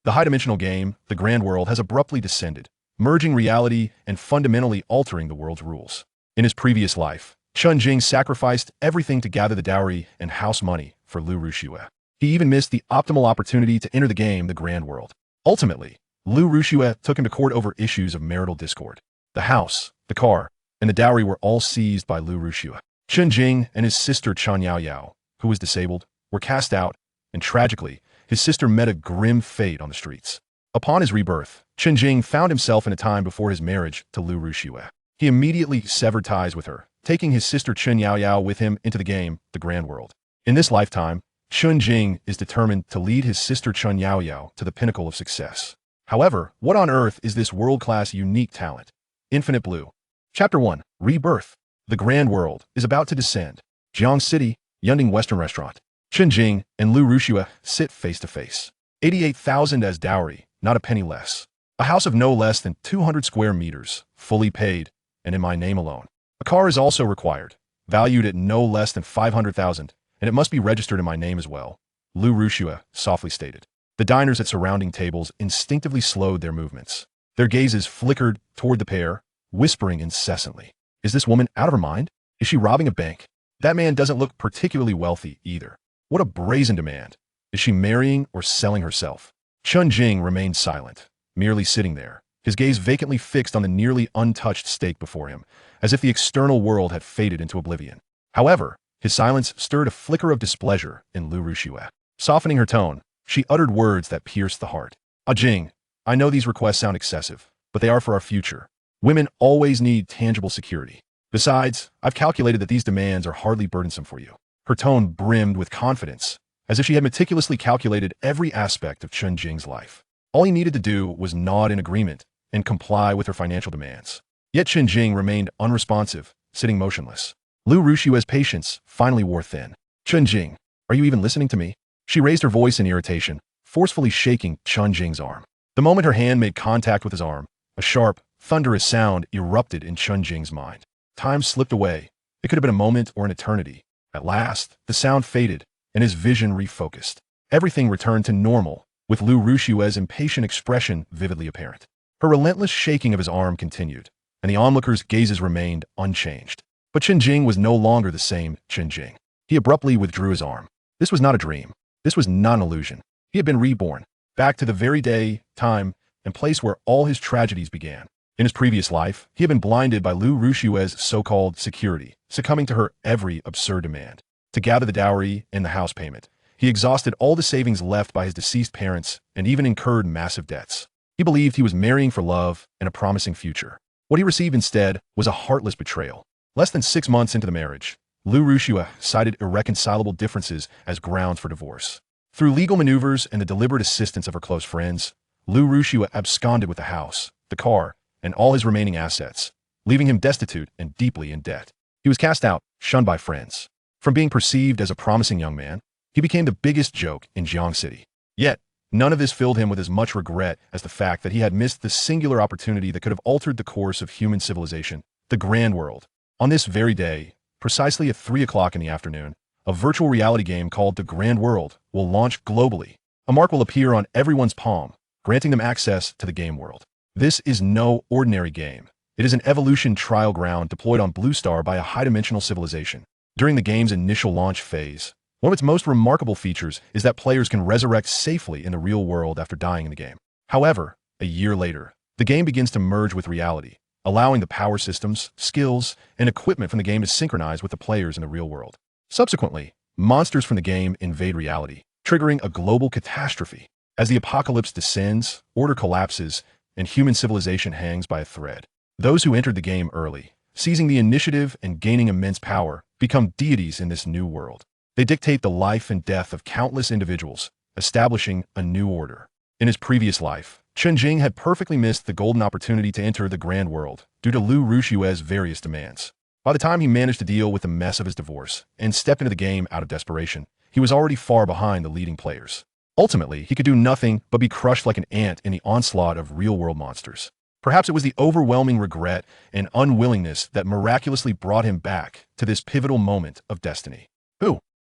The high-dimensional game, the Grand World, has abruptly descended, merging reality and fundamentally altering the world's rules. In his previous life, Chen Jing sacrificed everything to gather the dowry and house money for Lu Rushue. He even missed the optimal opportunity to enter the game, the Grand World. Ultimately, Lu Rushue took him to court over issues of marital discord. The house, the car, and the dowry were all seized by Lu Rushue. Chen Jing and his sister Chen Yaoyao, who was disabled, were cast out, and tragically, his sister met a grim fate on the streets. Upon his rebirth, Chen Jing found himself in a time before his marriage to Lu Rushue. He immediately severed ties with her, taking his sister Chen Yaoyao with him into the game, the Grand World. In this lifetime, Chen Jing is determined to lead his sister Chen Yaoyao to the pinnacle of success. However, what on earth is this world-class unique talent? Infinite Blue. Chapter 1. Rebirth. The Grand World is about to descend. Jiang City, Yunding Western Restaurant. Chen Jing and Lu Rushue sit face to face. 88,000 as dowry, not a penny less. A house of no less than 200 square meters, fully paid, and in my name alone. A car is also required, valued at no less than 500,000, and it must be registered in my name as well, Lu Rushue softly stated. The diners at surrounding tables instinctively slowed their movements. Their gazes flickered toward the pair, whispering incessantly. Is this woman out of her mind? Is she robbing a bank? That man doesn't look particularly wealthy either. What a brazen demand. Is she marrying or selling herself? Chen Jing remained silent, merely sitting there, his gaze vacantly fixed on the nearly untouched steak before him, as if the external world had faded into oblivion. However, his silence stirred a flicker of displeasure in Lu Rushue. Softening her tone, she uttered words that pierced the heart. Ah Jing, I know these requests sound excessive, but they are for our future. Women always need tangible security. Besides, I've calculated that these demands are hardly burdensome for you. Her tone brimmed with confidence, as if she had meticulously calculated every aspect of Chen Jing's life. All he needed to do was nod in agreement and comply with her financial demands. Yet Chen Jing remained unresponsive, sitting motionless. Lu Rushue's patience finally wore thin. Chen Jing, are you even listening to me? She raised her voice in irritation, forcefully shaking Chen Jing's arm. The moment her hand made contact with his arm, a sharp, thunderous sound erupted in Chen Jing's mind. Time slipped away. It could have been a moment or an eternity. At last, the sound faded, and his vision refocused. Everything returned to normal, with Lu Rushue's impatient expression vividly apparent. Her relentless shaking of his arm continued, and the onlookers' gazes remained unchanged. But Chen Jing was no longer the same Chen Jing. He abruptly withdrew his arm. This was not a dream. This was not an illusion. He had been reborn, back to the very day, time, and place where all his tragedies began. In his previous life, he had been blinded by Lu Rushue's so-called security, succumbing to her every absurd demand. To gather the dowry and the house payment, he exhausted all the savings left by his deceased parents and even incurred massive debts. He believed he was marrying for love and a promising future. What he received instead was a heartless betrayal. Less than 6 months into the marriage, Lu Rushue cited irreconcilable differences as grounds for divorce. Through legal maneuvers and the deliberate assistance of her close friends, Lu Rushue absconded with the house, the car, and all his remaining assets, leaving him destitute and deeply in debt. He was cast out, shunned by friends. From being perceived as a promising young man, he became the biggest joke in Jiang City. Yet, none of this filled him with as much regret as the fact that he had missed the singular opportunity that could have altered the course of human civilization, the Grand World. On this very day, precisely at 3 o'clock in the afternoon, a virtual reality game called the Grand World will launch globally. A mark will appear on everyone's palm, granting them access to the game world. This is no ordinary game. It is an evolution trial ground deployed on Blue Star by a high-dimensional civilization. During the game's initial launch phase, one of its most remarkable features is that players can resurrect safely in the real world after dying in the game. However, a year later, the game begins to merge with reality, allowing the power systems, skills, and equipment from the game to synchronize with the players in the real world. Subsequently, monsters from the game invade reality, triggering a global catastrophe. As the apocalypse descends, order collapses, and human civilization hangs by a thread. Those who entered the game early, seizing the initiative and gaining immense power, become deities in this new world. They dictate the life and death of countless individuals, establishing a new order. In his previous life, Chen Jing had perfectly missed the golden opportunity to enter the Grand World due to Lu Rushue's various demands. By the time he managed to deal with the mess of his divorce and stepped into the game out of desperation, he was already far behind the leading players. Ultimately, he could do nothing but be crushed like an ant in the onslaught of real-world monsters. Perhaps it was the overwhelming regret and unwillingness that miraculously brought him back to this pivotal moment of destiny.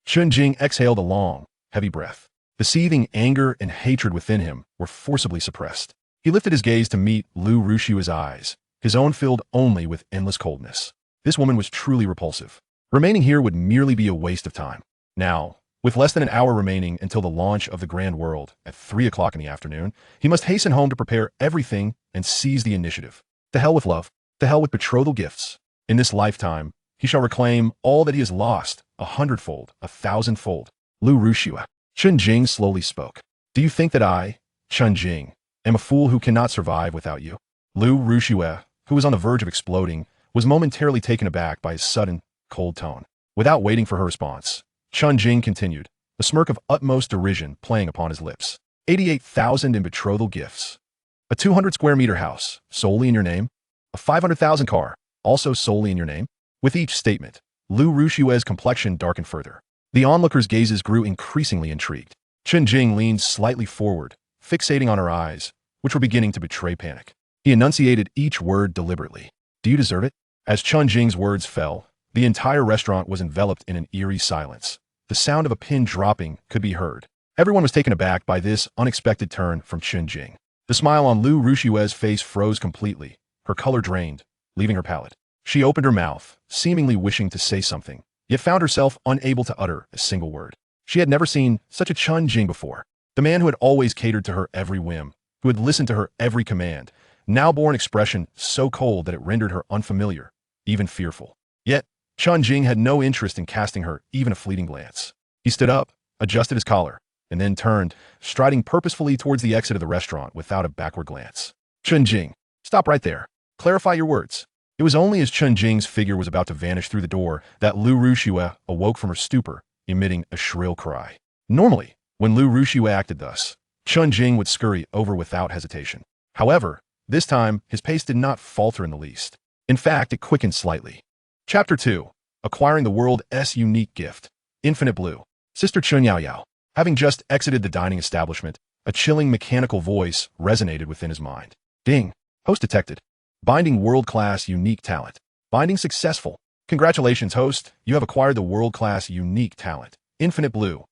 Chen Jing exhaled a long, heavy breath. The seething anger and hatred within him were forcibly suppressed. He lifted his gaze to meet Lu Rushua's eyes, his own filled only with endless coldness. This woman was truly repulsive. Remaining here would merely be a waste of time. Now, with less than an hour remaining until the launch of the Grand World at 3 o'clock in the afternoon, he must hasten home to prepare everything and seize the initiative. To hell with love, to hell with betrothal gifts. In this lifetime, he shall reclaim all that he has lost, 100-fold, 1,000-fold. Lu Rushua. Chen Jing slowly spoke. Do you think that I, Chen Jing, am a fool who cannot survive without you? Lu Rushua, who was on the verge of exploding, was momentarily taken aback by his sudden, cold tone. Without waiting for her response, Chen Jing continued, a smirk of utmost derision playing upon his lips. 88,000 in betrothal gifts. A 200-square-meter house, solely in your name. A 500,000 car, also solely in your name. With each statement, Lu Rushua's complexion darkened further. The onlookers' gazes grew increasingly intrigued. Chen Jing leaned slightly forward, fixating on her eyes, which were beginning to betray panic. He enunciated each word deliberately. Do you deserve it? As Chen Jing's words fell, the entire restaurant was enveloped in an eerie silence. The sound of a pin dropping could be heard. Everyone was taken aback by this unexpected turn from Chen Jing. The smile on Lu Rushua's face froze completely. Her color drained, leaving her pallid. She opened her mouth, seemingly wishing to say something, yet found herself unable to utter a single word. She had never seen such a Chen Jing before. The man who had always catered to her every whim, who had listened to her every command, now bore an expression so cold that it rendered her unfamiliar, even fearful. Yet, Chen Jing had no interest in casting her even a fleeting glance. He stood up, adjusted his collar, and then turned, striding purposefully towards the exit of the restaurant without a backward glance. Chen Jing, stop right there. Clarify your words. It was only as Chen Jing's figure was about to vanish through the door that Lu Rushua awoke from her stupor, emitting a shrill cry. Normally, when Lu Rushua acted thus, Chen Jing would scurry over without hesitation. However, this time, his pace did not falter in the least. In fact, it quickened slightly. Chapter 2. Acquiring the world's unique gift. Infinite Blue. Sister Chen Yaoyao. Having just exited the dining establishment, a chilling mechanical voice resonated within his mind. Ding. Host detected. Binding world-class unique talent. Binding successful. Congratulations, host. You have acquired the world-class unique talent. Infinite Blue.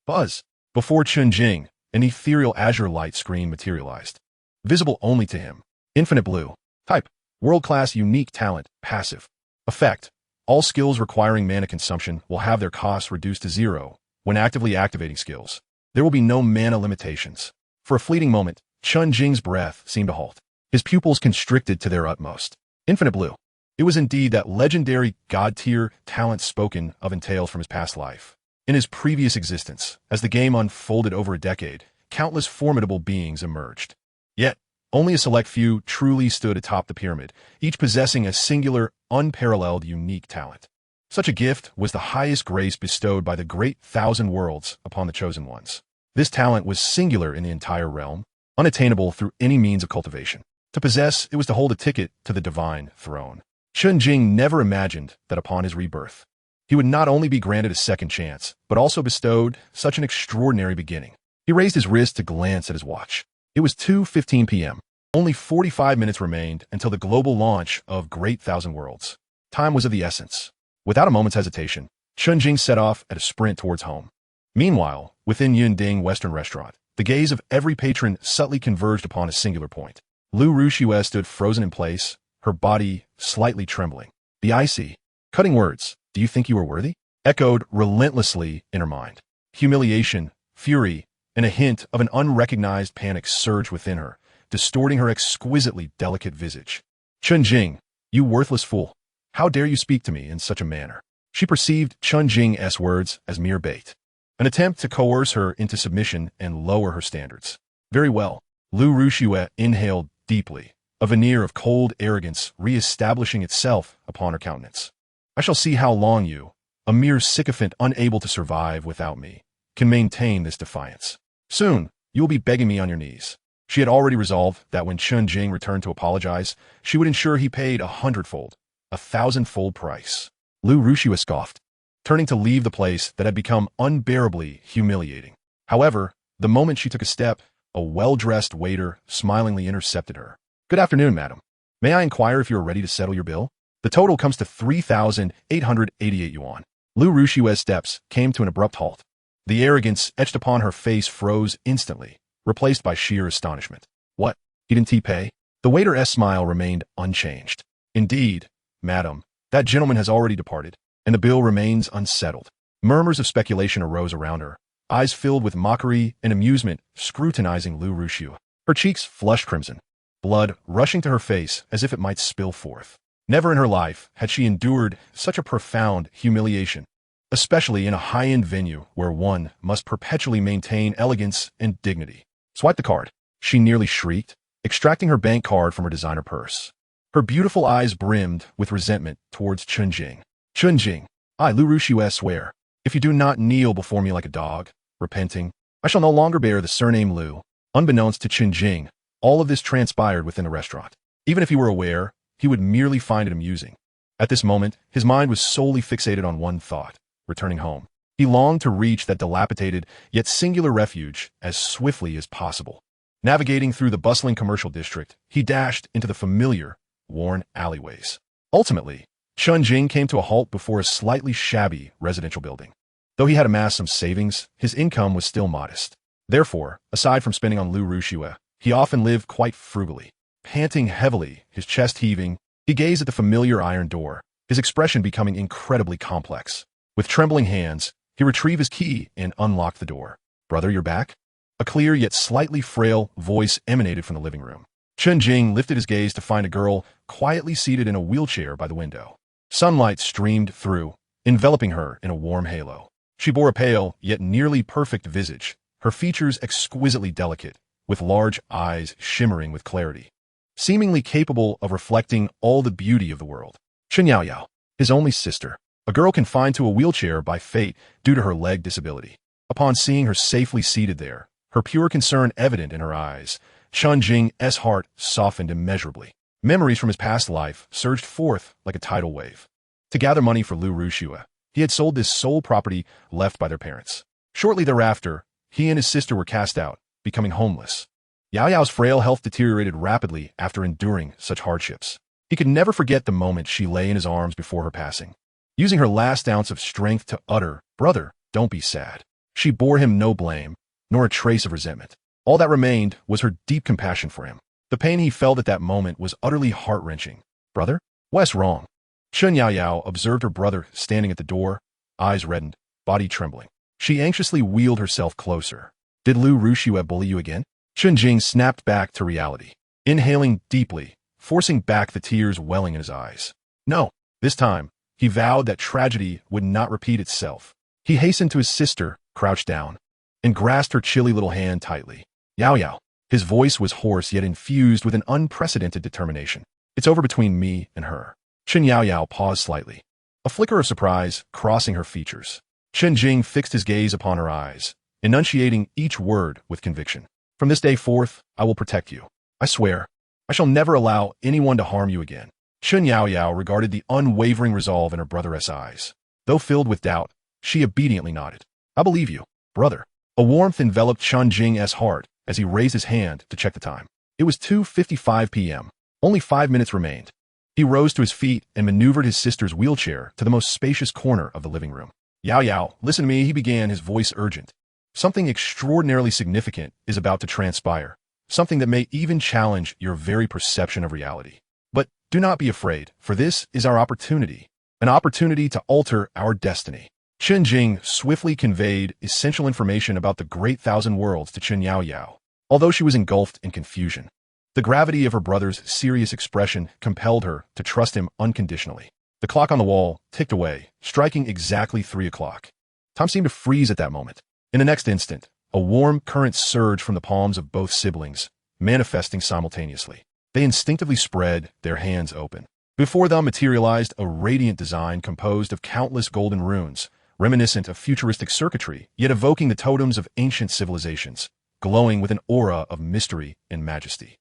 Buzz. Before Chen Jing, an ethereal azure light screen materialized. Visible only to him. Infinite Blue. Type. World-class unique talent. Passive. Effect. All skills requiring mana consumption will have their costs reduced to 0 when actively activating skills. There will be no mana limitations. For a fleeting moment, Chen Jing's breath seemed to halt. His pupils constricted to their utmost. Infinite Blue. It was indeed that legendary god-tier talent spoken of in tales from his past life. In his previous existence, as the game unfolded over a decade, countless formidable beings emerged. Yet, only a select few truly stood atop the pyramid, each possessing a singular, unparalleled, unique talent. Such a gift was the highest grace bestowed by the great thousand worlds upon the chosen ones. This talent was singular in the entire realm, unattainable through any means of cultivation. To possess, it was to hold a ticket to the divine throne. Chen Jing never imagined that upon his rebirth, he would not only be granted a second chance, but also bestowed such an extraordinary beginning. He raised his wrist to glance at his watch. It was 2:15 p.m. Only 45 minutes remained until the global launch of Great Thousand Worlds. Time was of the essence. Without a moment's hesitation, Chen Jing set off at a sprint towards home. Meanwhile, within Yunding Western Restaurant, the gaze of every patron subtly converged upon a singular point. Lu Rushua stood frozen in place, her body slightly trembling. The icy, cutting words, "Do you think you are worthy?" echoed relentlessly in her mind. Humiliation, fury, and a hint of an unrecognized panic surged within her, distorting her exquisitely delicate visage. Chen Jing, you worthless fool. How dare you speak to me in such a manner? She perceived Chen Jing's words as mere bait, an attempt to coerce her into submission and lower her standards. Very well. Lu Rushua inhaled deeply, a veneer of cold arrogance re-establishing itself upon her countenance. I shall see how long you, a mere sycophant unable to survive without me, can maintain this defiance. Soon, you will be begging me on your knees. She had already resolved that when Chen Jing returned to apologize, she would ensure he paid 100-fold, 1,000-fold price. Lu Rushua scoffed, turning to leave the place that had become unbearably humiliating. However, the moment she took a step, a well-dressed waiter smilingly intercepted her. Good afternoon, madam. May I inquire if you are ready to settle your bill? The total comes to 3,888 yuan. Lu Rushua's steps came to an abrupt halt. The arrogance etched upon her face froze instantly, replaced by sheer astonishment. What? He didn't pay? The waiter's smile remained unchanged. Indeed, madam, that gentleman has already departed, and the bill remains unsettled. Murmurs of speculation arose around her, eyes filled with mockery and amusement scrutinizing Lu Ruxiu. Her cheeks flushed crimson, blood rushing to her face as if it might spill forth. Never in her life had she endured such a profound humiliation, especially in a high-end venue where one must perpetually maintain elegance and dignity. Swipe the card, she nearly shrieked, extracting her bank card from her designer purse. Her beautiful eyes brimmed with resentment towards Chen Jing. Chen Jing, I, Lu Ruxiu, swear, if you do not kneel before me like a dog, repenting, I shall no longer bear the surname Lu. Unbeknownst to Chen Jing, all of this transpired within the restaurant. Even if he were aware, he would merely find it amusing. At this moment, his mind was solely fixated on one thought: returning home. He longed to reach that dilapidated yet singular refuge as swiftly as possible. Navigating through the bustling commercial district, he dashed into the familiar, worn alleyways. Ultimately, Chen Jing came to a halt before a slightly shabby residential building. Though he had amassed some savings, his income was still modest. Therefore, aside from spending on Lu Ruxiu, he often lived quite frugally. Panting heavily, his chest heaving, he gazed at the familiar iron door, his expression becoming incredibly complex. With trembling hands, he retrieved his key and unlocked the door. Brother, you're back? A clear yet slightly frail voice emanated from the living room. Chen Jing lifted his gaze to find a girl quietly seated in a wheelchair by the window. Sunlight streamed through, enveloping her in a warm halo. She bore a pale, yet nearly perfect visage, her features exquisitely delicate, with large eyes shimmering with clarity, seemingly capable of reflecting all the beauty of the world. Chen Yaoyao, his only sister, a girl confined to a wheelchair by fate due to her leg disability. Upon seeing her safely seated there, her pure concern evident in her eyes, Chen Jing's heart softened immeasurably. Memories from his past life surged forth like a tidal wave. To gather money for Lu Ruxiu, he had sold this sole property left by their parents. Shortly thereafter, he and his sister were cast out, becoming homeless. Yaoyao's frail health deteriorated rapidly after enduring such hardships. He could never forget the moment she lay in his arms before her passing. Using her last ounce of strength to utter, "Brother, don't be sad," she bore him no blame, nor a trace of resentment. All that remained was her deep compassion for him. The pain he felt at that moment was utterly heart-wrenching. Brother? What's wrong? Chen Yaoyao observed her brother standing at the door, eyes reddened, body trembling. She anxiously wheeled herself closer. Did Lu Ruxiu bully you again? Chen Jing snapped back to reality, inhaling deeply, forcing back the tears welling in his eyes. No, this time, he vowed that tragedy would not repeat itself. He hastened to his sister, crouched down, and grasped her chilly little hand tightly. Yaoyao. His voice was hoarse yet infused with an unprecedented determination. It's over between me and her. Chen Yaoyao paused slightly, a flicker of surprise crossing her features. Chen Jing fixed his gaze upon her eyes, enunciating each word with conviction. From this day forth, I will protect you. I swear, I shall never allow anyone to harm you again. Chen Yaoyao regarded the unwavering resolve in her brother's eyes. Though filled with doubt, she obediently nodded. I believe you, brother. A warmth enveloped Chen Jing's heart as he raised his hand to check the time. It was 2:55 p.m. Only 5 minutes remained. He rose to his feet and maneuvered his sister's wheelchair to the most spacious corner of the living room. Yaoyao, listen to me, he began, his voice urgent. Something extraordinarily significant is about to transpire, something that may even challenge your very perception of reality. But do not be afraid, for this is our opportunity, an opportunity to alter our destiny. Chen Jing swiftly conveyed essential information about the great thousand worlds to Chen Yaoyao, although she was engulfed in confusion. The gravity of her brother's serious expression compelled her to trust him unconditionally. The clock on the wall ticked away, striking exactly 3 o'clock. Time seemed to freeze at that moment. In the next instant, a warm current surged from the palms of both siblings, manifesting simultaneously. They instinctively spread their hands open. Before them materialized a radiant design composed of countless golden runes, reminiscent of futuristic circuitry, yet evoking the totems of ancient civilizations, glowing with an aura of mystery and majesty.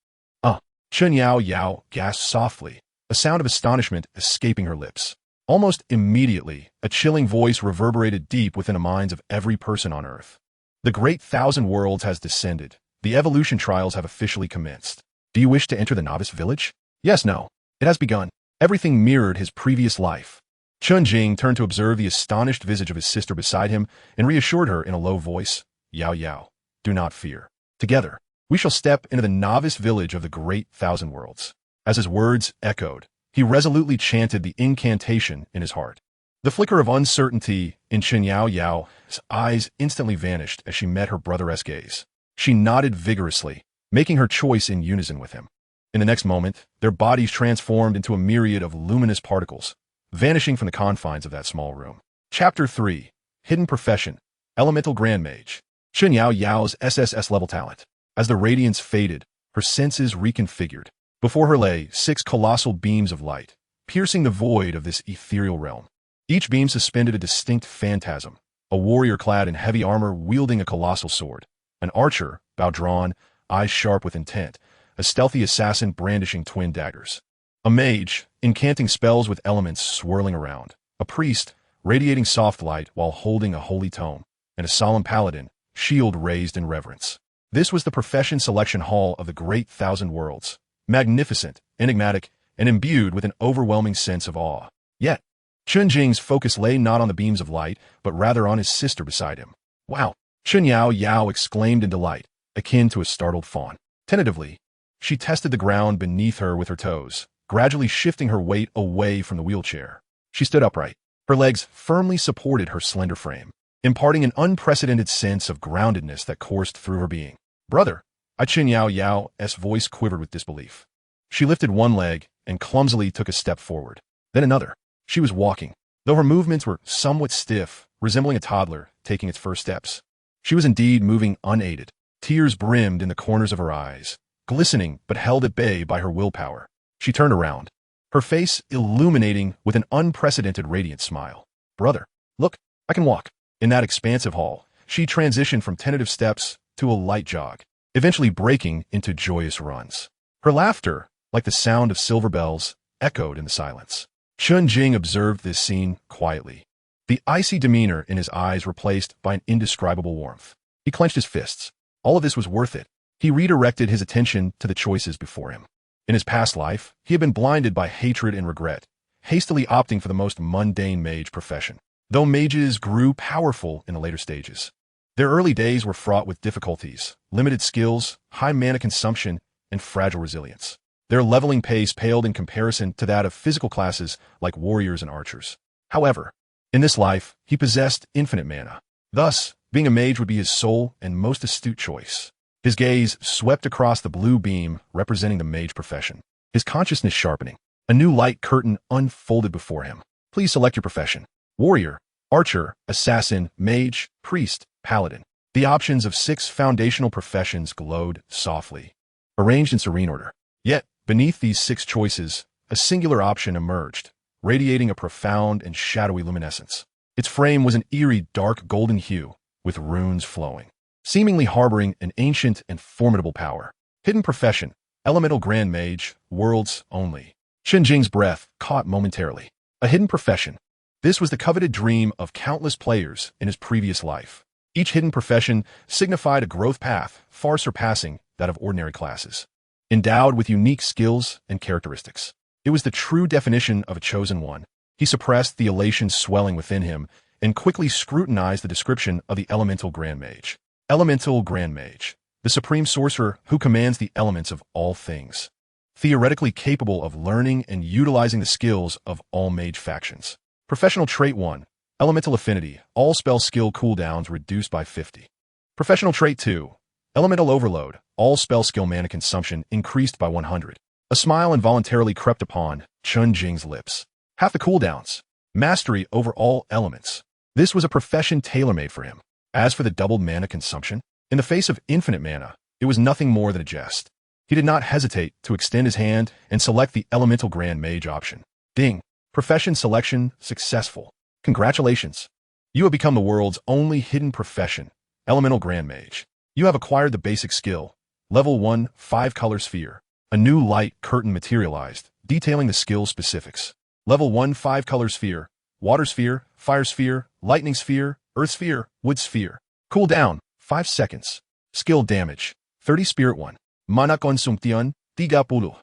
Chen Yaoyao gasped softly, a sound of astonishment escaping her lips. Almost immediately, a chilling voice reverberated deep within the minds of every person on Earth. The great thousand worlds has descended. The evolution trials have officially commenced. Do you wish to enter the novice village? Yes, no. It has begun. Everything mirrored his previous life. Chen Jing turned to observe the astonished visage of his sister beside him and reassured her in a low voice, Yaoyao, do not fear. Together, we shall step into the novice village of the great thousand worlds. As his words echoed, he resolutely chanted the incantation in his heart. The flicker of uncertainty in Chen Yaoyao's eyes instantly vanished as she met her brother's gaze. She nodded vigorously, making her choice in unison with him. In the next moment, their bodies transformed into a myriad of luminous particles, vanishing from the confines of that small room. Chapter 3. Hidden Profession. Elemental Grand Mage. Chen Yaoyao's SSS-level talent. As the radiance faded, her senses reconfigured. Before her lay 6 colossal beams of light, piercing the void of this ethereal realm. Each beam suspended a distinct phantasm, a warrior clad in heavy armor wielding a colossal sword, an archer, bow drawn, eyes sharp with intent, a stealthy assassin brandishing twin daggers. A mage, incanting spells with elements swirling around, a priest, radiating soft light while holding a holy tome, and a solemn paladin, shield raised in reverence. This was the profession selection hall of the great thousand worlds, magnificent, enigmatic, and imbued with an overwhelming sense of awe. Yet, Chen Jing's focus lay not on the beams of light, but rather on his sister beside him. Wow! Chen Yaoyao exclaimed in delight, akin to a startled fawn. Tentatively, she tested the ground beneath her with her toes, gradually shifting her weight away from the wheelchair. She stood upright. Her legs firmly supported her slender frame, imparting an unprecedented sense of groundedness that coursed through her being. Brother! Chen Yaoyao's voice quivered with disbelief. She lifted one leg and clumsily took a step forward. Then another. She was walking, though her movements were somewhat stiff, resembling a toddler taking its first steps. She was indeed moving unaided. Tears brimmed in the corners of her eyes, glistening but held at bay by her willpower. She turned around, her face illuminating with an unprecedented radiant smile. Brother, look, I can walk. In that expansive hall, she transitioned from tentative steps to a light jog, eventually breaking into joyous runs. Her laughter, like the sound of silver bells, echoed in the silence. Chen Jing observed this scene quietly, the icy demeanor in his eyes replaced by an indescribable warmth. He clenched his fists. All of this was worth it. He redirected his attention to the choices before him. In his past life, he had been blinded by hatred and regret, hastily opting for the most mundane mage profession. Though mages grew powerful in the later stages, their early days were fraught with difficulties, limited skills, high mana consumption, and fragile resilience. Their leveling pace paled in comparison to that of physical classes like warriors and archers. However, in this life, he possessed infinite mana. Thus, being a mage would be his sole and most astute choice. His gaze swept across the blue beam representing the mage profession, his consciousness sharpening. A new light curtain unfolded before him. Please select your profession. Warrior, archer, assassin, mage, priest, paladin. The options of 6 foundational professions glowed softly, arranged in serene order. Yet, beneath these 6 choices, a singular option emerged, radiating a profound and shadowy luminescence. Its frame was an eerie dark golden hue, with runes flowing, seemingly harboring an ancient and formidable power. Hidden profession, elemental grand mage, worlds only. Chen Jing's breath caught momentarily. A hidden profession. This was the coveted dream of countless players in his previous life. Each hidden profession signified a growth path far surpassing that of ordinary classes, endowed with unique skills and characteristics. It was the true definition of a chosen one. He suppressed the elation swelling within him and quickly scrutinized the description of the elemental grand mage. Elemental grand mage, the supreme sorcerer who commands the elements of all things, theoretically capable of learning and utilizing the skills of all mage factions. Professional trait 1, elemental affinity, all spell skill cooldowns reduced by 50. Professional trait 2, elemental overload, all spell skill mana consumption increased by 100. A smile involuntarily crept upon Chen Jing's lips. Half the cooldowns. Mastery over all elements. This was a profession tailor-made for him. As for the doubled mana consumption, in the face of infinite mana, it was nothing more than a jest. He did not hesitate to extend his hand and select the elemental grand mage option. Ding. Profession selection successful. Congratulations. You have become the world's only hidden profession, elemental grand mage. You have acquired the basic skill, level 1, 5-color sphere. A new light curtain materialized, detailing the skill specifics. Level 1, 5-color sphere, water sphere, fire sphere, lightning sphere, earth sphere, wood sphere. Cooldown, 5 seconds. Skill damage, 30 spirit 1. Mana consumption, 30.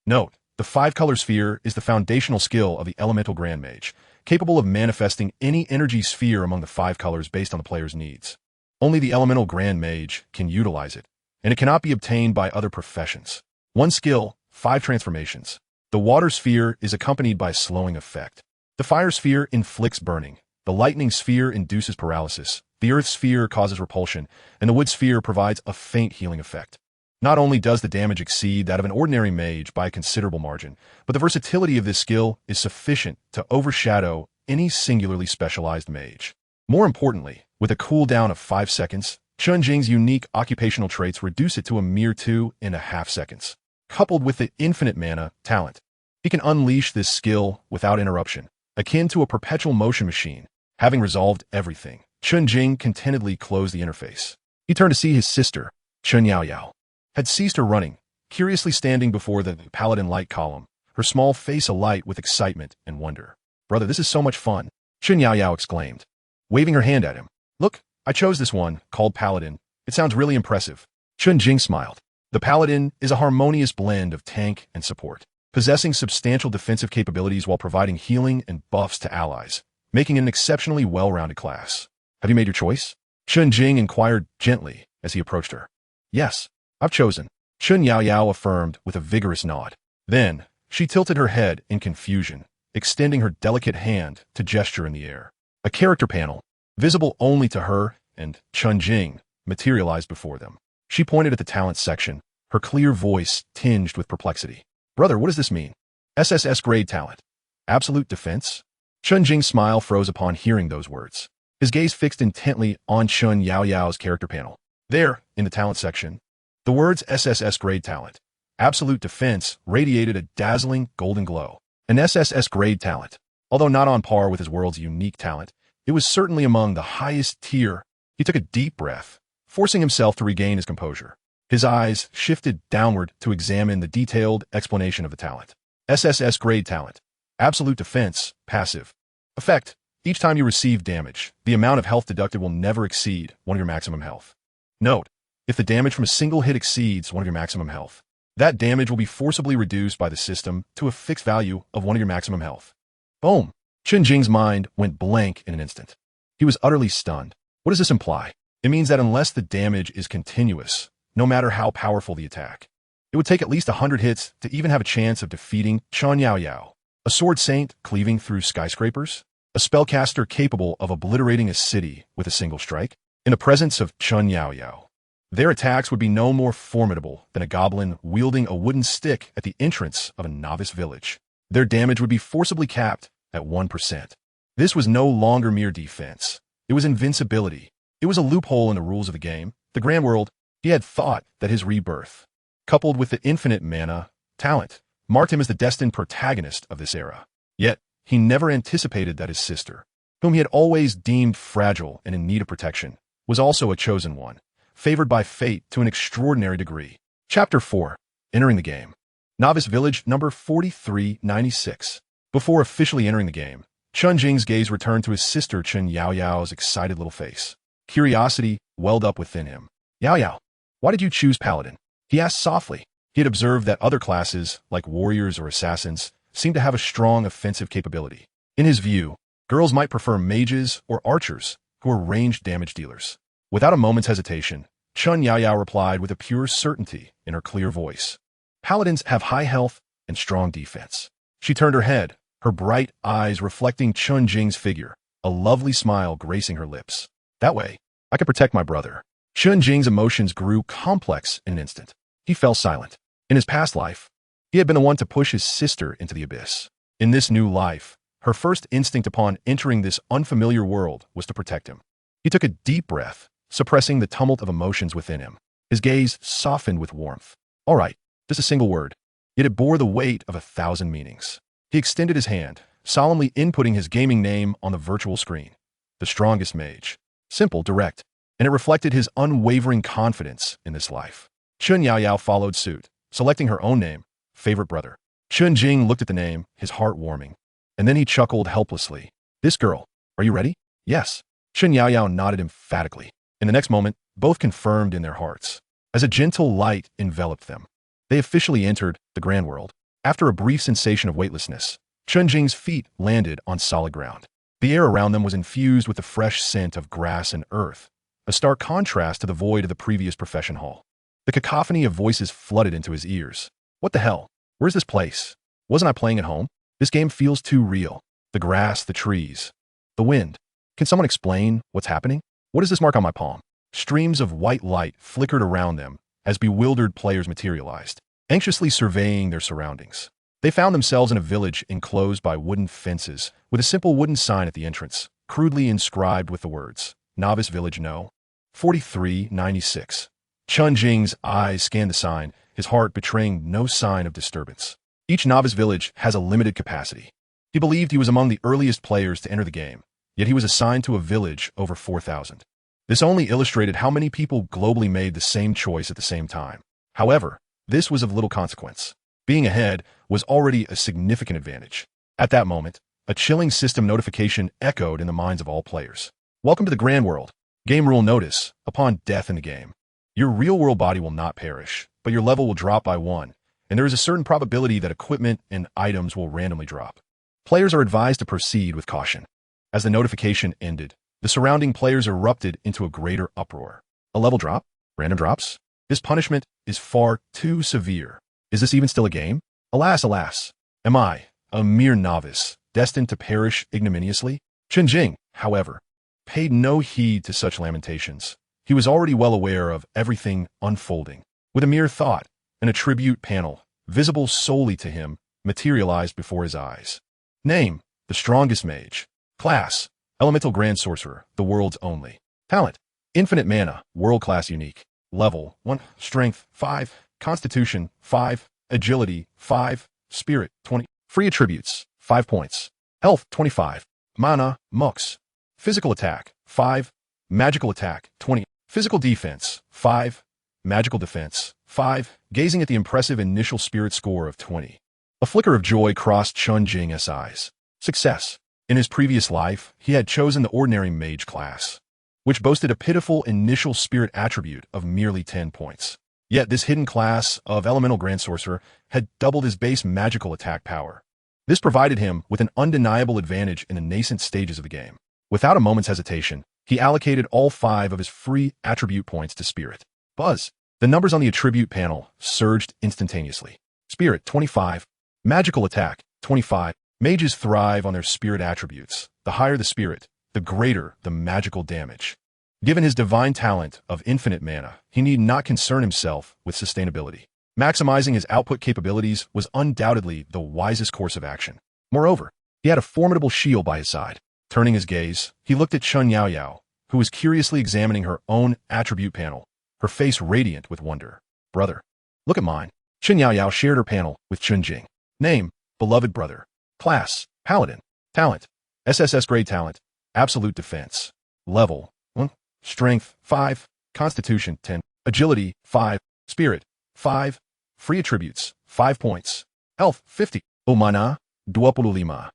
Note, the 5-color sphere is the foundational skill of the elemental grand mage, capable of manifesting any energy sphere among the 5 colors based on the player's needs. Only the elemental Grand Mage can utilize it, and it cannot be obtained by other professions. 1 skill, 5 transformations. The water sphere is accompanied by a slowing effect. The fire sphere inflicts burning. The lightning sphere induces paralysis. The earth sphere causes repulsion, and the wood sphere provides a faint healing effect. Not only does the damage exceed that of an ordinary mage by a considerable margin, but the versatility of this skill is sufficient to overshadow any singularly specialized mage. More importantly, with a cooldown of 5 seconds, Chen Jing's unique occupational traits reduce it to a mere 2.5 seconds. Coupled with the infinite mana talent, he can unleash this skill without interruption, akin to a perpetual motion machine. Having resolved everything, Chen Jing contentedly closed the interface. He turned to see his sister, Chen Yaoyao, had ceased her running, curiously standing before the paladin light column, her small face alight with excitement and wonder. "Brother, this is so much fun," Chen Yaoyao exclaimed, waving her hand at him. "Look, I chose this one, called Paladin. It sounds really impressive." Chen Jing smiled. The Paladin is a harmonious blend of tank and support, possessing substantial defensive capabilities while providing healing and buffs to allies, making it an exceptionally well-rounded class. "Have you made your choice?" Chen Jing inquired gently as he approached her. "Yes, I've chosen," Chen Yaoyao affirmed with a vigorous nod. Then, she tilted her head in confusion, extending her delicate hand to gesture in the air. A character panel, visible only to her and Chen Jing, materialized before them. She pointed at the talent section, her clear voice tinged with perplexity. "Brother, what does this mean?" "SSS grade talent. Absolute defense?" Chen Jing's smile froze upon hearing those words. His gaze fixed intently on Chen Yaoyao's character panel. There, in the talent section, the words SSS grade talent, absolute defense, radiated a dazzling golden glow. An SSS grade talent. Although not on par with his world's unique talent, it was certainly among the highest tier. He took a deep breath, forcing himself to regain his composure. His eyes shifted downward to examine the detailed explanation of the talent. SSS grade talent. Absolute defense, passive. Effect. Each time you receive damage, the amount of health deducted will never exceed 1 of your maximum health. Note, if the damage from a single hit exceeds 1 of your maximum health, that damage will be forcibly reduced by the system to a fixed value of 1 of your maximum health. Boom! Chen Jing's mind went blank in an instant. He was utterly stunned. What does this imply? It means that unless the damage is continuous, no matter how powerful the attack, it would take at least 100 hits to even have a chance of defeating Chen Yaoyao, a sword saint cleaving through skyscrapers, a spellcaster capable of obliterating a city with a single strike. In the presence of Chen Yaoyao, their attacks would be no more formidable than a goblin wielding a wooden stick at the entrance of a novice village. Their damage would be forcibly capped at 1%. This was no longer mere defense. It was invincibility. It was a loophole in the rules of the game. The Grand World, he had thought that his rebirth, coupled with the infinite mana talent, marked him as the destined protagonist of this era. Yet, he never anticipated that his sister, whom he had always deemed fragile and in need of protection, was also a chosen one, favored by fate to an extraordinary degree. Chapter 4. Entering the Game. Novice Village number 4396. Before officially entering the game, Chen Jing's gaze returned to his sister Chen Yaoyao's excited little face. Curiosity welled up within him. "Yaoyao, why did you choose Paladin?" he asked softly. He had observed that other classes, like warriors or assassins, seemed to have a strong offensive capability. In his view, girls might prefer mages or archers, who were ranged damage dealers. Without a moment's hesitation, Chen Yaoyao replied with a pure certainty in her clear voice. "Paladins have high health and strong defense." She turned her head, her bright eyes reflecting Chen Jing's figure, a lovely smile gracing her lips. "That way, I could protect my brother." Chen Jing's emotions grew complex in an instant. He fell silent. In his past life, he had been the one to push his sister into the abyss. In this new life, her first instinct upon entering this unfamiliar world was to protect him. He took a deep breath, suppressing the tumult of emotions within him. His gaze softened with warmth. "All right, just a single word." Yet it bore the weight of 1,000 meanings. He extended his hand, solemnly inputting his gaming name on the virtual screen. The strongest mage. Simple, direct, and it reflected his unwavering confidence in this life. Chen Yaoyao followed suit, selecting her own name, favorite brother. Chen Jing looked at the name, his heart warming. And then he chuckled helplessly. "This girl, are you ready?" "Yes." Chen Yaoyao nodded emphatically. In the next moment, both confirmed in their hearts. As a gentle light enveloped them, they officially entered the Grand World. After a brief sensation of weightlessness, Chen Jing's feet landed on solid ground. The air around them was infused with the fresh scent of grass and earth, a stark contrast to the void of the previous profession hall. The cacophony of voices flooded into his ears. What the hell? Where's this place? Wasn't I playing at home? This game feels too real. The grass, the trees, the wind. Can someone explain what's happening? What is this mark on my palm? Streams of white light flickered around them as bewildered players materialized, anxiously surveying their surroundings. They found themselves in a village enclosed by wooden fences, with a simple wooden sign at the entrance, crudely inscribed with the words, Novice Village No. 4396. Chen Jing's eyes scanned the sign, his heart betraying no sign of disturbance. Each novice village has a limited capacity. He believed he was among the earliest players to enter the game, yet he was assigned to a village over 4,000. This only illustrated how many people globally made the same choice at the same time. However, this was of little consequence. Being ahead was already a significant advantage. At that moment, a chilling system notification echoed in the minds of all players. Welcome to the Grand World. Game rule notice: upon death in the game, your real-world body will not perish, but your level will drop by 1, and there is a certain probability that equipment and items will randomly drop. Players are advised to proceed with caution. As the notification ended, the surrounding players erupted into a greater uproar. A level drop? Random drops? This punishment is far too severe. Is this even still a game? Alas, alas. Am I, a mere novice, destined to perish ignominiously? Chen Jing, however, paid no heed to such lamentations. He was already well aware of everything unfolding. With a mere thought, an attribute panel, visible solely to him, materialized before his eyes. Name: the strongest mage. Class: elemental grand sorcerer, the world's only. Talent: infinite mana, world-class unique. Level: 1, strength 5, constitution 5, agility 5, spirit 20. Free attributes: 5 points. Health 25. Mana, mux. Physical attack 5, magical attack 20. Physical defense 5, magical defense 5, gazing at the impressive initial spirit score of 20. A flicker of joy crossed Chen Jing's eyes. Success. In his previous life, he had chosen the ordinary mage class, which boasted a pitiful initial spirit attribute of merely 10 points. Yet this hidden class of elemental grand sorcerer had doubled his base magical attack power. This provided him with an undeniable advantage in the nascent stages of the game. Without a moment's hesitation, he allocated all 5 of his free attribute points to spirit. Buzz. The numbers on the attribute panel surged instantaneously. Spirit 25. Magical attack 25. Mages thrive on their spirit attributes. The higher the spirit, the greater the magical damage. Given his divine talent of infinite mana, he need not concern himself with sustainability. Maximizing his output capabilities was undoubtedly the wisest course of action. Moreover, he had a formidable shield by his side. Turning his gaze, he looked at Chen Yaoyao, who was curiously examining her own attribute panel, her face radiant with wonder. Brother, look at mine. Chen Yaoyao shared her panel with Chen Jing. Name: beloved brother. Class: paladin. Talent: SSS grade talent, absolute defense. Level: 1, strength 5, constitution 10, agility 5, spirit 5, free attributes 5 points, health 50, mana 25.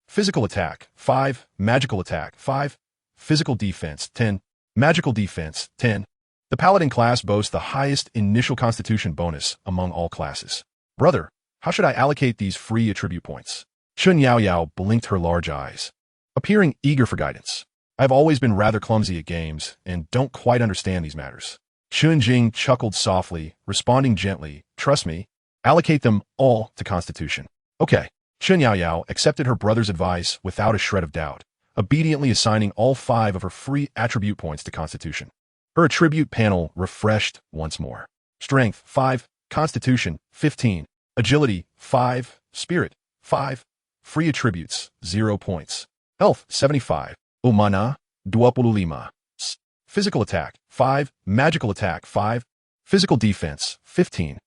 Physical attack 5, magical attack 5, physical defense 10, magical defense 10. The paladin class boasts the highest initial constitution bonus among all classes. Brother, how should I allocate these free attribute points? Chen Yaoyao blinked her large eyes, appearing eager for guidance. I've always been rather clumsy at games and don't quite understand these matters. Chen Jing chuckled softly, responding gently, trust me, allocate them all to constitution. Okay. Chen Yaoyao accepted her brother's advice without a shred of doubt, obediently assigning all 5 of her free attribute points to constitution. Her attribute panel refreshed once more. Strength 5, constitution 15, agility 5, spirit 5, free attributes 0 points, health 75, mana 25. Physical attack 5, magical attack 5, physical defense 15,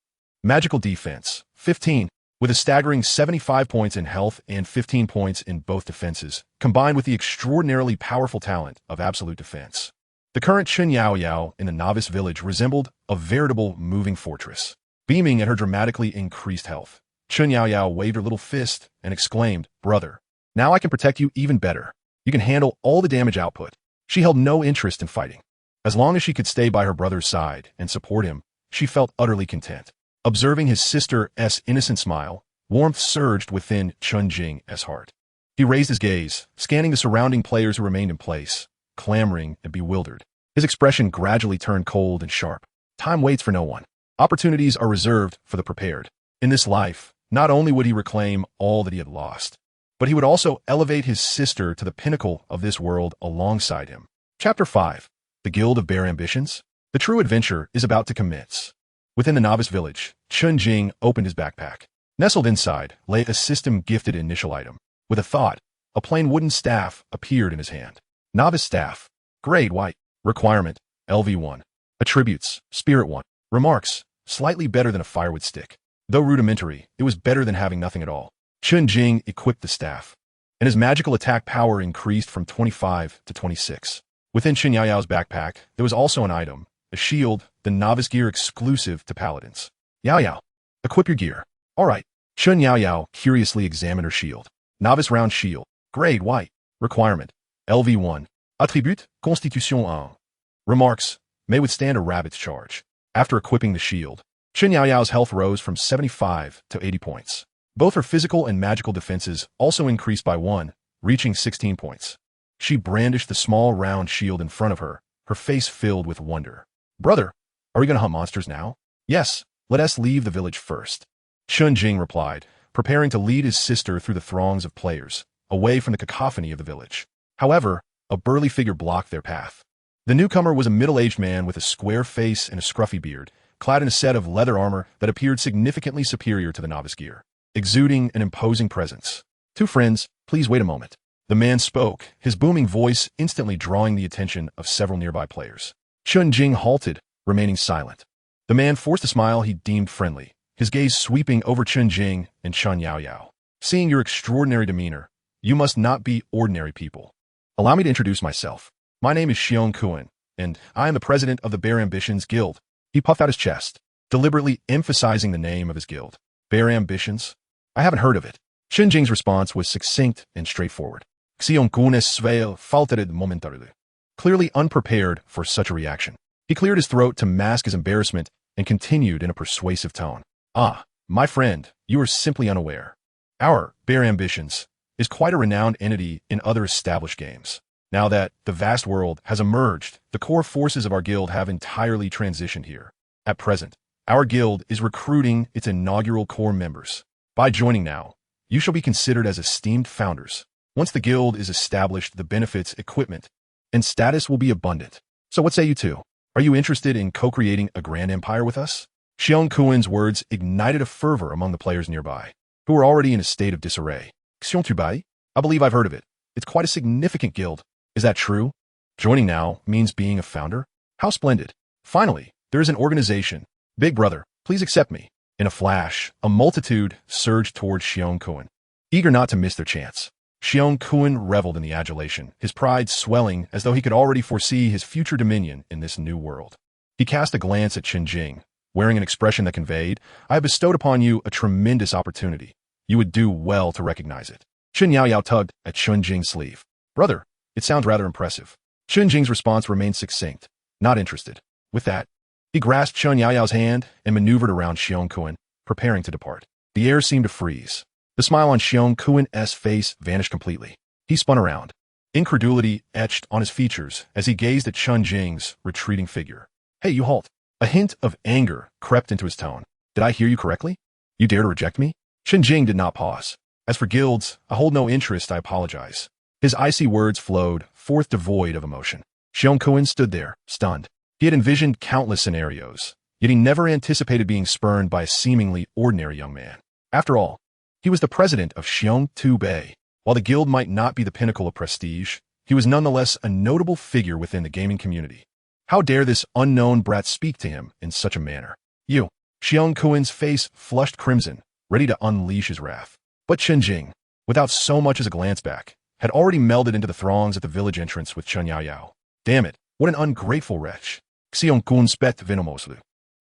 magical defense 15. With a staggering 75 points in health and 15 points in both defenses, combined with the extraordinarily powerful talent of absolute defense. The current Chen Yaoyao in the novice village resembled a veritable moving fortress. Beaming at her dramatically increased health, Chen Yaoyao waved her little fist and exclaimed, brother, now I can protect you even better. You can handle all the damage output. She held no interest in fighting. As long as she could stay by her brother's side and support him, she felt utterly content. Observing his sister's innocent smile, Warmth surged within Chen Jing's heart. He raised his gaze, scanning the surrounding players who remained in place, clamoring and bewildered. His expression gradually turned cold and sharp. Time waits for no one. Opportunities are reserved for the prepared. In this life, not only would he reclaim all that he had lost, but he would also elevate his sister to the pinnacle of this world alongside him. Chapter 5. The Guild of Bare Ambitions. The true adventure is about to commence. Within the novice village, Chen Jing opened his backpack. Nestled inside lay a system-gifted initial item. With a thought, a plain wooden staff appeared in his hand. Novice staff. Grade white. Requirement, LV1. Attributes, Spirit 1. Remarks, slightly better than a firewood stick. Though rudimentary, it was better than having nothing at all. Chen Jing equipped the staff, and his magical attack power increased from 25 to 26. Within Chen Yaoyao's backpack, there was also an item, a shield, the novice gear exclusive to paladins. Yaoyao, equip your gear. All right. Chen Yaoyao curiously examined her shield. Novice round shield, grade white. Requirement, LV1. Attribute, Constitution 1. Remarks, may withstand a rabbit's charge. After equipping the shield, Chen Yaoyao's health rose from 75 to 80 points. Both her physical and magical defenses also increased by 1, reaching 16 points. She brandished the small round shield in front of her, her face filled with wonder. Brother, are we going to hunt monsters now? Yes, let us leave the village first. Chen Jing replied, preparing to lead his sister through the throngs of players, away from the cacophony of the village. However, a burly figure blocked their path. The newcomer was a middle-aged man with a square face and a scruffy beard, clad in a set of leather armor that appeared significantly superior to the novice gear, exuding an imposing presence. Two friends, please wait a moment. The man spoke, his booming voice instantly drawing the attention of several nearby players. Chen Jing halted, remaining silent. The man forced a smile he deemed friendly, his gaze sweeping over Chen Jing and Chen Yaoyao. Seeing your extraordinary demeanor, you must not be ordinary people. Allow me to introduce myself. My name is Xiong Kuan, and I am the president of the Bare Ambitions Guild. He puffed out his chest, deliberately emphasizing the name of his guild. Bare Ambitions? I haven't heard of it. Chen Jing's response was succinct and straightforward. Xiong Kuan sveel faltered momentarily, clearly unprepared for such a reaction. He cleared his throat to mask his embarrassment and continued in a persuasive tone. Ah, my friend, you are simply unaware. Our Bare Ambitions is quite a renowned entity in other established games. Now that the vast world has emerged, the core forces of our guild have entirely transitioned here. At present, our guild is recruiting its inaugural core members. By joining now, you shall be considered as esteemed founders. Once the guild is established, the benefits, equipment, and status will be abundant. So what say you two? Are you interested in co-creating a grand empire with us? Xiong Kuan's words ignited a fervor among the players nearby, who were already in a state of disarray. Xiong Tubai? I believe I've heard of it. It's quite a significant guild. Is that true? Joining now means being a founder? How splendid. Finally, there is an organization. Big brother, please accept me. In a flash, a multitude surged towards Xiong Kuan, eager not to miss their chance. Xiong Kuan reveled in the adulation, his pride swelling as though he could already foresee his future dominion in this new world. He cast a glance at Chen Jing, wearing an expression that conveyed, I have bestowed upon you a tremendous opportunity. You would do well to recognize it. Chen Yaoyao tugged at Chen Jing's sleeve. Brother, it sounds rather impressive. Chen Jing's response remained succinct, not interested. With that, he grasped Chen Yaoyao's hand and maneuvered around Xiong Kuan, preparing to depart. The air seemed to freeze. The smile on Xiong Kuan's face vanished completely. He spun around. Incredulity etched on his features as he gazed at Chen Jing's retreating figure. Hey, you halt. A hint of anger crept into his tone. Did I hear you correctly? You dare to reject me? Chen Jing did not pause. As for guilds, I hold no interest, I apologize. His icy words flowed, forth devoid of emotion. Xiong Kuan stood there, stunned. He had envisioned countless scenarios, yet he never anticipated being spurned by a seemingly ordinary young man. After all, he was the president of Xiong Tu Bei. While the guild might not be the pinnacle of prestige, he was nonetheless a notable figure within the gaming community. How dare this unknown brat speak to him in such a manner? You. Xiong Kuan's face flushed crimson, ready to unleash his wrath. But Chen Jing, without so much as a glance back, had already melded into the throngs at the village entrance with Chen Yaoyao. Damn it, what an ungrateful wretch. Xiong Kuan spat venomously.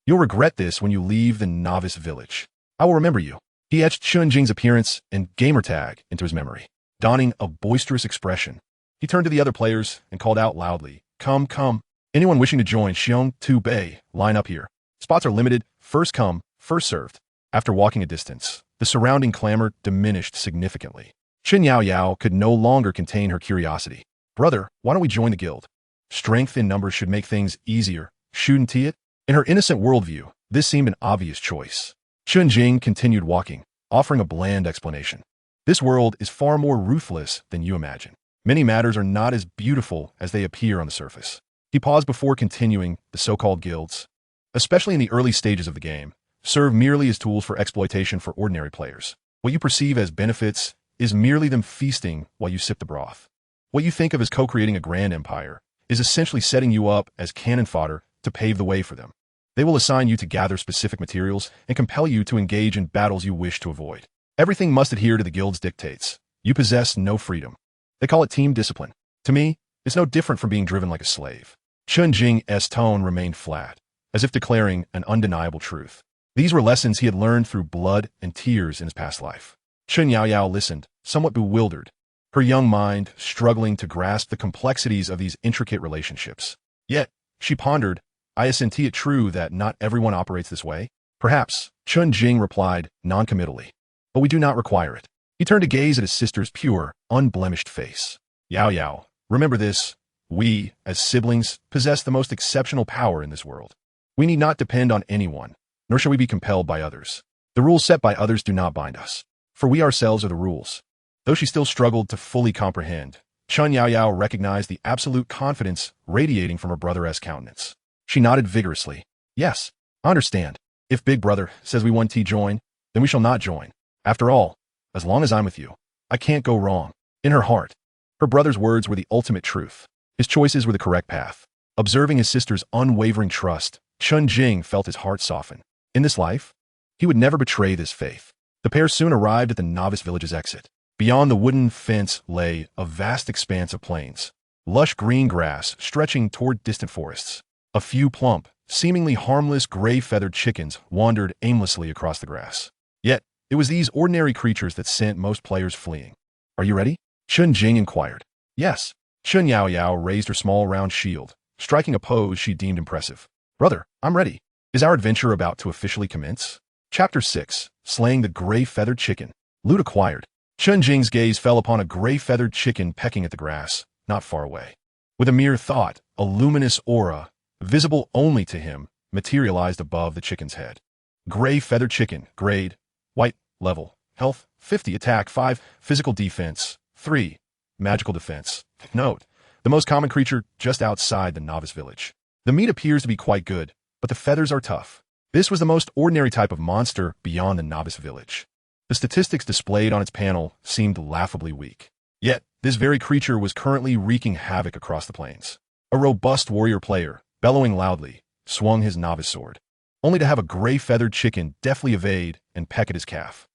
You'll regret this when you leave the novice village. I will remember you. He etched Chen Jing's appearance and gamertag into his memory. Donning a boisterous expression, he turned to the other players and called out loudly, Come, come. Anyone wishing to join Xiong Tu Bei, line up here. Spots are limited, first come, first served. After walking a distance, the surrounding clamor diminished significantly. Chen Yaoyao could no longer contain her curiosity. Brother, why don't we join the guild? Strength in numbers should make things easier, shouldn't it? In her innocent worldview, this seemed an obvious choice. Chen Jing continued walking, offering a bland explanation. This world is far more ruthless than you imagine. Many matters are not as beautiful as they appear on the surface. He paused before continuing. The so-called guilds, especially in the early stages of the game, serve merely as tools for exploitation for ordinary players. What you perceive as benefits is merely them feasting while you sip the broth. What you think of as co-creating a grand empire is essentially setting you up as cannon fodder to pave the way for them. They will assign you to gather specific materials and compel you to engage in battles you wish to avoid. Everything must adhere to the guild's dictates. You possess no freedom. They call it team discipline. To me, it's no different from being driven like a slave. Chen Jing's tone remained flat, as if declaring an undeniable truth. These were lessons he had learned through blood and tears in his past life. Chen Yaoyao listened, somewhat bewildered, her young mind struggling to grasp the complexities of these intricate relationships. Yet, she pondered, isn't it true that not everyone operates this way? Perhaps, Chen Jing replied, non-committally. But we do not require it. He turned to gaze at his sister's pure, unblemished face. Yaoyao, remember this. We, as siblings, possess the most exceptional power in this world. We need not depend on anyone, nor shall we be compelled by others. The rules set by others do not bind us, for we ourselves are the rules. Though she still struggled to fully comprehend, Chen Yaoyao recognized the absolute confidence radiating from her brother's countenance. She nodded vigorously. Yes, I understand. If Big Brother says we want to join, then we shall not join. After all, as long as I'm with you, I can't go wrong. In her heart, her brother's words were the ultimate truth. His choices were the correct path. Observing his sister's unwavering trust, Chen Jing felt his heart soften. In this life, he would never betray this faith. The pair soon arrived at the novice village's exit. Beyond the wooden fence lay a vast expanse of plains, lush green grass stretching toward distant forests. A few plump, seemingly harmless gray-feathered chickens wandered aimlessly across the grass. Yet, it was these ordinary creatures that sent most players fleeing. Are you ready? Chen Jing inquired. Yes. Chen Yaoyao raised her small round shield, striking a pose she deemed impressive. Brother, I'm ready. Is our adventure about to officially commence? Chapter 6, Slaying the Gray-Feathered Chicken. Loot acquired. Chen Jing's gaze fell upon a gray-feathered chicken pecking at the grass, not far away. With a mere thought, a luminous aura, visible only to him, materialized above the chicken's head. Gray-feathered chicken, grade, white, level, health, 50, attack, 5, physical defense, 3, magical defense. Note, the most common creature just outside the novice village. The meat appears to be quite good, but the feathers are tough. This was the most ordinary type of monster beyond the novice village. The statistics displayed on its panel seemed laughably weak. Yet, this very creature was currently wreaking havoc across the plains. A robust warrior player, bellowing loudly, swung his novice sword, only to have a gray-feathered chicken deftly evade and peck at his calf.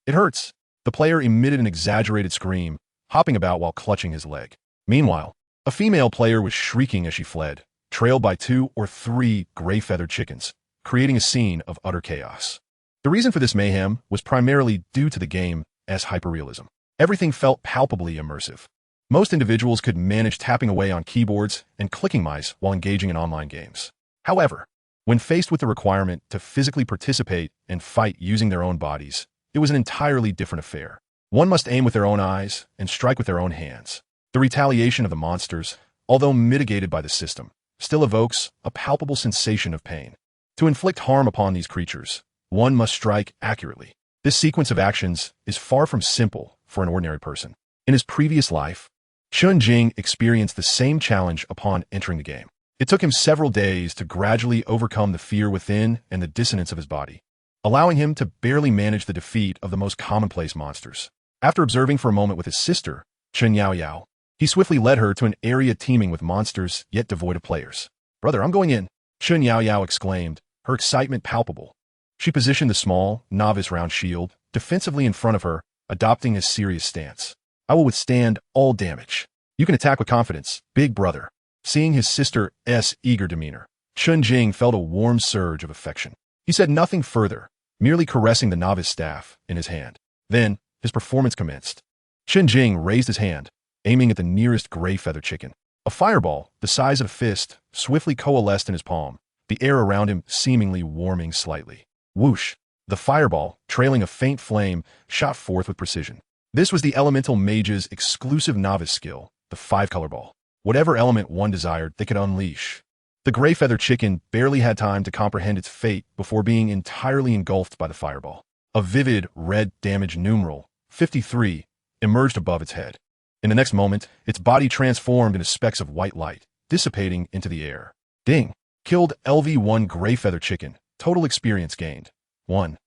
It hurts. The player emitted an exaggerated scream, hopping about while clutching his leg. Meanwhile, a female player was shrieking as she fled, trailed by 2 or 3 gray-feathered chickens, creating a scene of utter chaos. The reason for this mayhem was primarily due to the game's hyperrealism. Everything felt palpably immersive. Most individuals could manage tapping away on keyboards and clicking mice while engaging in online games. However, when faced with the requirement to physically participate and fight using their own bodies, it was an entirely different affair. One must aim with their own eyes and strike with their own hands. The retaliation of the monsters, although mitigated by the system, still evokes a palpable sensation of pain. To inflict harm upon these creatures, one must strike accurately. This sequence of actions is far from simple for an ordinary person. In his previous life, Chen Jing experienced the same challenge upon entering the game. It took him several days to gradually overcome the fear within and the dissonance of his body, allowing him to barely manage the defeat of the most commonplace monsters. After observing for a moment with his sister, Chen Yaoyao, he swiftly led her to an area teeming with monsters yet devoid of players. Brother, I'm going in, Chen Yaoyao exclaimed, her excitement palpable. She positioned the small, novice round shield defensively in front of her, adopting a serious stance. I will withstand all damage. You can attack with confidence, big brother. Seeing his sister's eager demeanor, Chen Jing felt a warm surge of affection. He said nothing further, merely caressing the novice staff in his hand. Then, his performance commenced. Chen Jing raised his hand, aiming at the nearest gray-feathered chicken. A fireball, the size of a fist, swiftly coalesced in his palm, the air around him seemingly warming slightly. Whoosh! The fireball, trailing a faint flame, shot forth with precision. This was the elemental mage's exclusive novice skill, the five-color ball. Whatever element one desired, they could unleash. The gray feather chicken barely had time to comprehend its fate before being entirely engulfed by the fireball. A vivid red damage numeral, 53, emerged above its head. In the next moment, its body transformed into specks of white light, dissipating into the air. Ding! Killed LV1 gray feather chicken. Total experience gained. 1.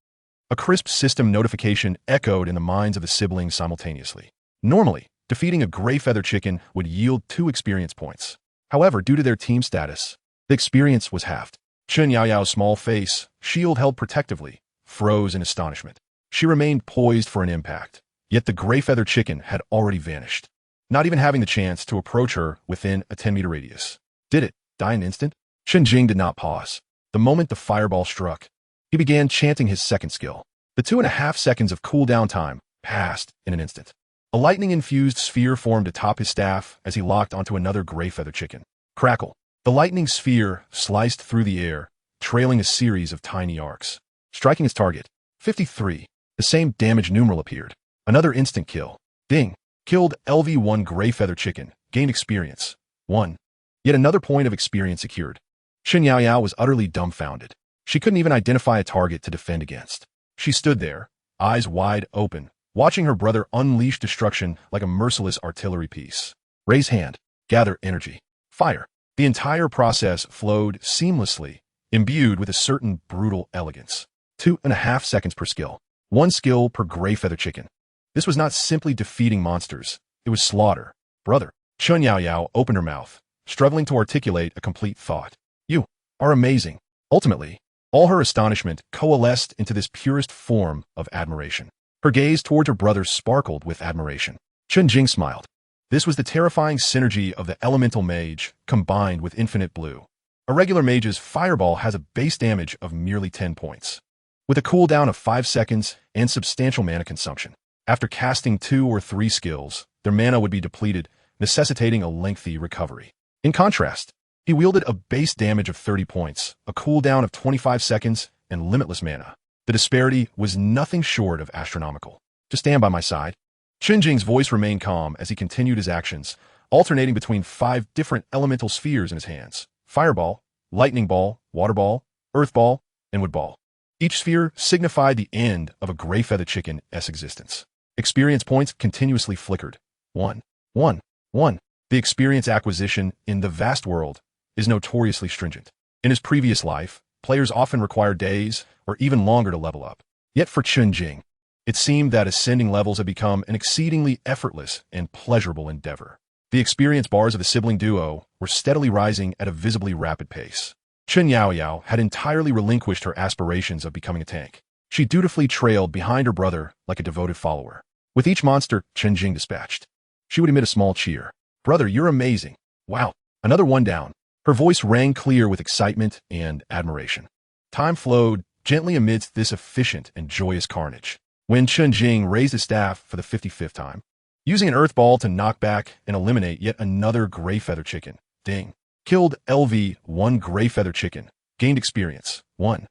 A crisp system notification echoed in the minds of the siblings simultaneously. Normally, defeating a gray feather chicken would yield 2 experience points. However, due to their team status, the experience was halved. Chen Yaoyao's small face, shield held protectively, froze in astonishment. She remained poised for an impact, yet the gray feather chicken had already vanished, not even having the chance to approach her within a 10-meter radius. Did it die in an instant? Chen Jing did not pause. The moment the fireball struck, he began chanting his second skill. The 2.5 seconds of cooldown time passed in an instant. A lightning-infused sphere formed atop his staff as he locked onto another gray feather chicken. Crackle! The lightning sphere sliced through the air, trailing a series of tiny arcs. Striking its target, 53. The same damage numeral appeared. Another instant kill. Ding! Killed LV1 gray feather chicken. Gained experience. 1. Yet another point of experience secured. Chen Yaoyao was utterly dumbfounded. She couldn't even identify a target to defend against. She stood there, eyes wide open, watching her brother unleash destruction like a merciless artillery piece. Raise hand. Gather energy. Fire. The entire process flowed seamlessly, imbued with a certain brutal elegance. 2.5 seconds per skill. 1 skill per gray feather chicken. This was not simply defeating monsters. It was slaughter. Brother. Chen Yaoyao opened her mouth, struggling to articulate a complete thought. You are amazing. Ultimately, all her astonishment coalesced into this purest form of admiration. Her gaze towards her brother sparkled with admiration. Chen Jing smiled. This was the terrifying synergy of the elemental mage combined with infinite blue. A regular mage's fireball has a base damage of merely 10 points, with a cooldown of 5 seconds and substantial mana consumption. After casting 2 or 3 skills, their mana would be depleted, necessitating a lengthy recovery. In contrast, he wielded a base damage of 30 points, a cooldown of 25 seconds, and limitless mana. The disparity was nothing short of astronomical. Just stand by my side. Chen Jing's voice remained calm as he continued his actions, alternating between 5 different elemental spheres in his hands: fireball, lightning ball, water ball, earth ball, and wood ball. Each sphere signified the end of a gray feather chicken's existence. Experience points continuously flickered. 1, 1, 1. The experience acquisition in the vast world is notoriously stringent. In his previous life, players often required days or even longer to level up. Yet for Chen Jing, it seemed that ascending levels had become an exceedingly effortless and pleasurable endeavor. The experience bars of the sibling duo were steadily rising at a visibly rapid pace. Chen Yaoyao had entirely relinquished her aspirations of becoming a tank. She dutifully trailed behind her brother like a devoted follower. With each monster Chen Jing dispatched, she would emit a small cheer. Brother, you're amazing. Wow. Another one down. Her voice rang clear with excitement and admiration. Time flowed gently amidst this efficient and joyous carnage. When Chen Jing raised his staff for the 55th time, using an earth ball to knock back and eliminate yet another gray feather chicken. Ding. Killed LV1 gray feather chicken. Gained experience. 1.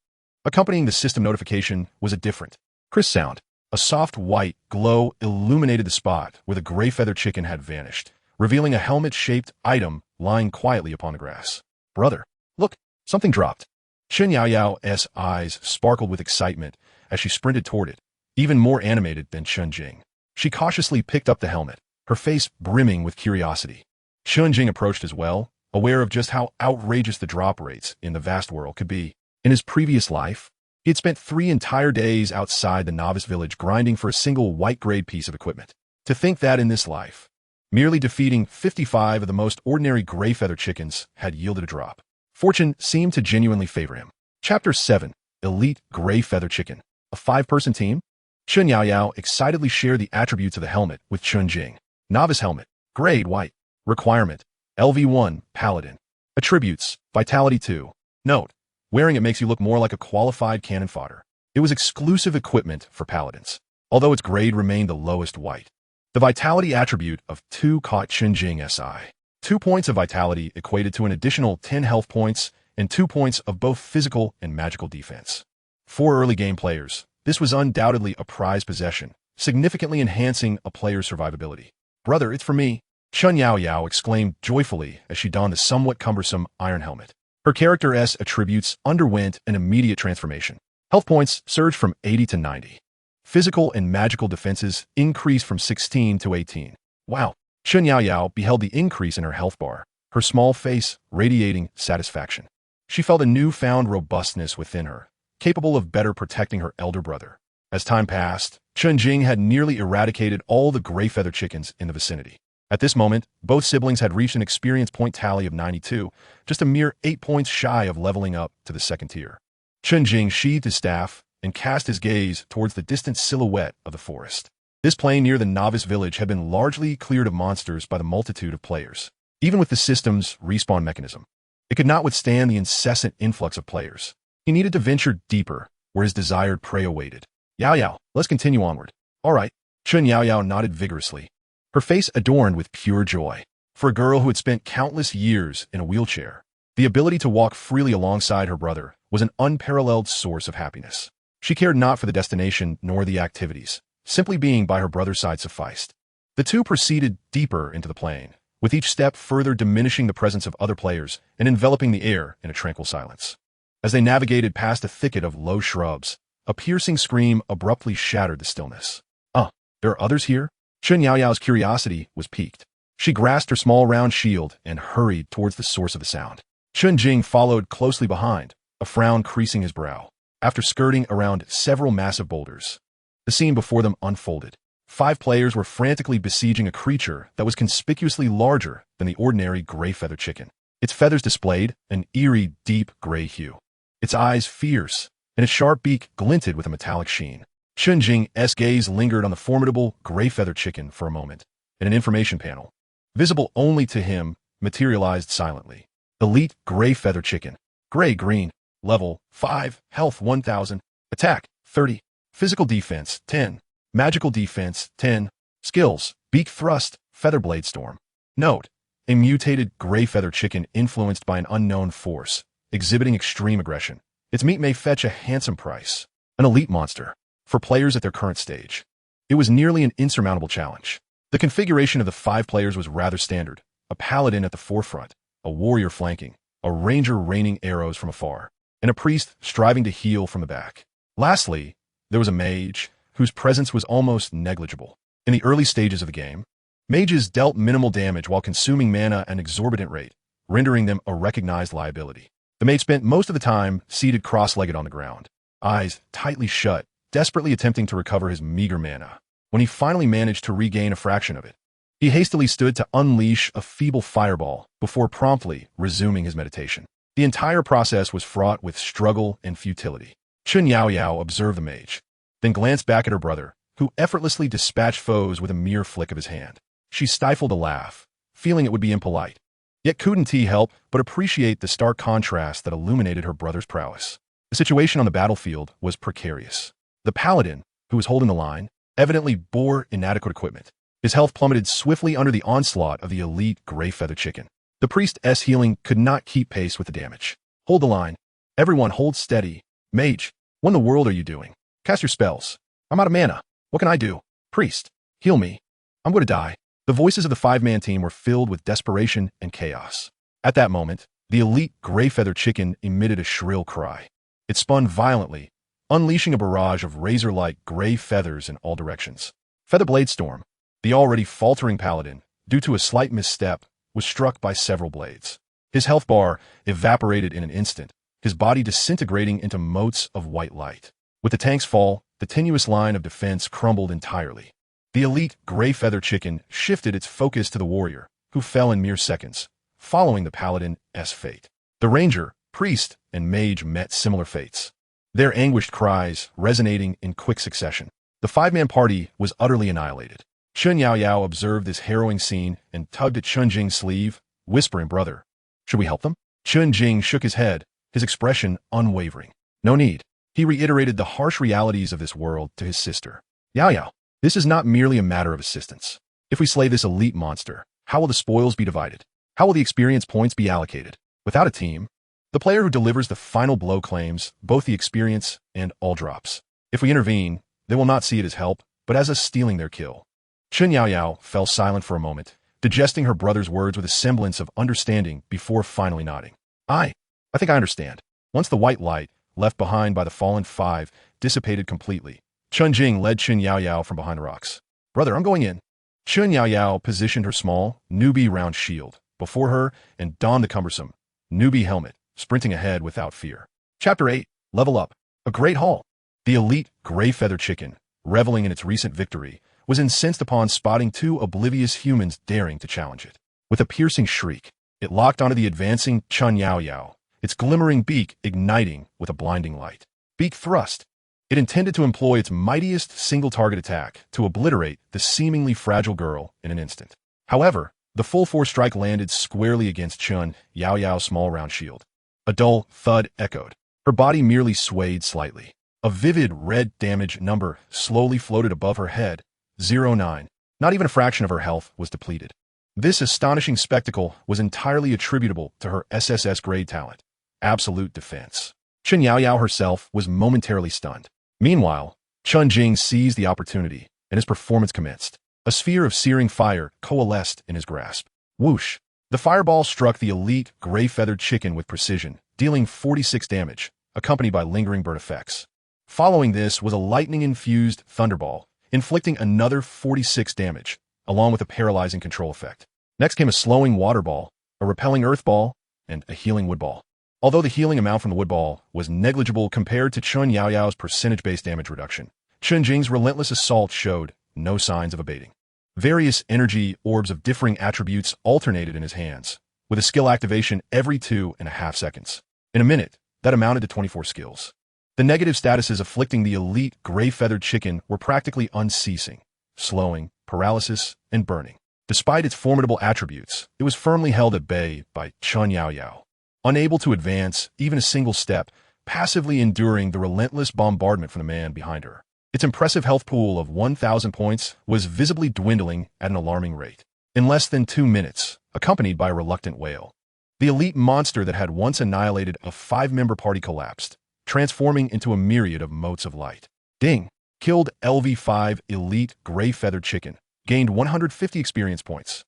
Accompanying the system notification was a different, crisp sound. A soft white glow illuminated the spot where the gray feather chicken had vanished, revealing a helmet-shaped item lying quietly upon the grass. Brother, look, something dropped. Chen Yaoyao's eyes sparkled with excitement as she sprinted toward it, even more animated than Chen Jing. She cautiously picked up the helmet, her face brimming with curiosity. Chen Jing approached as well, aware of just how outrageous the drop rates in the vast world could be. In his previous life, he had spent 3 entire days outside the novice village grinding for a single white-grade piece of equipment. To think that in this life, merely defeating 55 of the most ordinary gray feather chickens had yielded a drop. Fortune seemed to genuinely favor him. Chapter 7. Elite Gray Feather Chicken. A 5-person team? Chen Yaoyao excitedly shared the attributes of the helmet with Chen Jing. Novice helmet. Grade white. Requirement. LV1, Paladin. Attributes. Vitality 2. Note. Wearing it makes you look more like a qualified cannon fodder. It was exclusive equipment for Paladins, although its grade remained the lowest white. The vitality attribute of 2 caught Chen Jing's eye. 2 points of vitality equated to an additional 10 health points and 2 points of both physical and magical defense. For early game players, this was undoubtedly a prized possession, significantly enhancing a player's survivability. "Brother, it's for me," Chen Yaoyao exclaimed joyfully as she donned the somewhat cumbersome iron helmet. Her character's attributes underwent an immediate transformation. Health points surged from 80 to 90. Physical and magical defenses increased from 16 to 18. Wow! Chen Yaoyao beheld the increase in her health bar, her small face radiating satisfaction. She felt a newfound robustness within her, capable of better protecting her elder brother. As time passed, Chen Jing had nearly eradicated all the gray feather chickens in the vicinity. At this moment, both siblings had reached an experience point tally of 92, just a mere 8 points shy of leveling up to the second tier. Chen Jing sheathed his staff and cast his gaze towards the distant silhouette of the forest. This plain near the novice village had been largely cleared of monsters by the multitude of players. Even with the system's respawn mechanism, it could not withstand the incessant influx of players. He needed to venture deeper, where his desired prey awaited. "Yaoyao, let's continue onward." "All right." Chen Yaoyao nodded vigorously, her face adorned with pure joy. For a girl who had spent countless years in a wheelchair, the ability to walk freely alongside her brother was an unparalleled source of happiness. She cared not for the destination nor the activities. Simply being by her brother's side sufficed. The two proceeded deeper into the plain, with each step further diminishing the presence of other players and enveloping the air in a tranquil silence. As they navigated past a thicket of low shrubs, a piercing scream abruptly shattered the stillness. There are others here?" Chen Yaoyao's curiosity was piqued. She grasped her small round shield and hurried towards the source of the sound. Chen Jing followed closely behind, a frown creasing his brow. After skirting around several massive boulders, the scene before them unfolded. 5 players were frantically besieging a creature that was conspicuously larger than the ordinary gray feather chicken. Its feathers displayed an eerie, deep gray hue. Its eyes fierce, and its sharp beak glinted with a metallic sheen. Chen Jing's gaze lingered on the formidable gray feather chicken for a moment, and an information panel, visible only to him, materialized silently. Elite gray feather chicken. Gray-green. Level 5. Health 1000. Attack 30. Physical defense 10. Magical defense 10. Skills: beak thrust, feather blade storm. Note: a mutated gray feather chicken influenced by an unknown force, exhibiting extreme aggression. Its meat may fetch a handsome price. An elite monster. For players at their current stage, it was nearly an insurmountable challenge. The configuration of the 5 players was rather standard. A paladin at the forefront, a warrior flanking, a ranger raining arrows from afar, and a priest striving to heal from the back. Lastly, there was a mage, whose presence was almost negligible. In the early stages of the game, mages dealt minimal damage while consuming mana at an exorbitant rate, rendering them a recognized liability. The mage spent most of the time seated cross-legged on the ground, eyes tightly shut, desperately attempting to recover his meager mana. When he finally managed to regain a fraction of it, he hastily stood to unleash a feeble fireball before promptly resuming his meditation. The entire process was fraught with struggle and futility. Chen Yaoyao observed the mage, then glanced back at her brother, who effortlessly dispatched foes with a mere flick of his hand. She stifled a laugh, feeling it would be impolite, yet couldn't help but appreciate the stark contrast that illuminated her brother's prowess. The situation on the battlefield was precarious. The paladin, who was holding the line, evidently bore inadequate equipment. His health plummeted swiftly under the onslaught of the elite gray feather chicken. The priest's healing could not keep pace with the damage. "Hold the line. Everyone hold steady. Mage, what in the world are you doing? Cast your spells. I'm out of mana. What can I do? Priest, heal me. I'm going to die." The voices of the 5-man team were filled with desperation and chaos. At that moment, the elite gray feather chicken emitted a shrill cry. It spun violently, unleashing a barrage of razor-like gray feathers in all directions. Feather blade storm. The already faltering paladin, due to a slight misstep, was struck by several blades. His health bar evaporated in an instant, his body disintegrating into motes of white light. With the tank's fall, the tenuous line of defense crumbled entirely. The elite gray feather chicken shifted its focus to the warrior, who fell in mere seconds, following the paladin's fate. The ranger, priest, and mage met similar fates, their anguished cries resonating in quick succession. The 5-man party was utterly annihilated. Chen Yaoyao observed this harrowing scene and tugged at Chen Jing's sleeve, whispering, "Brother, should we help them?" Chen Jing shook his head, his expression unwavering. "No need." He reiterated the harsh realities of this world to his sister. "Yaoyao, this is not merely a matter of assistance. If we slay this elite monster, how will the spoils be divided? How will the experience points be allocated? Without a team, The player who delivers the final blow claims both the experience and all drops. If we intervene, they will not see it as help, but as us stealing their kill. Chen Yaoyao fell silent for a moment, digesting her brother's words with a semblance of understanding before finally nodding. I think I understand. Once the white light, left behind by the fallen five, dissipated completely, Chen Jing led Chen Yaoyao from behind the rocks. Brother, I'm going in. Chen Yaoyao positioned her small, newbie round shield before her and donned the cumbersome newbie helmet, sprinting ahead without fear. Chapter 8, Level Up. A great haul. The elite gray-feathered chicken, reveling in its recent victory, was incensed upon spotting two oblivious humans daring to challenge it. With a piercing shriek, it locked onto the advancing Chen Yaoyao, its glimmering beak igniting with a blinding light. Beak thrust. It intended to employ its mightiest single-target attack to obliterate the seemingly fragile girl in an instant. However, the full-force strike landed squarely against Chen Yaoyao's small round shield. A dull thud echoed. Her body merely swayed slightly. A vivid red damage number slowly floated above her head. 09. Not even a fraction of her health was depleted. This astonishing spectacle was entirely attributable to her SSS grade talent, absolute defense. Chen Yaoyao herself was momentarily stunned. Meanwhile, Chen Jing seized the opportunity, and his performance commenced. A sphere of searing fire coalesced in his grasp. Whoosh! The fireball struck the elite gray-feathered chicken with precision, dealing 46 damage, accompanied by lingering burn effects. Following this was a lightning-infused thunderball, inflicting another 46 damage, along with a paralyzing control effect. Next came a slowing water ball, a repelling earth ball, and a healing wood ball. Although the healing amount from the wood ball was negligible compared to Chen Yaoyao's percentage-based damage reduction, Chen Jing's relentless assault showed no signs of abating. Various energy orbs of differing attributes alternated in his hands, with a skill activation every 2.5 seconds. In a minute, that amounted to 24 skills. The negative statuses afflicting the elite gray-feathered chicken were practically unceasing: slowing, paralysis, and burning. Despite its formidable attributes, it was firmly held at bay by Chen Yaoyao. Unable to advance even a single step, passively enduring the relentless bombardment from the man behind her. Its impressive health pool of 1,000 points was visibly dwindling at an alarming rate. In less than 2 minutes, accompanied by a reluctant wail, the elite monster that had once annihilated a 5-member party collapsed, transforming into a myriad of motes of light. Ding! Killed LV5 elite gray-feathered chicken. Gained 150 experience points.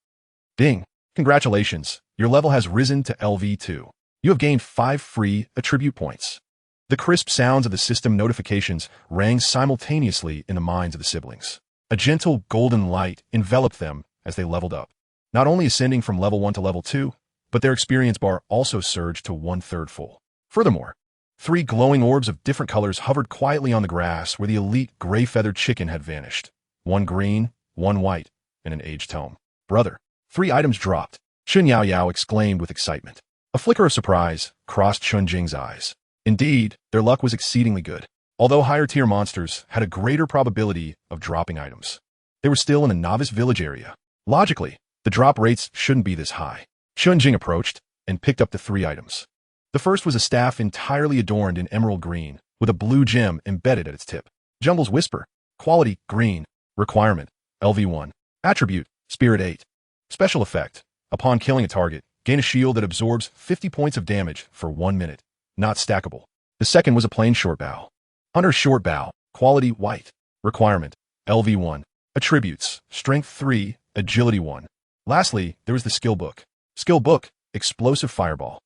Ding! Congratulations, your level has risen to LV2. You have gained 5 free attribute points. The crisp sounds of the system notifications rang simultaneously in the minds of the siblings. A gentle golden light enveloped them as they leveled up, not only ascending from level 1 to level 2, but their experience bar also surged to 1/3 full. Furthermore, 3 glowing orbs of different colors hovered quietly on the grass where the elite gray-feathered chicken had vanished. 1 green, 1 white, and an aged tome. Brother, 3 items dropped. Chen Yaoyao exclaimed with excitement. A flicker of surprise crossed Chen Jing's eyes. Indeed, their luck was exceedingly good. Although higher-tier monsters had a greater probability of dropping items, they were still in a novice village area. Logically, the drop rates shouldn't be this high. Chen Jing approached and picked up the 3 items. The first was a staff entirely adorned in emerald green, with a blue gem embedded at its tip. Jungle's Whisper. Quality, green. Requirement, LV1. Attribute, Spirit 8. Special effect. Upon killing a target, gain a shield that absorbs 50 points of damage for 1 minute. Not stackable. The second was a plain short bow. Hunter's Short Bow. Quality, white. Requirement, LV1. Attributes, Strength 3, Agility 1. Lastly, there was the skill book. Skill book, Explosive Fireball.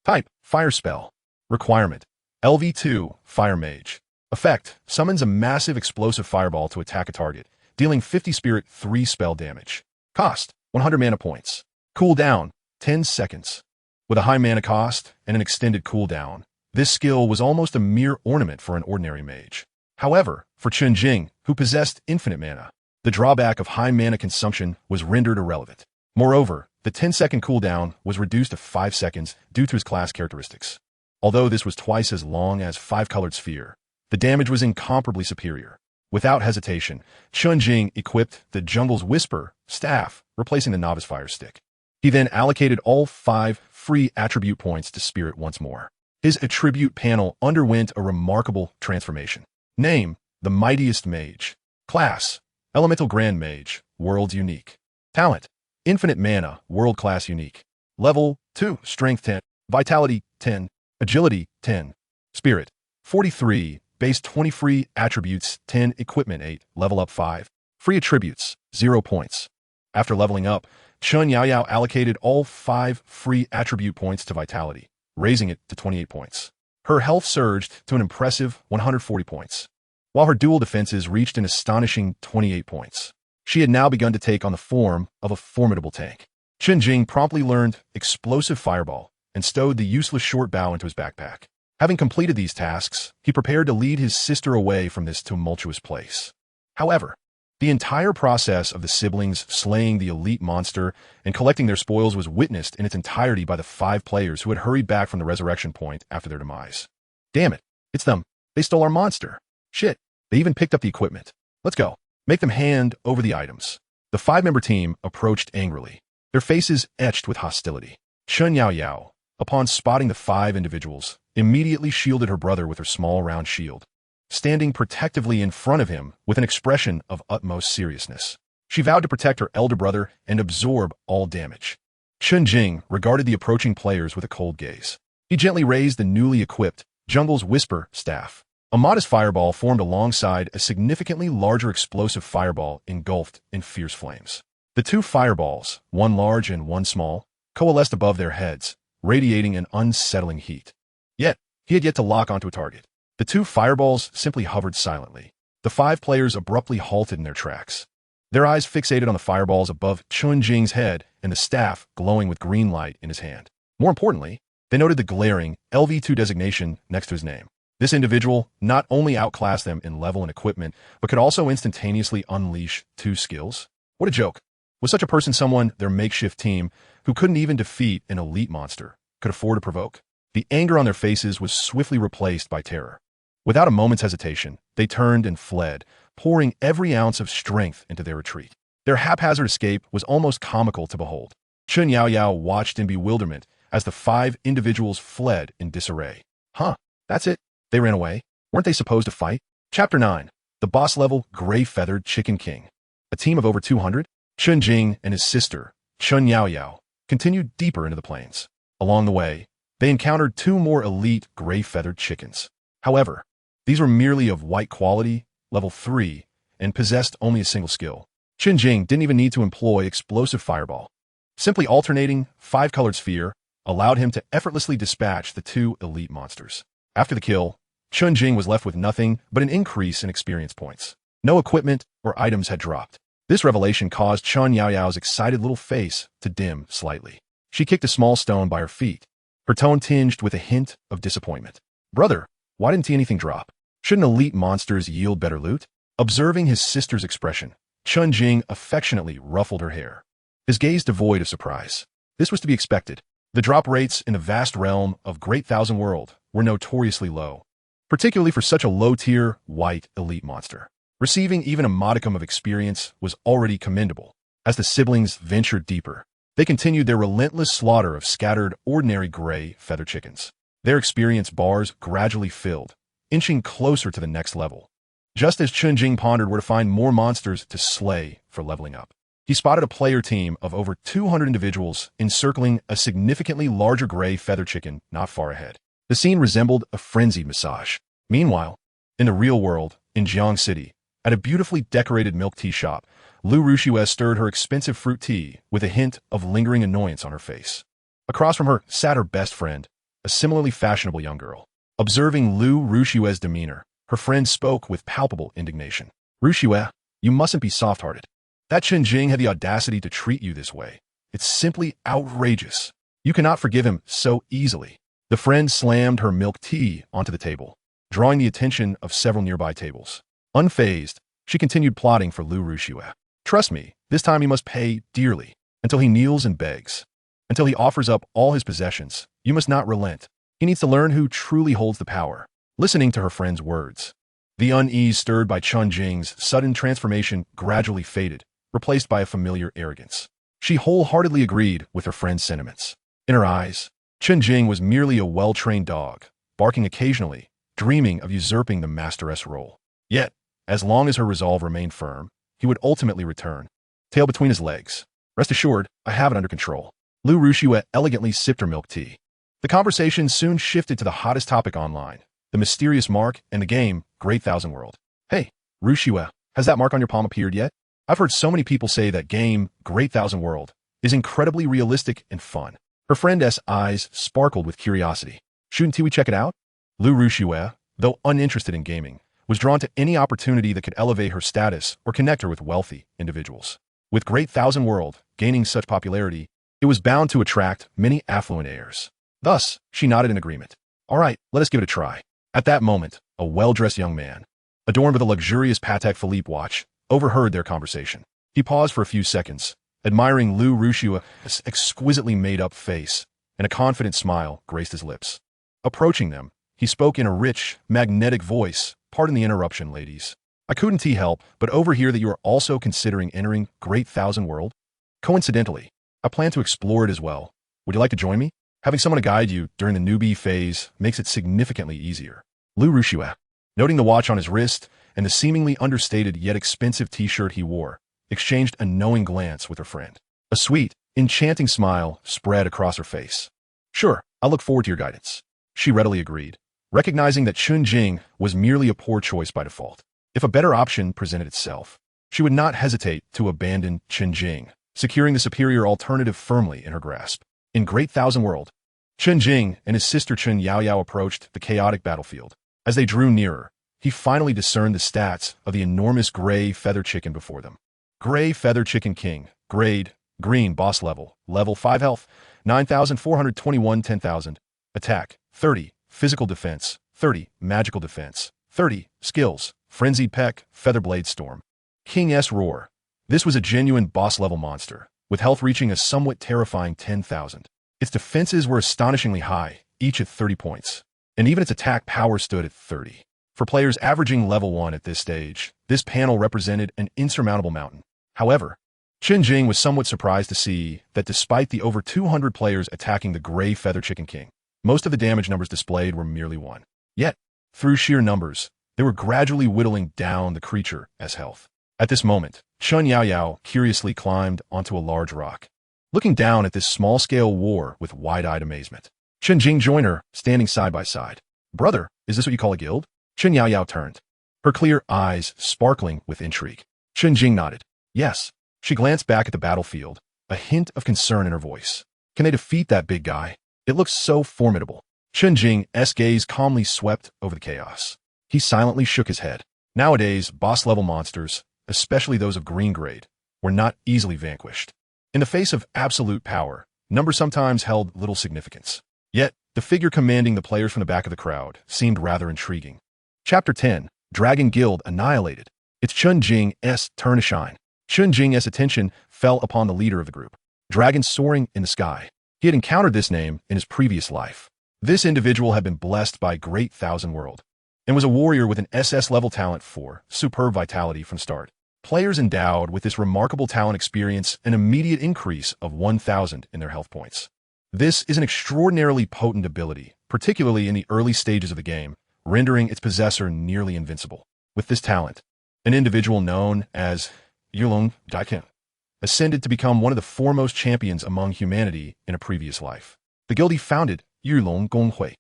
Type, Fire Spell. Requirement, LV2, Fire Mage. Effect, summons a massive explosive fireball to attack a target, dealing 50 Spirit 3 spell damage. Cost, 100 mana points. Cooldown, 10 seconds. With a high mana cost and an extended cooldown, this skill was almost a mere ornament for an ordinary mage. However, for Chen Jing, who possessed infinite mana, the drawback of high mana consumption was rendered irrelevant. Moreover, the 10-second cooldown was reduced to 5 seconds due to his class characteristics. Although this was twice as long as 5-colored sphere, the damage was incomparably superior. Without hesitation, Chen Jing equipped the Jungle's Whisper staff, replacing the Novice Fire Stick. He then allocated all 5 free attribute points to Spirit once more. His attribute panel underwent a remarkable transformation. Name, the Mightiest Mage. Class, Elemental Grand Mage, World Unique. Talent, Infinite Mana, World Class Unique. Level 2, Strength 10, Vitality 10, Agility, 10. Spirit, 43. Base 20 free attributes, 10. Equipment, 8. Level up, 5. Free attributes, 0 points. After leveling up, Chen Yaoyao allocated all 5 free attribute points to vitality, raising it to 28 points. Her health surged to an impressive 140 points, while her dual defenses reached an astonishing 28 points. She had now begun to take on the form of a formidable tank. Chen Jing promptly learned Explosive Fireball and stowed the useless short bow into his backpack. Having completed these tasks, he prepared to lead his sister away from this tumultuous place. However, the entire process of the siblings slaying the elite monster and collecting their spoils was witnessed in its entirety by the 5 players who had hurried back from the resurrection point after their demise. Damn it, it's them. They stole our monster. Shit, they even picked up the equipment. Let's go. Make them hand over the items. The 5-member team approached angrily, their faces etched with hostility. Chen Yaoyao, upon spotting the 5 individuals, immediately shielded her brother with her small round shield, standing protectively in front of him with an expression of utmost seriousness. She vowed to protect her elder brother and absorb all damage. Chen Jing regarded the approaching players with a cold gaze. He gently raised the newly equipped Jungle's Whisper staff. A modest fireball formed alongside a significantly larger explosive fireball engulfed in fierce flames. The 2 fireballs, one large and one small, coalesced above their heads, radiating an unsettling heat. Yet, he had yet to lock onto a target. The 2 fireballs simply hovered silently. The 5 players abruptly halted in their tracks, their eyes fixated on the fireballs above Chen Jing's head and the staff glowing with green light in his hand. More importantly, they noted the glaring LV2 designation next to his name. This individual not only outclassed them in level and equipment, but could also instantaneously unleash 2 skills. What a joke. Was such a person someone their makeshift team, who couldn't even defeat an elite monster, could afford to provoke? The anger on their faces was swiftly replaced by terror. Without a moment's hesitation, they turned and fled, pouring every ounce of strength into their retreat. Their haphazard escape was almost comical to behold. Chen Yaoyao watched in bewilderment as the 5 individuals fled in disarray. Huh, that's it? They ran away? Weren't they supposed to fight? Chapter 9. The boss-level Gray-Feathered Chicken King. A team of over 200? Chen Jing and his sister, Chen Yaoyao, continued deeper into the plains. Along the way, they encountered 2 more elite gray-feathered chickens. However, these were merely of white quality, level 3, and possessed only a single skill. Chen Jing didn't even need to employ Explosive Fireball. Simply alternating 5-colored sphere allowed him to effortlessly dispatch the 2 elite monsters. After the kill, Chen Jing was left with nothing but an increase in experience points. No equipment or items had dropped. This revelation caused Chen Yaoyao's excited little face to dim slightly. She kicked a small stone by her feet, her tone tinged with a hint of disappointment. Brother, why didn't anything drop? Shouldn't elite monsters yield better loot? Observing his sister's expression, Chen Jing affectionately ruffled her hair, his gaze devoid of surprise. This was to be expected. The drop rates in the vast realm of Great Thousand World were notoriously low, particularly for such a low-tier, white elite monster. Receiving even a modicum of experience was already commendable. As the siblings ventured deeper, they continued their relentless slaughter of scattered, ordinary gray feather chickens. Their experience bars gradually filled, inching closer to the next level. Just as Chen Jing pondered where to find more monsters to slay for leveling up, he spotted a player team of over 200 individuals encircling a significantly larger gray feather chicken not far ahead. The scene resembled a frenzied massage. Meanwhile, in the real world, in Jiang City, at a beautifully decorated milk tea shop, Lu Rushue stirred her expensive fruit tea with a hint of lingering annoyance on her face. Across from her sat her best friend, a similarly fashionable young girl. Observing Lu Rushue's demeanor, her friend spoke with palpable indignation. Rushue, you mustn't be soft-hearted. That Chen Jing had the audacity to treat you this way. It's simply outrageous. You cannot forgive him so easily. The friend slammed her milk tea onto the table, drawing the attention of several nearby tables. Unfazed, she continued plotting for Lu Rushue. Trust me, this time he must pay dearly, until he kneels and begs. Until he offers up all his possessions, you must not relent. He needs to learn who truly holds the power. Listening to her friend's words, the unease stirred by Chen Jing's sudden transformation gradually faded, replaced by a familiar arrogance. She wholeheartedly agreed with her friend's sentiments. In her eyes, Chen Jing was merely a well-trained dog, barking occasionally, dreaming of usurping the masteress role. Yet, as long as her resolve remained firm, he would ultimately return, tail between his legs. Rest assured, I have it under control. Lu Rushue elegantly sipped her milk tea. The conversation soon shifted to the hottest topic online, the mysterious mark and the game, Great Thousand World. Hey, Rushua, has that mark on your palm appeared yet? I've heard so many people say that game, Great Thousand World, is incredibly realistic and fun. Her friend's eyes sparkled with curiosity. Shouldn't we check it out? Lu Rushua, though uninterested in gaming, was drawn to any opportunity that could elevate her status or connect her with wealthy individuals. With Great Thousand World gaining such popularity, it was bound to attract many affluent heirs. Thus, she nodded in agreement. All right, let us give it a try. At that moment, a well-dressed young man, adorned with a luxurious Patek Philippe watch, overheard their conversation. He paused for a few seconds, admiring Lu Rushua's exquisitely made-up face, and a confident smile graced his lips. Approaching them, he spoke in a rich, magnetic voice. Pardon the interruption, ladies. I couldn't help but overhear that you are also considering entering Great Thousand World. Coincidentally, I plan to explore it as well. Would you like to join me? Having someone to guide you during the newbie phase makes it significantly easier. Lu Rushua, noting the watch on his wrist and the seemingly understated yet expensive t-shirt he wore, exchanged a knowing glance with her friend. A sweet, enchanting smile spread across her face. Sure, I'll look forward to your guidance. She readily agreed, recognizing that Chen Jing was merely a poor choice by default. If a better option presented itself, she would not hesitate to abandon Chen Jing, securing the superior alternative firmly in her grasp. In Great Thousand World, Chen Jing and his sister Chen Yaoyao approached the chaotic battlefield. As they drew nearer, he finally discerned the stats of the enormous gray feather chicken before them. Gray Feather Chicken King, grade, green, boss level, level 5 health, 9,421 10,000, attack, 30, physical defense, 30, magical defense, 30, skills, frenzied peck, feather blade storm. King S Roar. This was a genuine boss-level monster, with health reaching a somewhat terrifying 10,000. Its defenses were astonishingly high, each at 30 points, and even its attack power stood at 30. For players averaging level 1 at this stage, this panel represented an insurmountable mountain. However, Chen Jing was somewhat surprised to see that despite the over 200 players attacking the Gray Feather Chicken King, most of the damage numbers displayed were merely 1. Yet, through sheer numbers, they were gradually whittling down the creature's health. At this moment, Chen Yaoyao curiously climbed onto a large rock, looking down at this small-scale war with wide-eyed amazement. Chen Jing joined her, standing side by side. Brother, is this what you call a guild? Chen Yaoyao turned, her clear eyes sparkling with intrigue. Chen Jing nodded. Yes. She glanced back at the battlefield, a hint of concern in her voice. Can they defeat that big guy? It looks so formidable. Chen Jing's gaze calmly swept over the chaos. He silently shook his head. Nowadays, boss-level monsters, especially those of green grade, were not easily vanquished. In the face of absolute power, numbers sometimes held little significance. Yet, the figure commanding the players from the back of the crowd seemed rather intriguing. Chapter 10, Dragon Guild Annihilated. It's Chen Jing's turn to shine. Chen Jing's attention fell upon the leader of the group, Dragon soaring in the sky. He had encountered this name in his previous life. This individual had been blessed by Great Thousand World, and was a warrior with an SS-level talent for superb vitality from start. Players endowed with this remarkable talent experience an immediate increase of 1,000 in their health points. This is an extraordinarily potent ability, particularly in the early stages of the game, rendering its possessor nearly invincible. With this talent, an individual known as Yulong Daiken ascended to become one of the foremost champions among humanity in a previous life. The guild he founded, Yulong Gonghui,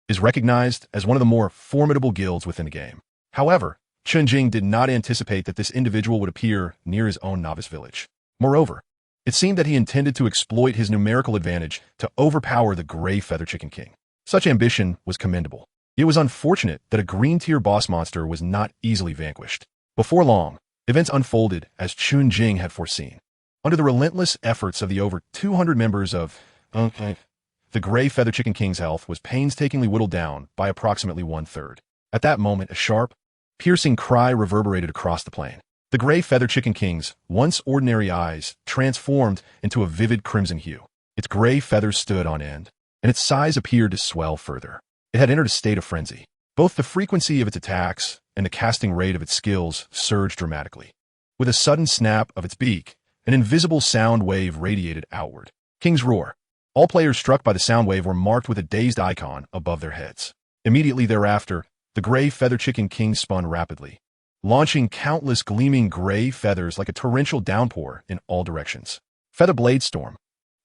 is recognized as one of the more formidable guilds within the game. However, Chen Jing did not anticipate that this individual would appear near his own novice village. Moreover, it seemed that he intended to exploit his numerical advantage to overpower the Gray Feather Chicken King. Such ambition was commendable. It was unfortunate that a green-tier boss monster was not easily vanquished. Before long, events unfolded as Chen Jing had foreseen. Under the relentless efforts of the over 200 members of the Gray Feather Chicken King's health was painstakingly whittled down by approximately 1/3. At that moment, a sharp, piercing cry reverberated across the plain. The Gray Feather Chicken King's once ordinary eyes transformed into a vivid crimson hue. Its gray feathers stood on end, and its size appeared to swell further. It had entered a state of frenzy. Both the frequency of its attacks and the casting rate of its skills surged dramatically. With a sudden snap of its beak, an invisible sound wave radiated outward. King's Roar. All players struck by the sound wave were marked with a dazed icon above their heads. Immediately thereafter, the Gray Feather Chicken King spun rapidly, launching countless gleaming gray feathers like a torrential downpour in all directions. Feather Blade Storm.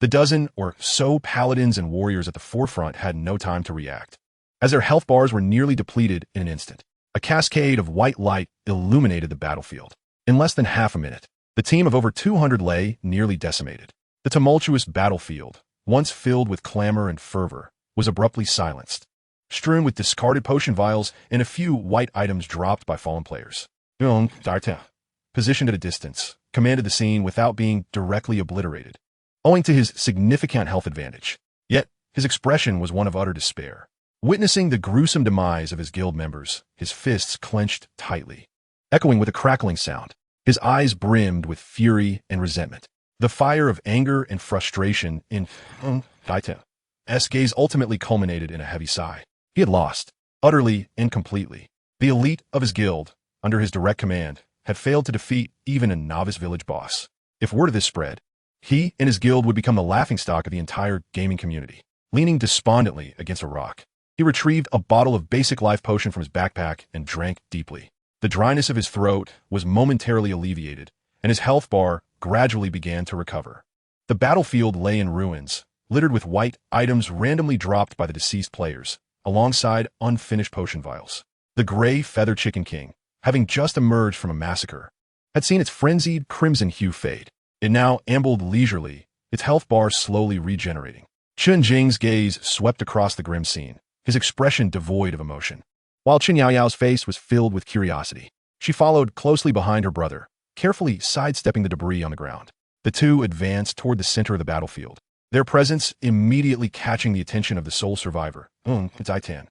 The dozen or so paladins and warriors at the forefront had no time to react, as their health bars were nearly depleted in an instant. A cascade of white light illuminated the battlefield. In less than half a minute, the team of over 200 lay nearly decimated. The tumultuous battlefield, once filled with clamor and fervor, was abruptly silenced, strewn with discarded potion vials and a few white items dropped by fallen players. D'Artagnan, positioned at a distance, commanded the scene without being directly obliterated, owing to his significant health advantage. Yet, his expression was one of utter despair. Witnessing the gruesome demise of his guild members, his fists clenched tightly, echoing with a crackling sound. His eyes brimmed with fury and resentment. The fire of anger and frustration in D'Artagnan's gaze ultimately culminated in a heavy sigh. He had lost, utterly and completely. The elite of his guild, under his direct command, had failed to defeat even a novice village boss. If word of this spread, he and his guild would become the laughingstock of the entire gaming community. Leaning despondently against a rock, he retrieved a bottle of basic life potion from his backpack and drank deeply. The dryness of his throat was momentarily alleviated, and his health bar gradually began to recover. The battlefield lay in ruins, littered with white items randomly dropped by the deceased players, alongside unfinished potion vials. The gray feather chicken king, having just emerged from a massacre, had seen its frenzied crimson hue fade. It now ambled leisurely, its health bar slowly regenerating. Chen Jing's gaze swept across the grim scene, his expression devoid of emotion, while Chen Yaoyao's face was filled with curiosity. She followed closely behind her brother, carefully sidestepping the debris on the ground. The two advanced toward the center of the battlefield, their presence immediately catching the attention of the sole survivor, D'Artagnan.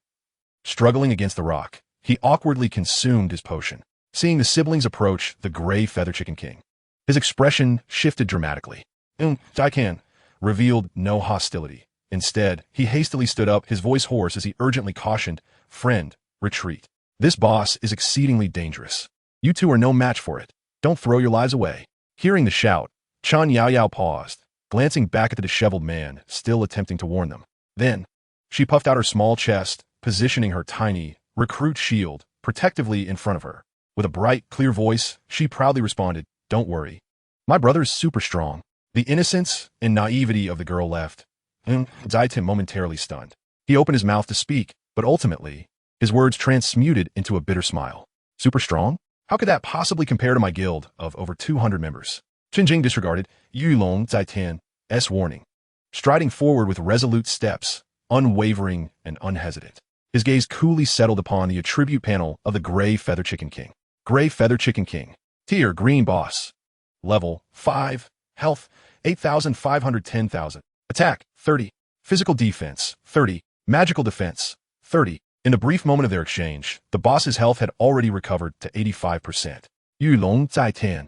Struggling against the rock, he awkwardly consumed his potion. Seeing the siblings approach the gray feather chicken king, his expression shifted dramatically. D'Artagnan revealed no hostility. Instead, he hastily stood up, his voice hoarse as he urgently cautioned, "Friend, retreat. This boss is exceedingly dangerous. You two are no match for it. Don't throw your lives away." Hearing the shout, Chen Yaoyao paused, glancing back at the disheveled man, still attempting to warn them. Then, she puffed out her small chest, positioning her tiny, recruit shield protectively in front of her. With a bright, clear voice, she proudly responded, "Don't worry. My brother is super strong." The innocence and naivety of the girl left D'Artagnan momentarily stunned. He opened his mouth to speak, but ultimately, his words transmuted into a bitter smile. Super strong? How could that possibly compare to my guild of over 200 members? Chen Jing disregarded D'Artagnan's warning, striding forward with resolute steps, unwavering and unhesitant. His gaze coolly settled upon the attribute panel of the Gray Feather Chicken King. Gray Feather Chicken King. Tier Green Boss. Level 5. Health 8,510,000. Attack 30. Physical defense 30. Magical defense 30. In the brief moment of their exchange, the boss's health had already recovered to 85%. Yulong Zaitan.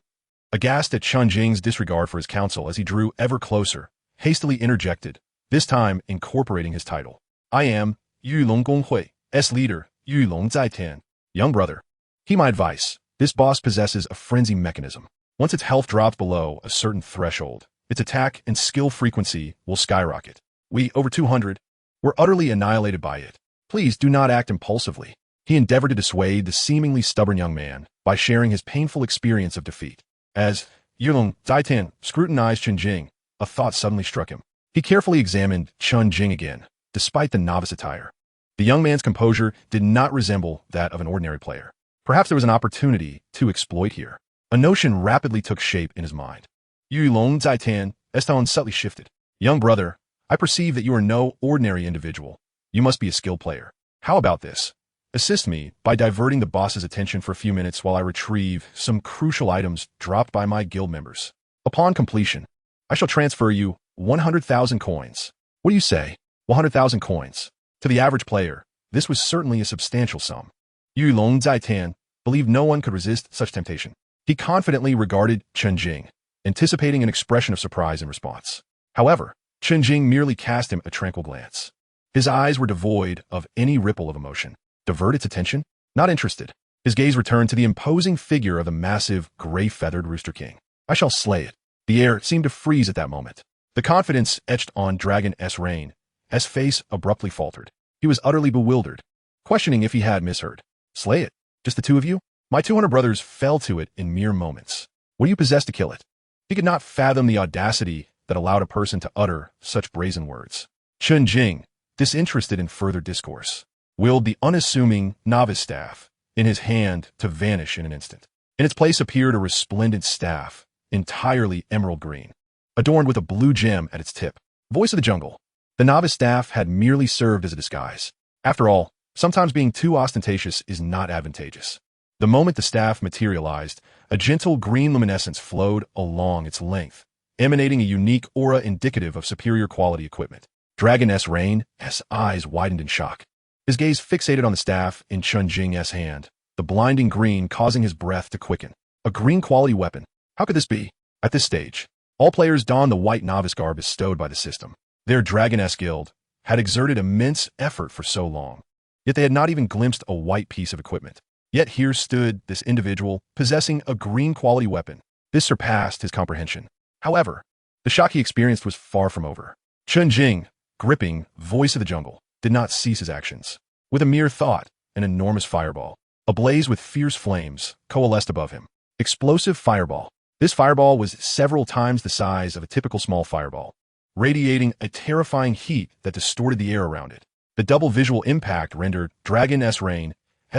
Aghast at Chen Jing's disregard for his counsel as he drew ever closer, hastily interjected, this time incorporating his title. "I am Yulong Gonghui's leader, Yulong Zaitan. Young brother, heed my advice. This boss possesses a frenzy mechanism. Once its health drops below a certain threshold, its attack and skill frequency will skyrocket. We, over 200, were utterly annihilated by it. Please do not act impulsively." He endeavored to dissuade the seemingly stubborn young man by sharing his painful experience of defeat. As Yulong Zaitan scrutinized Chen Jing, a thought suddenly struck him. He carefully examined Chen Jing again, despite the novice attire. The young man's composure did not resemble that of an ordinary player. Perhaps there was an opportunity to exploit here. A notion rapidly took shape in his mind. Yulong Zaitan's tone subtly shifted. "Young brother, I perceive that you are no ordinary individual. You must be a skilled player. How about this? Assist me by diverting the boss's attention for a few minutes while I retrieve some crucial items dropped by my guild members. Upon completion, I shall transfer you 100,000 coins. What do you say? 100,000 coins. To the average player, this was certainly a substantial sum. Yulong Zaitan believed no one could resist such temptation. He confidently regarded Chen Jing, anticipating an expression of surprise in response. However, Chen Jing merely cast him a tranquil glance. His eyes were devoid of any ripple of emotion. Divert its attention? Not interested. His gaze returned to the imposing figure of the massive, gray-feathered Rooster King. I shall slay it. The air seemed to freeze at that moment. The confidence etched on Dragon S. face abruptly faltered. He was utterly bewildered, questioning if he had misheard. Slay it? Just the two of you? My 200 brothers fell to it in mere moments. What do you possess to kill it? He could not fathom the audacity that allowed a person to utter such brazen words. Chen Jing, disinterested in further discourse, willed the unassuming novice staff in his hand to vanish in an instant. In its place appeared a resplendent staff, entirely emerald green, adorned with a blue gem at its tip. Voice of the jungle. The novice staff had merely served as a disguise. After all, sometimes being too ostentatious is not advantageous. The moment the staff materialized, a gentle green luminescence flowed along its length, emanating a unique aura indicative of superior quality equipment. Dragon Rain's eyes widened in shock. His gaze fixated on the staff in Chen Jing's hand, the blinding green causing his breath to quicken. A green quality weapon. How could this be? At this stage, all players don the white novice garb bestowed by the system. Their Dragon Guild had exerted immense effort for so long, yet they had not even glimpsed a white piece of equipment. Yet here stood this individual possessing a green quality weapon. This surpassed his comprehension. However, the shock he experienced was far from over. Chen Jing, gripping Voice of the Jungle, did not cease his actions. With a mere thought, an enormous fireball, ablaze with fierce flames, coalesced above him. Explosive fireball. This fireball was several times the size of a typical small fireball, radiating a terrifying heat that distorted the air around it. The double visual impact rendered Dragon Rain's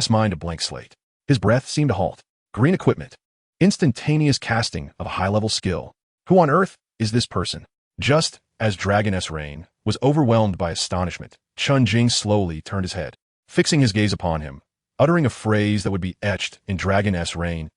mind a blank slate. His breath seemed to halt. Green equipment. Instantaneous casting of a high-level skill. Who on earth is this person? Just as Dragon Rain was overwhelmed by astonishment, Chen Jing slowly turned his head, fixing his gaze upon him, uttering a phrase that would be etched in Dragon Rain's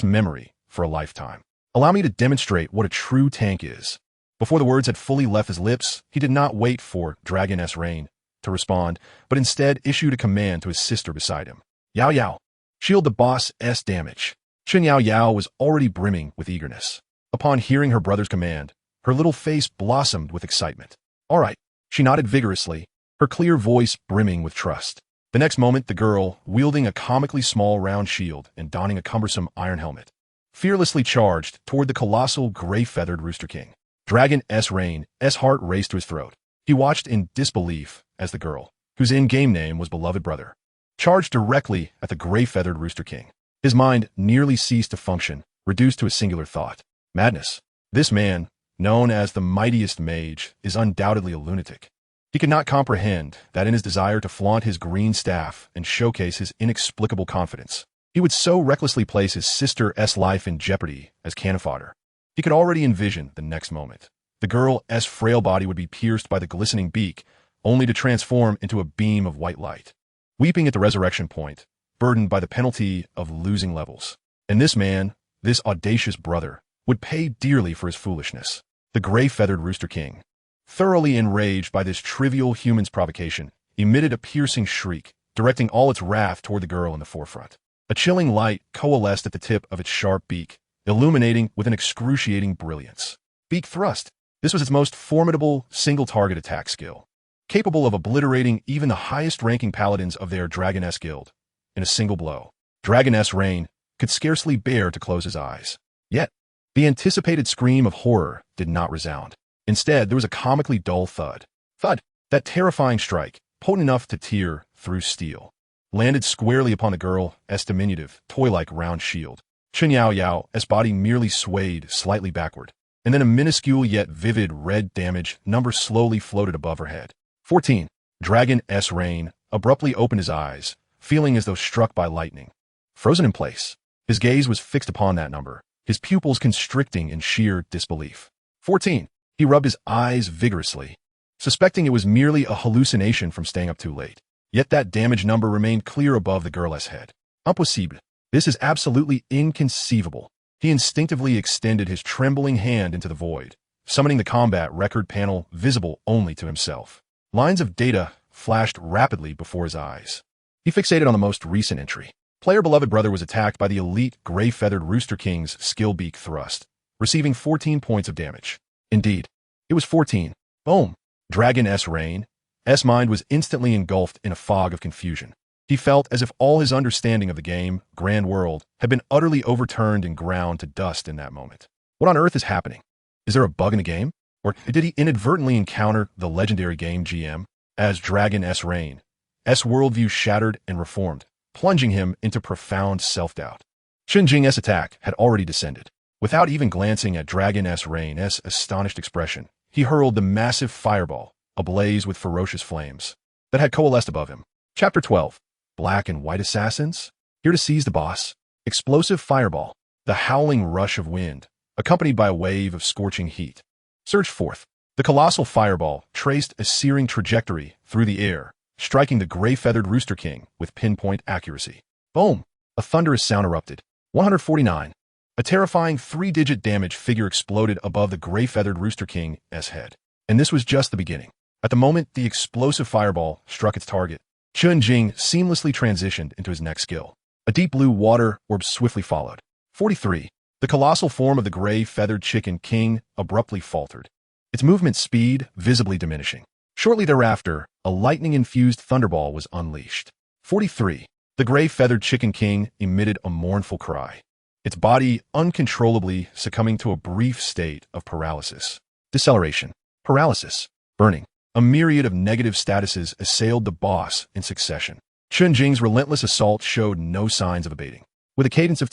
memory for a lifetime. Allow me to demonstrate what a true tank is. Before the words had fully left his lips, he did not wait for Dragon Rain to respond, but instead issued a command to his sister beside him. Yaoyao, shield the boss's damage. Chen Yaoyao was already brimming with eagerness. Upon hearing her brother's command, her little face blossomed with excitement. All right, she nodded vigorously, her clear voice brimming with trust. The next moment, the girl, wielding a comically small round shield and donning a cumbersome iron helmet, fearlessly charged toward the colossal gray-feathered Rooster King. Dragon Rain's heart raced to his throat. He watched in disbelief as the girl, whose in-game name was Beloved Brother, charged directly at the gray-feathered Rooster King. His mind nearly ceased to function, reduced to a singular thought. Madness. This man, known as the mightiest mage, is undoubtedly a lunatic. He could not comprehend that in his desire to flaunt his green staff and showcase his inexplicable confidence, he would so recklessly place his sister's life in jeopardy as cannon fodder. He could already envision the next moment. The girl's frail body would be pierced by the glistening beak, only to transform into a beam of white light, weeping at the resurrection point, burdened by the penalty of losing levels. And this man, this audacious brother, would pay dearly for his foolishness. The gray-feathered Rooster King, thoroughly enraged by this trivial human's provocation, emitted a piercing shriek, directing all its wrath toward the girl in the forefront. A chilling light coalesced at the tip of its sharp beak, illuminating with an excruciating brilliance. Beak thrust. This was its most formidable single-target attack skill, capable of obliterating even the highest-ranking paladins of their Dragon Guild in a single blow. Dragon Rain could scarcely bear to close his eyes. Yet, the anticipated scream of horror did not resound. Instead, there was a comically dull thud. Thud! That terrifying strike, potent enough to tear through steel, landed squarely upon the girl's diminutive, toy-like round shield. Chen Yaoyao's body merely swayed slightly backward, and then a minuscule yet vivid red damage number slowly floated above her head. 14. Dragon Rain abruptly opened his eyes, feeling as though struck by lightning. Frozen in place, his gaze was fixed upon that number, his pupils constricting in sheer disbelief. 14. He rubbed his eyes vigorously, suspecting it was merely a hallucination from staying up too late. Yet that damage number remained clear above the girl's head. Impossible. This is absolutely inconceivable. He instinctively extended his trembling hand into the void, summoning the combat record panel visible only to himself. Lines of data flashed rapidly before his eyes. He fixated on the most recent entry. Player Beloved Brother was attacked by the elite gray-feathered Rooster King's skill beak thrust, receiving 14 points of damage. Indeed, it was 14. Boom. Dragon Rain's mind was instantly engulfed in a fog of confusion. He felt as if all his understanding of the game, Grand World, had been utterly overturned and ground to dust in that moment. What on earth is happening? Is there a bug in the game? Or did he inadvertently encounter the legendary game GM? As Dragon Rain's worldview shattered and reformed, plunging him into profound self-doubt. Chen Jing's attack had already descended. Without even glancing at Dragon S. Rain's astonished expression, he hurled the massive fireball, ablaze with ferocious flames, that had coalesced above him. Chapter 12. Black and White Assassins? Here to seize the boss. Explosive fireball. The howling rush of wind, accompanied by a wave of scorching heat, surged forth. The colossal fireball traced a searing trajectory through the air, striking the gray-feathered Rooster King with pinpoint accuracy. Boom! A thunderous sound erupted. 149. A terrifying 3-digit damage figure exploded above the gray-feathered Rooster King's head. And this was just the beginning. At the moment the explosive fireball struck its target, Chen Jing seamlessly transitioned into his next skill. A deep blue water orb swiftly followed. 43. The colossal form of the gray-feathered Chicken King abruptly faltered, its movement speed visibly diminishing. Shortly thereafter, a lightning-infused thunderball was unleashed. 43. The gray-feathered Chicken King emitted a mournful cry, its body uncontrollably succumbing to a brief state of paralysis. Deceleration, paralysis, burning. A myriad of negative statuses assailed the boss in succession. Chen Jing's relentless assault showed no signs of abating. With a cadence of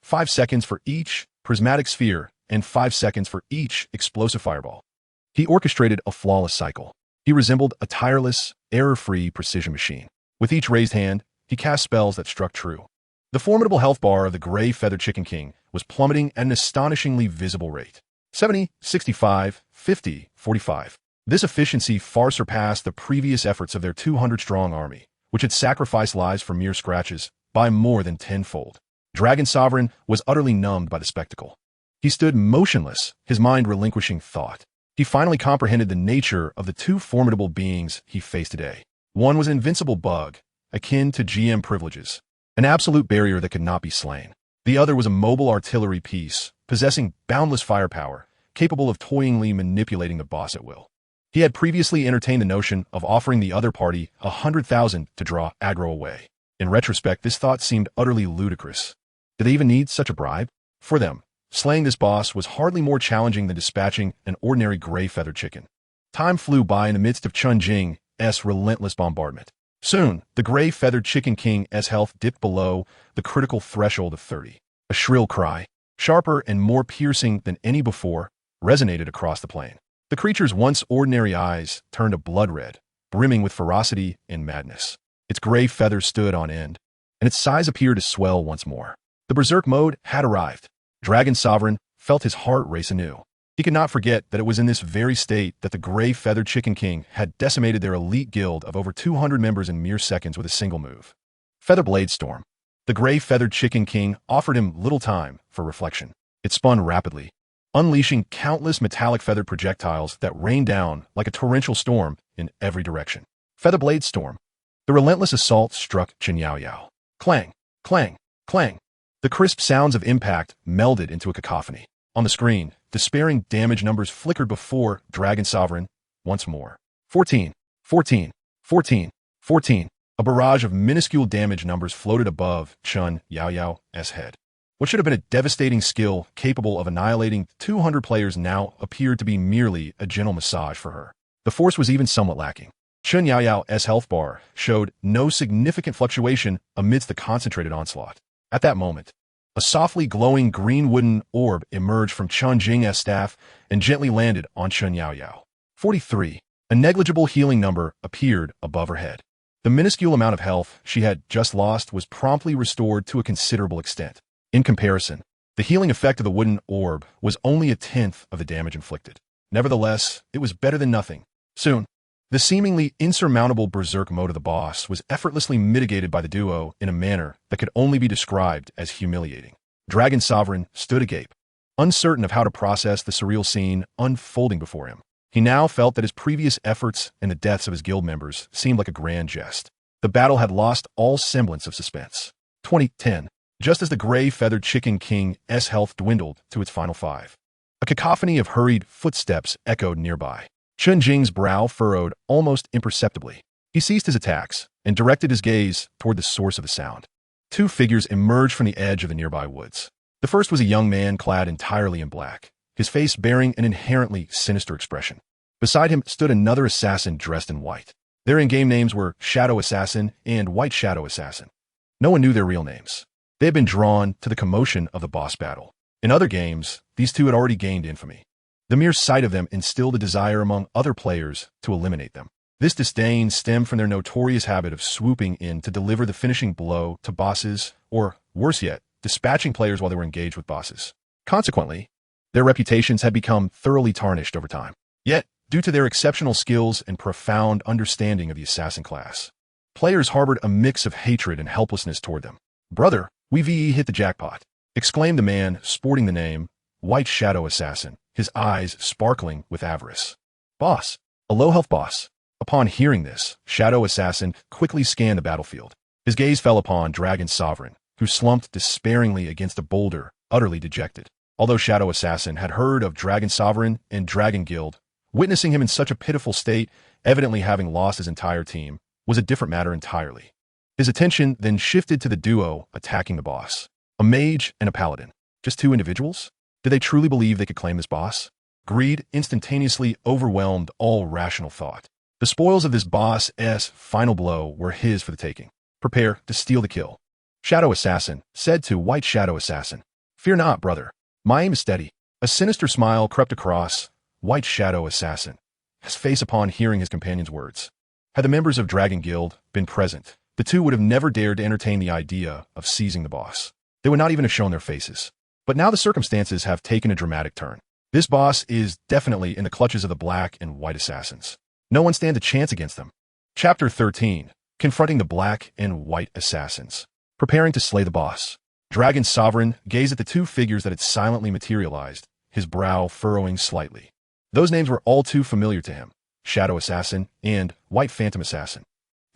5 seconds for each prismatic sphere and 5 seconds for each explosive fireball, he orchestrated a flawless cycle. He resembled a tireless, error-free precision machine. With each raised hand, he cast spells that struck true. The formidable health bar of the gray-feathered Chicken King was plummeting at an astonishingly visible rate. 70, 65, 50, 45. This efficiency far surpassed the previous efforts of their 200-strong army, which had sacrificed lives for mere scratches, by more than tenfold. Dragon Sovereign was utterly numbed by the spectacle. He stood motionless, his mind relinquishing thought. He finally comprehended the nature of the two formidable beings he faced today. One was an invincible bug, akin to GM privileges, an absolute barrier that could not be slain. The other was a mobile artillery piece, possessing boundless firepower, capable of toyingly manipulating the boss at will. He had previously entertained the notion of offering the other party 100,000 to draw aggro away. In retrospect, this thought seemed utterly ludicrous. Did they even need such a bribe? For them, slaying this boss was hardly more challenging than dispatching an ordinary gray-feathered chicken. Time flew by in the midst of Chen Jing's relentless bombardment. Soon, the gray-feathered Chicken King's health dipped below the critical threshold of 30. A shrill cry, sharper and more piercing than any before, resonated across the plain. The creature's once ordinary eyes turned a blood red, brimming with ferocity and madness. Its gray feathers stood on end, and its size appeared to swell once more. The berserk mode had arrived. Dragon Sovereign felt his heart race anew. He could not forget that it was in this very state that the gray-feathered Chicken King had decimated their elite guild of over 200 members in mere seconds with a single move. Featherblade Storm. The gray-feathered Chicken King offered him little time for reflection. It spun rapidly, unleashing countless metallic feathered projectiles that rained down like a torrential storm in every direction. Featherblade Storm. The relentless assault struck Chen Yaoyao. Clang, clang, clang. The crisp sounds of impact melded into a cacophony. On the screen, despairing damage numbers flickered before Dragon Sovereign once more. 14, 14, 14, 14. A barrage of minuscule damage numbers floated above Chen Yaoyao's head. What should have been a devastating skill capable of annihilating 200 players now appeared to be merely a gentle massage for her. The force was even somewhat lacking. Chen Yaoyao's health bar showed no significant fluctuation amidst the concentrated onslaught. At that moment, a softly glowing green wooden orb emerged from Chen Jing's staff and gently landed on Chen Yaoyao. 43. A negligible healing number appeared above her head. The minuscule amount of health she had just lost was promptly restored to a considerable extent. In comparison, the healing effect of the wooden orb was only a tenth of the damage inflicted. Nevertheless, it was better than nothing. Soon, the seemingly insurmountable berserk mode of the boss was effortlessly mitigated by the duo in a manner that could only be described as humiliating. Dragon Sovereign stood agape, uncertain of how to process the surreal scene unfolding before him. He now felt that his previous efforts and the deaths of his guild members seemed like a grand jest. The battle had lost all semblance of suspense. 2010. Just as the gray-feathered Chicken King's health dwindled to its final 5. A cacophony of hurried footsteps echoed nearby. Chen Jing's brow furrowed almost imperceptibly. He ceased his attacks and directed his gaze toward the source of the sound. Two figures emerged from the edge of the nearby woods. The first was a young man clad entirely in black, his face bearing an inherently sinister expression. Beside him stood another assassin dressed in white. Their in-game names were Shadow Assassin and White Shadow Assassin. No one knew their real names. They had been drawn to the commotion of the boss battle. In other games, these two had already gained infamy. The mere sight of them instilled a desire among other players to eliminate them. This disdain stemmed from their notorious habit of swooping in to deliver the finishing blow to bosses, or, worse yet, dispatching players while they were engaged with bosses. Consequently, their reputations had become thoroughly tarnished over time. Yet, due to their exceptional skills and profound understanding of the assassin class, players harbored a mix of hatred and helplessness toward them. "Brother, we VE hit the jackpot," exclaimed the man sporting the name White Shadow Assassin, his eyes sparkling with avarice. "Boss, a low-health boss." Upon hearing this, Shadow Assassin quickly scanned the battlefield. His gaze fell upon Dragon Sovereign, who slumped despairingly against a boulder, utterly dejected. Although Shadow Assassin had heard of Dragon Sovereign and Dragon Guild, witnessing him in such a pitiful state, evidently having lost his entire team, was a different matter entirely. His attention then shifted to the duo attacking the boss. A mage and a paladin. Just two individuals? Did they truly believe they could claim this boss? Greed instantaneously overwhelmed all rational thought. The spoils of this boss's final blow were his for the taking. Prepare to steal the kill. Shadow Assassin said to White Shadow Assassin, "Fear not, brother. My aim is steady." A sinister smile crept across White Shadow Assassin, his face upon hearing his companion's words. Had the members of Dragon Guild been present, the two would have never dared to entertain the idea of seizing the boss. They would not even have shown their faces. But now the circumstances have taken a dramatic turn. This boss is definitely in the clutches of the Black and White Assassins. No one stands a chance against them. Chapter 13. Confronting the Black and White Assassins. Preparing to slay the boss. Dragon Sovereign gazed at the two figures that had silently materialized, his brow furrowing slightly. Those names were all too familiar to him, Shadow Assassin and White Phantom Assassin.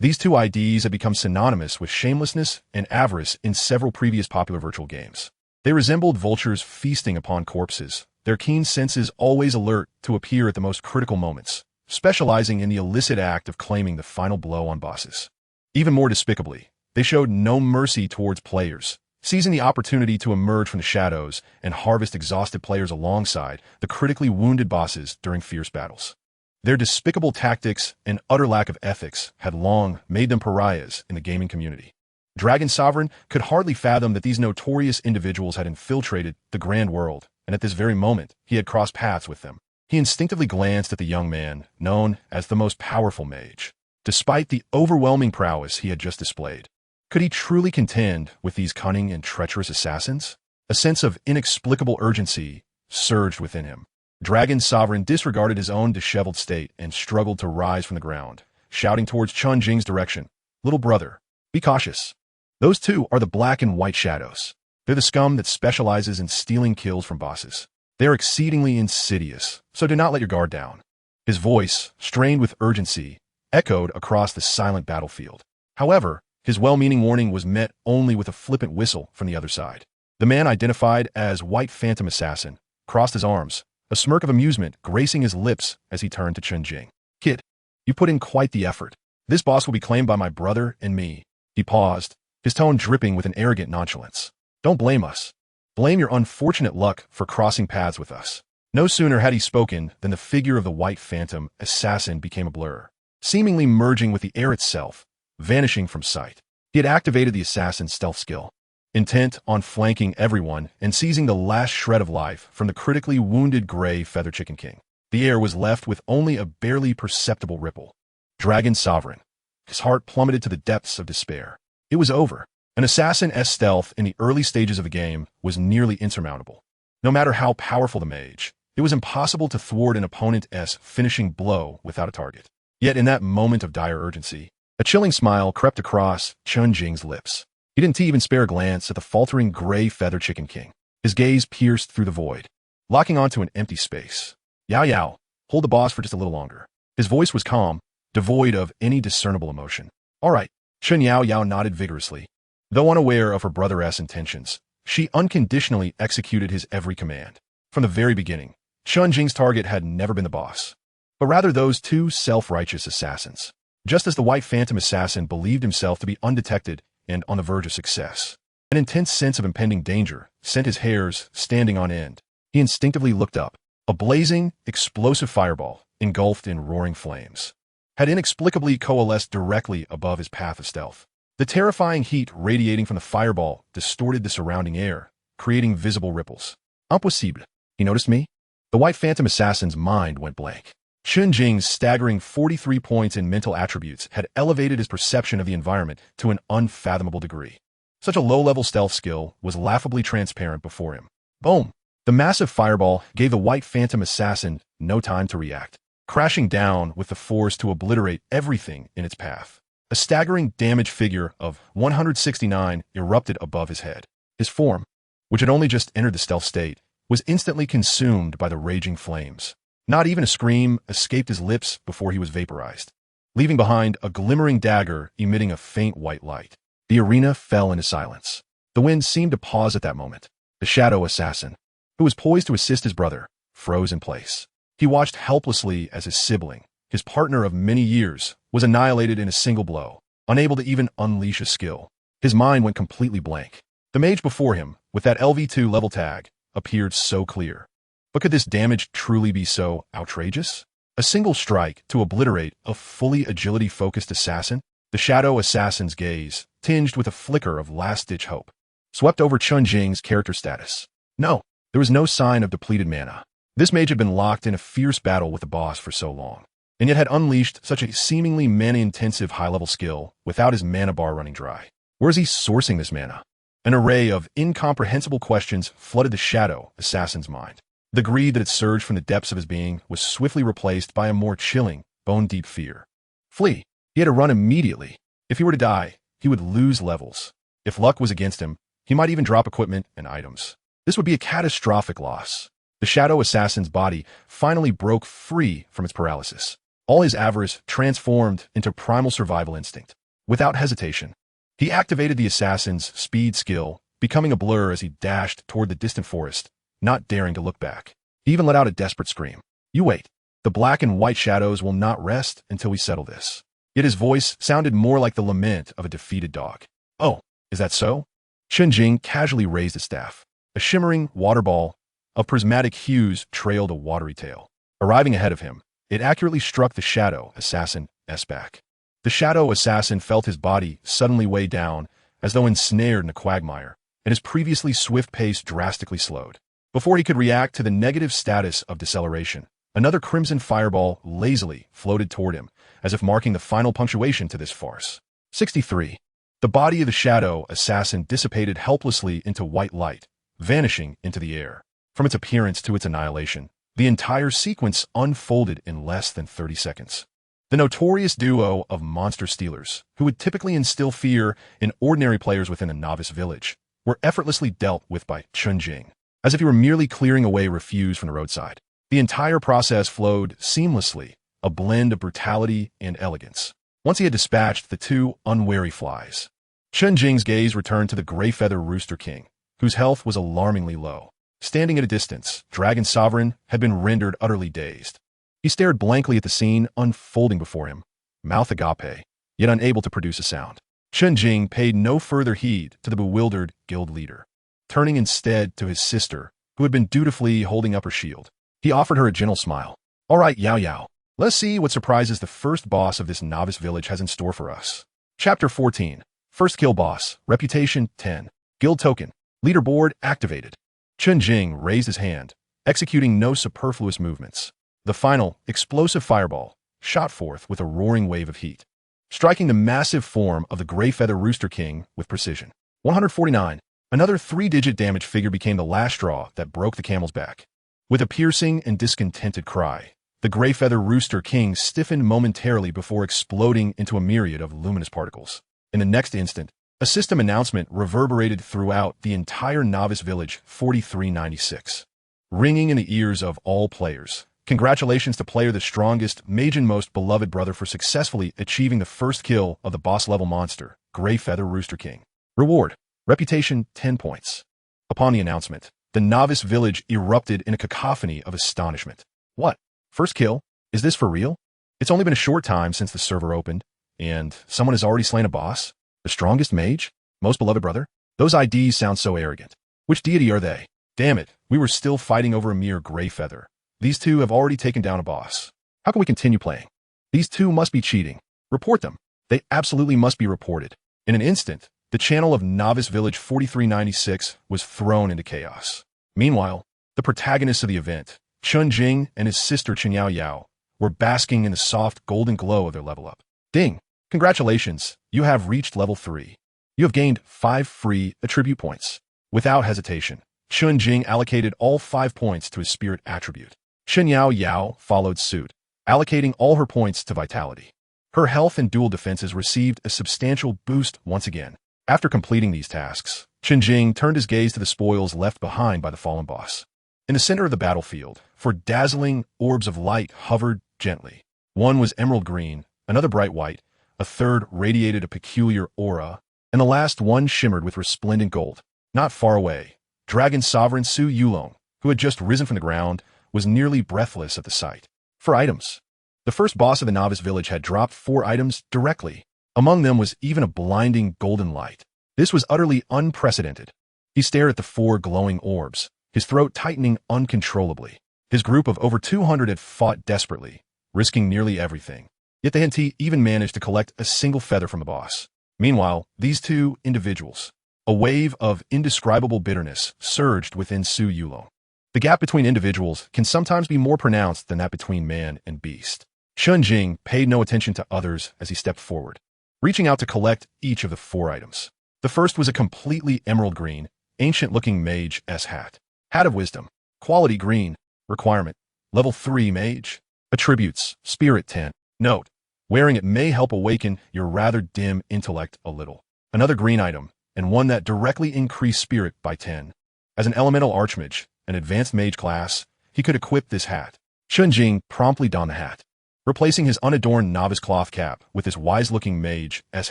These two IDs had become synonymous with shamelessness and avarice in several previous popular virtual games. They resembled vultures feasting upon corpses, their keen senses always alert to appear at the most critical moments, specializing in the illicit act of claiming the final blow on bosses. Even more despicably, they showed no mercy towards players, seizing the opportunity to emerge from the shadows and harvest exhausted players alongside the critically wounded bosses during fierce battles. Their despicable tactics and utter lack of ethics had long made them pariahs in the gaming community. Dragon Sovereign could hardly fathom that these notorious individuals had infiltrated the grand world, and at this very moment he had crossed paths with them. He instinctively glanced at the young man, known as the most powerful mage. Despite the overwhelming prowess he had just displayed, could he truly contend with these cunning and treacherous assassins? A sense of inexplicable urgency surged within him. Dragon Sovereign disregarded his own disheveled state and struggled to rise from the ground, shouting towards Chen Jing's direction, "Little brother, be cautious. Those two are the Black and White Shadows. They're the scum that specializes in stealing kills from bosses. They are exceedingly insidious, so do not let your guard down." His voice, strained with urgency, echoed across the silent battlefield. However, his well-meaning warning was met only with a flippant whistle from the other side. The man identified as White Phantom Assassin crossed his arms, a smirk of amusement gracing his lips as he turned to Chen Jing. "Kid, you put in quite the effort. This boss will be claimed by my brother and me." He paused, his tone dripping with an arrogant nonchalance. "Don't blame us. Blame your unfortunate luck for crossing paths with us." No sooner had he spoken than the figure of the White Phantom Assassin became a blur, seemingly merging with the air itself, vanishing from sight. He had activated the assassin's stealth skill, intent on flanking everyone and seizing the last shred of life from the critically wounded gray Feather Chicken King. The air was left with only a barely perceptible ripple. Dragon Sovereign. His heart plummeted to the depths of despair. It was over. An assassin's stealth in the early stages of the game was nearly insurmountable. No matter how powerful the mage, it was impossible to thwart an opponent's finishing blow without a target. Yet in that moment of dire urgency, a chilling smile crept across Chen Jing's lips. He didn't even spare a glance at the faltering gray Feather Chicken King. His gaze pierced through the void, locking onto an empty space. "Yaoyao, hold the boss for just a little longer." His voice was calm, devoid of any discernible emotion. "All right." Chen Yaoyao nodded vigorously. Though unaware of her brother's intentions, she unconditionally executed his every command. From the very beginning, Chen Jing's target had never been the boss, but rather those two self-righteous assassins. Just as the White Phantom Assassin believed himself to be undetected and on the verge of success, an intense sense of impending danger sent his hairs standing on end. He instinctively looked up. A blazing, explosive fireball, engulfed in roaring flames, had inexplicably coalesced directly above his path of stealth. The terrifying heat radiating from the fireball distorted the surrounding air, creating visible ripples. Impossible. He noticed me? The white phantom assassin's mind went blank. Chen Jing's staggering 43 points in mental attributes had elevated his perception of the environment to an unfathomable degree. Such a low-level stealth skill was laughably transparent before him. Boom! The massive fireball gave the white phantom assassin no time to react, crashing down with the force to obliterate everything in its path. A staggering damage figure of 169 erupted above his head. His form, which had only just entered the stealth state, was instantly consumed by the raging flames. Not even a scream escaped his lips before he was vaporized, leaving behind a glimmering dagger emitting a faint white light. The arena fell into silence. The wind seemed to pause at that moment. The shadow assassin, who was poised to assist his brother, froze in place. He watched helplessly as his sibling, his partner of many years, was annihilated in a single blow, unable to even unleash a skill. His mind went completely blank. The mage before him, with that LV2 level tag, appeared so clear. But could this damage truly be so outrageous? A single strike to obliterate a fully agility-focused assassin? The shadow assassin's gaze, tinged with a flicker of last-ditch hope, swept over Chen Jing's character status. No, there was no sign of depleted mana. This mage had been locked in a fierce battle with the boss for so long, and yet had unleashed such a seemingly mana-intensive high-level skill without his mana bar running dry. Where is he sourcing this mana? An array of incomprehensible questions flooded the shadow assassin's mind. The greed that had surged from the depths of his being was swiftly replaced by a more chilling, bone-deep fear. Flee. He had to run immediately. If he were to die, he would lose levels. If luck was against him, he might even drop equipment and items. This would be a catastrophic loss. The shadow assassin's body finally broke free from its paralysis. All his avarice transformed into primal survival instinct. Without hesitation, he activated the assassin's speed skill, becoming a blur as he dashed toward the distant forest, not daring to look back. He even let out a desperate scream. You wait. The black and white shadows will not rest until we settle this. Yet his voice sounded more like the lament of a defeated dog. Oh, is that so? Chen Jing casually raised his staff. A shimmering water ball of prismatic hues trailed a watery tail. Arriving ahead of him, it accurately struck the shadow assassin's back. The shadow assassin felt his body suddenly weigh down as though ensnared in a quagmire, and his previously swift pace drastically slowed. Before he could react to the negative status of deceleration, another crimson fireball lazily floated toward him, as if marking the final punctuation to this farce. 63. The body of the shadow assassin dissipated helplessly into white light, vanishing into the air. From its appearance to its annihilation, the entire sequence unfolded in less than 30 seconds. The notorious duo of monster stealers, who would typically instill fear in ordinary players within a novice village, were effortlessly dealt with by Chen Jing, as if he were merely clearing away refuse from the roadside. The entire process flowed seamlessly, a blend of brutality and elegance. Once he had dispatched the two unwary flies, Chen Jing's gaze returned to the gray feather rooster king, whose health was alarmingly low. Standing at a distance, Dragon Sovereign had been rendered utterly dazed. He stared blankly at the scene unfolding before him, mouth agape, yet unable to produce a sound. Chen Jing paid no further heed to the bewildered guild leader. Turning instead to his sister, who had been dutifully holding up her shield, he offered her a gentle smile. All right, Yaoyao, let's see what surprises the first boss of this novice village has in store for us. Chapter 14. First kill boss, reputation 10. Guild token, leaderboard activated. Chen Jing raised his hand, executing no superfluous movements. The final, explosive fireball shot forth with a roaring wave of heat, striking the massive form of the gray feather rooster king with precision. 149. Another 3-digit damage figure became the last straw that broke the camel's back. With a piercing and discontented cry, the gray feather rooster king stiffened momentarily before exploding into a myriad of luminous particles. In the next instant, a system announcement reverberated throughout the entire novice village 4396, ringing in the ears of all players. Congratulations to player the strongest, mage and most beloved brother for successfully achieving the first kill of the boss-level monster, Gray Feather Rooster King. Reward, reputation 10 points. Upon the announcement, the novice village erupted in a cacophony of astonishment. What? First kill? Is this for real? It's only been a short time since the server opened, and someone has already slain a boss? The strongest mage? Most beloved brother? Those IDs sound so arrogant. Which deity are they? Damn it, we were still fighting over a mere gray feather. These two have already taken down a boss. How can we continue playing? These two must be cheating. Report them. They absolutely must be reported. In an instant, the channel of Novice Village 4396 was thrown into chaos. Meanwhile, The protagonists of the event, Chen Jing and his sister Chen Yaoyao, were basking in the soft golden glow of their level up. Ding! Congratulations, you have reached level 3. You have gained 5 free attribute points. Without hesitation, Chen Jing allocated all 5 points to his spirit attribute. Chen Yaoyao followed suit, allocating all her points to vitality. Her health and dual defenses received a substantial boost once again. After completing these tasks, Chen Jing turned his gaze to the spoils left behind by the fallen boss. In the center of the battlefield, 4 dazzling orbs of light hovered gently. One was emerald green, another bright white, a third radiated a peculiar aura, and the last one shimmered with resplendent gold. Not far away, Dragon Sovereign Su Yulong, who had just risen from the ground, was nearly breathless at the sight. For items, the first boss of the novice village had dropped 4 items directly. Among them was even a blinding golden light. This was utterly unprecedented. He stared at the 4 glowing orbs, his throat tightening uncontrollably. His group of over 200 had fought desperately, risking nearly everything. Yet the Henti even managed to collect a single feather from the boss. Meanwhile, these 2 individuals, a wave of indescribable bitterness surged within Su Yulong. The gap between individuals can sometimes be more pronounced than that between man and beast. Chen Jing paid no attention to others as he stepped forward, reaching out to collect each of the 4 items. The first was a completely emerald green, ancient-looking mage's hat. Hat of Wisdom. Quality green. Requirement: Level 3 mage. Attributes: Spirit 10. Note: wearing it may help awaken your rather dim intellect a little. Another green item, and one that directly increased spirit by 10. As an elemental archmage, an advanced mage class, he could equip this hat. Chen Jing promptly donned the hat, replacing his unadorned novice cloth cap with this wise-looking mage's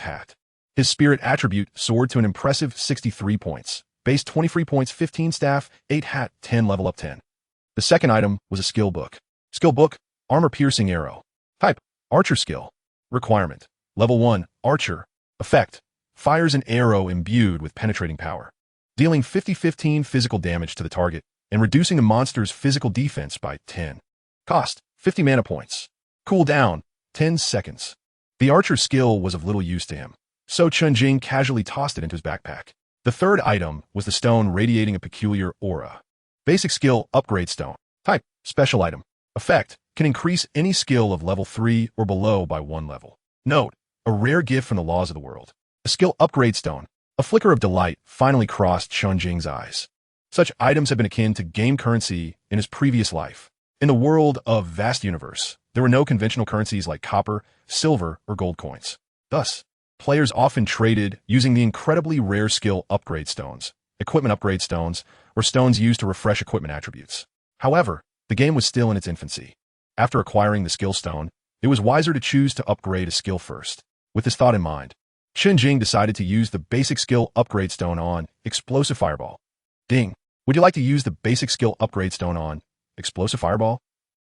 hat. His spirit attribute soared to an impressive 63 points, base 23 points, 15 staff, 8 hat, 10 level up 10. The second item was a skill book. Skill book: Armor-piercing arrow. Type: Archer skill. Requirement: Level 1, Archer. Effect: fires an arrow imbued with penetrating power, dealing 50-15 physical damage to the target and reducing the monster's physical defense by 10. Cost: 50 mana points. Cooldown: 10 seconds. The Archer skill was of little use to him, so Chen Jing casually tossed it into his backpack. The third item was the stone radiating a peculiar aura. Basic skill: Upgrade stone. Type: Special item. Effect: can increase any skill of level 3 or below by 1 level. Note: a rare gift from the laws of the world. A skill upgrade stone. A flicker of delight finally crossed Chen Jing's eyes. Such items have been akin to game currency in his previous life. In the world of vast universe, there were no conventional currencies like copper, silver, or gold coins. Thus, players often traded using the incredibly rare skill upgrade stones, equipment upgrade stones, or stones used to refresh equipment attributes. However, the game was still in its infancy. After acquiring the skill stone, it was wiser to choose to upgrade a skill first. With this thought in mind, Chen Jing decided to use the basic skill upgrade stone on Explosive Fireball. Ding. Would you like to use the basic skill upgrade stone on Explosive Fireball?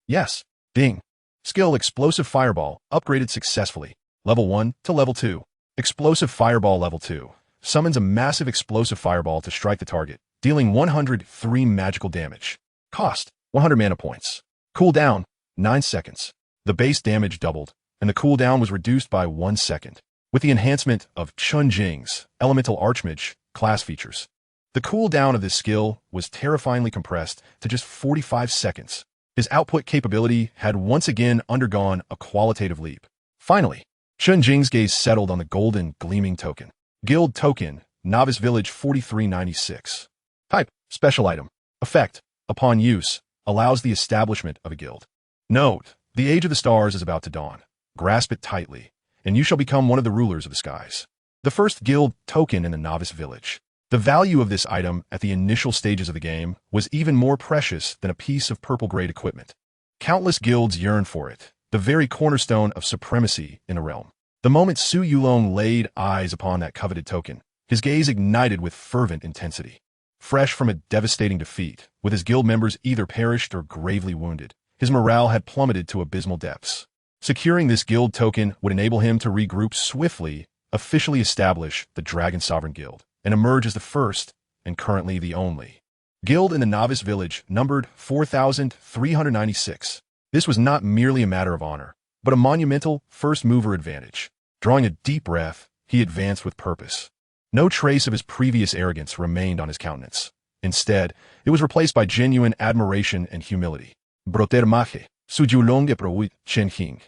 Yes. Ding. Skill Explosive Fireball upgraded successfully. Level 1 to Level 2. Explosive Fireball Level 2 summons a massive explosive fireball to strike the target, dealing 103 magical damage. Cost: 100 mana points. Cooldown: 9 seconds. The base damage doubled, and the cooldown was reduced by 1 second. With the enhancement of Chen Jing's Elemental Archmage class features, the cooldown of this skill was terrifyingly compressed to just 45 seconds. His output capability had once again undergone a qualitative leap. Finally, Chen Jing's gaze settled on the golden, gleaming token. Guild Token, Novice Village 4396. Type: Special item. Effect: upon use, allows the establishment of a guild. Note: the age of the stars is about to dawn. Grasp it tightly, and you shall become one of the rulers of the skies. The first guild token in the Novice Village. The value of this item at the initial stages of the game was even more precious than a piece of purple-grade equipment. Countless guilds yearned for it, the very cornerstone of supremacy in the realm. The moment Su Yulong laid eyes upon that coveted token, his gaze ignited with fervent intensity. Fresh from a devastating defeat, with his guild members either perished or gravely wounded, his morale had plummeted to abysmal depths. Securing this guild token would enable him to regroup swiftly, officially establish the Dragon Sovereign Guild, and emerge as the first, and currently the only, guild in the Novice Village, numbered 4396. This was not merely a matter of honor, but a monumental first-mover advantage. Drawing a deep breath, he advanced with purpose. No trace of his previous arrogance remained on his countenance. Instead, it was replaced by genuine admiration and humility. Broter maje, su yulong e Chen Jing,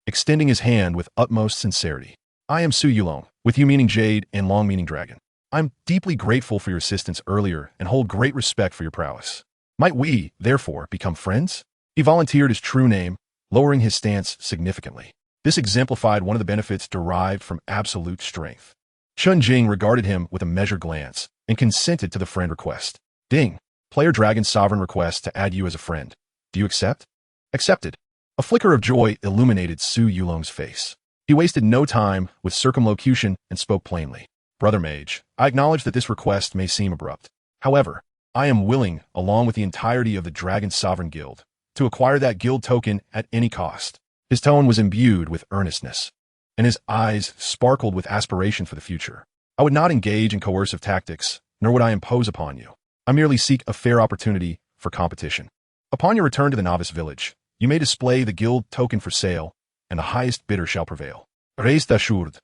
extending his hand with utmost sincerity. I am Su Yulong, with you meaning jade and long meaning dragon. I'm deeply grateful for your assistance earlier and hold great respect for your prowess. Might we, therefore, become friends? He volunteered his true name, lowering his stance significantly. This exemplified one of the benefits derived from absolute strength. Chen Jing regarded him with a measured glance and consented to the friend request. Ding. Player Dragon's sovereign request to add you as a friend. Do you accept? Accepted. A flicker of joy illuminated Su Yulong's face. He wasted no time with circumlocution and spoke plainly. Brother Mage, I acknowledge that this request may seem abrupt. However, I am willing, along with the entirety of the Dragon Sovereign Guild, to acquire that guild token at any cost. His tone was imbued with earnestness, and his eyes sparkled with aspiration for the future. I would not engage in coercive tactics, nor would I impose upon you. I merely seek a fair opportunity for competition. Upon your return to the Novice Village, you may display the guild token for sale, and the highest bidder shall prevail. Reis d'Ashurd,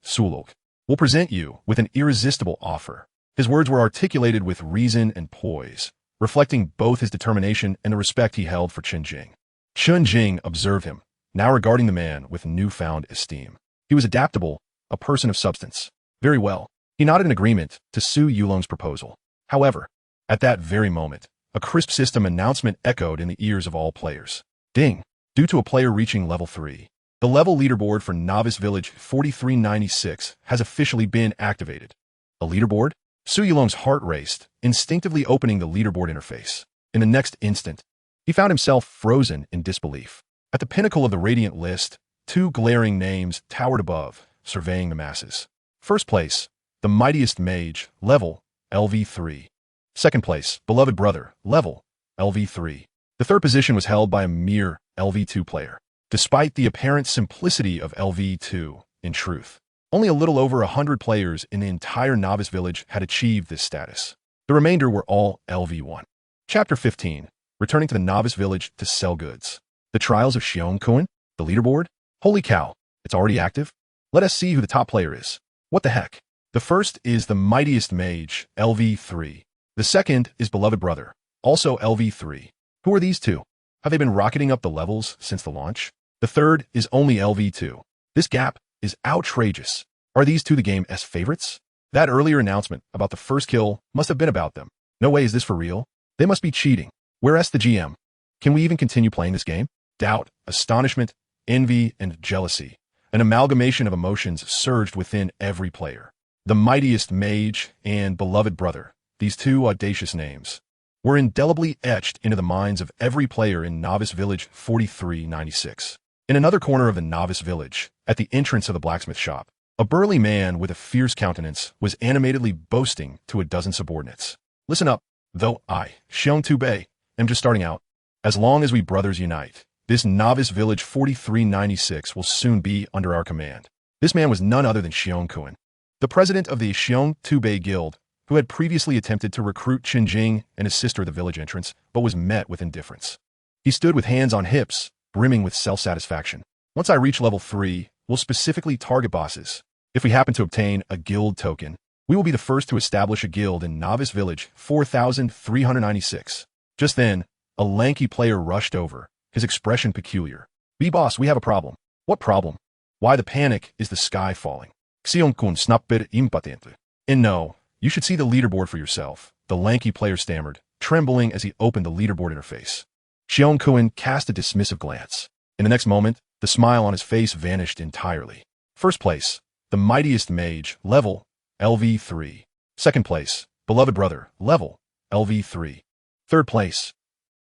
Sulok, will present you with an irresistible offer. His words were articulated with reason and poise, reflecting both his determination and the respect he held for Chen Jing. Chen Jing observed him, now regarding the man with newfound esteem. He was adaptable, a person of substance. Very well. He nodded in agreement to Su Yulong's proposal. However, at that very moment, a crisp system announcement echoed in the ears of all players. Ding! Due to a player reaching level 3, the level leaderboard for Novice Village 4396 has officially been activated. A leaderboard? Su Yulong's heart raced, instinctively opening the leaderboard interface. In the next instant, he found himself frozen in disbelief. At the pinnacle of the radiant list, two glaring names towered above, surveying the masses. First place, the mightiest mage, level LV3. Second place, beloved brother, level LV3. The third position was held by a mere LV2 player. Despite the apparent simplicity of LV2, in truth, only a little over 100 players in the entire Novice Village had achieved this status. The remainder were all LV1. Chapter 15. Returning to the Novice Village to sell goods. The Trials of Xiongkuan? The leaderboard? Holy cow, it's already active? Let us see who the top player is. What the heck? The first is the mightiest mage, LV3. The second is beloved brother, also LV3. Who are these two? Have they been rocketing up the levels since the launch? The third is only LV2. This gap is outrageous. Are these two the game's favorites? That earlier announcement about the first kill must have been about them. No way is this for real. They must be cheating. Where's the GM? Can we even continue playing this game? Doubt, astonishment, envy, and jealousy. An amalgamation of emotions surged within every player. The mightiest mage and beloved brother, these two audacious names, were indelibly etched into the minds of every player in Novice Village 4396. In another corner of the Novice Village, at the entrance of the blacksmith shop, a burly man with a fierce countenance was animatedly boasting to a dozen subordinates. Listen up, though I, Xiong Tubei, am just starting out. As long as we brothers unite, this Novice Village 4396 will soon be under our command. This man was none other than Xiong Kuan, the president of the Xiong Tubei Guild, who had previously attempted to recruit Chen Jing and his sister at the village entrance, but was met with indifference. He stood with hands on hips, brimming with self-satisfaction. Once I reach level 3, we'll specifically target bosses. If we happen to obtain a guild token, we will be the first to establish a guild in Novice Village 4396. Just then, a lanky player rushed over, his expression peculiar. B-boss, we have a problem. What problem? Why the panic is the sky falling. Xiong-kun snapper impatente. And no, you should see the leaderboard for yourself, the lanky player stammered, trembling as he opened the leaderboard interface. Xiong-kun cast a dismissive glance. In the next moment, the smile on his face vanished entirely. First place, the mightiest mage, level LV3. Second place, beloved brother, level LV3. Third place.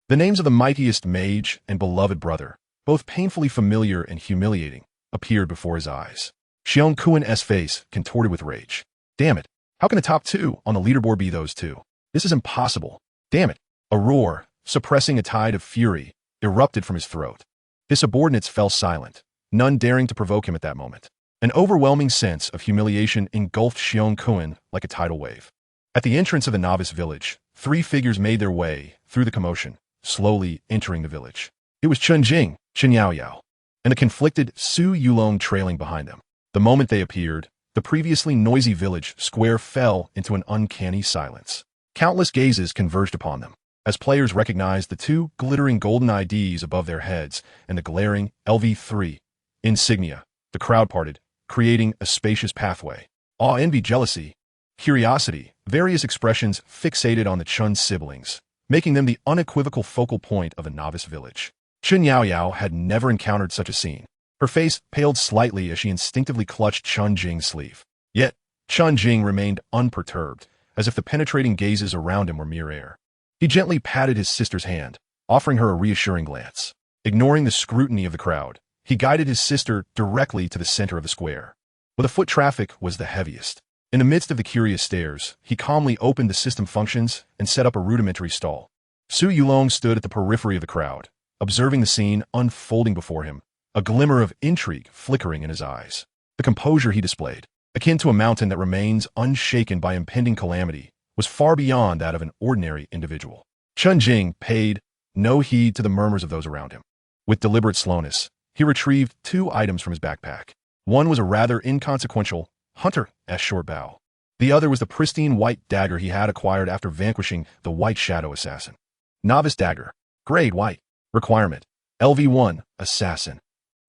The names of the mightiest mage and beloved brother, both painfully familiar and humiliating, appeared before his eyes. Xiong Kuan-'s face contorted with rage. Damn it. How can the top two on the leaderboard be those two? This is impossible. Damn it. A roar, suppressing a tide of fury, erupted from his throat. His subordinates fell silent, none daring to provoke him at that moment. An overwhelming sense of humiliation engulfed Xiong Kuan like a tidal wave. At the entrance of the Novice Village, three figures made their way through the commotion, slowly entering the village. It was Chen Jing, Chen Yaoyao, and the conflicted Su Yulong trailing behind them. The moment they appeared, the previously noisy village square fell into an uncanny silence. Countless gazes converged upon them, as players recognized the two glittering golden IDs above their heads and the glaring LV3 insignia. The crowd parted, creating a spacious pathway. Awe, envy, jealousy, curiosity, various expressions fixated on the Chen siblings, making them the unequivocal focal point of the novice village. Chen Yaoyao had never encountered such a scene. Her face paled slightly as she instinctively clutched Chen Jing's sleeve. Yet, Chen Jing remained unperturbed, as if the penetrating gazes around him were mere air. He gently patted his sister's hand, offering her a reassuring glance. Ignoring the scrutiny of the crowd, he guided his sister directly to the center of the square, where the foot traffic was the heaviest. In the midst of the curious stares, he calmly opened the system functions and set up a rudimentary stall. Su Yulong stood at the periphery of the crowd, observing the scene unfolding before him, a glimmer of intrigue flickering in his eyes. The composure he displayed, akin to a mountain that remains unshaken by impending calamity, was far beyond that of an ordinary individual. Chen Jing paid no heed to the murmurs of those around him. With deliberate slowness, he retrieved two items from his backpack. One was a rather inconsequential hunter-esque short bow. The other was the pristine white dagger he had acquired after vanquishing the White Shadow Assassin. Novice dagger. Grade white. Requirement. LV1, Assassin.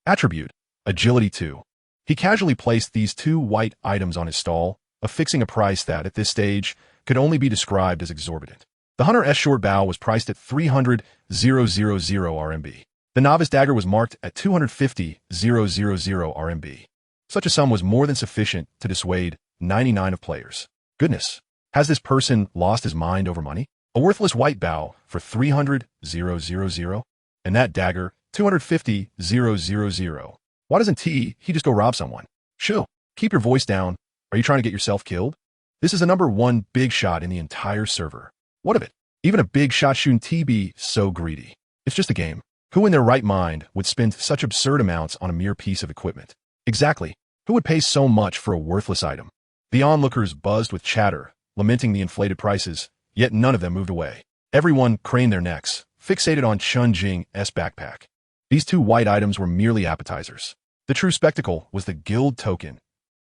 Attribute. Agility 2. He casually placed these two white items on his stall, affixing a price that, at this stage, could only be described as exorbitant. The hunter-esque short bow was priced at 300,000 RMB. The novice dagger was marked at 250,000 RMB. Such a sum was more than sufficient to dissuade 99 of players. Goodness, has this person lost his mind over money? A worthless white bow for 300,000, and that dagger 250,000. Why doesn't he just go rob someone? Shoo, keep your voice down. Are you trying to get yourself killed? This is the #1 big shot in the entire server. What of it? Even a big shot shouldn't be so greedy. It's just a game. Who in their right mind would spend such absurd amounts on a mere piece of equipment? Exactly. Who would pay so much for a worthless item? The onlookers buzzed with chatter, lamenting the inflated prices, yet none of them moved away. Everyone craned their necks, fixated on Chen Jing's backpack. These two white items were merely appetizers. The true spectacle was the guild token.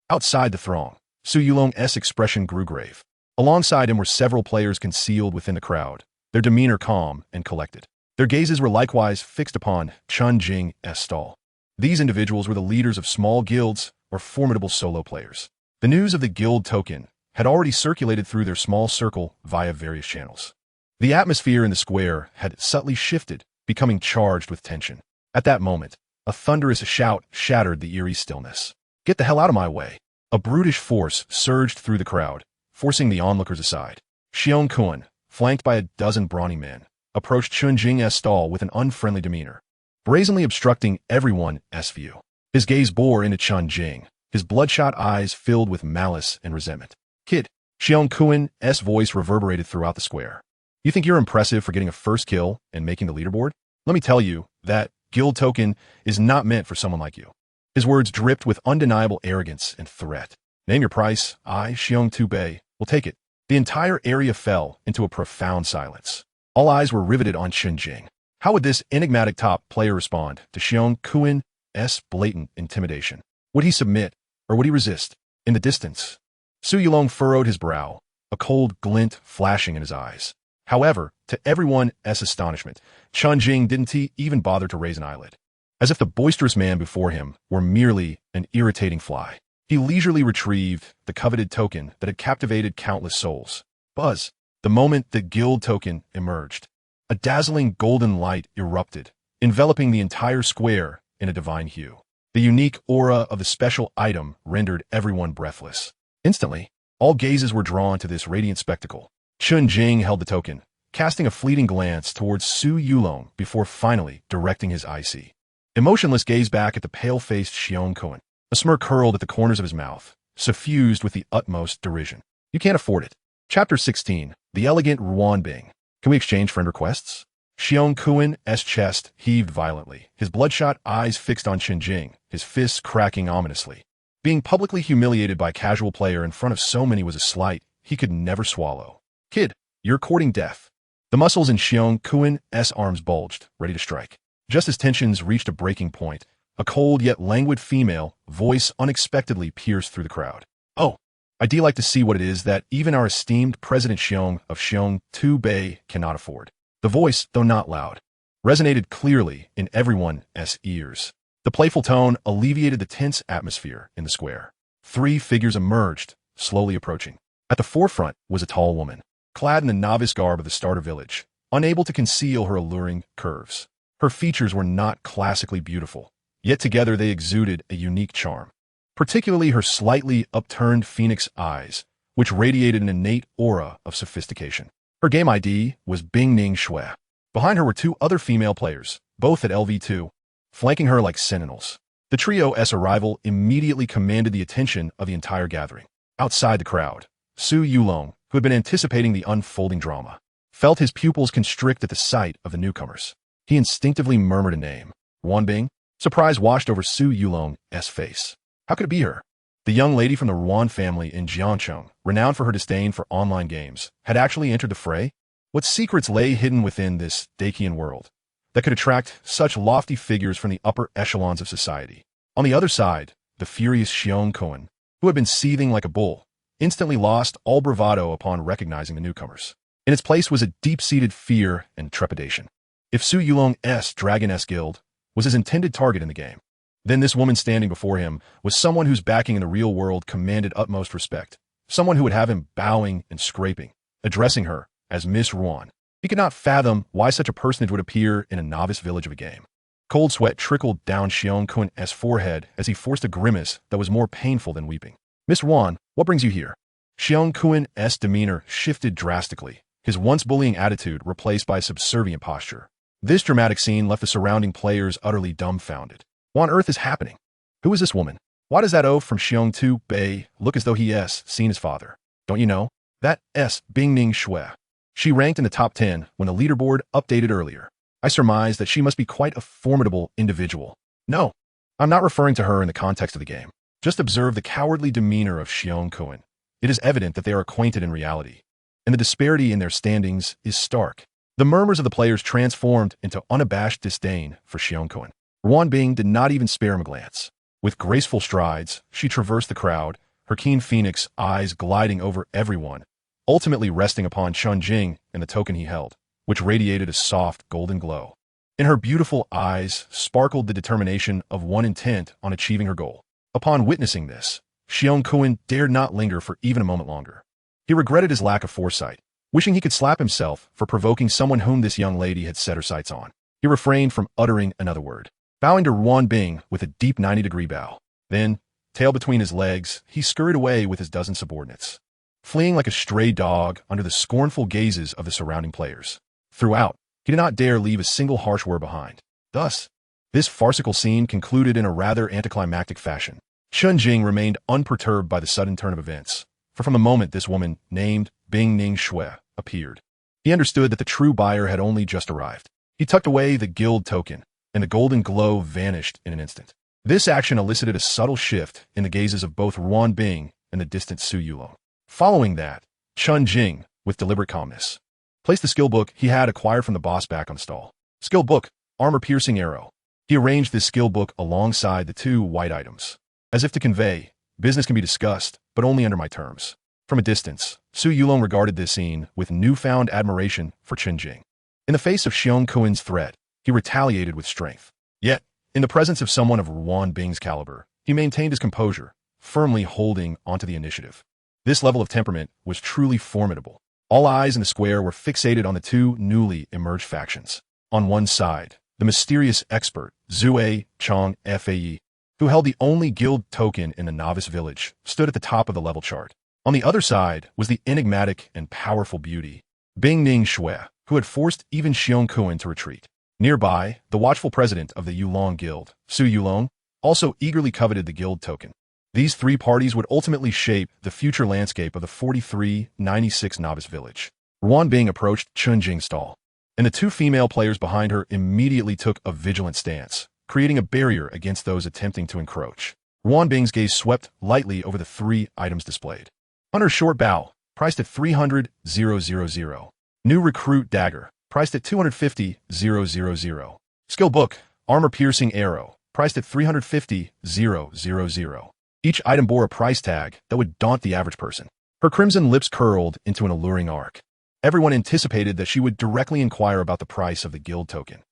Outside the throng, Su Yulong's expression grew grave. Alongside him were several players concealed within the crowd, their demeanor calm and collected. Their gazes were likewise fixed upon Chen Jing's stall. These individuals were the leaders of small guilds or formidable solo players. The news of the guild token had already circulated through their small circle via various channels. The atmosphere in the square had subtly shifted, becoming charged with tension. At that moment, a thunderous shout shattered the eerie stillness. "Get the hell out of my way!" A brutish force surged through the crowd, forcing the onlookers aside. Xiong Kun, flanked by a dozen brawny men, approached Chen Jing's stall with an unfriendly demeanor, brazenly obstructing everyone's view. His gaze bore into Chen Jing, his bloodshot eyes filled with malice and resentment. "Kid," Xiong Kun's voice reverberated throughout the square. "You think you're impressive for getting a first kill and making the leaderboard? Let me tell you that guild token is not meant for someone like you." His words dripped with undeniable arrogance and threat. "Name your price. I, Xiong Bei, will take it." The entire area fell into a profound silence. All eyes were riveted on Chen Jing. How would this enigmatic top player respond to Xiong Kun's blatant intimidation? Would he submit, or would he resist? In the distance, Su Yulong furrowed his brow, a cold glint flashing in his eyes. However, to everyone's astonishment, Chen Jing didn't even bother to raise an eyelid. As if the boisterous man before him were merely an irritating fly, he leisurely retrieved the coveted token that had captivated countless souls. Buzz. The moment the guild token emerged, a dazzling golden light erupted, enveloping the entire square in a divine hue. The unique aura of the special item rendered everyone breathless. Instantly, all gazes were drawn to this radiant spectacle. Chen Jing held the token, casting a fleeting glance towards Su Yulong before finally directing his icy, emotionless gaze back at the pale-faced Xiong Kun. A smirk curled at the corners of his mouth, suffused with the utmost derision. "You can't afford it." Chapter 16. The Elegant Ruanbing. "Can we exchange friend requests?" Xiong Kun's chest heaved violently, his bloodshot eyes fixed on Chen Jing, his fists cracking ominously. Being publicly humiliated by a casual player in front of so many was a slight he could never swallow. "Kid, you're courting death." The muscles in Xiong Kun's arms bulged, ready to strike. Just as tensions reached a breaking point, a cold yet languid female voice unexpectedly pierced through the crowd. "Oh, I'd like to see what it is that even our esteemed President Xiong of Xiong Tu Bei cannot afford. The voice, though not loud, resonated clearly in everyone's ears. The playful tone alleviated the tense atmosphere in the square. 3 figures emerged, slowly approaching. At the forefront was a tall woman, clad in the novice garb of the starter village, unable to conceal her alluring curves. Her features were not classically beautiful, yet together they exuded a unique charm, particularly her slightly upturned phoenix eyes, which radiated an innate aura of sophistication. Her game ID was Bingning Shui. Behind her were 2 other female players, both at LV2, flanking her like sentinels. The trio's arrival immediately commanded the attention of the entire gathering. Outside the crowd, Su Yulong, who had been anticipating the unfolding drama, felt his pupils constrict at the sight of the newcomers. He instinctively murmured a name. Ruan Bing? Surprise washed over Su Yulong's face. How could it be her? The young lady from the Ruan family in Jiancheng, renowned for her disdain for online games, had actually entered the fray? What secrets lay hidden within this Dakian world that could attract such lofty figures from the upper echelons of society? On the other side, the furious Xiong Kuan, who had been seething like a bull, instantly lost all bravado upon recognizing the newcomers. In its place was a deep-seated fear and trepidation. If Su Yulong's Dragon Guild was his intended target in the game, then this woman standing before him was someone whose backing in the real world commanded utmost respect, someone who would have him bowing and scraping, addressing her as Miss Ruan. He could not fathom why such a personage would appear in a novice village of a game. Cold sweat trickled down Xiong Kuan's forehead as he forced a grimace that was more painful than weeping. Miss Ruan, what brings you here? Xiong Kuan's demeanor shifted drastically, his once bullying attitude replaced by a subservient posture. This dramatic scene left the surrounding players utterly dumbfounded. What on earth is happening? Who is this woman? Why does that oaf from Xiong Tu Bei look as though he has seen his father? Don't you know? That Bingning Shui. She ranked in the top 10 when the leaderboard updated earlier. I surmise that she must be quite a formidable individual. No, I'm not referring to her in the context of the game. Just observe the cowardly demeanor of Xiong Kuan. It is evident that they are acquainted in reality, and the disparity in their standings is stark. The murmurs of the players transformed into unabashed disdain for Xiong Kuan. Ruan Bing did not even spare him a glance. With graceful strides, she traversed the crowd, her keen phoenix eyes gliding over everyone, ultimately resting upon Chen Jing and the token he held, which radiated a soft golden glow. In her beautiful eyes sparkled the determination of one intent on achieving her goal. Upon witnessing this, Xiong Kuan dared not linger for even a moment longer. He regretted his lack of foresight, wishing he could slap himself for provoking someone whom this young lady had set her sights on. He refrained from uttering another word, bowing to Ruan Bing with a deep 90-degree bow. Then, tail between his legs, he scurried away with his dozen subordinates, fleeing like a stray dog under the scornful gazes of the surrounding players. Throughout, he did not dare leave a single harsh word behind. Thus, this farcical scene concluded in a rather anticlimactic fashion. Chen Jing remained unperturbed by the sudden turn of events, for from the moment this woman, named Bingning Shui, appeared, he understood that the true buyer had only just arrived. He tucked away the guild token, and the golden glow vanished in an instant. This action elicited a subtle shift in the gazes of both Ruan Bing and the distant Su Yulong. Following that, Chen Jing, with deliberate calmness, placed the skill book he had acquired from the boss back on the stall. Skill book, armor-piercing arrow. He arranged this skill book alongside the 2 white items, as if to convey, business can be discussed, but only under my terms. From a distance, Su Yulong regarded this scene with newfound admiration for Chen Jing. In the face of Xiong Kuan's threat, he retaliated with strength. Yet, in the presence of someone of Ruan Bing's caliber, he maintained his composure, firmly holding onto the initiative. This level of temperament was truly formidable. All eyes in the square were fixated on the 2 newly emerged factions. On one side, the mysterious expert, Zue Chong Fae, who held the only guild token in the novice village, stood at the top of the level chart. On the other side was the enigmatic and powerful beauty, Bingning Shui, who had forced even Xiong Kuan to retreat. Nearby, the watchful president of the Yulong Guild, Su Yulong, also eagerly coveted the guild token. These 3 parties would ultimately shape the future landscape of the 4396 novice village. Ruan Bing approached Chen Jing's stall, and the 2 female players behind her immediately took a vigilant stance, creating a barrier against those attempting to encroach. Ruan Bing's gaze swept lightly over the 3 items displayed. Hunter's short bow, priced at 300,000. New recruit dagger, priced at 250,000. Skill book, armor-piercing arrow, priced at 350,000. Each item bore a price tag that would daunt the average person. Her crimson lips curled into an alluring arc. Everyone anticipated that she would directly inquire about the price of the guild token.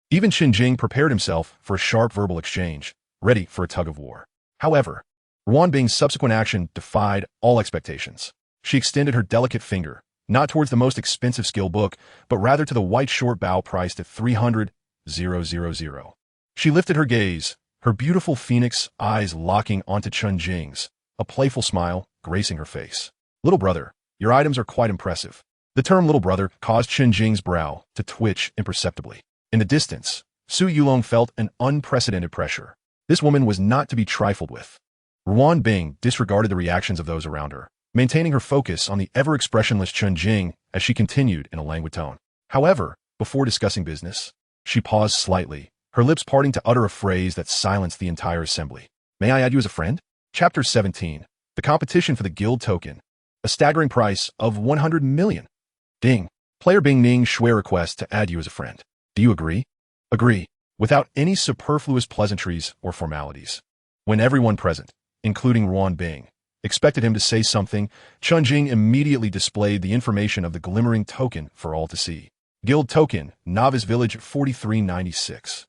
Even Chen Jing prepared himself for a sharp verbal exchange, ready for a tug-of-war. However, Ruan Bing's subsequent action defied all expectations. She extended her delicate finger, not towards the most expensive skill book, but rather to the white short bow priced at 300,000. She lifted her gaze, her beautiful phoenix eyes locking onto Chen Jing's, a playful smile gracing her face. Little brother, your items are quite impressive. The term little brother caused Chen Jing's brow to twitch imperceptibly. In the distance, Su Yulong felt an unprecedented pressure. This woman was not to be trifled with. Ruan Bing disregarded the reactions of those around her, maintaining her focus on the ever-expressionless Chen Jing as she continued in a languid tone. However, before discussing business, she paused slightly, her lips parting to utter a phrase that silenced the entire assembly. May I add you as a friend? Chapter 17. The competition for the guild token. A staggering price of 100 million. Ding. Player Bing Ning Shui request to add you as a friend. Do you agree? Agree. Without any superfluous pleasantries or formalities. When everyone present, including Ruan Bing, expected him to say something, Chen Jing immediately displayed the information of the glimmering token for all to see. Guild token, Novice Village 4396.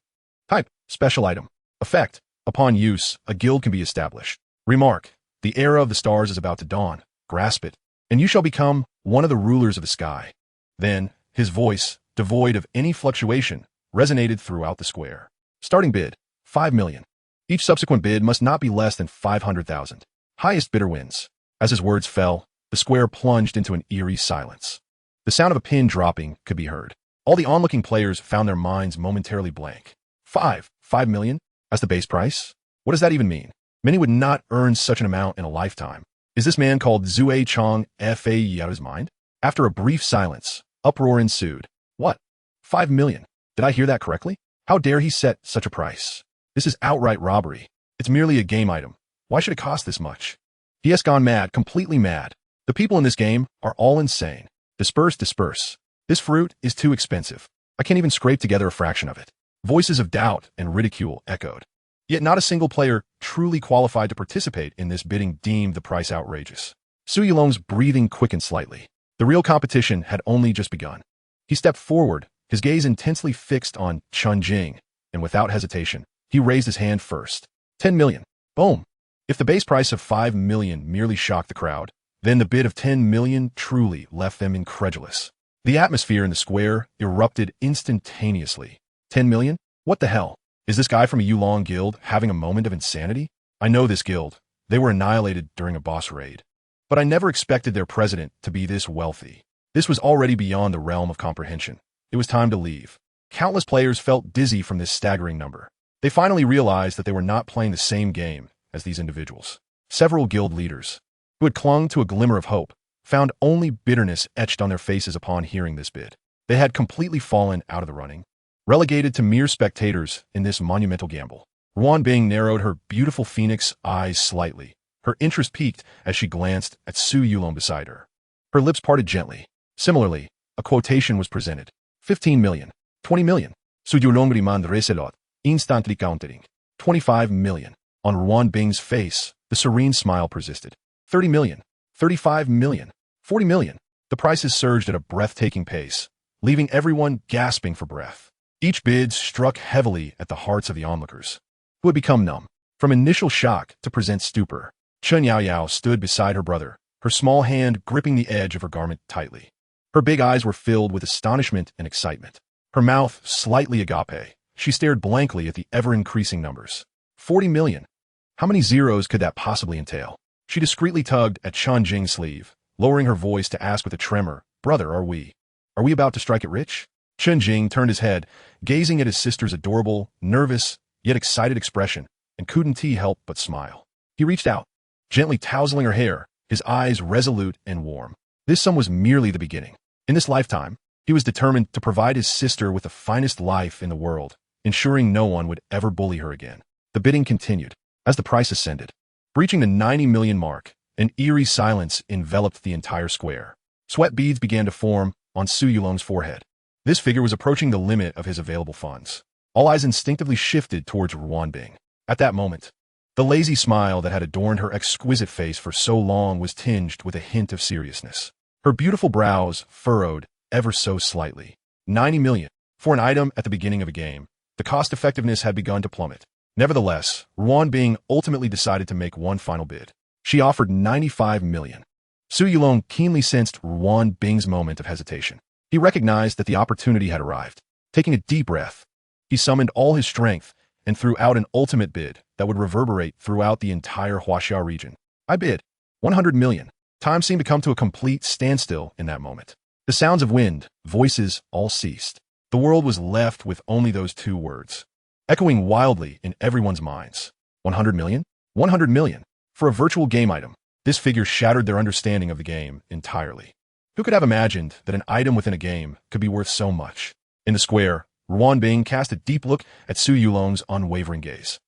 Type, special item. Effect, upon use, a guild can be established. Remark, the era of the stars is about to dawn. Grasp it, and you shall become one of the rulers of the sky. Then, his voice, devoid of any fluctuation, resonated throughout the square. Starting bid, 5 million. Each subsequent bid must not be less than 500,000. Highest bidder wins. As his words fell, the square plunged into an eerie silence. The sound of a pin dropping could be heard. All the onlooking players found their minds momentarily blank. 5 million? As the base price? What does that even mean? Many would not earn such an amount in a lifetime. Is this man called Zue Chong F.A. out of his mind? After a brief silence, uproar ensued. What? 5 million? Did I hear that correctly? How dare he set such a price? This is outright robbery. It's merely a game item. Why should it cost this much? He has gone mad, completely mad. The people in this game are all insane. Disperse, disperse. This fruit is too expensive. I can't even scrape together a fraction of it. Voices of doubt and ridicule echoed. Yet not a single player truly qualified to participate in this bidding deemed the price outrageous. Su Yulong's breathing quickened slightly. The real competition had only just begun. He stepped forward, his gaze intensely fixed on Chen Jing, and without hesitation, he raised his hand first. 10 million. Boom. If the base price of 5 million merely shocked the crowd, then the bid of 10 million truly left them incredulous. The atmosphere in the square erupted instantaneously. 10 million? What the hell? Is this guy from a Yulong guild having a moment of insanity? I know this guild. They were annihilated during a boss raid. But I never expected their president to be this wealthy. This was already beyond the realm of comprehension. It was time to leave. Countless players felt dizzy from this staggering number. They finally realized that they were not playing the same game as these individuals. Several guild leaders, who had clung to a glimmer of hope, found only bitterness etched on their faces upon hearing this bid. They had completely fallen out of the running, relegated to mere spectators in this monumental gamble. Ruan Bing narrowed her beautiful phoenix eyes slightly. Her interest peaked as she glanced at Su Yulong beside her. Her lips parted gently. Similarly, a quotation was presented. 15 million. 20 million. Su Yulong rimand reselot, instantly countering. 25 million. On Ruan Bing's face, the serene smile persisted. 30 million. 35 million. 40 million. The prices surged at a breathtaking pace, leaving everyone gasping for breath. Each bid struck heavily at the hearts of the onlookers, who had become numb. From initial shock to present stupor, Chen Yaoyao stood beside her brother, her small hand gripping the edge of her garment tightly. Her big eyes were filled with astonishment and excitement. Her mouth slightly agape. She stared blankly at the ever-increasing numbers. 40 million. How many zeros could that possibly entail? She discreetly tugged at Chen Jing's sleeve, lowering her voice to ask with a tremor, "Brother, are we about to strike it rich?" Chen Jing turned his head, gazing at his sister's adorable, nervous, yet excited expression, and couldn't he help but smile. He reached out, gently tousling her hair, his eyes resolute and warm. This sum was merely the beginning. In this lifetime, he was determined to provide his sister with the finest life in the world, ensuring no one would ever bully her again. The bidding continued. As the price ascended, reaching the 90 million mark, an eerie silence enveloped the entire square. Sweat beads began to form on Su Yulong's forehead. This figure was approaching the limit of his available funds. All eyes instinctively shifted towards Ruan Bing. At that moment, The lazy smile that had adorned her exquisite face for so long was tinged with a hint of seriousness. Her beautiful brows furrowed ever so slightly. 90 million. For an item at the beginning of a game, the cost-effectiveness had begun to plummet. Nevertheless, Ruan Bing ultimately decided to make one final bid. She offered 95 million. Su Yulong keenly sensed Ruan Bing's moment of hesitation. He recognized that the opportunity had arrived. Taking a deep breath, he summoned all his strength and threw out an ultimate bid that would reverberate throughout the entire Huaxiao region. I bid 100 million. Time seemed to come to a complete standstill in that moment. The sounds of wind, voices, all ceased. The world was left with only those two words, echoing wildly in everyone's minds. 100 million? 100 million. For a virtual game item, this figure shattered their understanding of the game entirely. Who could have imagined that an item within a game could be worth so much? In the square, Ruan Bing cast a deep look at Su Yulong's unwavering gaze.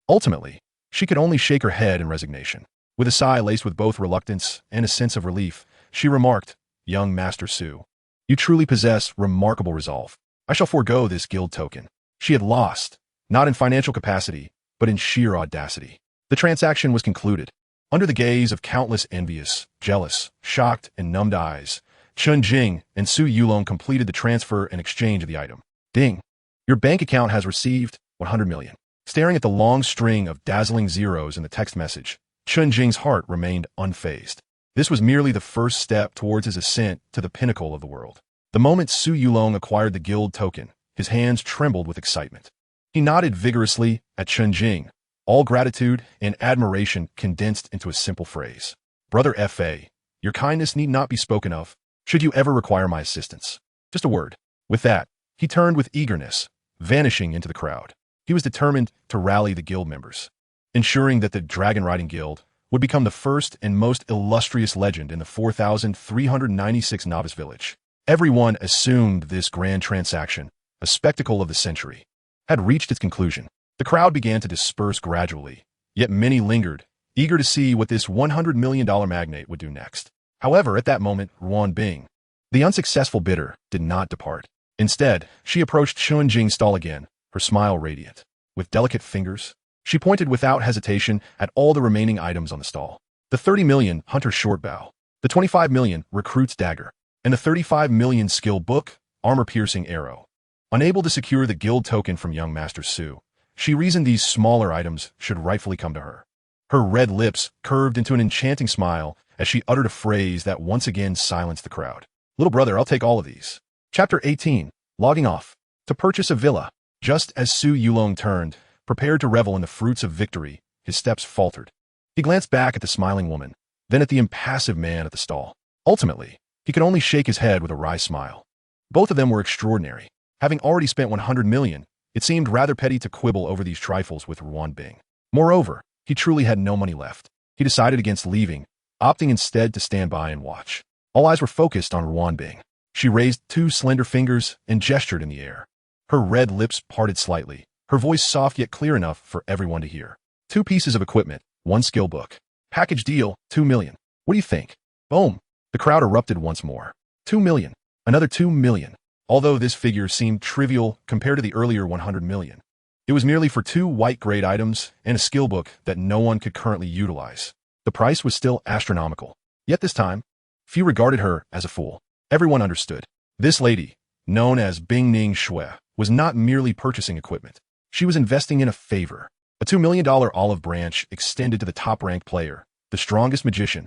Ultimately, she could only shake her head in resignation. With a sigh laced with both reluctance and a sense of relief, she remarked, "Young Master Su, you truly possess remarkable resolve. I shall forego this guild token." She had lost, not in financial capacity, but in sheer audacity. The transaction was concluded. Under the gaze of countless envious, jealous, shocked, and numbed eyes, Chen Jing and Su Yulong completed the transfer and exchange of the item. Ding. Your bank account has received 100 million. Staring at the long string of dazzling zeros in the text message, Chen Jing's heart remained unfazed. This was merely the first step towards his ascent to the pinnacle of the world. The moment Su Yulong acquired the guild token, his hands trembled with excitement. He nodded vigorously at Chen Jing, all gratitude and admiration condensed into a simple phrase. Brother F.A., your kindness need not be spoken of, should you ever require my assistance. Just a word. With that, he turned with eagerness, vanishing into the crowd. He was determined to rally the guild members, ensuring that the Dragon Riding Guild would become the first and most illustrious legend in the 4,396 novice village. Everyone assumed this grand transaction, a spectacle of the century, had reached its conclusion. The crowd began to disperse gradually, yet many lingered, eager to see what this $100 million magnate would do next. However, at that moment, Ruan Bing, the unsuccessful bidder, did not depart. Instead, she approached Chen Jing's stall again, her smile radiant. With delicate fingers, she pointed without hesitation at all the remaining items on the stall. The 30 million Hunter's Short Bow, the 25 million Recruit's Dagger, and the 35 million Skill Book, Armor-Piercing Arrow. Unable to secure the guild token from young Master Su, she reasoned these smaller items should rightfully come to her. Her red lips curved into an enchanting smile as she uttered a phrase that once again silenced the crowd. Little brother, I'll take all of these. Chapter 18. Logging off. To purchase a villa. Just as Su Yulong turned, prepared to revel in the fruits of victory, his steps faltered. He glanced back at the smiling woman, then at the impassive man at the stall. Ultimately, he could only shake his head with a wry smile. Both of them were extraordinary. Having already spent 100 million, it seemed rather petty to quibble over these trifles with Ruan Bing. Moreover, he truly had no money left. He decided against leaving, opting instead to stand by and watch. All eyes were focused on Ruan Bing. She raised two slender fingers and gestured in the air. Her red lips parted slightly, her voice soft yet clear enough for everyone to hear. 2 pieces of equipment, 1 skill book. Package deal, 2 million. What do you think? Boom. The crowd erupted once more. 2 million. Another 2 million. Although this figure seemed trivial compared to the earlier 100 million. It was merely for 2 white-grade items and a skill book that no one could currently utilize. The price was still astronomical. Yet this time, few regarded her as a fool. Everyone understood. This lady, known as Bing Ning Shui, was not merely purchasing equipment. She was investing in a favor. A $2 million olive branch extended to the top-ranked player, the strongest magician.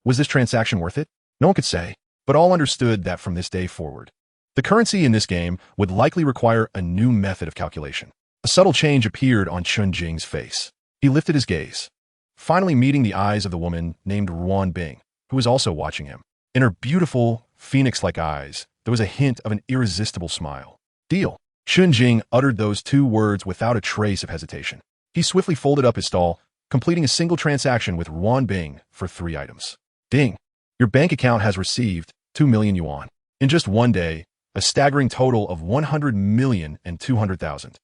Was this transaction worth it? No one could say, but all understood that from this day forward, the currency in this game would likely require a new method of calculation. A subtle change appeared on Chen Jing's face. He lifted his gaze, finally meeting the eyes of the woman named Ruan Bing, who was also watching him. In her beautiful, phoenix-like eyes, there was a hint of an irresistible smile. Deal. Chen Jing uttered those 2 words without a trace of hesitation. He swiftly folded up his stall, completing a single transaction with Ruan Bing for 3 items. Ding. Your bank account has received 2 million yuan. In just one day, a staggering total of 100,200,000.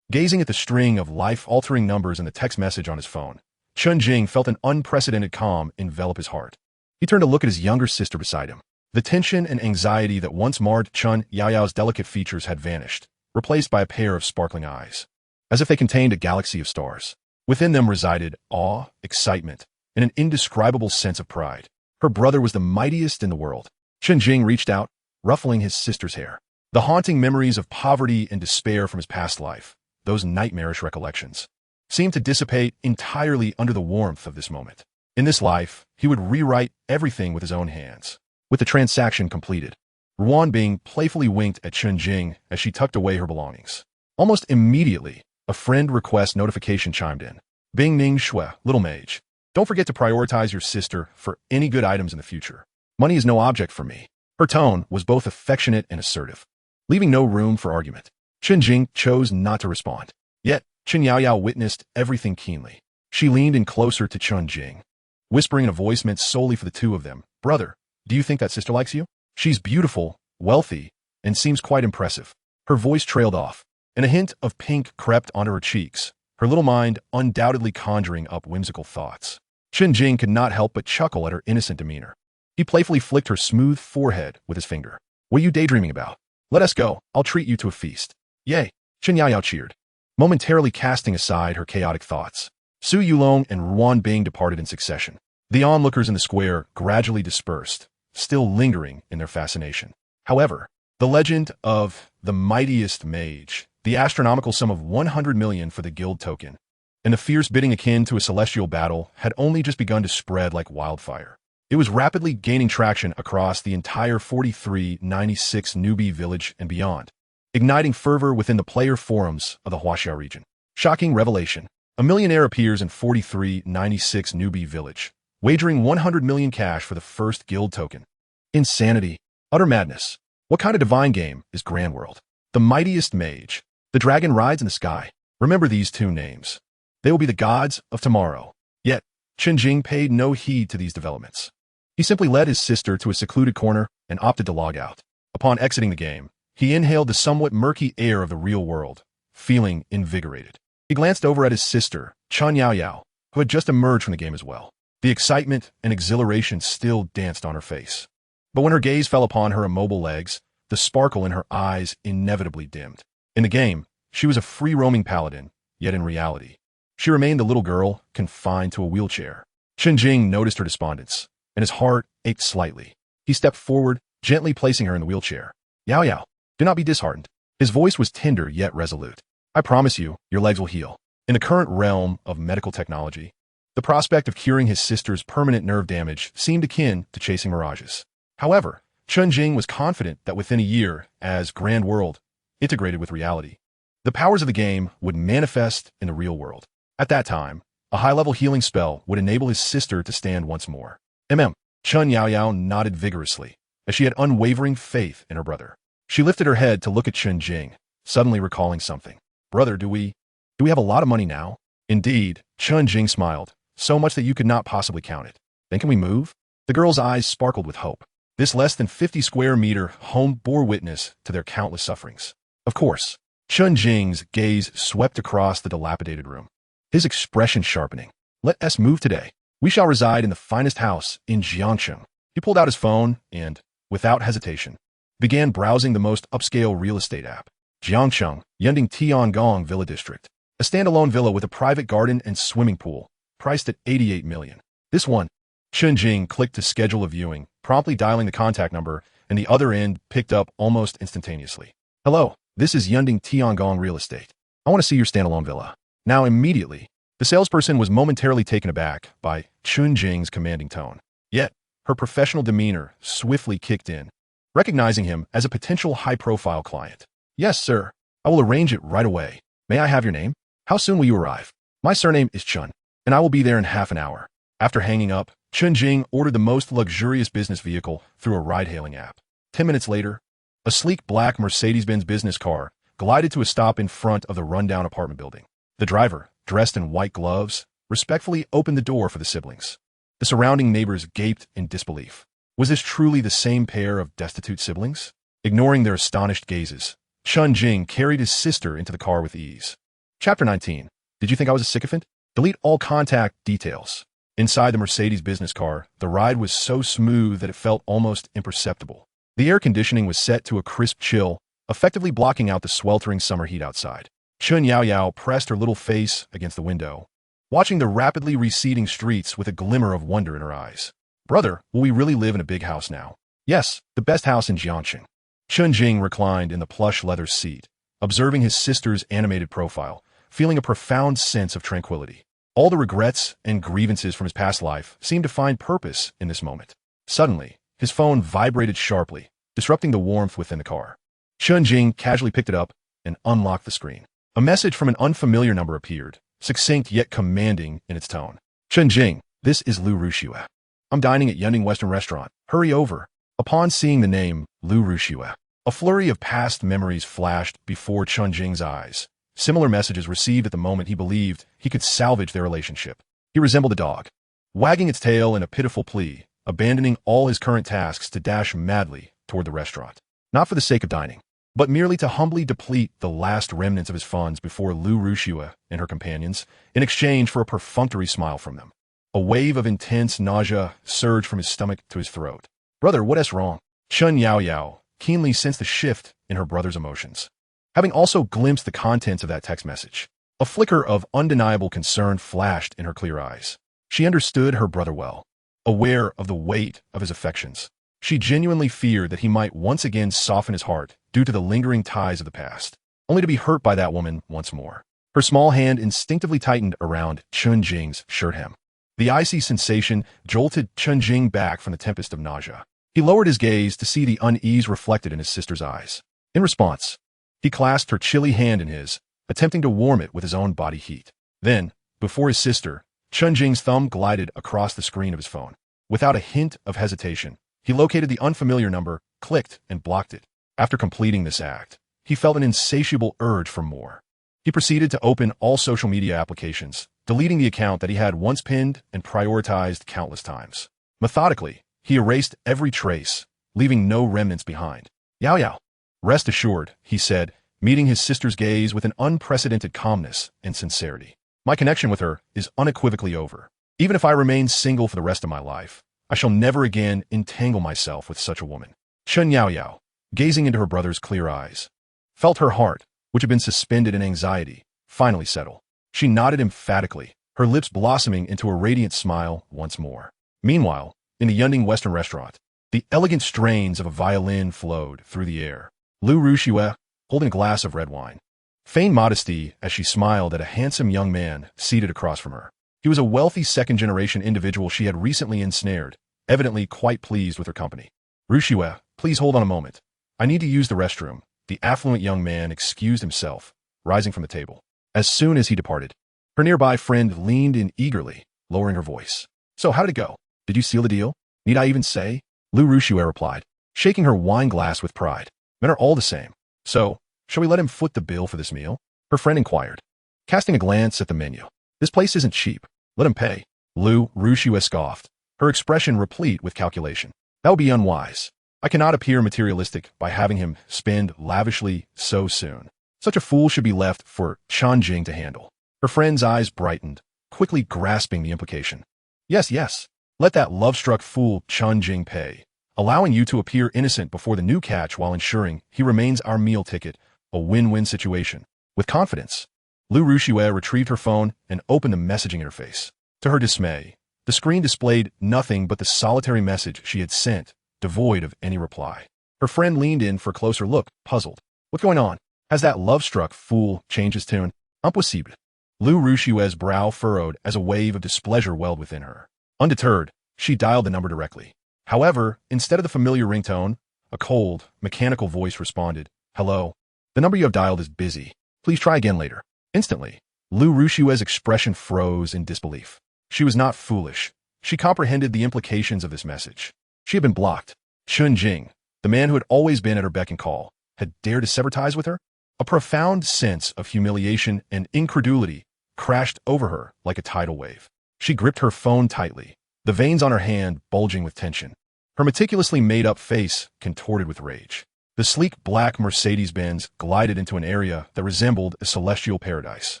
Gazing at the string of life-altering numbers in the text message on his phone, Chen Jing felt an unprecedented calm envelop his heart. He turned to look at his younger sister beside him. The tension and anxiety that once marred Chen Yaoyao's delicate features had vanished, replaced by a pair of sparkling eyes, as if they contained a galaxy of stars. Within them resided awe, excitement, and an indescribable sense of pride. Her brother was the mightiest in the world. Chen Jing reached out, ruffling his sister's hair. The haunting memories of poverty and despair from his past life, those nightmarish recollections, seemed to dissipate entirely under the warmth of this moment. In this life, he would rewrite everything with his own hands. With the transaction completed, Ruan Bing playfully winked at Chen Jing as she tucked away her belongings. Almost immediately, a friend request notification chimed in. Bing Ning Shui, little mage. Don't forget to prioritize your sister for any good items in the future. Money is no object for me. Her tone was both affectionate and assertive, leaving no room for argument. Chen Jing chose not to respond. Yet, Chen Yaoyao witnessed everything keenly. She leaned in closer to Chen Jing, whispering in a voice meant solely for the two of them. Brother, do you think that sister likes you? She's beautiful, wealthy, and seems quite impressive. Her voice trailed off, and a hint of pink crept onto her cheeks, her little mind undoubtedly conjuring up whimsical thoughts. Chen Jing could not help but chuckle at her innocent demeanor. He playfully flicked her smooth forehead with his finger. What are you daydreaming about? Let us go. I'll treat you to a feast. Yay! Chen Yaoyao cheered, momentarily casting aside her chaotic thoughts. Su Yulong and Ruan Bing departed in succession. The onlookers in the square gradually dispersed, still lingering in their fascination. However, the legend of the mightiest mage, the astronomical sum of 100 million for the guild token, and the fierce bidding akin to a celestial battle had only just begun to spread like wildfire. It was rapidly gaining traction across the entire 4396 newbie village and beyond, igniting fervor within the player forums of the Huaxia region. Shocking revelation. A millionaire appears in 4396 newbie village, wagering 100 million cash for the first guild token. Insanity. Utter madness. What kind of divine game is Grand World? The mightiest mage. The dragon rides in the sky. Remember these two names. They will be the gods of tomorrow. Yet, Chen Jing paid no heed to these developments. He simply led his sister to a secluded corner and opted to log out. Upon exiting the game, he inhaled the somewhat murky air of the real world, feeling invigorated. He glanced over at his sister, Chen Yaoyao, who had just emerged from the game as well. The excitement and exhilaration still danced on her face. But when her gaze fell upon her immobile legs, the sparkle in her eyes inevitably dimmed. In the game, she was a free-roaming paladin, yet in reality, she remained the little girl confined to a wheelchair. Chen Jing noticed her despondence, and his heart ached slightly. He stepped forward, gently placing her in the wheelchair. Yaoyao, do not be disheartened. His voice was tender yet resolute. I promise you, your legs will heal. In the current realm of medical technology, the prospect of curing his sister's permanent nerve damage seemed akin to chasing mirages. However, Chen Jing was confident that within a year, as Grand World integrated with reality, the powers of the game would manifest in the real world. At that time, a high-level healing spell would enable his sister to stand once more. Chen Yaoyao nodded vigorously, as she had unwavering faith in her brother. She lifted her head to look at Chen Jing, suddenly recalling something. Brother, do we have a lot of money now? Indeed, Chen Jing smiled, so much that you could not possibly count it. Then can we move? The girl's eyes sparkled with hope. This less than 50 square meter home bore witness to their countless sufferings. Of course, Chen Jing's gaze swept across the dilapidated room, his expression sharpening. Let us move today. We shall reside in the finest house in Jiangcheng. He pulled out his phone and, without hesitation, began browsing the most upscale real estate app. Jiangcheng, Yunding Tiangong Villa District. A standalone villa with a private garden and swimming pool, priced at 88 million. This one. Chen Jing clicked to schedule a viewing, promptly dialing the contact number, and the other end picked up almost instantaneously. Hello, this is Yunding Tiangong Real Estate. I want to see your standalone villa. Now immediately, the salesperson was momentarily taken aback by Chen Jing's commanding tone. Yet, her professional demeanor swiftly kicked in, recognizing him as a potential high-profile client. Yes, sir. I will arrange it right away. May I have your name? How soon will you arrive? My surname is Chen, and I will be there in half an hour. After hanging up, Chen Jing ordered the most luxurious business vehicle through a ride-hailing app. 10 minutes later, a sleek black Mercedes-Benz business car glided to a stop in front of the rundown apartment building. The driver, dressed in white gloves, respectfully opened the door for the siblings. The surrounding neighbors gaped in disbelief. Was this truly the same pair of destitute siblings? Ignoring their astonished gazes, Chen Jing carried his sister into the car with ease. Chapter 19. Did you think I was a sycophant? Delete all contact details. Inside the Mercedes business car, the ride was so smooth that it felt almost imperceptible. The air conditioning was set to a crisp chill, effectively blocking out the sweltering summer heat outside. Chen Yaoyao pressed her little face against the window, watching the rapidly receding streets with a glimmer of wonder in her eyes. Brother, will we really live in a big house now? Yes, the best house in Jiangxing. Chen Jing reclined in the plush leather seat, observing his sister's animated profile, feeling a profound sense of tranquility. All the regrets and grievances from his past life seemed to find purpose in this moment. Suddenly, his phone vibrated sharply, disrupting the warmth within the car. Chen Jing casually picked it up and unlocked the screen. A message from an unfamiliar number appeared, succinct yet commanding in its tone. Chen Jing, this is Lu Ruxue. I'm dining at Yunding Western Restaurant. Hurry over. Upon seeing the name, Lu Ruxue, a flurry of past memories flashed before Chen Jing's eyes. Similar messages received at the moment he believed he could salvage their relationship. He resembled a dog, wagging its tail in a pitiful plea, abandoning all his current tasks to dash madly toward the restaurant. Not for the sake of dining, but merely to humbly deplete the last remnants of his funds before Lu Ruxue and her companions, in exchange for a perfunctory smile from them. A wave of intense nausea surged from his stomach to his throat. Brother, what is wrong? Chen Yaoyao keenly sensed the shift in her brother's emotions. Having also glimpsed the contents of that text message, a flicker of undeniable concern flashed in her clear eyes. She understood her brother well, aware of the weight of his affections. She genuinely feared that he might once again soften his heart due to the lingering ties of the past, only to be hurt by that woman once more. Her small hand instinctively tightened around Chen Jing's shirt hem. The icy sensation jolted Chen Jing back from the tempest of nausea. He lowered his gaze to see the unease reflected in his sister's eyes. In response, he clasped her chilly hand in his, attempting to warm it with his own body heat. Then, before his sister, Chen Jing's thumb glided across the screen of his phone. Without a hint of hesitation, he located the unfamiliar number, clicked, and blocked it. After completing this act, he felt an insatiable urge for more. He proceeded to open all social media applications, deleting the account that he had once pinned and prioritized countless times. Methodically, he erased every trace, leaving no remnants behind. Yaoyao. Rest assured, he said, meeting his sister's gaze with an unprecedented calmness and sincerity. My connection with her is unequivocally over. Even if I remain single for the rest of my life, I shall never again entangle myself with such a woman. Chen Yaoyao, gazing into her brother's clear eyes, felt her heart, which had been suspended in anxiety, finally settle. She nodded emphatically, her lips blossoming into a radiant smile once more. Meanwhile, in the Yunding Western Restaurant, the elegant strains of a violin flowed through the air. Lu Ruxue, holding a glass of red wine, feigned modesty as she smiled at a handsome young man seated across from her. He was a wealthy second-generation individual she had recently ensnared, evidently quite pleased with her company. Ruxue, please hold on a moment. I need to use the restroom. The affluent young man excused himself, rising from the table. As soon as he departed, her nearby friend leaned in eagerly, lowering her voice. So how did it go? Did you seal the deal? Need I even say? Lu Ruxue replied, shaking her wine glass with pride. Men are all the same. So, shall we let him foot the bill for this meal? Her friend inquired, casting a glance at the menu. This place isn't cheap. Let him pay. Lu Ruxue scoffed, her expression replete with calculation. That would be unwise. I cannot appear materialistic by having him spend lavishly so soon. Such a fool should be left for Chen Jing to handle. Her friend's eyes brightened, quickly grasping the implication. Yes, yes. Let that love-struck fool Chen Jing pay, allowing you to appear innocent before the new catch while ensuring he remains our meal ticket, a win-win situation. With confidence, Lu Ruxue retrieved her phone and opened the messaging interface. To her dismay, the screen displayed nothing but the solitary message she had sent, devoid of any reply. Her friend leaned in for a closer look, puzzled. What's going on? Has that love-struck fool changed his tune? Impossible. Lu Ruxue's brow furrowed as a wave of displeasure welled within her. Undeterred, she dialed the number directly. However, instead of the familiar ringtone, a cold, mechanical voice responded, Hello. The number you have dialed is busy. Please try again later. Instantly, Lu Ruxue's expression froze in disbelief. She was not foolish. She comprehended the implications of this message. She had been blocked. Chen Jing, the man who had always been at her beck and call, had dared to sever ties with her? A profound sense of humiliation and incredulity crashed over her like a tidal wave. She gripped her phone tightly, the veins on her hand bulging with tension. Her meticulously made-up face contorted with rage. The sleek black Mercedes-Benz glided into an area that resembled a celestial paradise.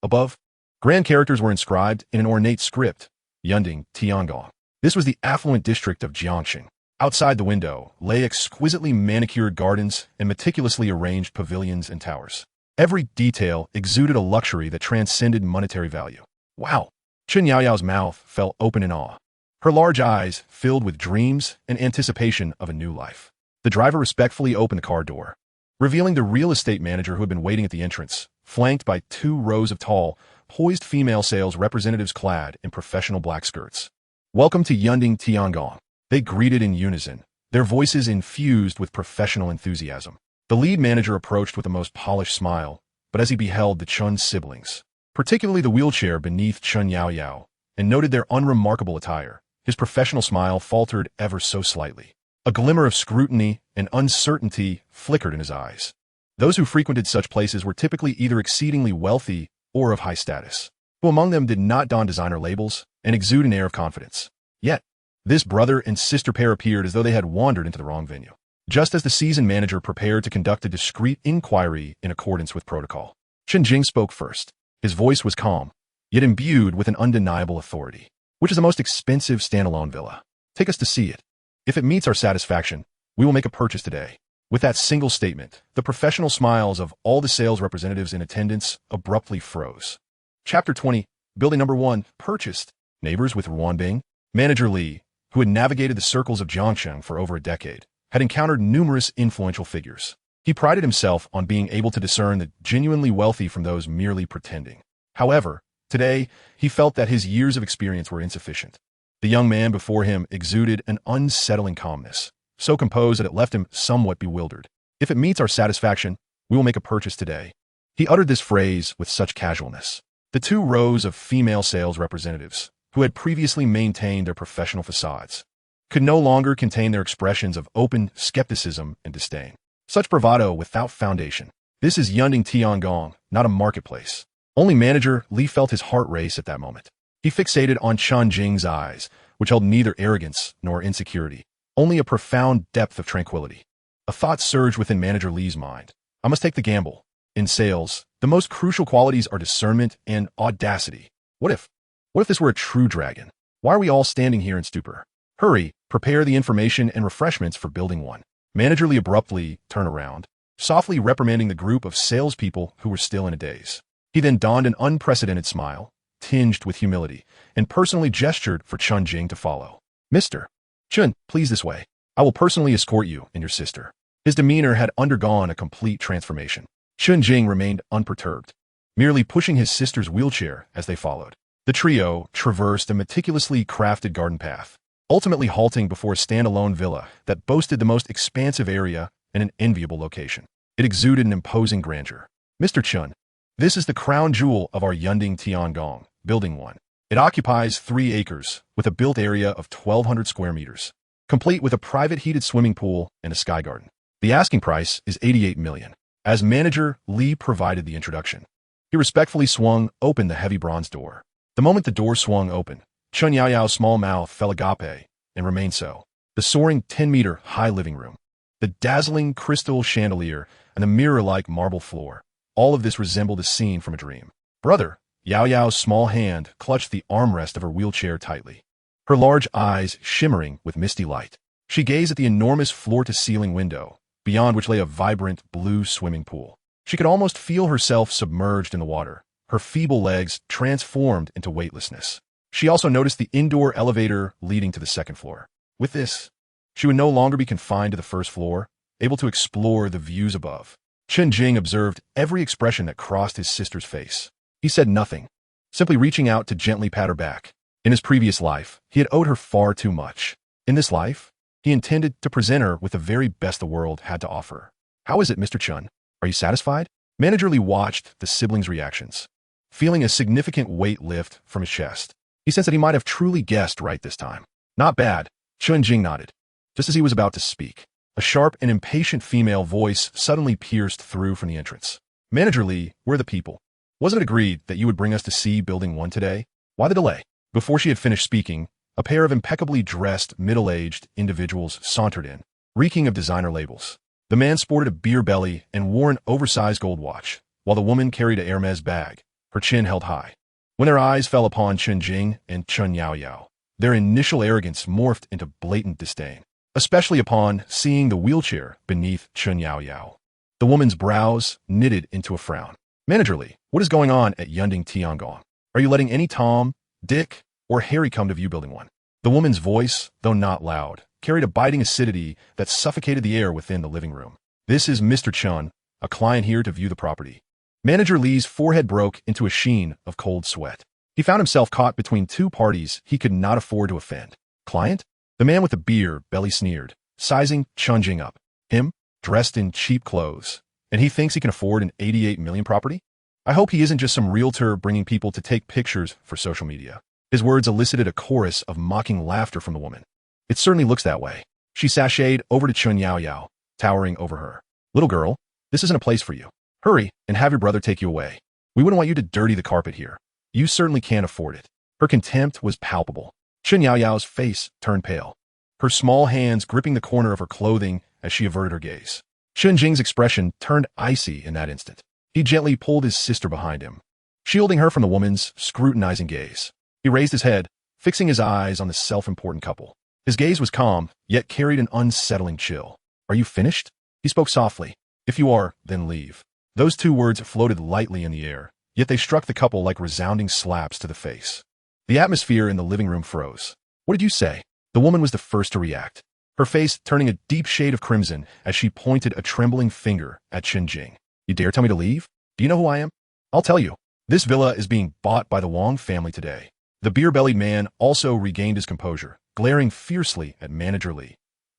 Above, grand characters were inscribed in an ornate script, Yunding Tiangong. This was the affluent district of Jiangxing. Outside the window lay exquisitely manicured gardens and meticulously arranged pavilions and towers. Every detail exuded a luxury that transcended monetary value. Wow, Chen Yaoyao's mouth fell open in awe. Her large eyes filled with dreams and anticipation of a new life. The driver respectfully opened the car door, revealing the real estate manager who had been waiting at the entrance, flanked by 2 rows of tall, poised female sales representatives clad in professional black skirts. "Welcome to Yunding Tiangong," they greeted in unison, their voices infused with professional enthusiasm. The lead manager approached with the most polished smile, but as he beheld the Chen siblings, particularly the wheelchair beneath Chen Yaoyao, and noted their unremarkable attire, his professional smile faltered ever so slightly. A glimmer of scrutiny and uncertainty flickered in his eyes. Those who frequented such places were typically either exceedingly wealthy or of high status, who among them did not don designer labels and exude an air of confidence. Yet, this brother and sister pair appeared as though they had wandered into the wrong venue. Just as the season manager prepared to conduct a discreet inquiry in accordance with protocol, Chen Jing spoke first. His voice was calm, yet imbued with an undeniable authority. "Which is the most expensive standalone villa? Take us to see it. If it meets our satisfaction, we will make a purchase today." With that single statement, the professional smiles of all the sales representatives in attendance abruptly froze. Chapter 20, Building Number 1, Purchased. Neighbors with Ruanbing. Manager Li, who had navigated the circles of Jiangsheng for over a decade, had encountered numerous influential figures. He prided himself on being able to discern the genuinely wealthy from those merely pretending. However, today, he felt that his years of experience were insufficient. The young man before him exuded an unsettling calmness, so composed that it left him somewhat bewildered. "If it meets our satisfaction, we will make a purchase today." He uttered this phrase with such casualness. The 2 rows of female sales representatives, who had previously maintained their professional facades, could no longer contain their expressions of open skepticism and disdain. Such bravado without foundation. This is Yunding Tiangong, not a marketplace. Only manager Li felt his heart race at that moment. He fixated on Chen Jing's eyes, which held neither arrogance nor insecurity, only a profound depth of tranquility. A thought surged within manager Li's mind. "I must take the gamble. In sales, the most crucial qualities are discernment and audacity. What if this were a true dragon? Why are we all standing here in stupor? Hurry, prepare the information and refreshments for building 1. Manager Li abruptly turned around, softly reprimanding the group of salespeople who were still in a daze. He then donned an unprecedented smile, tinged with humility, and personally gestured for Chen Jing to follow. "Mr. Chen, please this way. I will personally escort you and your sister." His demeanor had undergone a complete transformation. Chen Jing remained unperturbed, merely pushing his sister's wheelchair as they followed. The trio traversed a meticulously crafted garden path, ultimately halting before a standalone villa that boasted the most expansive area and an enviable location. It exuded an imposing grandeur. "Mr. Chen, this is the crown jewel of our Yunding Tiangong, Building 1. It occupies 3 acres with a built area of 1,200 square meters, complete with a private heated swimming pool and a sky garden. The asking price is 88 million. As manager, Li provided the introduction. He respectfully swung open the heavy bronze door. The moment the door swung open, Chen Yaoyao's small mouth fell agape and remained so. The soaring 10-meter high living room, the dazzling crystal chandelier, and the mirror-like marble floor, all of this resembled a scene from a dream. "Brother," Yaoyao's small hand clutched the armrest of her wheelchair tightly, her large eyes shimmering with misty light. She gazed at the enormous floor-to-ceiling window, beyond which lay a vibrant blue swimming pool. She could almost feel herself submerged in the water, her feeble legs transformed into weightlessness. She also noticed the indoor elevator leading to the 2nd floor. With this, she would no longer be confined to the 1st floor, able to explore the views above. Chen Jing observed every expression that crossed his sister's face. He said nothing, simply reaching out to gently pat her back. In his previous life, he had owed her far too much. In this life, he intended to present her with the very best the world had to offer. "How is it, Mr. Chen? Are you satisfied?" Manager Li watched the siblings' reactions, feeling a significant weight lift from his chest. He sensed that he might have truly guessed right this time. "Not bad," Chen Jing nodded. Just as he was about to speak, a sharp and impatient female voice suddenly pierced through from the entrance. "Manager Li, where are the people? Wasn't it agreed that you would bring us to see Building 1 today? Why the delay?" Before she had finished speaking, a pair of impeccably dressed, middle-aged individuals sauntered in, reeking of designer labels. The man sported a beer belly and wore an oversized gold watch, while the woman carried a Hermes bag, her chin held high. When their eyes fell upon Chen Jing and Chen Yaoyao, their initial arrogance morphed into blatant disdain, especially upon seeing the wheelchair beneath Chen Yaoyao. The woman's brows knitted into a frown. "Manager Li, what is going on at Yunding Tiangong? Are you letting any Tom, Dick, or Harry come to view building 1. The woman's voice, though not loud, carried a biting acidity that suffocated the air within the living room. This is Mr. Chen, a client here to view the property. Manager Lee's forehead broke into a sheen of cold sweat. He found himself caught between two parties he could not afford to offend. Client? The man with the beer belly sneered, sizing Chen Jing up. Him? Dressed in cheap clothes. And he thinks he can afford an 88 million property? I hope he isn't just some realtor bringing people to take pictures for social media. His words elicited a chorus of mocking laughter from the woman. It certainly looks that way. She sashayed over to Chen Yaoyao, towering over her. Little girl, this isn't a place for you. Hurry and have your brother take you away. We wouldn't want you to dirty the carpet here. You certainly can't afford it. Her contempt was palpable. Chen Yaoyao's face turned pale, her small hands gripping the corner of her clothing as she averted her gaze. Chen Jing's expression turned icy in that instant. He gently pulled his sister behind him, shielding her from the woman's scrutinizing gaze. He raised his head, fixing his eyes on the self-important couple. His gaze was calm, yet carried an unsettling chill. Are you finished? He spoke softly. If you are, then leave. Those two words floated lightly in the air, yet they struck the couple like resounding slaps to the face. The atmosphere in the living room froze. What did you say? The woman was the first to react, her face turning a deep shade of crimson as she pointed a trembling finger at Chen Jing. You dare tell me to leave? Do you know who I am? I'll tell you. This villa is being bought by the Wong family today. The beer-bellied man also regained his composure, glaring fiercely at Manager Lee.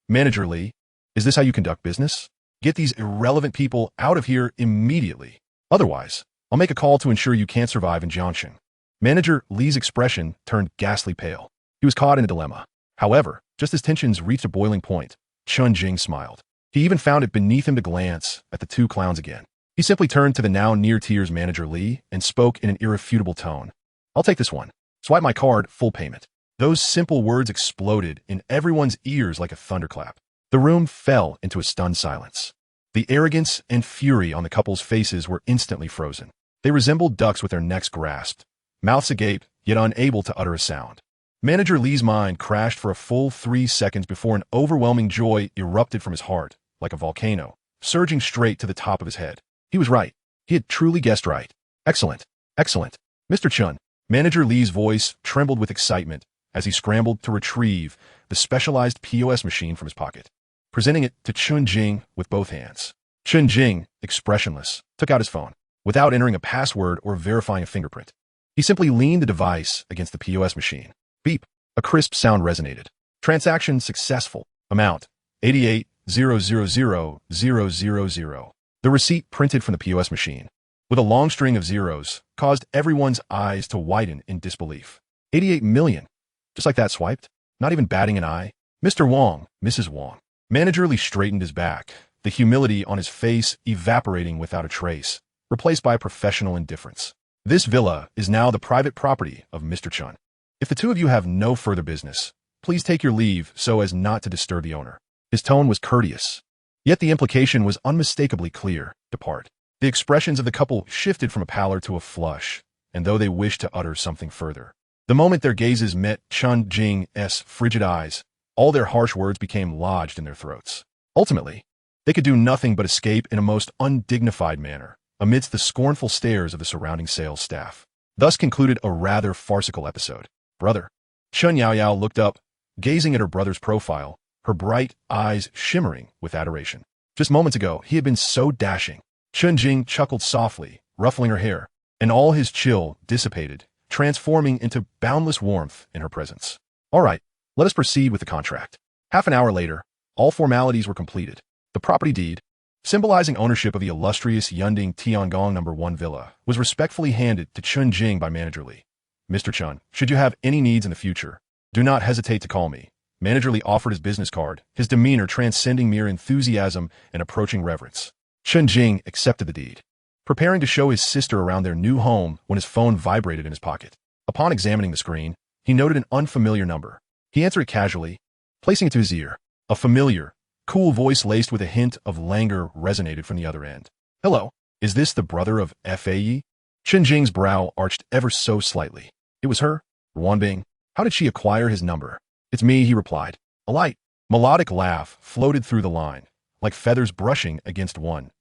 Manager Lee, is this how you conduct business? Get these irrelevant people out of here immediately. Otherwise, I'll make a call to ensure you can't survive in Jiangxing. Manager Lee's expression turned ghastly pale. He was caught in a dilemma. However, just as tensions reached a boiling point, Chen Jing smiled. He even found it beneath him to glance at the two clowns again. He simply turned to the now near tears Manager Lee and spoke in an irrefutable tone. I'll take this one. Swipe my card, full payment. Those simple words exploded in everyone's ears like a thunderclap. The room fell into a stunned silence. The arrogance and fury on the couple's faces were instantly frozen. They resembled ducks with their necks grasped, mouths agape, yet unable to utter a sound. Manager Lee's mind crashed for a full 3 seconds before an overwhelming joy erupted from his heart, like a volcano, surging straight to the top of his head. He was right. He had truly guessed right. Excellent. Excellent. Mr. Chen. Manager Lee's voice trembled with excitement as he scrambled to retrieve the specialized POS machine from his pocket, presenting it to Chen Jing with both hands. Chen Jing, expressionless, took out his phone, without entering a password or verifying a fingerprint. He simply leaned the device against the POS machine. Beep. A crisp sound resonated. Transaction successful. Amount, 88,000,000. The receipt printed from the POS machine, with a long string of zeros, caused everyone's eyes to widen in disbelief. 88 million. Just like that swiped? Not even batting an eye? Mr. Wong, Mrs. Wong. Manager Lee straightened his back, the humility on his face evaporating without a trace, replaced by professional indifference. This villa is now the private property of Mr. Chen. If the two of you have no further business, please take your leave so as not to disturb the owner. His tone was courteous, yet the implication was unmistakably clear. Depart. The expressions of the couple shifted from a pallor to a flush, and though they wished to utter something further, the moment their gazes met Chen Jing's frigid eyes, all their harsh words became lodged in their throats. Ultimately, they could do nothing but escape in a most undignified manner, amidst the scornful stares of the surrounding sales staff. Thus concluded a rather farcical episode. Brother. Chen Yaoyao looked up, gazing at her brother's profile, her bright eyes shimmering with adoration. Just moments ago, he had been so dashing. Chen Jing chuckled softly, ruffling her hair, and all his chill dissipated, transforming into boundless warmth in her presence. All right, let us proceed with the contract. Half an hour later, all formalities were completed. The property deed, symbolizing ownership of the illustrious Yunding Tiangong No. 1 villa, was respectfully handed to Chen Jing by Manager Lee. Mr. Chen, should you have any needs in the future, do not hesitate to call me. Manager Lee offered his business card, his demeanor transcending mere enthusiasm and approaching reverence. Chen Jing accepted the deed, preparing to show his sister around their new home when his phone vibrated in his pocket. Upon examining the screen, he noted an unfamiliar number. He answered it casually, placing it to his ear. A familiar, cool voice laced with a hint of languor resonated from the other end. Hello, is this the brother of Faye? Chen Jing's brow arched ever so slightly. It was her, Wanbing. How did she acquire his number? It's me, he replied. A light, melodic laugh floated through the line, like feathers brushing against one's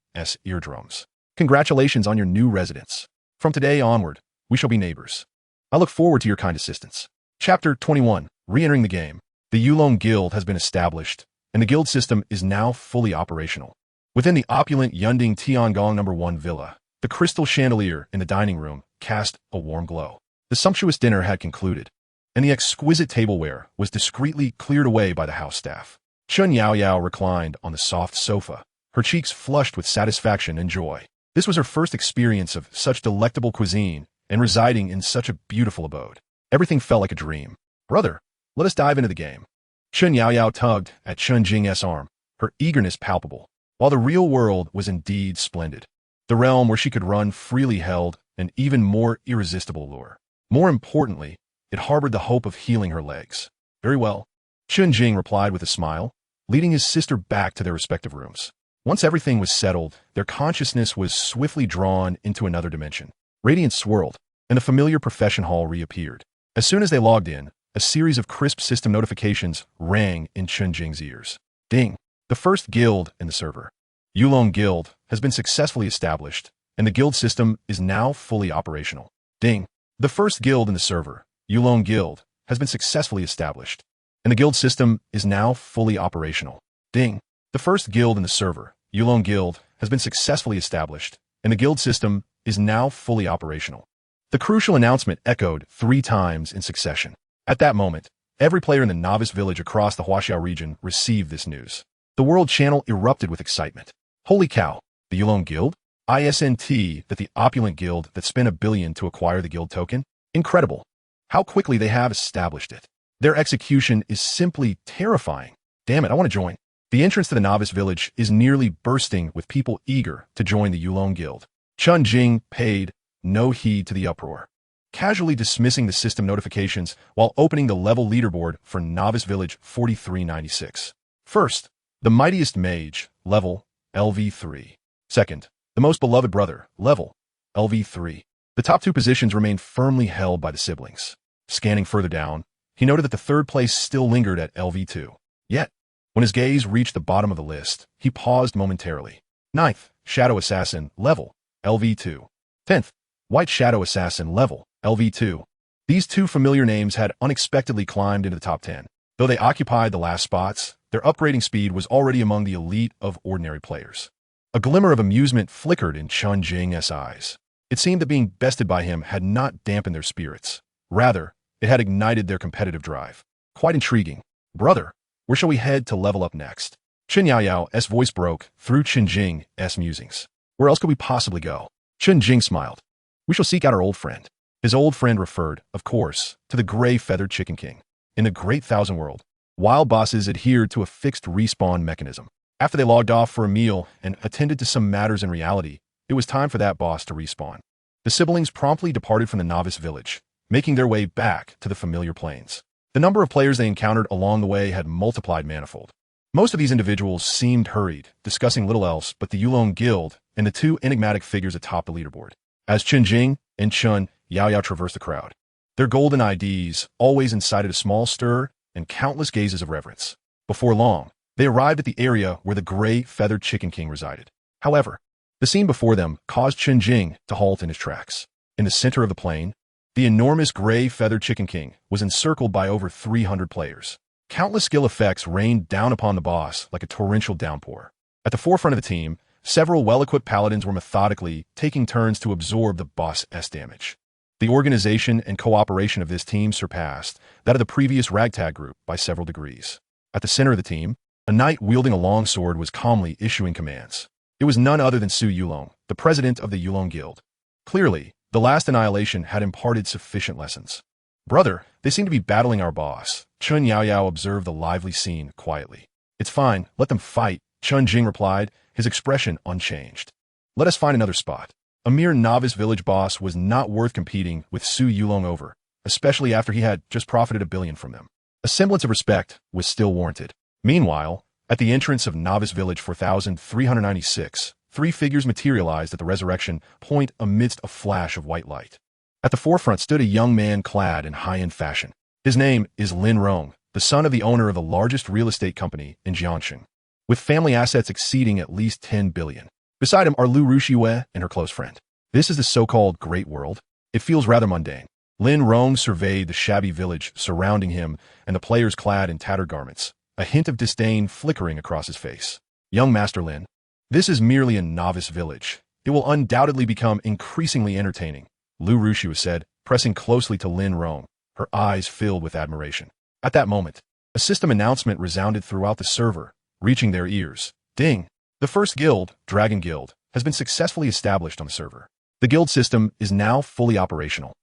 eardrums. Congratulations on your new residence. From today onward, we shall be neighbors. I look forward to your kind assistance. Chapter 21. Re-entering the game. The Yulong Guild has been established, and the guild system is now fully operational. Within the opulent Yunding Tiangong No. 1 villa, the crystal chandelier in the dining room cast a warm glow. The sumptuous dinner had concluded, and the exquisite tableware was discreetly cleared away by the house staff. Chen Yaoyao reclined on the soft sofa, her cheeks flushed with satisfaction and joy. This was her first experience of such delectable cuisine and residing in such a beautiful abode. Everything felt like a dream. Brother, let us dive into the game. Chen Yaoyao tugged at Chen Jing's arm, her eagerness palpable. While the real world was indeed splendid, the realm where she could run freely held an even more irresistible lure. More importantly, it harbored the hope of healing her legs. Very well, Chen Jing replied with a smile, leading his sister back to their respective rooms. Once everything was settled, their consciousness was swiftly drawn into another dimension. Radiance swirled, and the familiar profession hall reappeared. As soon as they logged in, a series of crisp system notifications rang in Chen Jing's ears. Ding! The first guild in the server, Yulong Guild, has been successfully established, and the guild system is now fully operational. Ding! The first guild in the server, Yulong Guild, has been successfully established, and the guild system is now fully operational. Ding! The first guild in the server, Yulong Guild, has been successfully established, and the guild system is now fully operational. The crucial announcement echoed 3 times in succession. At that moment, every player in the novice village across the Huaxiao region received this news. The world channel erupted with excitement. Holy cow, the Yulong Guild? ISNT, that the opulent guild that spent $1 billion to acquire the guild token? Incredible. How quickly they have established it. Their execution is simply terrifying. Damn it, I want to join. The entrance to the novice village is nearly bursting with people eager to join the Yulong Guild. Chen Jing paid no heed to the uproar, casually dismissing the system notifications while opening the level leaderboard for Novice Village 4396. First, the mightiest mage, level LV3. Second, the most beloved brother, level LV3. The top 2 positions remained firmly held by the siblings. Scanning further down, he noted that the third place still lingered at LV2. Yet, when his gaze reached the bottom of the list, he paused momentarily. Ninth, Shadow Assassin, level LV2. 10th, White Shadow Assassin, level LV2. These 2 familiar names had unexpectedly climbed into the top 10. Though they occupied the last spots, their upgrading speed was already among the elite of ordinary players. A glimmer of amusement flickered in Chen Jing's eyes. It seemed that being bested by him had not dampened their spirits. Rather, it had ignited their competitive drive. Quite intriguing. Brother, where shall we head to level up next? Chen Yaoyao's voice broke through Chen Jing's musings. Where else could we possibly go? Chen Jing smiled. We shall seek out our old friend. His old friend referred, of course, to the gray-feathered Chicken King. In the Great Thousand World, wild bosses adhered to a fixed respawn mechanism. After they logged off for a meal and attended to some matters in reality, it was time for that boss to respawn. The siblings promptly departed from the novice village, making their way back to the familiar plains. The number of players they encountered along the way had multiplied manifold. Most of these individuals seemed hurried, discussing little else but the Yulong Guild and the 2 enigmatic figures atop the leaderboard. As Chen Jing and Chen Yaoyao traversed the crowd, their golden IDs always incited a small stir and countless gazes of reverence. Before long, they arrived at the area where the gray-feathered Chicken King resided. However, the scene before them caused Chen Jing to halt in his tracks. In the center of the plain, the enormous gray-feathered Chicken King was encircled by over 300 players. Countless skill effects rained down upon the boss like a torrential downpour. At the forefront of the team, several well-equipped paladins were methodically taking turns to absorb the boss's damage. The organization and cooperation of this team surpassed that of the previous ragtag group by several degrees. At the center of the team, a knight wielding a long sword was calmly issuing commands. It was none other than Su Yulong, the president of the Yulong Guild. Clearly, the last annihilation had imparted sufficient lessons. Brother, they seem to be battling our boss. Chen Yaoyao observed the lively scene quietly. It's fine, let them fight, Chen Jing replied, his expression unchanged. Let us find another spot. A mere novice village boss was not worth competing with Su Yulong over, especially after he had just profited $1 billion from them. A semblance of respect was still warranted. Meanwhile, at the entrance of Novice Village 4396, 3 figures materialized at the resurrection point amidst a flash of white light. At the forefront stood a young man clad in high-end fashion. His name is Lin Rong, the son of the owner of the largest real estate company in Jiangxing, with family assets exceeding at least 10 billion. Beside him are Lu Ruxiue and her close friend. This is the so-called Great World. It feels rather mundane. Lin Rong surveyed the shabby village surrounding him and the players clad in tattered garments, a hint of disdain flickering across his face. Young Master Lin, this is merely a novice village. It will undoubtedly become increasingly entertaining, Lu Ruxiu said, pressing closely to Lin Rong, her eyes filled with admiration. At that moment, a system announcement resounded throughout the server, reaching their ears. Ding! The first guild, Dragon Guild, has been successfully established on the server. The guild system is now fully operational.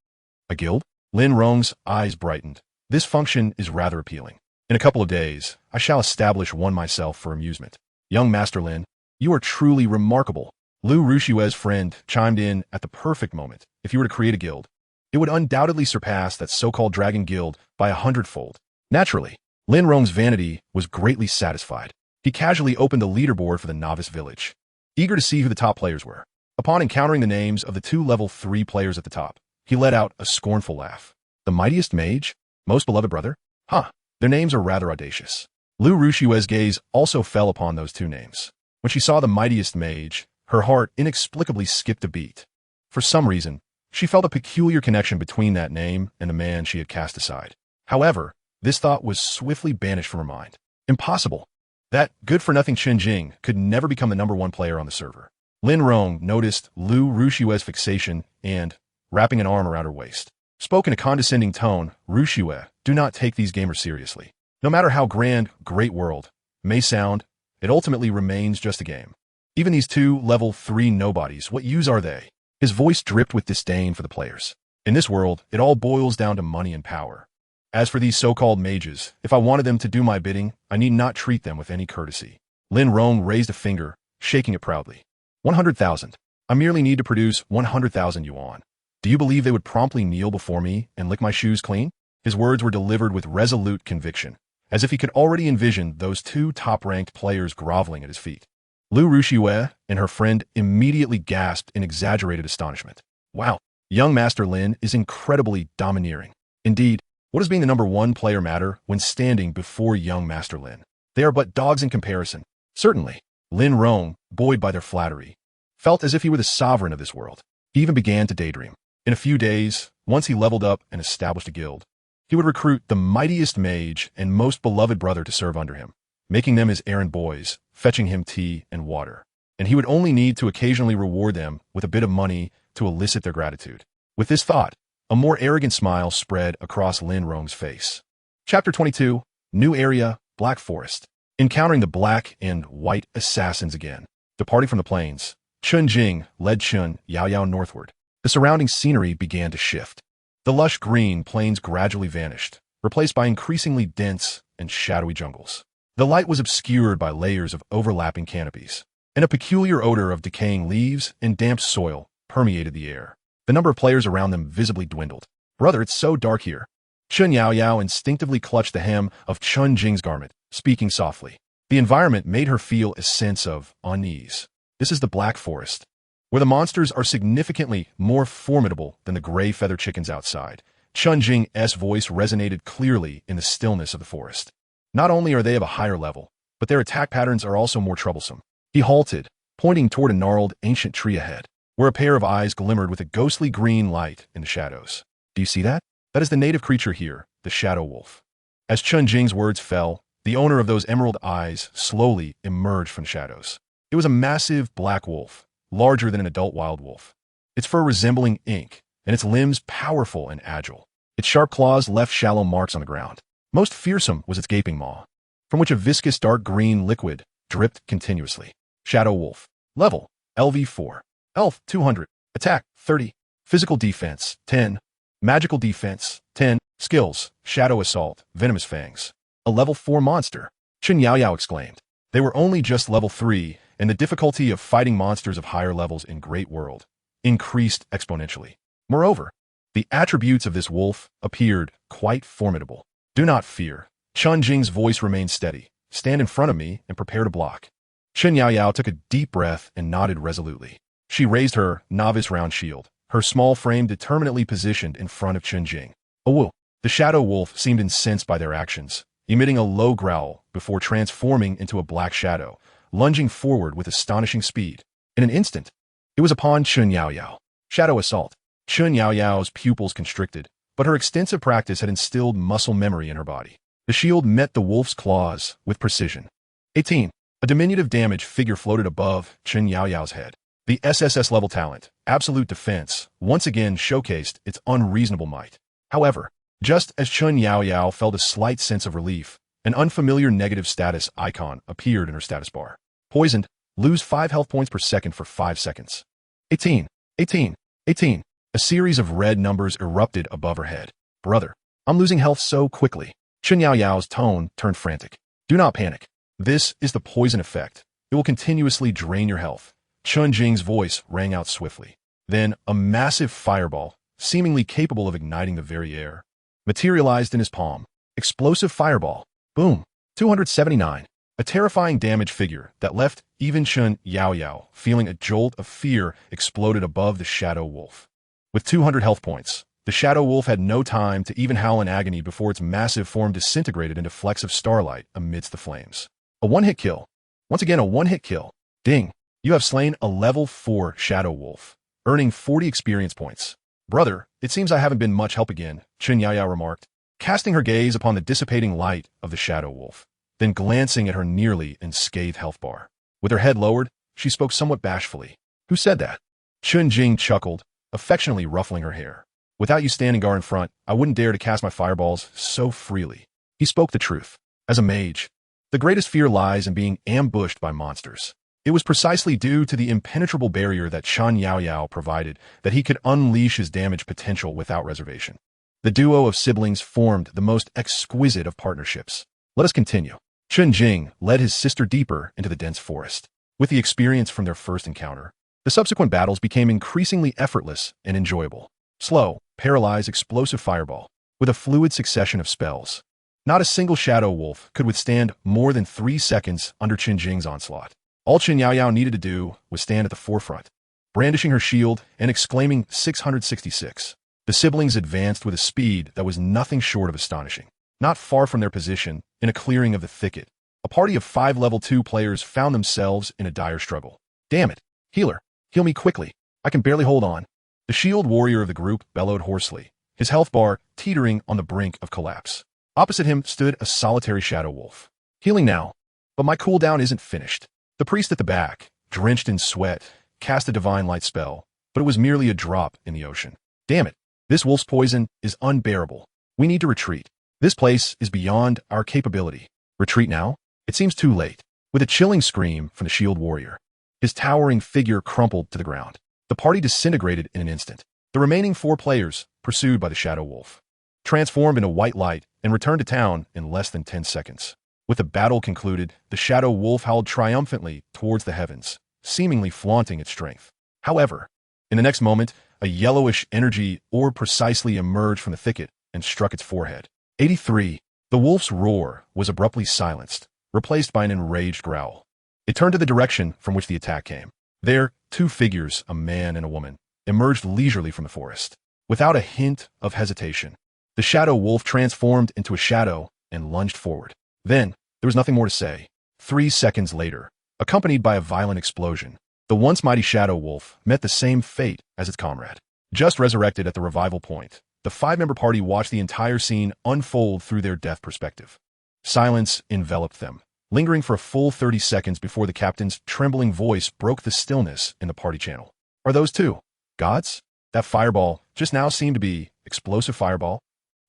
A guild? Lin Rong's eyes brightened. This function is rather appealing. In a couple of days, I shall establish one myself for amusement. Young Master Lin, you are truly remarkable. Lu Ruxiu's friend chimed in at the perfect moment. If you were to create a guild, it would undoubtedly surpass that so-called Dragon Guild by 100-fold. Naturally, Lin Rong's vanity was greatly satisfied. He casually opened the leaderboard for the novice village, eager to see who the top players were. Upon encountering the names of the two level 3 players at the top, he let out a scornful laugh. The mightiest mage? Most beloved brother? Huh, their names are rather audacious. Lu Ruxiu's gaze also fell upon those two names. When she saw the mightiest mage, her heart inexplicably skipped a beat. For some reason, she felt a peculiar connection between that name and the man she had cast aside. However, this thought was swiftly banished from her mind. Impossible. That good-for-nothing Chen Jing could never become the #1 player on the server. Lin Rong noticed Lu Ruxiu's fixation and, wrapping an arm around her waist, spoke in a condescending tone. Ruxiu, do not take these gamers seriously. No matter how grand Great World may sound, it ultimately remains just a game. Even these two level 3 nobodies, what use are they? His voice dripped with disdain for the players. In this world, it all boils down to money and power. As for these so-called mages, if I wanted them to do my bidding, I need not treat them with any courtesy. Lin Rong raised a finger, shaking it proudly. 100,000. I merely need to produce 100,000 yuan. Do you believe they would promptly kneel before me and lick my shoes clean? His words were delivered with resolute conviction, as if he could already envision those two top-ranked players groveling at his feet. Lu Ruxiu and her friend immediately gasped in exaggerated astonishment. Wow, young Master Lin is incredibly domineering. Indeed, what does being the #1 player matter when standing before young Master Lin? They are but dogs in comparison. Certainly, Lin Rong, buoyed by their flattery, felt as if he were the sovereign of this world. He even began to daydream. In a few days, once he leveled up and established a guild, he would recruit the mightiest mage and most beloved brother to serve under him, making them his errand boys, fetching him tea and water. And he would only need to occasionally reward them with a bit of money to elicit their gratitude. With this thought, a more arrogant smile spread across Lin Rong's face. Chapter 22, New Area, Black Forest. Encountering the black and white assassins again. Departing from the plains, Chen Jing led Chen Yaoyao northward. The surrounding scenery began to shift. The lush green plains gradually vanished, replaced by increasingly dense and shadowy jungles. The light was obscured by layers of overlapping canopies, and a peculiar odor of decaying leaves and damp soil permeated the air. The number of players around them visibly dwindled. Brother, it's so dark here. Chen Yaoyao instinctively clutched the hem of Chen Jing's garment, speaking softly. The environment made her feel a sense of unease. This is the Black Forest, where the monsters are significantly more formidable than the gray feather chickens outside. Chen Jing's voice resonated clearly in the stillness of the forest. Not only are they of a higher level, but their attack patterns are also more troublesome. He halted, pointing toward a gnarled, ancient tree ahead, where a pair of eyes glimmered with a ghostly green light in the shadows. Do you see that? That is the native creature here, the Shadow Wolf. As Chen Jing's words fell, the owner of those emerald eyes slowly emerged from the shadows. It was a massive black wolf, larger than an adult wild wolf. Its fur resembling ink, and its limbs powerful and agile. Its sharp claws left shallow marks on the ground. Most fearsome was its gaping maw, from which a viscous dark green liquid dripped continuously. Shadow Wolf. Level, LV4. Health, 200. Attack, 30. Physical defense, 10. Magical defense, 10. Skills, Shadow Assault, Venomous Fangs. A level 4 monster. Chen Yaoyao exclaimed. They were only just level 3, and the difficulty of fighting monsters of higher levels in Great World increased exponentially. Moreover, the attributes of this wolf appeared quite formidable. Do not fear. Chen Jing's voice remained steady. Stand in front of me and prepare to block. Chen Yaoyao took a deep breath and nodded resolutely. She raised her novice round shield, her small frame determinately positioned in front of Chen Jing. Oh, the Shadow Wolf seemed incensed by their actions, emitting a low growl before transforming into a black shadow, lunging forward with astonishing speed. In an instant, it was upon Chen Yaoyao. Shadow Assault. Chen Yaoyao's pupils constricted, but her extensive practice had instilled muscle memory in her body. The shield met the wolf's claws with precision. 18. A diminutive damage figure floated above Chen Yaoyao's head. The SSS-level talent, Absolute Defense, once again showcased its unreasonable might. However, just as Chen Yaoyao felt a slight sense of relief, an unfamiliar negative status icon appeared in her status bar. Poisoned, lose 5 health points per second for 5 seconds. 18, 18, 18. A series of red numbers erupted above her head. Brother, I'm losing health so quickly. Chen Yaoyao's tone turned frantic. Do not panic. This is the poison effect. It will continuously drain your health. Chen Jing's voice rang out swiftly. Then, a massive fireball, seemingly capable of igniting the very air, materialized in his palm. Explosive fireball. Boom. 279. A terrifying damage figure that left even Chen Yaoyao feeling a jolt of fear exploded above the shadow wolf. With 200 health points, the shadow wolf had no time to even howl in agony before its massive form disintegrated into flecks of starlight amidst the flames. A one-hit kill. Once again, a one-hit kill. Ding. You have slain a level 4 shadow wolf, earning 40 experience points. Brother, it seems I haven't been much help again, Chen Yaoyao remarked, casting her gaze upon the dissipating light of the shadow wolf, then glancing at her nearly unscathed health bar. With her head lowered, she spoke somewhat bashfully. Who said that? Chen Jing chuckled, affectionately ruffling her hair. Without you standing guard in front, I wouldn't dare to cast my fireballs so freely. He spoke the truth. As a mage, the greatest fear lies in being ambushed by monsters. It was precisely due to the impenetrable barrier that Chen Yaoyao provided that he could unleash his damage potential without reservation. The duo of siblings formed the most exquisite of partnerships. Let us continue. Chen Jing led his sister deeper into the dense forest. With the experience from their first encounter, the subsequent battles became increasingly effortless and enjoyable. Slow, paralyzed, explosive fireball, with a fluid succession of spells. Not a single shadow wolf could withstand more than 3 seconds under Chen Jing's onslaught. All Chen Yaoyao needed to do was stand at the forefront, brandishing her shield and exclaiming 666. The siblings advanced with a speed that was nothing short of astonishing. Not far from their position, in a clearing of the thicket, a party of 5 level 2 players found themselves in a dire struggle. Damn it! Healer, heal me quickly. I can barely hold on. The shield warrior of the group bellowed hoarsely, his health bar teetering on the brink of collapse. Opposite him stood a solitary shadow wolf. Healing now, but my cooldown isn't finished. The priest at the back, drenched in sweat, cast a divine light spell, but it was merely a drop in the ocean. Damn it, this wolf's poison is unbearable. We need to retreat. This place is beyond our capability. Retreat now? It seems too late. With a chilling scream from the shield warrior, his towering figure crumpled to the ground. The party disintegrated in an instant. The remaining 4 players, pursued by the shadow wolf, transformed into white light and returned to town in less than 10 seconds. With the battle concluded, the shadow wolf howled triumphantly towards the heavens, seemingly flaunting its strength. However, in the next moment, a yellowish energy orb precisely emerged from the thicket and struck its forehead. 83. The wolf's roar was abruptly silenced, replaced by an enraged growl. It turned to the direction from which the attack came. There, 2 figures, a man and a woman, emerged leisurely from the forest. Without a hint of hesitation, the shadow wolf transformed into a shadow and lunged forward. Then, there was nothing more to say. 3 seconds later, accompanied by a violent explosion, the once mighty shadow wolf met the same fate as its comrade. Just resurrected at the revival point, the 5-member party watched the entire scene unfold through their death perspective. Silence enveloped them, lingering for a full 30 seconds before the captain's trembling voice broke the stillness in the party channel. Are those 2 gods? That fireball just now seemed to be explosive fireball.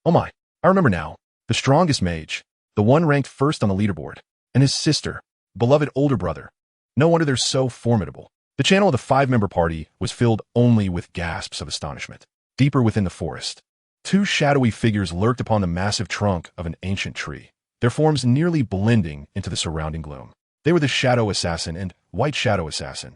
Oh my, I remember now. The strongest mage, the one ranked first on the leaderboard, and his sister, beloved older brother. No wonder they're so formidable. The channel of the 5-member party was filled only with gasps of astonishment. Deeper within the forest, 2 shadowy figures lurked upon the massive trunk of an ancient tree, their forms nearly blending into the surrounding gloom. They were the Shadow Assassin and White Shadow Assassin,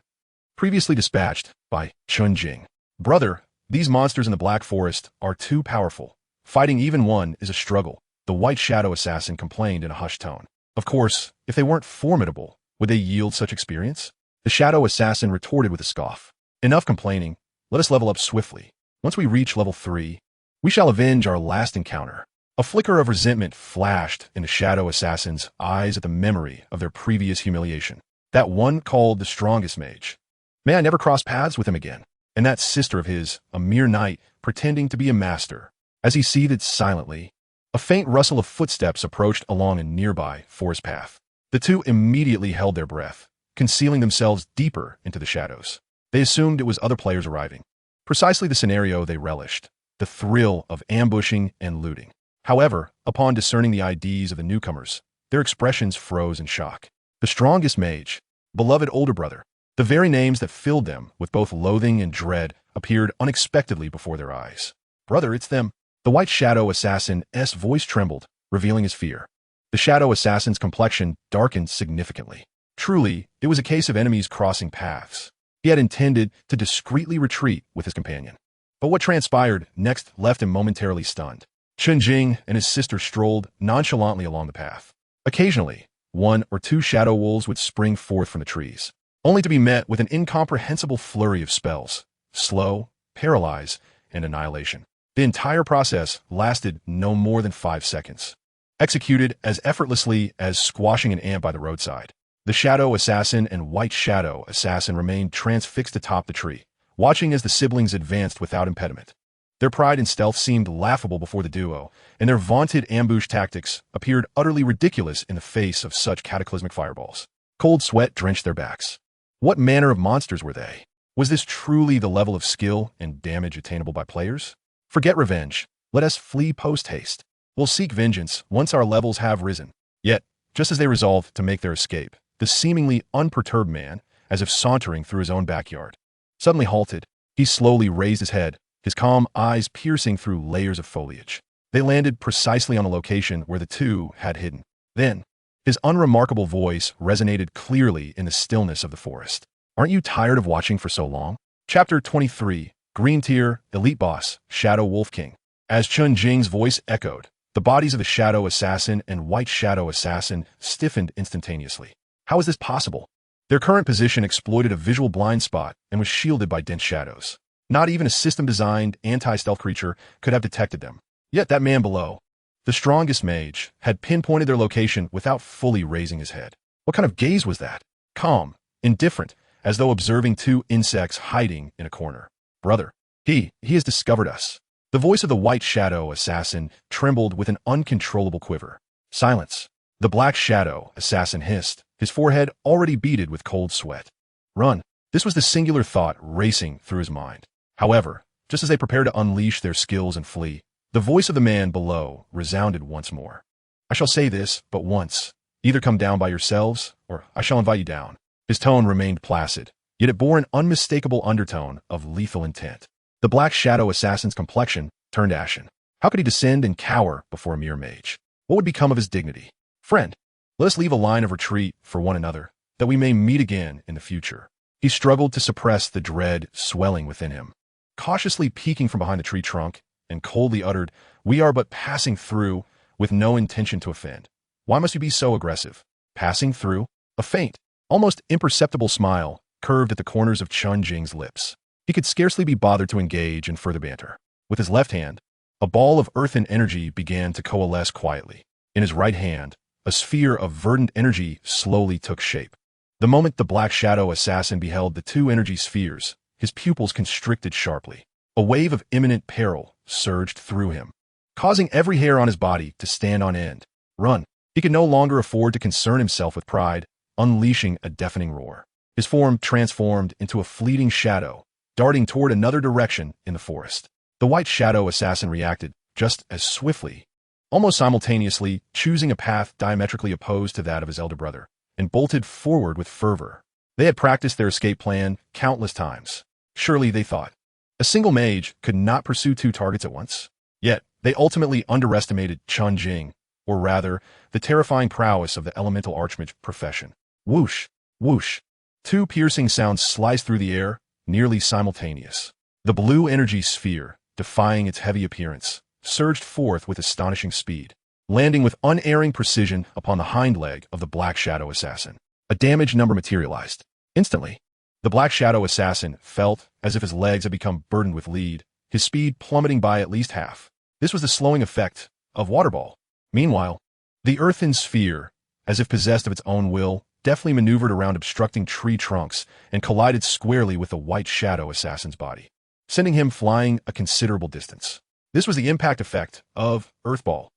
previously dispatched by Chen Jing. Brother, these monsters in the Black Forest are too powerful. Fighting even one is a struggle, the White Shadow Assassin complained in a hushed tone. Of course, if they weren't formidable, would they yield such experience? The Shadow Assassin retorted with a scoff. Enough complaining, let us level up swiftly. Once we reach level 3, we shall avenge our last encounter. A flicker of resentment flashed in the Shadow Assassin's eyes at the memory of their previous humiliation. That one called the strongest mage. May I never cross paths with him again. And that sister of his, a mere knight, pretending to be a master. As he seethed silently, a faint rustle of footsteps approached along a nearby forest path. The two immediately held their breath, concealing themselves deeper into the shadows. They assumed it was other players arriving. Precisely the scenario they relished, the thrill of ambushing and looting. However, upon discerning the IDs of the newcomers, their expressions froze in shock. The strongest mage, beloved older brother, the very names that filled them with both loathing and dread appeared unexpectedly before their eyes. Brother, it's them. The white shadow assassin's voice trembled, revealing his fear. The shadow assassin's complexion darkened significantly. Truly, it was a case of enemies crossing paths. He had intended to discreetly retreat with his companion. But what transpired next left him momentarily stunned. Chen Jing and his sister strolled nonchalantly along the path. Occasionally, one or two shadow wolves would spring forth from the trees, only to be met with an incomprehensible flurry of spells: slow, paralyze, and annihilation. The entire process lasted no more than 5 seconds, executed as effortlessly as squashing an ant by the roadside. The shadow assassin and white shadow assassin remained transfixed atop the tree, watching as the siblings advanced without impediment. Their pride in stealth seemed laughable before the duo, and their vaunted ambush tactics appeared utterly ridiculous in the face of such cataclysmic fireballs. Cold sweat drenched their backs. What manner of monsters were they? Was this truly the level of skill and damage attainable by players? Forget revenge. Let us flee post-haste. We'll seek vengeance once our levels have risen. Yet, just as they resolved to make their escape, the seemingly unperturbed man, as if sauntering through his own backyard, suddenly halted. He slowly raised his head, his calm eyes piercing through layers of foliage. They landed precisely on the location where the two had hidden. Then, his unremarkable voice resonated clearly in the stillness of the forest. Aren't you tired of watching for so long? Chapter 23, Green Tier, Elite Boss, Shadow Wolf King. As Chen Jing's voice echoed, the bodies of the shadow assassin and white shadow assassin stiffened instantaneously. How is this possible? Their current position exploited a visual blind spot and was shielded by dense shadows. Not even a system-designed anti-stealth creature could have detected them. Yet that man below, the strongest mage, had pinpointed their location without fully raising his head. What kind of gaze was that? Calm, indifferent, as though observing two insects hiding in a corner. Brother, he has discovered us. The voice of the white shadow assassin trembled with an uncontrollable quiver. Silence. The black shadow assassin hissed, his forehead already beaded with cold sweat. Run. This was the singular thought racing through his mind. However, just as they prepared to unleash their skills and flee, the voice of the man below resounded once more. I shall say this but once. Either come down by yourselves, or I shall invite you down. His tone remained placid, yet it bore an unmistakable undertone of lethal intent. The black shadow assassin's complexion turned ashen. How could he descend and cower before a mere mage? What would become of his dignity? Friend, let us leave a line of retreat for one another, that we may meet again in the future. He struggled to suppress the dread swelling within him. Cautiously peeking from behind the tree trunk, and coldly uttered, "We are but passing through, with no intention to offend. Why must you be so aggressive?" Passing through? A faint, almost imperceptible smile curved at the corners of Chen Jing's lips. He could scarcely be bothered to engage in further banter. With his left hand, a ball of earthen energy began to coalesce quietly. In his right hand, a sphere of verdant energy slowly took shape. The moment the black shadow assassin beheld the two energy spheres, his pupils constricted sharply. A wave of imminent peril surged through him, causing every hair on his body to stand on end. Run. He could no longer afford to concern himself with pride, unleashing a deafening roar. His form transformed into a fleeting shadow, darting toward another direction in the forest. The white shadow assassin reacted just as swiftly, almost simultaneously, choosing a path diametrically opposed to that of his elder brother, and bolted forward with fervor. They had practiced their escape plan countless times. Surely, they thought, a single mage could not pursue two targets at once. Yet, they ultimately underestimated Chen Jing, or rather, the terrifying prowess of the elemental archmage profession. Whoosh, whoosh. Two piercing sounds sliced through the air, nearly simultaneous. The blue energy sphere, defying its heavy appearance, surged forth with astonishing speed, landing with unerring precision upon the hind leg of the black shadow assassin. A damage number materialized. Instantly, the black shadow assassin felt as if his legs had become burdened with lead, his speed plummeting by at least half. This was the slowing effect of Waterball. Meanwhile, the earthen sphere, as if possessed of its own will, deftly maneuvered around obstructing tree trunks and collided squarely with the white shadow assassin's body, sending him flying a considerable distance. This was the impact effect of Earthball.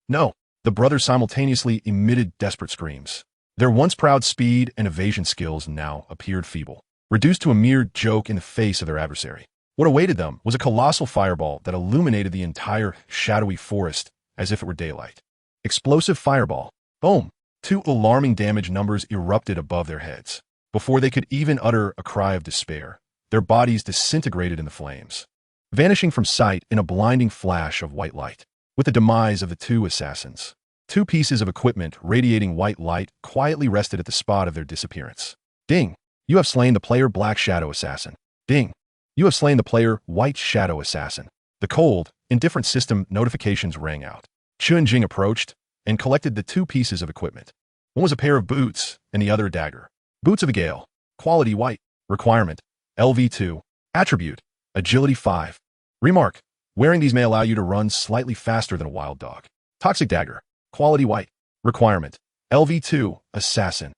No, the brothers simultaneously emitted desperate screams. Their once proud speed and evasion skills now appeared feeble, reduced to a mere joke in the face of their adversary. What awaited them was a colossal fireball that illuminated the entire shadowy forest as if it were daylight. Explosive fireball. Boom! Two alarming damage numbers erupted above their heads. Before they could even utter a cry of despair, their bodies disintegrated in the flames, vanishing from sight in a blinding flash of white light. With the demise of the two assassins, two pieces of equipment radiating white light quietly rested at the spot of their disappearance. Ding! You have slain the player Black Shadow Assassin. Ding! You have slain the player White Shadow Assassin. The cold, indifferent system notifications rang out. Chen Jing approached and collected the two pieces of equipment. One was a pair of boots and the other a dagger. Boots of a Gale. Quality white. Requirement. LV2. Attribute. Agility 5. Remark. Wearing these may allow you to run slightly faster than a wild dog. Toxic dagger. Quality white. Requirement. LV2. Assassin.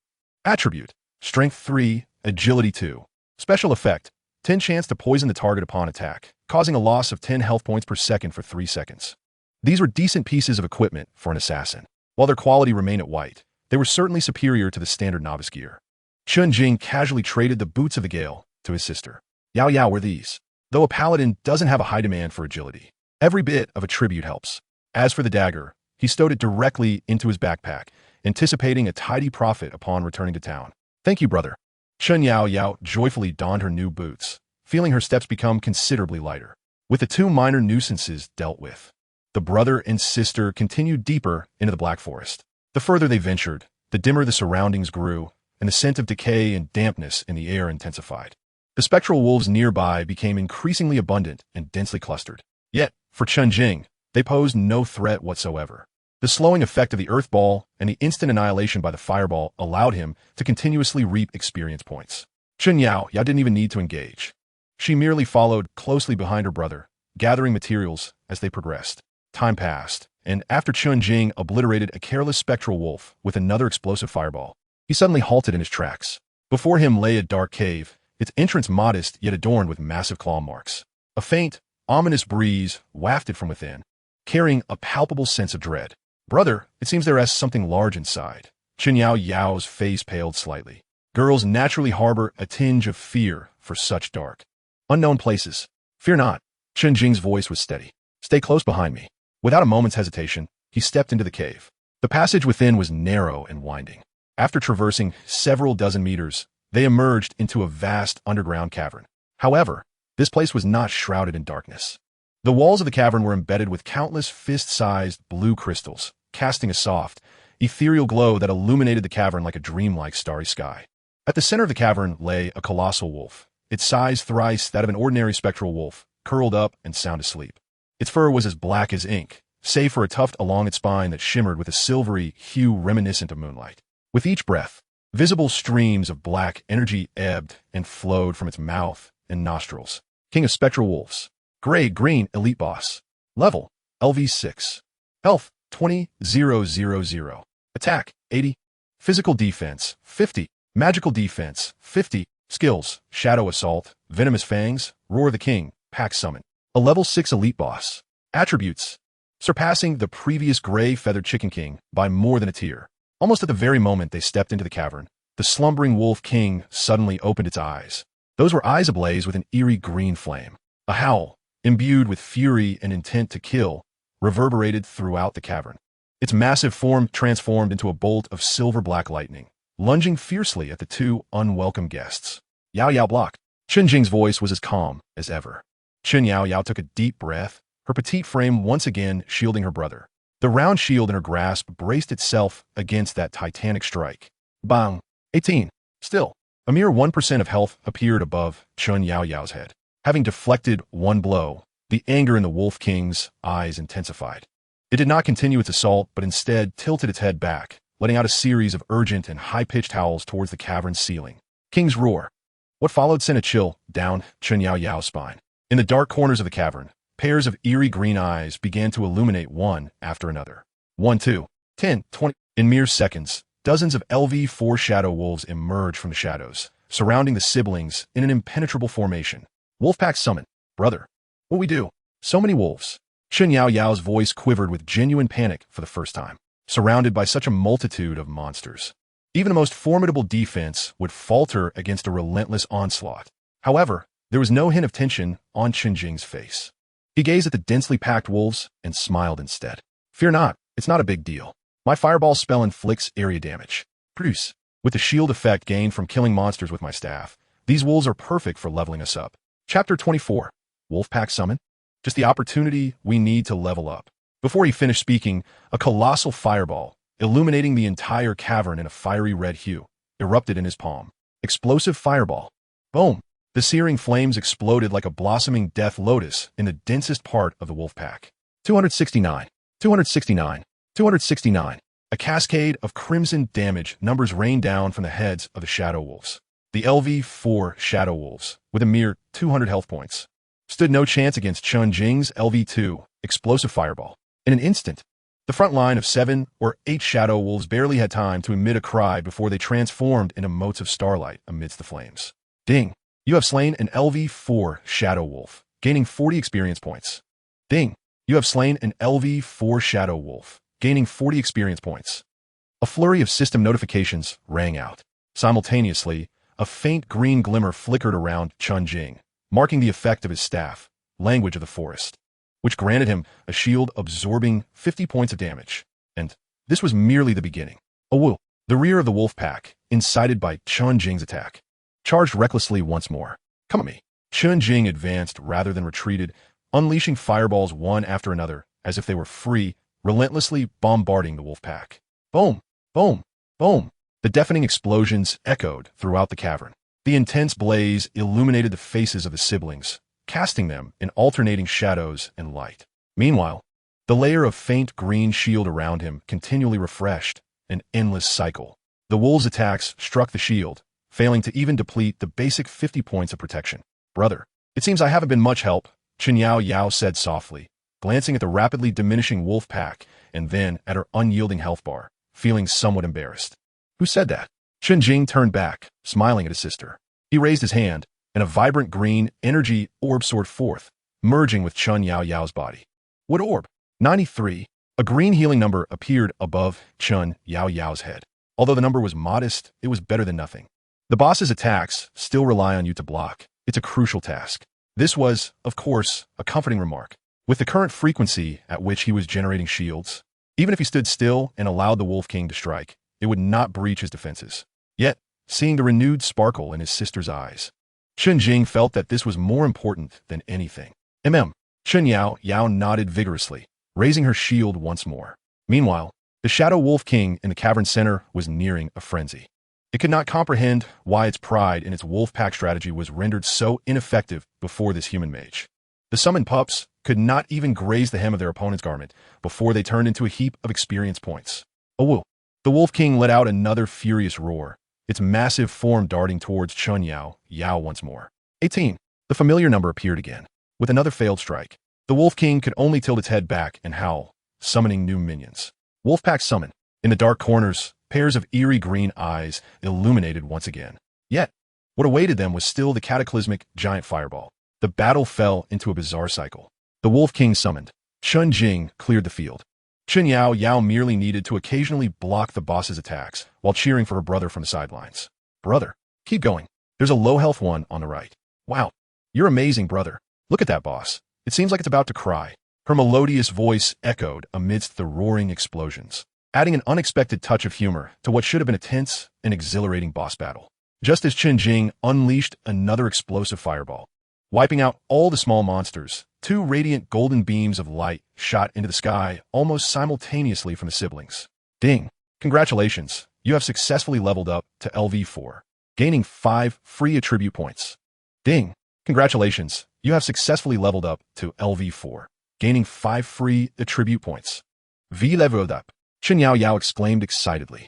Attribute. Strength 3. Agility 2. Special effect. 10 chance to poison the target upon attack, causing a loss of 10 health points per second for 3 seconds. These were decent pieces of equipment for an assassin. While their quality remained at white, they were certainly superior to the standard novice gear. Chen Jing casually traded the boots of the Gale to his sister. Yaoyao were these. Though a paladin doesn't have a high demand for agility, every bit of a tribute helps. As for the dagger, he stowed it directly into his backpack, anticipating a tidy profit upon returning to town. Thank you, brother. Chen Yaoyao joyfully donned her new boots, feeling her steps become considerably lighter. With the two minor nuisances dealt with, the brother and sister continued deeper into the Black Forest. The further they ventured, the dimmer the surroundings grew, and the scent of decay and dampness in the air intensified. The spectral wolves nearby became increasingly abundant and densely clustered. Yet, for Chen Jing, they posed no threat whatsoever. The slowing effect of the earth ball and the instant annihilation by the fireball allowed him to continuously reap experience points. Chen Yaoyao didn't even need to engage. She merely followed closely behind her brother, gathering materials as they progressed. Time passed, and after Chen Jing obliterated a careless spectral wolf with another explosive fireball, he suddenly halted in his tracks. Before him lay a dark cave, its entrance modest yet adorned with massive claw marks. A faint, ominous breeze wafted from within, carrying a palpable sense of dread. Brother, it seems there is something large inside. Chen Yaoyao's face paled slightly. Girls naturally harbor a tinge of fear for such dark, unknown places. Fear not. Chen Jing's voice was steady. Stay close behind me. Without a moment's hesitation, he stepped into the cave. The passage within was narrow and winding. After traversing several dozen meters, they emerged into a vast underground cavern. However, this place was not shrouded in darkness. The walls of the cavern were embedded with countless fist-sized blue crystals, casting a soft, ethereal glow that illuminated the cavern like a dreamlike starry sky. At the center of the cavern lay a colossal wolf, its size thrice that of an ordinary spectral wolf, curled up and sound asleep. Its fur was as black as ink, save for a tuft along its spine that shimmered with a silvery hue reminiscent of moonlight. With each breath, visible streams of black energy ebbed and flowed from its mouth and nostrils. King of Spectral Wolves. Grade Green Elite Boss. Level LV6. Health 20,000. Attack 80. Physical Defense 50. Magical Defense 50. Skills Shadow Assault, Venomous Fangs, Roar the King, Pack Summon. A Level 6 Elite Boss. Attributes. Surpassing the previous Gray Feathered Chicken King by more than a tier. Almost at the very moment they stepped into the cavern, the slumbering Wolf King suddenly opened its eyes. Those were eyes ablaze with an eerie green flame. A howl, imbued with fury and intent to kill, reverberated throughout the cavern. Its massive form transformed into a bolt of silver-black lightning, lunging fiercely at the two unwelcome guests. Yaoyao block. Chen Jing's voice was as calm as ever. Chen Yaoyao took a deep breath, her petite frame once again shielding her brother. The round shield in her grasp braced itself against that titanic strike. Bang! 18. Still, a mere 1% of health appeared above Chen Yaoyao's head. Having deflected one blow, the anger in the Wolf King's eyes intensified. It did not continue its assault, but instead tilted its head back, letting out a series of urgent and high-pitched howls towards the cavern's ceiling. King's roar. What followed sent a chill down Chen Yaoyao's spine. In the dark corners of the cavern, pairs of eerie green eyes began to illuminate one after another. 1, 2, 10, 20. In mere seconds, dozens of LV4 shadow wolves emerged from the shadows, surrounding the siblings in an impenetrable formation. Wolfpack summon. Brother. What we do? So many wolves. Chen Yaoyao's voice quivered with genuine panic for the first time, surrounded by such a multitude of monsters. Even the most formidable defense would falter against a relentless onslaught. However, there was no hint of tension on Chen Jing's face. He gazed at the densely packed wolves and smiled instead. Fear not, it's not a big deal. My fireball spell inflicts area damage. Produce. With the shield effect gained from killing monsters with my staff, these wolves are perfect for leveling us up. Chapter 24. Wolfpack Summon? Just the opportunity we need to level up. Before he finished speaking, a colossal fireball, illuminating the entire cavern in a fiery red hue, erupted in his palm. Explosive fireball. Boom! The searing flames exploded like a blossoming death lotus in the densest part of the wolf pack. 269, 269, 269. A cascade of crimson damage numbers rained down from the heads of the shadow wolves. The LV-4 shadow wolves, with a mere 200 health points, stood no chance against Chen Jing's LV-2 explosive fireball. In an instant, the front line of 7 or 8 shadow wolves barely had time to emit a cry before they transformed into motes of starlight amidst the flames. Ding! You have slain an LV-4 shadow wolf, gaining 40 experience points. Ding! You have slain an LV-4 shadow wolf, gaining 40 experience points. A flurry of system notifications rang out. Simultaneously, a faint green glimmer flickered around Chen Jing, marking the effect of his staff, Language of the Forest, which granted him a shield absorbing 50 points of damage. And this was merely the beginning. Awoo! The rear of the wolf pack, incited by Chen Jing's attack, charged recklessly once more. Come at me. Chen Jing advanced rather than retreated, unleashing fireballs one after another, as if they were free, relentlessly bombarding the wolf pack. Boom! Boom! Boom! The deafening explosions echoed throughout the cavern. The intense blaze illuminated the faces of the siblings, casting them in alternating shadows and light. Meanwhile, the layer of faint green shield around him continually refreshed, an endless cycle. The wolves' attacks struck the shield, failing to even deplete the basic 50 points of protection. Brother, it seems I haven't been much help, Chen Yaoyao said softly, glancing at the rapidly diminishing wolf pack and then at her unyielding health bar, feeling somewhat embarrassed. Who said that? Chen Jing turned back, smiling at his sister. He raised his hand, and a vibrant green energy orb soared forth, merging with Chen Yaoyao's body. What orb? 93. A green healing number appeared above Chen Yaoyao's head. Although the number was modest, it was better than nothing. The boss's attacks still rely on you to block. It's a crucial task. This was, of course, a comforting remark. With the current frequency at which he was generating shields, even if he stood still and allowed the Wolf King to strike, it would not breach his defenses. Yet, seeing the renewed sparkle in his sister's eyes, Chen Jing felt that this was more important than anything. Chen Yaoyao nodded vigorously, raising her shield once more. Meanwhile, the Shadow Wolf King in the cavern center was nearing a frenzy. It could not comprehend why its pride in its wolf pack strategy was rendered so ineffective before this human mage. The summoned pups could not even graze the hem of their opponent's garment before they turned into a heap of experience points. Awoo! The Wolf King let out another furious roar, its massive form darting towards Chen Yaoyao once more. 18. The familiar number appeared again. With another failed strike, the Wolf King could only tilt its head back and howl, summoning new minions. Wolfpack summon. In the dark corners, pairs of eerie green eyes illuminated once again. Yet, what awaited them was still the cataclysmic giant fireball. The battle fell into a bizarre cycle. The Wolf King summoned. Chen Jing cleared the field. Chen Yaoyao merely needed to occasionally block the boss's attacks while cheering for her brother from the sidelines. Brother, keep going. There's a low health one on the right. Wow, you're amazing, brother. Look at that boss. It seems like it's about to cry. Her melodious voice echoed amidst the roaring explosions, adding an unexpected touch of humor to what should have been a tense and exhilarating boss battle. Just as Chen Jing unleashed another explosive fireball, wiping out all the small monsters, two radiant golden beams of light shot into the sky almost simultaneously from the siblings. Ding! Congratulations, you have successfully leveled up to LV-4, gaining 5 free attribute points. Ding! Congratulations, you have successfully leveled up to LV-4, gaining 5 free attribute points. V leveled up, Chen Yaoyao exclaimed excitedly.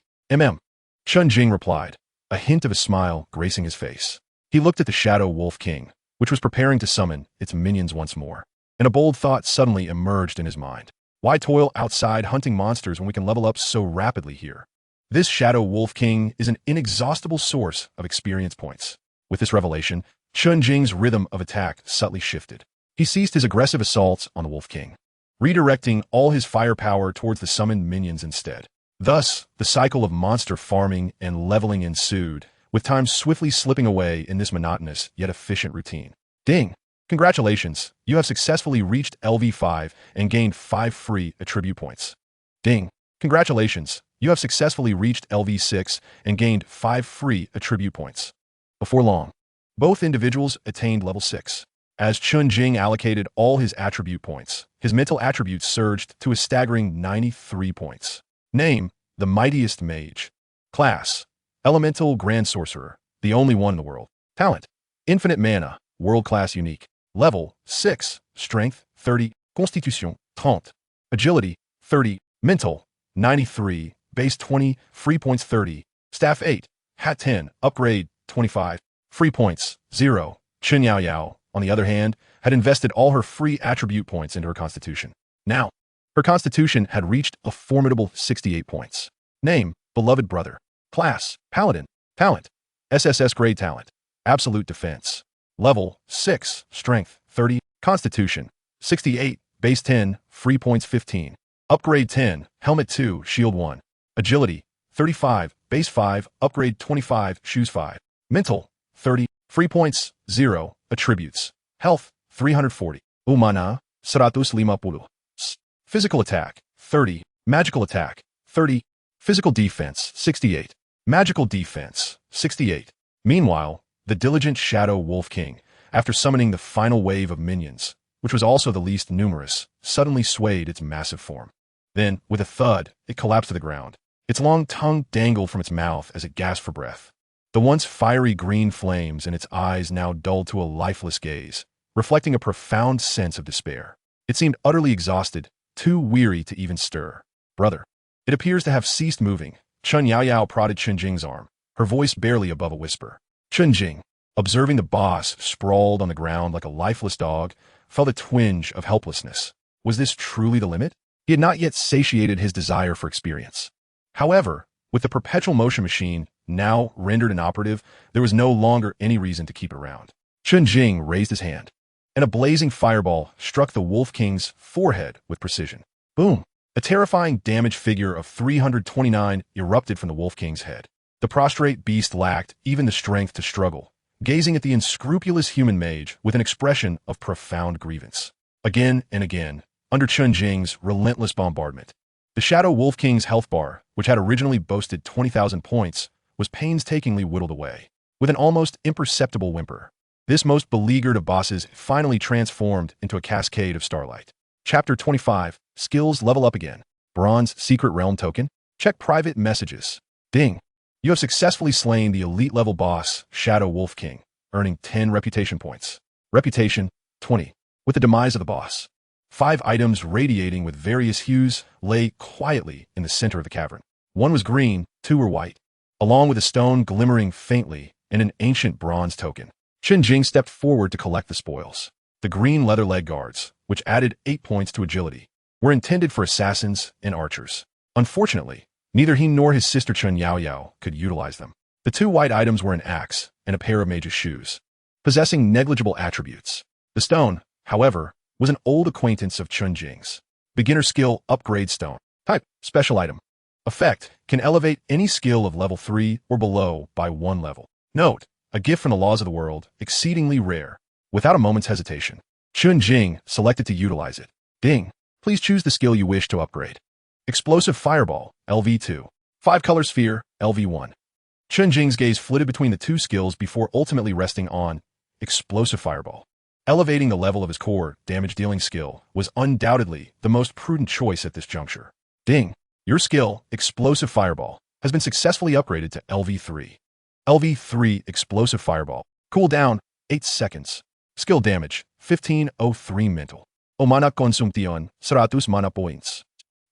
Chen Jing replied, a hint of a smile gracing his face. He looked at the Shadow Wolf King, which was preparing to summon its minions once more, and a bold thought suddenly emerged in his mind. Why toil outside hunting monsters when we can level up so rapidly here? This Shadow Wolf King is an inexhaustible source of experience points. With this revelation, Chen Jing's rhythm of attack subtly shifted. He ceased his aggressive assaults on the Wolf King. redirecting all his firepower towards the summoned minions instead. Thus, the cycle of monster farming and leveling ensued, with time swiftly slipping away in this monotonous yet efficient routine. Ding! Congratulations, you have successfully reached LV5 and gained 5 free attribute points. Ding! Congratulations, you have successfully reached LV6 and gained 5 free attribute points. Before long, both individuals attained level 6. As Chen Jing allocated all his attribute points, his mental attributes surged to a staggering 93 points. Name, the mightiest mage. Class, elemental grand sorcerer, the only one in the world. Talent, infinite mana, world-class unique. Level, 6, strength, 30, constitution, 30, agility, 30, mental, 93, base 20, free points 30, staff 8, hat 10, upgrade, 25, free points, 0. Chen Yaoyao, on the other hand, had invested all her free attribute points into her constitution. Now, her constitution had reached a formidable 68 points. Name, beloved brother. Class, paladin. Talent, SSS grade talent. Absolute defense. Level, 6, strength, 30, constitution, 68, base 10, free points 15. Upgrade 10, helmet 2, shield 1. Agility, 35, base 5, upgrade 25, shoes 5. Mental, 30, free points, 0, attributes. Health, 340. Umana, 150. Physical attack, 30. Magical attack, 30. Physical defense, 68. Magical defense, 68. Meanwhile, the diligent Shadow Wolf King, after summoning the final wave of minions, which was also the least numerous, suddenly swayed its massive form. Then, with a thud, it collapsed to the ground. Its long tongue dangled from its mouth as it gasped for breath. The once fiery green flames in its eyes now dulled to a lifeless gaze, reflecting a profound sense of despair. It seemed utterly exhausted, too weary to even stir. Brother. It appears to have ceased moving. Chen Yaoyao prodded Chen Jing's arm, her voice barely above a whisper. Chen Jing, observing the boss sprawled on the ground like a lifeless dog, felt a twinge of helplessness. Was this truly the limit? He had not yet satiated his desire for experience. However, with the perpetual motion machine now rendered inoperative, there was no longer any reason to keep it around. Chen Jing raised his hand, and a blazing fireball struck the Wolf King's forehead with precision. Boom! A terrifying damaged figure of 329 erupted from the Wolf King's head. The prostrate beast lacked even the strength to struggle, gazing at the unscrupulous human mage with an expression of profound grievance. Again and again, under Chen Jing's relentless bombardment, the Shadow Wolf King's health bar, which had originally boasted 20,000 points, was painstakingly whittled away. With an almost imperceptible whimper, this most beleaguered of bosses finally transformed into a cascade of starlight. Chapter 25, Skills Level Up Again. Bronze Secret Realm Token. Check Private Messages. Ding. You have successfully slain the elite level boss, Shadow Wolf King, earning 10 reputation points. Reputation, 20. With the demise of the boss, 5 items radiating with various hues lay quietly in the center of the cavern. 1 was green, 2 were white, along with a stone glimmering faintly and an ancient bronze token. Chen Jing stepped forward to collect the spoils. The green leather leg guards, which added 8 points to agility, were intended for assassins and archers. Unfortunately, neither he nor his sister Chen Yaoyao could utilize them. The 2 white items were an axe and a pair of mage's shoes, possessing negligible attributes. The stone, however, was an old acquaintance of Chen Jing's. Beginner skill upgrade stone. Type, special item. Effect, can elevate any skill of level 3 or below by 1 level. Note, a gift from the laws of the world, exceedingly rare. Without a moment's hesitation, Chen Jing selected to utilize it. Ding. Please choose the skill you wish to upgrade. Explosive Fireball, LV2. 5-color Sphere, LV1. Chen Jing's gaze flitted between the 2 skills before ultimately resting on Explosive Fireball. Elevating the level of his core damage-dealing skill was undoubtedly the most prudent choice at this juncture. Ding. Your skill, Explosive Fireball, has been successfully upgraded to LV3. LV3 Explosive Fireball. Cooldown, 8 seconds. Skill damage, 1503 mental. Omana consumption, 100 mana points.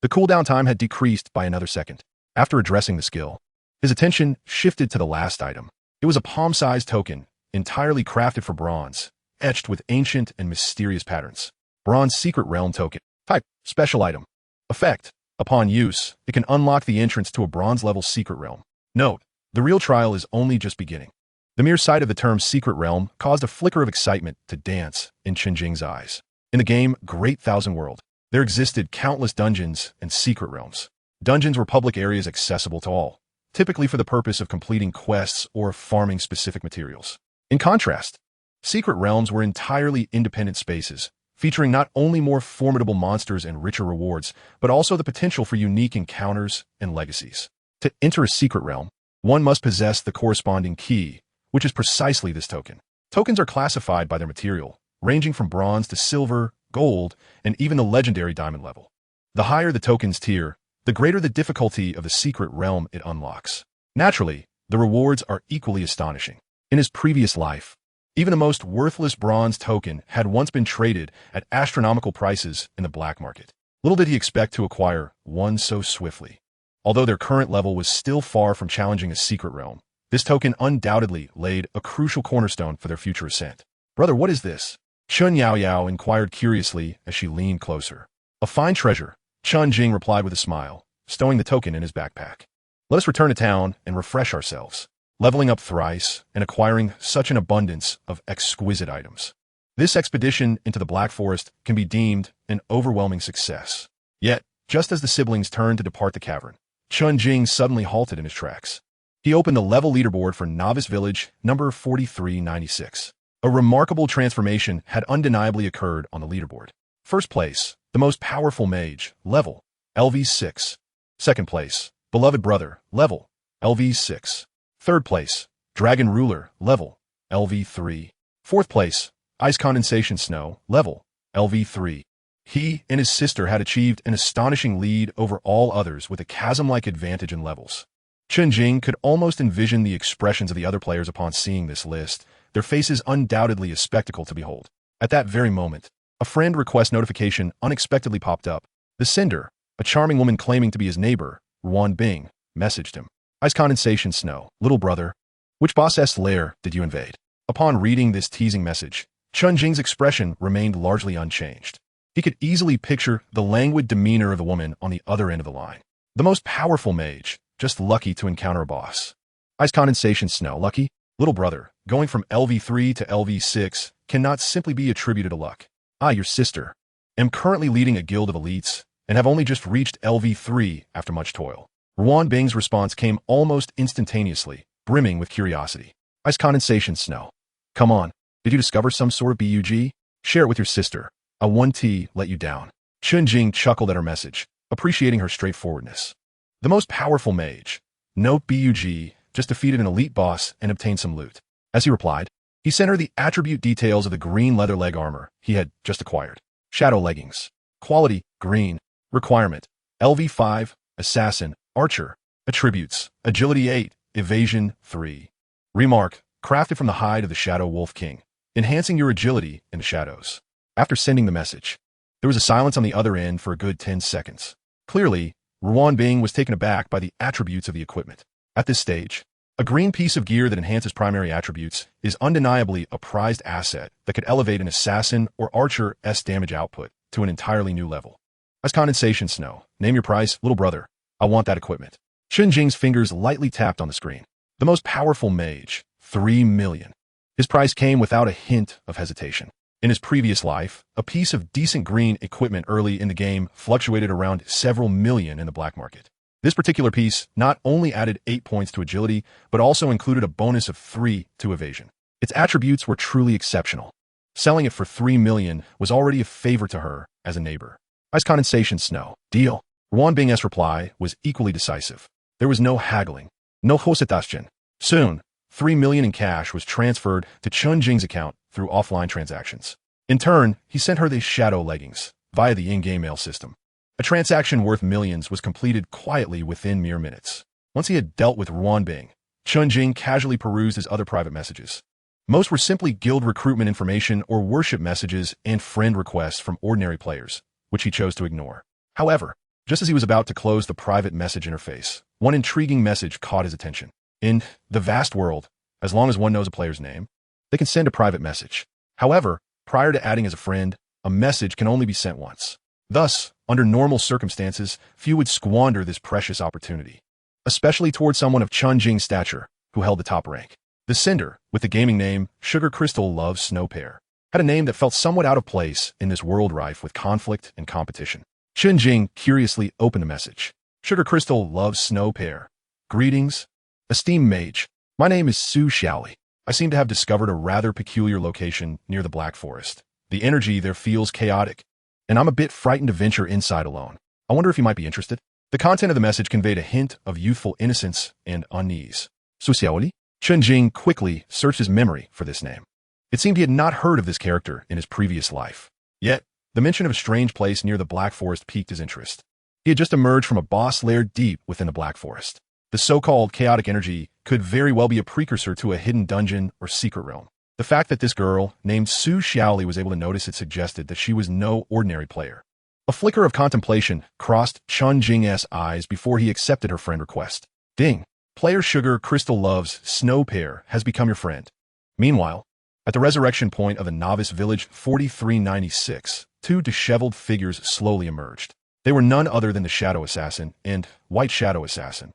The cooldown time had decreased by another second. After addressing the skill, his attention shifted to the last item. It was a palm-sized token, entirely crafted for bronze, etched with ancient and mysterious patterns. Bronze Secret Realm Token. Type, special item. Effect, upon use, it can unlock the entrance to a bronze-level secret realm. Note, the real trial is only just beginning. The mere sight of the term secret realm caused a flicker of excitement to dance in Chen Jing's eyes. In the game Great Thousand World, There existed countless dungeons and secret realms. Dungeons were public areas accessible to all, typically for the purpose of completing quests or farming specific materials. In contrast, secret realms were entirely independent spaces, featuring not only more formidable monsters and richer rewards, but also the potential for unique encounters and legacies. To enter a secret realm, one must possess the corresponding key, which is precisely this token. Tokens are classified by their material, ranging from bronze to silver, gold, and even the legendary diamond level. The higher the token's tier, the greater the difficulty of the secret realm it unlocks. Naturally, the rewards are equally astonishing. In his previous life, even the most worthless bronze token had once been traded at astronomical prices in the black market. Little did he expect to acquire one so swiftly. Although their current level was still far from challenging a secret realm, this token undoubtedly laid a crucial cornerstone for their future ascent. "Brother, what is this?" Chen Yaoyao inquired curiously as she leaned closer. "A fine treasure," Chen Jing replied with a smile, stowing the token in his backpack. "Let us return to town and refresh ourselves, leveling up thrice and acquiring such an abundance of exquisite items. This expedition into the Black Forest can be deemed an overwhelming success." Yet, just as the siblings turned to depart the cavern, Chen Jing suddenly halted in his tracks. He opened the level leaderboard for Novice Village number 4396. A remarkable transformation had undeniably occurred on the leaderboard. First place, the most powerful mage, level LV6. Second place, beloved brother, level LV6. Third place, dragon ruler, level LV3. Fourth place, ice condensation snow, level LV3. He and his sister had achieved an astonishing lead over all others with a chasm-like advantage in levels. Chen Jing could almost envision the expressions of the other players upon seeing this list, their faces undoubtedly a spectacle to behold. At that very moment, a friend request notification unexpectedly popped up. The sender, a charming woman claiming to be his neighbor, Ruan Bing, messaged him. "Ice condensation snow, little brother. Which boss' lair did you invade?" Upon reading this teasing message, Chen Jing's expression remained largely unchanged. He could easily picture the languid demeanor of the woman on the other end of the line. The most powerful mage, just lucky to encounter a boss. Ice condensation snow, lucky? Little brother, going from LV3 to LV6 cannot simply be attributed to luck. I, your sister, am currently leading a guild of elites and have only just reached LV3 after much toil. Ruan Bing's response came almost instantaneously, brimming with curiosity. Ice condensation snow. Come on, did you discover some sort of BUG? Share it with your sister. A 1T let you down. Chen Jing chuckled at her message, appreciating her straightforwardness. The most powerful mage. No BUG, just defeated an elite boss and obtained some loot. As he replied, he sent her the attribute details of the green leather leg armor he had just acquired. Shadow leggings. Quality, green. Requirement, LV5, assassin, archer. Attributes, agility 8, evasion 3. Remark, crafted from the hide of the Shadow Wolf King, enhancing your agility in the shadows. After sending the message, there was a silence on the other end for a good 10 seconds. Clearly, Ruan Bing was taken aback by the attributes of the equipment. At this stage, a green piece of gear that enhances primary attributes is undeniably a prized asset that could elevate an assassin or archer's damage output to an entirely new level. Ice condensation snow. Name your price, little brother. I want that equipment. Chen Jing's fingers lightly tapped on the screen. The most powerful mage, 3 million. His price came without a hint of hesitation. In his previous life, a piece of decent green equipment early in the game fluctuated around several million in the black market. This particular piece not only added 8 points to agility, but also included a bonus of 3 to evasion. Its attributes were truly exceptional. Selling it for 3 million was already a favor to her as a neighbor. Ice condensation snow. Deal. Ruan Bing's reply was equally decisive. There was no haggling. No hositashin. Soon, 3 million in cash was transferred to Chen Jing's account through offline transactions. In turn, he sent her the shadow leggings via the in-game mail system. A transaction worth millions was completed quietly within mere minutes. Once he had dealt with Ruan Bing, Chen Jing casually perused his other private messages. Most were simply guild recruitment information or worship messages and friend requests from ordinary players, which he chose to ignore. However, just as he was about to close the private message interface, one intriguing message caught his attention. In the vast world, as long as one knows a player's name, they can send a private message. However, prior to adding as a friend, a message can only be sent once. Thus, under normal circumstances, few would squander this precious opportunity, especially towards someone of Chen Jing's stature, who held the top rank. The sender, with the gaming name Sugar Crystal Loves Snow Pear, had a name that felt somewhat out of place in this world rife with conflict and competition. Chen Jing curiously opened the message. Sugar Crystal loves Snow Pear. Greetings, esteemed mage. My name is Su Xiaoli. I seem to have discovered a rather peculiar location near the Black Forest. The energy there feels chaotic, and I'm a bit frightened to venture inside alone. I wonder if you might be interested. The content of the message conveyed a hint of youthful innocence and unease. Su Xiaoli? Chen Jing quickly searched his memory for this name. It seemed he had not heard of this character in his previous life. Yet, the mention of a strange place near the Black Forest piqued his interest. He had just emerged from a boss lair deep within the Black Forest. The so-called chaotic energy could very well be a precursor to a hidden dungeon or secret realm. The fact that this girl, named Su Xiaoli, was able to notice it suggested that she was no ordinary player. A flicker of contemplation crossed Chen Jing's eyes before he accepted her friend request. Ding! Player Sugar Crystal loves Snow Pear has become your friend. Meanwhile, at the resurrection point of the novice village 4396, two disheveled figures slowly emerged. They were none other than the Shadow Assassin and White Shadow Assassin,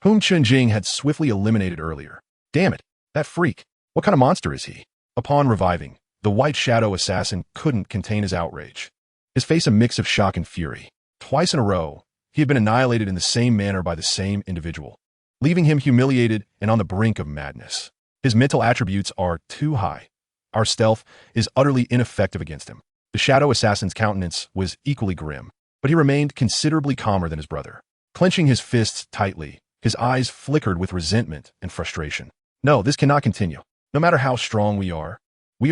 whom Chen Jing had swiftly eliminated earlier. Damn it, that freak. What kind of monster is he? Upon reviving, the White Shadow Assassin couldn't contain his outrage. His face a mix of shock and fury. Twice in a row, he had been annihilated in the same manner by the same individual, leaving him humiliated and on the brink of madness. His mental attributes are too high. Our stealth is utterly ineffective against him. The Shadow Assassin's countenance was equally grim, but he remained considerably calmer than his brother. Clenching his fists tightly, his eyes flickered with resentment and frustration. No, this cannot continue. No matter how strong we are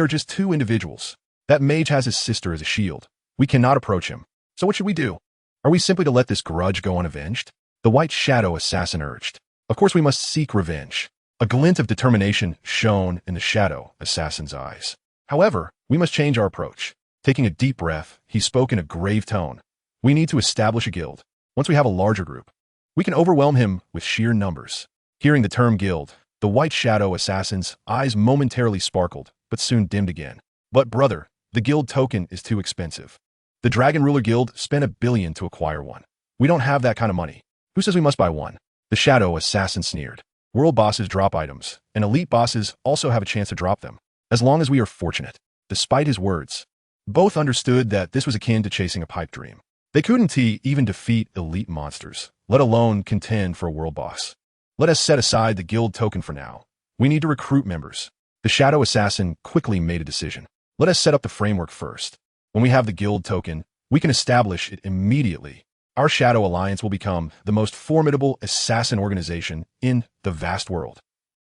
just two individuals. That mage has his sister as a shield. We cannot approach him. So what should we do? Are we simply to let this grudge go unavenged? The White Shadow Assassin urged. Of course we must seek revenge. A glint of determination shone in the Shadow Assassin's eyes. However, we must change our approach. Taking a deep breath, he spoke in a grave tone. We need to establish a guild. Once we have a larger group, we can overwhelm him with sheer numbers. Hearing the term guild, the White Shadow Assassin's eyes momentarily sparkled, but soon dimmed again. But brother, the guild token is too expensive. The Dragon Ruler Guild spent $1 billion to acquire one. We don't have that kind of money. Who says we must buy one? The Shadow Assassin sneered. World bosses drop items, and elite bosses also have a chance to drop them, as long as we are fortunate. Despite his words, both understood that this was akin to chasing a pipe dream. They couldn't even defeat elite monsters, let alone contend for a world boss. Let us set aside the guild token for now. We need to recruit members. The Shadow Assassin quickly made a decision. Let us set up the framework first. When we have the guild token, we can establish it immediately. Our Shadow Alliance will become the most formidable assassin organization in the vast world.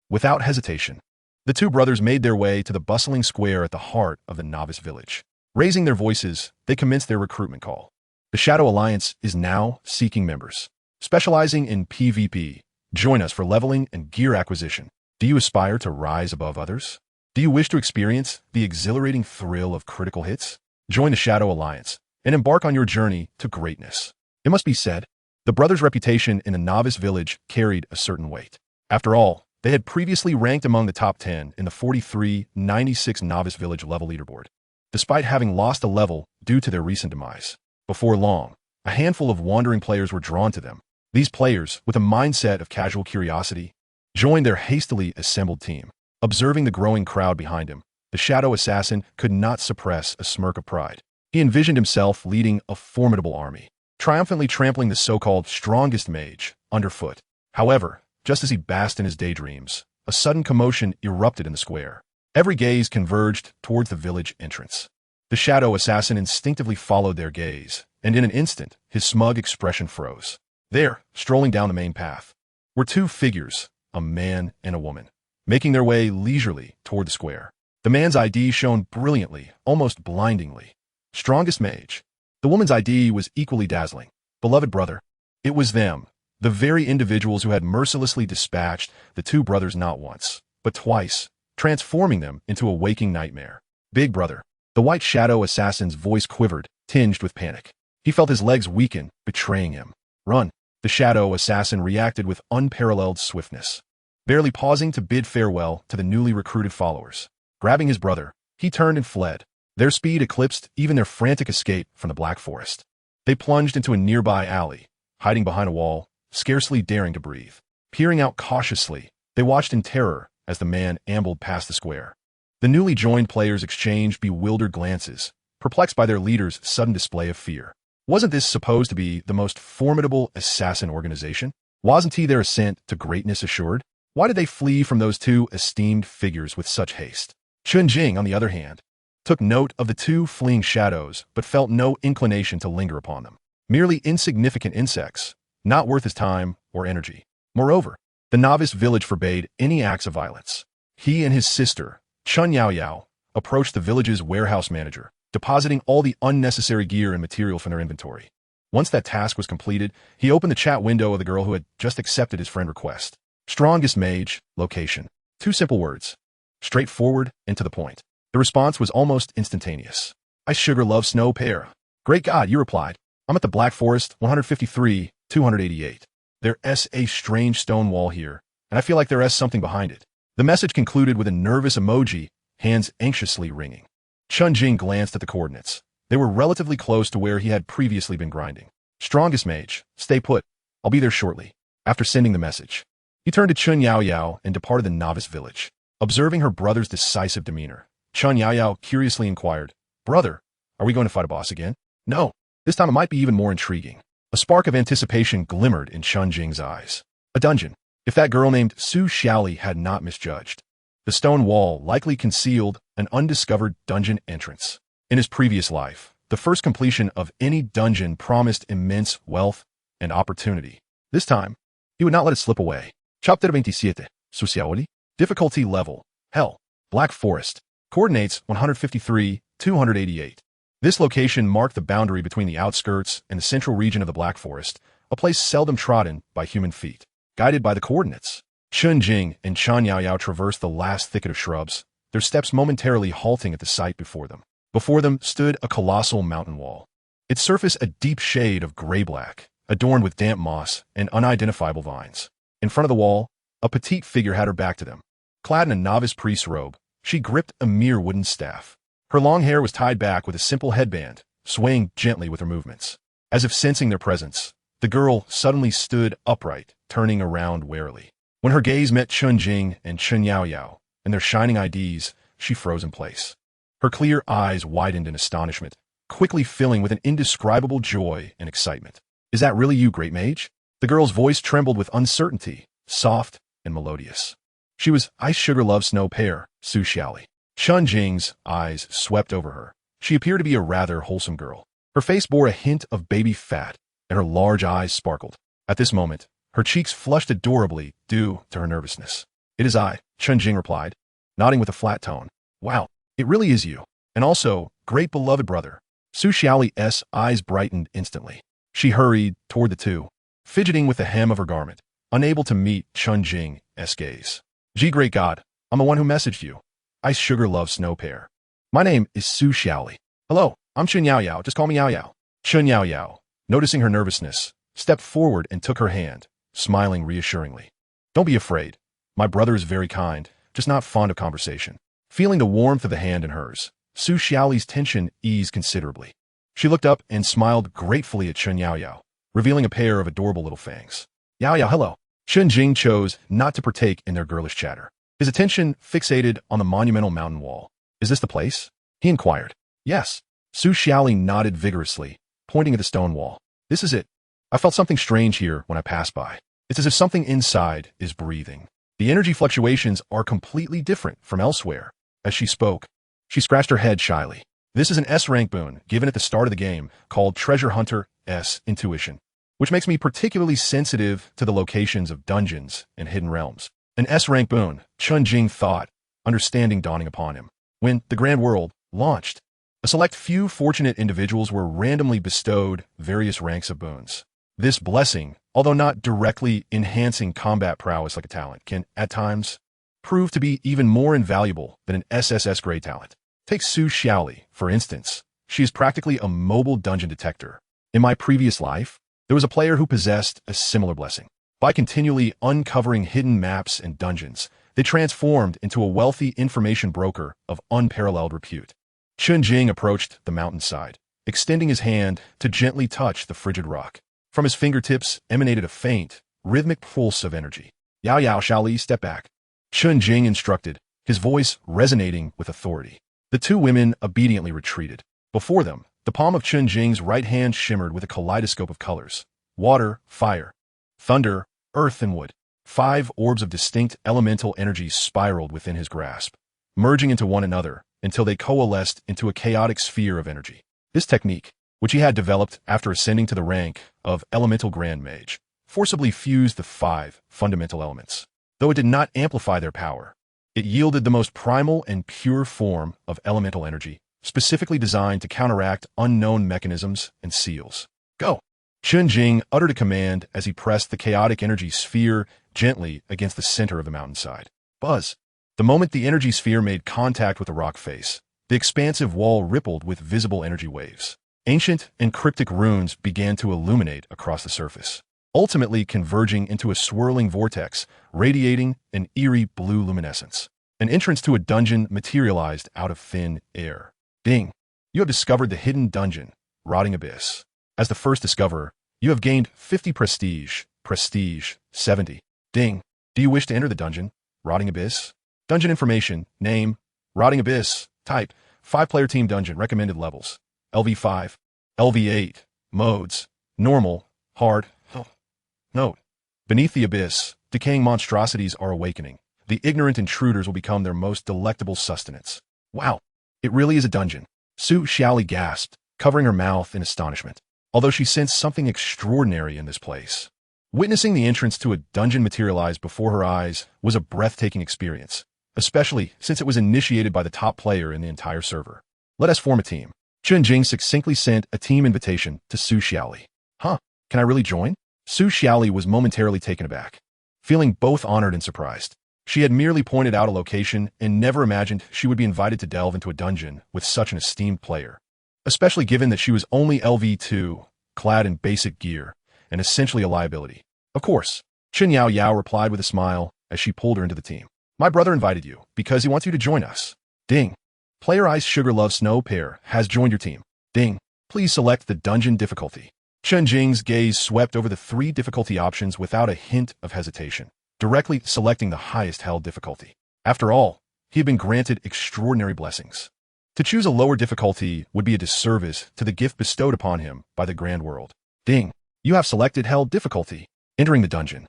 Without hesitation, the two brothers made their way to the bustling square at the heart of the novice village. Raising their voices, they commenced their recruitment call. The Shadow Alliance is now seeking members, specializing in PvP. Join us for leveling and gear acquisition. Do you aspire to rise above others? Do you wish to experience the exhilarating thrill of critical hits? Join the Shadow Alliance and embark on your journey to greatness. It must be said, the brothers' reputation in the novice village carried a certain weight. After all, they had previously ranked among the top 10 in the 4396 novice village level leaderboard, despite having lost a level due to their recent demise. Before long, a handful of wandering players were drawn to them. These players, with a mindset of casual curiosity, joined their hastily assembled team. Observing the growing crowd behind him, the Shadow Assassin could not suppress a smirk of pride. He envisioned himself leading a formidable army, triumphantly trampling the so-called strongest mage underfoot. However, just as he basked in his daydreams, a sudden commotion erupted in the square. Every gaze converged towards the village entrance. The Shadow Assassin instinctively followed their gaze, and in an instant, his smug expression froze. There, strolling down the main path, were two figures, a man and a woman, making their way leisurely toward the square. The man's ID shone brilliantly, almost blindingly. Strongest mage. The woman's ID was equally dazzling. Beloved brother. It was them, the very individuals who had mercilessly dispatched the two brothers not once, but twice, transforming them into a waking nightmare. Big brother. The White Shadow Assassin's voice quivered, tinged with panic. He felt his legs weaken, betraying him. Run. The Shadow Assassin reacted with unparalleled swiftness, barely pausing to bid farewell to the newly recruited followers. Grabbing his brother, he turned and fled. Their speed eclipsed even their frantic escape from the Black Forest. They plunged into a nearby alley, hiding behind a wall, scarcely daring to breathe. Peering out cautiously, they watched in terror as the man ambled past the square. The newly joined players exchanged bewildered glances, perplexed by their leader's sudden display of fear. Wasn't this supposed to be the most formidable assassin organization? Wasn't he their ascent to greatness assured? Why did they flee from those two esteemed figures with such haste? Chen Jing, on the other hand, took note of the two fleeing shadows, but felt no inclination to linger upon them. Merely insignificant insects, not worth his time or energy. Moreover, the novice village forbade any acts of violence. He and his sister, Chen Yaoyao, approached the village's warehouse manager, depositing all the unnecessary gear and material from their inventory. Once that task was completed, he opened the chat window of the girl who had just accepted his friend request. Strongest mage, location. 2 simple words. Straightforward and to the point. The response was almost instantaneous. I sugar love snow pear. Great God, you replied. I'm at the Black Forest, 153, 288. There's a strange stone wall here, and I feel like there's something behind it. The message concluded with a nervous emoji, hands anxiously wringing. Chen Jing glanced at the coordinates. They were relatively close to where he had previously been grinding. Strongest mage, stay put. I'll be there shortly. After sending the message, he turned to Chen Yaoyao and departed the novice village. Observing her brother's decisive demeanor, Chen Yaoyao curiously inquired, Brother, are we going to fight a boss again? No. This time it might be even more intriguing. A spark of anticipation glimmered in Chen Jing's eyes. A dungeon. If that girl named Su Xiaoli had not misjudged. The stone wall likely concealed an undiscovered dungeon entrance. In his previous life, the first completion of any dungeon promised immense wealth and opportunity. This time, he would not let it slip away. Chapter 27, Su Xiaoli. Difficulty level, Hell. Black Forest. Coordinates 153, 288. This location marked the boundary between the outskirts and the central region of the Black Forest, a place seldom trodden by human feet. Guided by the coordinates, Chen Jing and Chen Yaoyao traversed the last thicket of shrubs, their steps momentarily halting at the sight before them. Before them stood a colossal mountain wall. Its surface a deep shade of gray-black, adorned with damp moss and unidentifiable vines. In front of the wall, a petite figure had her back to them. Clad in a novice priest's robe, she gripped a mere wooden staff. Her long hair was tied back with a simple headband, swaying gently with her movements. As if sensing their presence, the girl suddenly stood upright, turning around warily. When her gaze met Chen Jing and Chen Yaoyao, and their shining IDs, she froze in place. Her clear eyes widened in astonishment, quickly filling with an indescribable joy and excitement. Is that really you, Great Mage? The girl's voice trembled with uncertainty, soft and melodious. She was Ice Sugar Love Snow Pear, Su Xiaoli. Chen Jing's eyes swept over her. She appeared to be a rather wholesome girl. Her face bore a hint of baby fat, and her large eyes sparkled. At this moment, her cheeks flushed adorably due to her nervousness. It is I, Chen Jing replied, nodding with a flat tone. Wow, it really is you. And also, great beloved brother. Su Xiaoli's eyes brightened instantly. She hurried toward the two, fidgeting with the hem of her garment, unable to meet Chen Jing's gaze. Gee, great God, I'm the one who messaged you. Ice Sugar Love Snow Pear. My name is Su Xiaoli. Hello, I'm Chen Yaoyao. Just call me Yaoyao. Chen Yaoyao, noticing her nervousness, stepped forward and took her hand, smiling reassuringly. Don't be afraid. My brother is very kind, just not fond of conversation. Feeling the warmth of the hand in hers, Su Xiaoli's tension eased considerably. She looked up and smiled gratefully at Chen Yaoyao, revealing a pair of adorable little fangs. Yaoyao, hello. Chen Jing chose not to partake in their girlish chatter. His attention fixated on the monumental mountain wall. Is this the place? He inquired. Yes. Su Xiaoli nodded vigorously, pointing at the stone wall. This is it. I felt something strange here when I passed by. It's as if something inside is breathing. The energy fluctuations are completely different from elsewhere. As she spoke, she scratched her head shyly. This is an S-rank boon given at the start of the game called Treasure Hunter S Intuition, which makes me particularly sensitive to the locations of dungeons and hidden realms. An S-rank boon, Chen Jing thought, understanding dawning upon him. When the Grand World launched, a select few fortunate individuals were randomly bestowed various ranks of boons. This blessing, although not directly enhancing combat prowess like a talent, can, at times, prove to be even more invaluable than an SSS grade talent. Take Su Xiaoli, for instance. She is practically a mobile dungeon detector. In my previous life, there was a player who possessed a similar blessing. By continually uncovering hidden maps and dungeons, they transformed into a wealthy information broker of unparalleled repute. Chen Jing approached the mountainside, extending his hand to gently touch the frigid rock. From his fingertips emanated a faint, rhythmic pulse of energy. Yaoyao, Xiaoli, step back. Chen Jing instructed, his voice resonating with authority. The two women obediently retreated. Before them, the palm of Chen Jing's right hand shimmered with a kaleidoscope of colors: water, fire, thunder, earth, and wood. 5 orbs of distinct elemental energies spiraled within his grasp, merging into one another until they coalesced into a chaotic sphere of energy. This technique, which he had developed after ascending to the rank of Elemental Grand Mage, forcibly fused the 5 fundamental elements. Though it did not amplify their power, it yielded the most primal and pure form of elemental energy, specifically designed to counteract unknown mechanisms and seals. Go! Chen Jing uttered a command as he pressed the chaotic energy sphere gently against the center of the mountainside. Buzz! The moment the energy sphere made contact with the rock face, the expansive wall rippled with visible energy waves. Ancient and cryptic runes began to illuminate across the surface, ultimately converging into a swirling vortex, radiating an eerie blue luminescence. An entrance to a dungeon materialized out of thin air. Ding! You have discovered the hidden dungeon, Rotting Abyss. As the first discoverer, you have gained 50 prestige, 70. Ding! Do you wish to enter the dungeon, Rotting Abyss? Dungeon information: name, Rotting Abyss, type, 5-player team dungeon, recommended levels, LV5, LV8, modes, normal, hard. Note: beneath the abyss, decaying monstrosities are awakening. The ignorant intruders will become their most delectable sustenance. Wow, it really is a dungeon. Su Xiaoli gasped, covering her mouth in astonishment, although she sensed something extraordinary in this place. Witnessing the entrance to a dungeon materialize before her eyes was a breathtaking experience, especially since it was initiated by the top player in the entire server. Let us form a team. Chen Jing succinctly sent a team invitation to Su Xiaoli. Huh, can I really join? Su Xiaoli was momentarily taken aback, feeling both honored and surprised. She had merely pointed out a location and never imagined she would be invited to delve into a dungeon with such an esteemed player, especially given that she was only LV2, clad in basic gear, and essentially a liability. Of course, Chen Yaoyao replied with a smile as she pulled her into the team. My brother invited you because he wants you to join us. Ding! Player Ice Sugar Love Snow Pair has joined your team. Ding! Please select the dungeon difficulty. Chen Jing's gaze swept over the 3 difficulty options without a hint of hesitation, directly selecting the highest held difficulty. After all, he had been granted extraordinary blessings. To choose a lower difficulty would be a disservice to the gift bestowed upon him by the Grand World. Ding! You have selected held difficulty. Entering the dungeon.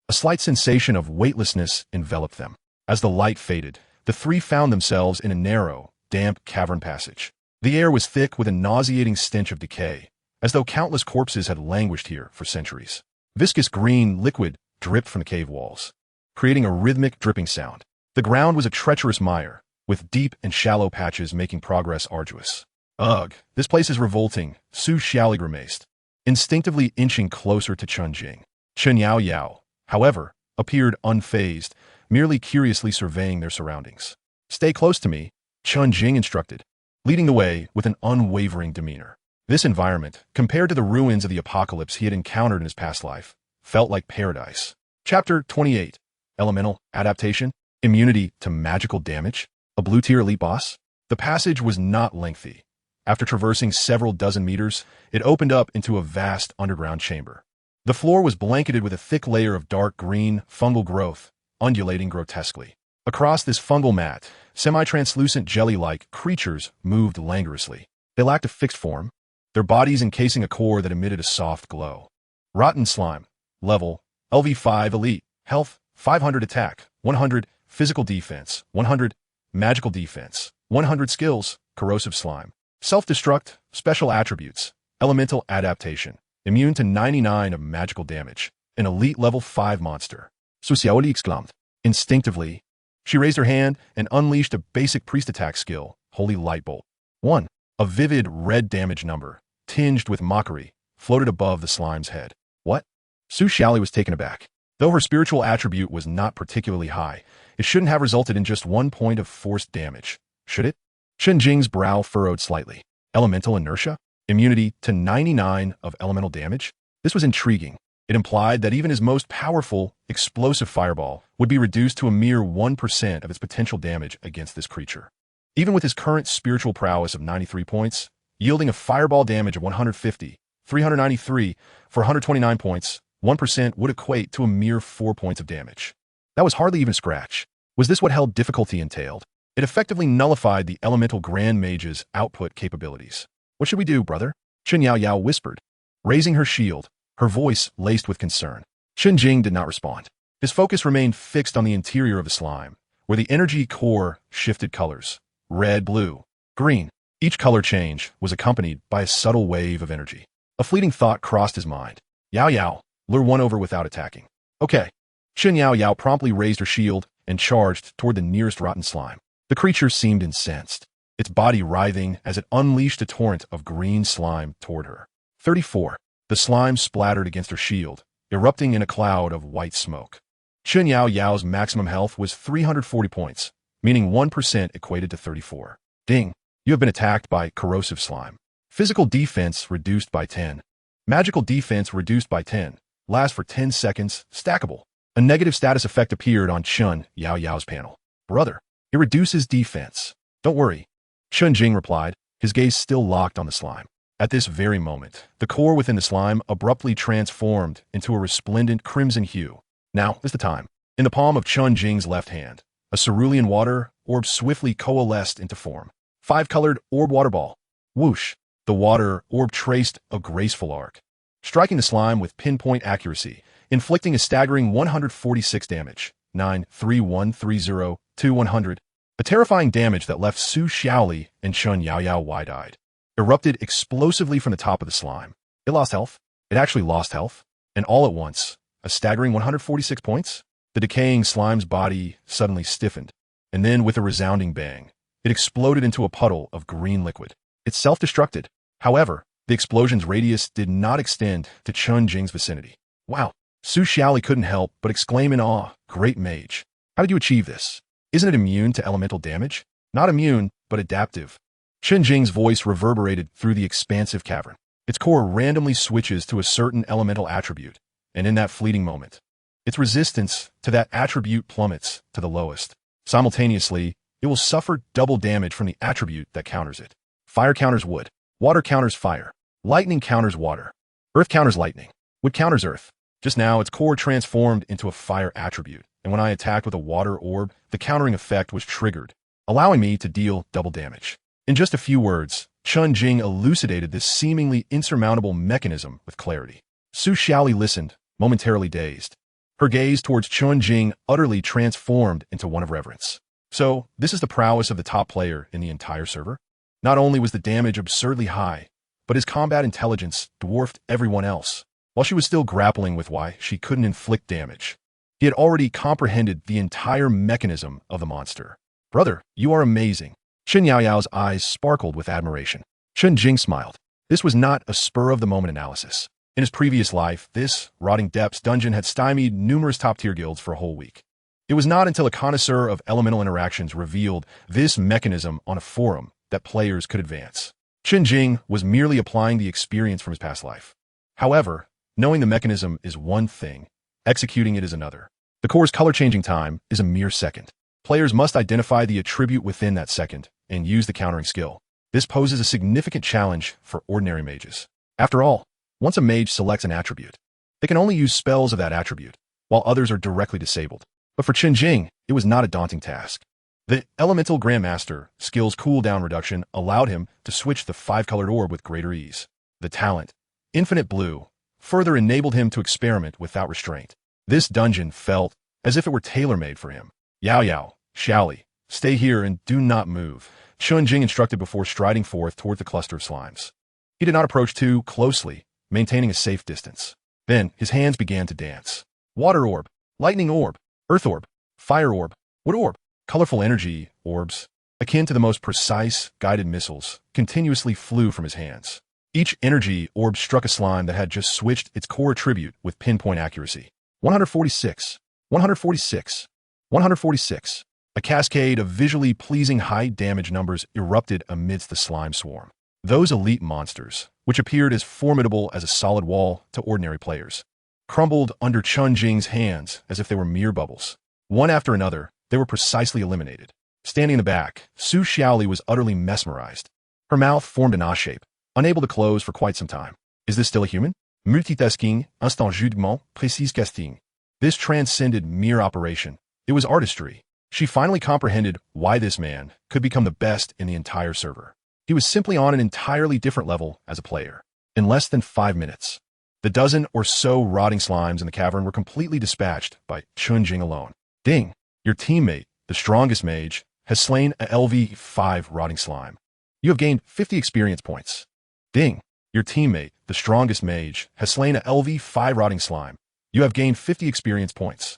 A slight sensation of weightlessness enveloped them. As the light faded, the 3 found themselves in a narrow, damp cavern passage. The air was thick with a nauseating stench of decay, as though countless corpses had languished here for centuries. Viscous green liquid dripped from the cave walls, creating a rhythmic dripping sound. The ground was a treacherous mire, with deep and shallow patches making progress arduous. Ugh, this place is revolting, Su Xiaoli grimaced, instinctively inching closer to Chen Jing. Chen Yaoyao, however, appeared unfazed, merely curiously surveying their surroundings. Stay close to me, Chen Jing instructed, leading the way with an unwavering demeanor. This environment, compared to the ruins of the apocalypse he had encountered in his past life, felt like paradise. Chapter 28. Elemental Adaptation. Immunity to magical damage. A blue-tier elite boss. The passage was not lengthy. After traversing several dozen meters, it opened up into a vast underground chamber. The floor was blanketed with a thick layer of dark green, fungal growth, undulating grotesquely. Across this fungal mat, semi-translucent jelly-like creatures moved languorously. They lacked a fixed form, their bodies encasing a core that emitted a soft glow. Rotten slime. Level, LV5 Elite. Health, 500 attack, 100 physical defense, 100 magical defense, 100 skills, corrosive slime. Self-destruct, special attributes, elemental adaptation, immune to 99 of magical damage, an elite level 5 monster. Su Xiaoli exclaimed. Instinctively, she raised her hand and unleashed a basic priest attack skill, Holy Light Bolt. 1. A vivid red damage number, tinged with mockery, floated above the slime's head. What? Su Xiaoli was taken aback. Though her spiritual attribute was not particularly high, it shouldn't have resulted in just 1 point of forced damage, should it? Chen Jing's brow furrowed slightly. Elemental inertia? Immunity to 99 of elemental damage? This was intriguing. It implied that even his most powerful, explosive fireball would be reduced to a mere 1% of its potential damage against this creature. Even with his current spiritual prowess of 93 points, yielding a fireball damage of 150, 393 for 129 points, 1% would equate to a mere 4 points of damage. That was hardly even a scratch. Was this what held difficulty entailed? It effectively nullified the elemental Grand Mage's output capabilities. What should we do, brother? Chen Yaoyao whispered, raising her shield, her voice laced with concern. Chen Jing did not respond. His focus remained fixed on the interior of the slime, where the energy core shifted colors. Red, blue, green. Each color change was accompanied by a subtle wave of energy. A fleeting thought crossed his mind. Yaoyao, lure one over without attacking. Okay. Chen Yaoyao promptly raised her shield and charged toward the nearest rotten slime. The creature seemed incensed, its body writhing as it unleashed a torrent of green slime toward her. 34. The slime splattered against her shield, erupting in a cloud of white smoke. Chen Yaoyao's maximum health was 340 points, meaning 1% equated to 34. Ding. You have been attacked by corrosive slime. Physical defense reduced by 10. Magical defense reduced by 10. Last for 10 seconds, stackable. A negative status effect appeared on Chen Yaoyao's panel. Brother, it reduces defense. Don't worry. Chen Jing replied, his gaze still locked on the slime. At this very moment, the core within the slime abruptly transformed into a resplendent crimson hue. Now is the time. In the palm of Chen Jing's left hand, a cerulean water orb swiftly coalesced into form. 5-colored orb water ball. Whoosh. The water orb traced a graceful arc, striking the slime with pinpoint accuracy, inflicting a staggering 146 damage. 9-3-1-3-0-2-100. A terrifying damage that left Su Xiaoli and Chen Yaoyao wide-eyed. Erupted explosively from the top of the slime. It lost health. It actually lost health. And all at once, a staggering 146 points. The decaying slime's body suddenly stiffened, and then with a resounding bang, it exploded into a puddle of green liquid. It self-destructed. However, the explosion's radius did not extend to Chen Jing's vicinity. Wow. Su Xiaoli couldn't help but exclaim in awe, Great Mage. How did you achieve this? Isn't it immune to elemental damage? Not immune, but adaptive. Chen Jing's voice reverberated through the expansive cavern. Its core randomly switches to a certain elemental attribute, and in that fleeting moment, its resistance to that attribute plummets to the lowest. Simultaneously, it will suffer double damage from the attribute that counters it. Fire counters wood. Water counters fire. Lightning counters water. Earth counters lightning. Wood counters earth. Just now, its core transformed into a fire attribute, and when I attacked with a water orb, the countering effect was triggered, allowing me to deal double damage. In just a few words, Chen Jing elucidated this seemingly insurmountable mechanism with clarity. Su Xiaoli listened, momentarily dazed. Her gaze towards Chen Jing utterly transformed into one of reverence. So, this is the prowess of the top player in the entire server? Not only was the damage absurdly high, but his combat intelligence dwarfed everyone else. While she was still grappling with why she couldn't inflict damage, he had already comprehended the entire mechanism of the monster. Brother, you are amazing. Chen Yaoyao's eyes sparkled with admiration. Chen Jing smiled. This was not a spur-of-the-moment analysis. In his previous life, this rotting depths dungeon had stymied numerous top-tier guilds for a whole week. It was not until a connoisseur of elemental interactions revealed this mechanism on a forum that players could advance. Chen Jing was merely applying the experience from his past life. However, knowing the mechanism is one thing, executing it is another. The core's color-changing time is a mere second. Players must identify the attribute within that second and use the countering skill. This poses a significant challenge for ordinary mages. After all, once a mage selects an attribute, they can only use spells of that attribute, while others are directly disabled. But for Chen Jing, it was not a daunting task. The Elemental Grandmaster skill's cooldown reduction allowed him to switch the 5-colored orb with greater ease. The talent, Infinite Blue, further enabled him to experiment without restraint. This dungeon felt as if it were tailor-made for him. Yaoyao, Xiaoli, stay here and do not move, Chen Jing instructed before striding forth toward the cluster of slimes. He did not approach too closely, maintaining a safe distance. Then his hands began to dance. Water orb, lightning orb, earth orb, fire orb, wood orb. Colorful energy orbs, akin to the most precise guided missiles, continuously flew from his hands. Each energy orb struck a slime that had just switched its core attribute with pinpoint accuracy. 146, 146, 146. A cascade of visually pleasing high damage numbers erupted amidst the slime swarm. Those elite monsters, which appeared as formidable as a solid wall to ordinary players, crumbled under Chen Jing's hands as if they were mere bubbles. One after another, they were precisely eliminated. Standing in the back, Su Xiaoli was utterly mesmerized. Her mouth formed an A shape, unable to close for quite some time. Is this still a human? Multitasking, instant jugement, précis casting. This transcended mere operation. It was artistry. She finally comprehended why this man could become the best in the entire server. He was simply on an entirely different level as a player. In less than 5 minutes, the dozen or so rotting slimes in the cavern were completely dispatched by Chen Jing alone. Ding! Your teammate, the strongest mage, has slain a LV5 rotting slime. You have gained 50 experience points. Ding! Your teammate, the strongest mage, has slain a LV5 rotting slime. You have gained 50 experience points.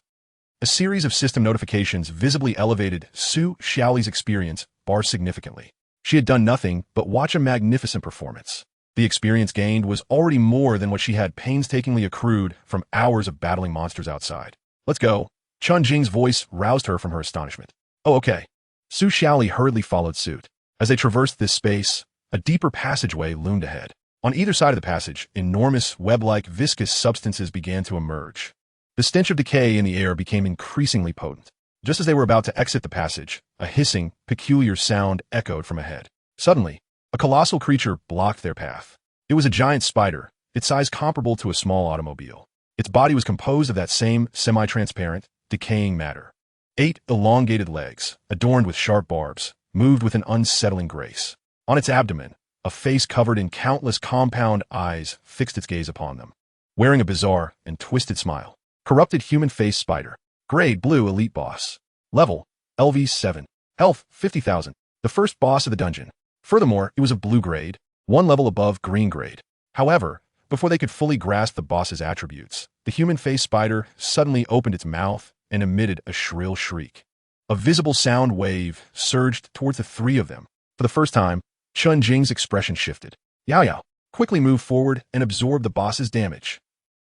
A series of system notifications visibly elevated Su Xiaoli's experience bar significantly. She had done nothing but watch a magnificent performance. The experience gained was already more than what she had painstakingly accrued from hours of battling monsters outside. Let's go. Chen Jing's voice roused her from her astonishment. Oh, okay. Su Xiaoli hurriedly followed suit. As they traversed this space, a deeper passageway loomed ahead. On either side of the passage, enormous web-like viscous substances began to emerge. The stench of decay in the air became increasingly potent. Just as they were about to exit the passage, a hissing, peculiar sound echoed from ahead. Suddenly, a colossal creature blocked their path. It was a giant spider, its size comparable to a small automobile. Its body was composed of that same semi-transparent, decaying matter. 8 elongated legs, adorned with sharp barbs, moved with an unsettling grace. On its abdomen, a face covered in countless compound eyes fixed its gaze upon them. Wearing a bizarre and twisted smile. Corrupted human face spider. Grade blue elite boss. Level LV7. Health 50,000. The first boss of the dungeon. Furthermore, it was a blue grade, 1 level above green grade. However, before they could fully grasp the boss's attributes, the human face spider suddenly opened its mouth and emitted a shrill shriek. A visible sound wave surged towards the 3 of them. For the first time, Chen Jing's expression shifted. Yaoyao quickly moved forward and absorbed the boss's damage.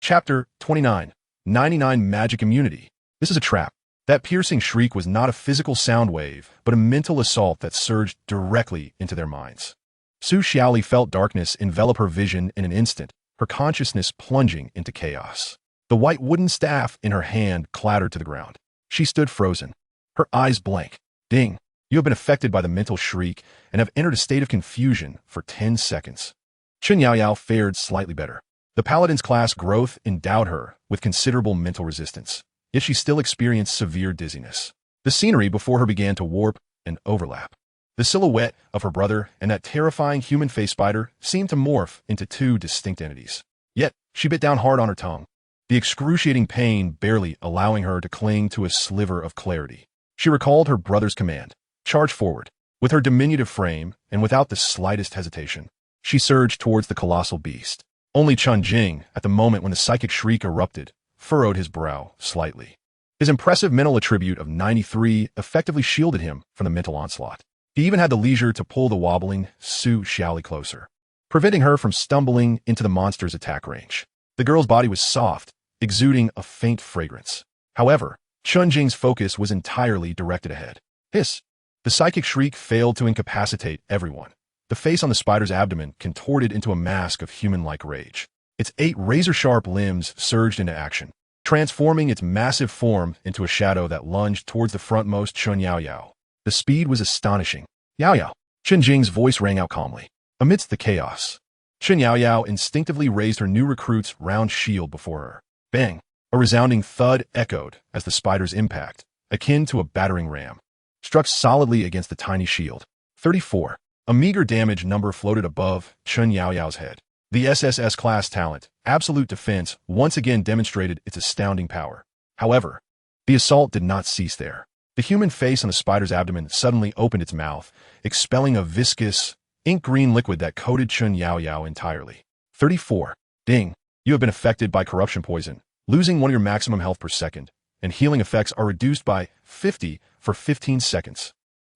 Chapter 29. 99 Magic Immunity. This is a trap. That piercing shriek was not a physical sound wave, but a mental assault that surged directly into their minds. Su Xiaoli felt darkness envelop her vision in an instant, her consciousness plunging into chaos. The white wooden staff in her hand clattered to the ground. She stood frozen, her eyes blank. Ding! You have been affected by the mental shriek and have entered a state of confusion for 10 seconds. Chen Yaoyao fared slightly better. The Paladin's class growth endowed her with considerable mental resistance, yet she still experienced severe dizziness. The scenery before her began to warp and overlap. The silhouette of her brother and that terrifying human face spider seemed to morph into 2 distinct entities. Yet, she bit down hard on her tongue, the excruciating pain barely allowing her to cling to a sliver of clarity. She recalled her brother's command. Charge forward. With her diminutive frame, and without the slightest hesitation, she surged towards the colossal beast. Only Chen Jing, at the moment when the psychic shriek erupted, furrowed his brow slightly. His impressive mental attribute of 93 effectively shielded him from the mental onslaught. He even had the leisure to pull the wobbling Su Xiaoli closer, preventing her from stumbling into the monster's attack range. The girl's body was soft, exuding a faint fragrance. However, Chen Jing's focus was entirely directed ahead. Hiss! The psychic shriek failed to incapacitate everyone. The face on the spider's abdomen contorted into a mask of human-like rage. Its 8 razor-sharp limbs surged into action, transforming its massive form into a shadow that lunged towards the frontmost Chen Yaoyao. The speed was astonishing. Yaoyao! Chen Jing's voice rang out calmly. Amidst the chaos, Chen Yaoyao instinctively raised her new recruit's round shield before her. Bang! A resounding thud echoed as the spider's impact, akin to a battering ram, struck solidly against the tiny shield. 34. A meager damage number floated above Chen Yaoyao's head. The SSS class talent, Absolute Defense, once again demonstrated its astounding power. However, the assault did not cease there. The human face on the spider's abdomen suddenly opened its mouth, expelling a viscous, ink-green liquid that coated Chen Yaoyao entirely. 34. Ding! You have been affected by corruption poison, losing 1 of your maximum health per second, and healing effects are reduced by 50 for 15 seconds.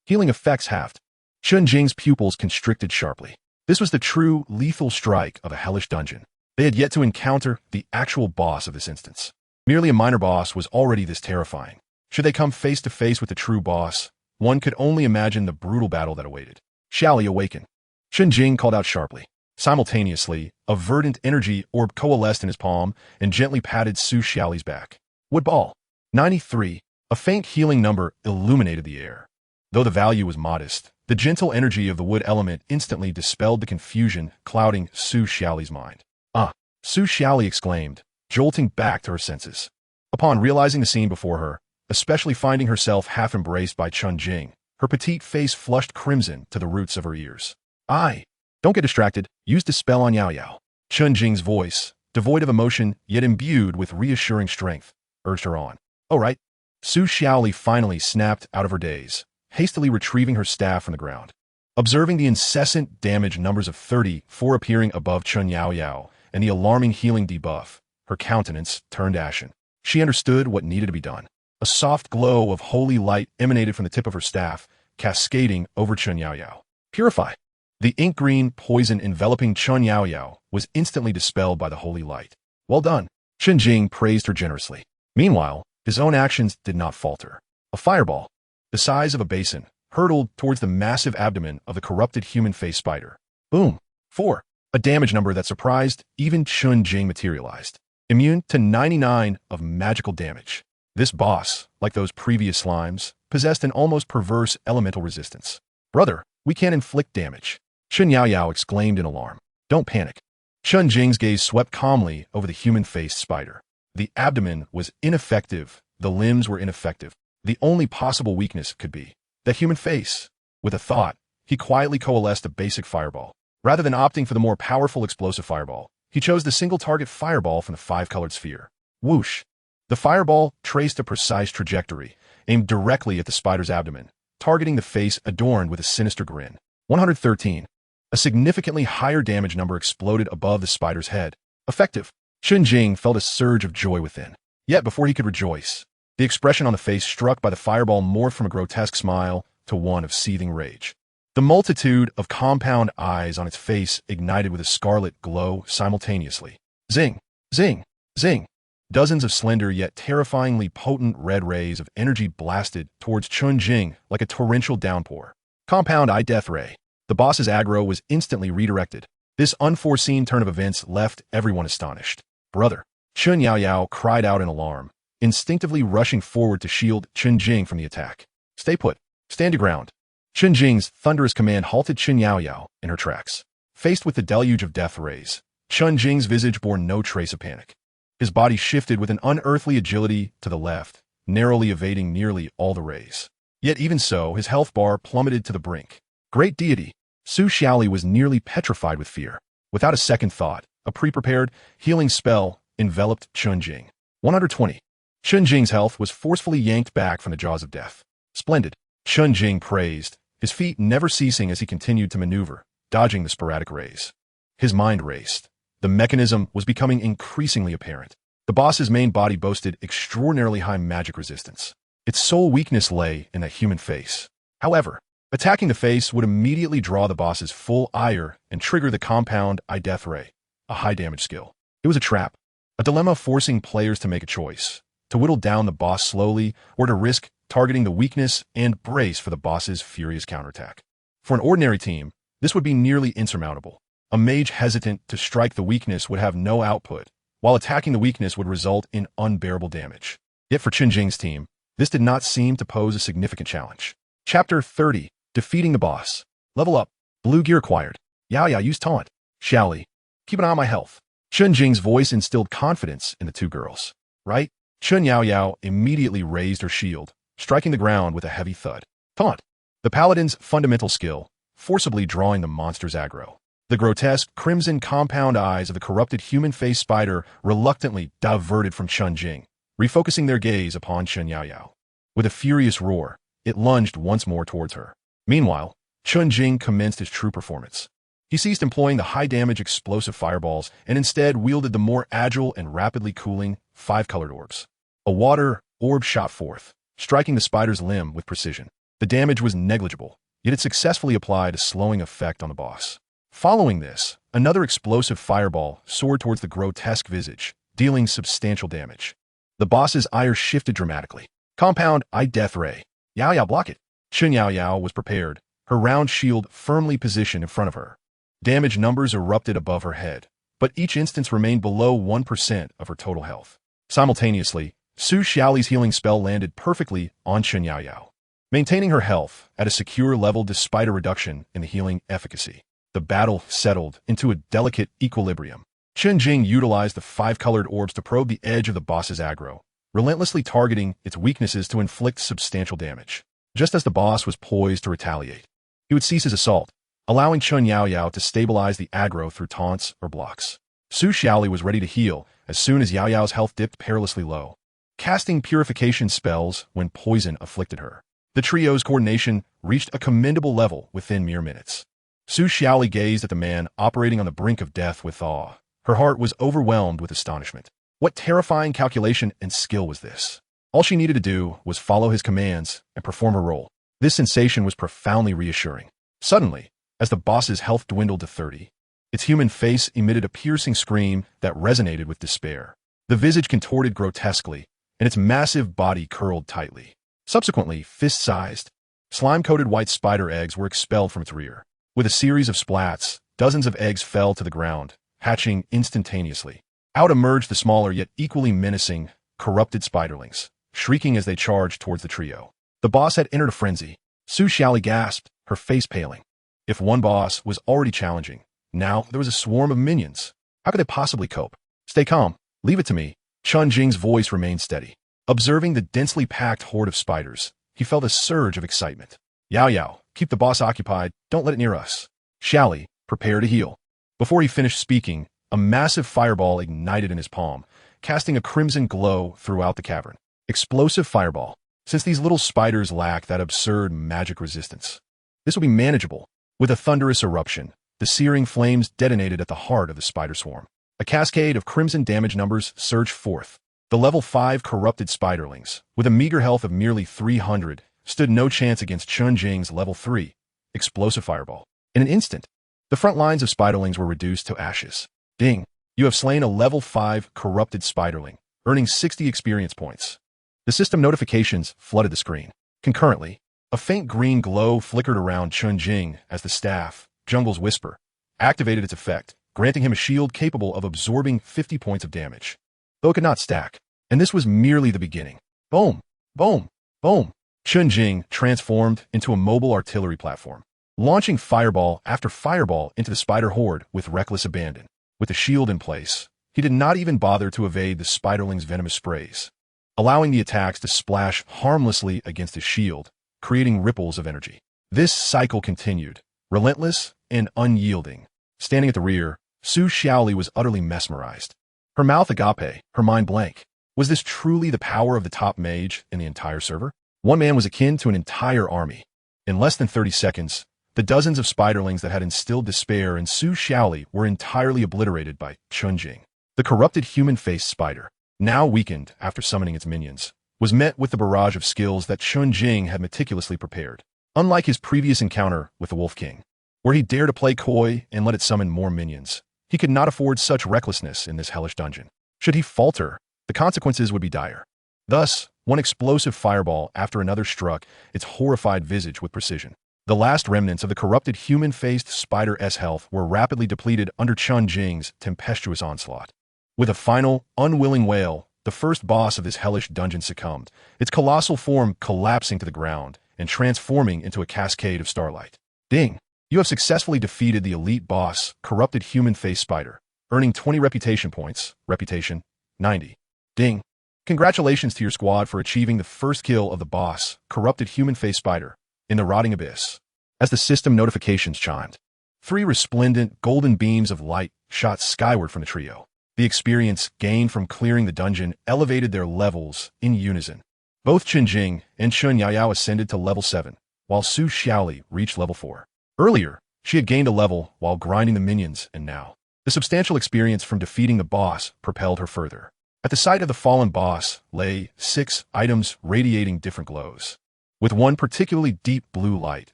Healing effects halved. Chen Jing's pupils constricted sharply. This was the true lethal strike of a hellish dungeon. They had yet to encounter the actual boss of this instance. Merely a minor boss was already this terrifying. Should they come face to face with the true boss, one could only imagine the brutal battle that awaited. Shall he awaken? Chen Jing called out sharply. Simultaneously, a verdant energy orb coalesced in his palm and gently patted Su Xiaoli's back. Wood ball. 93. A faint healing number illuminated the air. Though the value was modest, the gentle energy of the wood element instantly dispelled the confusion clouding Su Xiaoli's mind. Ah! Su Xiaoli exclaimed, jolting back to her senses. Upon realizing the scene before her, especially finding herself half embraced by Chen Jing. Her petite face flushed crimson to the roots of her ears. Don't get distracted. Use Dispel on Yaoyao. Chen Jing's voice, devoid of emotion yet imbued with reassuring strength, urged her on. Oh right. Su Xiaoli finally snapped out of her daze, hastily retrieving her staff from the ground. Observing the incessant damage numbers of 34 appearing above Chen Yaoyao and the alarming healing debuff, her countenance turned ashen. She understood what needed to be done. A soft glow of holy light emanated from the tip of her staff, cascading over Chen Yaoyao. Purify. The ink-green poison enveloping Chen Yaoyao was instantly dispelled by the holy light. Well done. Chen Jing praised her generously. Meanwhile, his own actions did not falter. A fireball, the size of a basin, hurtled towards the massive abdomen of the corrupted human face spider. Boom. 4. A damage number that surprised even Chen Jing materialized. Immune to 99 of magical damage. This boss, like those previous slimes, possessed an almost perverse elemental resistance. Brother, we can't inflict damage. Chen Yaoyao exclaimed in alarm. Don't panic. Chen Jing's gaze swept calmly over the human-faced spider. The abdomen was ineffective. The limbs were ineffective. The only possible weakness could be the human face. With a thought, he quietly coalesced a basic fireball. Rather than opting for the more powerful explosive fireball, he chose the single-target fireball from the 5-colored sphere. Whoosh! The fireball traced a precise trajectory, aimed directly at the spider's abdomen, targeting the face adorned with a sinister grin. 113. A significantly higher damage number exploded above the spider's head. Effective. Chen Jing felt a surge of joy within. Yet before he could rejoice, the expression on the face struck by the fireball morphed from a grotesque smile to one of seething rage. The multitude of compound eyes on its face ignited with a scarlet glow simultaneously. Zing! Zing! Zing! Dozens of slender yet terrifyingly potent red rays of energy blasted towards Chen Jing like a torrential downpour. Compound Eye Death Ray. The boss's aggro was instantly redirected. This unforeseen turn of events left everyone astonished. Brother! Chen Yaoyao cried out in alarm, instinctively rushing forward to shield Chen Jing from the attack. Stay put. Stand your ground. Chen Jing's thunderous command halted Chen Yaoyao in her tracks. Faced with the deluge of death rays, Chen Jing's visage bore no trace of panic. His body shifted with an unearthly agility to the left, narrowly evading nearly all the rays. Yet even so, his health bar plummeted to the brink. Great deity! Su Xiaoli was nearly petrified with fear. Without a second thought, a pre-prepared, healing spell enveloped Chen Jing. 120. Chen Jing's health was forcefully yanked back from the jaws of death. Splendid! Chen Jing praised, his feet never ceasing as he continued to maneuver, dodging the sporadic rays. His mind raced. The mechanism was becoming increasingly apparent. The boss's main body boasted extraordinarily high magic resistance. Its sole weakness lay in that human face. However, attacking the face would immediately draw the boss's full ire and trigger the compound Eye Death Ray, a high-damage skill. It was a trap, a dilemma forcing players to make a choice, to whittle down the boss slowly or to risk targeting the weakness and brace for the boss's furious counterattack. For an ordinary team, this would be nearly insurmountable. A mage hesitant to strike the weakness would have no output, while attacking the weakness would result in unbearable damage. Yet for Chen Jing's team, this did not seem to pose a significant challenge. Chapter 30. Defeating the boss. Level up. Blue gear acquired. Yaoyao used taunt. Xiaoli. Keep an eye on my health. Chen Jing's voice instilled confidence in the two girls. Right? Chen Yaoyao immediately raised her shield, striking the ground with a heavy thud. Taunt. The paladin's fundamental skill, forcibly drawing the monster's aggro. The grotesque, crimson compound eyes of the corrupted human-faced spider reluctantly diverted from Chen Jing, refocusing their gaze upon Chen Yaoyao. With a furious roar, it lunged once more towards her. Meanwhile, Chen Jing commenced his true performance. He ceased employing the high-damage explosive fireballs and instead wielded the more agile and rapidly cooling 5-colored orbs. A water orb shot forth, striking the spider's limb with precision. The damage was negligible, yet it successfully applied a slowing effect on the boss. Following this, another explosive fireball soared towards the grotesque visage, dealing substantial damage. The boss's ire shifted dramatically. Compound Eye Death Ray. Yaoyao, block it. Chen Yaoyao was prepared, her round shield firmly positioned in front of her. Damage numbers erupted above her head, but each instance remained below 1% of her total health. Simultaneously, Su Xiaoli's healing spell landed perfectly on Chen Yaoyao, maintaining her health at a secure level despite a reduction in the healing efficacy. The battle settled into a delicate equilibrium. Chen Jing utilized the 5-colored orbs to probe the edge of the boss's aggro, relentlessly targeting its weaknesses to inflict substantial damage. Just as the boss was poised to retaliate, he would cease his assault, allowing Chen Yaoyao to stabilize the aggro through taunts or blocks. Su Xiaoli was ready to heal as soon as Yaoyao's health dipped perilously low, casting purification spells when poison afflicted her. The trio's coordination reached a commendable level within mere minutes. Su Xiaoli gazed at the man operating on the brink of death with awe. Her heart was overwhelmed with astonishment. What terrifying calculation and skill was this? All she needed to do was follow his commands and perform her role. This sensation was profoundly reassuring. Suddenly, as the boss's health dwindled to 30, its human face emitted a piercing scream that resonated with despair. The visage contorted grotesquely, and its massive body curled tightly. Subsequently, fist-sized, slime-coated white spider eggs were expelled from its rear. With a series of splats, dozens of eggs fell to the ground, hatching instantaneously. Out emerged the smaller yet equally menacing, corrupted spiderlings, shrieking as they charged towards the trio. The boss had entered a frenzy. Su Xiaoli gasped, her face paling. If one boss was already challenging, now there was a swarm of minions. How could they possibly cope? Stay calm. Leave it to me. Chen Jing's voice remained steady. Observing the densely packed horde of spiders, he felt a surge of excitement. Yaoyao, keep the boss occupied. Don't let it near us. Xiaoli, prepare to heal. Before he finished speaking, a massive fireball ignited in his palm, casting a crimson glow throughout the cavern. Explosive fireball. Since these little spiders lack that absurd magic resistance, this will be manageable. With a thunderous eruption, the searing flames detonated at the heart of the spider swarm. A cascade of crimson damage numbers surged forth. The level 5 corrupted spiderlings, with a meager health of merely 300, stood no chance against Chen Jing's level 3 explosive fireball. In an instant, the front lines of spiderlings were reduced to ashes. Ding! You have slain a level 5 corrupted spiderling, earning 60 experience points. The system notifications flooded the screen. Concurrently, a faint green glow flickered around Chen Jing as the staff, Jungle's Whisper, activated its effect, granting him a shield capable of absorbing 50 points of damage. Though it could not stack, and this was merely the beginning. Boom! Boom! Boom! Chen Jing transformed into a mobile artillery platform, launching fireball after fireball into the spider horde with reckless abandon. With the shield in place, he did not even bother to evade the spiderling's venomous sprays, allowing the attacks to splash harmlessly against his shield, creating ripples of energy. This cycle continued, relentless and unyielding. Standing at the rear, Su Xiaoli was utterly mesmerized. Her mouth agape, her mind blank. Was this truly the power of the top mage in the entire server? One man was akin to an entire army. In less than 30 seconds, the dozens of spiderlings that had instilled despair in Su Xiaoli were entirely obliterated by Chen Jing. The corrupted human-faced spider, now weakened after summoning its minions, was met with the barrage of skills that Chen Jing had meticulously prepared. Unlike his previous encounter with the Wolf King, where he dared to play coy and let it summon more minions, he could not afford such recklessness in this hellish dungeon. Should he falter, the consequences would be dire. Thus, one explosive fireball after another struck its horrified visage with precision. The last remnants of the corrupted human-faced spider's health were rapidly depleted under Chen Jing's tempestuous onslaught. With a final, unwilling wail, the first boss of this hellish dungeon succumbed, its colossal form collapsing to the ground and transforming into a cascade of starlight. Ding! You have successfully defeated the elite boss, corrupted human-faced spider, earning 20 reputation points, reputation 90. Ding! Congratulations to your squad for achieving the first kill of the boss, corrupted human-faced spider, in the rotting abyss. As the system notifications chimed, 3 resplendent golden beams of light shot skyward from the trio. The experience gained from clearing the dungeon elevated their levels in unison. Both Chen Jing and Chen Yaoyao ascended to level 7, while Su Xiaoli reached level 4. Earlier, she had gained a level while grinding the minions, and now, the substantial experience from defeating the boss propelled her further. At the site of the fallen boss lay 6 items radiating different glows, with one particularly deep blue light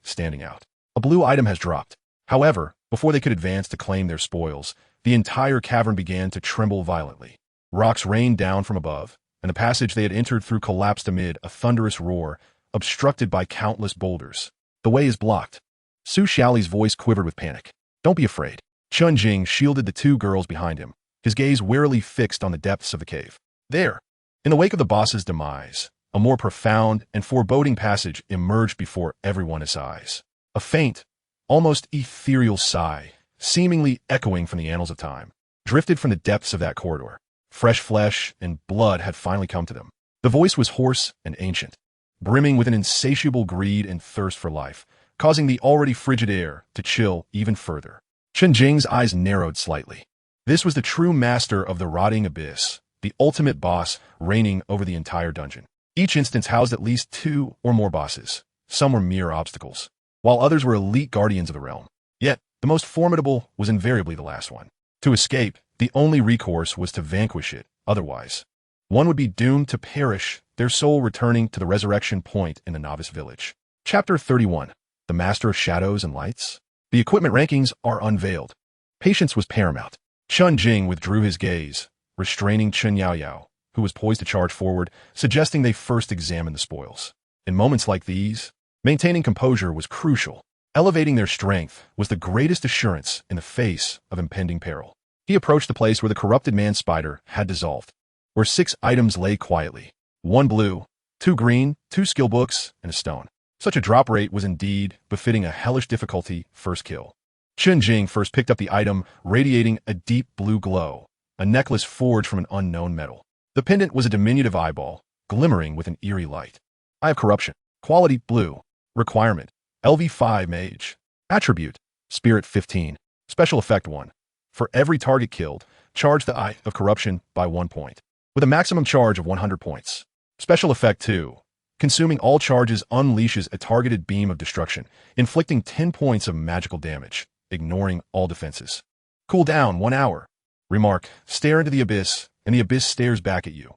standing out. A blue item has dropped. However, before they could advance to claim their spoils, the entire cavern began to tremble violently. Rocks rained down from above, and the passage they had entered through collapsed amid a thunderous roar, obstructed by countless boulders. The way is blocked. Su Xiaoli's voice quivered with panic. Don't be afraid. Chen Jing shielded the 2 girls behind him, his gaze warily fixed on the depths of the cave. There, in the wake of the boss's demise, a more profound and foreboding passage emerged before everyone's eyes. A faint, almost ethereal sigh, seemingly echoing from the annals of time, drifted from the depths of that corridor. Fresh flesh and blood had finally come to them. The voice was hoarse and ancient, brimming with an insatiable greed and thirst for life, causing the already frigid air to chill even further. Chen Jing's eyes narrowed slightly. This was the true master of the rotting abyss, the ultimate boss reigning over the entire dungeon. Each instance housed at least 2 or more bosses. Some were mere obstacles, while others were elite guardians of the realm. Yet, the most formidable was invariably the last one. To escape, the only recourse was to vanquish it. Otherwise, one would be doomed to perish, their soul returning to the resurrection point in the novice village. Chapter 31. The Master of Shadows and Lights. The equipment rankings are unveiled. Patience was paramount. Chen Jing withdrew his gaze, restraining Chen Yaoyao, who was poised to charge forward, suggesting they first examine the spoils. In moments like these, maintaining composure was crucial. Elevating their strength was the greatest assurance in the face of impending peril. He approached the place where the corrupted man spider had dissolved, where 6 items lay quietly. 1 blue, 2 green, 2 skill books, and a stone. Such a drop rate was indeed befitting a hellish difficulty first kill. Chen Jing first picked up the item, radiating a deep blue glow, a necklace forged from an unknown metal. The pendant was a diminutive eyeball, glimmering with an eerie light. Eye of Corruption. Quality, blue. Requirement, LV5 Mage. Attribute, Spirit 15. Special Effect 1. For every target killed, charge the Eye of Corruption by 1 point, with a maximum charge of 100 points. Special Effect 2. Consuming all charges unleashes a targeted beam of destruction, inflicting 10 points of magical damage, ignoring all defenses. Cooldown 1 hour. Remark, stare into the abyss, and the abyss stares back at you.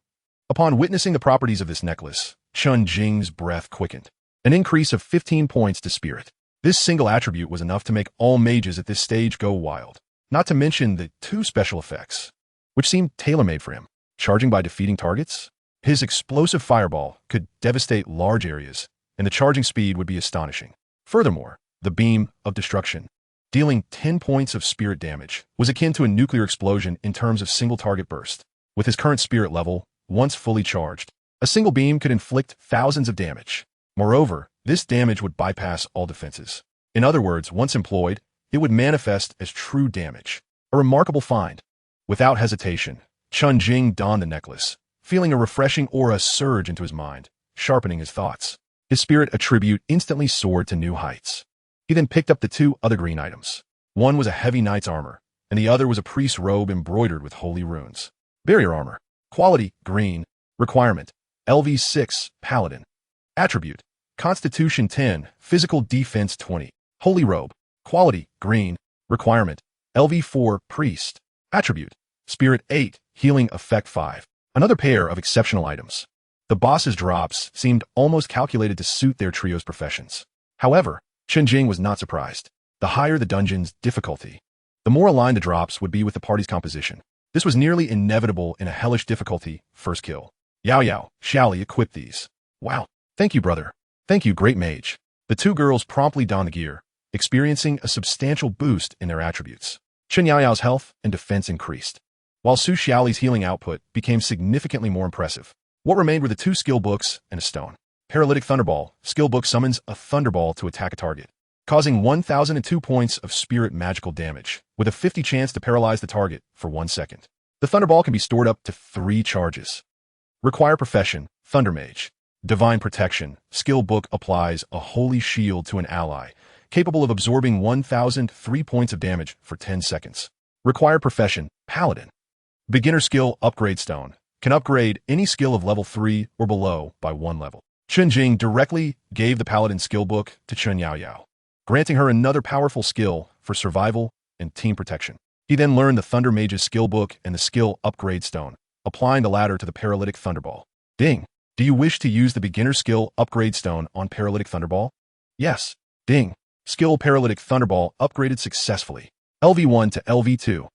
Upon witnessing the properties of this necklace, Chen Jing's breath quickened. An increase of 15 points to Spirit. This single attribute was enough to make all mages at this stage go wild. Not to mention the 2 special effects, which seemed tailor-made for him. Charging by defeating targets? His explosive fireball could devastate large areas, and the charging speed would be astonishing. Furthermore, the beam of destruction, dealing 10 points of spirit damage, was akin to a nuclear explosion in terms of single target burst. With his current spirit level, once fully charged, a single beam could inflict thousands of damage. Moreover, this damage would bypass all defenses. In other words, once employed, it would manifest as true damage. A remarkable find. Without hesitation, Chen Jing donned the necklace, feeling a refreshing aura surge into his mind, sharpening his thoughts. His spirit attribute instantly soared to new heights. He then picked up the 2 other green items. One was a heavy knight's armor, and the other was a priest's robe embroidered with holy runes. Barrier armor. Quality, green. Requirement, LV6, Paladin. Attribute, Constitution 10, Physical Defense 20. Holy robe. Quality, green. Requirement, LV4, Priest. Attribute, Spirit 8, Healing Effect 5. Another pair of exceptional items. The boss's drops seemed almost calculated to suit their trio's professions. However, Chen Jing was not surprised. The higher the dungeon's difficulty, the more aligned the drops would be with the party's composition. This was nearly inevitable in a hellish difficulty first kill. Yaoyao, Xiaoli equipped these. Wow. Thank you, brother. Thank you, great mage. The 2 girls promptly donned the gear, experiencing a substantial boost in their attributes. Chen Yaoyao's health and defense increased, while Su Xiaoli's healing output became significantly more impressive. What remained were the 2 skill books and a stone. Paralytic Thunderball. Skill book summons a thunderball to attack a target, causing 1,002 points of spirit magical damage, with a 50 chance to paralyze the target for 1 second. The thunderball can be stored up to 3 charges. Require Profession, Thunder Mage. Divine Protection. Skill book applies a holy shield to an ally, capable of absorbing 1,003 points of damage for 10 seconds. Require Profession, Paladin. Beginner Skill Upgrade Stone. Can upgrade any skill of level 3 or below by 1 level. Chen Jing directly gave the Paladin skill book to Chen Yaoyao, granting her another powerful skill for survival and team protection. He then learned the Thunder Mage's skill book and the skill Upgrade Stone, applying the latter to the Paralytic Thunderball. Ding. Do you wish to use the Beginner Skill Upgrade Stone on Paralytic Thunderball? Yes. Ding. Skill Paralytic Thunderball upgraded successfully. LV1 to LV2.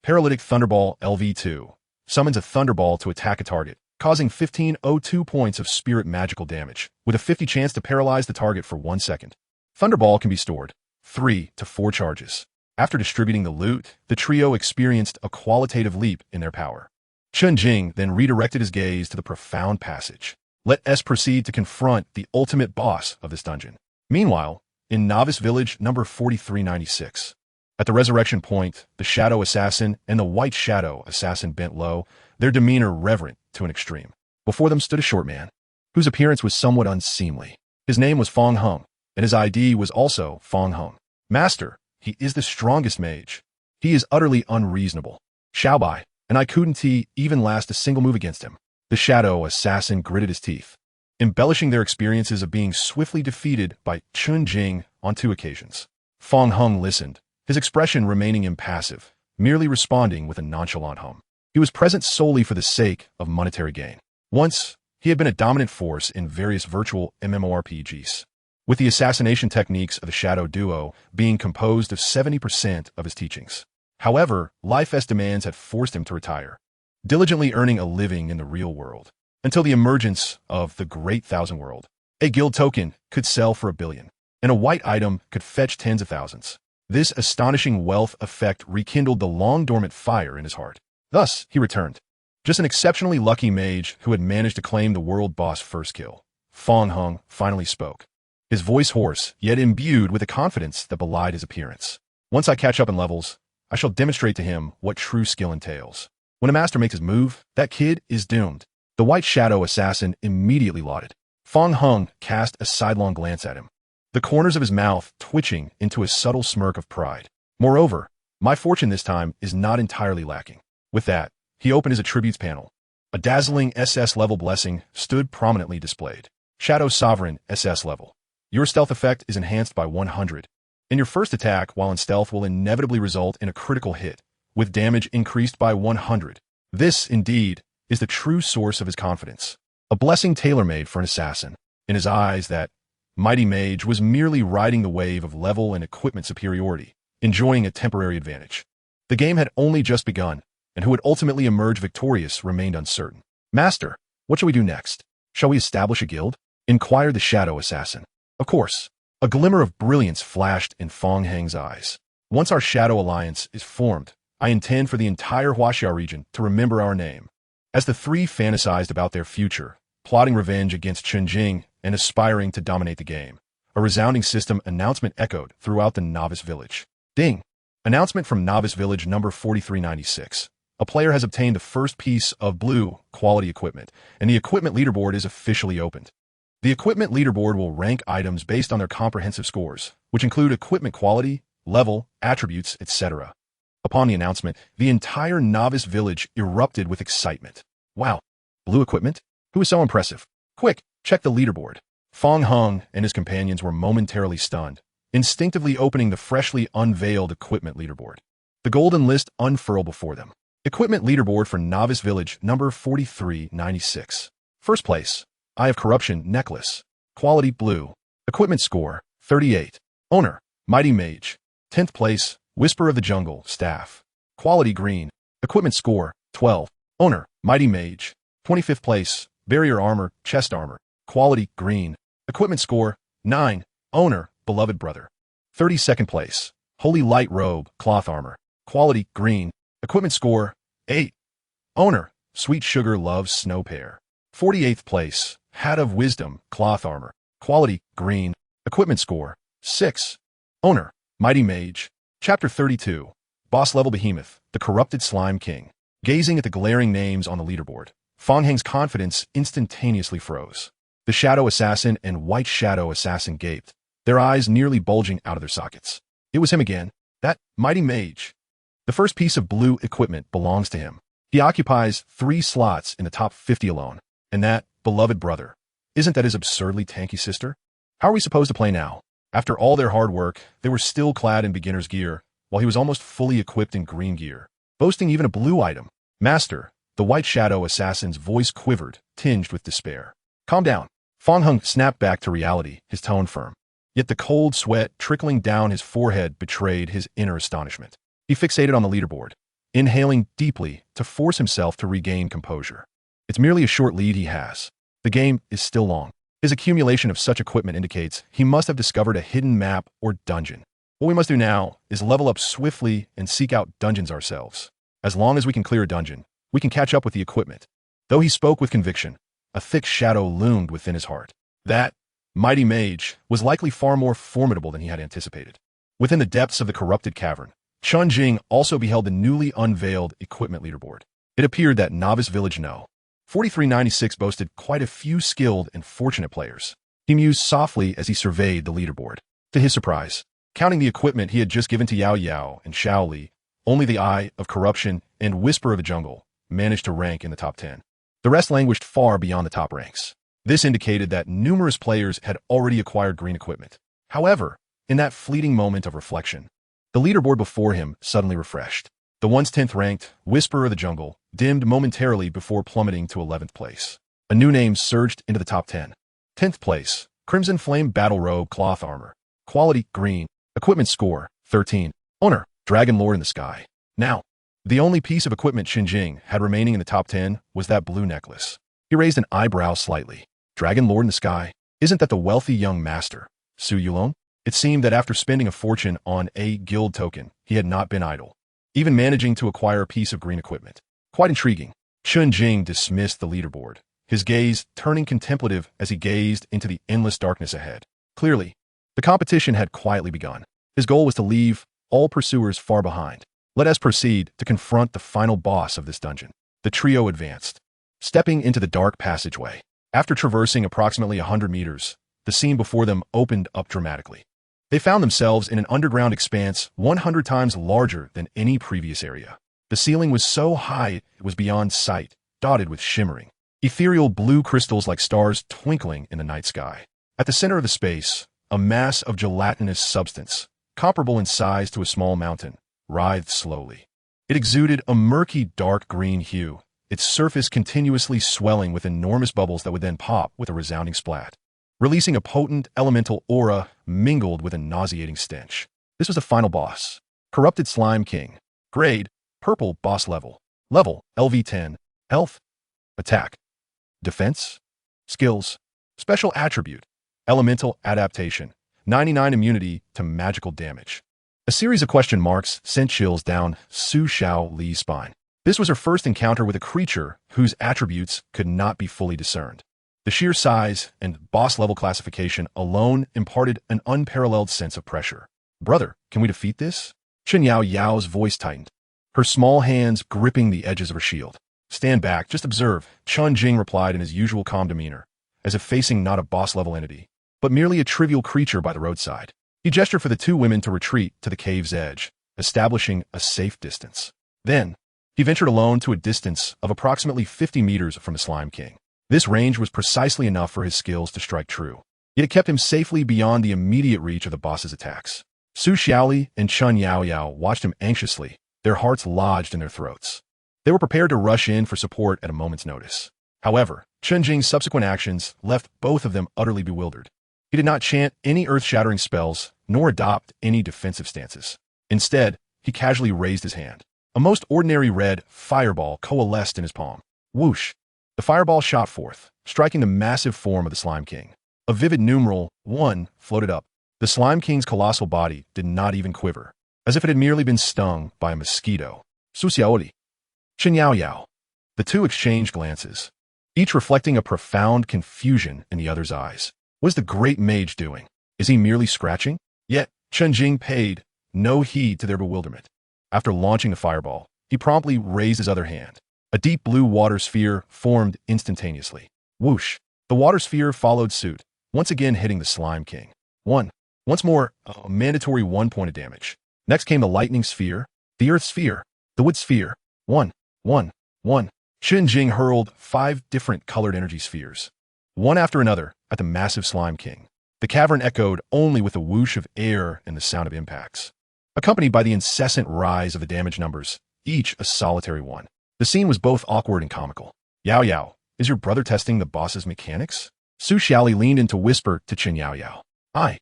Paralytic Thunderball LV2 summons a Thunderball to attack a target, causing 1502 points of spirit magical damage, with a 50 chance to paralyze the target for 1 second. Thunderball can be stored 3 to 4 charges. After distributing the loot, the trio experienced a qualitative leap in their power. Chen Jing then redirected his gaze to the profound passage. Let us proceed to confront the ultimate boss of this dungeon. Meanwhile, in Novice Village number 4396, at the resurrection point, the Shadow Assassin and the White Shadow Assassin bent low, their demeanor reverent to an extreme. Before them stood a short man, whose appearance was somewhat unseemly. His name was Fong Hung, and his ID was also Fong Hung. Master, he is the strongest mage. He is utterly unreasonable. Xiaobai, and I couldn't even last a single move against him. The shadow assassin gritted his teeth, embellishing their experiences of being swiftly defeated by Chen Jing on 2 occasions. Fong Hung listened, his expression remaining impassive, merely responding with a nonchalant hum. He was present solely for the sake of monetary gain. Once, he had been a dominant force in various virtual MMORPGs, with the assassination techniques of the Shadow Duo being composed of 70% of his teachings. However, life's demands had forced him to retire, diligently earning a living in the real world, until the emergence of the Great Thousand World. A guild token could sell for $1 billion, and a white item could fetch tens of thousands. This astonishing wealth effect rekindled the long-dormant fire in his heart. Thus, he returned. Just an exceptionally lucky mage who had managed to claim the world boss first kill. Fong Hung finally spoke, his voice hoarse, yet imbued with a confidence that belied his appearance. Once I catch up in levels, I shall demonstrate to him what true skill entails. When a master makes his move, that kid is doomed. The white shadow assassin immediately lauded. Fong Hung cast a sidelong glance at him, the corners of his mouth twitching into a subtle smirk of pride. Moreover, my fortune this time is not entirely lacking. With that, he opened his attributes panel. A dazzling SS level blessing stood prominently displayed. Shadow Sovereign SS level. Your stealth effect is enhanced by 100. And your first attack while in stealth will inevitably result in a critical hit, with damage increased by 100. This, indeed, is the true source of his confidence. A blessing tailor-made for an assassin. In his eyes, that mighty mage was merely riding the wave of level and equipment superiority, enjoying a temporary advantage. The game had only just begun, and who would ultimately emerge victorious remained uncertain. Master, what shall we do next? Shall we establish a guild? Inquired the shadow assassin. Of course. A glimmer of brilliance flashed in Fong Hang's eyes. Once our shadow alliance is formed, I intend for the entire Huaxia region to remember our name. As the three fantasized about their future, plotting revenge against Chen Jing and aspiring to dominate the game, a resounding system announcement echoed throughout the novice village. Ding! Announcement from novice village number 4396. A player has obtained the first piece of blue quality equipment, and the equipment leaderboard is officially opened. The equipment leaderboard will rank items based on their comprehensive scores, which include equipment quality, level, attributes, etc. Upon the announcement, the entire novice village erupted with excitement. Wow, blue equipment? Who is so impressive? Quick, check the leaderboard. Fong Hung and his companions were momentarily stunned, instinctively opening the freshly unveiled equipment leaderboard. The golden list unfurled before them. Equipment leaderboard for novice village number 4396. First place, Eye of Corruption necklace. Quality blue. Equipment score 38. Owner, Mighty Mage. 10th place, Whisper of the Jungle staff. Quality green. Equipment score 12. Owner, Mighty Mage. 25th place, Barrier Armor, Chest Armor. Quality green. Equipment score 9. Owner, Beloved Brother. 32nd place, Holy Light Robe, Cloth Armor. Quality green. Equipment score 8. Owner, Sweet Sugar Loves Snow Pear. 48th place, Hat of Wisdom, Cloth Armor. Quality green. Equipment score 6. Owner, Mighty Mage. Chapter 32. Boss Level Behemoth, the Corrupted Slime King. Gazing at the glaring names on the leaderboard, Fong Hang's confidence instantaneously froze. The Shadow Assassin and White Shadow Assassin gaped, their eyes nearly bulging out of their sockets. It was him again, that Mighty Mage. The first piece of blue equipment belongs to him. He occupies 3 slots in the top 50 alone. And that, Beloved Brother, isn't that his absurdly tanky sister? How are we supposed to play now? After all their hard work, they were still clad in beginner's gear, while he was almost fully equipped in green gear, boasting even a blue item. Master, the White Shadow Assassin's voice quivered, tinged with despair. Calm down. Fong Hung snapped back to reality, his tone firm. Yet the cold sweat trickling down his forehead betrayed his inner astonishment. He fixated on the leaderboard, inhaling deeply to force himself to regain composure. It's merely a short lead he has. The game is still long. His accumulation of such equipment indicates he must have discovered a hidden map or dungeon. What we must do now is level up swiftly and seek out dungeons ourselves. As long as we can clear a dungeon, we can catch up with the equipment. Though he spoke with conviction, a thick shadow loomed within his heart. That Mighty Mage was likely far more formidable than he had anticipated. Within the depths of the corrupted cavern, Chen Jing also beheld the newly unveiled equipment leaderboard. It appeared that Novice Village No. 4396 boasted quite a few skilled and fortunate players. He mused softly as he surveyed the leaderboard. To his surprise, counting the equipment he had just given to Yaoyao and Shaoli, only the Eye of Corruption and Whisper of the Jungle managed to rank in the top 10. The rest languished far beyond the top ranks. This indicated that numerous players had already acquired green equipment. However, in that fleeting moment of reflection, the leaderboard before him suddenly refreshed. The once 10th ranked Whisper of the Jungle dimmed momentarily before plummeting to 11th place. A new name surged into the top 10. 10th place, Crimson Flame Battle Robe Cloth Armor. Quality, green. Equipment score, 13. Owner, Dragon Lord in the Sky. Now, the only piece of equipment Chen Jing had remaining in the top 10 was that blue necklace. He raised an eyebrow slightly. Dragon Lord in the Sky? Isn't that the wealthy young master, Su Yulong? It seemed that after spending a fortune on a guild token, he had not been idle, even managing to acquire a piece of green equipment. Quite intriguing. Chen Jing dismissed the leaderboard, his gaze turning contemplative as he gazed into the endless darkness ahead. Clearly, the competition had quietly begun. His goal was to leave all pursuers far behind. Let us proceed to confront the final boss of this dungeon. The trio advanced, stepping into the dark passageway. After traversing approximately 100 meters, the scene before them opened up dramatically. They found themselves in an underground expanse 100 times larger than any previous area. The ceiling was so high it was beyond sight, dotted with shimmering, ethereal blue crystals like stars twinkling in the night sky. At the center of the space, a mass of gelatinous substance, comparable in size to a small mountain, writhed slowly. It exuded a murky dark green hue, its surface continuously swelling with enormous bubbles that would then pop with a resounding splat, releasing a potent elemental aura mingled with a nauseating stench. This was the final boss. Corrupted Slime King. Grade, Purple Boss Level. Level, LV10. Health, Attack, Defense, Skills, Special Attribute, Elemental Adaptation, 99 Immunity to Magical Damage. A series of question marks sent chills down Su Xiaoli's spine. This was her first encounter with a creature whose attributes could not be fully discerned. The sheer size and boss-level classification alone imparted an unparalleled sense of pressure. Brother, can we defeat this? Chen Yaoyao's voice tightened, her small hands gripping the edges of her shield. Stand back, just observe, Chen Jing replied in his usual calm demeanor, as if facing not a boss-level entity, but merely a trivial creature by the roadside. He gestured for the two women to retreat to the cave's edge, establishing a safe distance. Then, he ventured alone to a distance of approximately 50 meters from the Slime King. This range was precisely enough for his skills to strike true, yet it kept him safely beyond the immediate reach of the boss's attacks. Su Xiaoli and Chen Yaoyao watched him anxiously, their hearts lodged in their throats. They were prepared to rush in for support at a moment's notice. However, Chen Jing's subsequent actions left both of them utterly bewildered. He did not chant any earth-shattering spells, nor adopt any defensive stances. Instead, he casually raised his hand. A most ordinary red fireball coalesced in his palm. Whoosh! The fireball shot forth, striking the massive form of the Slime King. A vivid numeral, 1, floated up. The Slime King's colossal body did not even quiver, as if it had merely been stung by a mosquito. Su Xiaoli, Chen Yaoyao. The two exchanged glances, each reflecting a profound confusion in the other's eyes. What is the great mage doing? Is he merely scratching? Yet, Chen Jing paid no heed to their bewilderment. After launching the fireball, he promptly raised his other hand. A deep blue water sphere formed instantaneously. Whoosh! The water sphere followed suit, once again hitting the Slime King. Once more, a mandatory 1 point of damage. Next came the lightning sphere, the earth sphere, the wood sphere. 1. Chen Jing hurled 5 different colored energy spheres, one after another, at the massive Slime King. The cavern echoed only with the whoosh of air and the sound of impacts, accompanied by the incessant rise of the damage numbers, each a solitary one. The scene was both awkward and comical. Yaoyao, is your brother testing the boss's mechanics? Su Xiaoli leaned in to whisper to Chen Yaoyao. I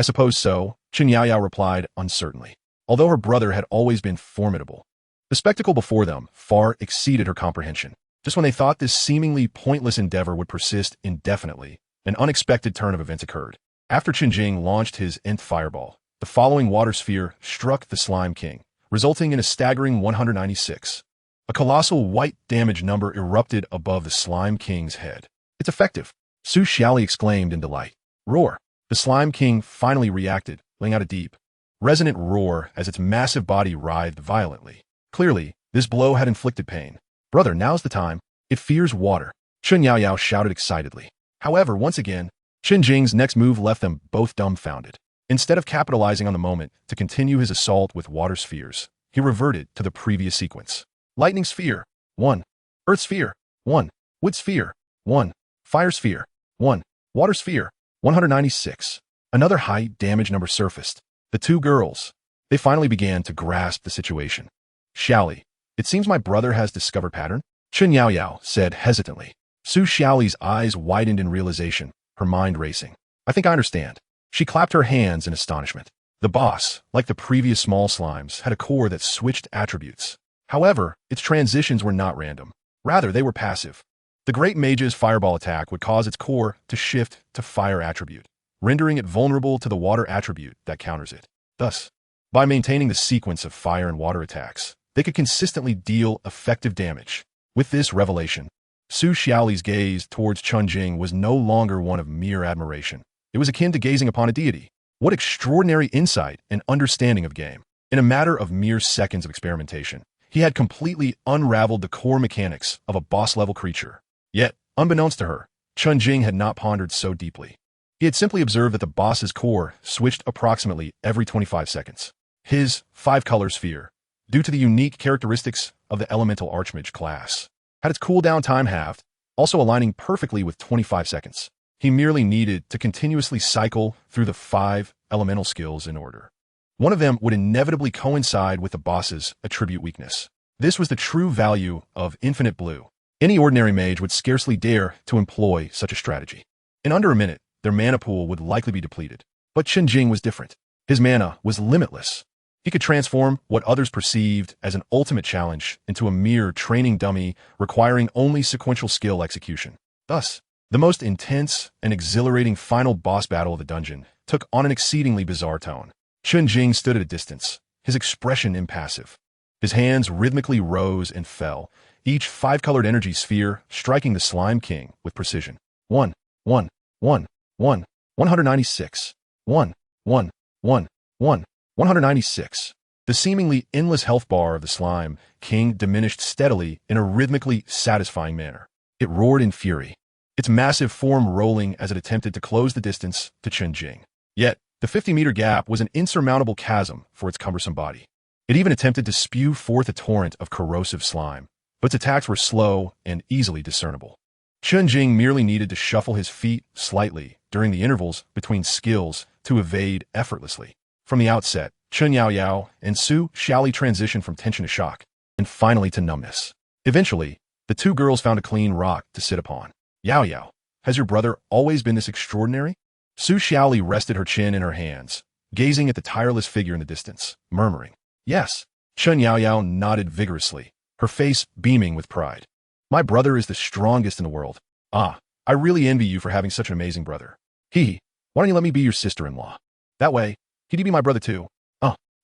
suppose so, Chen Yaoyao replied uncertainly, although her brother had always been formidable. The spectacle before them far exceeded her comprehension. Just when they thought this seemingly pointless endeavor would persist indefinitely, an unexpected turn of events occurred. After Chen Jing launched his nth fireball, the following water sphere struck the Slime King, resulting in a staggering 196. A colossal white damage number erupted above the Slime King's head. It's effective, Su Xiaoli exclaimed in delight. Roar! The Slime King finally reacted, letting out a deep, resonant roar as its massive body writhed violently. Clearly, this blow had inflicted pain. Brother, now's the time. It fears water, Chen Yaoyao shouted excitedly. However, once again, Chen Jing's next move left them both dumbfounded. Instead of capitalizing on the moment to continue his assault with water spheres, he reverted to the previous sequence. Lightning sphere, 1. Earth sphere, 1. Wood sphere, 1. Fire sphere, 1. Water sphere, 196. Another high damage number surfaced. The two girls, they finally began to grasp the situation. Xiaoli, it seems my brother has discovered pattern, Chen Yaoyao said hesitantly. Su Xiaoli's eyes widened in realization, her mind racing. I think I understand. She clapped her hands in astonishment. The boss, like the previous small slimes, had a core that switched attributes. However, its transitions were not random. Rather, they were passive. The Great Mage's fireball attack would cause its core to shift to fire attribute, rendering it vulnerable to the water attribute that counters it. Thus, by maintaining the sequence of fire and water attacks, they could consistently deal effective damage. With this revelation, Su Xiaoli's gaze towards Chen Jing was no longer one of mere admiration. It was akin to gazing upon a deity. What extraordinary insight and understanding of game. In a matter of mere seconds of experimentation, he had completely unraveled the core mechanics of a boss-level creature. Yet, unbeknownst to her, Chen Jing had not pondered so deeply. He had simply observed that the boss's core switched approximately every 25 seconds. His five-color sphere, due to the unique characteristics of the elemental archmage class, had its cooldown time halved, also aligning perfectly with 25 seconds. He merely needed to continuously cycle through the 5 elemental skills in order. One of them would inevitably coincide with the boss's attribute weakness. This was the true value of infinite blue. Any ordinary mage would scarcely dare to employ such a strategy. In under a minute, their mana pool would likely be depleted. But Chen Jing was different. His mana was limitless. He could transform what others perceived as an ultimate challenge into a mere training dummy requiring only sequential skill execution. Thus, the most intense and exhilarating final boss battle of the dungeon took on an exceedingly bizarre tone. Chen Jing stood at a distance, his expression impassive. His hands rhythmically rose and fell, each 5-colored energy sphere striking the Slime King with precision. 1, 1, 1, 1, 196. 1, 1, 1, 1. 196. The seemingly endless health bar of the Slime King diminished steadily in a rhythmically satisfying manner. It roared in fury, its massive form rolling as it attempted to close the distance to Chen Jing. Yet, the 50-meter gap was an insurmountable chasm for its cumbersome body. It even attempted to spew forth a torrent of corrosive slime, but its attacks were slow and easily discernible. Chen Jing merely needed to shuffle his feet slightly during the intervals between skills to evade effortlessly. From the outset, Chen Yaoyao and Su Xiaoli transitioned from tension to shock, and finally to numbness. Eventually, the two girls found a clean rock to sit upon. Yaoyao, has your brother always been this extraordinary? Su Xiaoli rested her chin in her hands, gazing at the tireless figure in the distance, murmuring, Yes. Chen Yaoyao nodded vigorously, her face beaming with pride. My brother is the strongest in the world. Ah, I really envy you for having such an amazing brother. Why don't you let me be your sister-in-law? That way, he'd be my brother too.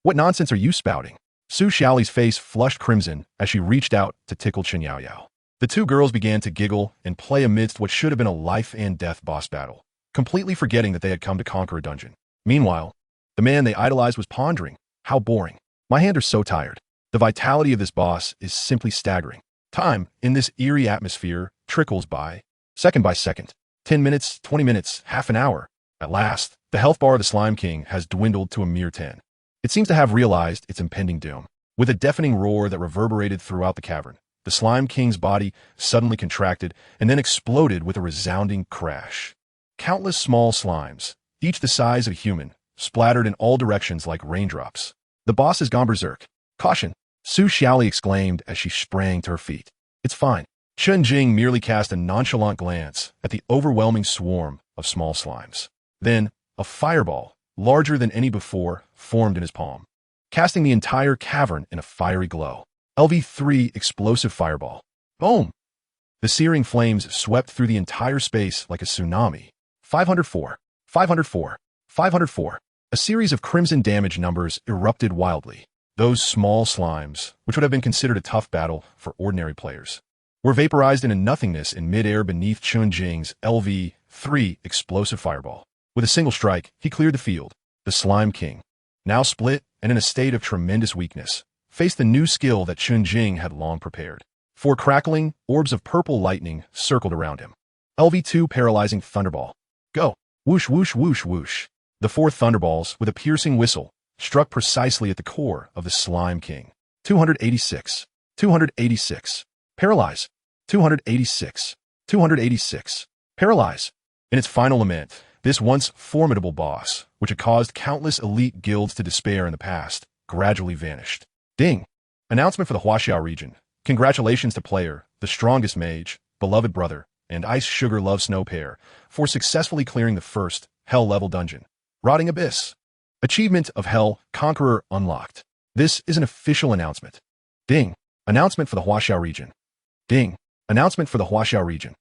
What nonsense are you spouting? Su Xiaoli's face flushed crimson as she reached out to tickle Chen Yaoyao. The two girls began to giggle and play amidst what should have been a life-and-death boss battle, completely forgetting that they had come to conquer a dungeon. Meanwhile, the man they idolized was pondering, how boring. My hands are so tired. The vitality of this boss is simply staggering. Time, in this eerie atmosphere, trickles by second. 10 minutes, 20 minutes, half an hour. At last, the health bar of the Slime King has dwindled to a mere 10. It seems to have realized its impending doom. With a deafening roar that reverberated throughout the cavern, the Slime King's body suddenly contracted and then exploded with a resounding crash. Countless small slimes, each the size of a human, splattered in all directions like raindrops. The boss has gone berserk. Caution! Su Xiaoli exclaimed as she sprang to her feet. It's fine. Chen Jing merely cast a nonchalant glance at the overwhelming swarm of small slimes. Then, a fireball, larger than any before, formed in his palm, casting the entire cavern in a fiery glow. LV3 explosive fireball. Boom! The searing flames swept through the entire space like a tsunami. 504, 504, 504. A series of crimson damage numbers erupted wildly. Those small slimes, which would have been considered a tough battle for ordinary players, were vaporized into nothingness in midair beneath Chen Jing's LV3 explosive fireball. With a single strike, he cleared the field. The Slime King, now split and in a state of tremendous weakness, faced the new skill that Chen Jing had long prepared. 4 crackling orbs of purple lightning circled around him. LV2 paralyzing thunderball. Go. Whoosh, whoosh, whoosh, whoosh. The 4 thunderballs, with a piercing whistle, struck precisely at the core of the Slime King. 286. 286. Paralyze. 286. 286. Paralyze. In its final lament, this once formidable boss, which had caused countless elite guilds to despair in the past, gradually vanished. Ding. Announcement for the Huaxiao region. Congratulations to player, the strongest mage, beloved brother, and Ice Sugar Love Snow Pair for successfully clearing the first Hell level dungeon. Rotting Abyss. Achievement of Hell Conqueror unlocked. This is an official announcement. Ding. Announcement for the Huaxiao region. Ding. Announcement for the Huaxiao region.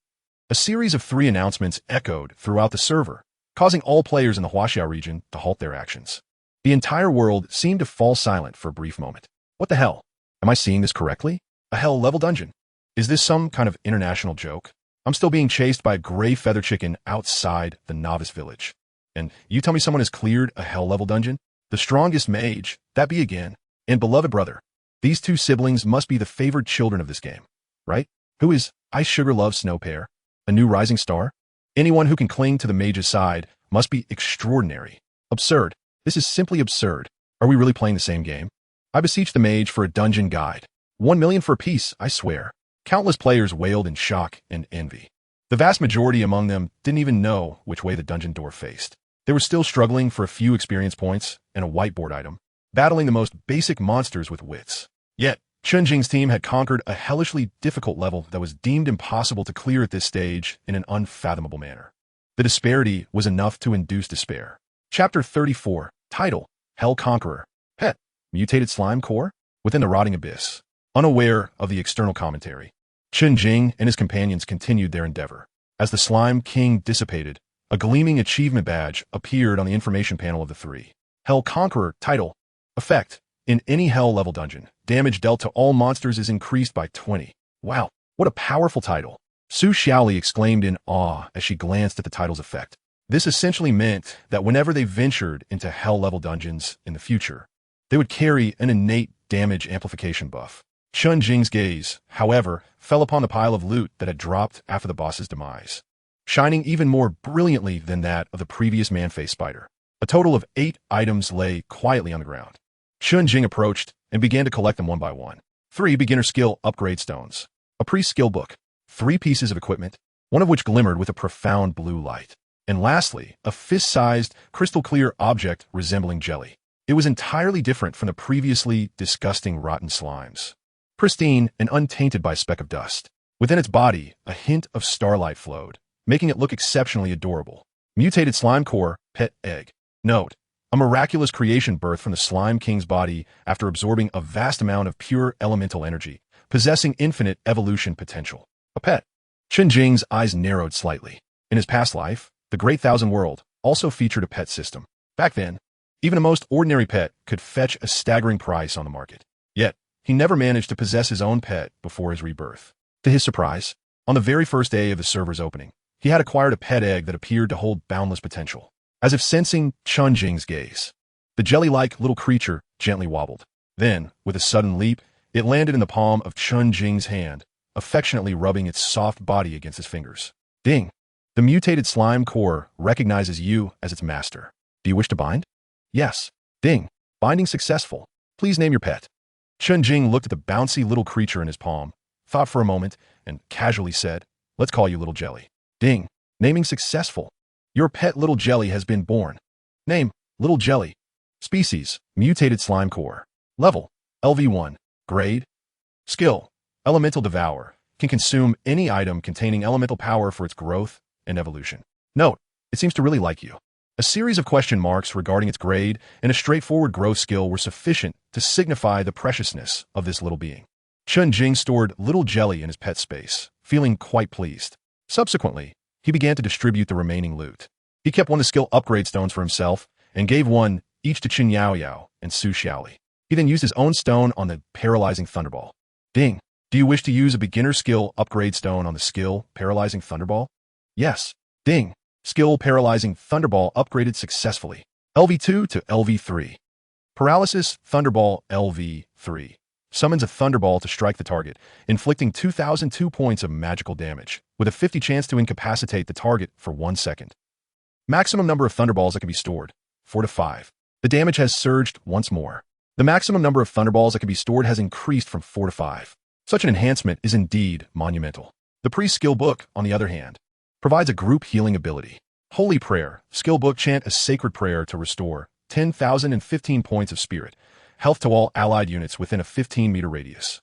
A series of 3 announcements echoed throughout the server, causing all players in the Huaxiao region to halt their actions. The entire world seemed to fall silent for a brief moment. What the hell? Am I seeing this correctly? A Hell level dungeon? Is this some kind of international joke? I'm still being chased by a gray feather chicken outside the novice village. And you tell me someone has cleared a Hell level dungeon? The strongest mage, that be again, and beloved brother. These 2 siblings must be the favored children of this game, right? Who is Ice Sugar Love Snow Pair? A new rising star? Anyone who can cling to the mage's side must be extraordinary. Absurd. This is simply absurd. Are we really playing the same game? I beseech the mage for a dungeon guide. 1 million for a piece, I swear. Countless players wailed in shock and envy. The vast majority among them didn't even know which way the dungeon door faced. They were still struggling for a few experience points and a whiteboard item, battling the most basic monsters with wits. Yet, Chen Jing's team had conquered a hellishly difficult level that was deemed impossible to clear at this stage in an unfathomable manner. The disparity was enough to induce despair. Chapter 34, Title, Hell Conqueror, Pet, Mutated Slime Core, Within the Rotting Abyss. Unaware of the external commentary, Chen Jing and his companions continued their endeavor. As the Slime King dissipated, a gleaming achievement badge appeared on the information panel of the 3. Hell Conqueror, Title, Effect, in any Hell level dungeon, damage dealt to all monsters is increased by 20. Wow, what a powerful title. Su Xiaoli exclaimed in awe as she glanced at the title's effect. This essentially meant that whenever they ventured into Hell level dungeons in the future, they would carry an innate damage amplification buff. Chen Jing's gaze, however, fell upon the pile of loot that had dropped after the boss's demise, shining even more brilliantly than that of the previous man-faced spider. A total of 8 items lay quietly on the ground. Chen Jing approached and began to collect them one by one. 3 beginner skill upgrade stones, a priest skill book, 3 pieces of equipment, one of which glimmered with a profound blue light, and lastly, a fist-sized, crystal-clear object resembling jelly. It was entirely different from the previously disgusting rotten slimes. Pristine and untainted by a speck of dust. Within its body, a hint of starlight flowed, making it look exceptionally adorable. Mutated Slime Core, Pet Egg. Note, a miraculous creation birthed from the Slime King's body after absorbing a vast amount of pure elemental energy, possessing infinite evolution potential. A pet. Chen Jing's eyes narrowed slightly. In his past life, the Great Thousand World also featured a pet system. Back then, even a most ordinary pet could fetch a staggering price on the market. Yet, he never managed to possess his own pet before his rebirth. To his surprise, on the very first day of the server's opening, he had acquired a pet egg that appeared to hold boundless potential. As if sensing Chen Jing's gaze, the jelly-like little creature gently wobbled. Then, with a sudden leap, it landed in the palm of Chen Jing's hand, affectionately rubbing its soft body against his fingers. Ding! The mutated slime core recognizes you as its master. Do you wish to bind? Yes. Ding! Binding successful. Please name your pet. Chen Jing looked at the bouncy little creature in his palm, thought for a moment, and casually said, "Let's call you Little Jelly." Ding! Naming successful. Your pet Little Jelly has been born. Name, Little Jelly. Species, mutated slime core. Level, LV1. Grade, skill, Elemental Devour. Can consume any item containing elemental power for its growth and evolution. Note, it seems to really like you. A series of question marks regarding its grade and a straightforward growth skill were sufficient to signify the preciousness of this little being. Chen Jing stored Little Jelly in his pet space, feeling quite pleased. Subsequently, he began to distribute the remaining loot. He kept one of the skill upgrade stones for himself and gave one each to Chen Yaoyao and Su Xiaoli. He then used his own stone on the paralyzing thunderball. Ding! Do you wish to use a beginner skill upgrade stone on the skill paralyzing thunderball? Yes. Ding! Skill paralyzing thunderball upgraded successfully. LV2 to LV3. Paralysis thunderball LV3. summons a thunderball to strike the target, inflicting 2002 points of magical damage, with a 50 chance to incapacitate the target for 1 second. Maximum number of thunderballs that can be stored, 4 to 5. The damage has surged once more. The maximum number of thunderballs that can be stored has increased from 4 to 5. Such an enhancement is indeed monumental. The pre-skill book, on the other hand, provides a group healing ability. Holy Prayer. Skill book chant a sacred prayer to restore 10,015 points of spirit, health to all allied units within a 15-meter radius.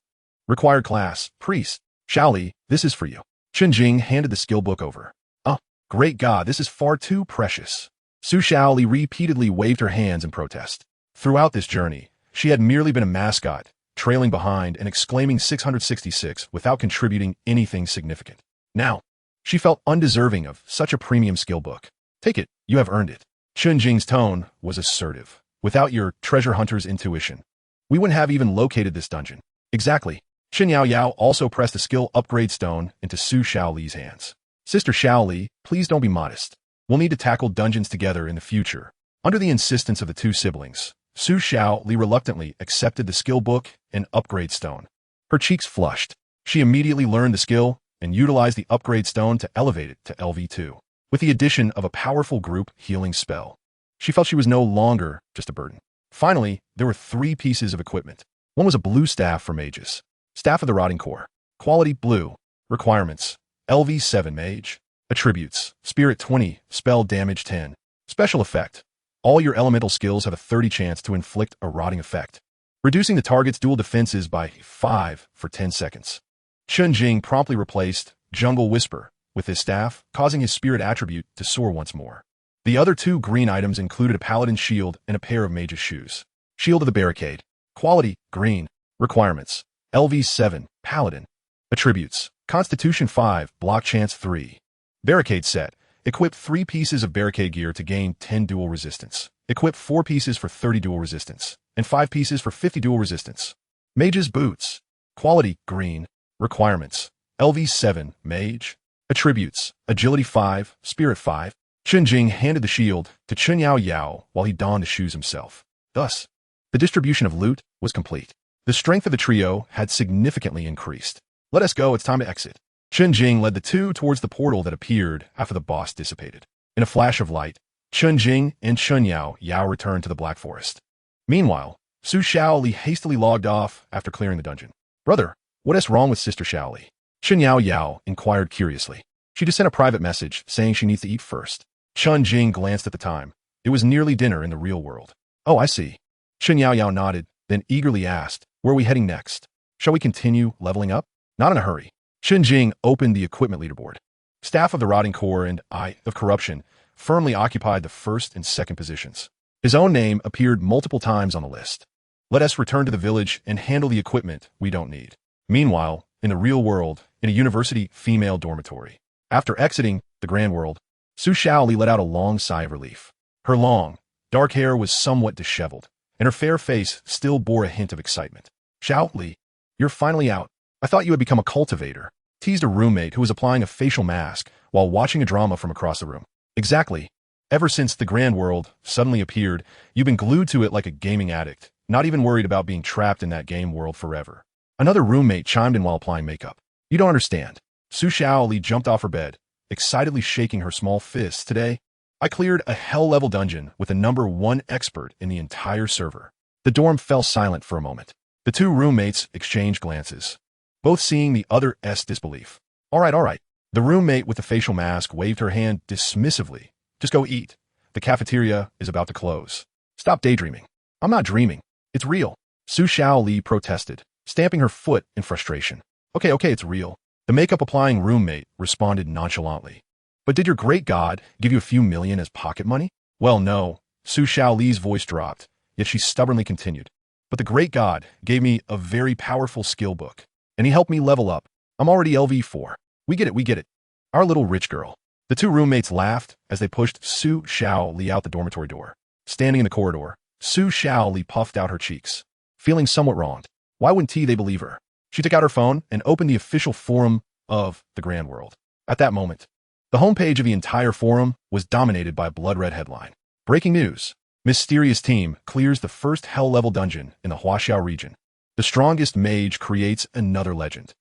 Required class, Priest. Shaoli, this is for you. Chen Jing handed the skill book over. Oh, great God, this is far too precious. Su Shaoli repeatedly waved her hands in protest. Throughout this journey, she had merely been a mascot, trailing behind and exclaiming 666 without contributing anything significant. Now, she felt undeserving of such a premium skill book. Take it, you have earned it. Chen Jing's tone was assertive. Without your treasure hunter's intuition, we wouldn't have even located this dungeon. Exactly. Chen Yaoyao also pressed a skill upgrade stone into Su Shaoli's hands. Sister Shaoli, please don't be modest. We'll need to tackle dungeons together in the future. Under the insistence of the two siblings, Su Shaoli reluctantly accepted the skill book and upgrade stone. Her cheeks flushed. She immediately learned the skill and utilized the upgrade stone to elevate it to LV2. With the addition of a powerful group healing spell, she felt she was no longer just a burden. Finally, there were 3 pieces of equipment. One was a blue staff for mages. Staff of the Rotting Core. Quality blue. Requirements: LV7 mage. Attributes: Spirit 20, spell damage 10. Special effect: all your elemental skills have a 30 chance to inflict a rotting effect, reducing the target's dual defenses by 5 for 10 seconds. Chen Jing promptly replaced Jungle Whisper with his staff, causing his spirit attribute to soar once more. The other 2 green items included a paladin's shield and a pair of mage's shoes. Shield of the Barricade. Quality: green. Requirements: LV7, paladin. Attributes: Constitution 5, block chance 3. Barricade set. Equip 3 pieces of barricade gear to gain 10 dual resistance. Equip 4 pieces for 30 dual resistance, and 5 pieces for 50 dual resistance. Mage's boots. Quality: green. Requirements: LV7, mage. Attributes: Agility 5, Spirit 5. Chen Jing handed the shield to Chen Yaoyao while he donned the shoes himself. Thus, the distribution of loot was complete. The strength of the trio had significantly increased. Let us go, it's time to exit. Chen Jing led the 2 towards the portal that appeared after the boss dissipated. In a flash of light, Chen Jing and Chen Yaoyao returned to the Black Forest. Meanwhile, Su Shaoli hastily logged off after clearing the dungeon. Brother, what is wrong with Sister Shaoli? Chen Yaoyao inquired curiously. She just sent a private message saying she needs to eat first. Chen Jing glanced at the time. It was nearly dinner in the real world. Oh, I see. Chen Yaoyao nodded, then eagerly asked, where are we heading next? Shall we continue leveling up? Not in a hurry. Chen Jing opened the equipment leaderboard. Staff of the Rotting Core and Eye of Corruption firmly occupied the 1st and 2nd positions. His own name appeared multiple times on the list. Let us return to the village and handle the equipment we don't need. Meanwhile, in the real world, in a university female dormitory. After exiting the grand world, Su Shaoli let out a long sigh of relief. Her long, dark hair was somewhat disheveled, and her fair face still bore a hint of excitement. Shaoli, you're finally out. I thought you had become a cultivator, teased a roommate who was applying a facial mask while watching a drama from across the room. Exactly. Ever since the grand world suddenly appeared, you've been glued to it like a gaming addict, not even worried about being trapped in that game world forever. Another roommate chimed in while applying makeup. You don't understand. Su Shaoli jumped off her bed, excitedly shaking her small fists. Today, I cleared a hell-level dungeon with a number 1 expert in the entire server. The dorm fell silent for a moment. The 2 roommates exchanged glances, both seeing the other's disbelief. All right. The roommate with the facial mask waved her hand dismissively. Just go eat. The cafeteria is about to close. Stop daydreaming. I'm not dreaming. It's real. Su Shaoli protested, stamping her foot in frustration. Okay, it's real. The makeup-applying roommate responded nonchalantly. But did your great god give you a few million as pocket money? Well, no. Su Shaoli's voice dropped, yet she stubbornly continued. But the great god gave me a very powerful skill book, and he helped me level up. I'm already LV4. We get it. Our little rich girl. The 2 roommates laughed as they pushed Su Shaoli out the dormitory door. Standing in the corridor, Su Shaoli puffed out her cheeks, feeling somewhat wronged. Why wouldn't they believe her? She took out her phone and opened the official forum of the Grand World. At that moment, the homepage of the entire forum was dominated by a blood-red headline. Breaking news. Mysterious team clears the first hell-level dungeon in the Huaxiao region. The strongest mage creates another legend.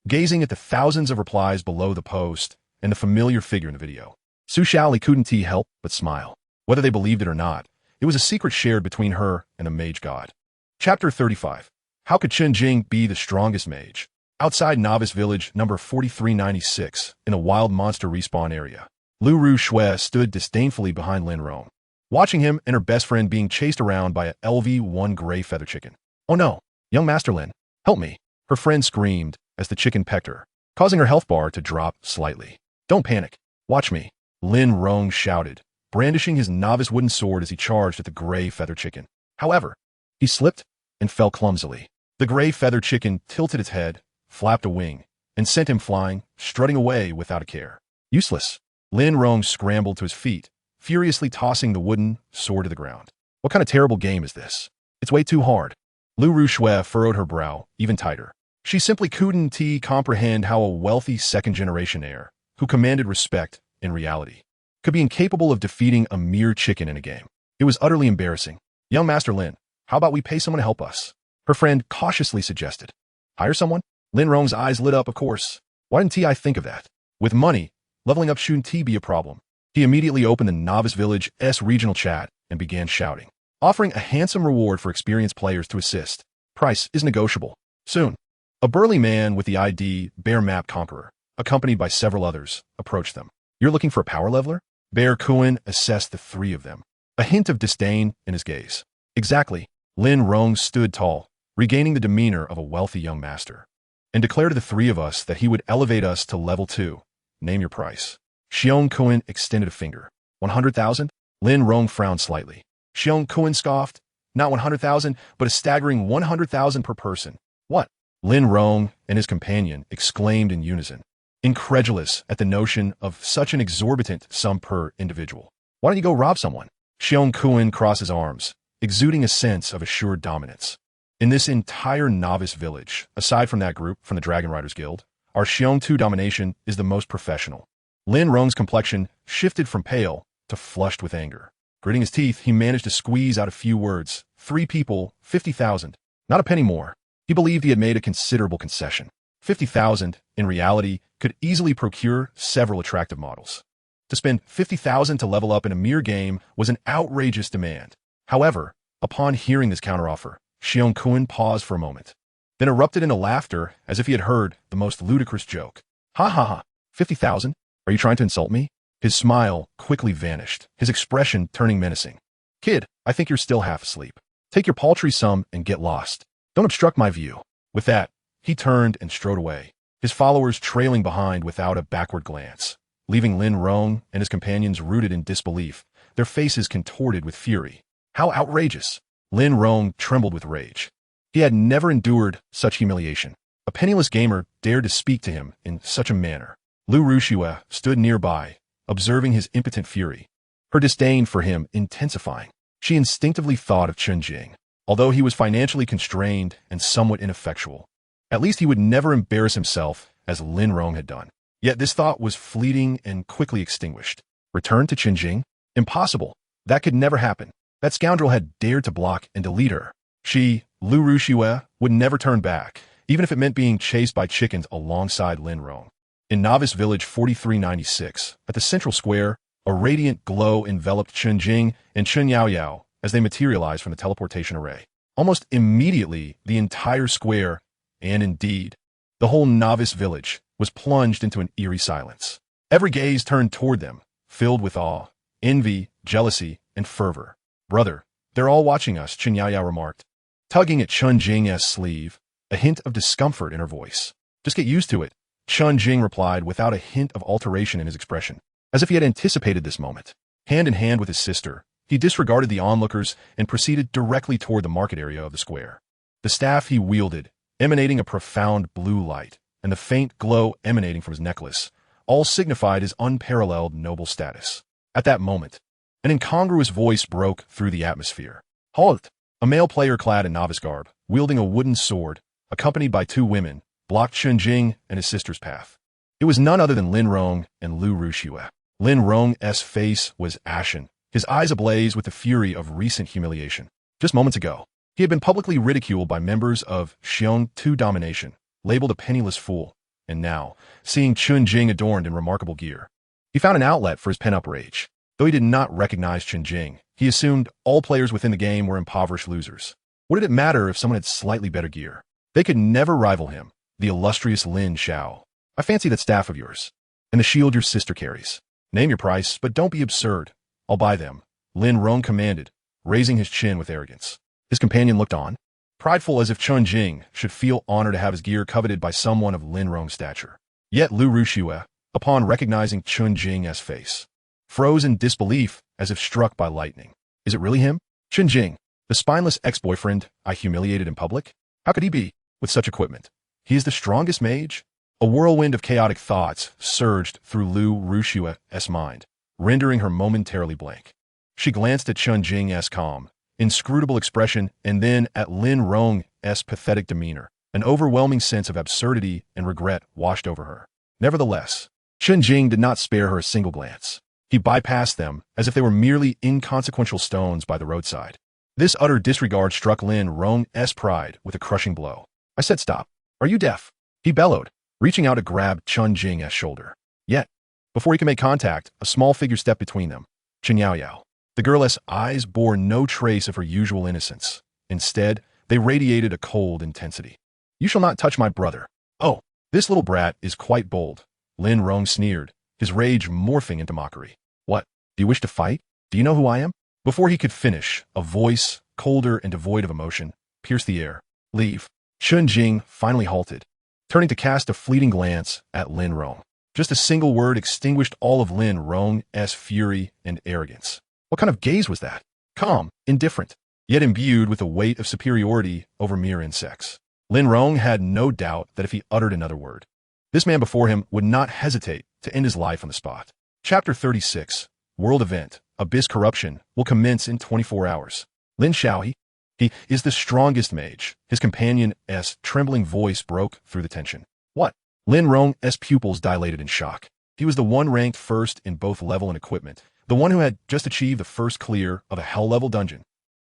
Gazing at the thousands of replies below the post and the familiar figure in the video, Su Xiaoli couldn't help but smile. Whether they believed it or not, it was a secret shared between her and the mage god. Chapter 35. How could Chen Jing be the strongest mage? Outside Novice Village number 4396, in a wild monster respawn area, Lu Ru Shui stood disdainfully behind Lin Rong, watching him and her best friend being chased around by a LV-1 gray feather chicken. "Oh no, young Master Lin, help me," her friend screamed as the chicken pecked her, causing her health bar to drop slightly. "Don't panic. Watch me," Lin Rong shouted, brandishing his novice wooden sword as he charged at the gray feather chicken. However, he slipped and fell clumsily. The gray feather chicken tilted its head, flapped a wing, and sent him flying, strutting away without a care. Useless. Lin Rong scrambled to his feet, furiously tossing the wooden sword to the ground. What kind of terrible game is this? It's way too hard. Lu Ru Shui furrowed her brow even tighter. She simply couldn't comprehend how a wealthy second-generation heir, who commanded respect in reality, could be incapable of defeating a mere chicken in a game. It was utterly embarrassing. "Young Master Lin, how about we pay someone to help us?" her friend cautiously suggested. "Hire someone?" Lin Rong's eyes lit up, of course. Why didn't I think of that? With money, leveling up shouldn't be a problem. He immediately opened the Novice Village's regional chat and began shouting, offering a handsome reward for experienced players to assist. Price is negotiable. Soon, a burly man with the ID Bear Map Conqueror, accompanied by several others, approached them. "You're looking for a power leveler?" Bear Kuan assessed the three of them, a hint of disdain in his gaze. "Exactly." Lin Rong stood tall, regaining the demeanor of a wealthy young master, and declared to the three of us that he would elevate us to level 2. "Name your price." Xiong Kuan extended a finger. 100,000? Lin Rong frowned slightly. Xiong Kuan scoffed. "Not 100,000, but a staggering 100,000 per person." "What?" Lin Rong and his companion exclaimed in unison, incredulous at the notion of such an exorbitant sum per individual. "Why don't you go rob someone?" Xiong Kuan crossed his arms, exuding a sense of assured dominance. "In this entire novice village, aside from that group from the Dragon Riders Guild, our Xiong Tu domination is the most professional." Lin Rong's complexion shifted from pale to flushed with anger. Gritting his teeth, he managed to squeeze out a few words. 3 people, 50,000. Not a penny more. He believed he had made a considerable concession. 50,000, in reality, could easily procure several attractive models. To spend 50,000 to level up in a mere game was an outrageous demand. However, upon hearing this counteroffer, Xiong Kuan paused for a moment, then erupted into laughter as if he had heard the most ludicrous joke. "Ha ha ha, 50,000? Are you trying to insult me?" His smile quickly vanished, his expression turning menacing. "Kid, I think you're still half asleep. Take your paltry sum and get lost. Don't obstruct my view." With that, he turned and strode away, his followers trailing behind without a backward glance, leaving Lin Rong and his companions rooted in disbelief, their faces contorted with fury. How outrageous! Lin Rong trembled with rage. He had never endured such humiliation. A penniless gamer dared to speak to him in such a manner. Lu Ru Shui stood nearby, observing his impotent fury, her disdain for him intensifying. She instinctively thought of Chen Jing. Although he was financially constrained and somewhat ineffectual, at least he would never embarrass himself as Lin Rong had done. Yet this thought was fleeting and quickly extinguished. Return to Chen Jing? Impossible. That could never happen. That scoundrel had dared to block and delete her. She, Lu Ru Shui, would never turn back, even if it meant being chased by chickens alongside Lin Rong. In Novice Village 4396, at the central square, a radiant glow enveloped Chen Jing and Chen Yaoyao as they materialized from the teleportation array. Almost immediately, the entire square, and indeed, the whole Novice Village, was plunged into an eerie silence. Every gaze turned toward them, filled with awe, envy, jealousy, and fervor. "Brother, they're all watching us," Chen Yaoyao remarked, tugging at Chen Jing's sleeve, a hint of discomfort in her voice. "Just get used to it," Chen Jing replied without a hint of alteration in his expression, as if he had anticipated this moment. Hand in hand with his sister, he disregarded the onlookers and proceeded directly toward the market area of the square. The staff he wielded, emanating a profound blue light, and the faint glow emanating from his necklace, all signified his unparalleled noble status. At that moment, an incongruous voice broke through the atmosphere. "Halt!" A male player clad in novice garb, wielding a wooden sword, accompanied by 2 women, blocked Chen Jing and his sister's path. It was none other than Lin Rong and Lu Ru Shui. Lin Rong's face was ashen, his eyes ablaze with the fury of recent humiliation. Just moments ago, He had been publicly ridiculed by members of Xiong Tu domination, labeled a penniless fool, and now, seeing Chen Jing adorned in remarkable gear, he found an outlet for his pent-up rage. Though he did not recognize Chen Jing, he assumed all players within the game were impoverished losers. What did it matter if someone had slightly better gear? They could never rival him, the illustrious Lin Xiao. I fancy that staff of yours, and the shield your sister carries. Name your price, but don't be absurd. I'll buy them, Lin Rong commanded, raising his chin with arrogance. His companion looked on, prideful as if Chen Jing should feel honored to have his gear coveted by someone of Lin Rong's stature. Yet Lu Ruxue, upon recognizing Chen Jing's face, froze in disbelief as if struck by lightning. Is it really him? Chen Jing, the spineless ex-boyfriend I humiliated in public? How could he be, with such equipment? He is the strongest mage? A whirlwind of chaotic thoughts surged through Lu Ruxue's mind, rendering her momentarily blank. She glanced at Chen Jing's calm, inscrutable expression and then at Lin Rong's pathetic demeanor. An overwhelming sense of absurdity and regret washed over her. Nevertheless, Chen Jing did not spare her a single glance. He bypassed them as if they were merely inconsequential stones by the roadside. This utter disregard struck Lin Rong's pride with a crushing blow. I said stop. Are you deaf? He bellowed, reaching out to grab Chen Jing's shoulder. Yet, before he could make contact, a small figure stepped between them. Chen Yaoyao. The girl's eyes bore no trace of her usual innocence. Instead, they radiated a cold intensity. You shall not touch my brother. Oh, this little brat is quite bold, Lin Rong sneered, his rage morphing into mockery. What, do you wish to fight? Do you know who I am? Before he could finish, a voice, colder and devoid of emotion, pierced the air. Leave. Chen Jing finally halted, turning to cast a fleeting glance at Lin Rong. Just a single word extinguished all of Lin Rong's fury and arrogance. What kind of gaze was that? Calm, indifferent, yet imbued with the weight of superiority over mere insects. Lin Rong had no doubt that if he uttered another word, this man before him would not hesitate to end his life on the spot. Chapter 36, World Event, Abyss Corruption, will commence in 24 hours. Lin Xiao, he is the strongest mage. His companion's trembling voice broke through the tension. What? Lin Rong's pupils dilated in shock. He was the one ranked first in both level and equipment, the one who had just achieved the first clear of a hell-level dungeon.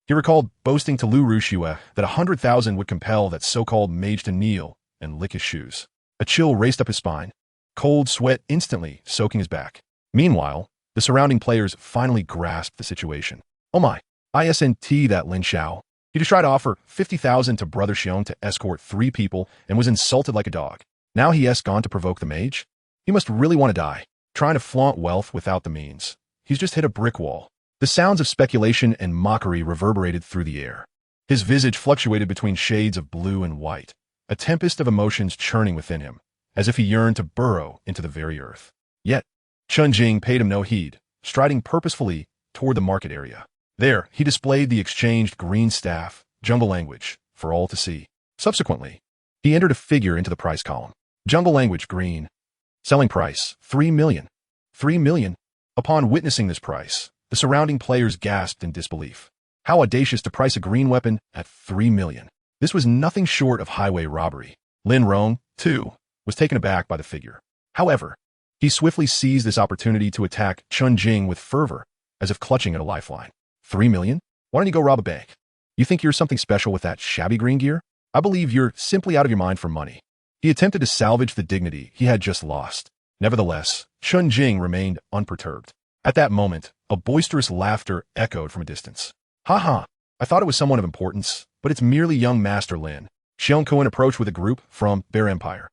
He recalled boasting to Lu Ruxue that 100,000 would compel that so-called mage to kneel and lick his shoes. A chill raced up his spine, cold sweat instantly soaking his back. Meanwhile, the surrounding players finally grasped the situation. Oh my, isn't that Lin Xiao? He just tried to offer 50,000 to Brother Xiong to escort 3 people and was insulted like a dog. Now he has gone to provoke the mage? He must really want to die, trying to flaunt wealth without the means. He's just hit a brick wall. The sounds of speculation and mockery reverberated through the air. His visage fluctuated between shades of blue and white, a tempest of emotions churning within him, as if he yearned to burrow into the very earth. Yet, Chen Jing paid him no heed, striding purposefully toward the market area. There, he displayed the exchanged green staff, jungle language, for all to see. Subsequently, he entered a figure into the price column. Jungle language green. Selling price, 3 million. 3 million? Upon witnessing this price, the surrounding players gasped in disbelief. How audacious to price a green weapon at 3 million. This was nothing short of highway robbery. Lin Rong, too, was taken aback by the figure. However, he swiftly seized this opportunity to attack Chen Jing with fervor, as if clutching at a lifeline. 3 million? Why don't you go rob a bank? You think you're something special with that shabby green gear? I believe you're simply out of your mind for money. He attempted to salvage the dignity he had just lost. Nevertheless, Chen Jing remained unperturbed. At that moment, a boisterous laughter echoed from a distance. Ha ha, I thought it was someone of importance, but it's merely young Master Lin. Xiong Kuan approached with a group from Bear Empire.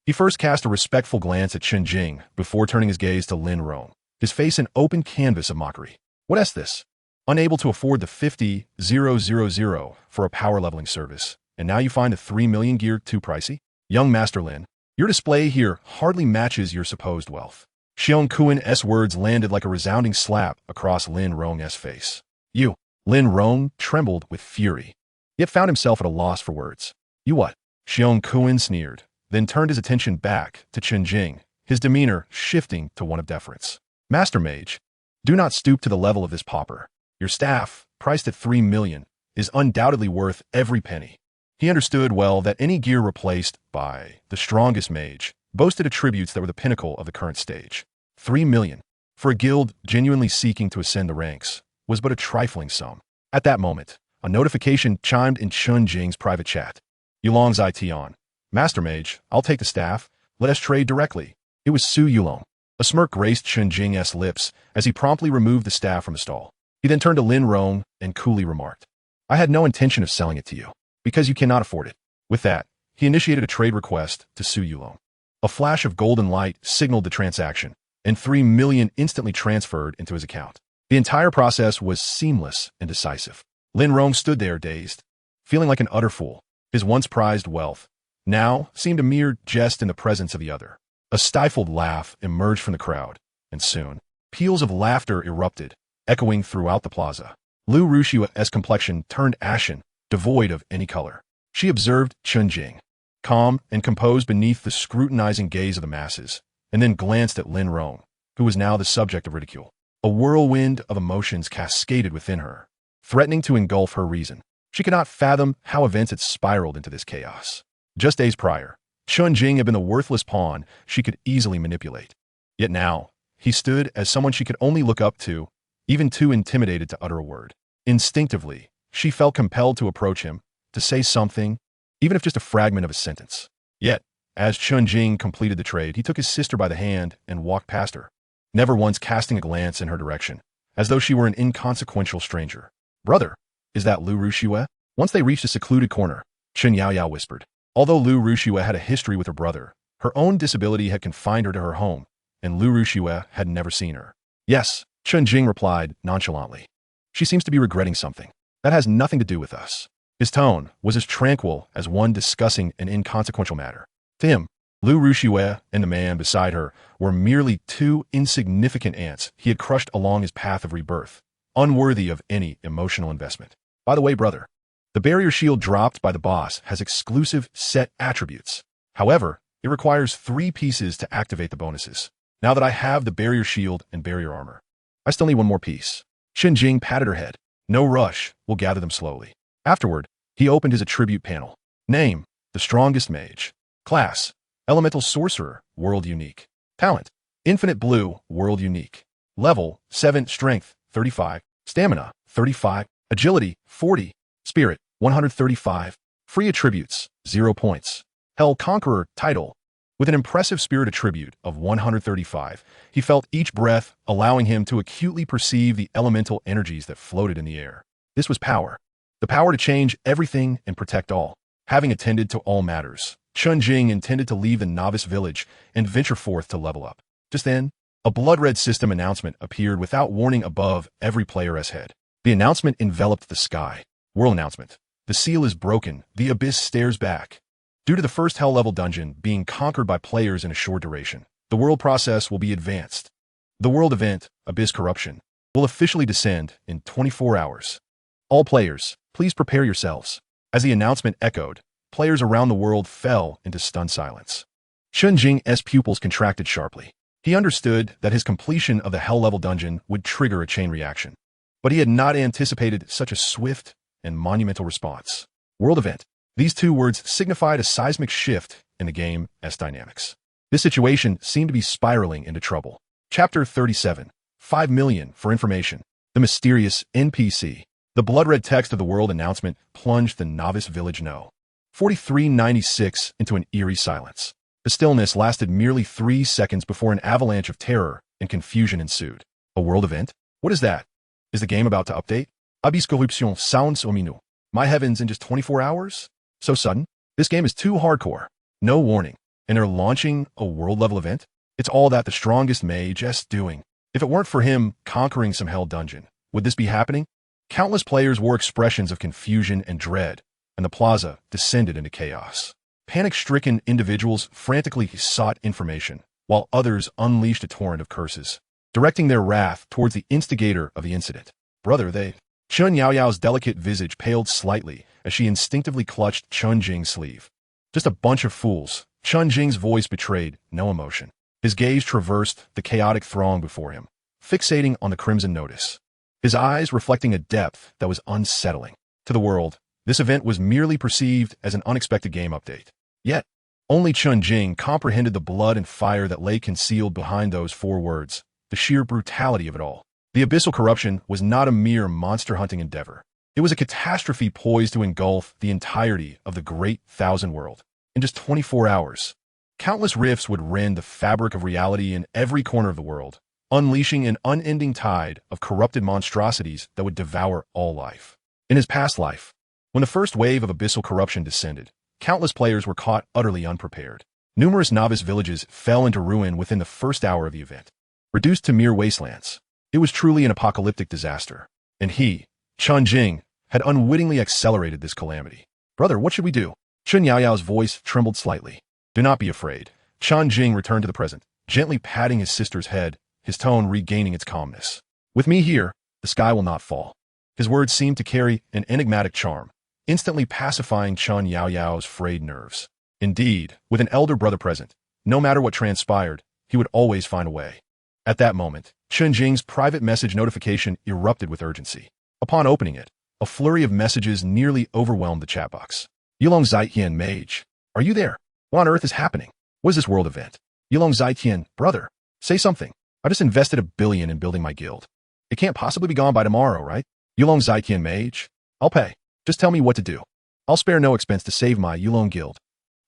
He first cast a respectful glance at Chen Jing before turning his gaze to Lin Rong, his face an open canvas of mockery. What is this? Unable to afford the 50,000 for a power leveling service, and now you find the 3 million gear too pricey? Young Master Lin, your display here hardly matches your supposed wealth. Xiong Kuan's words landed like a resounding slap across Lin Rong's face. You. Lin Rong trembled with fury, yet found himself at a loss for words. You what? Xiong Kuan sneered, then turned his attention back to Chen Jing, his demeanor shifting to one of deference. Master Mage, do not stoop to the level of this pauper. Your staff, priced at 3 million, is undoubtedly worth every penny. He understood well that any gear replaced by the strongest mage boasted attributes that were the pinnacle of the current stage. 3 million, for a guild genuinely seeking to ascend the ranks, was but a trifling sum. At that moment, a notification chimed in Chen Jing's private chat. Yulong's IT on. Master Mage, I'll take the staff. Let us trade directly. It was Su Yulong. A smirk graced Chen Jing's lips as he promptly removed the staff from the stall. He then turned to Lin Rong and coolly remarked, I had no intention of selling it to you, because you cannot afford it. With that, he initiated a trade request to Su Yulong. A flash of golden light signaled the transaction, and 3 million instantly transferred into his account. The entire process was seamless and decisive. Lin Rong stood there dazed, feeling like an utter fool. His once prized wealth now seemed a mere jest in the presence of the other. A stifled laugh emerged from the crowd, and soon, peals of laughter erupted, echoing throughout the plaza. Lu Rushua's complexion turned ashen, devoid of any color. She observed Chen Jing, calm and composed beneath the scrutinizing gaze of the masses, and then glanced at Lin Rong, who was now the subject of ridicule. A whirlwind of emotions cascaded within her, threatening to engulf her reason. She could not fathom how events had spiraled into this chaos. Just days prior, Chen Jing had been a worthless pawn she could easily manipulate. Yet now, he stood as someone she could only look up to, even too intimidated to utter a word. Instinctively, she felt compelled to approach him, to say something, even if just a fragment of a sentence. Yet, as Chen Jing completed the trade, he took his sister by the hand and walked past her, never once casting a glance in her direction, as though she were an inconsequential stranger. Brother, is that Lu Rushue? Once they reached a secluded corner, Chen Yaoyao whispered. Although Lu Rushue had a history with her brother, her own disability had confined her to her home, and Lu Rushue had never seen her. Yes, Chen Jing replied nonchalantly. She seems to be regretting something. That has nothing to do with us. His tone was as tranquil as one discussing an inconsequential matter. To him, Lu Rushue and the man beside her were merely 2 insignificant ants he had crushed along his path of rebirth, unworthy of any emotional investment. By the way, brother, the barrier shield dropped by the boss has exclusive set attributes. However, it requires 3 pieces to activate the bonuses. Now that I have the barrier shield and barrier armor, I still need 1 more piece. Chen Jing patted her head. No rush, we'll gather them slowly. Afterward, he opened his attribute panel. Name, the strongest mage. Class, elemental sorcerer, world unique. Talent, infinite blue, world unique. Level, 7, strength, 35, stamina, 35, agility, 40, spirit, 135, free attributes, 0 points. Hell Conqueror, title. With an impressive spirit attribute of 135, he felt each breath allowing him to acutely perceive the elemental energies that floated in the air. This was power. The power to change everything and protect all. Having attended to all matters, Chen Jing intended to leave the novice village and venture forth to level up. Just then, a blood-red system announcement appeared without warning above every player's head. The announcement enveloped the sky. World announcement. The seal is broken. The abyss stares back. Due to the first hell-level dungeon being conquered by players in a short duration, the world process will be advanced. The world event, Abyss Corruption, will officially descend in 24 hours. All players, please prepare yourselves. As the announcement echoed, players around the world fell into stunned silence. Chen Jing's pupils contracted sharply. He understood that his completion of the hell-level dungeon would trigger a chain reaction, but he had not anticipated such a swift and monumental response. World event. These 2 words signified a seismic shift in the game's dynamics. This situation seemed to be spiraling into trouble. Chapter 37. 5 million for information. The mysterious NPC. The blood-red text of the world announcement plunged the novice village No. 4396 into an eerie silence. The stillness lasted merely 3 seconds before an avalanche of terror and confusion ensued. A world event? What is that? Is the game about to update? Abyss Corruption sounds ominous. My heavens, in just 24 hours? So sudden? This game is too hardcore. No warning. And they're launching a world-level event? It's all that the strongest mage is doing. If it weren't for him conquering some hell dungeon, would this be happening? Countless players wore expressions of confusion and dread, and the plaza descended into chaos. Panic-stricken individuals frantically sought information, while others unleashed a torrent of curses, directing their wrath towards the instigator of the incident. Brother, they... Chen Yaoyao's delicate visage paled slightly as she instinctively clutched Chen Jing's sleeve. Just a bunch of fools. Chen Jing's voice betrayed no emotion. His gaze traversed the chaotic throng before him, fixating on the crimson notice. His eyes reflecting a depth that was unsettling. To the world, this event was merely perceived as an unexpected game update. Yet, only Chen Jing comprehended the blood and fire that lay concealed behind those 4 words, the sheer brutality of it all. The abyssal corruption was not a mere monster-hunting endeavor. It was a catastrophe poised to engulf the entirety of the Great Thousand World. In just 24 hours, countless rifts would rend the fabric of reality in every corner of the world, unleashing an unending tide of corrupted monstrosities that would devour all life. In his past life, when the first wave of abyssal corruption descended, countless players were caught utterly unprepared. Numerous novice villages fell into ruin within the first hour of the event. Reduced to mere wastelands, it was truly an apocalyptic disaster. And he, Chen Jing, had unwittingly accelerated this calamity. "Brother, what should we do?" Chen Yaoyao's voice trembled slightly. "Do not be afraid." Chen Jing returned to the present, gently patting his sister's head, his tone regaining its calmness. "With me here, the sky will not fall." His words seemed to carry an enigmatic charm, instantly pacifying Chen Yaoyao's frayed nerves. Indeed, with an elder brother present, no matter what transpired, he would always find a way. At that moment, Chen Jing's private message notification erupted with urgency. Upon opening it, a flurry of messages nearly overwhelmed the chat box. "Yulong Zaiqian Mage, are you there? What on earth is happening? What is this world event? Yulong Zaiqian, brother, say something. I just invested $1 billion in building my guild. It can't possibly be gone by tomorrow, right? Yulong Zaiqian Mage, I'll pay. Just tell me what to do. I'll spare no expense to save my Yulong guild."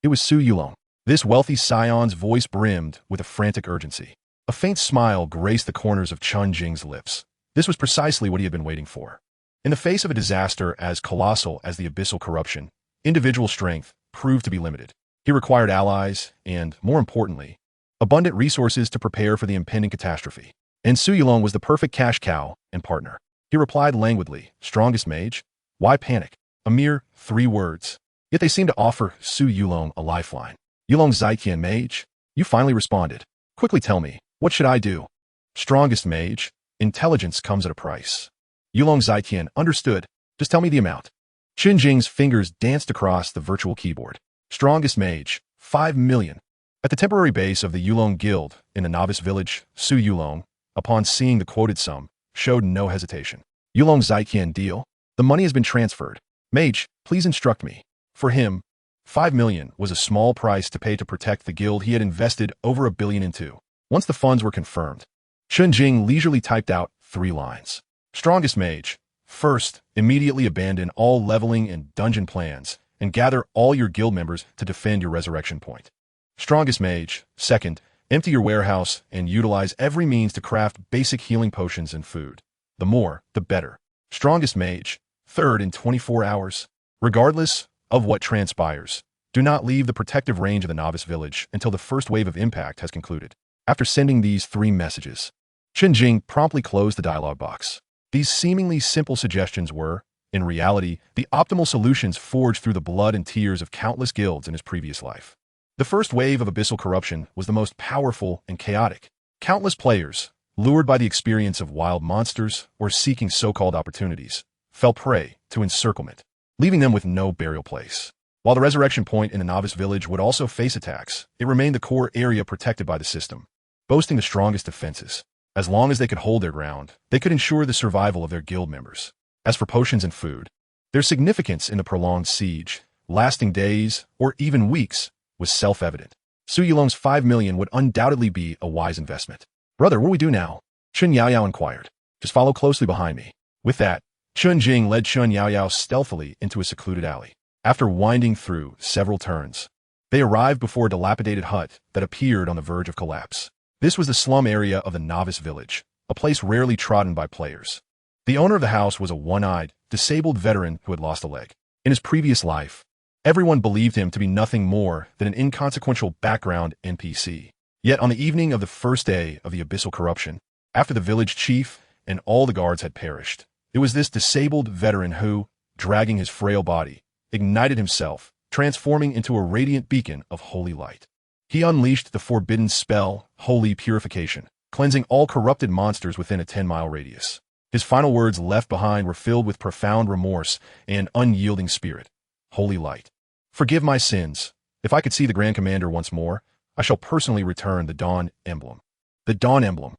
It was Su Yulong. This wealthy scion's voice brimmed with a frantic urgency. A faint smile graced the corners of Chen Jing's lips. This was precisely what he had been waiting for. In the face of a disaster as colossal as the abyssal corruption, individual strength proved to be limited. He required allies and, more importantly, abundant resources to prepare for the impending catastrophe. And Su Yulong was the perfect cash cow and partner. He replied languidly, "Strongest mage? Why panic?" A mere 3 words. Yet they seemed to offer Su Yulong a lifeline. "Yulong Zaiqian Mage, you finally responded. Quickly tell me, what should I do?" "Strongest mage, intelligence comes at a price." Yulong Zaiqian understood. "Just tell me the amount." Chen Jing's fingers danced across the virtual keyboard. "Strongest mage, 5 million. At the temporary base of the Yulong Guild in the novice village, Su Yulong, upon seeing the quoted sum, showed no hesitation. "Yulong Zaiqian deal? The money has been transferred. Mage, please instruct me." For him, 5 million was a small price to pay to protect the guild he had invested over $1 billion into. Once the funds were confirmed, Chen Jing leisurely typed out 3 lines. "Strongest mage, first, immediately abandon all leveling and dungeon plans and gather all your guild members to defend your resurrection point. Strongest mage, second, empty your warehouse and utilize every means to craft basic healing potions and food. The more, the better. Strongest mage, third, in 24 hours. Regardless of what transpires, do not leave the protective range of the novice village until the first wave of impact has concluded." After sending these 3 messages, Chen Jing promptly closed the dialog box. These seemingly simple suggestions were, in reality, the optimal solutions forged through the blood and tears of countless guilds in his previous life. The first wave of abyssal corruption was the most powerful and chaotic. Countless players, lured by the experience of wild monsters or seeking so-called opportunities, fell prey to encirclement, leaving them with no burial place. While the resurrection point in the novice village would also face attacks, it remained the core area protected by the system, boasting the strongest defenses. As long as they could hold their ground, they could ensure the survival of their guild members. As for potions and food, their significance in the prolonged siege, lasting days or even weeks, was self-evident. Su Yulong's 5 million would undoubtedly be a wise investment. "Brother, what do we do now?" Chen Yaoyao inquired. "Just follow closely behind me." With that, Chen Jing led Chen Yaoyao stealthily into a secluded alley. After winding through several turns, they arrived before a dilapidated hut that appeared on the verge of collapse. This was the slum area of the novice village, a place rarely trodden by players. The owner of the house was a one-eyed, disabled veteran who had lost a leg. In his previous life, everyone believed him to be nothing more than an inconsequential background NPC. Yet on the evening of the first day of the abyssal corruption, after the village chief and all the guards had perished, it was this disabled veteran who, dragging his frail body, ignited himself, transforming into a radiant beacon of holy light. He unleashed the forbidden spell, Holy Purification, cleansing all corrupted monsters within a 10-mile radius. His final words left behind were filled with profound remorse and unyielding spirit. "Holy light, forgive my sins. If I could see the Grand Commander once more, I shall personally return the Dawn Emblem." The Dawn Emblem,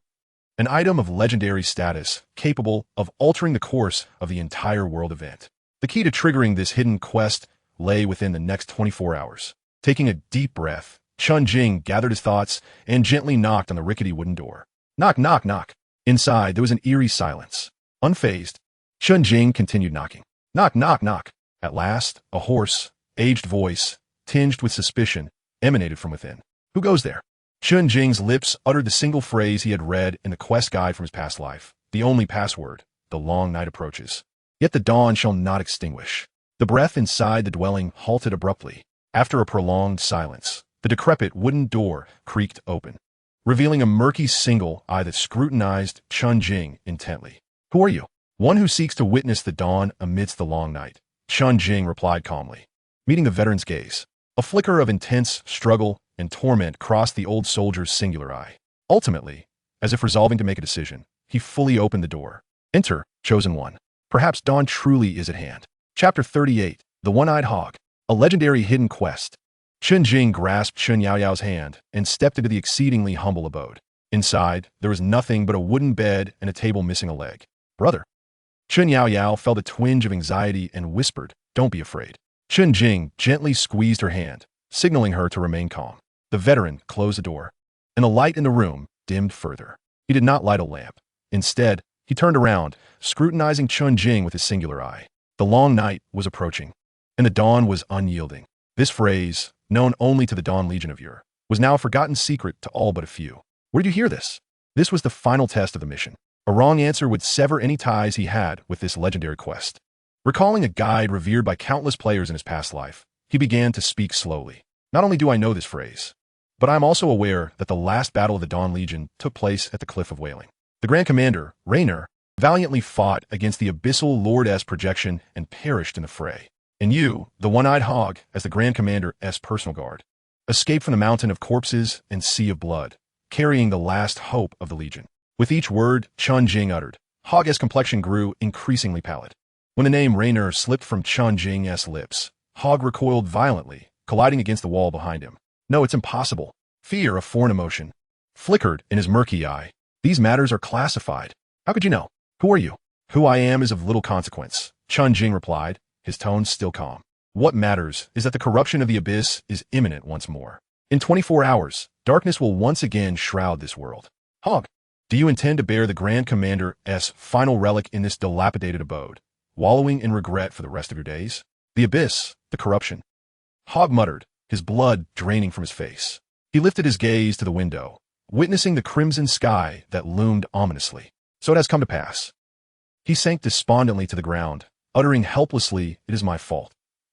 an item of legendary status capable of altering the course of the entire world event. The key to triggering this hidden quest lay within the next 24 hours. Taking a deep breath, Chen Jing gathered his thoughts and gently knocked on the rickety wooden door. Knock, knock, knock. Inside, there was an eerie silence. Unfazed, Chen Jing continued knocking. Knock, knock, knock. At last, a hoarse, aged voice, tinged with suspicion, emanated from within. Who goes there? Chen Jing's lips uttered the single phrase he had read in the quest guide from his past life, the only password: the long night approaches. Yet the dawn shall not extinguish. The breath inside the dwelling halted abruptly. After a prolonged silence, the decrepit wooden door creaked open, revealing a murky single eye that scrutinized Chen Jing intently. Who are you? One who seeks to witness the dawn amidst the long night, Chen Jing replied calmly, meeting the veteran's gaze. A flicker of intense struggle and torment crossed the old soldier's singular eye. Ultimately, as if resolving to make a decision, he fully opened the door. Enter, chosen one. Perhaps dawn truly is at hand. Chapter 38, The One-Eyed Hog, a legendary hidden quest. Chen Jing grasped Chen Yaoyao's hand and stepped into the exceedingly humble abode. Inside, there was nothing but a wooden bed and a table missing a leg. Brother. Chen Yaoyao felt a twinge of anxiety and whispered, "Don't be afraid." Chen Jing gently squeezed her hand, signaling her to remain calm. The veteran closed the door, and the light in the room dimmed further. He did not light a lamp. Instead, he turned around, scrutinizing Chen Jing with his singular eye. The long night was approaching, and the dawn was unyielding. This phrase, known only to the Dawn Legion of Ur, was now a forgotten secret to all but a few. Where did you hear this? This was the final test of the mission. A wrong answer would sever any ties he had with this legendary quest. Recalling a guide revered by countless players in his past life, he began to speak slowly. Not only do I know this phrase, but I am also aware that the last battle of the Dawn Legion took place at the Cliff of Wailing. The Grand Commander, Raynor, valiantly fought against the Abyssal Lord-S projection and perished in the fray. And you, the One-Eyed Hog, as the Grand Commander-S personal guard, escaped from the mountain of corpses and sea of blood, carrying the last hope of the Legion. With each word Chen Jing uttered, Hog's complexion grew increasingly pallid. When the name Raynor slipped from Chen Jing's lips, Hog recoiled violently, colliding against the wall behind him. No, it's impossible. Fear, a foreign emotion, flickered in his murky eye. These matters are classified. How could you know? Who are you? Who I am is of little consequence, Chen Jing replied, his tone still calm. What matters is that the corruption of the abyss is imminent once more. In 24 hours, darkness will once again shroud this world. Hog, do you intend to bear the Grand Commander's final relic in this dilapidated abode, wallowing in regret for the rest of your days? The abyss, the corruption. Hog muttered, his blood draining from his face. He lifted his gaze to the window, witnessing the crimson sky that loomed ominously. So it has come to pass. He sank despondently to the ground, uttering helplessly, "It is my fault.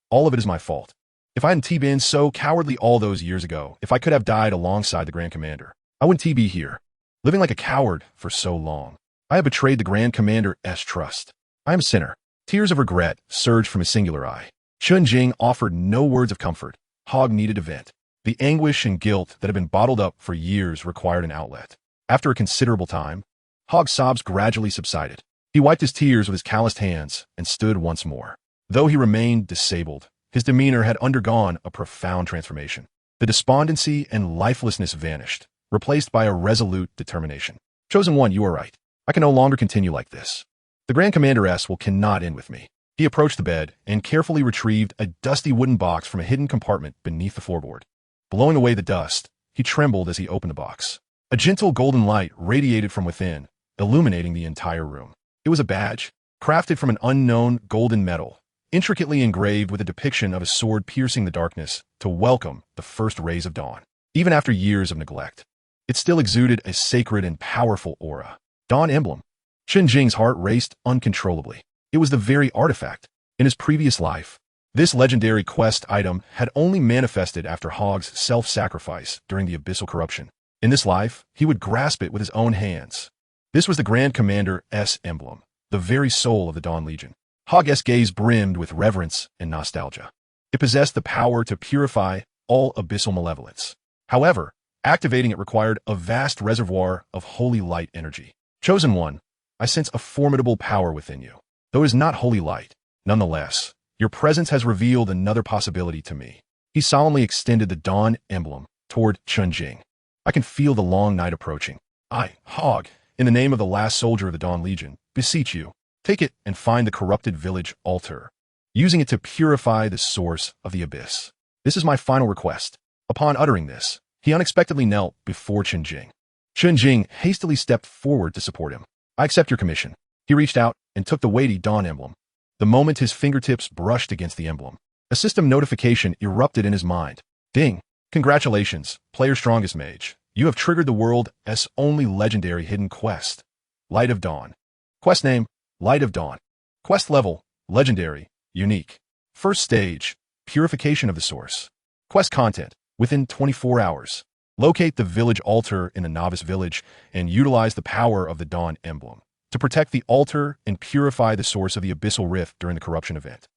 All of it is my fault. If I hadn't been so cowardly all those years ago, if I could have died alongside the Grand Commander, I wouldn't be here, living like a coward for so long. I have betrayed the Grand Commander's trust. I am a sinner." Tears of regret surged from his singular eye. Chen Jing offered no words of comfort. Hog needed a vent. The anguish and guilt that had been bottled up for years required an outlet. After a considerable time, Hog's sobs gradually subsided. He wiped his tears with his calloused hands and stood once more. Though he remained disabled, his demeanor had undergone a profound transformation. The despondency and lifelessness vanished, replaced by a resolute determination. Chosen one, you are right. I can no longer continue like this. The Grand Commander-S will cannot end with me. He approached the bed and carefully retrieved a dusty wooden box from a hidden compartment beneath the floorboard. Blowing away the dust, he trembled as he opened the box. A gentle golden light radiated from within, illuminating the entire room. It was a badge, crafted from an unknown golden metal, intricately engraved with a depiction of a sword piercing the darkness to welcome the first rays of dawn. Even after years of neglect, it still exuded a sacred and powerful aura. Dawn emblem. Chen Jing's heart raced uncontrollably. It was the very artifact. In his previous life, this legendary quest item had only manifested after Hog's self-sacrifice during the abyssal corruption. In this life, he would grasp it with his own hands. This was the Grand Commander's emblem, the very soul of the Dawn Legion. Hog's gaze brimmed with reverence and nostalgia. It possessed the power to purify all abyssal malevolence. However, activating it required a vast reservoir of holy light energy. Chosen one, I sense a formidable power within you. Though it is not holy light, nonetheless, your presence has revealed another possibility to me. He solemnly extended the Dawn emblem toward Chen Jing. I can feel the long night approaching. I, Hog, in the name of the last soldier of the Dawn Legion, beseech you, take it and find the corrupted village altar, using it to purify the source of the abyss. This is my final request. Upon uttering this, he unexpectedly knelt before Chen Jing. Chen Jing hastily stepped forward to support him. I accept your commission. He reached out and took the weighty Dawn emblem, The moment his fingertips brushed against the emblem, a system notification erupted in his mind. Ding! Congratulations, player strongest mage. You have triggered the world's only legendary hidden quest, Light of Dawn. Quest name, Light of Dawn. Quest level, legendary, unique. First stage, purification of the source. Quest content, within 24 hours. Locate the village altar in the novice village and utilize the power of the Dawn emblem to protect the altar and purify the source of the abyssal rift during the corruption event.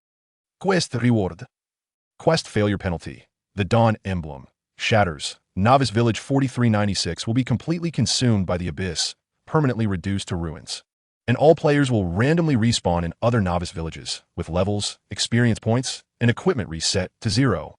Quest reward. Quest failure penalty. The Dawn emblem shatters. Novice village 4396 will be completely consumed by the abyss, permanently reduced to ruins. And all players will randomly respawn in other novice villages, with levels, experience points, and equipment reset to 0.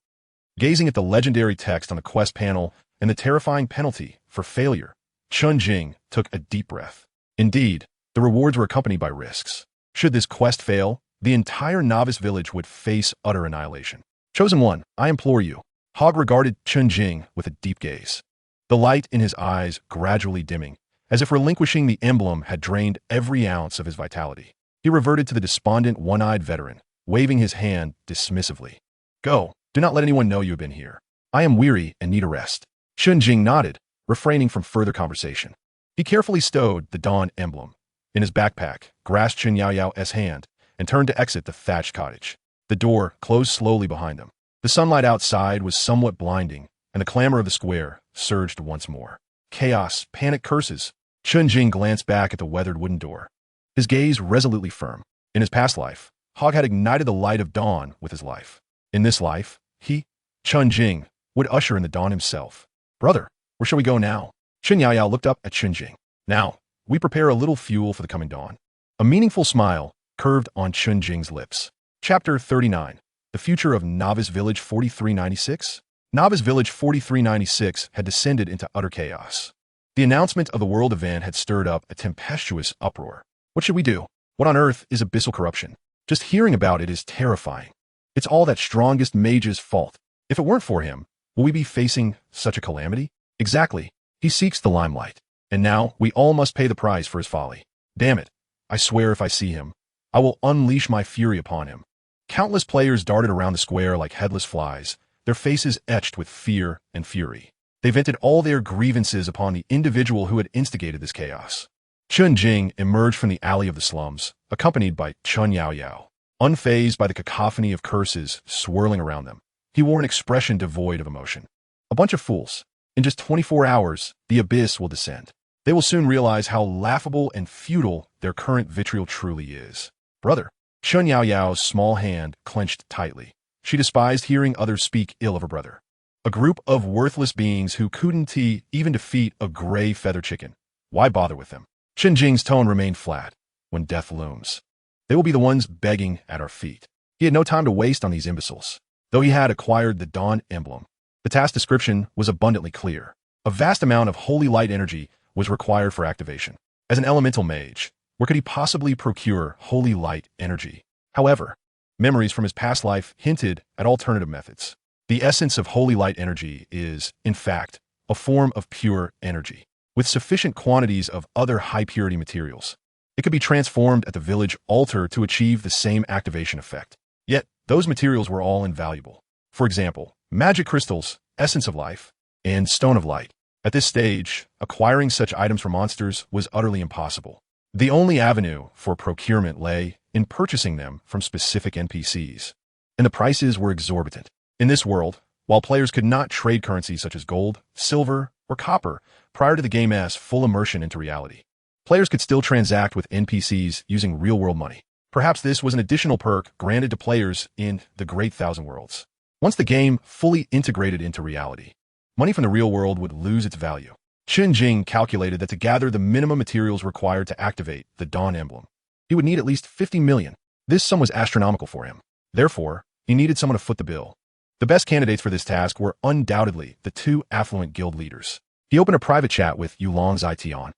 Gazing at the legendary text on the quest panel and the terrifying penalty for failure, Chen Jing took a deep breath. Indeed, the rewards were accompanied by risks. Should this quest fail, the entire novice village would face utter annihilation. Chosen one, I implore you. Hog regarded Chen Jing with a deep gaze, the light in his eyes gradually dimming, as if relinquishing the emblem had drained every ounce of his vitality. He reverted to the despondent one-eyed veteran, waving his hand dismissively. Go, do not let anyone know you have been here. I am weary and need a rest. Chen Jing nodded, refraining from further conversation. He carefully stowed the Dawn emblem in his backpack, grasped Chen Yaoyao's hand, and turned to exit the thatched cottage. The door closed slowly behind them. The sunlight outside was somewhat blinding, and the clamor of the square surged once more. Chaos, panic, curses. Chen Jing glanced back at the weathered wooden door, his gaze resolutely firm. In his past life, Hog had ignited the light of dawn with his life. In this life, he, Chen Jing, would usher in the dawn himself. Brother, where shall we go now? Chen Yaoyao looked up at Chen Jing. Now, we prepare a little fuel for the coming dawn. A meaningful smile curved on Chen Jing's lips. Chapter 39. The future of Novice Village 4396? Novice Village 4396 had descended into utter chaos. The announcement of the world event had stirred up a tempestuous uproar. What should we do? What on earth is abyssal corruption? Just hearing about it is terrifying. It's all that strongest mage's fault. If it weren't for him, will we be facing such a calamity? Exactly. He seeks the limelight. And now we all must pay the price for his folly. Damn it. I swear if I see him, I will unleash my fury upon him. Countless players darted around the square like headless flies, their faces etched with fear and fury. They vented all their grievances upon the individual who had instigated this chaos. Chen Jing emerged from the alley of the slums, accompanied by Chen Yaoyao. Unfazed by the cacophony of curses swirling around them, he wore an expression devoid of emotion. A bunch of fools. In just 24 hours, the abyss will descend. They will soon realize how laughable and futile their current vitriol truly is. Brother. Chen Yaoyao's small hand clenched tightly. She despised hearing others speak ill of her brother. A group of worthless beings who couldn't even defeat a gray feather chicken. Why bother with them? Chen Jing's tone remained flat. When death looms, they will be the ones begging at our feet. He had no time to waste on these imbeciles. Though he had acquired the Dawn emblem, the task description was abundantly clear. A vast amount of holy light energy was required for activation. As an elemental mage, where could he possibly procure holy light energy? However, memories from his past life hinted at alternative methods. The essence of holy light energy is, in fact, a form of pure energy, with sufficient quantities of other high-purity materials. It could be transformed at the village altar to achieve the same activation effect. Yet, those materials were all invaluable. For example, magic crystals, essence of life, and stone of light. At this stage, acquiring such items from monsters was utterly impossible. The only avenue for procurement lay in purchasing them from specific NPCs, and the prices were exorbitant. In this world, while players could not trade currencies such as gold, silver, or copper prior to the game's full immersion into reality, players could still transact with NPCs using real-world money. Perhaps this was an additional perk granted to players in the Great Thousand Worlds. Once the game fully integrated into reality, money from the real world would lose its value. Chen Jing calculated that to gather the minimum materials required to activate the Dawn emblem, he would need at least 50 million. This sum was astronomical for him. Therefore, he needed someone to foot the bill. The best candidates for this task were undoubtedly the two affluent guild leaders. He opened a private chat with Yulong Zaitian.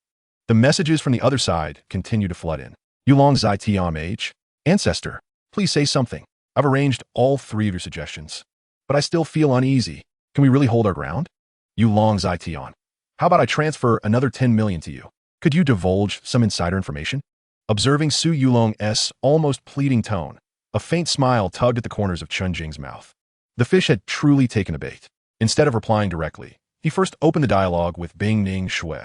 The messages from the other side continued to flood in. Yulong Zaitian mage, ancestor, please say something. I've arranged all 3 of your suggestions, but I still feel uneasy. Can we really hold our ground? Yulong Zaitian. How about I transfer another 10 million to you? Could you divulge some insider information? Observing Su Yulong's almost pleading tone, a faint smile tugged at the corners of Chen Jing's mouth. The fish had truly taken a bait. Instead of replying directly, he first opened the dialogue with Bingning Shui.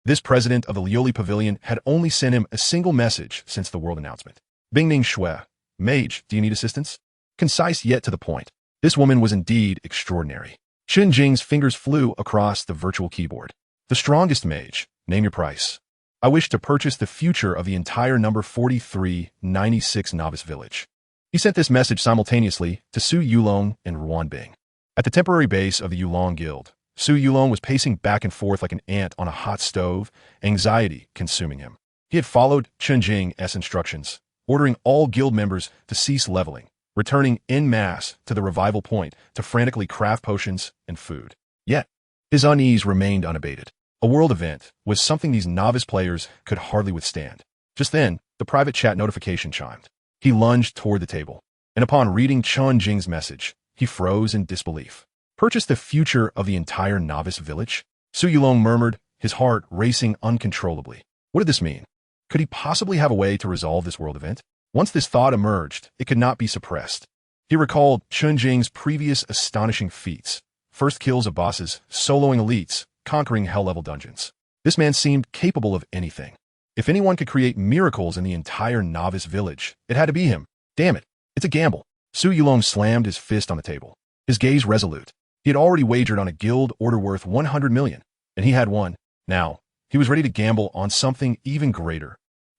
This president of the Lioli Pavilion had only sent him a single message since the world announcement. Bingning Shui, mage, do you need assistance? Concise yet to the point. This woman was indeed extraordinary. Chen Jing's fingers flew across the virtual keyboard. The strongest mage, name your price. I wish to purchase the future of the entire number 4396 novice village. He sent this message simultaneously to Su Yulong and Ruan Bing. At the temporary base of the Yulong Guild, Su Yulong was pacing back and forth like an ant on a hot stove, anxiety consuming him. He had followed Chen Jing's instructions, ordering all guild members to cease leveling, returning en masse to the revival point to frantically craft potions and food. Yet, his unease remained unabated. A world event was something these novice players could hardly withstand. Just then, the private chat notification chimed. He lunged toward the table, and upon reading Chen Jing's message, he froze in disbelief. Purchase the future of the entire novice village? Su Yulong murmured, his heart racing uncontrollably. What did this mean? Could he possibly have a way to resolve this world event? Once this thought emerged, it could not be suppressed. He recalled Chen Jing's previous astonishing feats. First kills of bosses, soloing elites, conquering hell-level dungeons. This man seemed capable of anything. If anyone could create miracles in the entire novice village, it had to be him. Damn it, it's a gamble. Su Yulong slammed his fist on the table, his gaze resolute. He had already wagered on a guild order worth 100 million, and he had won. Now, he was ready to gamble on something even greater.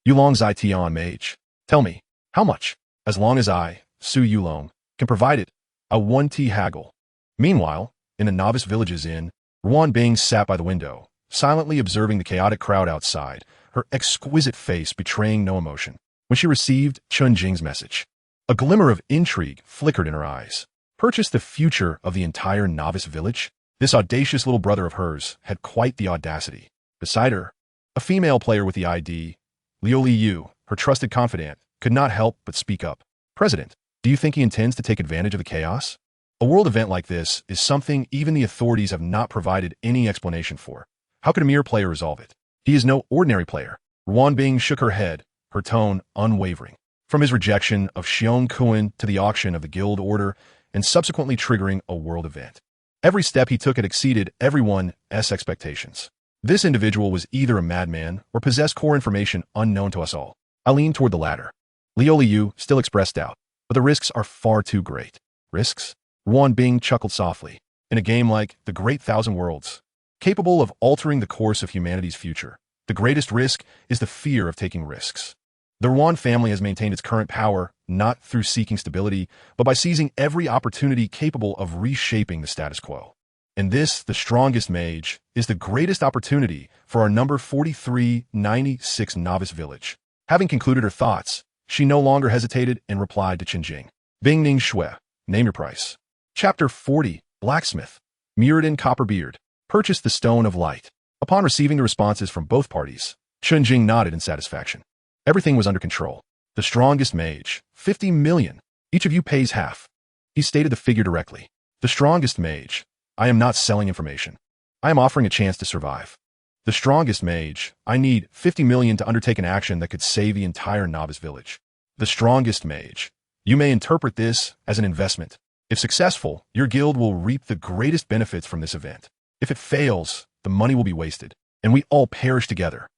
Yulong's Ition mage. Tell me, how much? As long as I, Su Yulong, can provide it, a 1T haggle. Meanwhile, in the novice village's inn, Ruan Bing sat by the window, silently observing the chaotic crowd outside, her exquisite face betraying no emotion. When she received Chen Jing's message, a glimmer of intrigue flickered in her eyes. Purchase the future of the entire novice village? This audacious little brother of hers had quite the audacity. Beside her, a female player with the ID, Lioli Yu, her trusted confidant, could not help but speak up. President, do you think he intends to take advantage of the chaos? A world event like this is something even the authorities have not provided any explanation for. How could a mere player resolve it? He is no ordinary player. Ruan Bing shook her head, her tone unwavering. From his rejection of Xiong Kuan to the auction of the guild order and subsequently triggering a world event. Every step he took had exceeded everyone's expectations. This individual was either a madman or possessed core information unknown to us all. I leaned toward the latter. Lioli Yu still expressed doubt, but the risks are far too great. Risks? Ruan Bing chuckled softly. In a game like The Great Thousand Worlds, capable of altering the course of humanity's future, the greatest risk is the fear of taking risks. The Ruan family has maintained its current power not through seeking stability, but by seizing every opportunity capable of reshaping the status quo. And this, the strongest mage, is the greatest opportunity for our number 4396 novice village. Having concluded her thoughts, she no longer hesitated and replied to Chen Jing. Bingning Shui, name your price. Chapter 40, Blacksmith. Muradin Copperbeard. Purchase the Stone of Light. Upon receiving the responses from both parties, Chen Jing nodded in satisfaction. Everything was under control. The strongest mage, 50 million. Each of you pays half. He stated the figure directly. The strongest mage. I am not selling information. I am offering a chance to survive. The strongest mage. I need 50 million to undertake an action that could save the entire novice village. The strongest mage. You may interpret this as an investment. If successful, your guild will reap the greatest benefits from this event. If it fails, the money will be wasted, and we all perish together.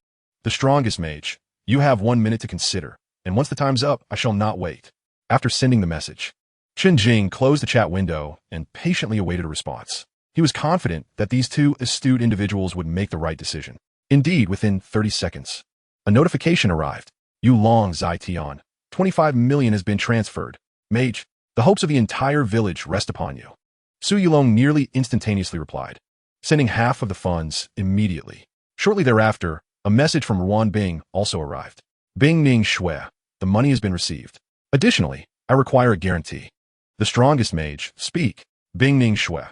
The strongest mage. You have 1 minute to consider, and once the time's up, I shall not wait. After sending the message, Chen Jing closed the chat window and patiently awaited a response. He was confident that these two astute individuals would make the right decision. Indeed, within 30 seconds, a notification arrived. Yulong Zaition. 25 million has been transferred. Mage, the hopes of the entire village rest upon you. Su Yulong nearly instantaneously replied, sending half of the funds immediately. Shortly thereafter, a message from Ruan Bing also arrived. Bingning Shui, the money has been received. Additionally, I require a guarantee. The strongest mage, speak. Bingning Shui.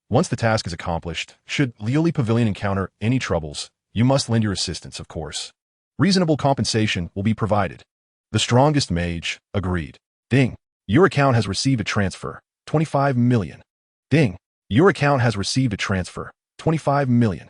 Once the task is accomplished, should Lioli Pavilion encounter any troubles, you must lend your assistance, of course. Reasonable compensation will be provided. The strongest mage agreed. Ding. Your account has received a transfer. 25 million. Ding. Your account has received a transfer. 25 million.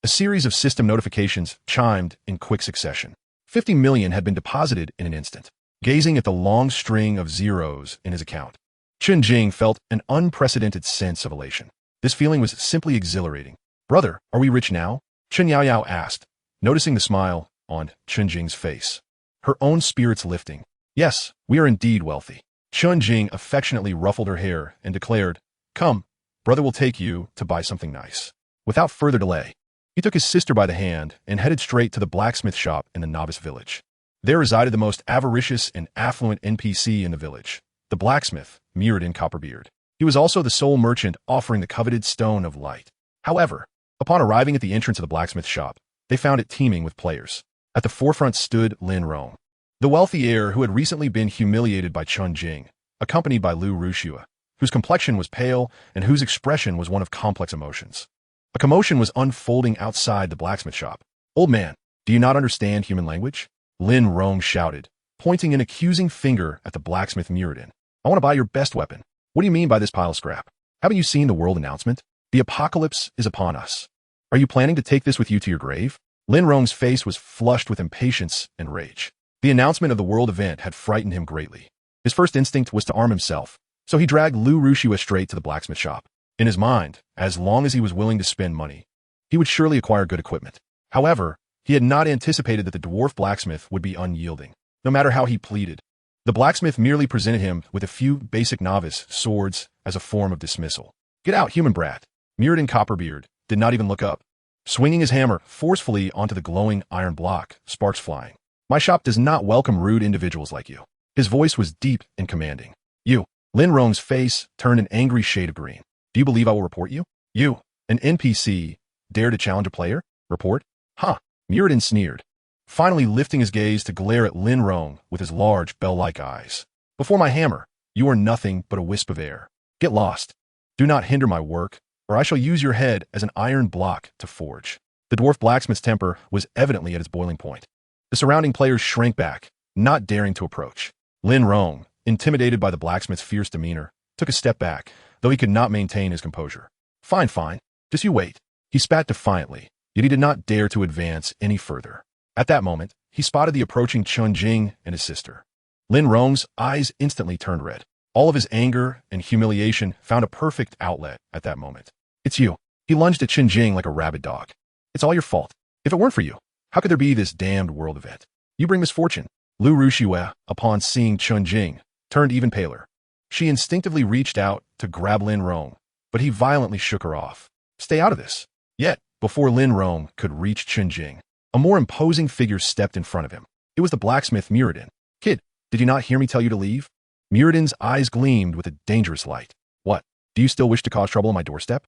A series of system notifications chimed in quick succession. 50 million had been deposited in an instant. Gazing at the long string of zeros in his account, Chen Jing felt an unprecedented sense of elation. This feeling was simply exhilarating. "Brother, are we rich now?" Chen Yaoyao asked, noticing the smile on Chen Jing's face. Her own spirits lifting. "Yes, we are indeed wealthy." Chen Jing affectionately ruffled her hair and declared, "Come, brother will take you to buy something nice." Without further delay, he took his sister by the hand and headed straight to the blacksmith shop in the novice village. There resided the most avaricious and affluent NPC in the village, the blacksmith, Mirrodin Copperbeard. He was also the sole merchant offering the coveted stone of light. However, upon arriving at the entrance of the blacksmith shop, they found it teeming with players. At the forefront stood Lin Rong, the wealthy heir who had recently been humiliated by Chen Jing, accompanied by Lu Rushua, whose complexion was pale and whose expression was one of complex emotions. A commotion was unfolding outside the blacksmith shop. "Old man, do you not understand human language?" Lin Rong shouted, pointing an accusing finger at the blacksmith Mirrodin. "I want to buy your best weapon. What do you mean by this pile of scrap? Haven't you seen the world announcement? The apocalypse is upon us. Are you planning to take this with you to your grave?" Lin Rong's face was flushed with impatience and rage. The announcement of the world event had frightened him greatly. His first instinct was to arm himself, so he dragged Lu Rushua straight to the blacksmith shop. In his mind, as long as he was willing to spend money, he would surely acquire good equipment. However, he had not anticipated that the dwarf blacksmith would be unyielding, no matter how he pleaded. The blacksmith merely presented him with a few basic novice swords as a form of dismissal. "Get out, human brat." Mirrodin Copperbeard did not even look up, swinging his hammer forcefully onto the glowing iron block, sparks flying. "My shop does not welcome rude individuals like you." His voice was deep and commanding. "You." Lin Rong's face turned an angry shade of green. "Do you believe I will report you? You, an NPC, dare to challenge a player? Report? Huh." Mirrodin sneered, finally lifting his gaze to glare at Lin Rong with his large bell-like eyes. "Before my hammer, you are nothing but a wisp of air. Get lost. Do not hinder my work, or I shall use your head as an iron block to forge." The dwarf blacksmith's temper was evidently at its boiling point. The surrounding players shrank back, not daring to approach. Lin Rong, intimidated by the blacksmith's fierce demeanor, took a step back, though he could not maintain his composure. Fine, fine. Just you wait." He spat defiantly, yet he did not dare to advance any further. At that moment, he spotted the approaching Chen Jing and his sister. Lin Rong's eyes instantly turned red. All of his anger and humiliation found a perfect outlet at that moment. "It's you." He lunged at Chen Jing like a rabid dog. "It's all your fault. If it weren't for you, how could there be this damned world event? You bring misfortune." Lu Rushua, upon seeing Chen Jing, turned even paler. She instinctively reached out to grab Lin Rong, but he violently shook her off. "Stay out of this." Yet, before Lin Rong could reach Chen Jing, a more imposing figure stepped in front of him. It was the blacksmith Mirrodin. "Kid, did you not hear me tell you to leave?" Mirrodin's eyes gleamed with a dangerous light. "What? Do you still wish to cause trouble on my doorstep?"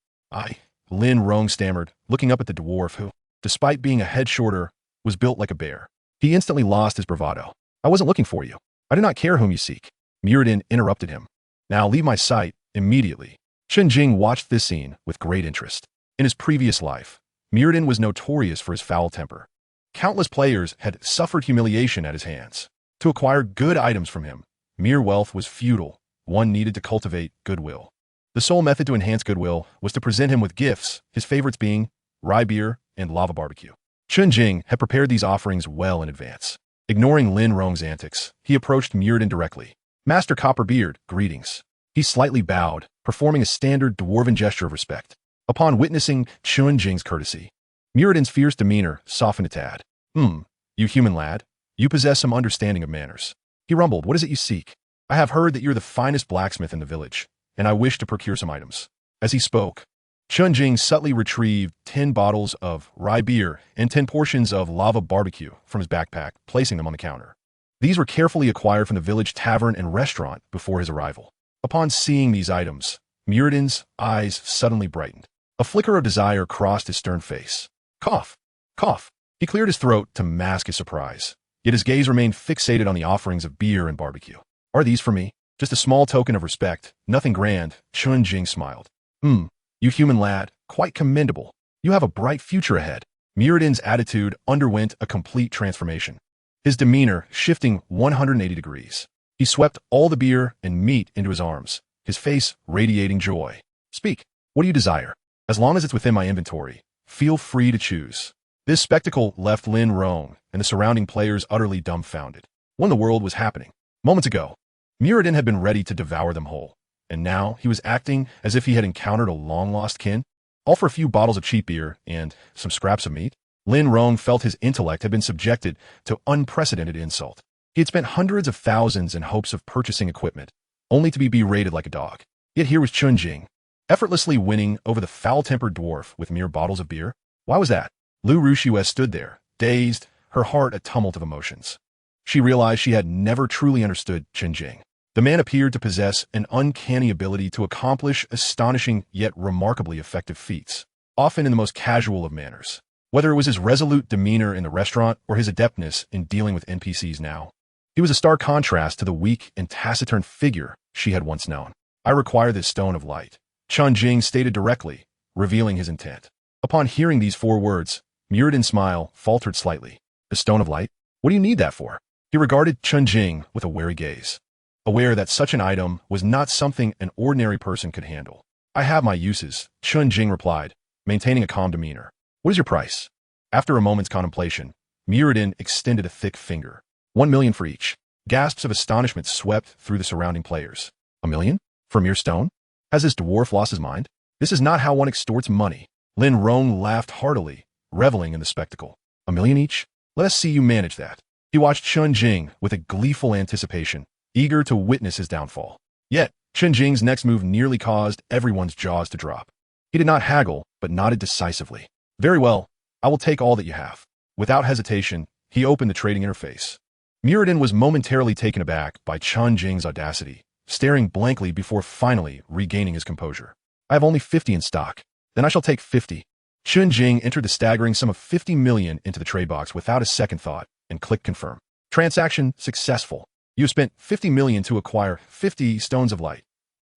Lin Rong stammered, looking up at the dwarf who, despite being a head shorter, was built like a bear. He instantly lost his bravado. "I wasn't looking for you. I do not care whom you seek." Mirrodin interrupted him. "Now leave my sight immediately." Chen Jing watched this scene with great interest. In his previous life, Mirrodin was notorious for his foul temper. Countless players had suffered humiliation at his hands. To acquire good items from him, mere wealth was futile. One needed to cultivate goodwill. The sole method to enhance goodwill was to present him with gifts, his favorites being rye beer and lava barbecue. Chen Jing had prepared these offerings well in advance. Ignoring Lin Rong's antics, he approached Mirrodin directly. "Master Copperbeard, greetings." He slightly bowed, performing a standard dwarven gesture of respect. Upon witnessing Chen Jing's courtesy, Mirrodin's fierce demeanor softened a tad. You human lad, you possess some understanding of manners." He rumbled, "What is it you seek? I have heard that you're the finest blacksmith in the village, and I wish to procure some items." As he spoke, Chen Jing subtly retrieved 10 bottles of rye beer and 10 portions of lava barbecue from his backpack, placing them on the counter. These were carefully acquired from the village tavern and restaurant before his arrival. Upon seeing these items, Mirrodin's eyes suddenly brightened. A flicker of desire crossed his stern face. Cough, cough. He cleared his throat to mask his surprise, yet his gaze remained fixated on the offerings of beer and barbecue. "Are these for me? Just a small token of respect, nothing grand." Chen Jing smiled. You human lad, quite commendable. You have a bright future ahead." Mirrodin's attitude underwent a complete transformation, his demeanor shifting 180 degrees. He swept all the beer and meat into his arms, his face radiating joy. "Speak. What do you desire? As long as it's within my inventory, feel free to choose." This spectacle left Lin Rong and the surrounding players utterly dumbfounded. When the world was happening. Moments ago, Muradin had been ready to devour them whole, and now he was acting as if he had encountered a long-lost kin, all for a few bottles of cheap beer and some scraps of meat. Lin Rong felt his intellect had been subjected to unprecedented insult. He had spent hundreds of thousands in hopes of purchasing equipment, only to be berated like a dog. Yet here was Chen Jing, effortlessly winning over the foul-tempered dwarf with mere bottles of beer. Why was that? Lu Rushue stood there, dazed, her heart a tumult of emotions. She realized she had never truly understood Chen Jing. The man appeared to possess an uncanny ability to accomplish astonishing yet remarkably effective feats, often in the most casual of manners. Whether it was his resolute demeanor in the restaurant or his adeptness in dealing with NPCs now, he was a stark contrast to the weak and taciturn figure she had once known. I require this stone of light, Chen Jing stated directly, revealing his intent. Upon hearing these 4 words, Muradin's smile faltered slightly. The stone of light? What do you need that for? He regarded Chen Jing with a wary gaze, aware that such an item was not something an ordinary person could handle. I have my uses, Chen Jing replied, maintaining a calm demeanor. What is your price? After a moment's contemplation, Muradin extended a thick finger. 1 million for each. Gasps of astonishment swept through the surrounding players. 1 million? For a mere stone? Has this dwarf lost his mind? This is not how one extorts money. Lin Rong laughed heartily, reveling in the spectacle. 1 million each? Let us see you manage that. He watched Chen Jing with a gleeful anticipation, eager to witness his downfall. Yet, Chen Jing's next move nearly caused everyone's jaws to drop. He did not haggle, but nodded decisively. Very well, I will take all that you have. Without hesitation, he opened the trading interface. Muradin was momentarily taken aback by Chen Jing's audacity, staring blankly before finally regaining his composure. I have only 50 in stock. Then I shall take 50. Chen Jing entered the staggering sum of 50 million into the trade box without a second thought and clicked confirm. Transaction successful. You have spent 50 million to acquire 50 stones of light.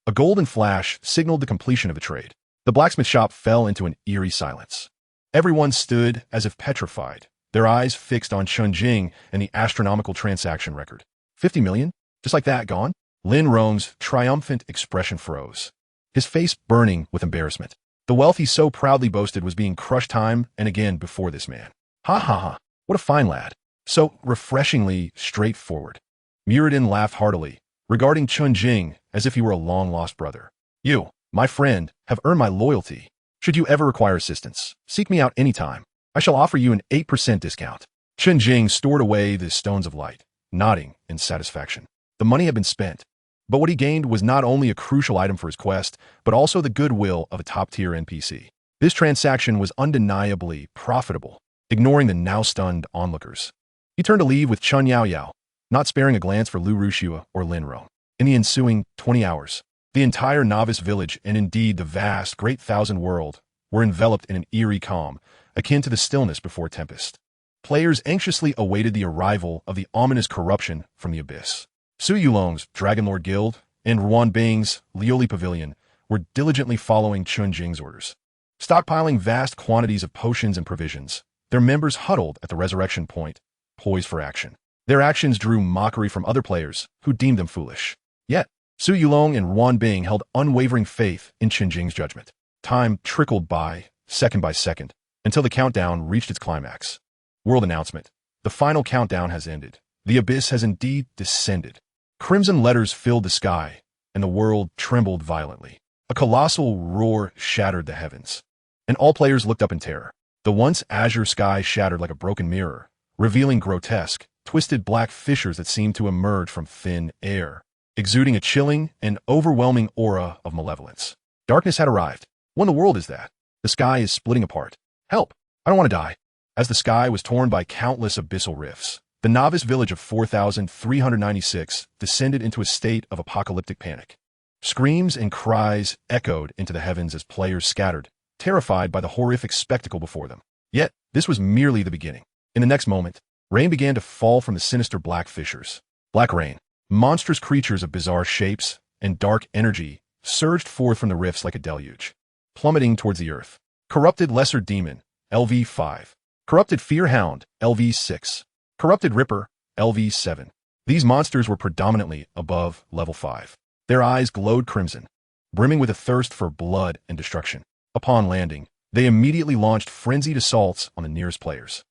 A golden flash signaled the completion of the trade. The blacksmith shop fell into an eerie silence. Everyone stood as if petrified, their eyes fixed on Chen Jing and the astronomical transaction record. 50 million? Just like that, gone? Lin Rong's triumphant expression froze, his face burning with embarrassment. The wealth he so proudly boasted was being crushed time and again before this man. Ha ha ha, what a fine lad. So refreshingly straightforward. Muradin laughed heartily, regarding Chen Jing as if he were a long-lost brother. You, my friend, have earned my loyalty. Should you ever require assistance, seek me out any time. I shall offer you an 8% discount. Chen Jing stored away the stones of light, nodding in satisfaction. The money had been spent, but what he gained was not only a crucial item for his quest, but also the goodwill of a top-tier NPC. This transaction was undeniably profitable, ignoring the now-stunned onlookers. He turned to leave with Chen Yaoyao, not sparing a glance for Lu Rushue or Lin Rong. In the ensuing 20 hours, the entire novice village and indeed the vast, great thousand world were enveloped in an eerie calm, akin to the stillness before a tempest. Players anxiously awaited the arrival of the ominous corruption from the abyss. Su Yulong's Dragonlord Guild and Ruan Bing's Lioli Pavilion were diligently following Chen Jing's orders. Stockpiling vast quantities of potions and provisions, their members huddled at the resurrection point, poised for action. Their actions drew mockery from other players who deemed them foolish. Yet, Su Yulong and Ruan Bing held unwavering faith in Chen Jing's judgment. Time trickled by second, until the countdown reached its climax. World announcement. The final countdown has ended. The abyss has indeed descended. Crimson letters filled the sky, and the world trembled violently. A colossal roar shattered the heavens, and all players looked up in terror. The once azure sky shattered like a broken mirror, revealing grotesque, twisted black fissures that seemed to emerge from thin air, exuding a chilling and overwhelming aura of malevolence. Darkness had arrived. What in the world is that? The sky is splitting apart. Help! I don't want to die. As the sky was torn by countless abyssal rifts, the novice village of 4,396 descended into a state of apocalyptic panic. Screams and cries echoed into the heavens as players scattered, terrified by the horrific spectacle before them. Yet, this was merely the beginning. In the next moment, rain began to fall from the sinister black fissures. Black rain, monstrous creatures of bizarre shapes and dark energy surged forth from the rifts like a deluge, plummeting towards the earth. Corrupted Lesser Demon, LV5. Corrupted Fearhound, LV6. Corrupted Ripper, LV7. These monsters were predominantly above level 5. Their eyes glowed crimson, brimming with a thirst for blood and destruction. Upon landing, They immediately launched frenzied assaults on the nearest players.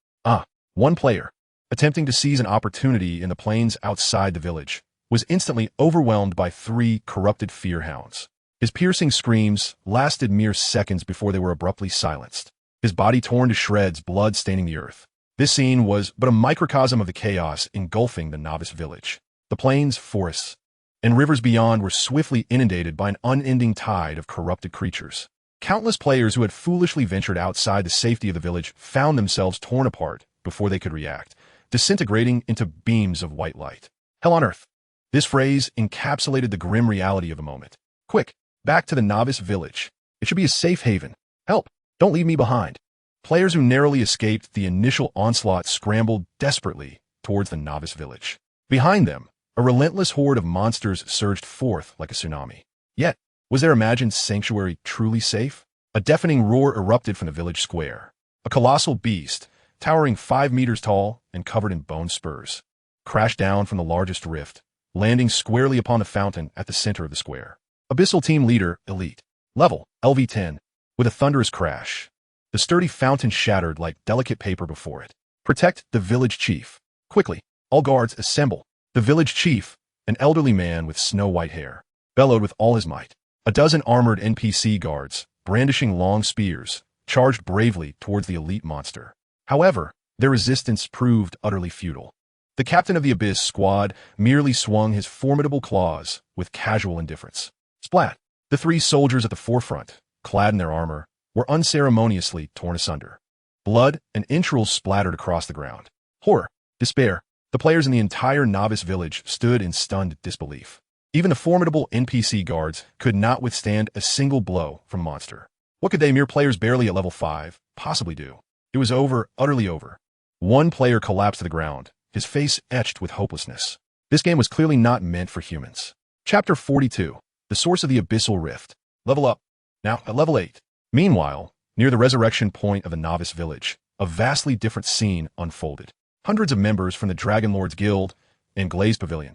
One player, attempting to seize an opportunity in the plains outside the village, was instantly overwhelmed by 3 corrupted fear hounds. His piercing screams lasted mere seconds before they were abruptly silenced. His body torn to shreds, blood staining the earth. This scene was but a microcosm of the chaos engulfing the novice village. The plains, forests, and rivers beyond were swiftly inundated by an unending tide of corrupted creatures. Countless players who had foolishly ventured outside the safety of the village found themselves torn apart before they could react, disintegrating into beams of white light. Hell on earth. This phrase encapsulated the grim reality of the moment. Quick, back to the novice village. It should be a safe haven. Help, don't leave me behind. Players who narrowly escaped the initial onslaught scrambled desperately towards the novice village. Behind them, a relentless horde of monsters surged forth like a tsunami. Yet, was their imagined sanctuary truly safe? A deafening roar erupted from the village square. A colossal beast, towering 5 meters tall and covered in bone spurs, crashed down from the largest rift, landing squarely upon the fountain at the center of the square. Abyssal Team Leader, Elite. Level, LV10. With a thunderous crash, the sturdy fountain shattered like delicate paper before it. Protect the village chief. Quickly, all guards assemble. The village chief, an elderly man with snow-white hair, bellowed with all his might. A dozen armored NPC guards, brandishing long spears, charged bravely towards the elite monster. However, their resistance proved utterly futile. The captain of the Abyss squad merely swung his formidable claws with casual indifference. Splat! The 3 soldiers at the forefront, clad in their armor, were unceremoniously torn asunder. Blood and entrails splattered across the ground. Horror, despair. The players in the entire novice village stood in stunned disbelief. Even the formidable NPC guards could not withstand a single blow from monster. What could they, mere players barely at level 5, possibly do? It was over, utterly over. One player collapsed to the ground, his face etched with hopelessness. This game was clearly not meant for humans. Chapter 42. The Source of the Abyssal Rift. Level up. Now at level 8. Meanwhile, near the resurrection point of the novice village, a vastly different scene unfolded. Hundreds of members from the Dragon Lord's Guild and Glazed Pavilion,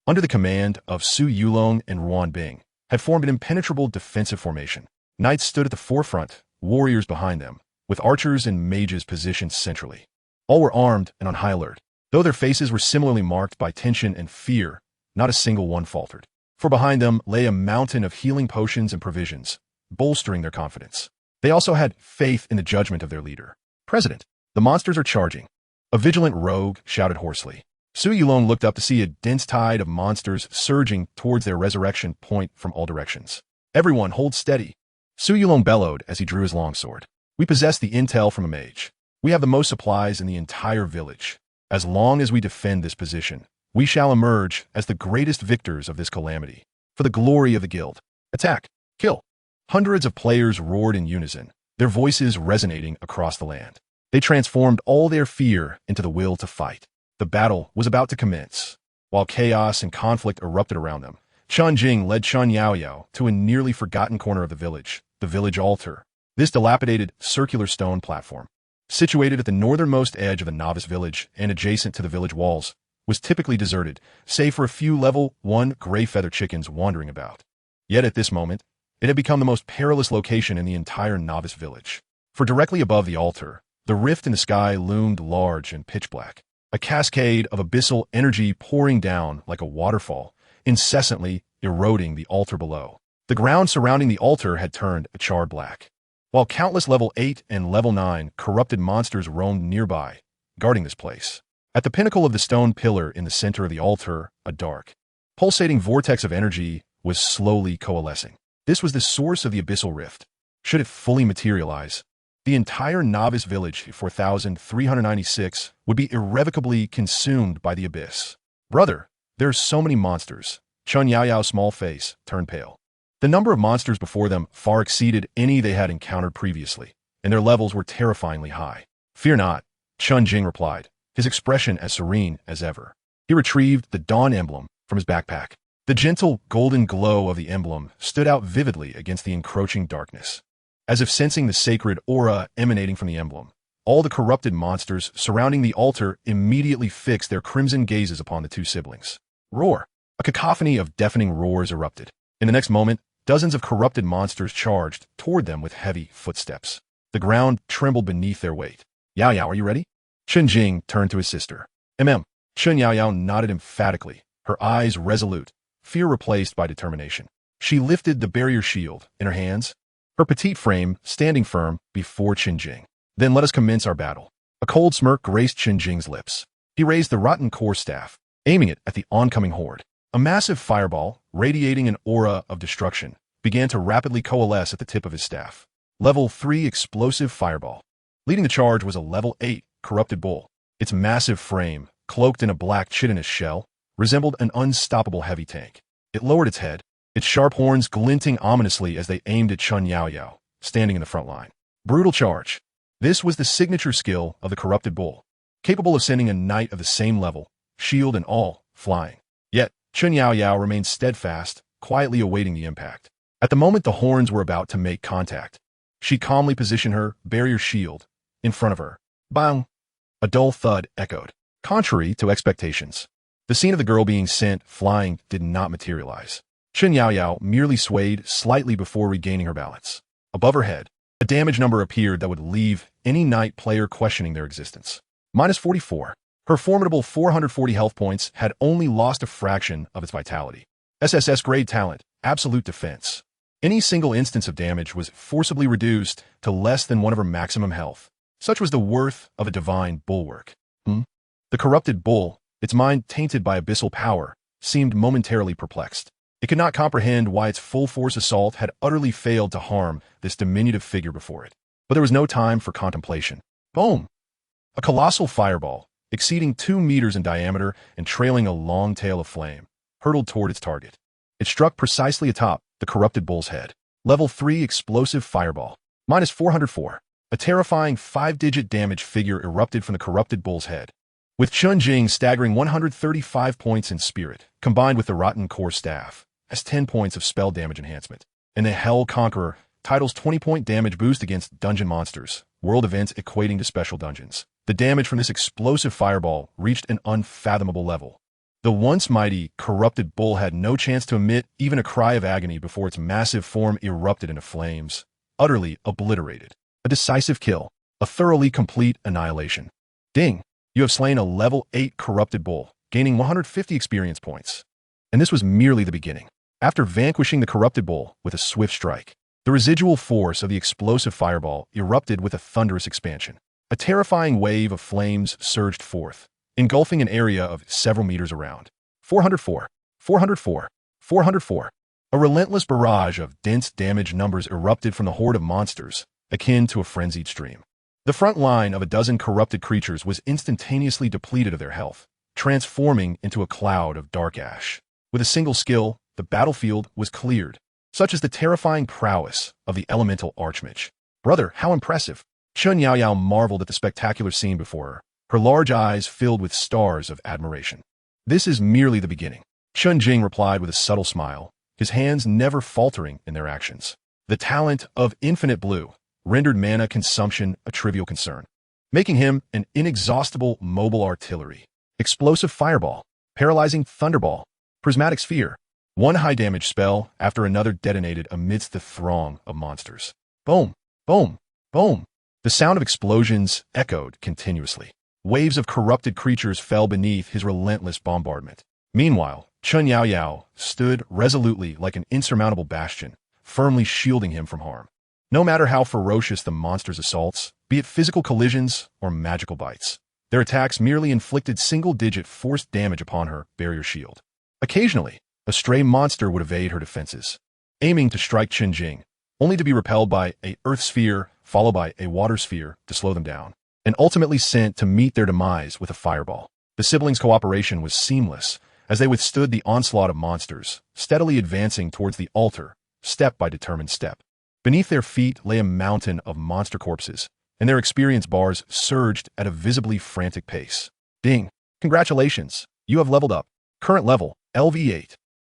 under the command of Su Yulong and Ruan Bing, had formed an impenetrable defensive formation. Knights stood at the forefront, warriors behind them, with archers and mages positioned centrally. All were armed and on high alert. Though their faces were similarly marked by tension and fear, not a single one faltered. For behind them lay a mountain of healing potions and provisions, bolstering their confidence. They also had faith in the judgment of their leader. President, the monsters are charging. A vigilant rogue shouted hoarsely. Su Yulong looked up to see a dense tide of monsters surging towards their resurrection point from all directions. Everyone hold steady. Su Yulong bellowed as he drew his longsword. We possess the intel from a mage. We have the most supplies in the entire village. As long as we defend this position, we shall emerge as the greatest victors of this calamity. For the glory of the guild. Attack! Kill! Hundreds of players roared in unison, their voices resonating across the land. They transformed all their fear into the will to fight. The battle was about to commence. While chaos and conflict erupted around them, Chen Jing led Chen Yaoyao to a nearly forgotten corner of the village altar. This dilapidated, circular stone platform, situated at the northernmost edge of the novice village and adjacent to the village walls, was typically deserted, save for a few level 1 gray feather chickens wandering about. Yet at this moment, it had become the most perilous location in the entire novice village. For directly above the altar, the rift in the sky loomed large and pitch black, a cascade of abyssal energy pouring down like a waterfall, incessantly eroding the altar below. The ground surrounding the altar had turned a charred black, while countless level 8 and level 9 corrupted monsters roamed nearby, guarding this place. At the pinnacle of the stone pillar in the center of the altar, a dark, pulsating vortex of energy was slowly coalescing. This was the source of the abyssal rift. Should it fully materialize, the entire novice village, 4,396, would be irrevocably consumed by the abyss. Brother, there are so many monsters. Chen Yaoyao's small face turned pale. The number of monsters before them far exceeded any they had encountered previously, and their levels were terrifyingly high. Fear not, Chen Jing replied, his expression as serene as ever. He retrieved the dawn emblem from his backpack. The gentle golden glow of the emblem stood out vividly against the encroaching darkness. As if sensing the sacred aura emanating from the emblem, all the corrupted monsters surrounding the altar immediately fixed their crimson gazes upon the 2 siblings. Roar! A cacophony of deafening roars erupted. In the next moment, dozens of corrupted monsters charged toward them with heavy footsteps. The ground trembled beneath their weight. Yaoyao, are you ready? Chen Jing turned to his sister. Chen Yaoyao nodded emphatically, her eyes resolute, fear replaced by determination. She lifted the barrier shield in her hands, her petite frame standing firm before Chen Jing. Then let us commence our battle. A cold smirk graced Chen Jing's lips. He raised the rotten core staff, aiming it at the oncoming horde. A massive fireball, radiating an aura of destruction, began to rapidly coalesce at the tip of his staff. Level 3 explosive fireball. Leading the charge was a level 8 corrupted bull. Its massive frame, cloaked in a black chitinous shell, resembled an unstoppable heavy tank. It lowered its head, its sharp horns glinting ominously as they aimed at Chen Yaoyao, standing in the front line. Brutal charge. This was the signature skill of the corrupted bull, capable of sending a knight of the same level, shield and all, flying. Yet, Chen Yaoyao remained steadfast, quietly awaiting the impact. At the moment the horns were about to make contact, she calmly positioned her barrier shield in front of her. Bang! A dull thud echoed. Contrary to expectations, the scene of the girl being sent flying did not materialize. Chen Yaoyao merely swayed slightly before regaining her balance. Above her head, a damage number appeared that would leave any knight player questioning their existence. -44. Her formidable 440 health points had only lost a fraction of its vitality. SSS grade talent, absolute defense. Any single instance of damage was forcibly reduced to less than one of her maximum health. Such was the worth of a divine bulwark. The corrupted bull, its mind tainted by abyssal power, seemed momentarily perplexed. It could not comprehend why its full-force assault had utterly failed to harm this diminutive figure before it. But there was no time for contemplation. Boom! A colossal fireball, exceeding 2 meters in diameter and trailing a long tail of flame, hurtled toward its target. It struck precisely atop the corrupted bull's head. Level 3 explosive fireball. -404. A terrifying 5-digit damage figure erupted from the corrupted bull's head. With Chen Jing staggering 135 points in spirit, combined with the rotten core staff, as 10 points of spell damage enhancement, and the Hell Conqueror titles 20-point damage boost against dungeon monsters, world events equating to special dungeons. The damage from this explosive fireball reached an unfathomable level. The once mighty, corrupted bull had no chance to emit even a cry of agony before its massive form erupted into flames, utterly obliterated. A decisive kill, a thoroughly complete annihilation. Ding! You have slain a level 8 corrupted bull, gaining 150 experience points. And this was merely the beginning. After vanquishing the corrupted bull with a swift strike, the residual force of the explosive fireball erupted with a thunderous expansion. A terrifying wave of flames surged forth, engulfing an area of several meters around. 404, 404, 404. A relentless barrage of dense damage numbers erupted from the horde of monsters, akin to a frenzied stream. The front line of a dozen corrupted creatures was instantaneously depleted of their health, transforming into a cloud of dark ash. With a single skill, the battlefield was cleared. Such is the terrifying prowess of the elemental archmage. Brother, how impressive! Chen Yaoyao marveled at the spectacular scene before her, her large eyes filled with stars of admiration. This is merely the beginning. Chen Jing replied with a subtle smile, his hands never faltering in their actions. The talent of infinite blue rendered mana consumption a trivial concern, making him an inexhaustible mobile artillery. Explosive fireball, paralyzing thunderball, prismatic sphere. One high-damage spell after another detonated amidst the throng of monsters. Boom, boom, boom. The sound of explosions echoed continuously. Waves of corrupted creatures fell beneath his relentless bombardment. Meanwhile, Chen Yaoyao stood resolutely like an insurmountable bastion, firmly shielding him from harm. No matter how ferocious the monster's assaults, be it physical collisions or magical bites, their attacks merely inflicted single-digit forced damage upon her barrier shield. Occasionally, a stray monster would evade her defenses, aiming to strike Chen Jing, only to be repelled by a earth sphere followed by a water sphere to slow them down, and ultimately sent to meet their demise with a fireball. The siblings' cooperation was seamless as they withstood the onslaught of monsters, steadily advancing towards the altar, step by determined step. Beneath their feet lay a mountain of monster corpses, and their experience bars surged at a visibly frantic pace. Ding! Congratulations! You have leveled up. Current level, LV8.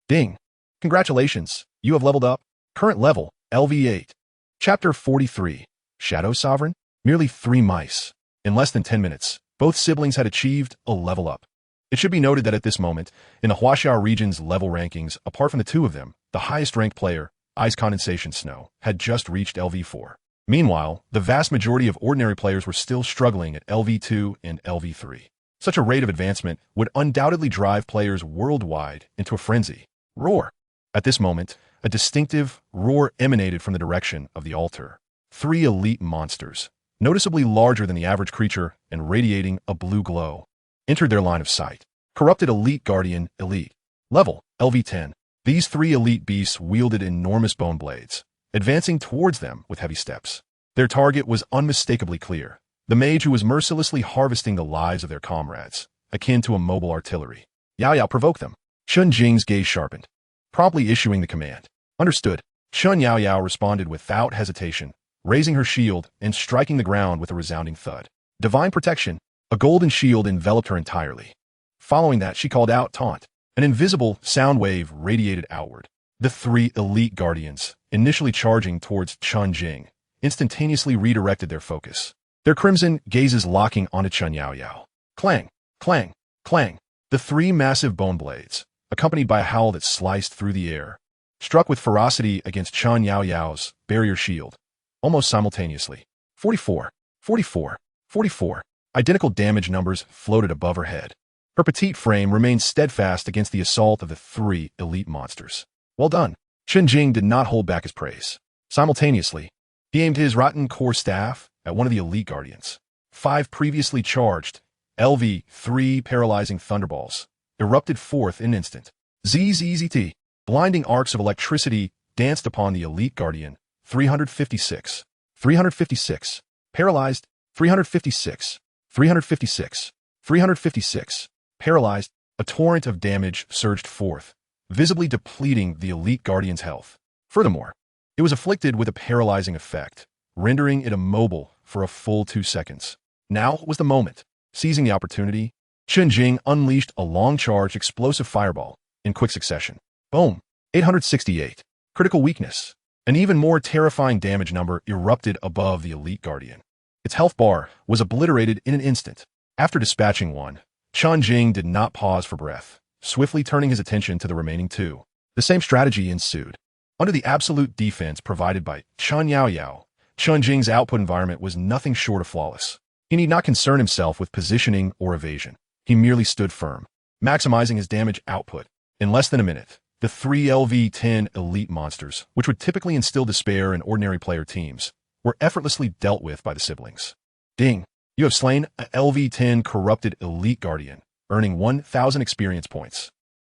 Ding! Congratulations! You have leveled up. Current level, LV8. Chapter 43. Shadow Sovereign? Merely 3 mice. In less than 10 minutes, both siblings had achieved a level up. It should be noted that at this moment, in the Huaxia region's level rankings, apart from the two of them, the highest ranked player, Ice Condensation Snow, had just reached LV4. Meanwhile, the vast majority of ordinary players were still struggling at LV2 and LV3. Such a rate of advancement would undoubtedly drive players worldwide into a frenzy. Roar! At this moment, a distinctive roar emanated from the direction of the altar. 3 elite monsters, noticeably larger than the average creature and radiating a blue glow, entered their line of sight. Corrupted Elite Guardian Elite. Level, LV10. These 3 elite beasts wielded enormous bone blades, advancing towards them with heavy steps. Their target was unmistakably clear. The mage who was mercilessly harvesting the lives of their comrades, akin to a mobile artillery. Yaoyao provoked them. Chen Jing's gaze sharpened, promptly issuing the command. Understood. Chen Yaoyao responded without hesitation, raising her shield and striking the ground with a resounding thud. Divine protection. A golden shield enveloped her entirely. Following that, she called out taunt. An invisible sound wave radiated outward. The 3 elite guardians, initially charging towards Chen Jing, instantaneously redirected their focus, their crimson gazes locking onto Chen Yaoyao. Clang, clang, clang. The 3 massive bone blades, accompanied by a howl that sliced through the air, struck with ferocity against Chen Yaoyao's barrier shield, almost simultaneously. 44, 44, 44. Identical damage numbers floated above her head. Her petite frame remained steadfast against the assault of the 3 elite monsters. Well done. Chen Jing did not hold back his praise. Simultaneously, he aimed his rotten core staff at one of the elite guardians. 5 previously charged, LV3 paralyzing thunderballs, erupted forth in an instant. ZZZT. Blinding arcs of electricity danced upon the elite guardian. 356. 356. Paralyzed. 356. 356. 356. Paralyzed. A torrent of damage surged forth, visibly depleting the elite guardian's health. Furthermore, it was afflicted with a paralyzing effect, rendering it immobile for a full 2 seconds. Now was the moment. Seizing the opportunity, Chen Jing unleashed a long-charge explosive fireball in quick succession. Boom! 868. Critical weakness. An even more terrifying damage number erupted above the elite guardian. Its health bar was obliterated in an instant. After dispatching one, Chen Jing did not pause for breath, swiftly turning his attention to the remaining 2. The same strategy ensued. Under the absolute defense provided by Chen Yaoyao, Chen Jing's output environment was nothing short of flawless. He need not concern himself with positioning or evasion. He merely stood firm, maximizing his damage output. In less than a minute, the 3 LV10 elite monsters, which would typically instill despair in ordinary player teams, were effortlessly dealt with by the siblings. Ding! You have slain a LV10 corrupted elite guardian, earning 1,000 experience points.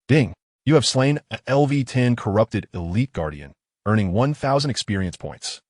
Ding! You have slain a LV10 corrupted elite guardian, earning 1,000 experience points.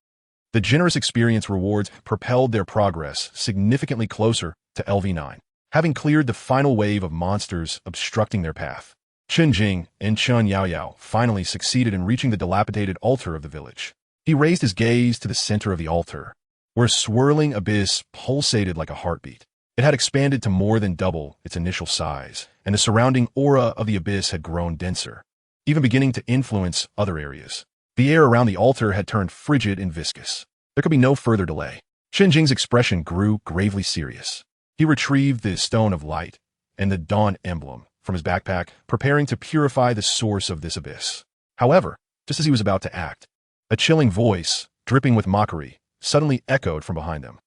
The generous experience rewards propelled their progress significantly closer to LV9, having cleared the final wave of monsters obstructing their path. Chen Jing and Chen Yaoyao finally succeeded in reaching the dilapidated altar of the village. He raised his gaze to the center of the altar, where a swirling abyss pulsated like a heartbeat. It had expanded to more than double its initial size, and the surrounding aura of the abyss had grown denser, even beginning to influence other areas. The air around the altar had turned frigid and viscous. There could be no further delay. Chen Jing's expression grew gravely serious. He retrieved the Stone of Light and the Dawn Emblem from his backpack, preparing to purify the source of this abyss. However, just as he was about to act, a chilling voice, dripping with mockery, suddenly echoed from behind them.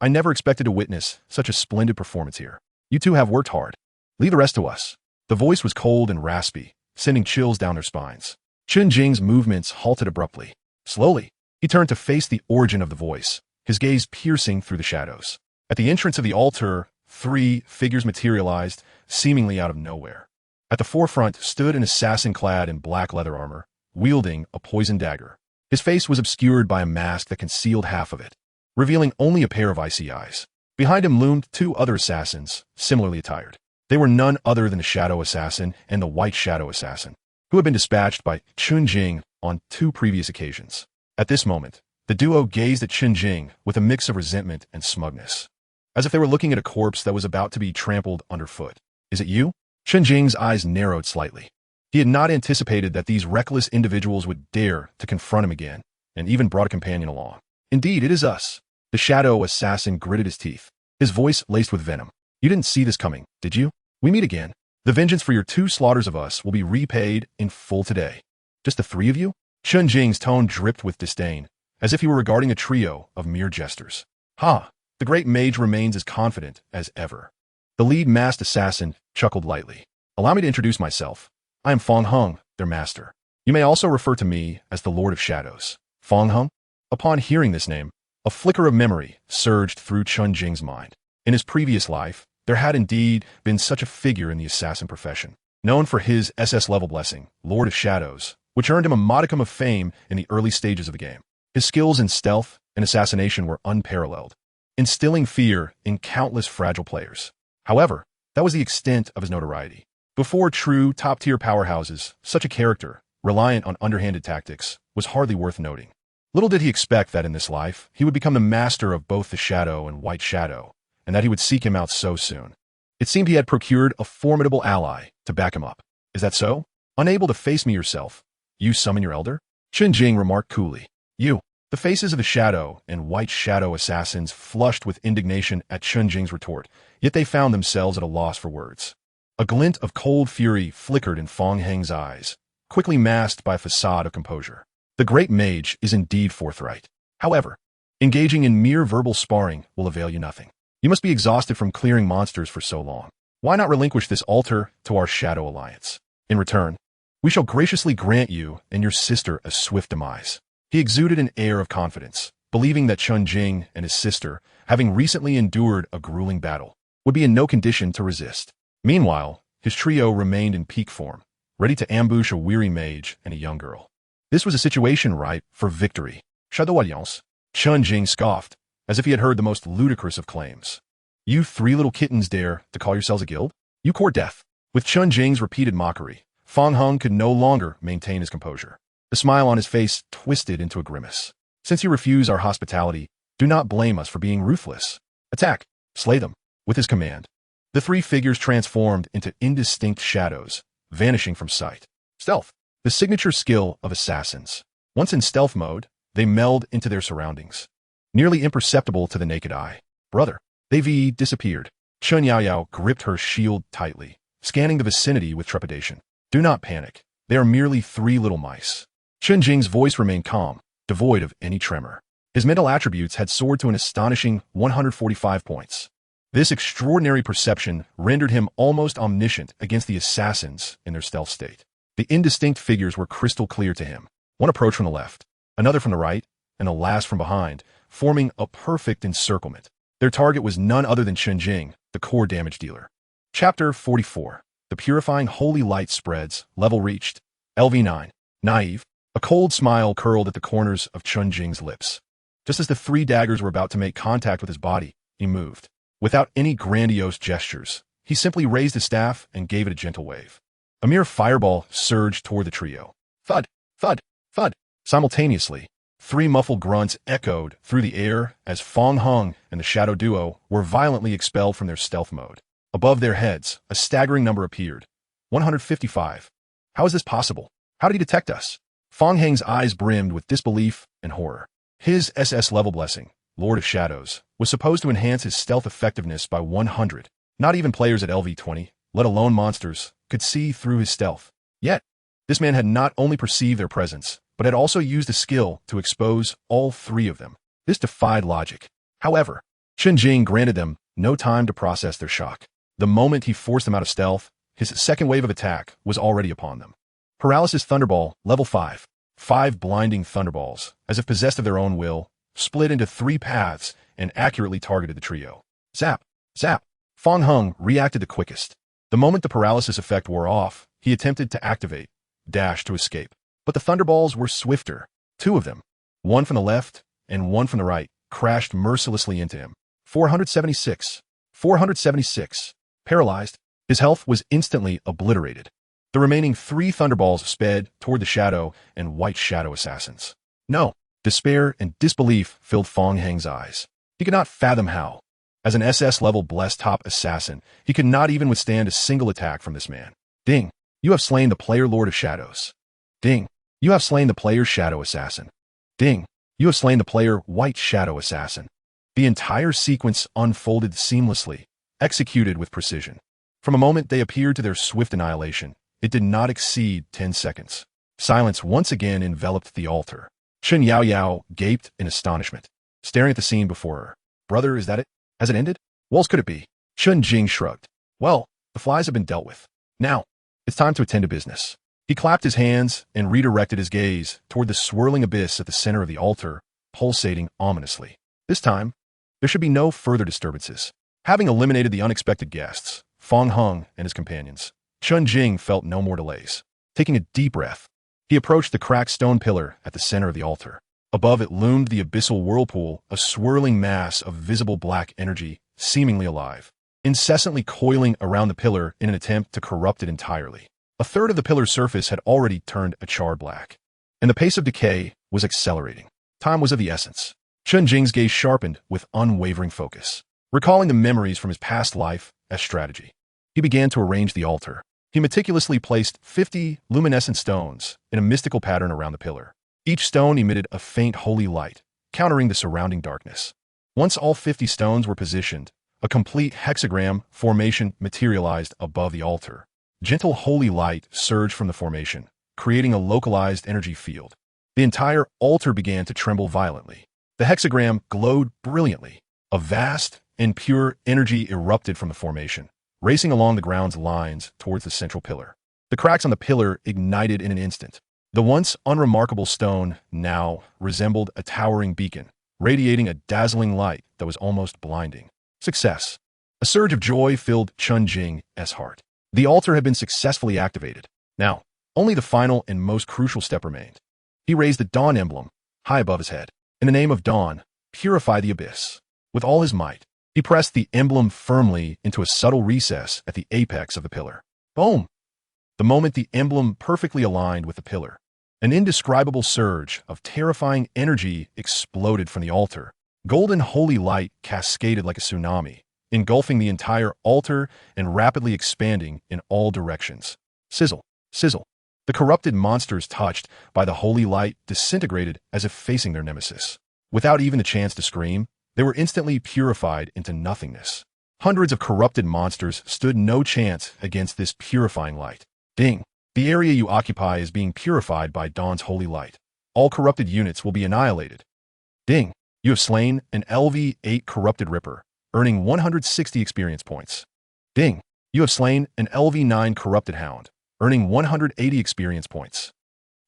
I never expected to witness such a splendid performance here. You two have worked hard. Leave the rest to us. The voice was cold and raspy, sending chills down their spines. Chen Jing's movements halted abruptly. Slowly, he turned to face the origin of the voice, his gaze piercing through the shadows. At the entrance of the altar, 3 figures materialized, seemingly out of nowhere. At the forefront stood an assassin clad in black leather armor, wielding a poisoned dagger. His face was obscured by a mask that concealed half of it, revealing only a pair of icy eyes. Behind him loomed 2 other assassins, similarly attired. They were none other than the Shadow Assassin and the White Shadow Assassin, who had been dispatched by Chen Jing on 2 previous occasions. At this moment, the duo gazed at Chen Jing with a mix of resentment and smugness, as if they were looking at a corpse that was about to be trampled underfoot. Is it you? Chen Jing's eyes narrowed slightly. He had not anticipated that these reckless individuals would dare to confront him again, and even brought a companion along. Indeed, it is us. The Shadow Assassin gritted his teeth, his voice laced with venom. You didn't see this coming, did you? We meet again. The vengeance for your 2 slaughters of us will be repaid in full today. Just the 3 of you? Chen Jing's tone dripped with disdain, as if he were regarding a trio of mere jesters. Ha! The great mage remains as confident as ever. The lead masked assassin chuckled lightly. Allow me to introduce myself. I am Fong Hung, their master. You may also refer to me as the Lord of Shadows. Fong Hung? Upon hearing this name, a flicker of memory surged through Chen Jing's mind. In his previous life, there had indeed been such a figure in the assassin profession, known for his SS-level blessing, Lord of Shadows, which earned him a modicum of fame in the early stages of the game. His skills in stealth and assassination were unparalleled, instilling fear in countless fragile players. However, that was the extent of his notoriety. Before true top-tier powerhouses, such a character, reliant on underhanded tactics, was hardly worth noting. Little did he expect that in this life, he would become the master of both the Shadow and White Shadow, and that he would seek him out so soon. It seemed he had procured a formidable ally to back him up. Is that so? Unable to face me yourself, you summon your elder? Chen Jing remarked coolly. You. The faces of the Shadow and White Shadow assassins flushed with indignation at Chen Jing's retort, yet they found themselves at a loss for words. A glint of cold fury flickered in Fong Heng's eyes, quickly masked by a facade of composure. The great mage is indeed forthright. However, engaging in mere verbal sparring will avail you nothing. You must be exhausted from clearing monsters for so long. Why not relinquish this altar to our Shadow Alliance? In return, we shall graciously grant you and your sister a swift demise. He exuded an air of confidence, believing that Chen Jing and his sister, having recently endured a grueling battle, would be in no condition to resist. Meanwhile, his trio remained in peak form, ready to ambush a weary mage and a young girl. This was a situation ripe for victory. Shadow Alliance? Chen Jing scoffed, as if he had heard the most ludicrous of claims. You three little kittens dare to call yourselves a guild? You court death. With Chen Jing's repeated mockery, Fong Hung could no longer maintain his composure. The smile on his face twisted into a grimace. Since you refuse our hospitality, do not blame us for being ruthless. Attack. Slay them. With his command, the three figures transformed into indistinct shadows, vanishing from sight. Stealth. The signature skill of assassins. Once in stealth mode, they meld into their surroundings, nearly imperceptible to the naked eye. Brother. They disappeared. Chen Yaoyao gripped her shield tightly, scanning the vicinity with trepidation. Do not panic. They are merely three little mice. Chen Jing's voice remained calm, devoid of any tremor. His mental attributes had soared to an astonishing 145 points. This extraordinary perception rendered him almost omniscient against the assassins in their stealth state. The indistinct figures were crystal clear to him. One approached from the left, another from the right, and the last from behind, forming a perfect encirclement. Their target was none other than Chen Jing, the core damage dealer. Chapter 44. The purifying holy light spreads, level reached. LV9. Naive. A cold smile curled at the corners of Chen Jing's lips. Just as the three daggers were about to make contact with his body, he moved. Without any grandiose gestures, he simply raised his staff and gave it a gentle wave. A mere fireball surged toward the trio. Thud, thud, thud. Simultaneously, three muffled grunts echoed through the air as Fong Hung and the Shadow Duo were violently expelled from their stealth mode. Above their heads, a staggering number appeared. 155. How is this possible? How did he detect us? Fong Heng's eyes brimmed with disbelief and horror. His SS-level blessing, Lord of Shadows, was supposed to enhance his stealth effectiveness by 100. Not even players at LV20, let alone monsters, could see through his stealth. Yet, this man had not only perceived their presence, but had also used a skill to expose all three of them. This defied logic. However, Chen Jing granted them no time to process their shock. The moment he forced them out of stealth, his second wave of attack was already upon them. Paralysis Thunderball, level 5. 5 blinding thunderballs, as if possessed of their own will, split into 3 paths and accurately targeted the trio. Zap! Zap! Fong Hung reacted the quickest. The moment the paralysis effect wore off, he attempted to activate, dash to escape. But the thunderballs were swifter. 2 of them, one from the left and one from the right, crashed mercilessly into him. 476. 476. Paralyzed, his health was instantly obliterated. The remaining 3 thunderballs sped toward the Shadow and White Shadow assassins. No. Despair and disbelief filled Fong Heng's eyes. He could not fathom how. As an SS-level blessed top assassin, he could not even withstand a single attack from this man. Ding. You have slain the player Lord of Shadows. Ding. You have slain the player Shadow Assassin. Ding. You have slain the player White Shadow Assassin. The entire sequence unfolded seamlessly, executed with precision. From a moment they appeared to their swift annihilation, it did not exceed 10 seconds. Silence once again enveloped the altar. Chen Yaoyao gaped in astonishment, staring at the scene before her. Brother, is that it? Has it ended? What else could it be? Chen Jing shrugged. Well, the flies have been dealt with. Now, it's time to attend to business. He clapped his hands and redirected his gaze toward the swirling abyss at the center of the altar, pulsating ominously. This time, there should be no further disturbances. Having eliminated the unexpected guests, Feng Heng and his companions, Chen Jing felt no more delays. Taking a deep breath, he approached the cracked stone pillar at the center of the altar. Above it loomed the abyssal whirlpool, a swirling mass of visible black energy, seemingly alive, incessantly coiling around the pillar in an attempt to corrupt it entirely. A third of the pillar's surface had already turned a charred black, and the pace of decay was accelerating. Time was of the essence. Chen Jing's gaze sharpened with unwavering focus. Recalling the memories from his past life as strategy, he began to arrange the altar. He meticulously placed 50 luminescent stones in a mystical pattern around the pillar. Each stone emitted a faint holy light, countering the surrounding darkness. Once all 50 stones were positioned, a complete hexagram formation materialized above the altar. Gentle holy light surged from the formation, creating a localized energy field. The entire altar began to tremble violently. The hexagram glowed brilliantly. A vast and pure energy erupted from the formation, racing along the ground's lines towards the central pillar. The cracks on the pillar ignited in an instant. The once unremarkable stone now resembled a towering beacon, radiating a dazzling light that was almost blinding. Success. A surge of joy filled Chen Jing's heart. The altar had been successfully activated. Now, only the final and most crucial step remained. He raised the Dawn emblem high above his head. In the name of Dawn, purify the abyss. With all his might, he pressed the emblem firmly into a subtle recess at the apex of the pillar. Boom! The moment the emblem perfectly aligned with the pillar, an indescribable surge of terrifying energy exploded from the altar. Golden holy light cascaded like a tsunami, engulfing the entire altar and rapidly expanding in all directions. Sizzle, sizzle. The corrupted monsters touched by the holy light disintegrated as if facing their nemesis. Without even the chance to scream, they were instantly purified into nothingness. Hundreds of corrupted monsters stood no chance against this purifying light. Ding! The area you occupy is being purified by Dawn's holy light. All corrupted units will be annihilated. Ding! You have slain an LV8 corrupted Ripper, earning 160 experience points. Ding! You have slain an LV9 corrupted Hound, earning 180 experience points.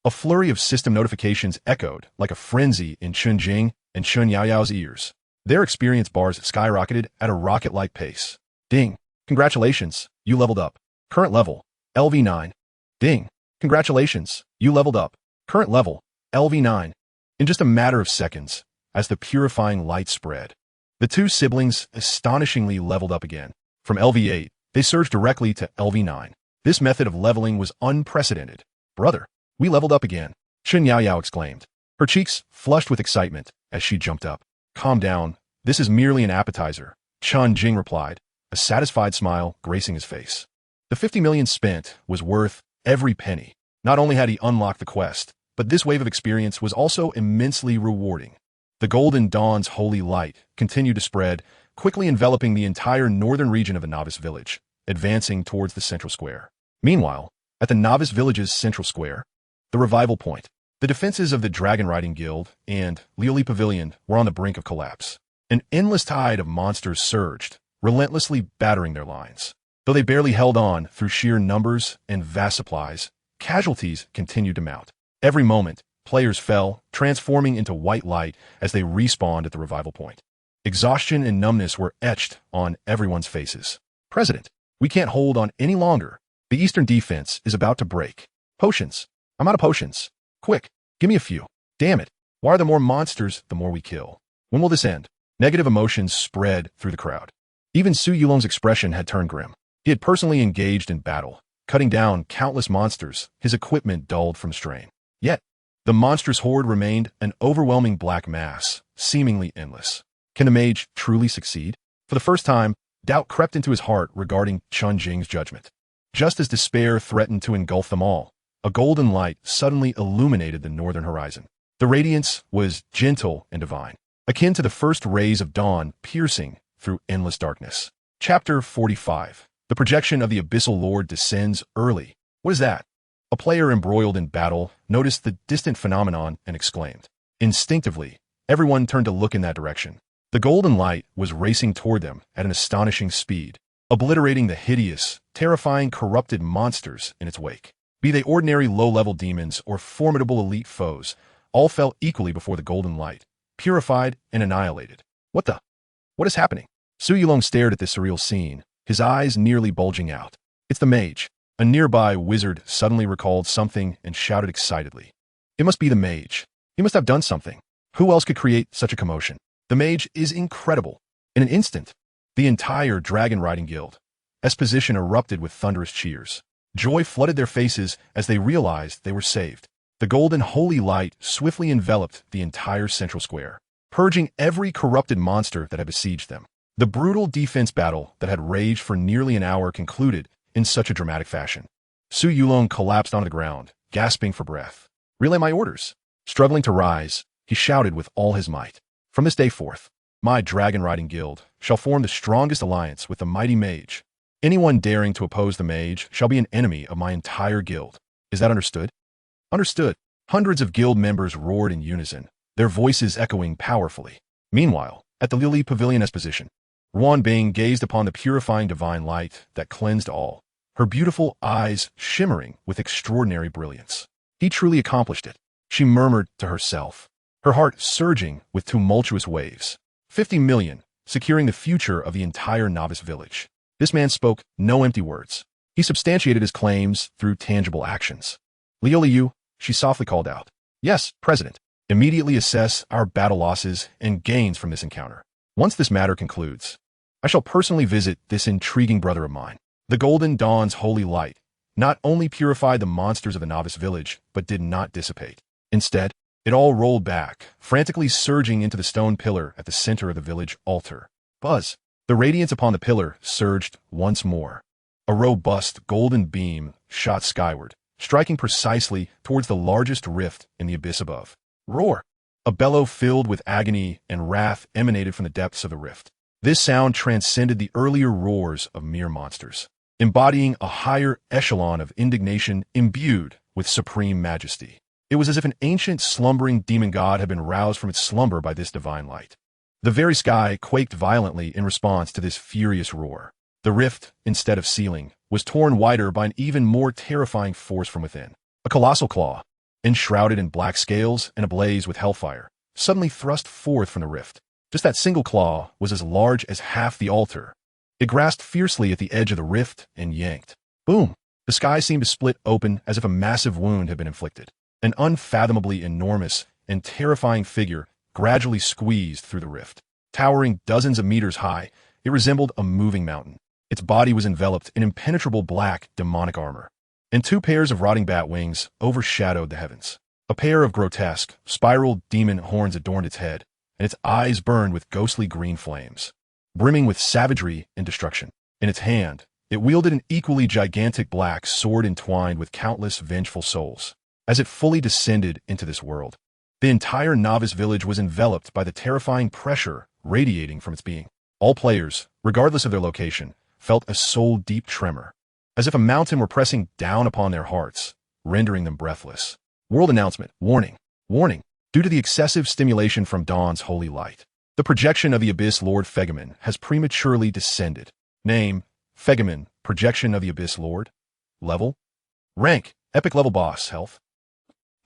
A flurry of system notifications echoed like a frenzy in Chen Jing and Chen Yaoyao's ears. Their experience bars skyrocketed at a rocket-like pace. Ding! Congratulations, you leveled up. Current level, LV9. Ding! Congratulations, you leveled up. Current level, LV9. In just a matter of seconds, as the purifying light spread, the two siblings astonishingly leveled up again. From LV8, they surged directly to LV9. This method of leveling was unprecedented. Brother, we leveled up again, Chen Yaoyao exclaimed. Her cheeks flushed with excitement as she jumped up. Calm down, this is merely an appetizer, Chen Jing replied, a satisfied smile gracing his face. The 50 million spent was worth every penny. Not only had he unlocked the quest, but this wave of experience was also immensely rewarding. The golden dawn's holy light continued to spread, quickly enveloping the entire northern region of the novice village, advancing towards the central square. Meanwhile, at the novice village's central square, the revival point, the defenses of the Dragon Riding Guild and Lioli Pavilion were on the brink of collapse. An endless tide of monsters surged, relentlessly battering their lines. Though they barely held on through sheer numbers and vast supplies, casualties continued to mount. Every moment, players fell, transforming into white light as they respawned at the revival point. Exhaustion and numbness were etched on everyone's faces. President, we can't hold on any longer. The eastern defense is about to break. Potions. I'm out of potions. Quick, give me a few. Damn it. Why are there more monsters the more we kill? When will this end? Negative emotions spread through the crowd. Even Su Yulong's expression had turned grim. He had personally engaged in battle, cutting down countless monsters, his equipment dulled from strain. Yet, the monstrous horde remained an overwhelming black mass, seemingly endless. Can the mage truly succeed? For the first time, doubt crept into his heart regarding Chen Jing's judgment. Just as despair threatened to engulf them all, a golden light suddenly illuminated the northern horizon. The radiance was gentle and divine, akin to the first rays of dawn piercing through endless darkness. Chapter 45. The projection of the Abyssal Lord descends early. What is that? A player embroiled in battle noticed the distant phenomenon and exclaimed. Instinctively, everyone turned to look in that direction. The golden light was racing toward them at an astonishing speed, obliterating the hideous, terrifying, corrupted monsters in its wake. Be they ordinary low-level demons or formidable elite foes, all fell equally before the golden light, purified and annihilated. What is happening? Su Yulong stared at this surreal scene, his eyes nearly bulging out. It's the mage. A nearby wizard suddenly recalled something and shouted excitedly. It must be the mage. He must have done something. Who else could create such a commotion? The mage is incredible. In an instant, the entire dragon riding guild, position erupted with thunderous cheers. Joy flooded their faces as they realized they were saved. The golden holy light swiftly enveloped the entire central square, purging every corrupted monster that had besieged them. The brutal defense battle that had raged for nearly an hour concluded in such a dramatic fashion. Su Yulong collapsed onto the ground, gasping for breath. Relay my orders. Struggling to rise, he shouted with all his might. From this day forth, my dragon riding guild shall form the strongest alliance with the mighty mage. Anyone daring to oppose the mage shall be an enemy of my entire guild. Is that understood? Understood. Hundreds of guild members roared in unison, their voices echoing powerfully. Meanwhile, at the Lily Pavilion exposition, Ruan Bing gazed upon the purifying divine light that cleansed all, her beautiful eyes shimmering with extraordinary brilliance. He truly accomplished it, she murmured to herself, her heart surging with tumultuous waves. 50 million, securing the future of the entire novice village. This man spoke no empty words. He substantiated his claims through tangible actions. Liu Liu, she softly called out. Yes, President. Immediately assess our battle losses and gains from this encounter. Once this matter concludes, I shall personally visit this intriguing brother of mine. The Golden Dawn's holy light not only purified the monsters of the novice village, but did not dissipate. Instead, it all rolled back, frantically surging into the stone pillar at the center of the village altar. Buzz! The radiance upon the pillar surged once more. A robust golden beam shot skyward, striking precisely towards the largest rift in the abyss above. Roar! A bellow filled with agony and wrath emanated from the depths of the rift. This sound transcended the earlier roars of mere monsters, embodying a higher echelon of indignation imbued with supreme majesty. It was as if an ancient slumbering demon god had been roused from its slumber by this divine light. The very sky quaked violently in response to this furious roar. The rift, instead of sealing, was torn wider by an even more terrifying force from within. A colossal claw, enshrouded in black scales and ablaze with hellfire, suddenly thrust forth from the rift. Just that single claw was as large as half the altar. It grasped fiercely at the edge of the rift and yanked. Boom! The sky seemed to split open as if a massive wound had been inflicted. An unfathomably enormous and terrifying figure gradually squeezed through the rift. Towering dozens of meters high, it resembled a moving mountain. Its body was enveloped in impenetrable black, demonic armor, and two pairs of rotting bat wings overshadowed the heavens. A pair of grotesque, spiral demon horns adorned its head, and its eyes burned with ghostly green flames, brimming with savagery and destruction. In its hand, it wielded an equally gigantic black sword entwined with countless vengeful souls. As it fully descended into this world, the entire novice village was enveloped by the terrifying pressure radiating from its being. All players, regardless of their location, felt a soul-deep tremor, as if a mountain were pressing down upon their hearts, rendering them breathless. World announcement. Warning. Warning. Due to the excessive stimulation from Dawn's holy light, the projection of the Abyss Lord Fegamin has prematurely descended. Name: Fegamin, projection of the Abyss Lord. Level: Rank: Epic level boss. Health.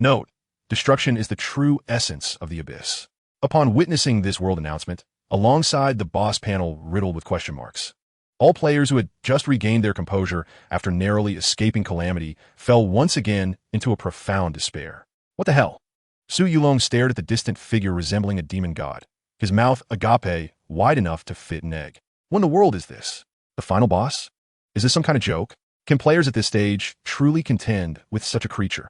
Note: Destruction is the true essence of the Abyss. Upon witnessing this world announcement, alongside the boss panel riddled with question marks, all players who had just regained their composure after narrowly escaping calamity fell once again into a profound despair. What the hell? Su Yulong stared at the distant figure resembling a demon god, his mouth agape wide enough to fit an egg. What in the world is this? The final boss? Is this some kind of joke? Can players at this stage truly contend with such a creature?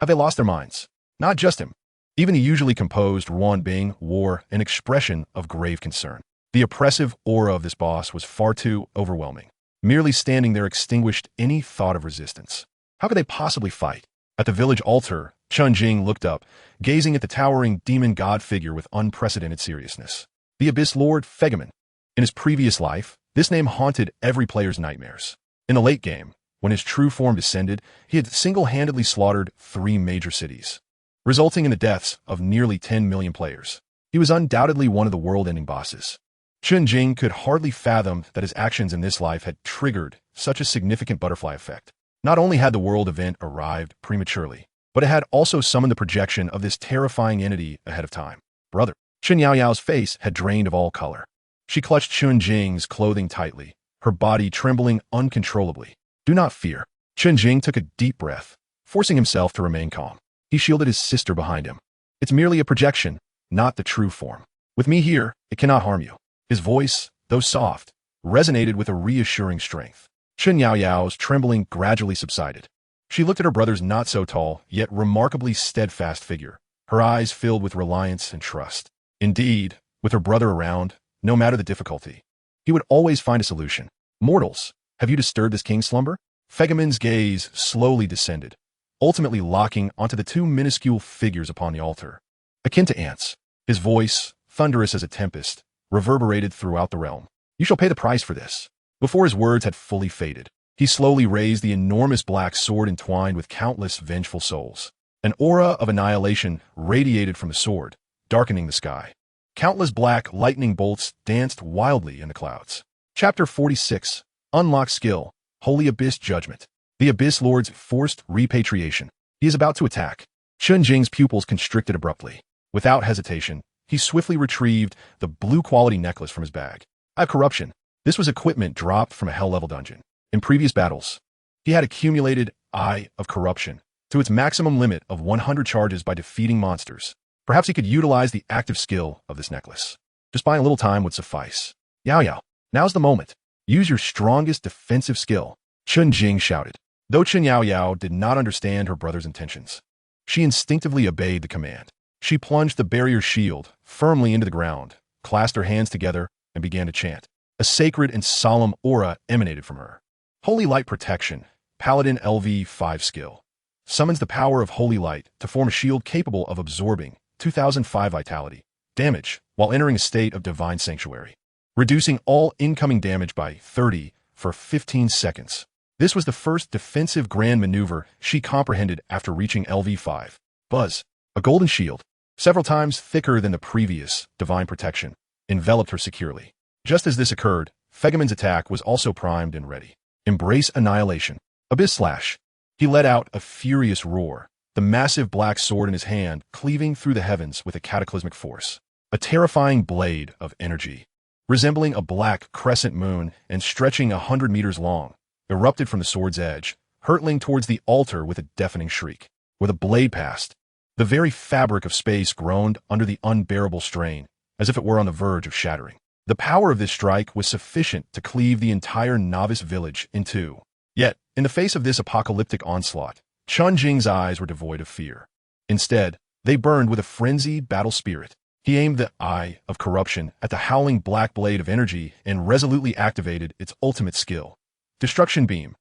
Have they lost their minds? Not just him. Even the usually composed Ruan Bing wore an expression of grave concern. The oppressive aura of this boss was far too overwhelming. Merely standing there extinguished any thought of resistance. How could they possibly fight? At the village altar, Chen Jing looked up, gazing at the towering demon god figure with unprecedented seriousness. The Abyss Lord Fegamin. In his previous life, this name haunted every player's nightmares. In the late game, when his true form descended, he had single-handedly slaughtered 3 major cities. resulting in the deaths of nearly 10 million players. He was undoubtedly one of the world-ending bosses. Chen Jing could hardly fathom that his actions in this life had triggered such a significant butterfly effect. Not only had the world event arrived prematurely, but it had also summoned the projection of this terrifying entity ahead of time. Brother. Chen Yaoyao's face had drained of all color. She clutched Chen Jing's clothing tightly, her body trembling uncontrollably. Do not fear. Chen Jing took a deep breath, forcing himself to remain calm. He shielded his sister behind him. It's merely a projection, not the true form. With me here, it cannot harm you. His voice, though soft, resonated with a reassuring strength. Chen Yaoyao's trembling gradually subsided. She looked at her brother's not-so-tall, yet remarkably steadfast figure, her eyes filled with reliance and trust. Indeed, with her brother around, no matter the difficulty, he would always find a solution. Mortals, have you disturbed this king's slumber? Fegemin's gaze slowly descended, ultimately locking onto the two minuscule figures upon the altar. Akin to ants, his voice, thunderous as a tempest, reverberated throughout the realm. You shall pay the price for this. Before his words had fully faded, he slowly raised the enormous black sword entwined with countless vengeful souls. An aura of annihilation radiated from the sword, darkening the sky. Countless black lightning bolts danced wildly in the clouds. Chapter 46. Unlock Skill. Holy Abyss Judgment. The Abyss Lord's forced repatriation. He is about to attack. Chen Jing's pupils constricted abruptly. Without hesitation, he swiftly retrieved the blue-quality necklace from his bag. I have corruption. This was equipment dropped from a hell-level dungeon. In previous battles, he had accumulated Eye of Corruption to its maximum limit of 100 charges by defeating monsters. Perhaps he could utilize the active skill of this necklace. Just buying a little time would suffice. Yaoyao, now's the moment. Use your strongest defensive skill, Chen Jing shouted. Though Chen Yaoyao did not understand her brother's intentions, she instinctively obeyed the command. She plunged the barrier shield firmly into the ground, clasped her hands together, and began to chant. A sacred and solemn aura emanated from her. Holy Light Protection, Paladin LV5 skill. Summons the power of Holy Light to form a shield capable of absorbing 2005 vitality damage while entering a state of divine sanctuary, reducing all incoming damage by 30 for 15 seconds. This was the first defensive grand maneuver she comprehended after reaching LV5. Buzz, a golden shield, several times thicker than the previous divine protection, enveloped her securely. Just as this occurred, Fegemin's attack was also primed and ready. Embrace annihilation. Abyss Slash. He let out a furious roar, the massive black sword in his hand cleaving through the heavens with a cataclysmic force. A terrifying blade of energy, resembling a black crescent moon and stretching 100 meters long, erupted from the sword's edge, hurtling towards the altar with a deafening shriek. Where the blade passed, the very fabric of space groaned under the unbearable strain, as if it were on the verge of shattering. The power of this strike was sufficient to cleave the entire novice village in two. Yet, in the face of this apocalyptic onslaught, Chen Jing's eyes were devoid of fear. Instead, they burned with a frenzied battle spirit. He aimed the Eye of Corruption at the howling black blade of energy and resolutely activated its ultimate skill. Destruction Beam.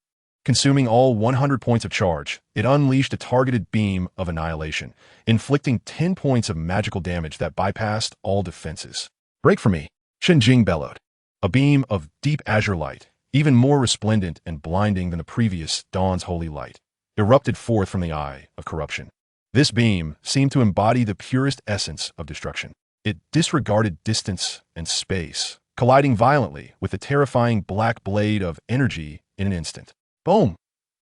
Consuming all 100 points of charge, it unleashed a targeted beam of annihilation, inflicting 10 points of magical damage that bypassed all defenses. Break for me, Chen Jing bellowed. A beam of deep azure light, even more resplendent and blinding than the previous dawn's holy light, erupted forth from the Eye of Corruption. This beam seemed to embody the purest essence of destruction. It disregarded distance and space, colliding violently with the terrifying black blade of energy in an instant. Boom!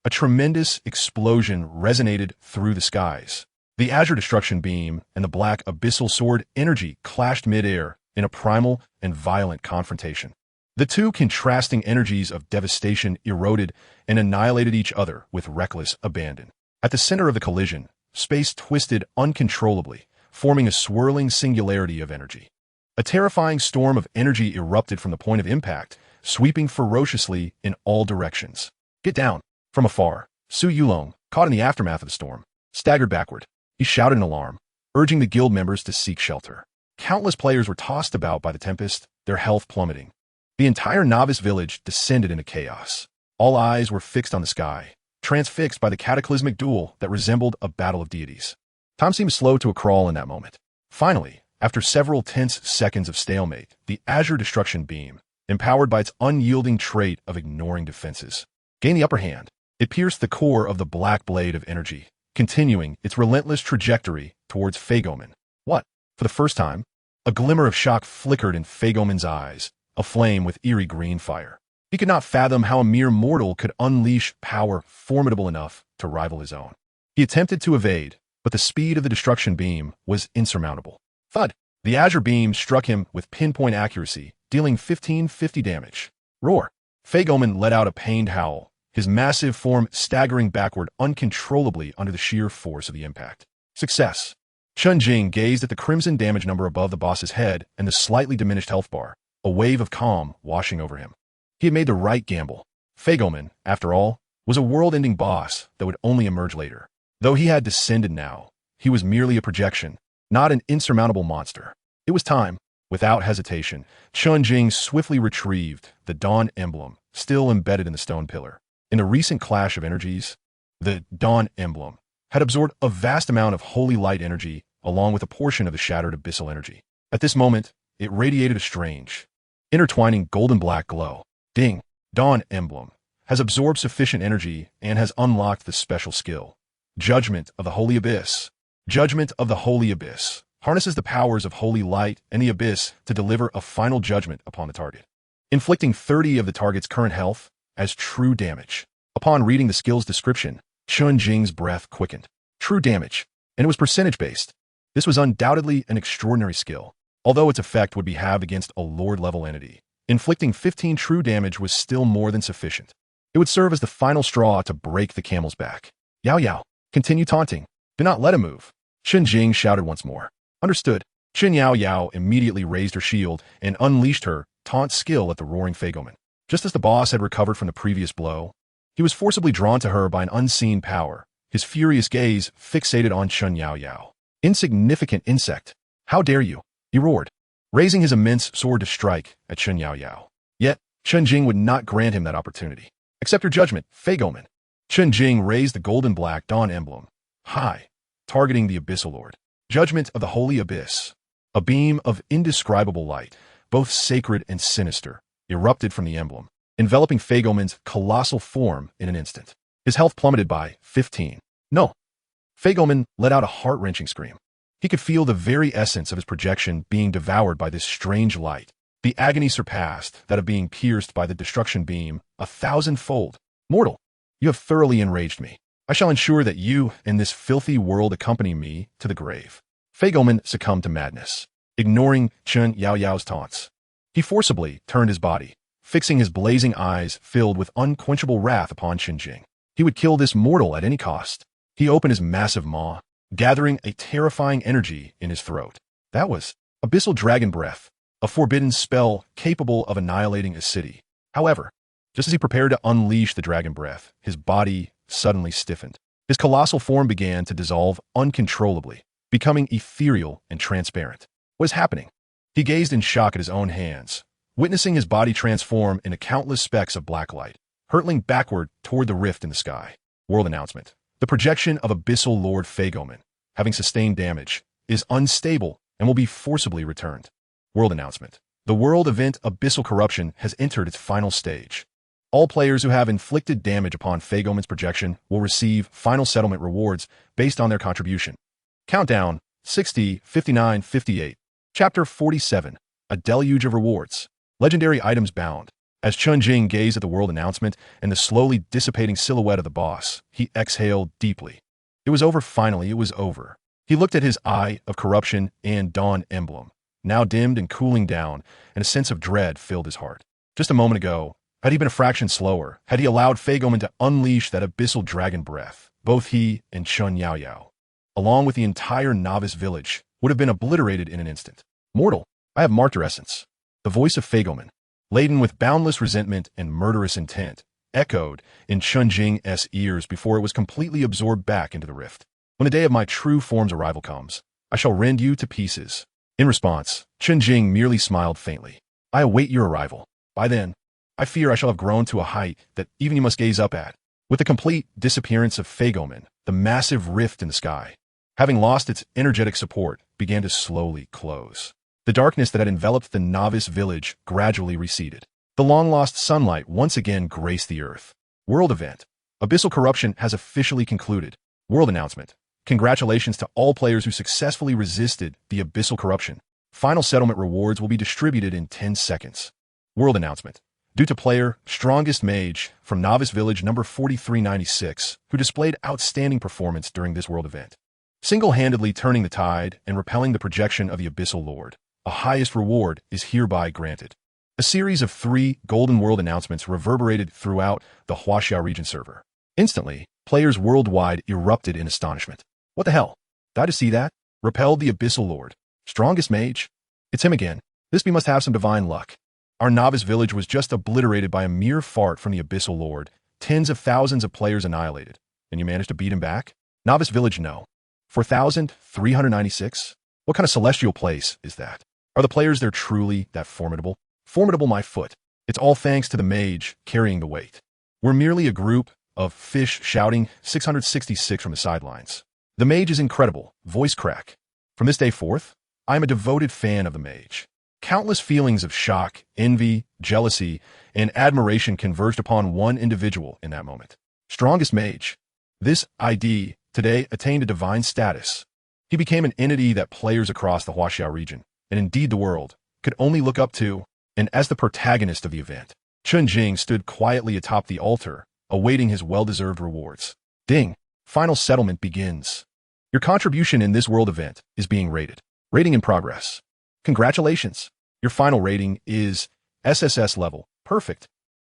A tremendous explosion resonated through the skies. The azure destruction beam and the black abyssal sword energy clashed mid-air in a primal and violent confrontation. The two contrasting energies of devastation eroded and annihilated each other with reckless abandon. At the center of the collision, space twisted uncontrollably, forming a swirling singularity of energy. A terrifying storm of energy erupted from the point of impact, sweeping ferociously in all directions. Get down! From afar, Su Yulong, caught in the aftermath of the storm, staggered backward. He shouted in alarm, urging the guild members to seek shelter. Countless players were tossed about by the tempest, their health plummeting. The entire novice village descended into chaos. All eyes were fixed on the sky, transfixed by the cataclysmic duel that resembled a battle of deities. Time seemed slow to a crawl in that moment. Finally, after several tense seconds of stalemate, the azure destruction beam, empowered by its unyielding trait of ignoring defenses, gained the upper hand. It pierced the core of the black blade of energy, continuing its relentless trajectory towards Feigoman. What? For the first time, a glimmer of shock flickered in Feigoman's eyes, aflame with eerie green fire. He could not fathom how a mere mortal could unleash power formidable enough to rival his own. He attempted to evade, but the speed of the destruction beam was insurmountable. Thud! The azure beam struck him with pinpoint accuracy, dealing 1550 damage. Roar! Feigoman let out a pained howl, his massive form staggering backward uncontrollably under the sheer force of the impact. Success! Chen Jing gazed at the crimson damage number above the boss's head and the slightly diminished health bar, a wave of calm washing over him. He had made the right gamble. Feigoman, after all, was a world-ending boss that would only emerge later. Though he had descended now, he was merely a projection, not an insurmountable monster. It was time. Without hesitation, Chen Jing swiftly retrieved the Dawn emblem, still embedded in the stone pillar. In a recent clash of energies, the Dawn emblem had absorbed a vast amount of holy light energy along with a portion of the shattered abyssal energy. At this moment, it radiated a strange, intertwining golden-black glow. Ding! Dawn emblem has absorbed sufficient energy and has unlocked the special skill. Judgment of the Holy Abyss. Judgment of the Holy Abyss harnesses the powers of holy light and the abyss to deliver a final judgment upon the target, inflicting 30 of the target's current health as true damage. Upon reading the skill's description, Chen Jing's breath quickened. True damage, and it was percentage-based. This was undoubtedly an extraordinary skill, although its effect would be halved against a lord-level entity. Inflicting 15 true damage was still more than sufficient. It would serve as the final straw to break the camel's back. Yaoyao, continue taunting. Do not let him move. Chen Jing shouted once more. Understood. Chen Yaoyao immediately raised her shield and unleashed her taunt skill at the roaring Feigoman. Just as the boss had recovered from the previous blow, he was forcibly drawn to her by an unseen power, his furious gaze fixated on Chen Yaoyao. Insignificant insect. How dare you? He roared, raising his immense sword to strike at Chen Yaoyao. Yet, Chen Jing would not grant him that opportunity. Accept your judgment, Feigoman. Chen Jing raised the golden-black Dawn emblem high, targeting the Abyssal Lord. Judgment of the Holy Abyss. A beam of indescribable light, both sacred and sinister, erupted from the emblem, enveloping Feigoman's colossal form in an instant. His health plummeted by 15. No. Feigoman let out a heart-wrenching scream. He could feel the very essence of his projection being devoured by this strange light. The agony surpassed that of being pierced by the destruction beam 1,000-fold. Mortal, you have thoroughly enraged me. I shall ensure that you and this filthy world accompany me to the grave. Feigoman succumbed to madness, ignoring Chen Yaoyao's taunts. He forcibly turned his body, fixing his blazing eyes filled with unquenchable wrath upon Chen Jing. He would kill this mortal at any cost. He opened his massive maw, gathering a terrifying energy in his throat. That was Abyssal Dragon Breath, a forbidden spell capable of annihilating a city. However, just as he prepared to unleash the Dragon Breath, his body suddenly stiffened. His colossal form began to dissolve uncontrollably, becoming ethereal and transparent. What is happening? He gazed in shock at his own hands, witnessing his body transform into countless specks of black light, hurtling backward toward the rift in the sky. World announcement. The projection of Abyssal Lord Feigoman, having sustained damage, is unstable and will be forcibly returned. World announcement. The world event Abyssal Corruption has entered its final stage. All players who have inflicted damage upon Feigoman's projection will receive final settlement rewards based on their contribution. Countdown, 60, 59, 58. Chapter 47, A Deluge of Rewards. Legendary items bound. As Chen Jing gazed at the world announcement and the slowly dissipating silhouette of the boss, he exhaled deeply. It was over finally, it was over. He looked at his Eye of Corruption and Dawn emblem, now dimmed and cooling down, and a sense of dread filled his heart. Just a moment ago, had he been a fraction slower, had he allowed Feigoman to unleash that abyssal dragon breath, both he and Chen Yaoyao, along with the entire novice village, would have been obliterated in an instant. Mortal, I have marked your essence. The voice of Feigoman, laden with boundless resentment and murderous intent, echoed in Chen Jing's ears before it was completely absorbed back into the rift. When the day of my true form's arrival comes, I shall rend you to pieces. In response, Chen Jing merely smiled faintly. I await your arrival. By then, I fear I shall have grown to a height that even you must gaze up at. With the complete disappearance of Feigoman, the massive rift in the sky, having lost its energetic support, began to slowly close. The darkness that had enveloped the novice village gradually receded. The long-lost sunlight once again graced the earth. World event. Abyssal Corruption has officially concluded. World announcement. Congratulations to all players who successfully resisted the abyssal corruption. Final settlement rewards will be distributed in 10 seconds. World announcement. Due to player Strongest Mage from Novice Village number 4396, who displayed outstanding performance during this world event, single-handedly turning the tide and repelling the projection of the Abyssal Lord, a highest reward is hereby granted. A series of 3 golden world announcements reverberated throughout the Huaxia region server. Instantly, players worldwide erupted in astonishment. What the hell? Did I just see that? Repelled the Abyssal Lord. Strongest Mage? It's him again. This must have some divine luck. Our Novice Village was just obliterated by a mere fart from the Abyssal Lord, tens of thousands of players annihilated, and you managed to beat him back? Novice Village, no. 4,396? What kind of celestial place is that? Are the players there truly that formidable? Formidable my foot. It's all thanks to the mage carrying the weight. We're merely a group of fish shouting 666 from the sidelines. The mage is incredible. Voice crack. From this day forth, I am a devoted fan of the mage. Countless feelings of shock, envy, jealousy, and admiration converged upon one individual in that moment. Strongest Mage. This ID today attained a divine status. He became an entity that players across the Huaxia region, and indeed the world, could only look up to, and as the protagonist of the event, Chen Jing stood quietly atop the altar, awaiting his well-deserved rewards. Ding! Final settlement begins. Your contribution in this world event is being rated. Rating in progress. Congratulations! Your final rating is SSS level. Perfect.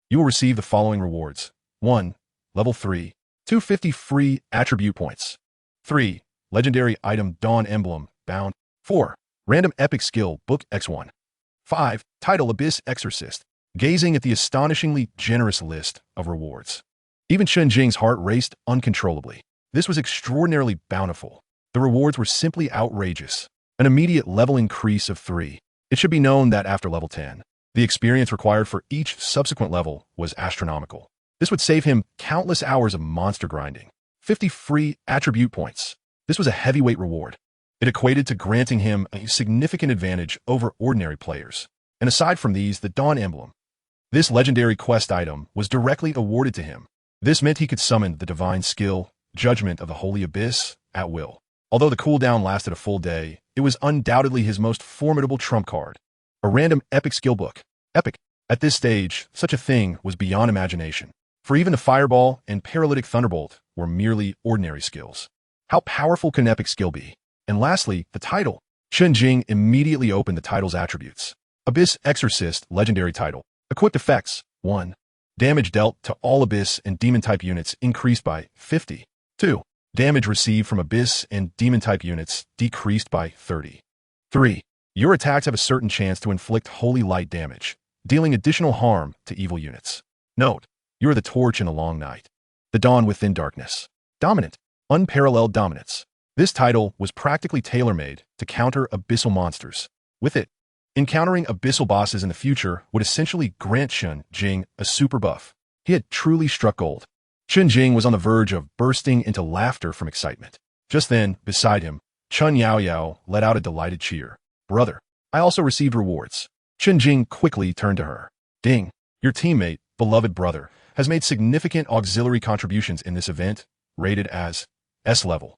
You will receive the following rewards. 1. Level 3. 250 free attribute points. 3. Legendary item Dawn Emblem, bound. 4. Random epic skill, book X1. 5. Title Abyss Exorcist. Gazing at the astonishingly generous list of rewards, even Chen Jing's heart raced uncontrollably. This was extraordinarily bountiful. The rewards were simply outrageous. An immediate level increase of 3. It should be known that after level 10, the experience required for each subsequent level was astronomical. This would save him countless hours of monster grinding. 50 free attribute points. This was a heavyweight reward. It equated to granting him a significant advantage over ordinary players. And aside from these, the Dawn Emblem. This legendary quest item was directly awarded to him. This meant he could summon the divine skill, Judgment of the Holy Abyss, at will. Although the cooldown lasted a full day, it was undoubtedly his most formidable trump card. A random epic skill book. Epic. At this stage, such a thing was beyond imagination. For even the Fireball and Paralytic Thunderbolt were merely ordinary skills. How powerful can an epic skill be? And lastly, the title. Chen Jing immediately opened the title's attributes. Abyss Exorcist legendary title. Equipped effects. 1. Damage dealt to all Abyss and Demon-type units increased by 50. 2. Damage received from Abyss and Demon-type units decreased by 30. 3. Your attacks have a certain chance to inflict holy light damage, dealing additional harm to evil units. Note, you are the torch in a long night. The dawn within darkness. Dominant. Unparalleled dominance. This title was practically tailor-made to counter abyssal monsters. With it, encountering abyssal bosses in the future would essentially grant Chen Jing a super buff. He had truly struck gold. Chen Jing was on the verge of bursting into laughter from excitement. Just then, beside him, Chen Yaoyao let out a delighted cheer. Brother, I also received rewards. Chen Jing quickly turned to her. Ding, your teammate, beloved brother, has made significant auxiliary contributions in this event, rated as S level.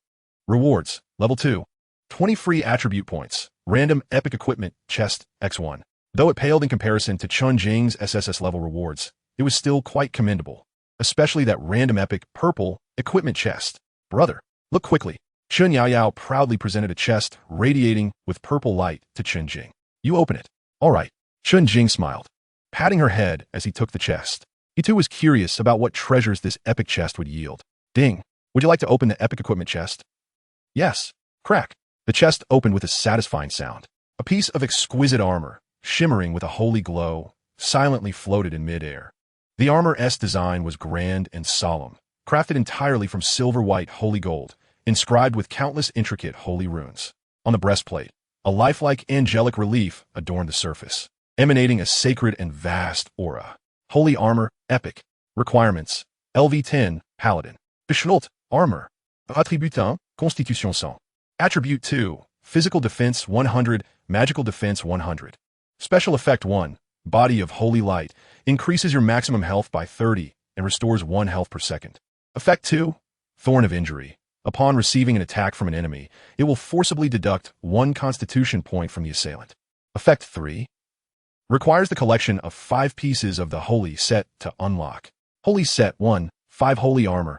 Rewards, level 2. 20 free attribute points. Random epic equipment, chest, X1. Though it paled in comparison to Chen Jing's SSS level rewards, it was still quite commendable. Especially that random epic purple equipment chest. Brother, look quickly. Chen Yaoyao proudly presented a chest radiating with purple light to Chen Jing. You open it. All right. Chen Jing smiled, patting her head as he took the chest. He too was curious about what treasures this epic chest would yield. Ding. Would you like to open the epic equipment chest? Yes. Crack. The chest opened with a satisfying sound. A piece of exquisite armor, shimmering with a holy glow, silently floated in midair. The armor's design was grand and solemn, crafted entirely from silver-white holy gold, inscribed with countless intricate holy runes. On the breastplate, a lifelike angelic relief adorned the surface, emanating a sacred and vast aura. Holy armor, epic. Requirements: LV10, Paladin. Beschult, armor. Attribut 1, Constitution 100. Attribute 2, Physical Defense 100, Magical Defense 100. Special Effect 1, Body of Holy Light, increases your maximum health by 30 and restores 1 health per second. Effect 2, Thorn of Injury. Upon receiving an attack from an enemy, it will forcibly deduct 1 constitution point from the assailant. Effect 3. Requires the collection of 5 pieces of the Holy Set to unlock. Holy Set 1, 5 Holy Armor.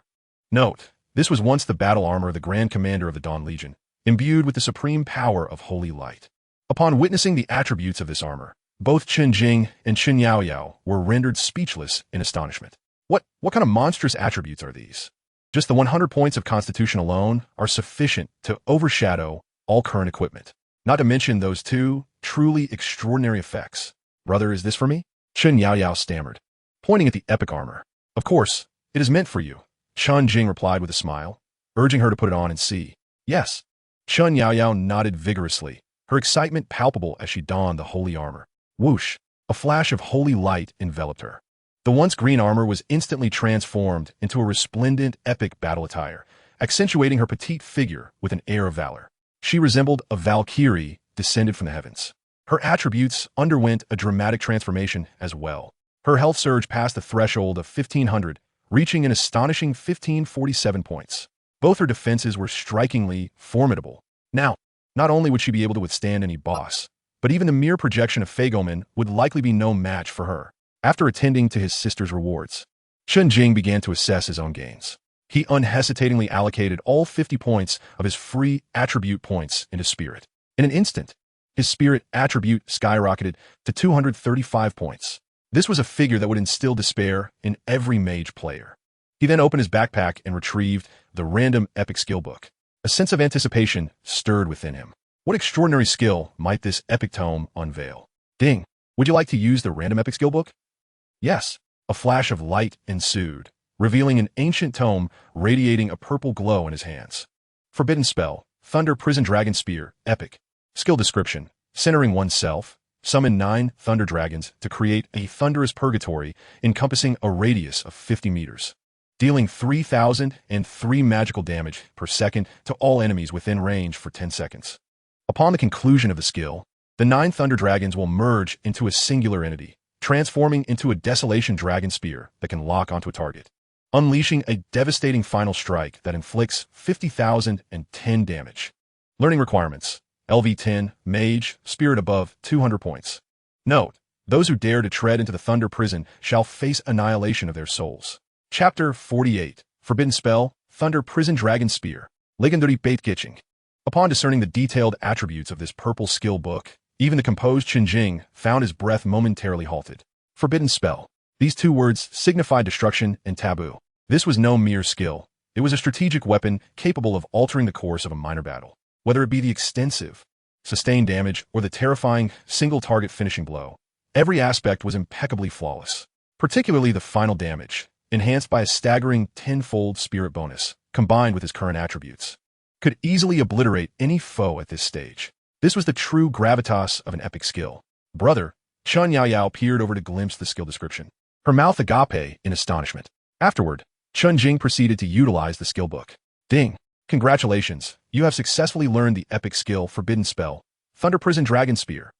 Note, this was once the battle armor of the Grand Commander of the Dawn Legion, imbued with the supreme power of Holy Light. Upon witnessing the attributes of this armor, both Chen Jing and Chen Yaoyao were rendered speechless in astonishment. What kind of monstrous attributes are these? Just the 100 points of Constitution alone are sufficient to overshadow all current equipment. Not to mention those 2 truly extraordinary effects. Brother, is this for me? Chen Yaoyao stammered, pointing at the epic armor. Of course, it is meant for you, Chen Jing replied with a smile, urging her to put it on and see. Yes. Chen Yaoyao nodded vigorously, her excitement palpable as she donned the holy armor. Whoosh! A flash of holy light enveloped her. The once green armor was instantly transformed into a resplendent epic battle attire, accentuating her petite figure with an air of valor. She resembled a Valkyrie descended from the heavens. Her attributes underwent a dramatic transformation as well. Her health surged past the threshold of 1,500, reaching an astonishing 1,547 points. Both her defenses were strikingly formidable. Now, not only would she be able to withstand any boss, but even the mere projection of Fagoman would likely be no match for her. After attending to his sister's rewards, Chen Jing began to assess his own gains. He unhesitatingly allocated all 50 points of his free attribute points into spirit. In an instant, his spirit attribute skyrocketed to 235 points. This was a figure that would instill despair in every mage player. He then opened his backpack and retrieved the random epic skill book. A sense of anticipation stirred within him. What extraordinary skill might this epic tome unveil? Ding! Would you like to use the random epic skill book? Yes. A flash of light ensued, revealing an ancient tome radiating a purple glow in his hands. Forbidden spell, Thunder Prison Dragon Spear, epic. Skill description, centering oneself, summon 9 thunder dragons to create a thunderous purgatory encompassing a radius of 50 meters, dealing 3,003 magical damage per second to all enemies within range for 10 seconds. Upon the conclusion of the skill, the 9 thunder dragons will merge into a singular entity, transforming into a desolation dragon spear that can lock onto a target, unleashing a devastating final strike that inflicts 50,010 damage. Learning requirements: LV10, Mage, Spirit above 200 points. Note, those who dare to tread into the Thunder Prison shall face annihilation of their souls. Chapter 48, Forbidden Spell, Thunder Prison Dragon Spear, Legendary Bait-Gitching. Upon discerning the detailed attributes of this purple skill book, even the composed Chen Jing found his breath momentarily halted. Forbidden Spell. These 2 words signify destruction and taboo. This was no mere skill. It was a strategic weapon capable of altering the course of a minor battle. Whether it be the extensive, sustained damage or the terrifying single-target finishing blow, every aspect was impeccably flawless. Particularly the final damage, enhanced by a staggering 10-fold spirit bonus, combined with his current attributes, could easily obliterate any foe at this stage. This was the true gravitas of an epic skill. Brother, Chen Yaoyao peered over to glimpse the skill description, her mouth agape in astonishment. Afterward, Chen Jing proceeded to utilize the skill book. Ding! Congratulations, you have successfully learned the epic skill Forbidden Spell, Thunder Prison Dragon Spear.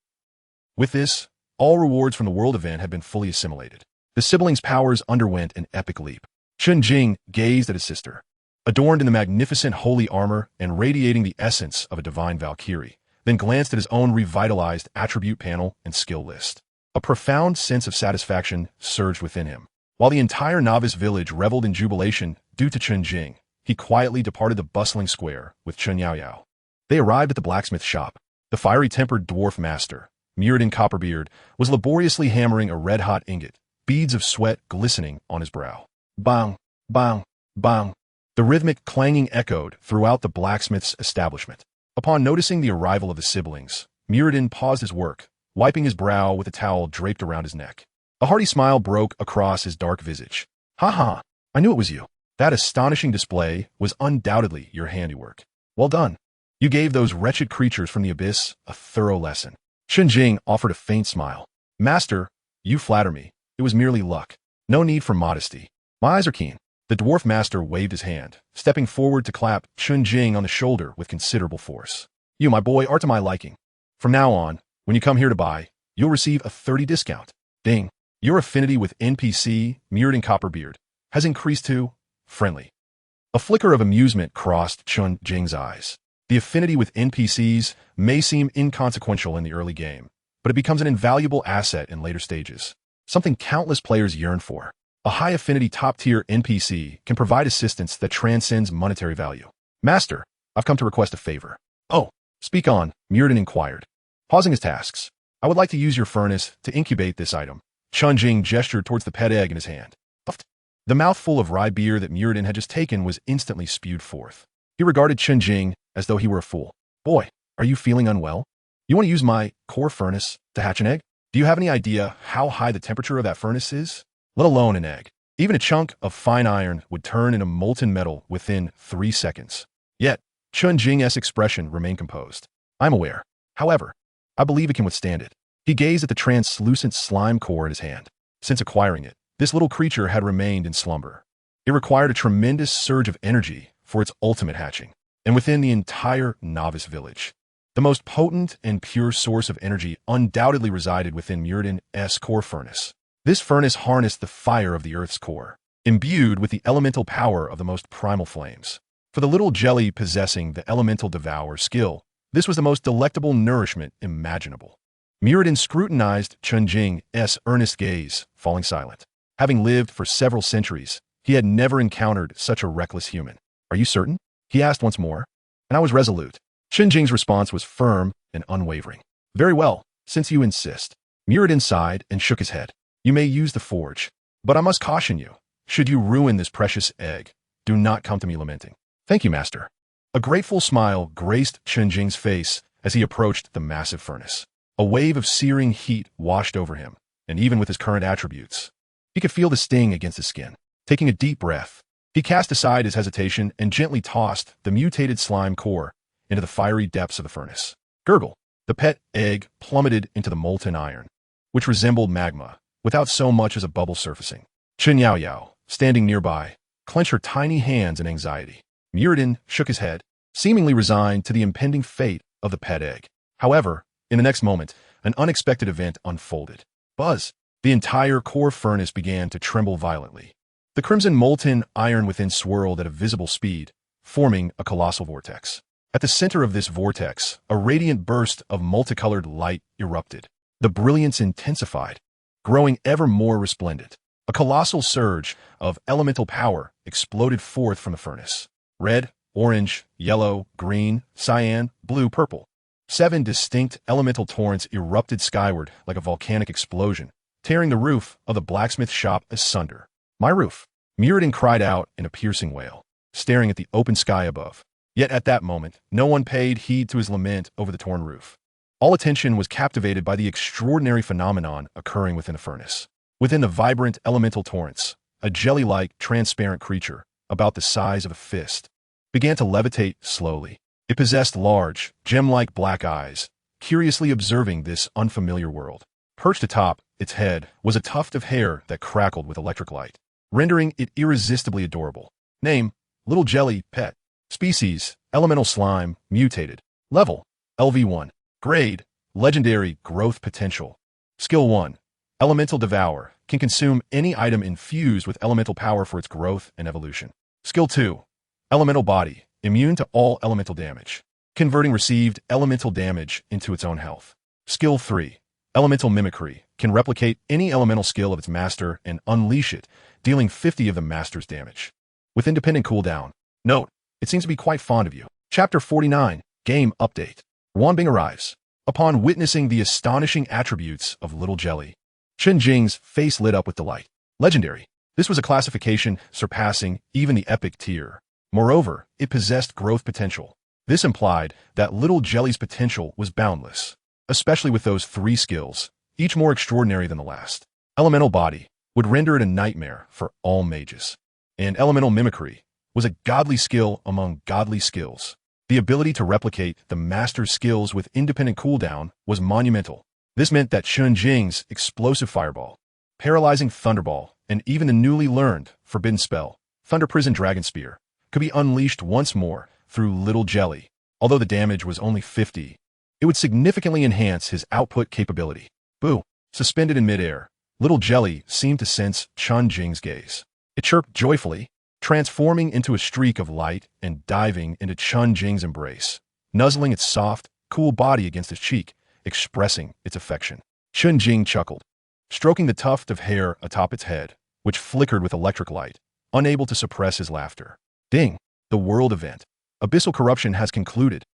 With this, all rewards from the world event had been fully assimilated. The siblings' powers underwent an epic leap. Chen Jing gazed at his sister, adorned in the magnificent holy armor and radiating the essence of a divine Valkyrie, then glanced at his own revitalized attribute panel and skill list. A profound sense of satisfaction surged within him. While the entire novice village reveled in jubilation due to Chen Jing, he quietly departed the bustling square with Chen Yaoyao. They arrived at the blacksmith shop. The fiery-tempered dwarf master, mirrored in Copperbeard, was laboriously hammering a red-hot ingot, beads of sweat glistening on his brow. Bang, bang, bang. The rhythmic clanging echoed throughout the blacksmith's establishment. Upon noticing the arrival of the siblings, Mirrodin paused his work, wiping his brow with a towel draped around his neck. A hearty smile broke across his dark visage. "Ha ha! I knew it was you. That astonishing display was undoubtedly your handiwork. Well done. You gave those wretched creatures from the abyss a thorough lesson." Chen Jing offered a faint smile. "Master, you flatter me. It was merely luck. No need for modesty. My eyes are keen." The dwarf master waved his hand, stepping forward to clap Chen Jing on the shoulder with considerable force. "You, my boy, are to my liking. From now on, when you come here to buy, you'll receive a 30 discount. Ding. Your affinity with NPC, Mirrodin Copperbeard, has increased to friendly. A flicker of amusement crossed Chen Jing's eyes. The affinity with NPCs may seem inconsequential in the early game, but it becomes an invaluable asset in later stages. Something countless players yearn for. A high-affinity top-tier NPC can provide assistance that transcends monetary value. Master, I've come to request a favor. Oh, speak on, Muradin inquired. Pausing his tasks, I would like to use your furnace to incubate this item. Chen Jing gestured towards the pet egg in his hand. Puffed. The mouthful of rye beer that Muradin had just taken was instantly spewed forth. He regarded Chen Jing as though he were a fool. Boy, are you feeling unwell? You want to use my core furnace to hatch an egg? Do you have any idea how high the temperature of that furnace is? Let alone an egg. Even a chunk of fine iron would turn into molten metal within 3 seconds. Yet, Chen Jing's expression remained composed. I'm aware. However, I believe it can withstand it. He gazed at the translucent slime core in his hand. Since acquiring it, this little creature had remained in slumber. It required a tremendous surge of energy for its ultimate hatching. And within the entire novice village, the most potent and pure source of energy undoubtedly resided within Muradin's core furnace. This furnace harnessed the fire of the earth's core, imbued with the elemental power of the most primal flames. For the little jelly possessing the elemental devour skill, this was the most delectable nourishment imaginable. Muradin scrutinized Chen Jing's earnest gaze, falling silent. Having lived for several centuries, he had never encountered such a reckless human. Are you certain? He asked once more, and I was resolute. Chen Jing's response was firm and unwavering. Very well, since you insist. Muradin sighed and shook his head. You may use the forge, but I must caution you. Should you ruin this precious egg, do not come to me lamenting. Thank you, master. A grateful smile graced Chen Jing's face as he approached the massive furnace. A wave of searing heat washed over him, and even with his current attributes, he could feel the sting against his skin. Taking a deep breath, he cast aside his hesitation and gently tossed the mutated slime core into the fiery depths of the furnace. Gurgle. The pet egg plummeted into the molten iron, which resembled magma, without so much as a bubble surfacing. Chen Yaoyao, standing nearby, clenched her tiny hands in anxiety. Muradin shook his head, seemingly resigned to the impending fate of the pet egg. However, in the next moment, an unexpected event unfolded. Buzz! The entire core furnace began to tremble violently. The crimson molten iron within swirled at a visible speed, forming a colossal vortex. At the center of this vortex, a radiant burst of multicolored light erupted. The brilliance intensified, growing ever more resplendent. A colossal surge of elemental power exploded forth from the furnace. Red, orange, yellow, green, cyan, blue, purple. 7 distinct elemental torrents erupted skyward like a volcanic explosion, tearing the roof of the blacksmith shop asunder. My roof! Muradin cried out in a piercing wail, staring at the open sky above. Yet at that moment, no one paid heed to his lament over the torn roof. All attention was captivated by the extraordinary phenomenon occurring within the furnace. Within the vibrant elemental torrents, a jelly-like, transparent creature, about the size of a fist, began to levitate slowly. It possessed large, gem-like black eyes, curiously observing this unfamiliar world. Perched atop its head was a tuft of hair that crackled with electric light, rendering it irresistibly adorable. Name, Little Jelly Pet. Species, Elemental Slime, Mutated. Level, LV1. Grade, Legendary Growth Potential. Skill 1. Elemental Devour. Can consume any item infused with elemental power for its growth and evolution. Skill 2. Elemental Body. Immune to all elemental damage, converting received elemental damage into its own health. Skill 3. Elemental Mimicry. Can replicate any elemental skill of its master and unleash it, dealing 50 of the master's damage. With independent cooldown. Note, it seems to be quite fond of you. Chapter 49. Game Update. Wanbing arrives. Upon witnessing the astonishing attributes of Little Jelly, Chen Jing's face lit up with delight. Legendary. This was a classification surpassing even the epic tier. Moreover, it possessed growth potential. This implied that Little Jelly's potential was boundless, especially with those 3 skills, each more extraordinary than the last. Elemental Body would render it a nightmare for all mages. And Elemental Mimicry was a godly skill among godly skills. The ability to replicate the master's skills with independent cooldown was monumental. This meant that Chen Jing's explosive fireball, paralyzing thunderball, and even the newly learned forbidden spell, Thunder Prison Dragon Spear, could be unleashed once more through Little Jelly. Although the damage was only 50, it would significantly enhance his output capability. Boo! Suspended in midair, Little Jelly seemed to sense Chen Jing's gaze. It chirped joyfully, transforming into a streak of light and diving into Chen Jing's embrace, nuzzling its soft, cool body against his cheek, expressing its affection. Chen Jing chuckled, stroking the tuft of hair atop its head, which flickered with electric light, unable to suppress his laughter. Ding! The world event. Abyssal corruption has concluded.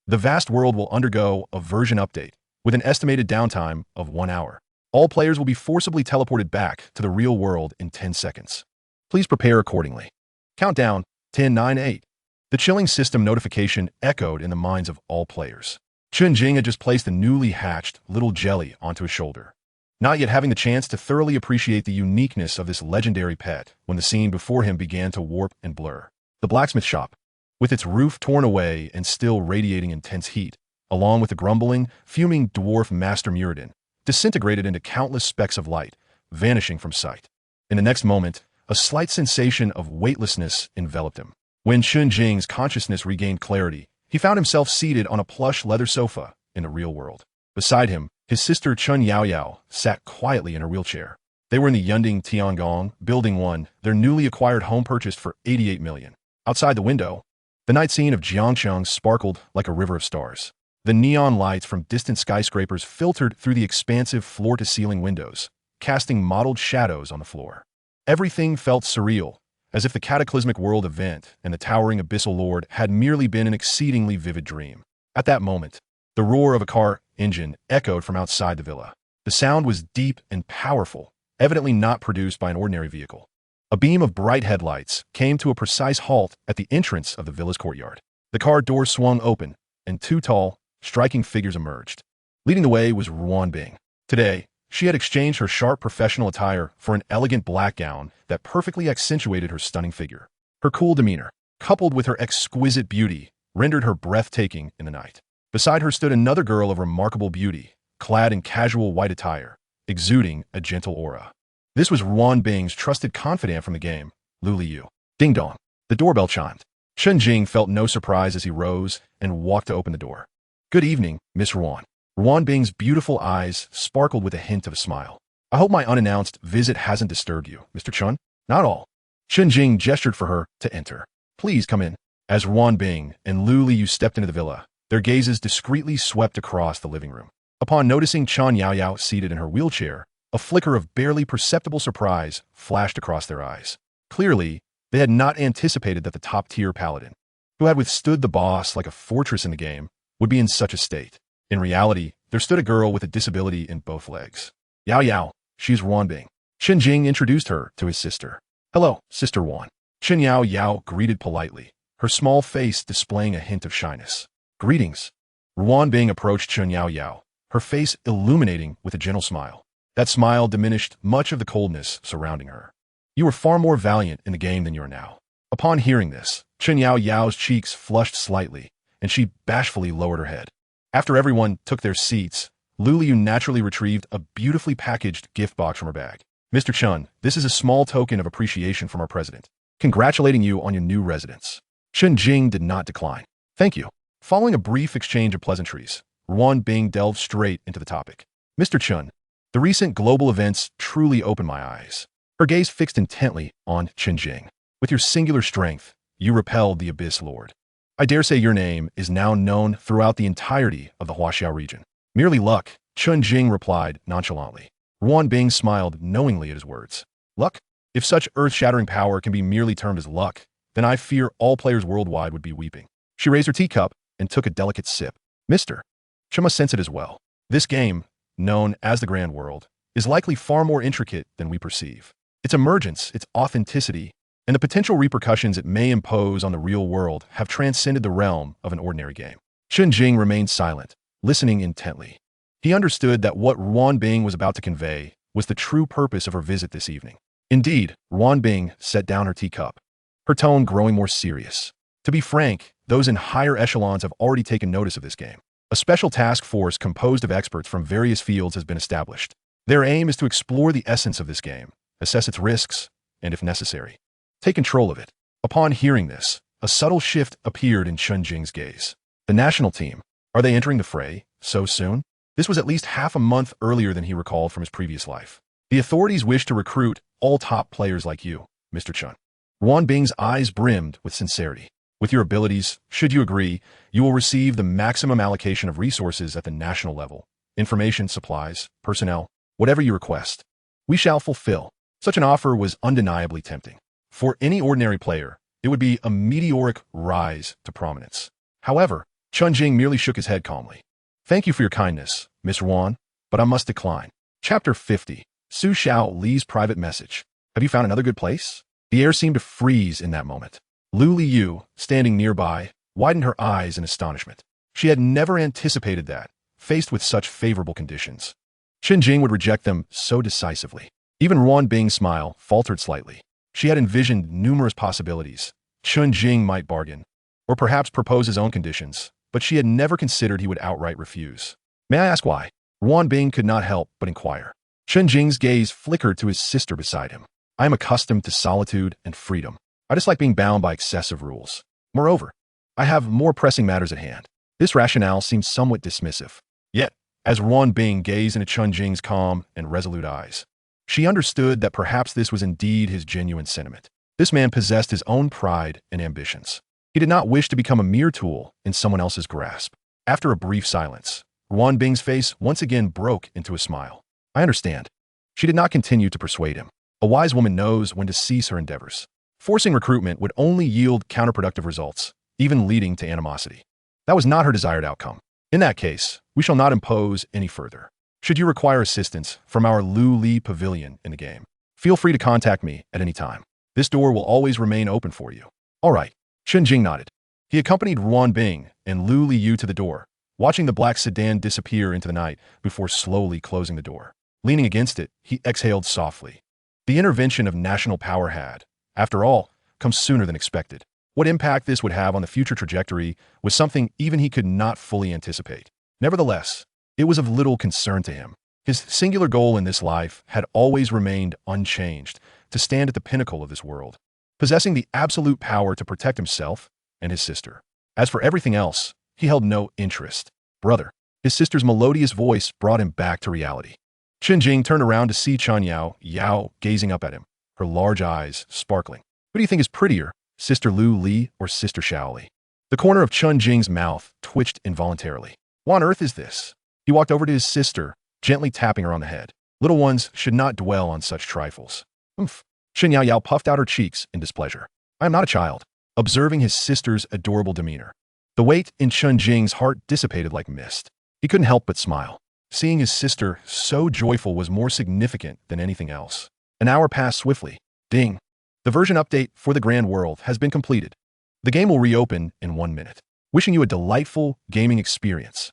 The vast world will undergo a version update, with an estimated downtime of 1 hour. All players will be forcibly teleported back to the real world in 10 seconds. Please prepare accordingly. Countdown, 10, 9, 8. The chilling system notification echoed in the minds of all players. Chen Jing had just placed the newly hatched little jelly onto his shoulder, not yet having the chance to thoroughly appreciate the uniqueness of this legendary pet when the scene before him began to warp and blur. The blacksmith shop, with its roof torn away and still radiating intense heat, along with the grumbling, fuming dwarf Master Muradin, disintegrated into countless specks of light, vanishing from sight. In the next moment, a slight sensation of weightlessness enveloped him. When Chen Jing's consciousness regained clarity, he found himself seated on a plush leather sofa in the real world. Beside him, his sister Chen Yaoyao sat quietly in her wheelchair. They were in the Yunding Tiangong, Building 1, their newly acquired home purchased for 88 million. Outside the window, the night scene of Jiangcheng sparkled like a river of stars. The neon lights from distant skyscrapers filtered through the expansive floor-to-ceiling windows, casting mottled shadows on the floor. Everything felt surreal, as if the cataclysmic world event and the towering abyssal lord had merely been an exceedingly vivid dream. At that moment, the roar of a car engine echoed from outside the villa. The sound was deep and powerful, evidently not produced by an ordinary vehicle. A beam of bright headlights came to a precise halt at the entrance of the villa's courtyard. The car door swung open, and 2 tall, striking figures emerged. Leading the way was Ruan Bing. Today, she had exchanged her sharp professional attire for an elegant black gown that perfectly accentuated her stunning figure. Her cool demeanor, coupled with her exquisite beauty, rendered her breathtaking in the night. Beside her stood another girl of remarkable beauty, clad in casual white attire, exuding a gentle aura. This was Ruan Bing's trusted confidant from the game, Lu Liu. Ding dong. The doorbell chimed. Chen Jing felt no surprise as he rose and walked to open the door. Good evening, Miss Ruan. Ruan Bing's beautiful eyes sparkled with a hint of a smile. I hope my unannounced visit hasn't disturbed you, Mr. Chen. Not all. Chen Jing gestured for her to enter. Please come in. As Ruan Bing and Lu Liu stepped into the villa, their gazes discreetly swept across the living room. Upon noticing Chen Yaoyao seated in her wheelchair, a flicker of barely perceptible surprise flashed across their eyes. Clearly, they had not anticipated that the top-tier paladin, who had withstood the boss like a fortress in the game, would be in such a state. In reality, there stood a girl with a disability in both legs. Yaoyao, she's Ruan Bing. Chen Jing introduced her to his sister. Hello, Sister Ruan. Chen Yaoyao greeted politely, her small face displaying a hint of shyness. Greetings. Ruan Bing approached Chen Yaoyao, her face illuminating with a gentle smile. That smile diminished much of the coldness surrounding her. You were far more valiant in the game than you are now. Upon hearing this, Chen Yaoyao's cheeks flushed slightly, and she bashfully lowered her head. After everyone took their seats, Lu Liu naturally retrieved a beautifully packaged gift box from her bag. Mr. Chen, this is a small token of appreciation from our president, congratulating you on your new residence. Chen Jing did not decline. Thank you. Following a brief exchange of pleasantries, Ruan Bing delved straight into the topic. Mr. Chen, the recent global events truly opened my eyes. Her gaze fixed intently on Chen Jing. With your singular strength, you repelled the Abyss Lord. I dare say your name is now known throughout the entirety of the Huaxiao region. Merely luck, Chen Jing replied nonchalantly. Ruan Bing smiled knowingly at his words. Luck? If such earth-shattering power can be merely termed as luck, then I fear all players worldwide would be weeping. She raised her teacup and took a delicate sip. Mister, Chen must sense it as well. This game, known as the Grand World, is likely far more intricate than we perceive. Its emergence, its authenticity, and the potential repercussions it may impose on the real world have transcended the realm of an ordinary game. Chen Jing remained silent, listening intently. He understood that what Ruan Bing was about to convey was the true purpose of her visit this evening. Indeed, Ruan Bing set down her teacup, her tone growing more serious. To be frank, those in higher echelons have already taken notice of this game. A special task force composed of experts from various fields has been established. Their aim is to explore the essence of this game, assess its risks, and if necessary, take control of it. Upon hearing this, a subtle shift appeared in Chen Jing's gaze. The national team, are they entering the fray so soon? This was at least half a month earlier than he recalled from his previous life. The authorities wish to recruit all top players like you, Mr. Chen. Ruan Bing's eyes brimmed with sincerity. With your abilities, should you agree, you will receive the maximum allocation of resources at the national level. Information, supplies, personnel, whatever you request. We shall fulfill. Such an offer was undeniably tempting. For any ordinary player, it would be a meteoric rise to prominence. However, Chen Jing merely shook his head calmly. Thank you for your kindness, Miss Ruan, but I must decline. Chapter 50. Su Xiao Li's private message. Have you found another good place? The air seemed to freeze in that moment. Lu Liu, standing nearby, widened her eyes in astonishment. She had never anticipated that, faced with such favorable conditions, Chen Jing would reject them so decisively. Even Ruan Bing's smile faltered slightly. She had envisioned numerous possibilities. Chen Jing might bargain, or perhaps propose his own conditions, but she had never considered he would outright refuse. May I ask why? Ruan Bing could not help but inquire. Chen Jing's gaze flickered to his sister beside him. I am accustomed to solitude and freedom. I dislike being bound by excessive rules. Moreover, I have more pressing matters at hand. This rationale seemed somewhat dismissive. Yet, as Ruan Bing gazed into Chen Jing's calm and resolute eyes, she understood that perhaps this was indeed his genuine sentiment. This man possessed his own pride and ambitions. He did not wish to become a mere tool in someone else's grasp. After a brief silence, Ruan Bing's face once again broke into a smile. I understand. She did not continue to persuade him. A wise woman knows when to cease her endeavors. Forcing recruitment would only yield counterproductive results, even leading to animosity. That was not her desired outcome. In that case, we shall not impose any further. Should you require assistance from our Lu Li Pavilion in the game, feel free to contact me at any time. This door will always remain open for you. All right. Chen Jing nodded. He accompanied Ruan Bing and Lu Liu to the door, watching the black sedan disappear into the night before slowly closing the door. Leaning against it, he exhaled softly. The intervention of national power had, after all, come sooner than expected. What impact this would have on the future trajectory was something even he could not fully anticipate. Nevertheless, it was of little concern to him. His singular goal in this life had always remained unchanged, to stand at the pinnacle of this world, possessing the absolute power to protect himself and his sister. As for everything else, he held no interest. Brother, his sister's melodious voice brought him back to reality. Chen Jing turned around to see Chen Yaoyao gazing up at him, her large eyes sparkling. Who do you think is prettier, Sister Lu Li or Sister Xiaoli? The corner of Chen Jing's mouth twitched involuntarily. What on earth is this? He walked over to his sister, gently tapping her on the head. Little ones should not dwell on such trifles. Oomph. Chen Yaoyao puffed out her cheeks in displeasure. I am not a child. Observing his sister's adorable demeanor, the weight in Chen Jing's heart dissipated like mist. He couldn't help but smile. Seeing his sister so joyful was more significant than anything else. An hour passed swiftly. Ding. The version update for the Grand World has been completed. The game will reopen in 1 minute. Wishing you a delightful gaming experience.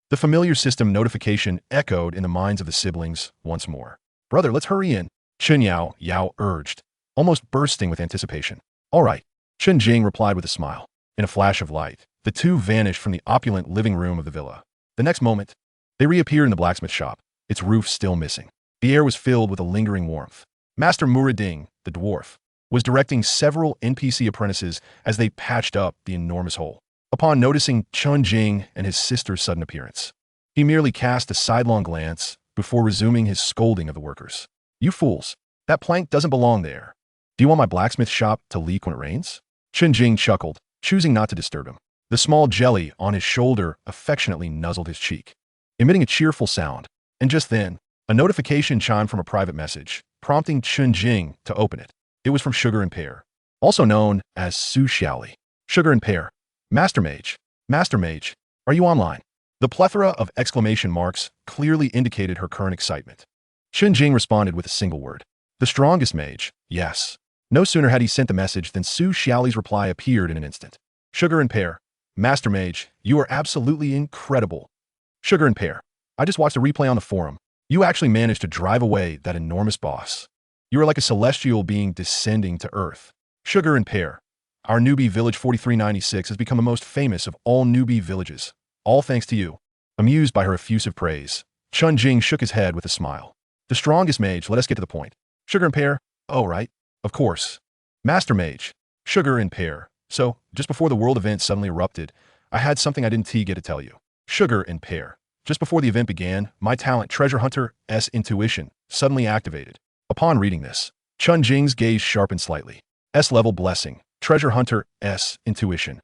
The familiar system notification echoed in the minds of the siblings once more. Brother, let's hurry in, Chen Yaoyao urged, almost bursting with anticipation. All right, Chen Jing replied with a smile. In a flash of light, the two vanished from the opulent living room of the villa. The next moment, they reappeared in the blacksmith shop, its roof still missing. The air was filled with a lingering warmth. Master Murading, the dwarf, was directing several NPC apprentices as they patched up the enormous hole. Upon noticing Chen Jing and his sister's sudden appearance, he merely cast a sidelong glance before resuming his scolding of the workers. You fools, that plank doesn't belong there. Do you want my blacksmith shop to leak when it rains? Chen Jing chuckled, choosing not to disturb him. The small jelly on his shoulder affectionately nuzzled his cheek, emitting a cheerful sound. And just then, a notification chimed from a private message, prompting Chen Jing to open it. It was from Sugar and Pear, also known as Su Xiaoli. Sugar and Pear. Master Mage, are you online? The plethora of exclamation marks clearly indicated her current excitement. Chen Jing responded with a single word. The strongest mage, yes. No sooner had he sent the message than Su Xiaoli's reply appeared in an instant. Sugar and Pear. Master Mage, you are absolutely incredible. Sugar and Pear. I just watched a replay on the forum. You actually managed to drive away that enormous boss. You are like a celestial being descending to Earth. Sugar and Pear. Our newbie village 4396 has become the most famous of all newbie villages, all thanks to you. Amused by her effusive praise, Chen Jing shook his head with a smile. The strongest mage, let us get to the point. Sugar and Pear? Oh, right. Of course. Master Mage. Sugar and Pear. So, just before the world event suddenly erupted, I had something I didn't get to tell you. Sugar and Pear. Just before the event began, my talent Treasure Hunter's intuition suddenly activated. Upon reading this, Chen Jing's gaze sharpened slightly. S-level blessing, treasure hunter S, intuition.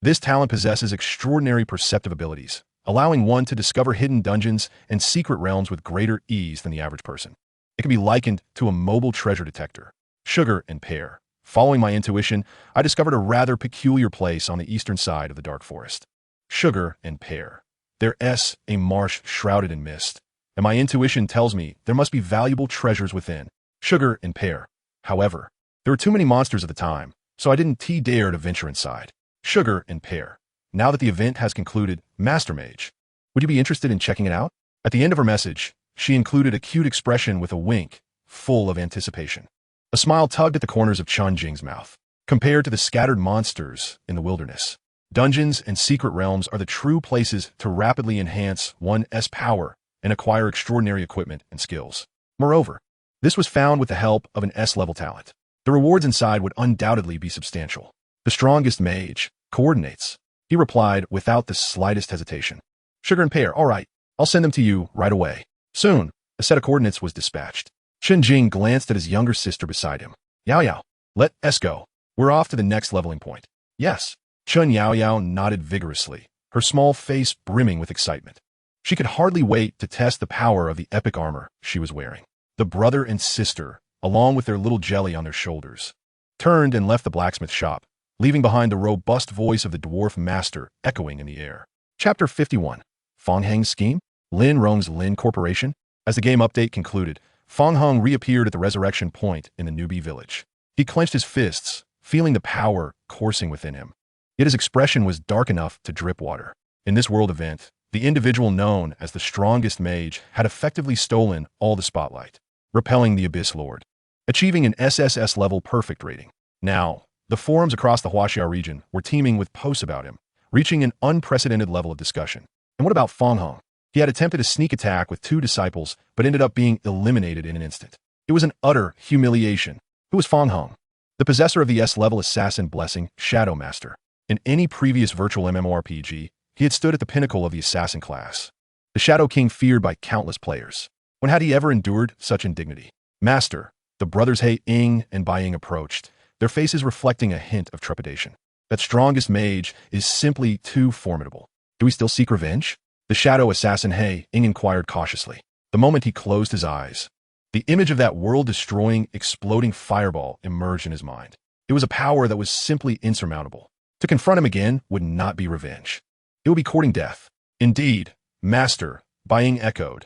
This talent possesses extraordinary perceptive abilities, allowing one to discover hidden dungeons and secret realms with greater ease than the average person. It can be likened to a mobile treasure detector. Sugar and pear. Following my intuition, I discovered a rather peculiar place on the eastern side of the dark forest. Sugar and pear. There S, a marsh shrouded in mist. And my intuition tells me there must be valuable treasures within. Sugar and pear. However, there were too many monsters at the time, so I didn't dare to venture inside. Sugar and pear. Now that the event has concluded, Master Mage, would you be interested in checking it out? At the end of her message, she included a cute expression with a wink, full of anticipation. A smile tugged at the corners of Chen Jing's mouth. Compared to the scattered monsters in the wilderness, dungeons and secret realms are the true places to rapidly enhance one's power and acquire extraordinary equipment and skills. Moreover, this was found with the help of an S-level talent. The rewards inside would undoubtedly be substantial. The strongest mage, coordinates, he replied without the slightest hesitation. Sugar and pear, all right, I'll send them to you right away. Soon, a set of coordinates was dispatched. Chen Jing glanced at his younger sister beside him. Yaoyao, let us go. We're off to the next leveling point. Yes. Chen Yaoyao nodded vigorously, her small face brimming with excitement. She could hardly wait to test the power of the epic armor she was wearing. The brother and sister, along with their little jelly on their shoulders, turned and left the blacksmith shop, leaving behind the robust voice of the dwarf master echoing in the air. Chapter 51. Fang Heng's scheme? Lin Rong's Lin Corporation? As the game update concluded, Fang Heng reappeared at the resurrection point in the newbie village. He clenched his fists, feeling the power coursing within him. Yet his expression was dark enough to drip water. In this world event, the individual known as the strongest mage had effectively stolen all the spotlight, repelling the Abyss Lord, achieving an SSS-level perfect rating. Now, the forums across the Huaxia region were teeming with posts about him, reaching an unprecedented level of discussion. And what about Fang Heng? He had attempted a sneak attack with 2 disciples, but ended up being eliminated in an instant. It was an utter humiliation. Who was Fang Heng? The possessor of the S-level assassin blessing, Shadow Master. In any previous virtual MMORPG, he had stood at the pinnacle of the assassin class, the Shadow King feared by countless players. When had he ever endured such indignity? Master, the brothers He Ying and Bai Ying approached, their faces reflecting a hint of trepidation. That strongest mage is simply too formidable. Do we still seek revenge? The shadow assassin He Ying inquired cautiously. The moment he closed his eyes, the image of that world-destroying, exploding fireball emerged in his mind. It was a power that was simply insurmountable. To confront him again would not be revenge. It would be courting death. Indeed, Master, Bai Ying echoed.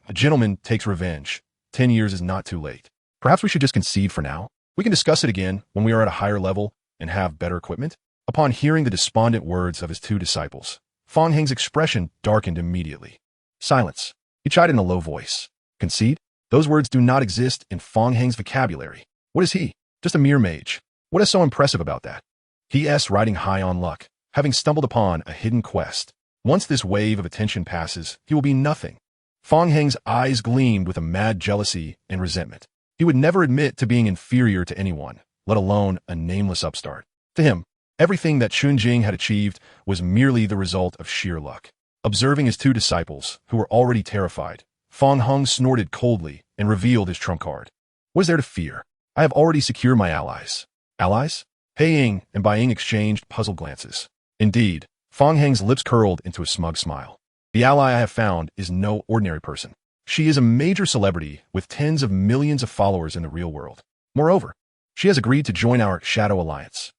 A gentleman takes revenge. 10 years is not too late. Perhaps we should just concede for now. We can discuss it again when we are at a higher level and have better equipment. Upon hearing the despondent words of his 2 disciples, Fang Heng's expression darkened immediately. Silence. He chided in a low voice. Concede? Those words do not exist in Fang Heng's vocabulary. What is he? Just a mere mage. What is so impressive about that? He is riding high on luck, having stumbled upon a hidden quest. Once this wave of attention passes, he will be nothing. Fang Heng's eyes gleamed with a mad jealousy and resentment. He would never admit to being inferior to anyone, let alone a nameless upstart. To him, everything that Chen Jing had achieved was merely the result of sheer luck. Observing his 2 disciples, who were already terrified, Fang Heng snorted coldly and revealed his trump card. What is there to fear? I have already secured my allies. Allies? He Ying and Bai Ying exchanged puzzled glances. Indeed, Fang Heng's lips curled into a smug smile. The ally I have found is no ordinary person. She is a major celebrity with tens of millions of followers in the real world. Moreover, she has agreed to join our Shadow Alliance.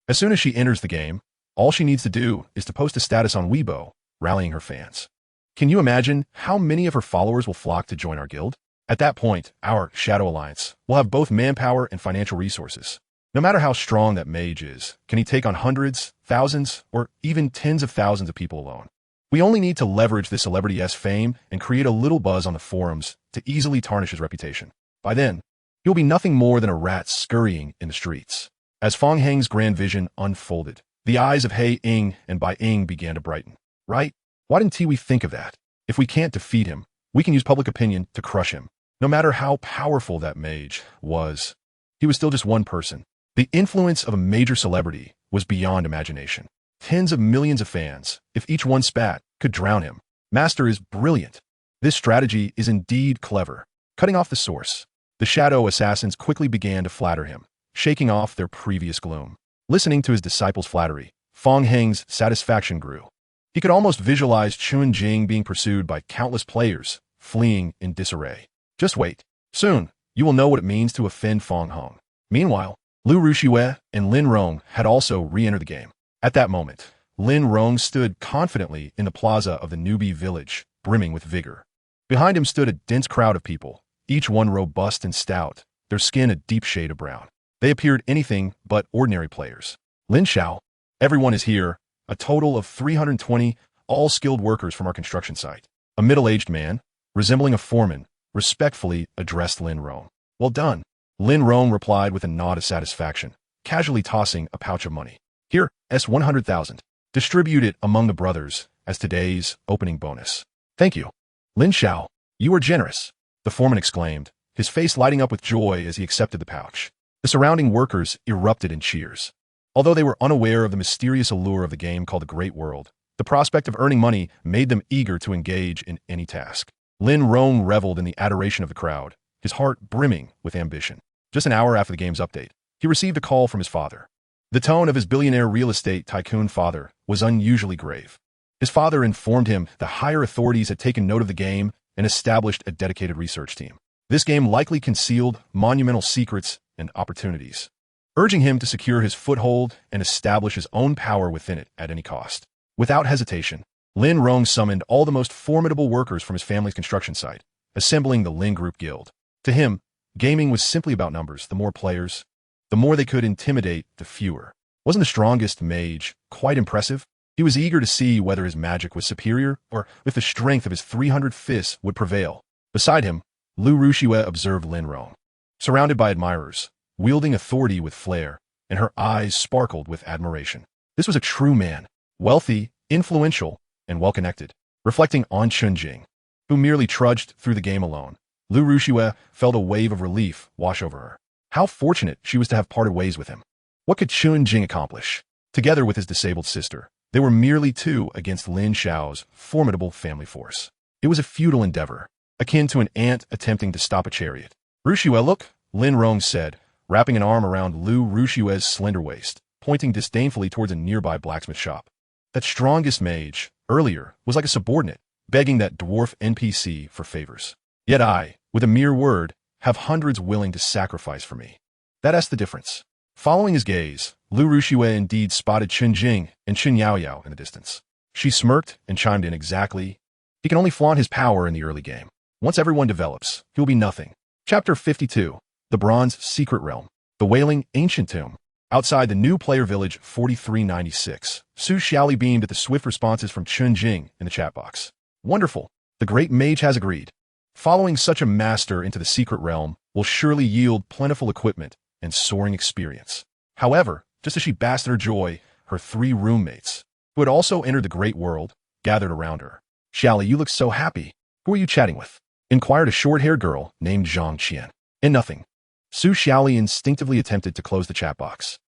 As soon as she enters the game, all she needs to do is to post a status on Weibo, rallying her fans. Can you imagine how many of her followers will flock to join our guild? At that point, our Shadow Alliance will have both manpower and financial resources. No matter how strong that mage is, can he take on hundreds, thousands, or even tens of thousands of people alone? We only need to leverage this celebrity's fame and create a little buzz on the forums to easily tarnish his reputation. By then, he'll be nothing more than a rat scurrying in the streets. As Fang Heng's grand vision unfolded, the eyes of He Ying and Bai Ying began to brighten. Right? Why didn't we think of that? If we can't defeat him, we can use public opinion to crush him. No matter how powerful that mage was, he was still just one person. The influence of a major celebrity was beyond imagination. Tens of millions of fans, if each one spat, could drown him. Master is brilliant. This strategy is indeed clever. Cutting off the source, the shadow assassins quickly began to flatter him, shaking off their previous gloom. Listening to his disciples' flattery, Fang Heng's satisfaction grew. He could almost visualize Chen Jing being pursued by countless players, fleeing in disarray. Just wait. Soon, you will know what it means to offend Fang Heng. Meanwhile, Lu Ruxiue and Lin Rong had also re-entered the game. At that moment, Lin Rong stood confidently in the plaza of the newbie village, brimming with vigor. Behind him stood a dense crowd of people, each one robust and stout, their skin a deep shade of brown. They appeared anything but ordinary players. Lin Xiao, everyone is here, a total of 320, all skilled workers from our construction site. A middle-aged man, resembling a foreman, respectfully addressed Lin Rong. Well done. Lin Rong replied with a nod of satisfaction, casually tossing a pouch of money. Here, S100,000. Distribute it among the brothers as today's opening bonus. Thank you. Lin Xiao, you are generous, the foreman exclaimed, his face lighting up with joy as he accepted the pouch. The surrounding workers erupted in cheers. Although they were unaware of the mysterious allure of the game called the Great World, the prospect of earning money made them eager to engage in any task. Lin Rong reveled in the adoration of the crowd, his heart brimming with ambition. Just an hour after the game's update, he received a call from his father. The tone of his billionaire real estate tycoon father was unusually grave. His father informed him the higher authorities had taken note of the game and established a dedicated research team. This game likely concealed monumental secrets and opportunities, urging him to secure his foothold and establish his own power within it at any cost. Without hesitation, Lin Rong summoned all the most formidable workers from his family's construction site, assembling the Lin Group Guild. To him, gaming was simply about numbers. The more players, the more they could intimidate the fewer. Wasn't the strongest mage quite impressive? He was eager to see whether his magic was superior or if the strength of his 300 fists would prevail. Beside him, Lu Ruxiue observed Lin Rong, surrounded by admirers, wielding authority with flair, and her eyes sparkled with admiration. This was a true man, wealthy, influential, and well-connected. Reflecting on Chen Jing, who merely trudged through the game alone, Lu Ruxiue felt a wave of relief wash over her. How fortunate she was to have parted ways with him. What could Chen Jing accomplish? Together with his disabled sister, they were merely two against Lin Xiao's formidable family force. It was a futile endeavor, akin to an ant attempting to stop a chariot. Ruxiue, look, Lin Rong said, wrapping an arm around Lu Ruxiue's slender waist, pointing disdainfully towards a nearby blacksmith shop. That strongest mage, earlier, was like a subordinate, begging that dwarf NPC for favors. Yet I, with a mere word, have hundreds willing to sacrifice for me. That's the difference. Following his gaze, Lu Ruxiue indeed spotted Chen Jing and Chen Yaoyao in the distance. She smirked and chimed in exactly. He can only flaunt his power in the early game. Once everyone develops, he will be nothing. Chapter 52. The Bronze Secret Realm. The Wailing Ancient Tomb. Outside the new player village 4396, Su Xiaoli beamed at the swift responses from Chen Jing in the chat box. Wonderful. The great mage has agreed. Following such a master into the secret realm will surely yield plentiful equipment and soaring experience. However, just as she basked in her joy, her three roommates, who had also entered the great world, gathered around her. Xiaoli, you look so happy. Who are you chatting with? Inquired a short-haired girl named Zhang Qian. And nothing. Su Xiaoli instinctively attempted to close the chat box.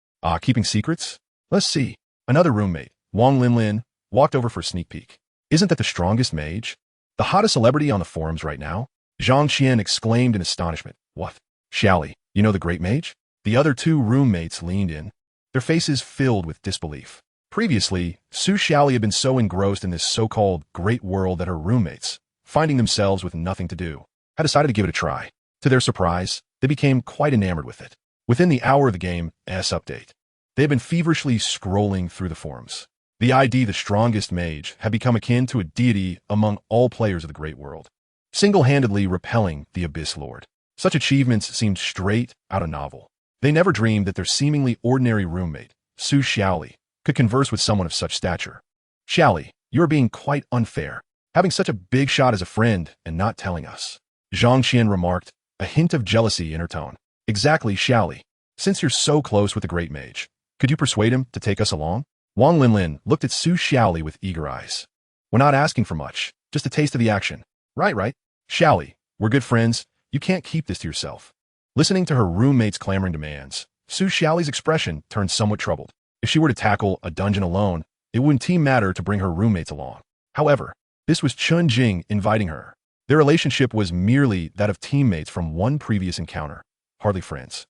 Keeping secrets? Let's see. Another roommate, Wang Linlin, walked over for a sneak peek. Isn't that the strongest mage? The hottest celebrity on the forums right now? Zhang Qian exclaimed in astonishment. What? Xiaoli, you know the great mage? The other two roommates leaned in, their faces filled with disbelief. Previously, Su Xiaoli had been so engrossed in this so-called great world that her roommates, finding themselves with nothing to do, had decided to give it a try. To their surprise, they became quite enamored with it. Within the hour of the game's update, they had been feverishly scrolling through the forums. The ID, the strongest mage, had become akin to a deity among all players of the great world, single-handedly repelling the Abyss Lord. Such achievements seemed straight out of novel. They never dreamed that their seemingly ordinary roommate, Su Xiaoli, could converse with someone of such stature. Xiaoli, you are being quite unfair, having such a big shot as a friend and not telling us. Zhang Qian remarked, a hint of jealousy in her tone. Exactly, Xiaoli. Since you're so close with the great mage, could you persuade him to take us along? Wang Linlin looked at Su Xiaoli with eager eyes. We're not asking for much, just a taste of the action. Right. Xiaoli, we're good friends. You can't keep this to yourself. Listening to her roommate's clamoring demands, Su Xiaoli's expression turned somewhat troubled. If she were to tackle a dungeon alone, it wouldn't matter to bring her roommates along. However, this was Chen Jing inviting her. Their relationship was merely that of teammates from one previous encounter, hardly friends.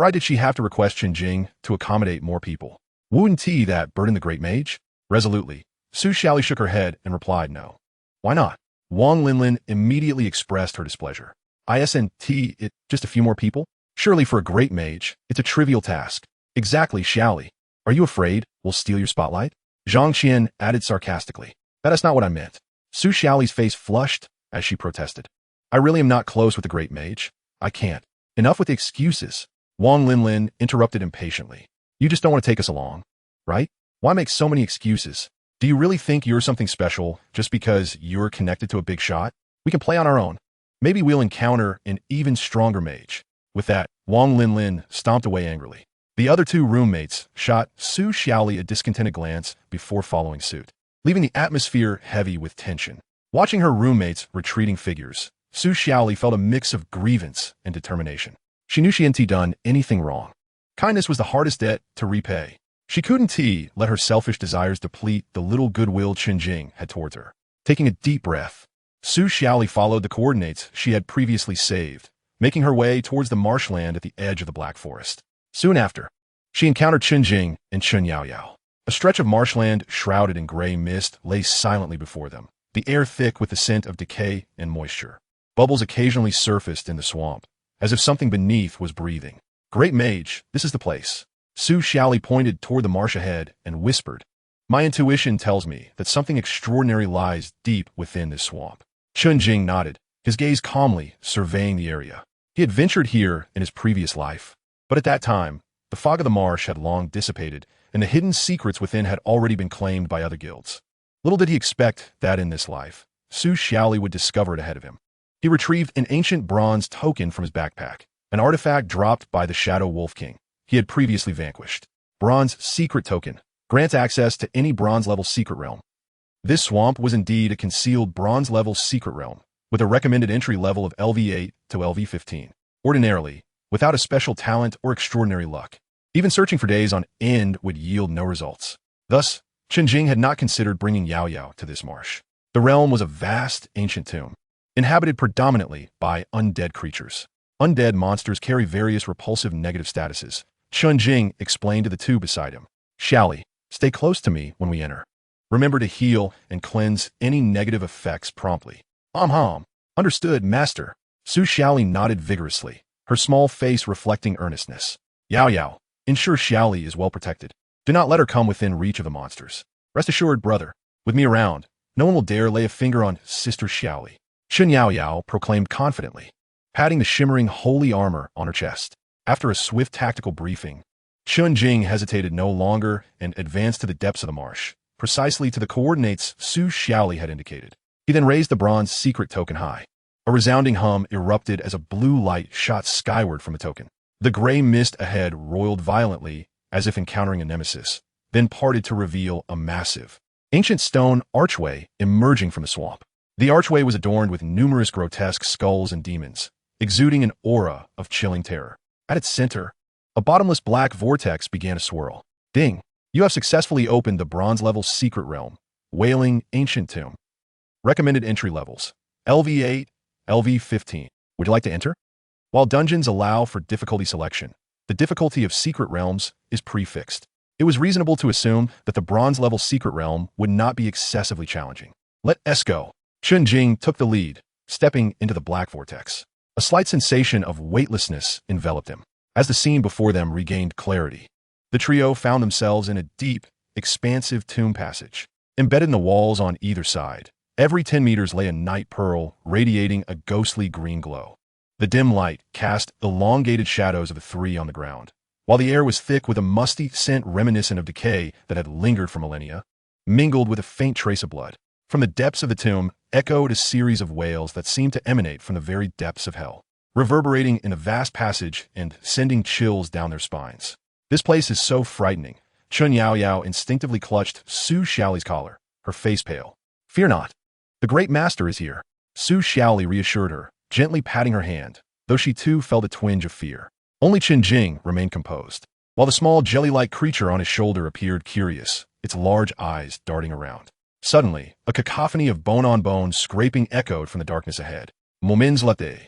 Why did she have to request Chen Jing to accommodate more people? Wouldn't he that burden the great mage? Resolutely, Su Xiaoli shook her head and replied no. Why not? Wang Linlin immediately expressed her displeasure. Isn't it just a few more people? Surely for a great mage, it's a trivial task. Exactly, Xiaoli. Are you afraid we'll steal your spotlight? Zhang Qian added sarcastically. That is not what I meant. Su Xiaoli's face flushed as she protested. I really am not close with the great mage. I can't. Enough with the excuses. Wang Linlin interrupted impatiently. You just don't want to take us along, right? Why make so many excuses? Do you really think you're something special just because you're connected to a big shot? We can play on our own. Maybe we'll encounter an even stronger mage. With that, Wang Linlin stomped away angrily. The other two roommates shot Su Xiaoli a discontented glance before following suit, leaving the atmosphere heavy with tension. Watching her roommates' retreating figures, Su Xiaoli felt a mix of grievance and determination. She knew she hadn't done anything wrong. Kindness was the hardest debt to repay. She couldn't let her selfish desires deplete the little goodwill Chen Jing had towards her. Taking a deep breath, Su Xiaoli followed the coordinates she had previously saved, making her way towards the marshland at the edge of the Black Forest. Soon after, she encountered Chen Jing and Chen Yaoyao. A stretch of marshland shrouded in gray mist lay silently before them, the air thick with the scent of decay and moisture. Bubbles occasionally surfaced in the swamp, as if something beneath was breathing. Great mage, this is the place. Su Xiaoli pointed toward the marsh ahead and whispered, My intuition tells me that something extraordinary lies deep within this swamp. Chen Jing nodded, his gaze calmly surveying the area. He had ventured here in his previous life, but at that time, the fog of the marsh had long dissipated, and the hidden secrets within had already been claimed by other guilds. Little did he expect that in this life, Su Xiaoli would discover it ahead of him. He retrieved an ancient bronze token from his backpack, an artifact dropped by the Shadow Wolf King he had previously vanquished. Bronze Secret Token grants access to any bronze-level secret realm. This swamp was indeed a concealed bronze-level secret realm, with a recommended entry level of LV8 to LV15. Ordinarily, without a special talent or extraordinary luck, even searching for days on end would yield no results. Thus, Chen Jing had not considered bringing Yaoyao to this marsh. The realm was a vast, ancient tomb, inhabited predominantly by undead creatures. Undead monsters carry various repulsive negative statuses. Chen Jing explained to the two beside him. Xiaoli, stay close to me when we enter. Remember to heal and cleanse any negative effects promptly. Understood, master. Su Xiaoli nodded vigorously, her small face reflecting earnestness. Yaoyao, ensure Xiaoli is well protected. Do not let her come within reach of the monsters. Rest assured, brother, with me around, no one will dare lay a finger on Sister Xiaoli. Chen Yaoyao proclaimed confidently, patting the shimmering holy armor on her chest. After a swift tactical briefing, Chen Jing hesitated no longer and advanced to the depths of the marsh, precisely to the coordinates Su Xiaoli had indicated. He then raised the bronze secret token high. A resounding hum erupted as a blue light shot skyward from the token. The gray mist ahead roiled violently, as if encountering a nemesis, then parted to reveal a massive, ancient stone archway emerging from the swamp. The archway was adorned with numerous grotesque skulls and demons, exuding an aura of chilling terror. At its center, a bottomless black vortex began to swirl. Ding! You have successfully opened the bronze-level secret realm, Wailing Ancient Tomb. Recommended entry levels, LV8, LV15. Would you like to enter? While dungeons allow for difficulty selection, the difficulty of secret realms is prefixed. It was reasonable to assume that the bronze-level secret realm would not be excessively challenging. Let us go. Chen Jing took the lead, stepping into the black vortex. A slight sensation of weightlessness enveloped him. As the scene before them regained clarity, the trio found themselves in a deep, expansive tomb passage. Embedded in the walls on either side, every 10 meters lay a night pearl radiating a ghostly green glow. The dim light cast elongated shadows of the three on the ground, while the air was thick with a musty scent reminiscent of decay that had lingered for millennia, mingled with a faint trace of blood. From the depths of the tomb echoed a series of wails that seemed to emanate from the very depths of hell, reverberating in a vast passage and sending chills down their spines. This place is so frightening. Chen Yaoyao instinctively clutched Su Xiaoli's collar, her face pale. Fear not. The great master is here. Su Xiaoli reassured her, gently patting her hand, though she too felt a twinge of fear. Only Chen Jing remained composed, while the small jelly-like creature on his shoulder appeared curious, its large eyes darting around. Suddenly, a cacophony of bone-on-bone scraping echoed from the darkness ahead. Moments later,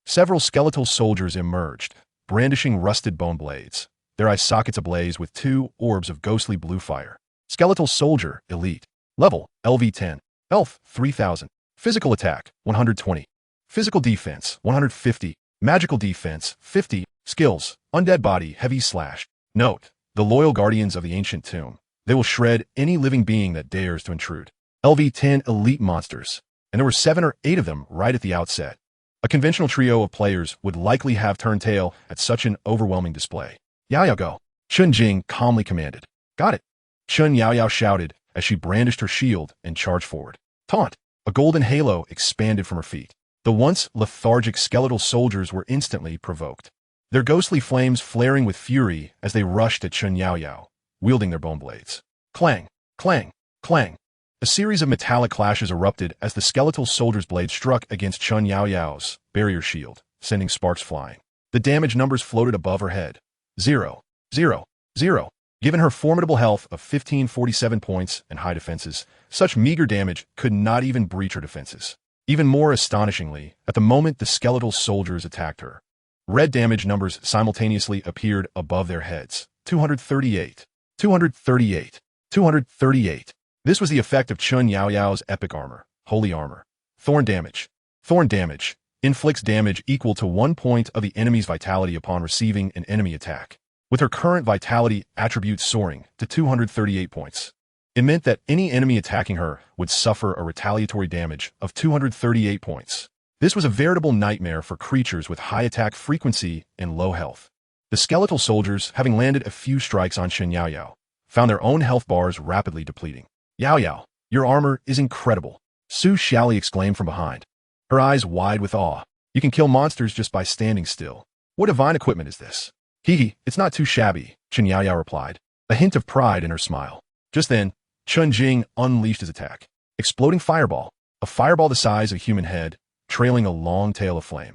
several skeletal soldiers emerged, brandishing rusted bone blades, their eye sockets ablaze with two orbs of ghostly blue fire. Skeletal Soldier, Elite. Level, LV10. Health, 3000. Physical attack, 120. Physical defense, 150. Magical defense, 50. Skills, Undead Body, Heavy Slash. Note, the loyal guardians of the ancient tomb. They will shred any living being that dares to intrude. LV10 Elite Monsters. And there were 7 or 8 of them right at the outset. A conventional trio of players would likely have turned tail at such an overwhelming display. Yaoyao go. Chen Jing calmly commanded. Got it. Chen Yaoyao shouted as she brandished her shield and charged forward. Taunt. A golden halo expanded from her feet. The once lethargic skeletal soldiers were instantly provoked, their ghostly flames flaring with fury as they rushed at Chen Yaoyao, wielding their bone blades. Clang, clang, clang. A series of metallic clashes erupted as the skeletal soldier's blade struck against Chen Yaoyao's barrier shield, sending sparks flying. The damage numbers floated above her head. 0, 0, 0. Given her formidable health of 1547 points and high defenses, such meager damage could not even breach her defenses. Even more astonishingly, at the moment the skeletal soldiers attacked her, red damage numbers simultaneously appeared above their heads. 238, 238, 238. This was the effect of Chen Yaoyao's epic armor, holy armor. Thorn damage. Thorn damage inflicts damage equal to 1 point of the enemy's vitality upon receiving an enemy attack, with her current vitality attribute soaring to 238 points. It meant that any enemy attacking her would suffer a retaliatory damage of 238 points. This was a veritable nightmare for creatures with high attack frequency and low health. The skeletal soldiers, having landed a few strikes on Chen Yaoyao, found their own health bars rapidly depleting. Yaoyao, your armor is incredible, Su Xiaoli exclaimed from behind, her eyes wide with awe. You can kill monsters just by standing still. What divine equipment is this? Hee, it's not too shabby, Chen Yaoyao replied, a hint of pride in her smile. Just then, Chen Jing unleashed his attack. Exploding fireball, a fireball the size of a human head, trailing a long tail of flame,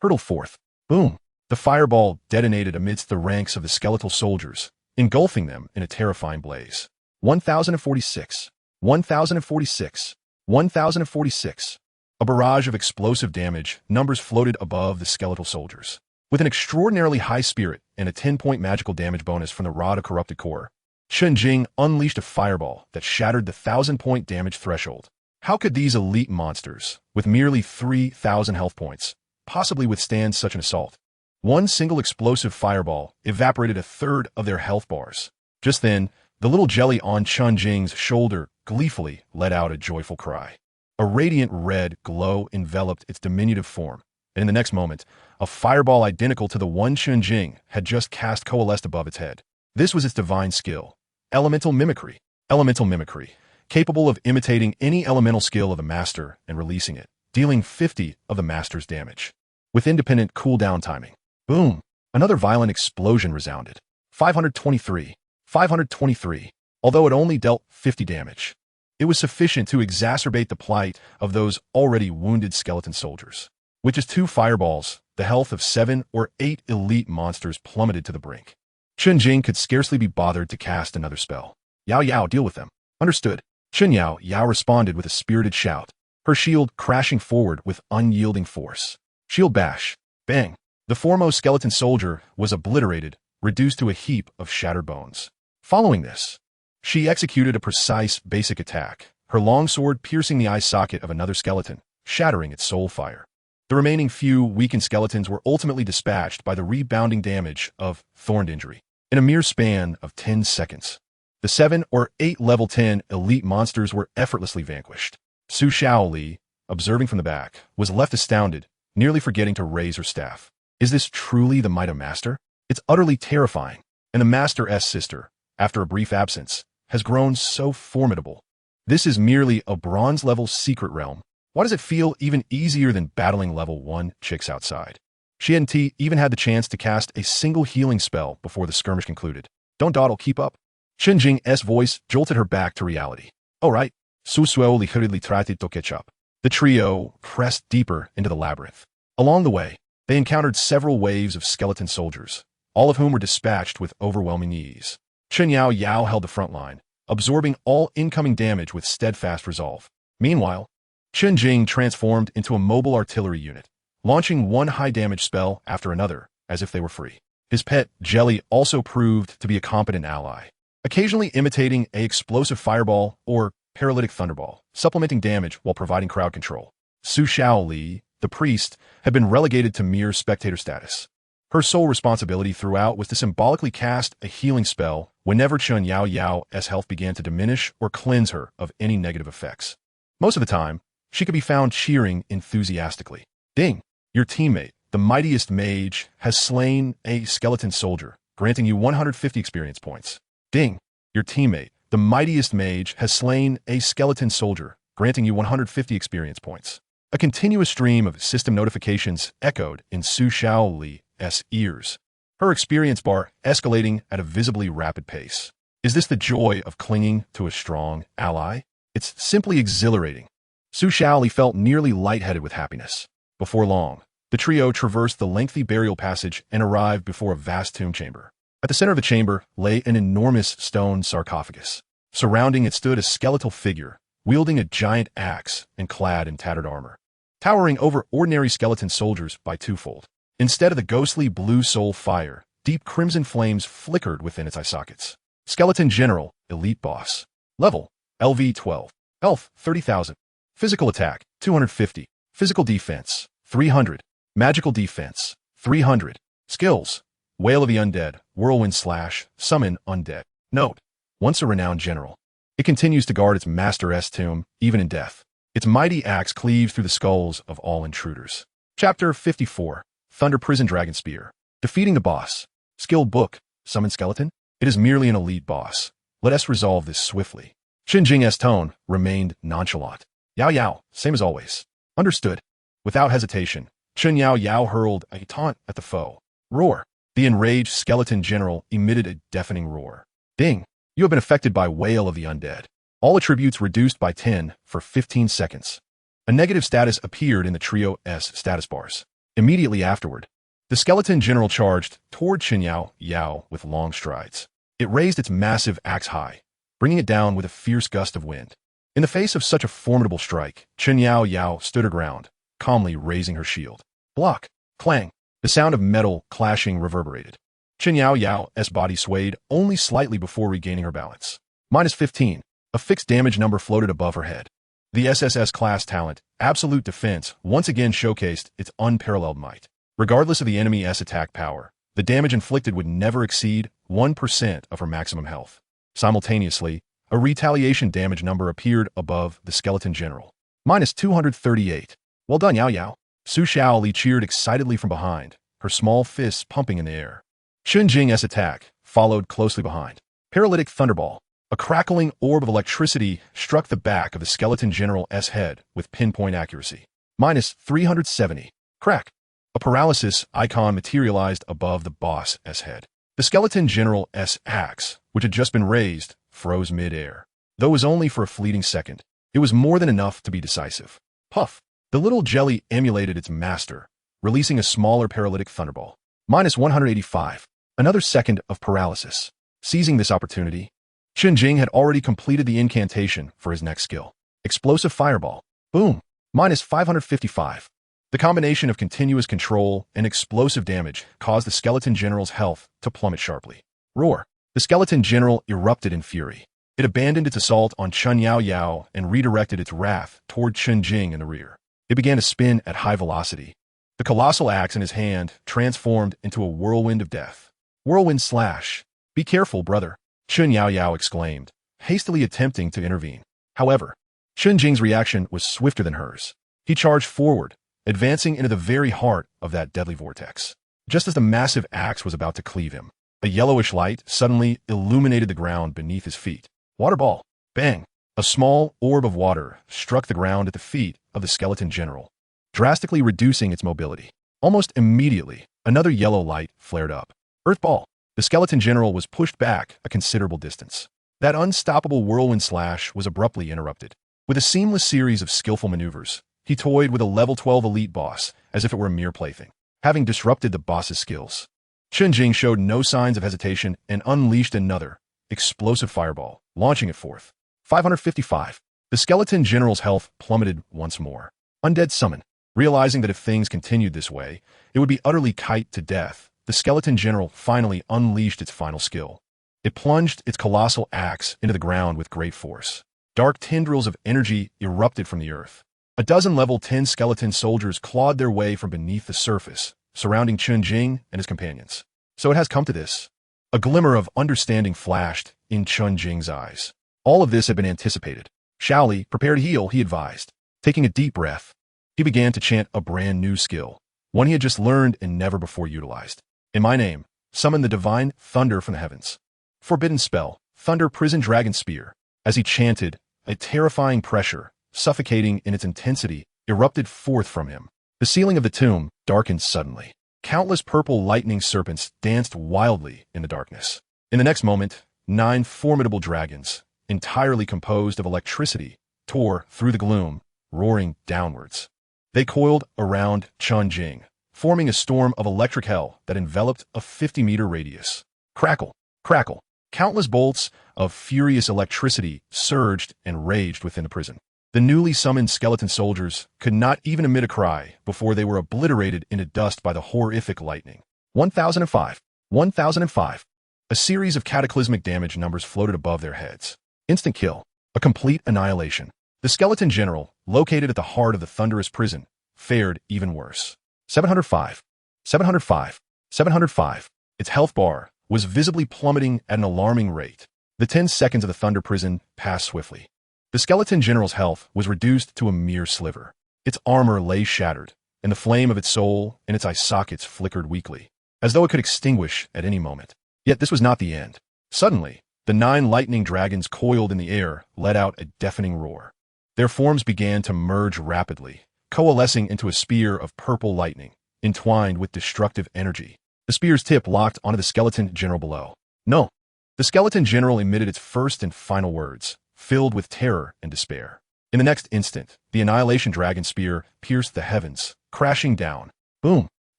hurtled forth. Boom! The fireball detonated amidst the ranks of the skeletal soldiers, engulfing them in a terrifying blaze. 1046, 1046, 1046. A barrage of explosive damage numbers floated above the skeletal soldiers. With an extraordinarily high spirit and a 10-point magical damage bonus from the Rod of Corrupted Core, Chen Jing unleashed a fireball that shattered the 1,000-point damage threshold. How could these elite monsters, with merely 3,000 health points, possibly withstand such an assault? One single explosive fireball evaporated a third of their health bars. Just then, the little jelly on Chen Jing's shoulder gleefully let out a joyful cry. A radiant red glow enveloped its diminutive form, and in the next moment, a fireball identical to the one Chen Jing had just cast coalesced above its head. This was its divine skill, elemental mimicry. Elemental mimicry, capable of imitating any elemental skill of the master and releasing it, dealing 50 of the master's damage, with independent cooldown timing. Boom! Another violent explosion resounded. 523. 523. Although it only dealt 50 damage, it was sufficient to exacerbate the plight of those already wounded skeleton soldiers. With just 2 fireballs, the health of 7 or 8 elite monsters plummeted to the brink. Chen Jing could scarcely be bothered to cast another spell. Yaoyao, deal with them. Understood. Chen Yaoyao responded with a spirited shout, her shield crashing forward with unyielding force. Shield bash. Bang. The foremost skeleton soldier was obliterated, reduced to a heap of shattered bones. Following this, she executed a precise basic attack, her long sword piercing the eye socket of another skeleton, shattering its soul fire. The remaining few weakened skeletons were ultimately dispatched by the rebounding damage of thorned injury. In a mere span of 10 seconds, the 7 or 8 level 10 elite monsters were effortlessly vanquished. Su Xiaoli, observing from the back, was left astounded, nearly forgetting to raise her staff. Is this truly the might of Master? It's utterly terrifying, and the Master's sister, after a brief absence, has grown so formidable. This is merely a bronze-level secret realm. Why does it feel even easier than battling level 1 chicks outside? She hadn't even had the chance to cast a single healing spell before the skirmish concluded. Don't dawdle, keep up. Chen Jing's voice jolted her back to reality. All right. Su Xiaoli hurriedly tried to catch up. The trio pressed deeper into the labyrinth. Along the way, they encountered several waves of skeleton soldiers, all of whom were dispatched with overwhelming ease. Chen Yaoyao held the front line, absorbing all incoming damage with steadfast resolve. Meanwhile, Chen Jing transformed into a mobile artillery unit, launching one high-damage spell after another as if they were free. His pet, Jelly, also proved to be a competent ally, occasionally imitating an explosive fireball or paralytic thunderball, supplementing damage while providing crowd control. Su Shaoli, the priest, had been relegated to mere spectator status. Her sole responsibility throughout was to symbolically cast a healing spell whenever Chen Yaoyao's health began to diminish or cleanse her of any negative effects. Most of the time, she could be found cheering enthusiastically. Ding! Your teammate, the mightiest mage, has slain a skeleton soldier, granting you 150 experience points. Ding! Your teammate, the mightiest mage, has slain a skeleton soldier, granting you 150 experience points. A continuous stream of system notifications echoed in Su Shaoli's ears, her experience bar escalating at a visibly rapid pace. Is this the joy of clinging to a strong ally? It's simply exhilarating. Su Shaoli felt nearly lightheaded with happiness. Before long, the trio traversed the lengthy burial passage and arrived before a vast tomb chamber. At the center of the chamber lay an enormous stone sarcophagus. Surrounding it stood a skeletal figure, wielding a giant axe and clad in tattered armor, towering over ordinary skeleton soldiers by twofold. Instead of the ghostly blue soul fire, deep crimson flames flickered within its eye sockets. Skeleton General, Elite Boss. Level, LV12. Health, 30,000. Physical attack, 250. Physical defense, 300. Magical defense, 300. Skills, Wail of the Undead, Whirlwind Slash, Summon Undead. Note, once a renowned general, it continues to guard its master's tomb, even in death. Its mighty axe cleaves through the skulls of all intruders. Chapter 54. Thunder Prison Dragon Spear. Defeating the boss. Skill book. Summon Skeleton? It is merely an elite boss. Let us resolve this swiftly. Chen Jing's tone remained nonchalant. Yaoyao, same as always. Understood. Without hesitation, Chen Yaoyao hurled a taunt at the foe. Roar. The enraged skeleton general emitted a deafening roar. Ding. You have been affected by Wail of the Undead. All attributes reduced by 10 for 15 seconds. A negative status appeared in the trio's status bars. Immediately afterward, the skeleton general charged toward Chen Yaoyao with long strides. It raised its massive axe high, bringing it down with a fierce gust of wind. In the face of such a formidable strike, Chen Yaoyao stood her ground, calmly raising her shield. Block! Clang! The sound of metal clashing reverberated. Chen Yaoyao's body swayed only slightly before regaining her balance. -15. A fixed damage number floated above her head. The SSS class talent, Absolute Defense, once again showcased its unparalleled might. Regardless of the enemy's attack power, the damage inflicted would never exceed 1% of her maximum health. Simultaneously, a retaliation damage number appeared above the skeleton general. -238. Well done, Yaoyao. Su Shaoli cheered excitedly from behind, her small fists pumping in the air. Chen Jing's attack followed closely behind. Paralytic Thunderball. A crackling orb of electricity struck the back of the skeleton general's head with pinpoint accuracy. -370. Crack. A paralysis icon materialized above the boss's head. The skeleton general's axe, which had just been raised, froze mid-air. Though it was only for a fleeting second, it was more than enough to be decisive. Puff. The little jelly emulated its master, releasing a smaller paralytic thunderball. -185. Another second of paralysis. Seizing this opportunity, Chen Jing had already completed the incantation for his next skill. Explosive Fireball. Boom. -555. The combination of continuous control and explosive damage caused the skeleton general's health to plummet sharply. Roar. The skeleton general erupted in fury. It abandoned its assault on Chen Yaoyao and redirected its wrath toward Chen Jing in the rear. It began to spin at high velocity. The colossal axe in his hand transformed into a whirlwind of death. Whirlwind Slash. Be careful, brother, Chen Yaoyao exclaimed, hastily attempting to intervene. However, Chen Jing's reaction was swifter than hers. He charged forward, advancing into the very heart of that deadly vortex. Just as the massive axe was about to cleave him, a yellowish light suddenly illuminated the ground beneath his feet. Water ball. Bang! A small orb of water struck the ground at the feet of the skeleton general, drastically reducing its mobility. Almost immediately, another yellow light flared up. Earth ball. The skeleton general was pushed back a considerable distance. That unstoppable whirlwind slash was abruptly interrupted. With a seamless series of skillful maneuvers, he toyed with a level 12 elite boss as if it were a mere plaything. Having disrupted the boss's skills, Chen Jing showed no signs of hesitation and unleashed another explosive fireball, launching it forth. 555. The skeleton general's health plummeted once more. Undead Summon. Realizing that if things continued this way, it would be utterly kite to death, the skeleton general finally unleashed its final skill. It plunged its colossal axe into the ground with great force. Dark tendrils of energy erupted from the earth. A dozen level 10 skeleton soldiers clawed their way from beneath the surface, surrounding Chen Jing and his companions. So it has come to this. A glimmer of understanding flashed in Chen Jing's eyes. All of this had been anticipated. Shaoli, prepare to heal, he advised. Taking a deep breath, he began to chant a brand new skill, one he had just learned and never before utilized. In my name, summon the divine thunder from the heavens. Forbidden spell, thunder prison dragon spear. As he chanted, a terrifying pressure, suffocating in its intensity, erupted forth from him. The ceiling of the tomb darkened suddenly. Countless purple lightning serpents danced wildly in the darkness. In the next moment, 9 formidable dragons, entirely composed of electricity, tore through the gloom, roaring downwards. They coiled around Chen Jing, forming a storm of electric hell that enveloped a 50-meter radius. Crackle, crackle. Countless bolts of furious electricity surged and raged within the prison. The newly summoned skeleton soldiers could not even emit a cry before they were obliterated into dust by the horrific lightning. 1005. 1005. A series of cataclysmic damage numbers floated above their heads. Instant kill. A complete annihilation. The skeleton general, located at the heart of the thunderous prison, fared even worse. 705. 705. 705. Its health bar was visibly plummeting at an alarming rate. The 10 seconds of the thunder prison passed swiftly. The skeleton general's health was reduced to a mere sliver. Its armor lay shattered, and the flame of its soul and its eye sockets flickered weakly, as though it could extinguish at any moment. Yet this was not the end. Suddenly, the 9 lightning dragons coiled in the air let out a deafening roar. Their forms began to merge rapidly, coalescing into a spear of purple lightning, entwined with destructive energy. The spear's tip locked onto the skeleton general below. No! The skeleton general emitted its first and final words, filled with terror and despair. In the next instant, the annihilation dragon spear pierced the heavens, crashing down. Boom!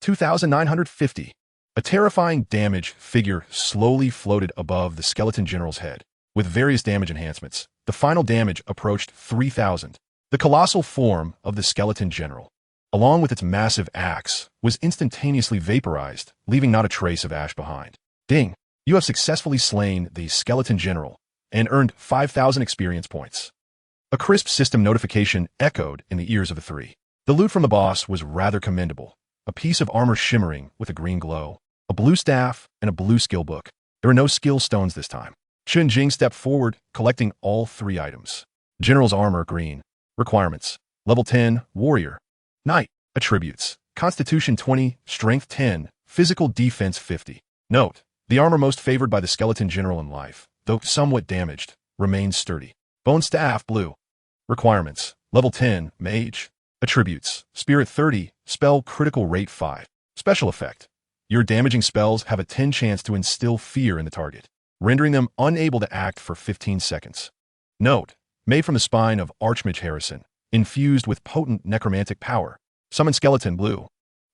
2,950. A terrifying damage figure slowly floated above the skeleton general's head. With various damage enhancements, the final damage approached 3,000. The colossal form of the skeleton general, along with its massive axe, was instantaneously vaporized, leaving not a trace of ash behind. Ding! You have successfully slain the skeleton general and earned 5,000 experience points. A crisp system notification echoed in the ears of the three. The loot from the boss was rather commendable. A piece of armor shimmering with a green glow, a blue staff, and a blue skill book. There were no skill stones this time. Chen Jing stepped forward, collecting all 3 items. General's armor, green. Requirements: level 10, warrior. Knight. Attributes: Constitution 20, Strength 10, Physical Defense 50. Note: the armor most favored by the skeleton general in life, though somewhat damaged, remains sturdy. Bone staff, blue. Requirements: level 10, mage. Attributes: Spirit 30, Spell critical rate 5. Special effect: your damaging spells have a 10 chance to instill fear in the target, rendering them unable to act for 15 seconds. Note: made from the spine of Archmage Harrison, infused with potent necromantic power. Summon skeleton, blue.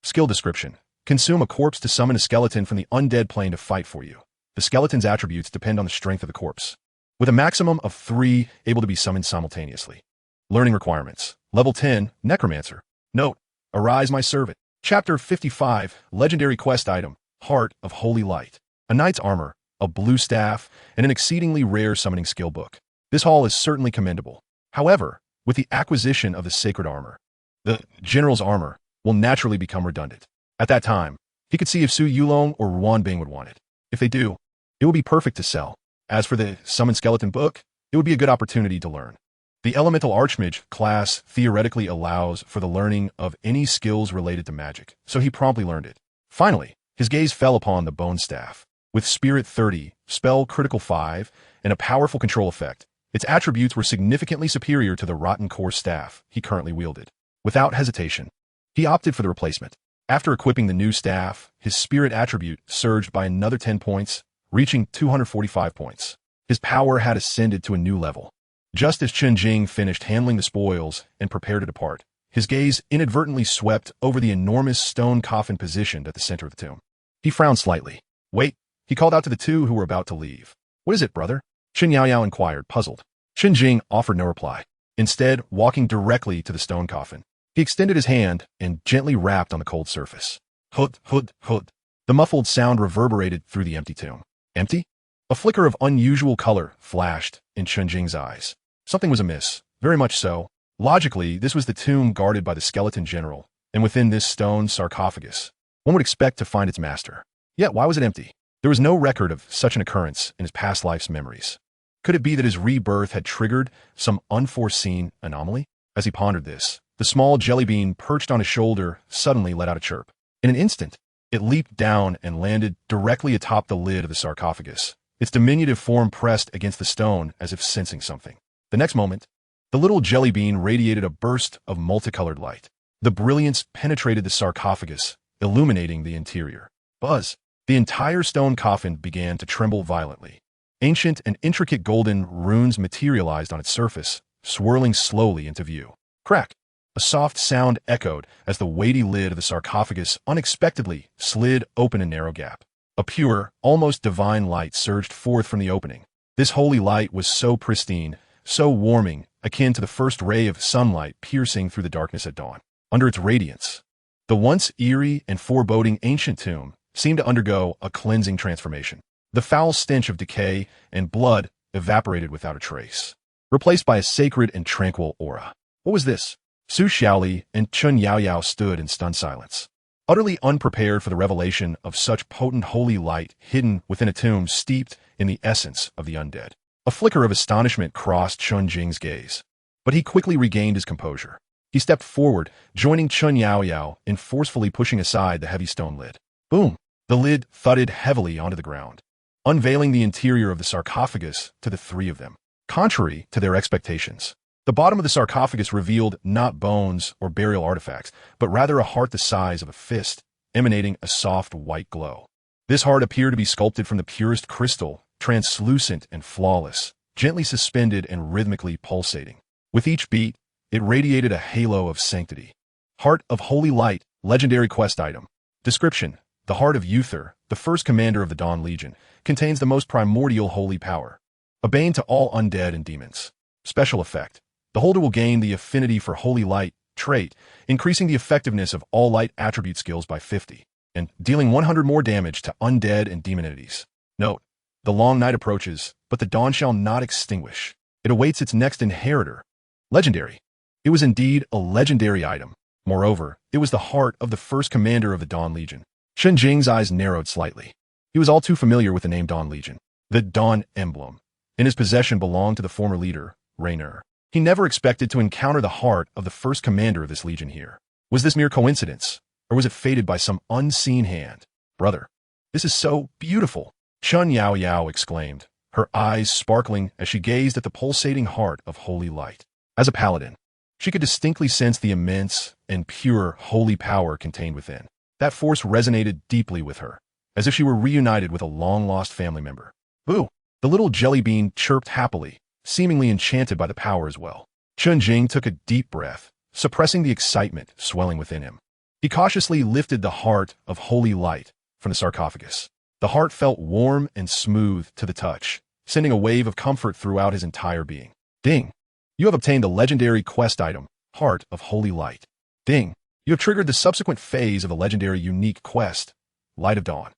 Skill description: consume a corpse to summon a skeleton from the undead plane to fight for you. The skeleton's attributes depend on the strength of the corpse, with a maximum of 3 able to be summoned simultaneously. Learning requirements: level 10, necromancer. Note: arise, my servant. Chapter 55, legendary quest item, Heart of Holy Light. A knight's armor, a blue staff, and an exceedingly rare summoning skill book. This haul is certainly commendable. However, with the acquisition of the sacred armor, the general's armor will naturally become redundant. At that time, he could see if Su Yulong or Ruan Bing would want it. If they do, it will be perfect to sell. As for the Summon Skeleton book, it would be a good opportunity to learn. The Elemental Archmage class theoretically allows for the learning of any skills related to magic, so he promptly learned it. Finally, his gaze fell upon the Bone Staff. With Spirit 30, Spell critical 5, and a powerful control effect, its attributes were significantly superior to the Rotten Core staff he currently wielded. Without hesitation, he opted for the replacement. After equipping the new staff, his spirit attribute surged by another 10 points, reaching 245 points. His power had ascended to a new level. Just as Chen Jing finished handling the spoils and prepared to depart, his gaze inadvertently swept over the enormous stone coffin positioned at the center of the tomb. He frowned slightly. Wait, he called out to the 2 who were about to leave. What is it, brother? Chen Yaoyao inquired, puzzled. Chen Jing offered no reply. Instead, walking directly to the stone coffin, he extended his hand and gently rapped on the cold surface. Hood, hood, hood. The muffled sound reverberated through the empty tomb. Empty? A flicker of unusual color flashed in Chen Jing's eyes. Something was amiss, very much so. Logically, this was the tomb guarded by the skeleton general, and within this stone sarcophagus, one would expect to find its master. Yet, why was it empty? There was no record of such an occurrence in his past life's memories. Could it be that his rebirth had triggered some unforeseen anomaly? As he pondered this, the small jelly bean perched on his shoulder suddenly let out a chirp. In an instant, it leaped down and landed directly atop the lid of the sarcophagus, its diminutive form pressed against the stone as if sensing something. The next moment, the little jelly bean radiated a burst of multicolored light. The brilliance penetrated the sarcophagus, illuminating the interior. Buzz! The entire stone coffin began to tremble violently. Ancient and intricate golden runes materialized on its surface, swirling slowly into view. Crack! A soft sound echoed as the weighty lid of the sarcophagus unexpectedly slid open a narrow gap. A pure, almost divine light surged forth from the opening. This holy light was so pristine, so warming, akin to the first ray of sunlight piercing through the darkness at dawn. Under its radiance, the once eerie and foreboding ancient tomb seemed to undergo a cleansing transformation. The foul stench of decay and blood evaporated without a trace, replaced by a sacred and tranquil aura. What was this? Su Xiaoli and Chen Yaoyao stood in stunned silence, utterly unprepared for the revelation of such potent holy light hidden within a tomb steeped in the essence of the undead. A flicker of astonishment crossed Chen Jing's gaze, but he quickly regained his composure. He stepped forward, joining Chen Yaoyao in forcefully pushing aside the heavy stone lid. Boom! The lid thudded heavily onto the ground, unveiling the interior of the sarcophagus to the three of them. Contrary to their expectations, the bottom of the sarcophagus revealed not bones or burial artifacts, but rather a heart the size of a fist, emanating a soft white glow. This heart appeared to be sculpted from the purest crystal, translucent and flawless, gently suspended and rhythmically pulsating. With each beat, it radiated a halo of sanctity. Heart of Holy Light, legendary quest item. Description: the Heart of Uther, the first commander of the Dawn Legion, contains the most primordial holy power, a bane to all undead and demons. Special effect: the holder will gain the Affinity for Holy Light trait, increasing the effectiveness of all light attribute skills by 50, and dealing 100 more damage to undead and demon entities. Note: the long night approaches, but the dawn shall not extinguish. It awaits its next inheritor. Legendary. It was indeed a legendary item. Moreover, it was the heart of the first commander of the Dawn Legion. Chen Jing's eyes narrowed slightly. He was all too familiar with the name Dawn Legion. The Dawn emblem, in his possession, belonged to the former leader, Raynor. He never expected to encounter the heart of the first commander of this legion here. Was this mere coincidence, or was it fated by some unseen hand? Brother, this is so beautiful, Chen Yaoyao exclaimed, her eyes sparkling as she gazed at the pulsating heart of holy light. As a paladin, she could distinctly sense the immense and pure holy power contained within. That force resonated deeply with her, as if she were reunited with a long-lost family member. Boo! The little jelly bean chirped happily, seemingly enchanted by the power as well. Chen Jing took a deep breath, suppressing the excitement swelling within him. He cautiously lifted the heart of holy light from the sarcophagus. The heart felt warm and smooth to the touch, sending a wave of comfort throughout his entire being. Ding! You have obtained the legendary quest item, Heart of Holy Light. Ding! You have triggered the subsequent phase of the legendary unique quest, Light of Dawn.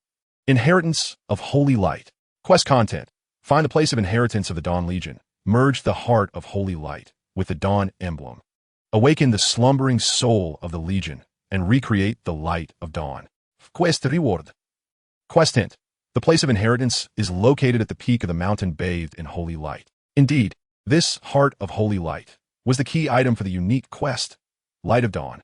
Inheritance of Holy Light. Quest content: find the place of inheritance of the Dawn Legion. Merge the Heart of Holy Light with the Dawn emblem. Awaken the slumbering soul of the Legion and recreate the Light of Dawn. Quest reward. Quest hint: the place of inheritance is located at the peak of the mountain bathed in holy light. Indeed, this Heart of Holy Light was the key item for the unique quest, Light of Dawn.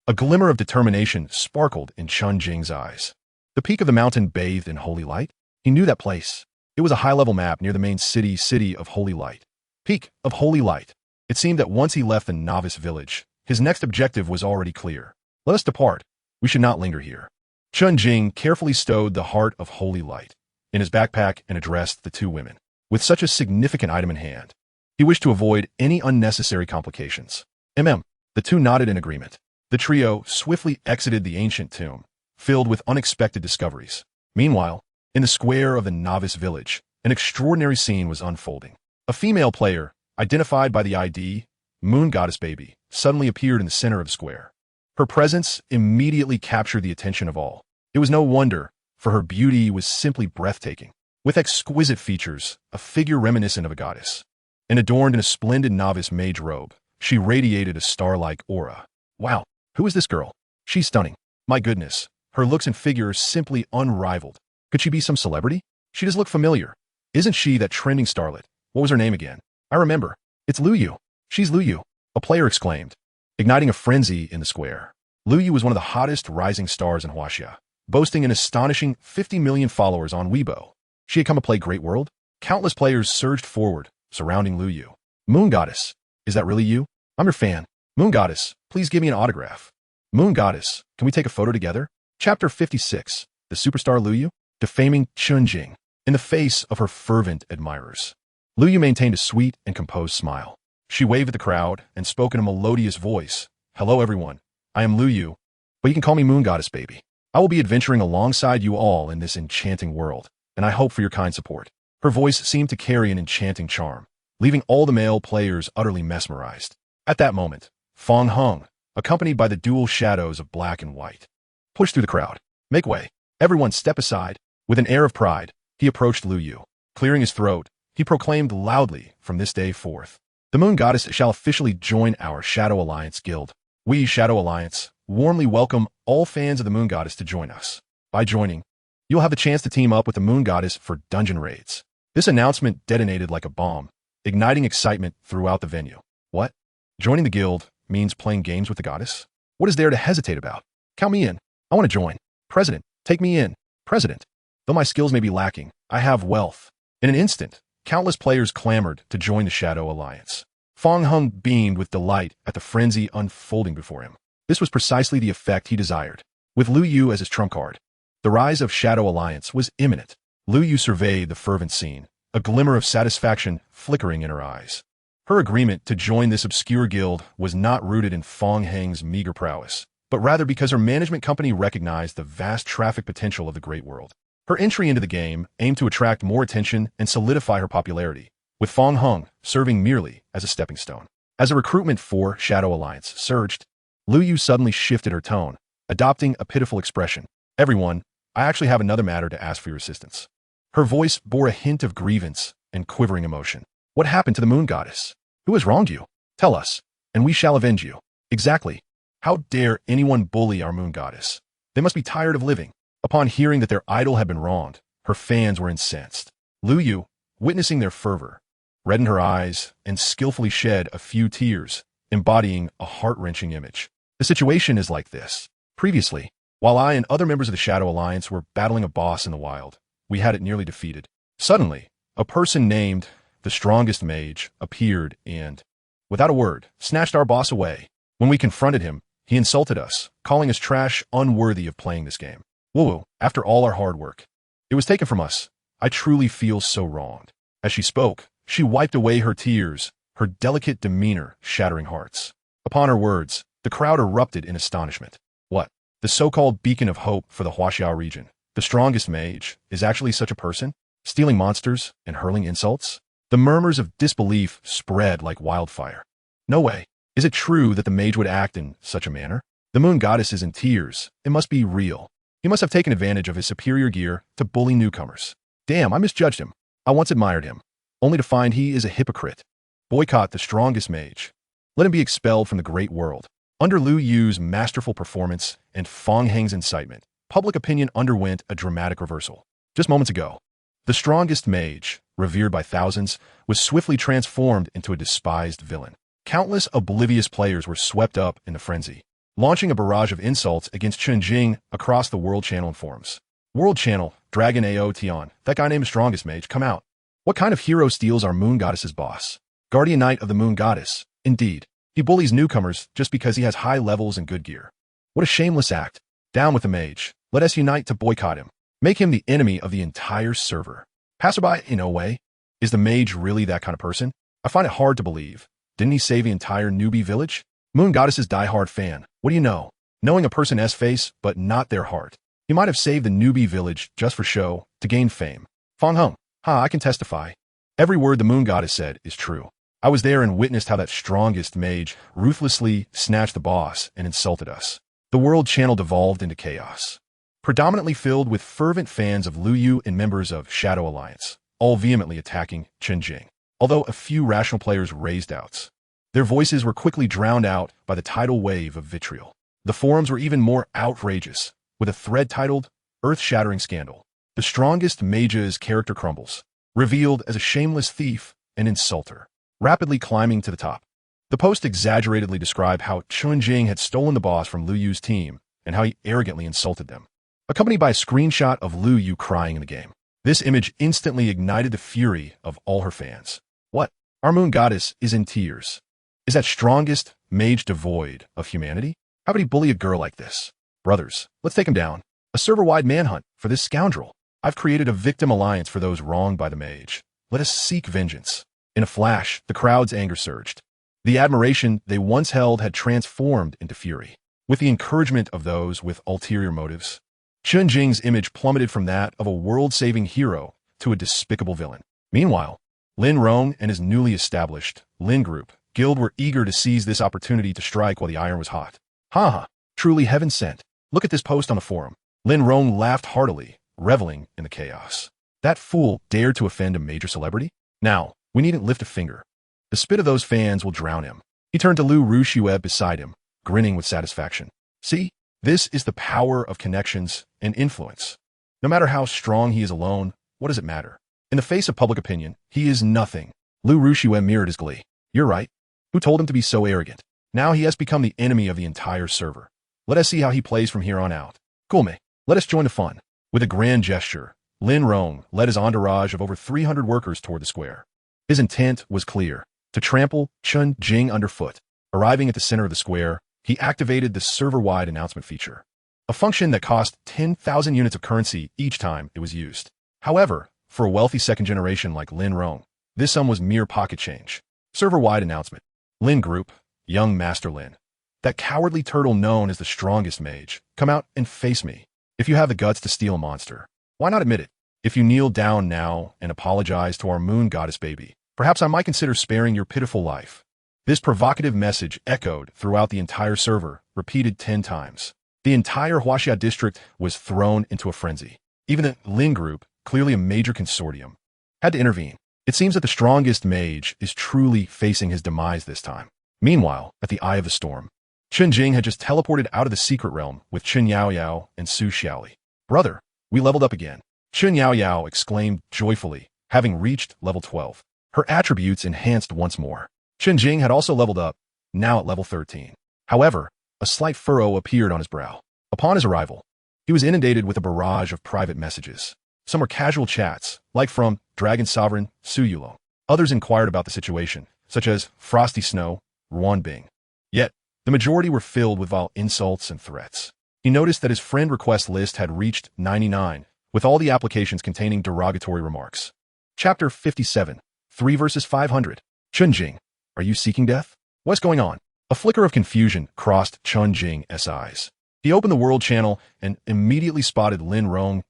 A glimmer of determination sparkled in Chen Jing's eyes. The peak of the mountain bathed in holy light? He knew that place. It was a high-level map near the main city of Holy Light. Peak of Holy Light. It seemed that once he left the novice village, his next objective was already clear. Let us depart. We should not linger here. Chen Jing carefully stowed the Heart of Holy Light in his backpack and addressed the two women. With such a significant item in hand, he wished to avoid any unnecessary complications. The two nodded in agreement. The trio swiftly exited the ancient tomb, filled with unexpected discoveries. Meanwhile, in the square of the novice village, an extraordinary scene was unfolding. A female player, identified by the ID, Moon Goddess Baby, suddenly appeared in the center of the square. Her presence immediately captured the attention of all. It was no wonder, for her beauty was simply breathtaking. With exquisite features, a figure reminiscent of a goddess, and adorned in a splendid novice mage robe, she radiated a star-like aura. Wow, who is this girl? She's stunning. My goodness, her looks and figure are simply unrivaled. Could she be some celebrity? She does look familiar. Isn't she that trending starlet? What was her name again? I remember. It's Lu Yu. She's Lu Yu, a player exclaimed, igniting a frenzy in the square. Lu Yu was one of the hottest rising stars in Huaxia, boasting an astonishing 50 million followers on Weibo. She had come to play Great World? Countless players surged forward, surrounding Lu Yu. Moon Goddess, is that really you? I'm your fan. Moon Goddess, please give me an autograph. Moon Goddess, can we take a photo together? Chapter 56, The Superstar Lu Yu, defaming Chen Jing. In the face of her fervent admirers, Lu Yu maintained a sweet and composed smile. She waved at the crowd and spoke in a melodious voice. Hello everyone, I am Lu Yu, but you can call me Moon Goddess baby. I will be adventuring alongside you all in this enchanting world, and I hope for your kind support. Her voice seemed to carry an enchanting charm, leaving all the male players utterly mesmerized. At that moment, Fong Hung, accompanied by the dual shadows of black and white, pushed through the crowd. Make way. Everyone step aside. With an air of pride, he approached Lu Yu. Clearing his throat, he proclaimed loudly, from this day forth, the Moon Goddess shall officially join our Shadow Alliance Guild. We, Shadow Alliance, warmly welcome all fans of the Moon Goddess to join us. By joining, you'll have the chance to team up with the Moon Goddess for dungeon raids. This announcement detonated like a bomb, igniting excitement throughout the venue. What? Joining the guild means playing games with the goddess? What is there to hesitate about? Count me in. I want to join. President, take me in. President. Though my skills may be lacking, I have wealth. In an instant, countless players clamored to join the Shadow Alliance. Fong Hung beamed with delight at the frenzy unfolding before him. This was precisely the effect he desired. With Lu Yu as his trump card, the rise of Shadow Alliance was imminent. Lu Yu surveyed the fervent scene, a glimmer of satisfaction flickering in her eyes. Her agreement to join this obscure guild was not rooted in Fong Heng's meager prowess, but rather because her management company recognized the vast traffic potential of the Great World. Her entry into the game aimed to attract more attention and solidify her popularity, with Fong Hung serving merely as a stepping stone. As a recruitment for Shadow Alliance surged, Lu Yu suddenly shifted her tone, adopting a pitiful expression. Everyone, I actually have another matter to ask for your assistance. Her voice bore a hint of grievance and quivering emotion. What happened to the Moon Goddess? Who has wronged you? Tell us, and we shall avenge you. Exactly. How dare anyone bully our Moon Goddess? They must be tired of living. Upon hearing that their idol had been wronged, her fans were incensed. Lu Yu, witnessing their fervor, reddened her eyes and skillfully shed a few tears, embodying a heart-wrenching image. The situation is like this. Previously, while I and other members of the Shadow Alliance were battling a boss in the wild, we had it nearly defeated. Suddenly, a person named the Strongest Mage appeared and, without a word, snatched our boss away. When we confronted him, he insulted us, calling us trash unworthy of playing this game. Woo-woo, after all our hard work. It was taken from us. I truly feel so wronged. As she spoke, she wiped away her tears, her delicate demeanor shattering hearts. Upon her words, the crowd erupted in astonishment. What? The so-called beacon of hope for the Huaxia region, the Strongest Mage, is actually such a person? Stealing monsters and hurling insults? The murmurs of disbelief spread like wildfire. No way. Is it true that the mage would act in such a manner? The Moon Goddess is in tears. It must be real. He must have taken advantage of his superior gear to bully newcomers. Damn, I misjudged him. I once admired him, only to find he is a hypocrite. Boycott the Strongest Mage. Let him be expelled from the Great World. Under Lu Yu's masterful performance and Fong Heng's incitement, public opinion underwent a dramatic reversal. Just moments ago, the Strongest Mage, revered by thousands, was swiftly transformed into a despised villain. Countless oblivious players were swept up in the frenzy, launching a barrage of insults against Chen Jing across the World Channel and forums. World Channel, Dragon AO Tian, that guy named Strongest Mage, come out. What kind of hero steals our Moon Goddess's boss? Guardian Knight of the Moon Goddess, indeed. He bullies newcomers just because he has high levels and good gear. What a shameless act. Down with the mage. Let us unite to boycott him. Make him the enemy of the entire server. Passerby, in no way. Is the mage really that kind of person? I find it hard to believe. Didn't he save the entire newbie village? Moon Goddess's diehard fan. What do you know? Knowing a person's face, but not their heart. He might have saved the newbie village just for show, to gain fame. Fong Hung. I can testify. Every word the Moon Goddess said is true. I was there and witnessed how that Strongest Mage ruthlessly snatched the boss and insulted us. The World Channel devolved into chaos. predominantly filled with fervent fans of Liu Yu and members of Shadow Alliance, all vehemently attacking Chen Jing. Although a few rational players raised doubts, their voices were quickly drowned out by the tidal wave of vitriol. The forums were even more outrageous, with a thread titled, "Earth-Shattering Scandal. The Strongest Mage's Character Crumbles, revealed as a shameless thief and insulter," rapidly climbing to the top. The post exaggeratedly described how Chen Jing had stolen the boss from Liu Yu's team and how he arrogantly insulted them, accompanied by a screenshot of Liu Yu crying in the game. This image instantly ignited the fury of all her fans. What? Our moon goddess is in tears. Is that strongest mage devoid of humanity? How could he bully a girl like this? Brothers, let's take him down. A server-wide manhunt for this scoundrel. I've created a victim alliance for those wronged by the mage. Let us seek vengeance. In a flash, the crowd's anger surged. The admiration they once held had transformed into fury. With the encouragement of those with ulterior motives, Chen Jing's image plummeted from that of a world-saving hero to a despicable villain. Meanwhile, Lin Rong and his newly established Lin Group guild were eager to seize this opportunity to strike while the iron was hot. Ha! Truly heaven sent. Look at this post on the forum. Lin Rong laughed heartily, reveling in the chaos. That fool dared to offend a major celebrity? Now, we needn't lift a finger. The spit of those fans will drown him. He turned to Lu Ruxue beside him, grinning with satisfaction. See, this is the power of connections and influence. No matter how strong he is alone, what does it matter? In the face of public opinion, he is nothing. Lu Ruxue mirrored his glee. You're right. Who told him to be so arrogant? Now he has become the enemy of the entire server. Let us see how he plays from here on out. Coolme, let us join the fun. With a grand gesture, Lin Rong led his entourage of over 300 workers toward the square. His intent was clear, to trample Chen Jing underfoot. Arriving at the center of the square, he activated the server-wide announcement feature, a function that cost 10,000 units of currency each time it was used. However, for a wealthy second generation like Lin Rong, this sum was mere pocket change. Server-wide announcement. Lin Group, young Master Lin. That cowardly turtle known as the strongest mage. Come out and face me. If you have the guts to steal a monster, why not admit it? If you kneel down now and apologize to our moon goddess baby, perhaps I might consider sparing your pitiful life. This provocative message echoed throughout the entire server, repeated 10 times. The entire Huaxia district was thrown into a frenzy. Even the Lin Group, clearly a major consortium, had to intervene. It seems that the strongest mage is truly facing his demise this time. Meanwhile, at the eye of the storm, Chen Jing had just teleported out of the secret realm with Chen Yaoyao and Su Xiaoli. Brother, we leveled up again. Chen Yaoyao exclaimed joyfully, having reached level 12. Her attributes enhanced once more. Chen Jing had also leveled up, now at level 13. However, a slight furrow appeared on his brow. Upon his arrival, he was inundated with a barrage of private messages. Some were casual chats, like from Dragon Sovereign Su Yulong. Others inquired about the situation, such as Frosty Snow, Ruan Bing. Yet, the majority were filled with vile insults and threats. He noticed that his friend request list had reached 99, with all the applications containing derogatory remarks. Chapter 57, 3 verses 500. Chen Jing, are you seeking death? What's going on? A flicker of confusion crossed Chen Jing's eyes. He opened the world channel and immediately spotted Lin Rong's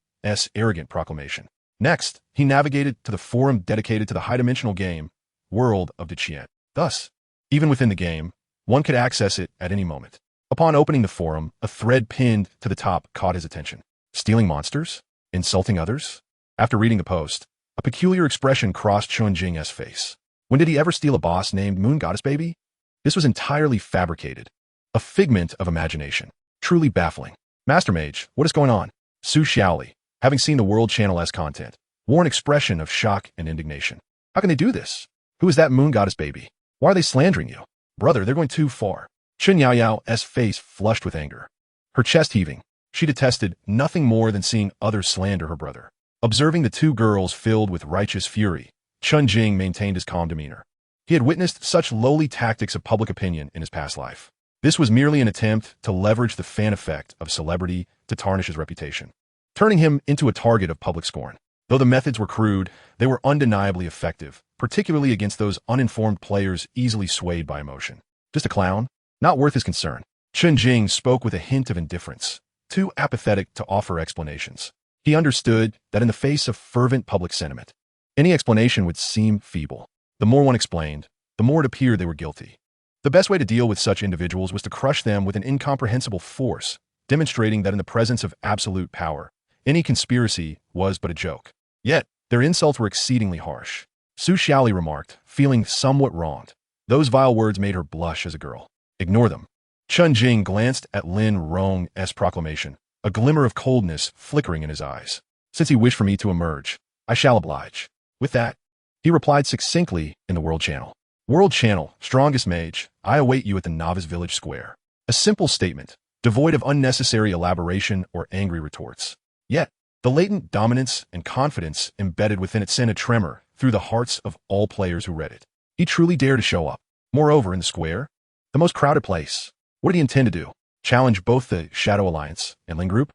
arrogant proclamation. Next, he navigated to the forum dedicated to the high-dimensional game, World of Deqian. Thus, even within the game, one could access it at any moment. Upon opening the forum, a thread pinned to the top caught his attention. Stealing monsters? Insulting others? After reading the post, a peculiar expression crossed Chen Jing's face. When did he ever steal a boss named Moon Goddess Baby? This was entirely fabricated, a figment of imagination. Truly baffling. Master Mage, what is going on? Su Xiaoli, having seen the World Channel content, wore an expression of shock and indignation. How can they do this? Who is that Moon Goddess Baby? Why are they slandering you? Brother, they're going too far. Chen Yaoyao's face flushed with anger. Her chest heaving, she detested nothing more than seeing others slander her brother. Observing the two girls filled with righteous fury, Chen Jing maintained his calm demeanor. He had witnessed such lowly tactics of public opinion in his past life. This was merely an attempt to leverage the fan effect of celebrity to tarnish his reputation, turning him into a target of public scorn. Though the methods were crude, they were undeniably effective, particularly against those uninformed players easily swayed by emotion. Just a clown? Not worth his concern. Chen Jing spoke with a hint of indifference, too apathetic to offer explanations. He understood that in the face of fervent public sentiment, any explanation would seem feeble. The more one explained, the more it appeared they were guilty. The best way to deal with such individuals was to crush them with an incomprehensible force, demonstrating that in the presence of absolute power, any conspiracy was but a joke. Yet, their insults were exceedingly harsh. Su Xiaoli remarked, feeling somewhat wronged. Those vile words made her blush as a girl. Ignore them. Chen Jing glanced at Lin Rong's proclamation, a glimmer of coldness flickering in his eyes. Since he wished for me to emerge, I shall oblige. With that, he replied succinctly in the World Channel. World Channel, strongest mage, I await you at the Novice Village Square. A simple statement, devoid of unnecessary elaboration or angry retorts. Yet, the latent dominance and confidence embedded within it sent a tremor through the hearts of all players who read it. He truly dared to show up. Moreover, in the square, the most crowded place, what did he intend to do? Challenge both the Shadow Alliance and Lin Group?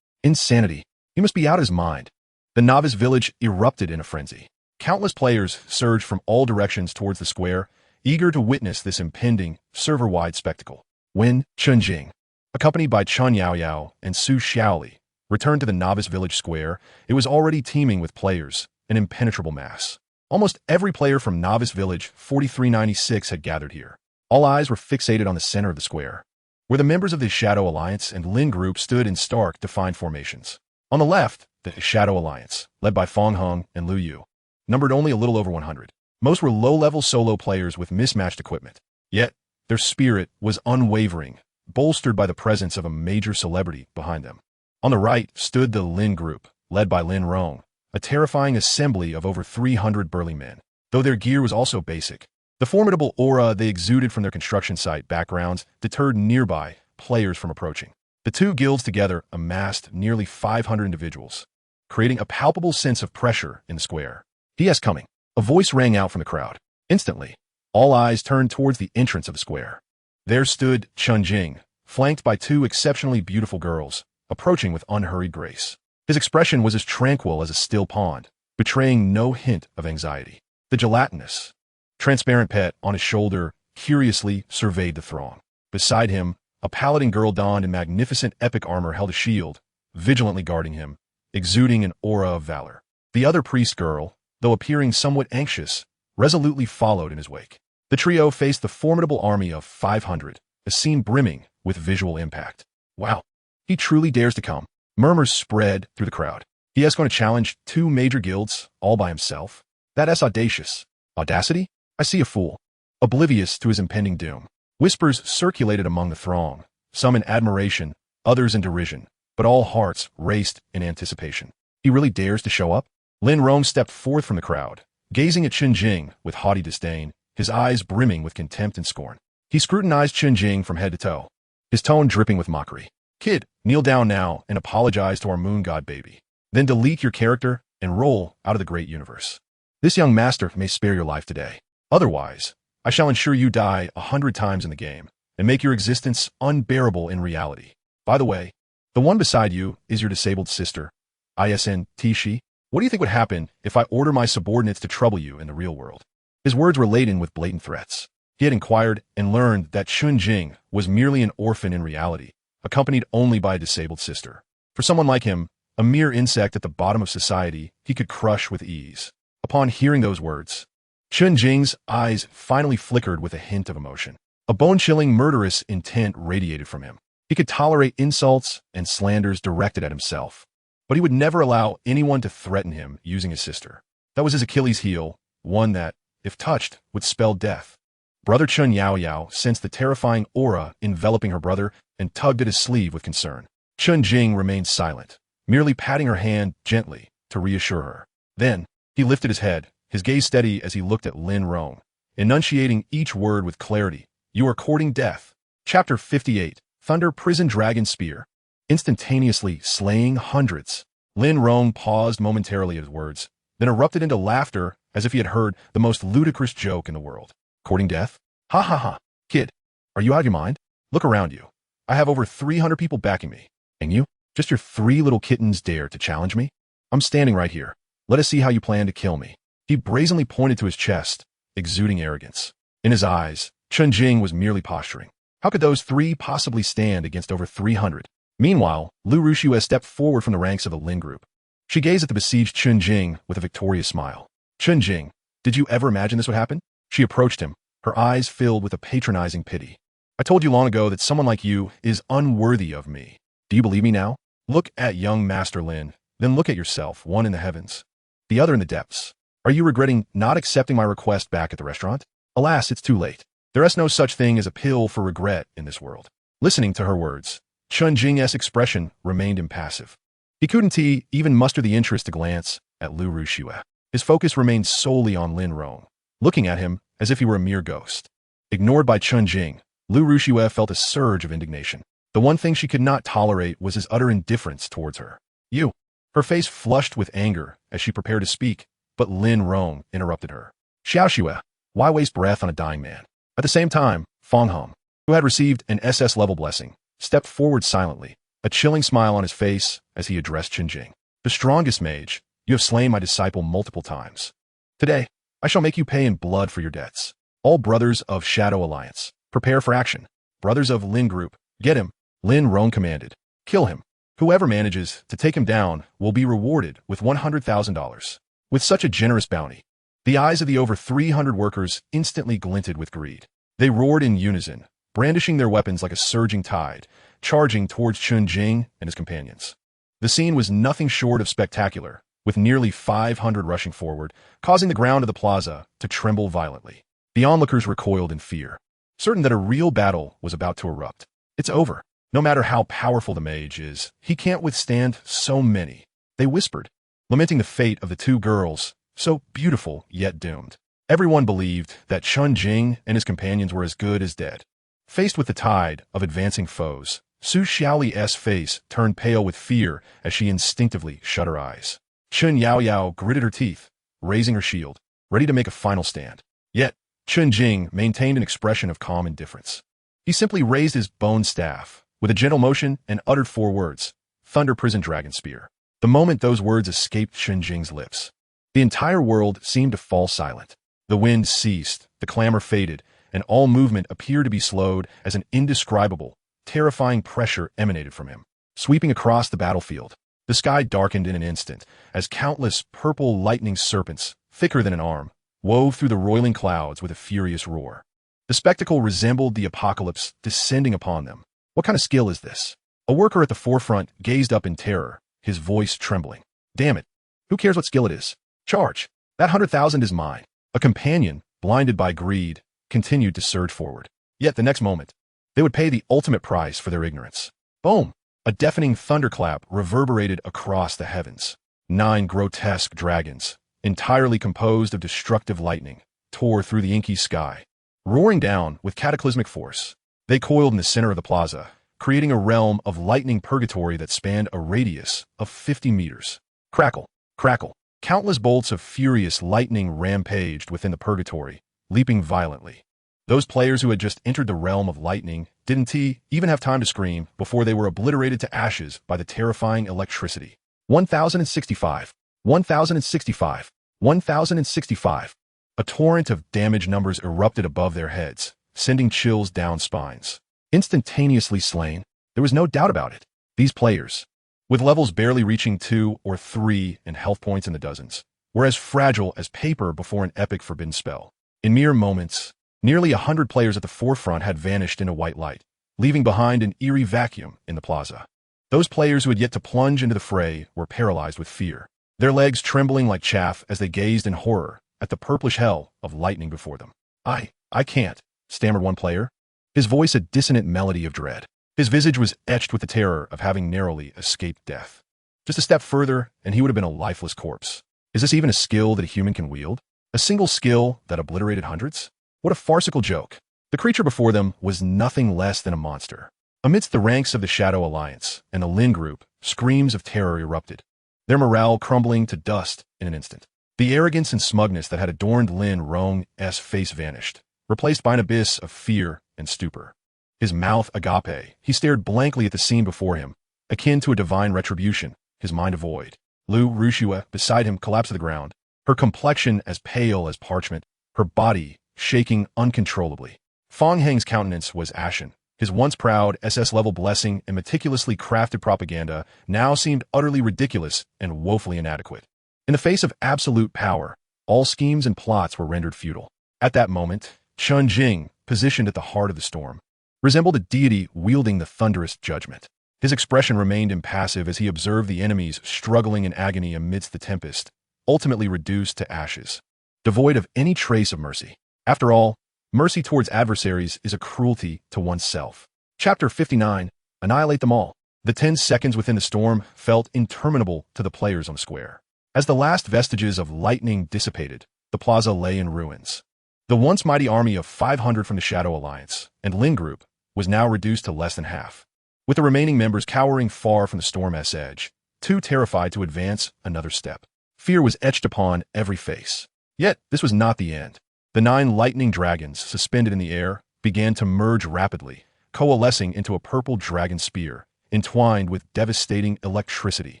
Insanity. He must be out of his mind. The Novice Village erupted in a frenzy. Countless players surged from all directions towards the square, eager to witness this impending, server-wide spectacle. When Chen Jing, accompanied by Chen Yaoyao and Su Xiaoli, returned to the Novice Village Square, it was already teeming with players, an impenetrable mass. Almost every player from Novice Village 4396 had gathered here. All eyes were fixated on the center of the square, where the members of the Shadow Alliance and Lin Group stood in stark, defined formations. On the left, the Shadow Alliance, led by Fong Heng and Liu Yu, numbered only a little over 100. Most were low-level solo players with mismatched equipment. Yet, their spirit was unwavering, bolstered by the presence of a major celebrity behind them. On the right stood the Lin Group, led by Lin Rong, a terrifying assembly of over 300 burly men. Though their gear was also basic, the formidable aura they exuded from their construction site backgrounds deterred nearby players from approaching. The two guilds together amassed nearly 500 individuals, creating a palpable sense of pressure in the square. He is coming. A voice rang out from the crowd. Instantly, all eyes turned towards the entrance of the square. There stood Chen Jing, flanked by two exceptionally beautiful girls, approaching with unhurried grace. His expression was as tranquil as a still pond, betraying no hint of anxiety. The gelatinous, transparent pet on his shoulder curiously surveyed the throng. Beside him, a paladin girl donned in magnificent epic armor held a shield, vigilantly guarding him, exuding an aura of valor. The other priest girl, though appearing somewhat anxious, resolutely followed in his wake. The trio faced the formidable army of 500, a scene brimming with visual impact. Wow, he truly dares to come. Murmurs spread through the crowd. He is going to challenge two major guilds all by himself? That is audacious. Audacity? I see a fool. Oblivious to his impending doom. Whispers circulated among the throng, some in admiration, others in derision, but all hearts raced in anticipation. He really dares to show up? Lin Rong stepped forth from the crowd, gazing at Chen Jing with haughty disdain, his eyes brimming with contempt and scorn. He scrutinized Chen Jing from head to toe, his tone dripping with mockery. Kid, kneel down now and apologize to our moon god baby. Then delete your character and roll out of the great universe. This young master may spare your life today. Otherwise, I shall ensure you die 100 times in the game and make your existence unbearable in reality. By the way, the one beside you is your disabled sister, ISN Tishi. What do you think would happen if I order my subordinates to trouble you in the real world? His words were laden with blatant threats. He had inquired and learned that Chen Jing was merely an orphan in reality, accompanied only by a disabled sister. For someone like him, a mere insect at the bottom of society, he could crush with ease. Upon hearing those words, Chen Jing's eyes finally flickered with a hint of emotion. A bone-chilling, murderous intent radiated from him. He could tolerate insults and slanders directed at himself, but he would never allow anyone to threaten him using his sister. That was his Achilles heel, one that, if touched, would spell death. Brother Chen Yaoyao sensed the terrifying aura enveloping her brother and tugged at his sleeve with concern. Chen Jing remained silent, merely patting her hand gently to reassure her. Then, he lifted his head, his gaze steady as he looked at Lin Rong, enunciating each word with clarity. You are courting death. Chapter 58, Thunder Prison Dragon Spear. Instantaneously slaying hundreds. Lin Rong paused momentarily at his words, then erupted into laughter as if he had heard the most ludicrous joke in the world. Courting death? Ha ha ha. Kid, are you out of your mind? Look around you. I have over 300 people backing me. And you? Just your 3 little kittens dare to challenge me? I'm standing right here. Let us see how you plan to kill me. He brazenly pointed to his chest, exuding arrogance. In his eyes, Chen Jing was merely posturing. How could those 3 possibly stand against over 300? Meanwhile, Lu Rushue stepped forward from the ranks of the Lin Group. She gazed at the besieged Chen Jing with a victorious smile. Chen Jing, did you ever imagine this would happen? She approached him, her eyes filled with a patronizing pity. I told you long ago that someone like you is unworthy of me. Do you believe me now? Look at young Master Lin, then look at yourself, one in the heavens, the other in the depths. Are you regretting not accepting my request back at the restaurant? Alas, it's too late. There is no such thing as a pill for regret in this world. Listening to her words, Chen Jing's expression remained impassive. He couldn't even muster the interest to glance at Lu Rushue. His focus remained solely on Lin Rong, looking at him as if he were a mere ghost. Ignored by Chen Jing, Lu Rushue felt a surge of indignation. The one thing she could not tolerate was his utter indifference towards her. You. Her face flushed with anger as she prepared to speak, but Lin Rong interrupted her. Xiaoxue, why waste breath on a dying man? At the same time, Fong Hong, who had received an SS-level blessing, stepped forward silently, a chilling smile on his face as he addressed Chen Jing. The strongest mage, you have slain my disciple multiple times. Today, I shall make you pay in blood for your debts. All brothers of Shadow Alliance, prepare for action. Brothers of Lin Group, get him. Lin Rong commanded. Kill him. Whoever manages to take him down will be rewarded with $100,000. With such a generous bounty, the eyes of the over 300 workers instantly glinted with greed. They roared in unison, brandishing their weapons like a surging tide, charging towards Chen Jing and his companions. The scene was nothing short of spectacular, with nearly 500 rushing forward, causing the ground of the plaza to tremble violently. The onlookers recoiled in fear, certain that a real battle was about to erupt. It's over. No matter how powerful the mage is, he can't withstand so many. They whispered, lamenting the fate of the two girls, so beautiful yet doomed. Everyone believed that Chen Jing and his companions were as good as dead. Faced with the tide of advancing foes, Su Xiaoli's face turned pale with fear as she instinctively shut her eyes. Chen Yaoyao gritted her teeth, raising her shield, ready to make a final stand. Yet, Chen Jing maintained an expression of calm indifference. He simply raised his bone staff, with a gentle motion, and uttered 4 words, Thunder Prison Dragon Spear. The moment those words escaped Chen Jing's lips, the entire world seemed to fall silent. The wind ceased, the clamor faded, and all movement appeared to be slowed as an indescribable, terrifying pressure emanated from him. Sweeping across the battlefield, the sky darkened in an instant as countless purple lightning serpents, thicker than an arm, wove through the roiling clouds with a furious roar. The spectacle resembled the apocalypse descending upon them. What kind of skill is this? A worker at the forefront gazed up in terror, his voice trembling. Damn it. Who cares what skill it is? Charge. That 100,000 is mine. A companion, blinded by greed, continued to surge forward. Yet the next moment, they would pay the ultimate price for their ignorance. Boom! A deafening thunderclap reverberated across the heavens. 9 grotesque dragons, entirely composed of destructive lightning, tore through the inky sky. Roaring down with cataclysmic force, they coiled in the center of the plaza, creating a realm of lightning purgatory that spanned a radius of 50 meters. Crackle, crackle. Countless bolts of furious lightning rampaged within the purgatory, leaping violently. Those players who had just entered the realm of lightning didn't even have time to scream before they were obliterated to ashes by the terrifying electricity. 1065, 1065, 1065. A torrent of damage numbers erupted above their heads, sending chills down spines. Instantaneously slain, there was no doubt about it. These players, with levels barely reaching 2 or 3 and health points in the dozens, were as fragile as paper before an epic forbidden spell. In mere moments, nearly 100 players at the forefront had vanished in a white light, leaving behind an eerie vacuum in the plaza. Those players who had yet to plunge into the fray were paralyzed with fear, their legs trembling like chaff as they gazed in horror at the purplish hell of lightning before them. I can't, stammered one player, his voice a dissonant melody of dread. His visage was etched with the terror of having narrowly escaped death. Just a step further, and he would have been a lifeless corpse. Is this even a skill that a human can wield? A single skill that obliterated hundreds? What a farcical joke. The creature before them was nothing less than a monster. Amidst the ranks of the Shadow Alliance and the Lin Group, screams of terror erupted, their morale crumbling to dust in an instant. The arrogance and smugness that had adorned Lin Rong's face vanished, replaced by an abyss of fear and stupor. His mouth agape, he stared blankly at the scene before him, akin to a divine retribution, his mind a void. Lu Rushue, beside him, collapsed to the ground, her complexion as pale as parchment, her body shaking uncontrollably. Fong Heng's countenance was ashen. His once proud SS-level blessing and meticulously crafted propaganda now seemed utterly ridiculous and woefully inadequate. In the face of absolute power, all schemes and plots were rendered futile. At that moment, Chen Jing, positioned at the heart of the storm, resembled a deity wielding the thunderous judgment. His expression remained impassive as he observed the enemies struggling in agony amidst the tempest, ultimately reduced to ashes, devoid of any trace of mercy. After all, mercy towards adversaries is a cruelty to oneself. Chapter 59. Annihilate them all. The 10 seconds within the storm felt interminable to the players on the square. As the last vestiges of lightning dissipated, the plaza lay in ruins. The once mighty army of 500 from the Shadow Alliance and Lin Group was now reduced to less than half, with the remaining members cowering far from the storm's edge, too terrified to advance another step. Fear was etched upon every face. Yet, this was not the end. The 9 lightning dragons suspended in the air began to merge rapidly, coalescing into a purple dragon spear, entwined with devastating electricity.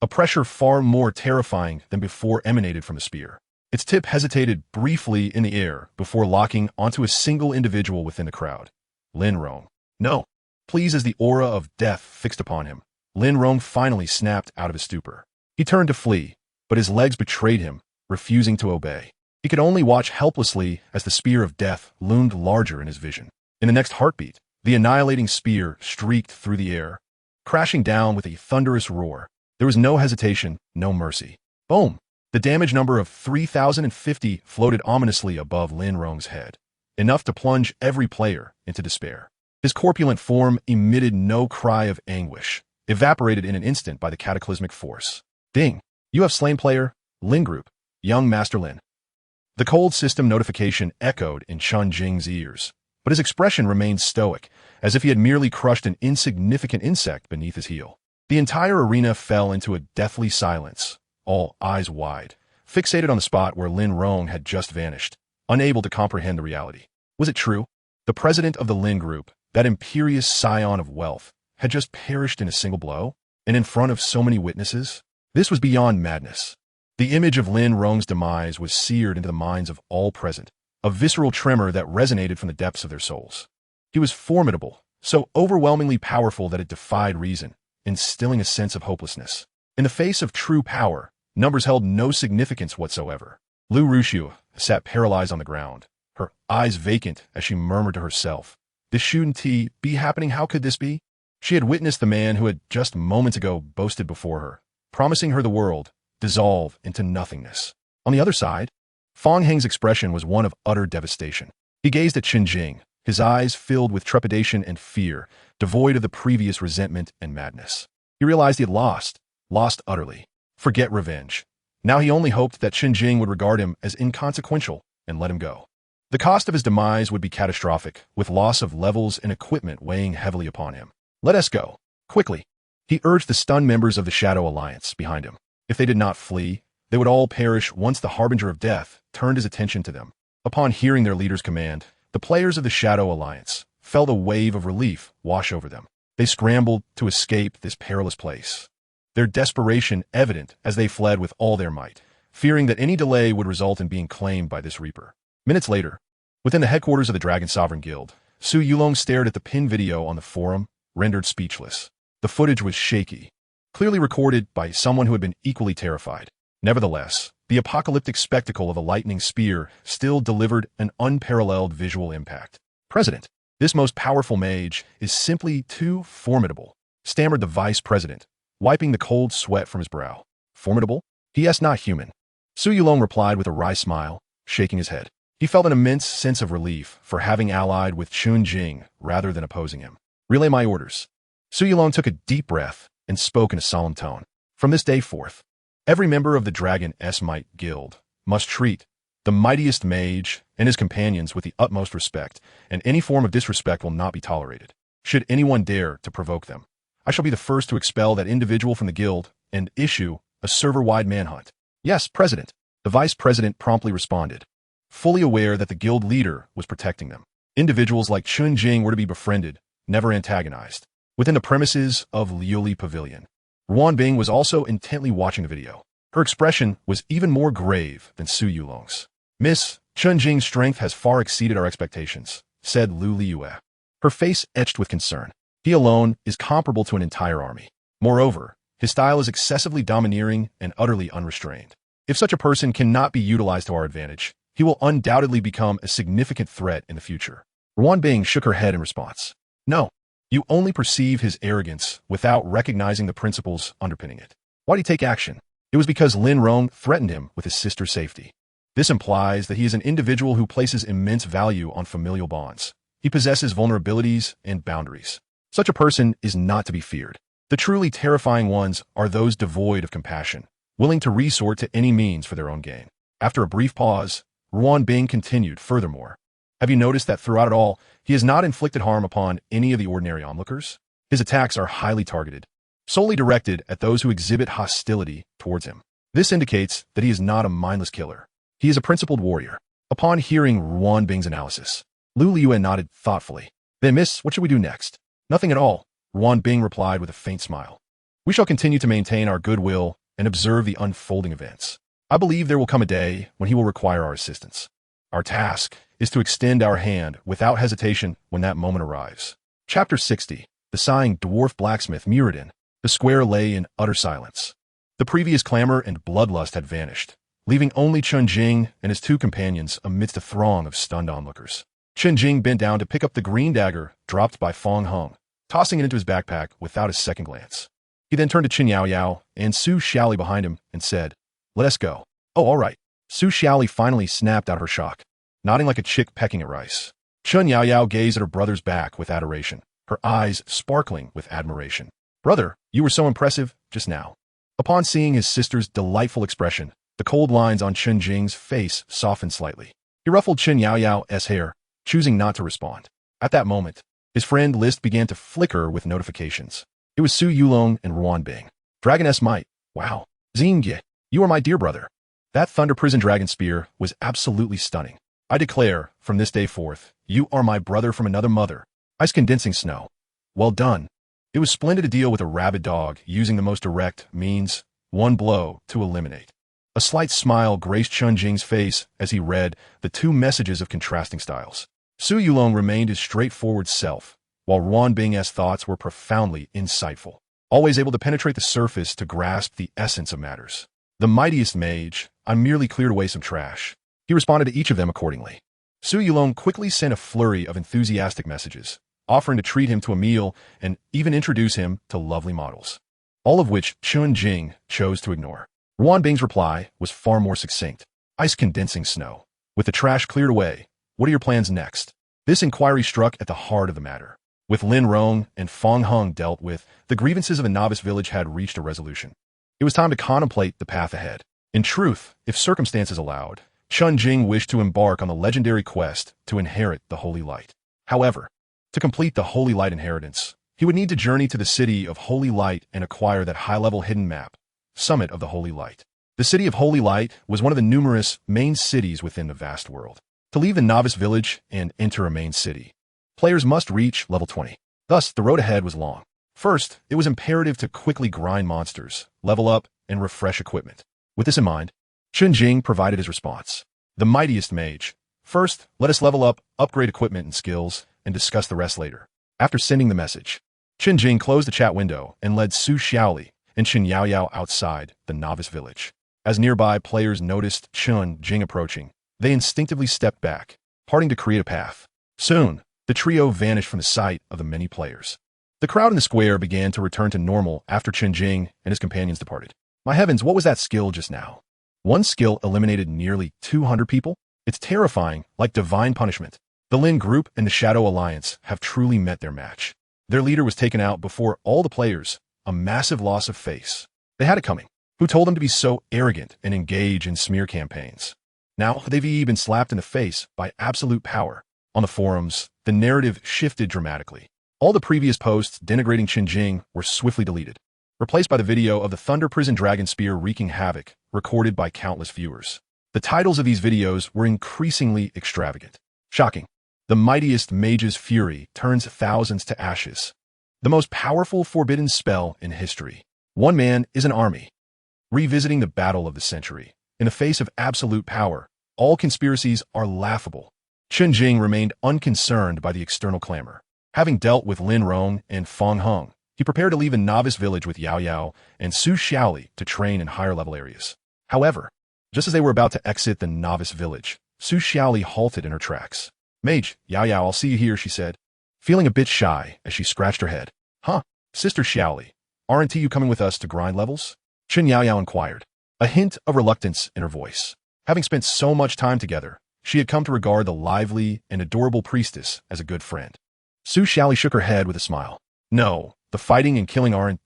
A pressure far more terrifying than before emanated from the spear. Its tip hesitated briefly in the air before locking onto a single individual within the crowd. Lin Rong. No. Pleased as the aura of death fixed upon him, Lin Rong finally snapped out of his stupor. He turned to flee, but his legs betrayed him, refusing to obey. He could only watch helplessly as the spear of death loomed larger in his vision. In the next heartbeat, the annihilating spear streaked through the air, crashing down with a thunderous roar. There was no hesitation, no mercy. Boom! The damage number of 3,050 floated ominously above Lin Rong's head, enough to plunge every player into despair. His corpulent form emitted no cry of anguish, evaporated in an instant by the cataclysmic force. Ding! You have slain player, Lin Group, young Master Lin. The cold system notification echoed in Chen Jing's ears, but his expression remained stoic, as if he had merely crushed an insignificant insect beneath his heel. The entire arena fell into a deathly silence, all eyes wide, fixated on the spot where Lin Rong had just vanished, unable to comprehend the reality. Was it true? The president of the Lin Group, that imperious scion of wealth, had just perished in a single blow, and in front of so many witnesses? This was beyond madness. The image of Lin Rong's demise was seared into the minds of all present, a visceral tremor that resonated from the depths of their souls. He was formidable, so overwhelmingly powerful that it defied reason, instilling a sense of hopelessness. In the face of true power, numbers held no significance whatsoever. Lu Ruxiu sat paralyzed on the ground, her eyes vacant as she murmured to herself, "This shouldn't be happening, how could this be?" She had witnessed the man who had just moments ago boasted before her, promising her the world, dissolve into nothingness. On the other side, Fang Heng's expression was one of utter devastation. He gazed at Chen Jing, his eyes filled with trepidation and fear, devoid of the previous resentment and madness. He realized he had lost utterly. Forget revenge. Now he only hoped that Chen Jing would regard him as inconsequential and let him go. The cost of his demise would be catastrophic, with loss of levels and equipment weighing heavily upon him. Let us go. Quickly. He urged the stunned members of the Shadow Alliance behind him. If they did not flee, they would all perish once the Harbinger of Death turned his attention to them. Upon hearing their leader's command, the players of the Shadow Alliance felt a wave of relief wash over them. They scrambled to escape this perilous place, their desperation evident as they fled with all their might, fearing that any delay would result in being claimed by this Reaper. Minutes later, within the headquarters of the Dragon Sovereign Guild, Su Yulong stared at the pinned video on the forum, rendered speechless. The footage was shaky, clearly recorded by someone who had been equally terrified. Nevertheless, the apocalyptic spectacle of a lightning spear still delivered an unparalleled visual impact. "President, this most powerful mage is simply too formidable," stammered the vice president, wiping the cold sweat from his brow. "Formidable? He is not human." Su Yulong replied with a wry smile, shaking his head. He felt an immense sense of relief for having allied with Chen Jing rather than opposing him. "Relay my orders." Su Yulong took a deep breath and spoke in a solemn tone. "From this day forth, every member of the Dragon Smite Guild must treat the mightiest mage and his companions with the utmost respect, and any form of disrespect will not be tolerated. Should anyone dare to provoke them, I shall be the first to expel that individual from the guild and issue a server-wide manhunt." "Yes, President," the vice president promptly responded, fully aware that the guild leader was protecting them. Individuals like Chen Jing were to be befriended, never antagonized. Within the premises of Liuli Pavilion, Ruan Bing was also intently watching the video. Her expression was even more grave than Su Yulong's. "Miss, Chen Jing's strength has far exceeded our expectations," said Lu Liyue, her face etched with concern. "He alone is comparable to an entire army. Moreover, his style is excessively domineering and utterly unrestrained. If such a person cannot be utilized to our advantage, he will undoubtedly become a significant threat in the future." Ruan Bing shook her head in response. "No, You only perceive his arrogance without recognizing the principles underpinning it. Why did he take action? It was because Lin Rong threatened him with his sister's safety. This implies that he is an individual who places immense value on familial bonds. He possesses vulnerabilities and boundaries. Such a person is not to be feared. The truly terrifying ones are those devoid of compassion, willing to resort to any means for their own gain. After a brief pause, Ruan Bing continued, furthermore, have you noticed that throughout it all, he has not inflicted harm upon any of the ordinary onlookers? His attacks are highly targeted, solely directed at those who exhibit hostility towards him. This indicates that he is not a mindless killer. He is a principled warrior. Upon hearing Ruan Bing's analysis, Lu Liuan nodded thoughtfully. Then, miss, what should we do next? Nothing at all, Ruan Bing replied with a faint smile. We shall continue to maintain our goodwill and observe the unfolding events. I believe there will come a day when he will require our assistance. Our task is to extend our hand without hesitation when that moment arrives. Chapter 60. The sighing dwarf blacksmith Muradin. The square lay in utter silence. The previous clamor and bloodlust had vanished, leaving only Chen Jing and his two companions amidst a throng of stunned onlookers. Chen Jing bent down to pick up the green dagger dropped by Fong Hung, tossing it into his backpack without a second glance. He then turned to Chen Yaoyao and Su Xiaoli behind him and said, let us go. Oh, all right. Su Xiaoli finally snapped out of her shock, nodding like a chick pecking at rice. Chen Yaoyao gazed at her brother's back with adoration, her eyes sparkling with admiration. Brother, you were so impressive just now. Upon seeing his sister's delightful expression, the cold lines on Chen Jing's face softened slightly. He ruffled Chen Yaoyao's hair, choosing not to respond. At that moment, his friend list began to flicker with notifications. It was Su Yulong and Ruan Bing. Dragon S. Might. Wow. Xingye, you are my dear brother. That Thunder Prison Dragon Spear was absolutely stunning. I declare, from this day forth, you are my brother from another mother. Ice condensing snow. Well done. It was splendid to deal with a rabid dog using the most direct means, one blow to eliminate. A slight smile graced Chen Jing's face as he read the two messages of contrasting styles. Su Yulong remained his straightforward self, while Ruan Bing's thoughts were profoundly insightful, always able to penetrate the surface to grasp the essence of matters. The mightiest mage, I merely cleared away some trash. He responded to each of them accordingly. Su Yulong quickly sent a flurry of enthusiastic messages, offering to treat him to a meal and even introduce him to lovely models, all of which Chen Jing chose to ignore. Ruan Bing's reply was far more succinct. Ice condensing snow. With the trash cleared away, what are your plans next? This inquiry struck at the heart of the matter. With Lin Rong and Fong Hung dealt with, the grievances of a novice village had reached a resolution. It was time to contemplate the path ahead. In truth, if circumstances allowed, Chen Jing wished to embark on the legendary quest to inherit the Holy Light. However, to complete the Holy Light inheritance, he would need to journey to the City of Holy Light and acquire that high-level hidden map, Summit of the Holy Light. The City of Holy Light was one of the numerous main cities within the vast world. To leave the novice village and enter a main city, players must reach level 20. Thus, the road ahead was long. First, it was imperative to quickly grind monsters, level up, and refresh equipment. With this in mind, Chen Jing provided his response. The mightiest mage. First, let us level up, upgrade equipment and skills, and discuss the rest later. After sending the message, Chen Jing closed the chat window and led Su Xiaoli and Chen Yaoyao outside the novice village. As nearby players noticed Chen Jing approaching, they instinctively stepped back, parting to create a path. Soon, the trio vanished from the sight of the many players. The crowd in the square began to return to normal after Chen Jing and his companions departed. My heavens, what was that skill just now? One skill eliminated nearly 200 people? It's terrifying, like divine punishment. The Lin Group and the Shadow Alliance have truly met their match. Their leader was taken out before all the players, a massive loss of face. They had it coming. Who told them to be so arrogant and engage in smear campaigns? Now they've been slapped in the face by absolute power. On the forums, the narrative shifted dramatically. All the previous posts denigrating Chen Jing were swiftly deleted, replaced by the video of the Thunder Prison Dragon Spear wreaking havoc, recorded by countless viewers. The titles of these videos were increasingly extravagant. Shocking. The mightiest mage's fury turns thousands to ashes. The most powerful forbidden spell in history. One man is an army. Revisiting the battle of the century. In the face of absolute power, all conspiracies are laughable. Chen Jing remained unconcerned by the external clamor. Having dealt with Lin Rong and Fong Hung, he prepared to leave a novice village with Yaoyao and Su Xiaoli to train in higher-level areas. However, just as they were about to exit the novice village, Su Xiaoli halted in her tracks. Mage, Yaoyao, I'll see you here, she said. feeling a bit shy as she scratched her head. Huh, Sister Xiaoli, aren't you coming with us to grind levels? Chen Yaoyao inquired, a hint of reluctance in her voice. Having spent so much time together, she had come to regard the lively and adorable priestess as a good friend. Su Xiaoli shook her head with a smile. No, the fighting and killing aren't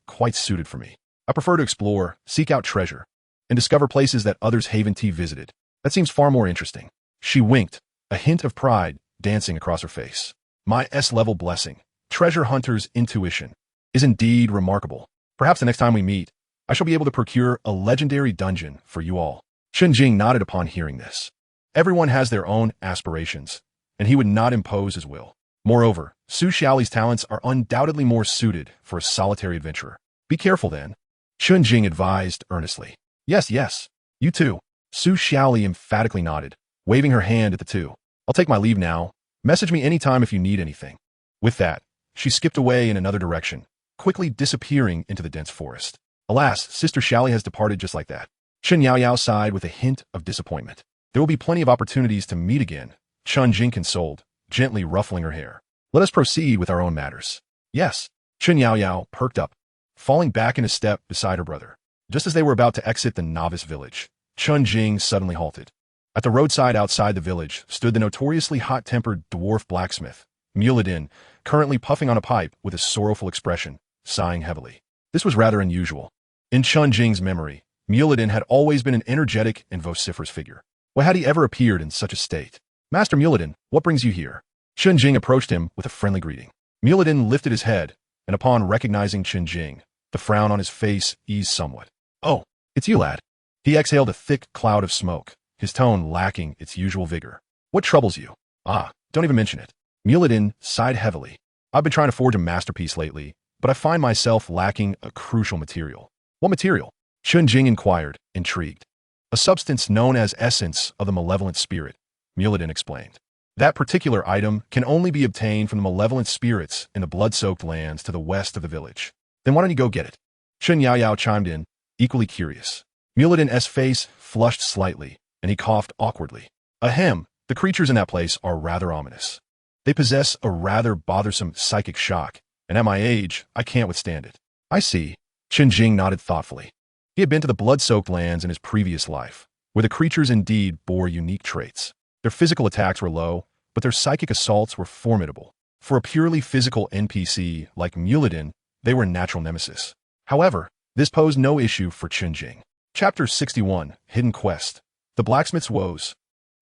quite suited for me. I prefer to explore, seek out treasure, and discover places that others haven't visited. That seems far more interesting. She winked, a hint of pride dancing across her face. My S-level blessing, treasure hunter's intuition, is indeed remarkable. Perhaps the next time we meet, I shall be able to procure a legendary dungeon for you all. Chen Jing nodded upon hearing this. Everyone has their own aspirations, and he would not impose his will. Moreover, Su Xiaoli's talents are undoubtedly more suited for a solitary adventurer. Be careful then, Chen Jing advised earnestly. Yes, you too. Su Xiaoli emphatically nodded, waving her hand at the two. I'll take my leave now. Message me anytime if you need anything. With that, she skipped away in another direction, quickly disappearing into the dense forest. Alas, Sister Xiaoli has departed just like that. Chen Yaoyao sighed with a hint of disappointment. There will be plenty of opportunities to meet again, Chen Jing consoled, gently ruffling her hair. Let us proceed with our own matters. Yes, Chen Yaoyao perked up, falling back in a step beside her brother. Just as they were about to exit the novice village, Chen Jing suddenly halted. At the roadside outside the village stood the notoriously hot-tempered dwarf blacksmith, Muladin, currently puffing on a pipe with a sorrowful expression, sighing heavily. This was rather unusual. In Chen Jing's memory, Muladin had always been an energetic and vociferous figure. Why had he ever appeared in such a state? Master Muladin, what brings you here? Chen Jing approached him with a friendly greeting. Muladin lifted his head, and upon recognizing Chen Jing, the frown on his face eased somewhat. Oh, it's you, lad. He exhaled a thick cloud of smoke, his tone lacking its usual vigor. What troubles you? Ah, don't even mention it. Muladin sighed heavily. I've been trying to forge a masterpiece lately, but I find myself lacking a crucial material. What material? Chen Jing inquired, intrigued. A substance known as essence of the malevolent spirit, Muladin explained. That particular item can only be obtained from the malevolent spirits in the blood-soaked lands to the west of the village. Then why don't you go get it? Chen Yaoyao chimed in, equally curious. Muladin's face flushed slightly, and he coughed awkwardly. Ahem, the creatures in that place are rather ominous. They possess a rather bothersome psychic shock, and at my age, I can't withstand it. I see. Chen Jing nodded thoughtfully. He had been to the blood-soaked lands in his previous life, where the creatures indeed bore unique traits. Their physical attacks were low, but their psychic assaults were formidable. For a purely physical NPC like Muladin, they were a natural nemesis. However, this posed no issue for Chen Jing. Chapter 61, Hidden Quest. The Blacksmith's Woes.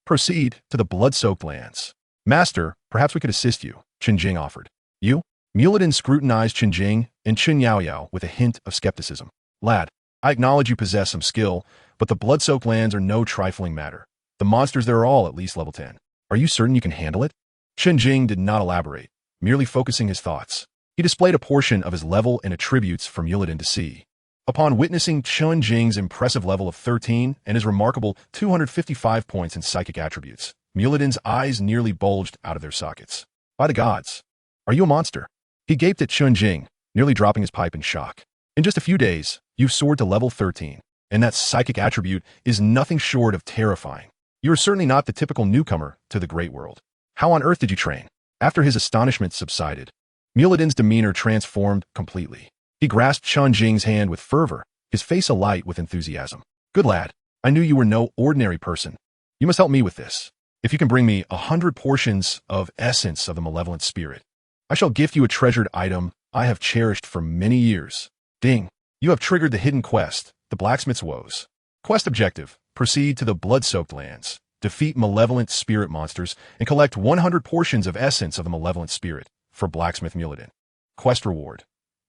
Proceed to the blood-soaked lands. Master, perhaps we could assist you, Chen Jing offered. You? Muladin scrutinized Chen Jing and Chen Yaoyao with a hint of skepticism. Lad, I acknowledge you possess some skill, but the blood-soaked lands are no trifling matter. The monsters there are all at least level 10. Are you certain you can handle it? Chen Jing did not elaborate, merely focusing his thoughts. He displayed a portion of his level and attributes for Muladin to see. Upon witnessing Chen Jing's impressive level of 13 and his remarkable 255 points in psychic attributes, Muladin's eyes nearly bulged out of their sockets. By the gods, are you a monster? He gaped at Chen Jing, nearly dropping his pipe in shock. In just a few days, you've soared to level 13, and that psychic attribute is nothing short of terrifying. You are certainly not the typical newcomer to the great world. How on earth did you train? After his astonishment subsided, Muladin's demeanor transformed completely. He grasped Chen Jing's hand with fervor, his face alight with enthusiasm. Good lad, I knew you were no ordinary person. You must help me with this. If you can bring me 100 portions of essence of the malevolent spirit, I shall gift you a treasured item I have cherished for many years. Ding. You have triggered the hidden quest, the Blacksmith's Woes. Quest objective, proceed to the blood-soaked lands, defeat malevolent spirit monsters, and collect 100 portions of essence of the malevolent spirit for Blacksmith Muladin. Quest reward,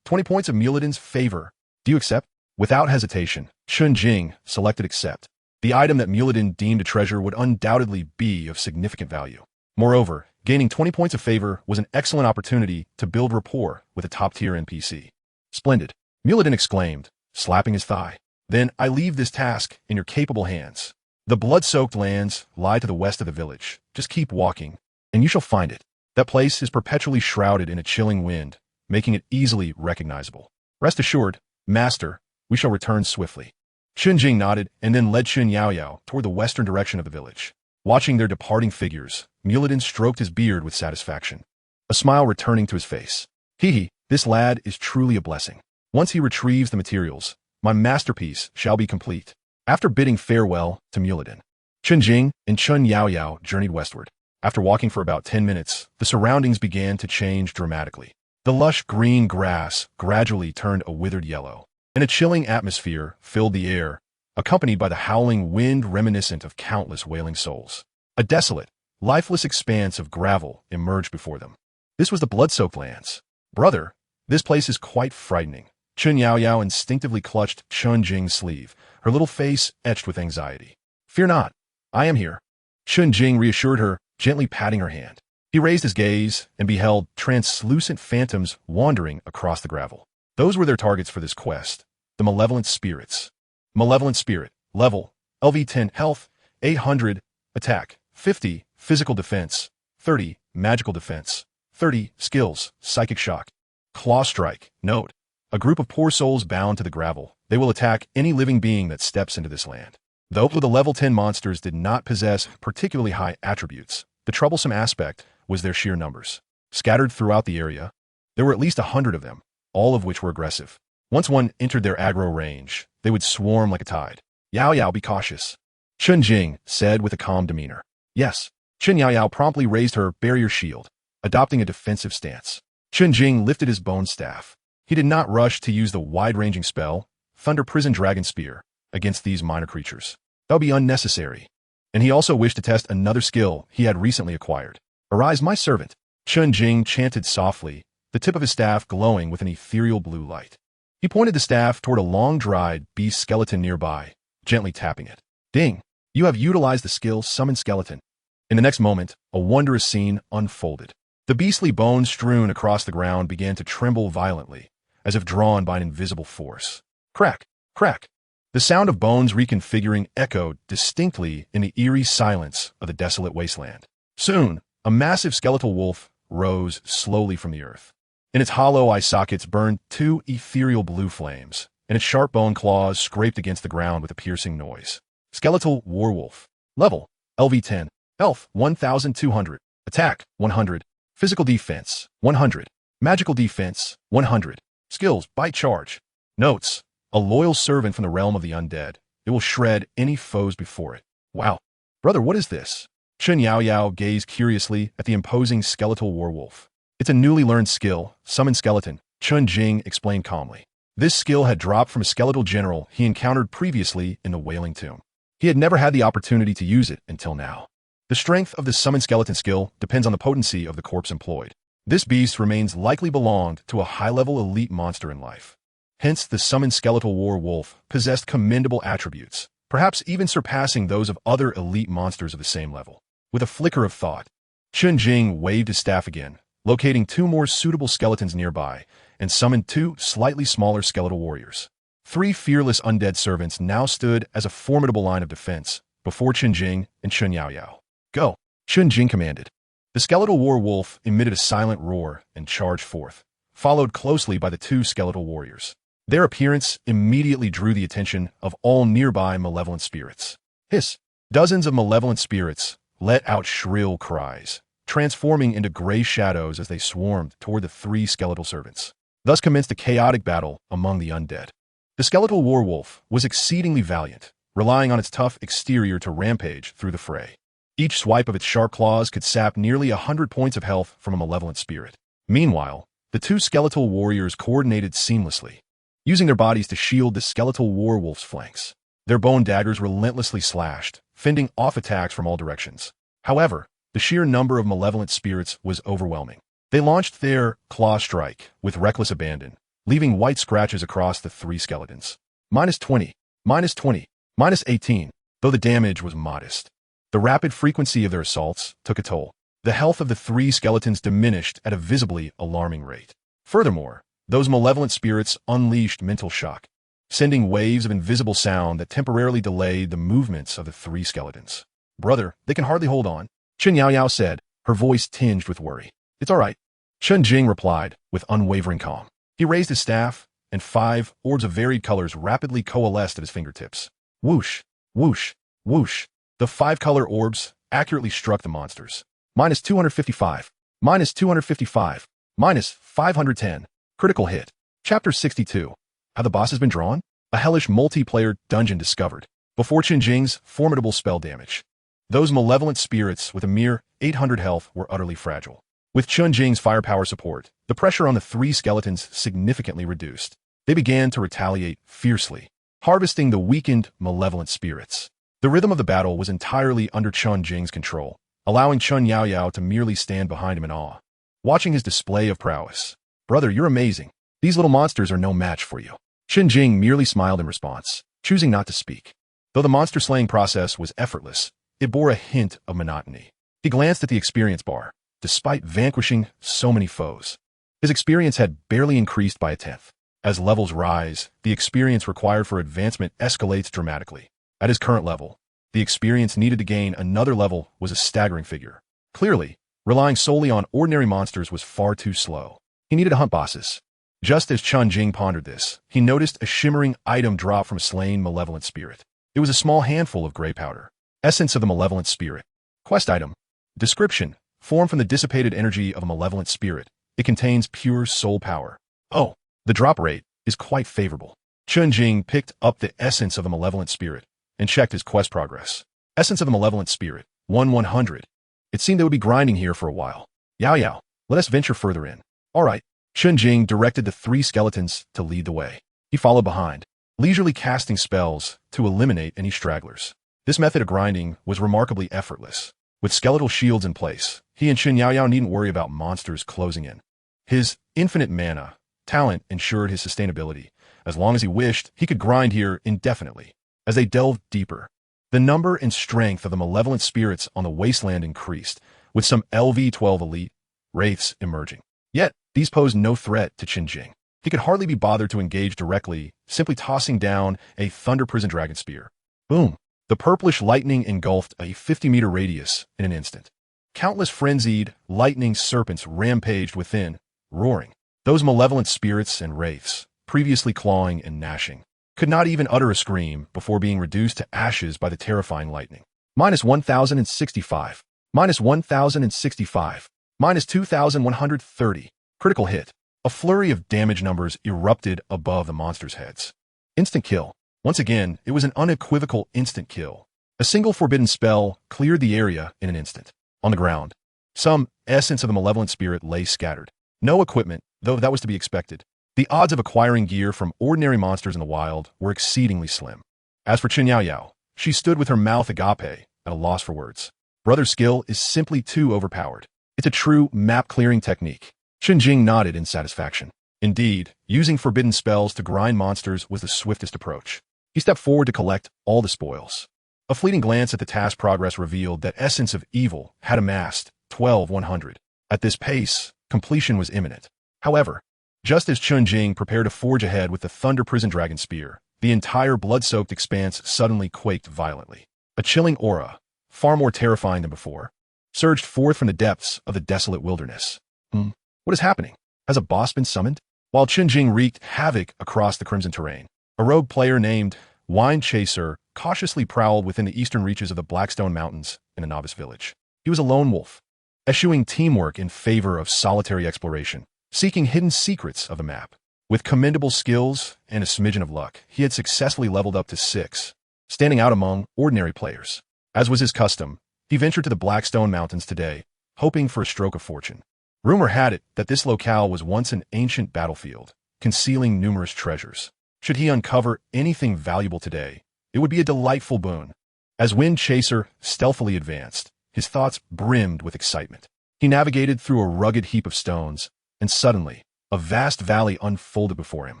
20 points of Muladin's favor. Do you accept? Without hesitation, Chen Jing selected accept. The item that Muladin deemed a treasure would undoubtedly be of significant value. Moreover, gaining 20 points of favor was an excellent opportunity to build rapport with a top-tier NPC. Splendid, Muladin exclaimed, slapping his thigh. Then I leave this task in your capable hands. The blood-soaked lands lie to the west of the village. Just keep walking, and you shall find it. That place is perpetually shrouded in a chilling wind, making it easily recognizable. Rest assured, master, we shall return swiftly. Chen Jing nodded and then led Chen Yaoyao toward the western direction of the village. Watching their departing figures, Muladin stroked his beard with satisfaction. a smile returning to his face. Hee hee, this lad is truly a blessing. Once he retrieves the materials, my masterpiece shall be complete. After bidding farewell to Muladin, Chen Jing and Chen Yaoyao journeyed westward. After walking for about 10 minutes, the surroundings began to change dramatically. The lush green grass gradually turned a withered yellow, and a chilling atmosphere filled the air, accompanied by the howling wind reminiscent of countless wailing souls. A desolate, lifeless expanse of gravel emerged before them. This was the blood-soaked lands. Brother, this place is quite frightening. Chen Yaoyao instinctively clutched Chen Jing's sleeve, her little face etched with anxiety. Fear not, I am here. Chen Jing reassured her, gently patting her hand. He raised his gaze and beheld translucent phantoms wandering across the gravel. Those were their targets for this quest, the malevolent spirits. Malevolent spirit, level, LV10, health, 800, attack, 50, physical defense, 30, magical defense, 30, skills, psychic shock, claw strike. Note, a group of poor souls bound to the gravel. They will attack any living being that steps into this land. Though the level 10 monsters did not possess particularly high attributes, the troublesome aspect was their sheer numbers. Scattered throughout the area, there were at least 100 of them, all of which were aggressive. Once one entered their aggro range, they would swarm like a tide. Yaoyao, be cautious, Chen Jing said with a calm demeanor. Yes, Chen Yaoyao promptly raised her barrier shield, adopting a defensive stance. Chen Jing lifted his bone staff. He did not rush to use the wide-ranging spell, Thunder Prison Dragon Spear, against these minor creatures. That would be unnecessary. And he also wished to test another skill he had recently acquired. Arise, my servant, Chen Jing chanted softly, the tip of his staff glowing with an ethereal blue light. He pointed the staff toward a long-dried beast skeleton nearby, gently tapping it. Ding! You have utilized the skill Summon Skeleton. In the next moment, a wondrous scene unfolded. The beastly bones strewn across the ground began to tremble violently, as if drawn by an invisible force. Crack! Crack! The sound of bones reconfiguring echoed distinctly in the eerie silence of the desolate wasteland. Soon, a massive skeletal wolf rose slowly from the earth. In its hollow eye sockets burned two ethereal blue flames, and its sharp bone claws scraped against the ground with a piercing noise. Skeletal Warwolf. Level, LV10. Health, 1200. Attack, 100. Physical defense, 100. Magical defense, 100. Skills, bite charge. Notes, a loyal servant from the realm of the undead. It will shred any foes before it. Wow. Brother, what is this? Chen Yaoyao gazed curiously at the imposing skeletal warwolf. It's a newly learned skill, Summon Skeleton, Chen Jing explained calmly. This skill had dropped from a skeletal general he encountered previously in the Wailing Tomb. He had never had the opportunity to use it until now. The strength of the Summon Skeleton skill depends on the potency of the corpse employed. This beast remains likely belonged to a high-level elite monster in life. Hence, the Summon Skeletal War Wolf possessed commendable attributes, perhaps even surpassing those of other elite monsters of the same level. With a flicker of thought, Chen Jing waved his staff again, locating two more suitable skeletons nearby, and summoned two slightly smaller skeletal warriors. Three fearless undead servants now stood as a formidable line of defense before Chen Jing and Chen Yaoyao. Go, Chen Jing commanded. The skeletal war wolf emitted a silent roar and charged forth, followed closely by the two skeletal warriors. Their appearance immediately drew the attention of all nearby malevolent spirits. Hiss! Dozens of malevolent spirits let out shrill cries, transforming into gray shadows as they swarmed toward the three skeletal servants. Thus commenced a chaotic battle among the undead. The skeletal warwolf was exceedingly valiant, relying on its tough exterior to rampage through the fray. Each swipe of its sharp claws could sap nearly 100 points of health from a malevolent spirit. Meanwhile, the two skeletal warriors coordinated seamlessly, using their bodies to shield the skeletal warwolf's flanks. Their bone daggers relentlessly slashed, fending off attacks from all directions. However, the sheer number of malevolent spirits was overwhelming. They launched their claw strike with reckless abandon, leaving white scratches across the three skeletons. -20, -20, -18, though the damage was modest. The rapid frequency of their assaults took a toll. The health of the three skeletons diminished at a visibly alarming rate. Furthermore, those malevolent spirits unleashed mental shock, sending waves of invisible sound that temporarily delayed the movements of the three skeletons. Brother, they can hardly hold on, Chen Yaoyao said, her voice tinged with worry. It's all right, Chen Jing replied with unwavering calm. He raised his staff, and 5 orbs of varied colors rapidly coalesced at his fingertips. Whoosh, whoosh, whoosh. The 5-color orbs accurately struck the monsters. -255. minus 255, minus 510. Critical hit. Chapter 62. How the boss has been drawn? A hellish multiplayer dungeon discovered. Before Chen Jing's formidable spell damage, those malevolent spirits with a mere 800 health were utterly fragile. With Chen Jing's firepower support, the pressure on the three skeletons significantly reduced. They began to retaliate fiercely, harvesting the weakened malevolent spirits. The rhythm of the battle was entirely under Chen Jing's control, allowing Chen Yaoyao to merely stand behind him in awe, watching his display of prowess. Brother, you're amazing. These little monsters are no match for you. Chen Jing merely smiled in response, choosing not to speak. Though the monster-slaying process was effortless, it bore a hint of monotony. He glanced at the experience bar. Despite vanquishing so many foes, his experience had barely increased by a tenth. As levels rise, the experience required for advancement escalates dramatically. At his current level, the experience needed to gain another level was a staggering figure. Clearly, relying solely on ordinary monsters was far too slow. He needed to hunt bosses. Just as Chen Jing pondered this, he noticed a shimmering item drop from a slain malevolent spirit. It was a small handful of gray powder. Essence of the malevolent spirit. Quest item. Description. Formed from the dissipated energy of a malevolent spirit. It contains pure soul power. Oh, the drop rate is quite favorable. Chen Jing picked up the essence of the malevolent spirit and checked his quest progress. Essence of the malevolent spirit. 1/100. It seemed they would be grinding here for a while. Yaoyao, let us venture further in. All right. Chen Jing directed the three skeletons to lead the way. He followed behind, leisurely casting spells to eliminate any stragglers. This method of grinding was remarkably effortless. With skeletal shields in place, he and Chen Yaoyao needn't worry about monsters closing in. His infinite mana talent ensured his sustainability. As long as he wished, he could grind here indefinitely. As they delved deeper, the number and strength of the malevolent spirits on the wasteland increased, with some LV-12 elite wraiths emerging. Yet, these posed no threat to Chen Jing. He could hardly be bothered to engage directly, simply tossing down a thunder prison dragon spear. Boom! The purplish lightning engulfed a 50-meter radius in an instant. Countless frenzied, lightning serpents rampaged within, roaring. Those malevolent spirits and wraiths, previously clawing and gnashing, could not even utter a scream before being reduced to ashes by the terrifying lightning. Minus 1,065. Minus 1,065. Minus 2,130. Critical hit. A flurry of damage numbers erupted above the monsters' heads. Instant kill. Once again, it was an unequivocal instant kill. A single forbidden spell cleared the area in an instant. On the ground, some essence of the malevolent spirit lay scattered. No equipment, though that was to be expected. The odds of acquiring gear from ordinary monsters in the wild were exceedingly slim. As for Chen Yaoyao, she stood with her mouth agape at a loss for words. Brother's skill is simply too overpowered. It's a true map-clearing technique. Chen Jing nodded in satisfaction. Indeed, using forbidden spells to grind monsters was the swiftest approach. He stepped forward to collect all the spoils. A fleeting glance at the task progress revealed that Essence of Evil had amassed 12,100. At this pace, completion was imminent. However, just as Chen Jing prepared to forge ahead with the Thunder Prison Dragon Spear, the entire blood-soaked expanse suddenly quaked violently. A chilling aura, far more terrifying than before, surged forth from the depths of the desolate wilderness. What is happening? Has a boss been summoned? While Chen Jing wreaked havoc across the crimson terrain, a rogue player named Wine Chaser cautiously prowled within the eastern reaches of the Blackstone Mountains in a novice village. He was a lone wolf, eschewing teamwork in favor of solitary exploration, seeking hidden secrets of the map. With commendable skills and a smidgen of luck, he had successfully leveled up to 6, standing out among ordinary players. As was his custom, he ventured to the Blackstone Mountains today, hoping for a stroke of fortune. Rumor had it that this locale was once an ancient battlefield, concealing numerous treasures. Should he uncover anything valuable today, it would be a delightful boon. As Wind Chaser stealthily advanced, his thoughts brimmed with excitement. He navigated through a rugged heap of stones, and suddenly, a vast valley unfolded before him.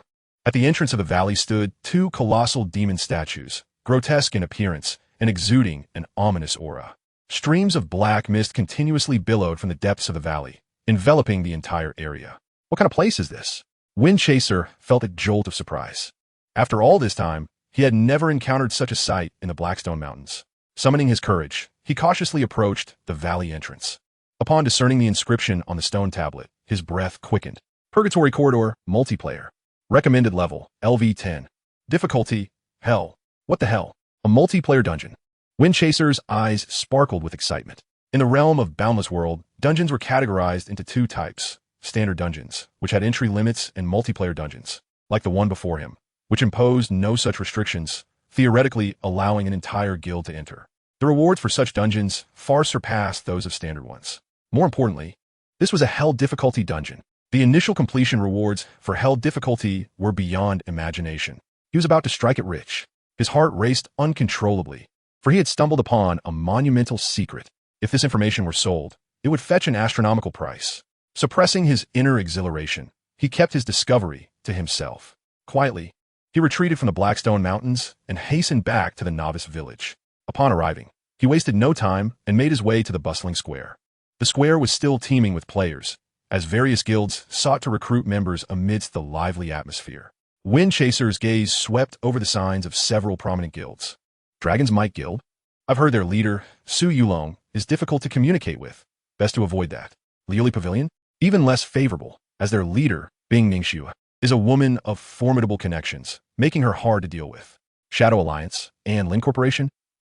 At the entrance of the valley stood 2 colossal demon statues, grotesque in appearance and exuding an ominous aura. Streams of black mist continuously billowed from the depths of the valley, enveloping the entire area. What kind of place is this? Wind Chaser felt a jolt of surprise. After all this time, he had never encountered such a sight in the Blackstone Mountains. Summoning his courage, he cautiously approached the valley entrance. Upon discerning the inscription on the stone tablet, his breath quickened. Purgatory Corridor, Multiplayer. Recommended level, LV-10. Difficulty, Hell. What the hell? A multiplayer dungeon. Wind Chaser's eyes sparkled with excitement. In the realm of Boundless World, dungeons were categorized into two types: standard dungeons, which had entry limits, and multiplayer dungeons, like the one before him, which imposed no such restrictions, theoretically allowing an entire guild to enter. The rewards for such dungeons far surpassed those of standard ones. More importantly, this was a Hell difficulty dungeon. The initial completion rewards for Hell difficulty were beyond imagination. He was about to strike it rich. His heart raced uncontrollably, for he had stumbled upon a monumental secret. If this information were sold, it would fetch an astronomical price. Suppressing his inner exhilaration, he kept his discovery to himself. Quietly, he retreated from the Blackstone Mountains and hastened back to the novice village. Upon arriving, he wasted no time and made his way to the bustling square. The square was still teeming with players, as various guilds sought to recruit members amidst the lively atmosphere. Wind Chaser's gaze swept over the signs of several prominent guilds. Dragon's Might Guild? I've heard their leader, Su Yulong, is difficult to communicate with. Best to avoid that. Liuli Pavilion? Even less favorable, as their leader, Bing Ningxue, is a woman of formidable connections, making her hard to deal with. Shadow Alliance and Lin Corporation?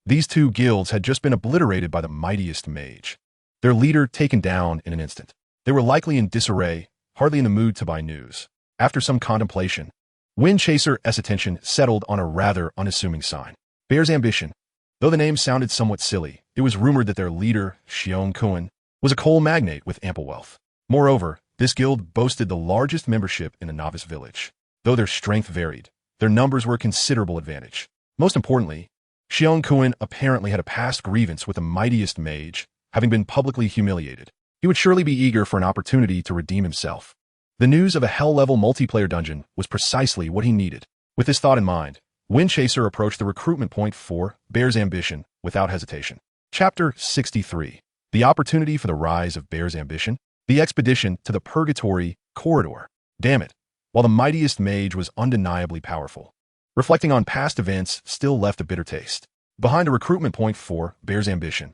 These two guilds had just been obliterated by the mightiest mage. Their leader taken down in an instant. They were likely in disarray, hardly in the mood to buy news. After some contemplation, Wind Chaser's attention settled on a rather unassuming sign. Bear's Ambition. Though the name sounded somewhat silly, it was rumored that their leader, Xiong Kun, was a coal magnate with ample wealth. Moreover, this guild boasted the largest membership in the novice village. Though their strength varied, their numbers were a considerable advantage. Most importantly, Xiong Kun apparently had a past grievance with the mightiest mage, having been publicly humiliated. He would surely be eager for an opportunity to redeem himself. The news of a Hell-level multiplayer dungeon was precisely what he needed. With this thought in mind, Wind Chaser approached the recruitment point for Bear's Ambition without hesitation. Chapter 63. The opportunity for the rise of Bear's Ambition. The expedition to the Purgatory Corridor. Damn it. While the mightiest mage was undeniably powerful, reflecting on past events still left a bitter taste. Behind a recruitment point for Bear's Ambition,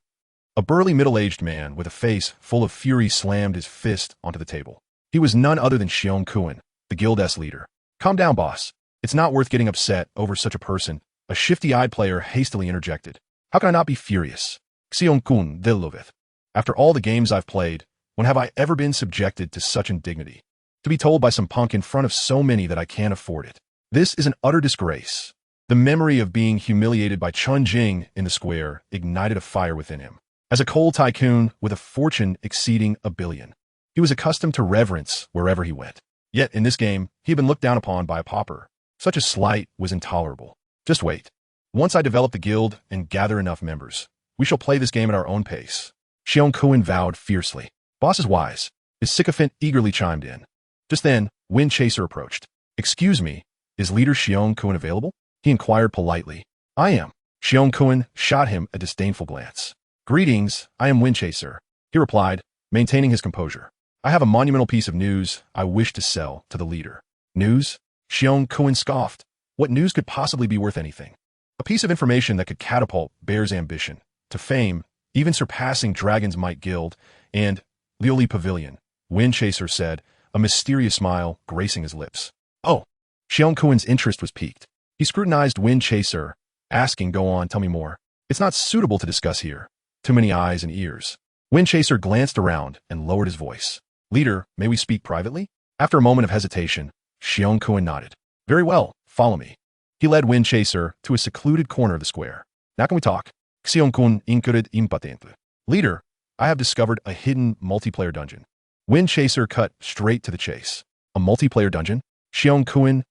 a burly middle-aged man with a face full of fury slammed his fist onto the table. He was none other than Xiong Kun, the guild's leader. Calm down, boss. It's not worth getting upset over such a person, a shifty-eyed player hastily interjected. How can I not be furious? Xiong Kun Dilovith. After all the games I've played, when have I ever been subjected to such indignity? To be told by some punk in front of so many that I can't afford it. This is an utter disgrace. The memory of being humiliated by Chen Jing in the square ignited a fire within him. As a coal tycoon with a fortune exceeding $1 billion, he was accustomed to reverence wherever he went. Yet in this game, he had been looked down upon by a pauper. Such a slight was intolerable. Just wait. Once I develop the guild and gather enough members, we shall play this game at our own pace. Xiong Kun vowed fiercely. Boss is wise. His sycophant eagerly chimed in. Just then, Wind Chaser approached. Excuse me, is leader Xiong Kun available? He inquired politely. I am. Xiong Kun shot him a disdainful glance. Greetings, I am Wind Chaser, he replied, maintaining his composure. I have a monumental piece of news I wish to sell to the leader. News? Xiong Kun scoffed. What news could possibly be worth anything? A piece of information that could catapult Bear's Ambition to fame, even surpassing Dragon's Might Guild and Liuli Pavilion, Wind Chaser said, a mysterious smile gracing his lips. Oh, Xiong Kun's interest was piqued. He scrutinized Wind Chaser, asking, go on, tell me more. It's not suitable to discuss here. Too many eyes and ears. Wind Chaser glanced around and lowered his voice. Leader, may we speak privately? After a moment of hesitation, Xiong Kun nodded. Very well, follow me. He led Wind Chaser to a secluded corner of the square. Now can we talk? Xiong Kun incurid impatente. Leader, I have discovered a hidden multiplayer dungeon. Wind Chaser cut straight to the chase. A multiplayer dungeon? Xiong Kun's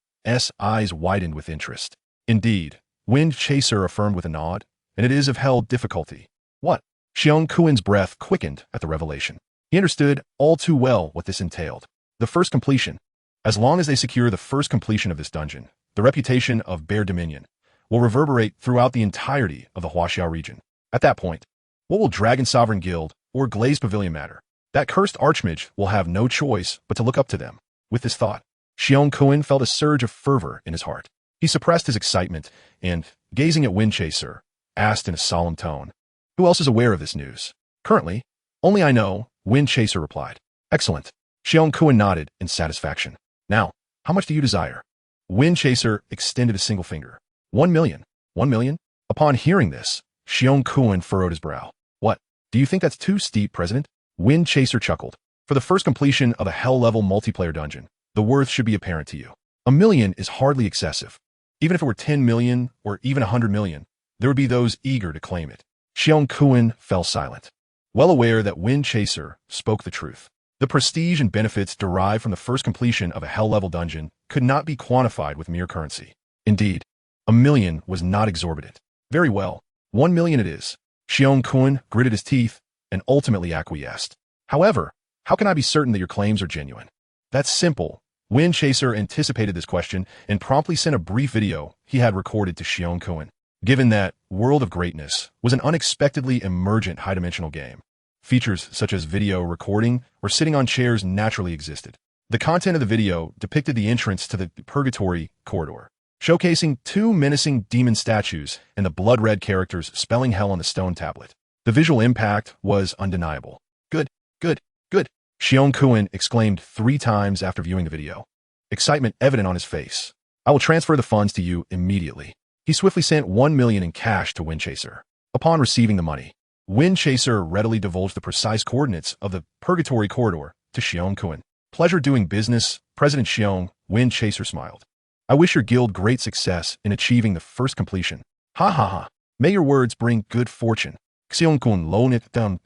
eyes widened with interest. Indeed, Wind Chaser affirmed with a nod, and it is of Hell difficulty. What? Xiong Kun's breath quickened at the revelation. He understood all too well what this entailed. The first completion. As long as they secure the first completion of this dungeon, the reputation of Bear Dominion will reverberate throughout the entirety of the Huaxiao region. At that point, what will Dragon Sovereign Guild or Glazed Pavilion matter? That cursed archmage will have no choice but to look up to them. With this thought, Xiong Kun felt a surge of fervor in his heart. He suppressed his excitement and, gazing at Wind Chaser, asked in a solemn tone, who else is aware of this news? Currently, only I know, Wind Chaser replied. Excellent. Xiong Kun nodded in satisfaction. Now, how much do you desire? Wind Chaser extended a single finger. 1 million. 1 million? Upon hearing this, Xiong Kun furrowed his brow. What? Do you think that's too steep, President? Wind Chaser chuckled. For the first completion of a hell-level multiplayer dungeon, the worth should be apparent to you. 1 million is hardly excessive. Even if it were 10 million or even 100 million, there would be those eager to claim it. Xiong Kuan fell silent, well aware that Wind Chaser spoke the truth. The prestige and benefits derived from the first completion of a hell-level dungeon could not be quantified with mere currency. Indeed, 1 million was not exorbitant. Very well, 1 million it is. Xiong Kuan gritted his teeth and ultimately acquiesced. However, how can I be certain that your claims are genuine? That's simple. Wind Chaser anticipated this question and promptly sent a brief video he had recorded to Xiong Kuan. Given that World of Greatness was an unexpectedly emergent high-dimensional game, features such as video recording or sitting on chairs naturally existed. The content of the video depicted the entrance to the Purgatory Corridor, showcasing 2 menacing demon statues and the blood-red characters spelling hell on the stone tablet. The visual impact was undeniable. Good, good, good, Xiong Kuan exclaimed 3 times after viewing the video, excitement evident on his face. I will transfer the funds to you immediately. He swiftly sent 1 million in cash to Wind Chaser. Upon receiving the money, Wind Chaser readily divulged the precise coordinates of the Purgatory Corridor to Xiong Kuan. Pleasure doing business, President Xiong, Wind Chaser smiled. I wish your guild great success in achieving the first completion. Ha ha ha. May your words bring good fortune. Xiong Kuan lonit down.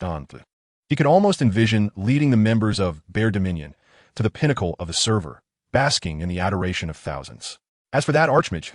He could almost envision leading the members of Bear Dominion to the pinnacle of the server, basking in the adoration of thousands. As for that Archmage,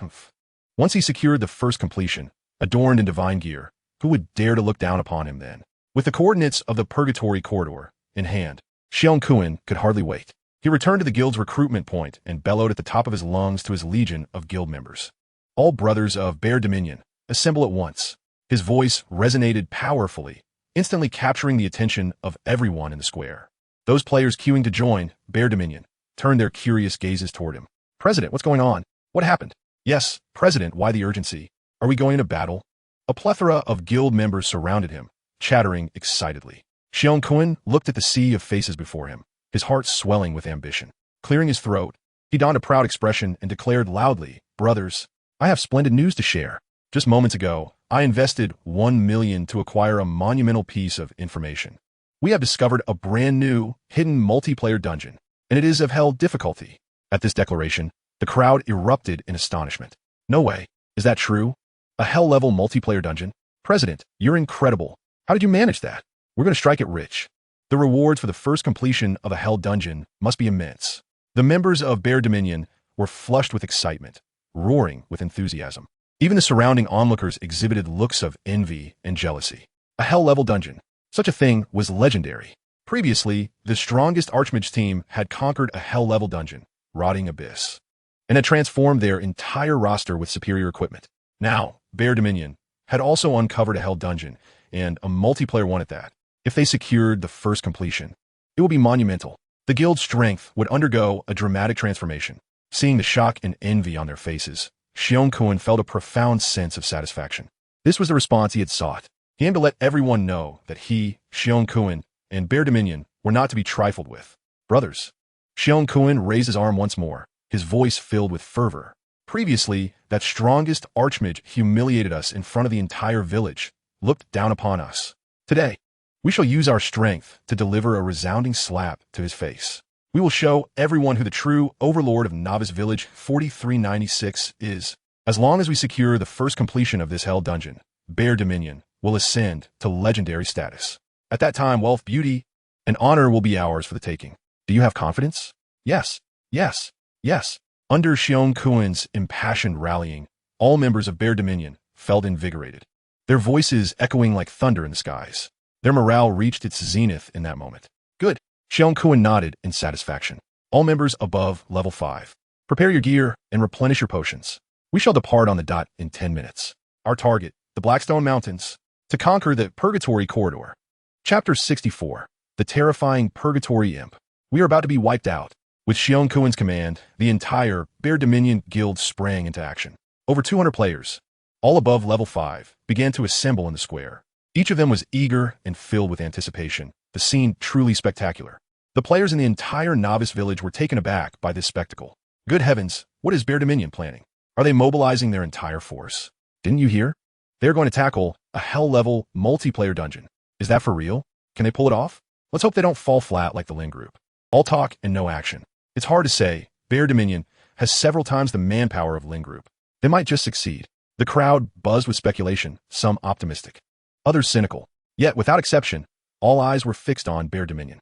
once he secured the first completion, adorned in divine gear, who would dare to look down upon him then? With the coordinates of the Purgatory Corridor in hand, Xiong Kuan could hardly wait. He returned to the guild's recruitment point and bellowed at the top of his lungs to his legion of guild members. All brothers of Bear Dominion, assemble at once. His voice resonated powerfully, instantly capturing the attention of everyone in the square. Those players queuing to join Bear Dominion turned their curious gazes toward him. President, what's going on? What happened? Yes, President, why the urgency? Are we going to battle? A plethora of guild members surrounded him, chattering excitedly. Xiong Kuan looked at the sea of faces before him, his heart swelling with ambition. Clearing his throat, he donned a proud expression and declared loudly, Brothers, I have splendid news to share. Just moments ago, I invested 1 million to acquire a monumental piece of information. We have discovered a brand new, hidden multiplayer dungeon, and it is of hell difficulty. At this declaration, the crowd erupted in astonishment. No way. Is that true? A hell-level multiplayer dungeon? President, you're incredible. How did you manage that? We're going to strike it rich. The rewards for the first completion of a hell dungeon must be immense. The members of Bear Dominion were flushed with excitement, roaring with enthusiasm. Even the surrounding onlookers exhibited looks of envy and jealousy. A hell-level dungeon. Such a thing was legendary. Previously, the strongest Archmage team had conquered a hell-level dungeon, Rotting Abyss, and had transformed their entire roster with superior equipment. Now, Bear Dominion had also uncovered a hell dungeon, and a multiplayer one at that. If they secured the first completion, it would be monumental. The guild's strength would undergo a dramatic transformation. Seeing the shock and envy on their faces, Xiong Kuan felt a profound sense of satisfaction. This was the response he had sought. He aimed to let everyone know that he, Xiong Kuan, and Bear Dominion were not to be trifled with. Brothers. Xiong Kuan raised his arm once more, his voice filled with fervor. Previously, that strongest Archmage humiliated us in front of the entire village, looked down upon us. Today, we shall use our strength to deliver a resounding slap to his face. We will show everyone who the true overlord of Novice Village 4396 is. As long as we secure the first completion of this hell dungeon, Bear Dominion will ascend to legendary status. At that time, wealth, beauty, and honor will be ours for the taking. Do you have confidence? Yes, yes, yes. Under Xiong Kuan's impassioned rallying, all members of Bear Dominion felt invigorated, their voices echoing like thunder in the skies. Their morale reached its zenith in that moment. Good. Xiong Kuan nodded in satisfaction. All members above level 5. Prepare your gear and replenish your potions. We shall depart on the dot in 10 minutes. Our target, the Blackstone Mountains, to conquer the Purgatory Corridor. Chapter 64. The Terrifying Purgatory Imp. We are about to be wiped out. With Xiong Kuan's command, the entire Bear Dominion guild sprang into action. Over 200 players, all above level 5, began to assemble in the square. Each of them was eager and filled with anticipation, the scene truly spectacular. The players in the entire Novice Village were taken aback by this spectacle. Good heavens, what is Bear Dominion planning? Are they mobilizing their entire force? Didn't you hear? They are going to tackle a hell-level multiplayer dungeon. Is that for real? Can they pull it off? Let's hope they don't fall flat like the Lin group. All talk and no action. It's hard to say. Bear Dominion has several times the manpower of Lin group. They might just succeed. The crowd buzzed with speculation, some optimistic, others cynical. Yet, without exception, all eyes were fixed on Bear Dominion.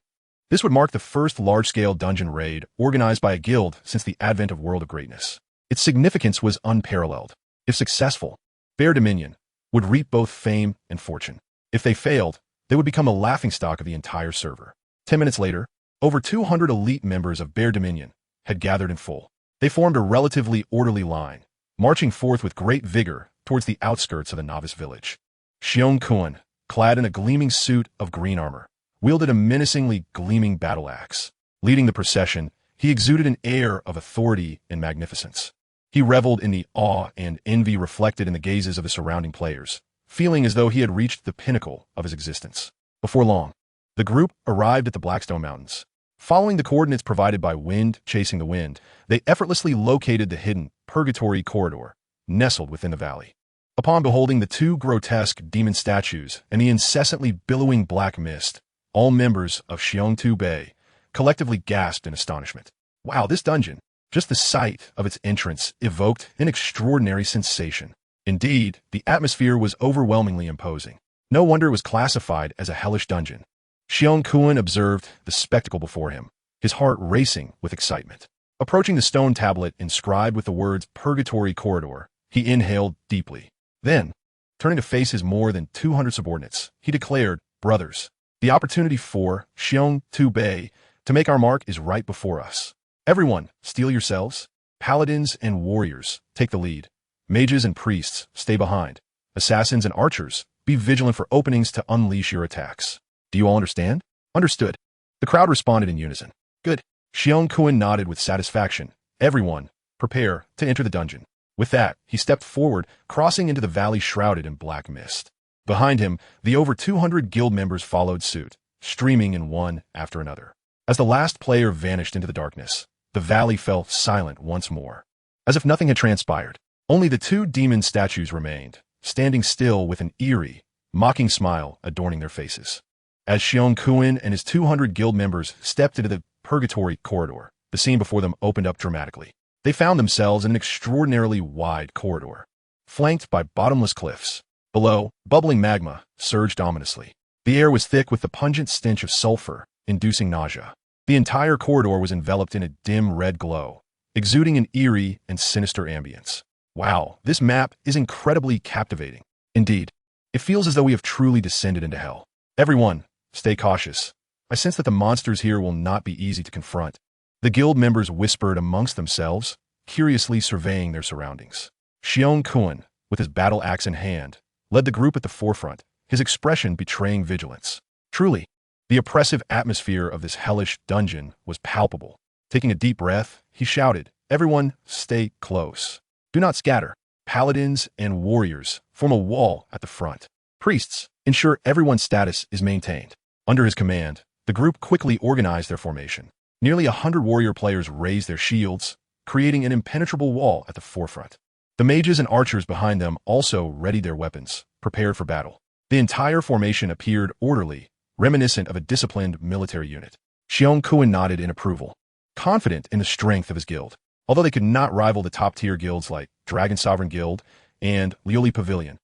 This would mark the first large-scale dungeon raid organized by a guild since the advent of World of Greatness. Its significance was unparalleled. If successful, Bear Dominion would reap both fame and fortune. If they failed, they would become a laughingstock of the entire server. 10 minutes later, over 200 elite members of Bear Dominion had gathered in full. They formed a relatively orderly line, marching forth with great vigor towards the outskirts of the novice village. Xiong Kun, clad in a gleaming suit of green armor, wielded a menacingly gleaming battle axe. Leading the procession, he exuded an air of authority and magnificence. He reveled in the awe and envy reflected in the gazes of the surrounding players, feeling as though he had reached the pinnacle of his existence. Before long, the group arrived at the Blackstone Mountains. Following the coordinates provided by Wind Chasing the Wind, they effortlessly located the hidden Purgatory Corridor, nestled within the valley. Upon beholding the two grotesque demon statues and the incessantly billowing black mist, all members of Xiongtu Bay collectively gasped in astonishment. Wow, this dungeon! Just the sight of its entrance evoked an extraordinary sensation. Indeed, the atmosphere was overwhelmingly imposing. No wonder it was classified as a hellish dungeon. Xiong Kun observed the spectacle before him, his heart racing with excitement. Approaching the stone tablet inscribed with the words Purgatory Corridor, he inhaled deeply. Then, turning to face his more than 200 subordinates, he declared, "Brothers, the opportunity for Xiongtu Bay to make our mark is right before us. Everyone, steel yourselves. Paladins and warriors, take the lead. Mages and priests, stay behind. Assassins and archers, be vigilant for openings to unleash your attacks. Do you all understand?" "Understood." The crowd responded in unison. "Good." Xiong Kun nodded with satisfaction. "Everyone, prepare to enter the dungeon." With that, he stepped forward, crossing into the valley shrouded in black mist. Behind him, the over 200 guild members followed suit, streaming in one after another. As the last player vanished into the darkness, the valley fell silent once more. As if nothing had transpired, only the two demon statues remained, standing still with an eerie, mocking smile adorning their faces. As Xiong Kun and his 200 guild members stepped into the Purgatory Corridor, the scene before them opened up dramatically. They found themselves in an extraordinarily wide corridor, flanked by bottomless cliffs. Below, bubbling magma surged ominously. The air was thick with the pungent stench of sulfur, inducing nausea. The entire corridor was enveloped in a dim red glow, exuding an eerie and sinister ambience. Wow, this map is incredibly captivating. Indeed, it feels as though we have truly descended into hell. Everyone, stay cautious. I sense that the monsters here will not be easy to confront. The guild members whispered amongst themselves, curiously surveying their surroundings. Xiong Kun, with his battle axe in hand, led the group at the forefront, his expression betraying vigilance. Truly, the oppressive atmosphere of this hellish dungeon was palpable. Taking a deep breath, he shouted, "Everyone, stay close. Do not scatter. Paladins and warriors form a wall at the front. Priests, ensure everyone's status is maintained." Under his command, the group quickly organized their formation. Nearly 100 warrior players raised their shields, creating an impenetrable wall at the forefront. The mages and archers behind them also readied their weapons, prepared for battle. The entire formation appeared orderly, reminiscent of a disciplined military unit. Xiong Kun nodded in approval, confident in the strength of his guild. Although they could not rival the top-tier guilds like Dragon Sovereign Guild and Lioli Pavilion,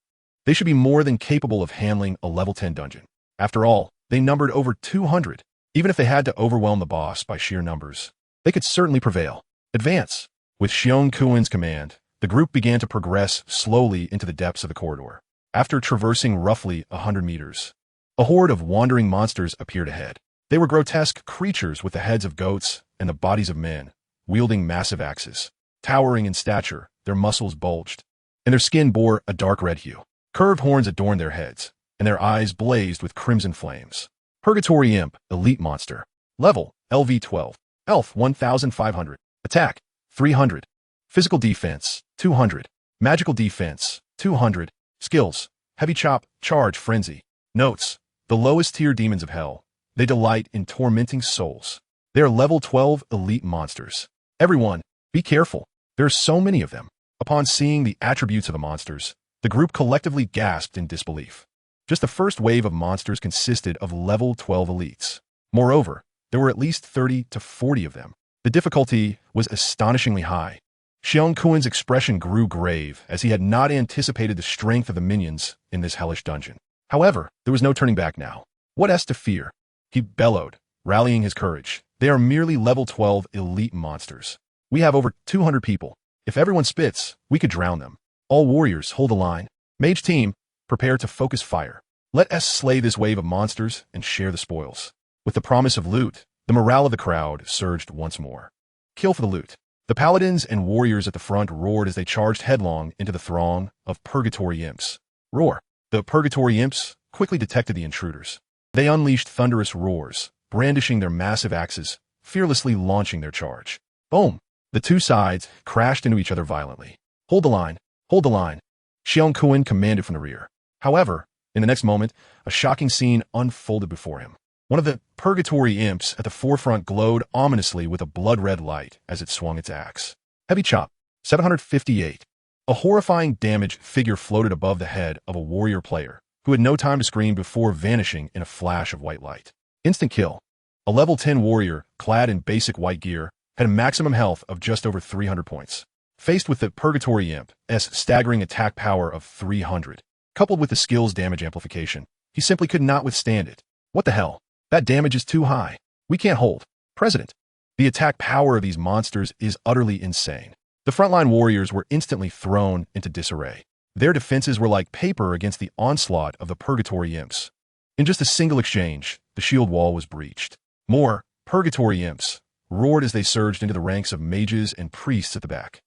they should be more than capable of handling a level 10 dungeon. After all, they numbered over 200. Even if they had to overwhelm the boss by sheer numbers, they could certainly prevail. Advance. With Xiong Kun's command, the group began to progress slowly into the depths of the corridor. After traversing roughly 100 meters, a horde of wandering monsters appeared ahead. They were grotesque creatures with the heads of goats and the bodies of men, wielding massive axes. Towering in stature, their muscles bulged, and their skin bore a dark red hue. Curved horns adorned their heads, and their eyes blazed with crimson flames. Purgatory Imp, Elite Monster. Level, LV12. Health, 1500. Attack, 300. Physical Defense, 200. Magical Defense, 200. Skills, Heavy Chop, Charge, Frenzy. Notes, the lowest tier demons of hell. They delight in tormenting souls. They are level 12 elite monsters. Everyone, be careful. There are so many of them. Upon seeing the attributes of the monsters, the group collectively gasped in disbelief. Just the first wave of monsters consisted of level 12 elites. Moreover, there were at least 30 to 40 of them. The difficulty was astonishingly high. Xiong Kuan's expression grew grave as he had not anticipated the strength of the minions in this hellish dungeon. However, there was no turning back now. What is to fear? He bellowed, rallying his courage. They are merely level 12 elite monsters. We have over 200 people. If everyone spits, we could drown them. All warriors, hold the line. Mage team, prepare to focus fire. Let us slay this wave of monsters and share the spoils. With the promise of loot, the morale of the crowd surged once more. Kill for the loot. The paladins and warriors at the front roared as they charged headlong into the throng of purgatory imps. Roar. The purgatory imps quickly detected the intruders. They unleashed thunderous roars, brandishing their massive axes, fearlessly launching their charge. Boom! The two sides crashed into each other violently. Hold the line! Hold the line! Xiong Kuan commanded from the rear. However, in the next moment, a shocking scene unfolded before him. One of the purgatory imps at the forefront glowed ominously with a blood-red light as it swung its axe. Heavy chop, 758. A horrifying damaged figure floated above the head of a warrior player, who had no time to scream before vanishing in a flash of white light. Instant kill. A level 10 warrior, clad in basic white gear, had a maximum health of just over 300 points. Faced with the Purgatory Imp's staggering attack power of 300, coupled with the skill's damage amplification, he simply could not withstand it. What the hell? That damage is too high. We can't hold. President. The attack power of these monsters is utterly insane. The frontline warriors were instantly thrown into disarray. Their defenses were like paper against the onslaught of the Purgatory Imps. In just a single exchange, the shield wall was breached. More Purgatory Imps roared as they surged into the ranks of mages and priests at the back.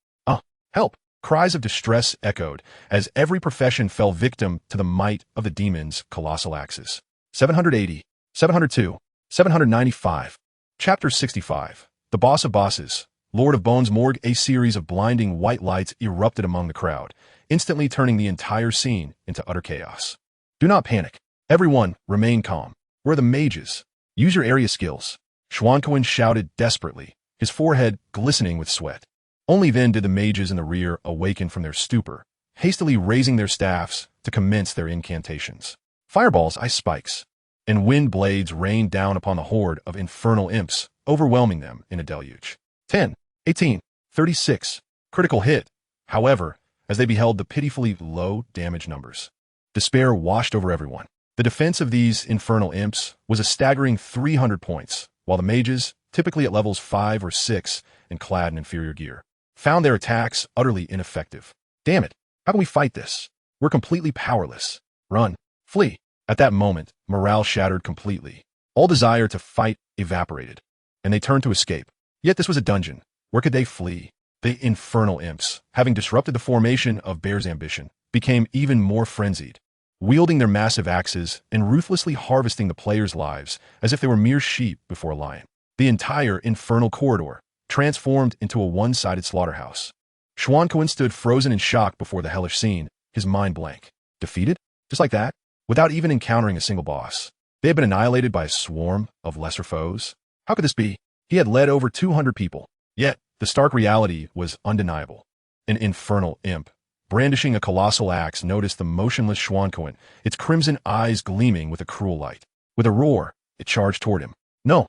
Help! Cries of distress echoed as every profession fell victim to the might of the demon's colossal axes. 780, 702, 795. Chapter 65. The Boss of Bosses, Lord of Bones Morgue. A series of blinding white lights erupted among the crowd, instantly turning the entire scene into utter chaos. Do not panic. Everyone, remain calm. Where are the mages? Use your area skills. Xuanquan shouted desperately, his forehead glistening with sweat. Only then did the mages in the rear awaken from their stupor, hastily raising their staffs to commence their incantations. Fireballs, ice spikes, and wind blades rained down upon the horde of infernal imps, overwhelming them in a deluge. 10, 18, 36. Critical hit, however, as they beheld the pitifully low damage numbers. Despair washed over everyone. The defense of these infernal imps was a staggering 300 points, while the mages, typically at levels 5 or 6 and clad in inferior gear, found their attacks utterly ineffective. Damn it, how can we fight this? We're completely powerless. Run. Flee. At that moment, morale shattered completely. All desire to fight evaporated, and they turned to escape. Yet this was a dungeon. Where could they flee? The infernal imps, having disrupted the formation of Bear's ambition, became even more frenzied, wielding their massive axes and ruthlessly harvesting the players' lives as if they were mere sheep before a lion. The entire infernal corridor transformed into a one-sided slaughterhouse. Xuanquan stood frozen in shock before the hellish scene, his mind blank. Defeated? Just like that? Without even encountering a single boss. They had been annihilated by a swarm of lesser foes? How could this be? He had led over 200 people. Yet, the stark reality was undeniable. An infernal imp, brandishing a colossal axe, noticed the motionless Xuanquan, its crimson eyes gleaming with a cruel light. With a roar, it charged toward him. No!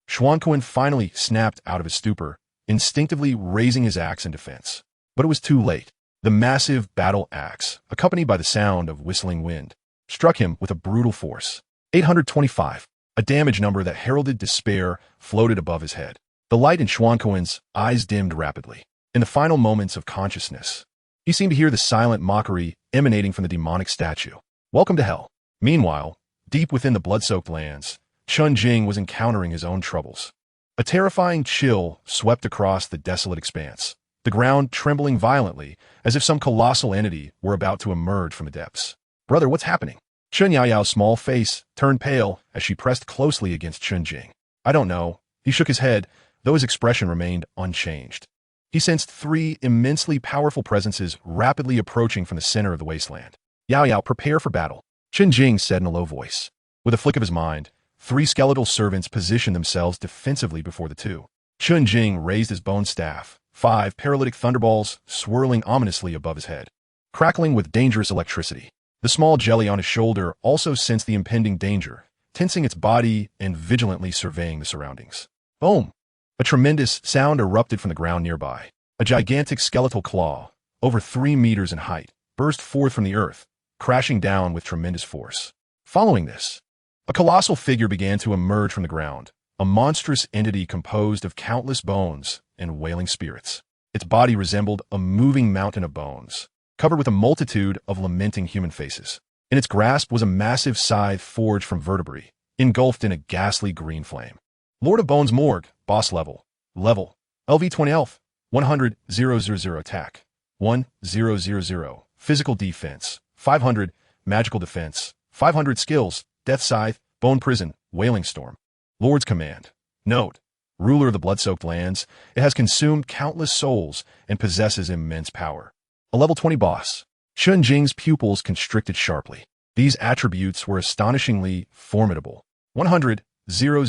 Xuanquan finally snapped out of his stupor, instinctively raising his axe in defense. But it was too late. The massive battle axe, accompanied by the sound of whistling wind, struck him with a brutal force. 825. A damage number that heralded despair floated above his head. The light in Xuanquan's eyes dimmed rapidly. In the final moments of consciousness, he seemed to hear the silent mockery emanating from the demonic statue. Welcome to hell. Meanwhile, deep within the blood-soaked lands, Chen Jing was encountering his own troubles. A terrifying chill swept across the desolate expanse, the ground trembling violently as if some colossal entity were about to emerge from the depths. Brother, what's happening? Chen Yaoyao's small face turned pale as she pressed closely against Chen Jing. I don't know. He shook his head, though his expression remained unchanged. He sensed 3 immensely powerful presences rapidly approaching from the center of the wasteland. Yaoyao, prepare for battle, Chen Jing said in a low voice. With a flick of his mind, 3 skeletal servants positioned themselves defensively before the two. Chen Jing raised his bone staff, 5 paralytic thunderballs swirling ominously above his head, crackling with dangerous electricity. The small jelly on his shoulder also sensed the impending danger, tensing its body and vigilantly surveying the surroundings. Boom! A tremendous sound erupted from the ground nearby. A gigantic skeletal claw, over 3 meters in height, burst forth from the earth, crashing down with tremendous force. Following this, a colossal figure began to emerge from the ground, a monstrous entity composed of countless bones and wailing spirits. Its body resembled a moving mountain of bones, covered with a multitude of lamenting human faces. In its grasp was a massive scythe forged from vertebrae, engulfed in a ghastly green flame. Lord of Bones Morgue, boss level. LV 20 health, 100, 000 attack, 1000, physical defense, 500, magical defense, 500 skills, death scythe, bone prison, wailing storm. Lord's command. Note, ruler of the blood-soaked lands, it has consumed countless souls and possesses immense power. A level 20 boss. Chen Jing's pupils constricted sharply. These attributes were astonishingly formidable. 100, 000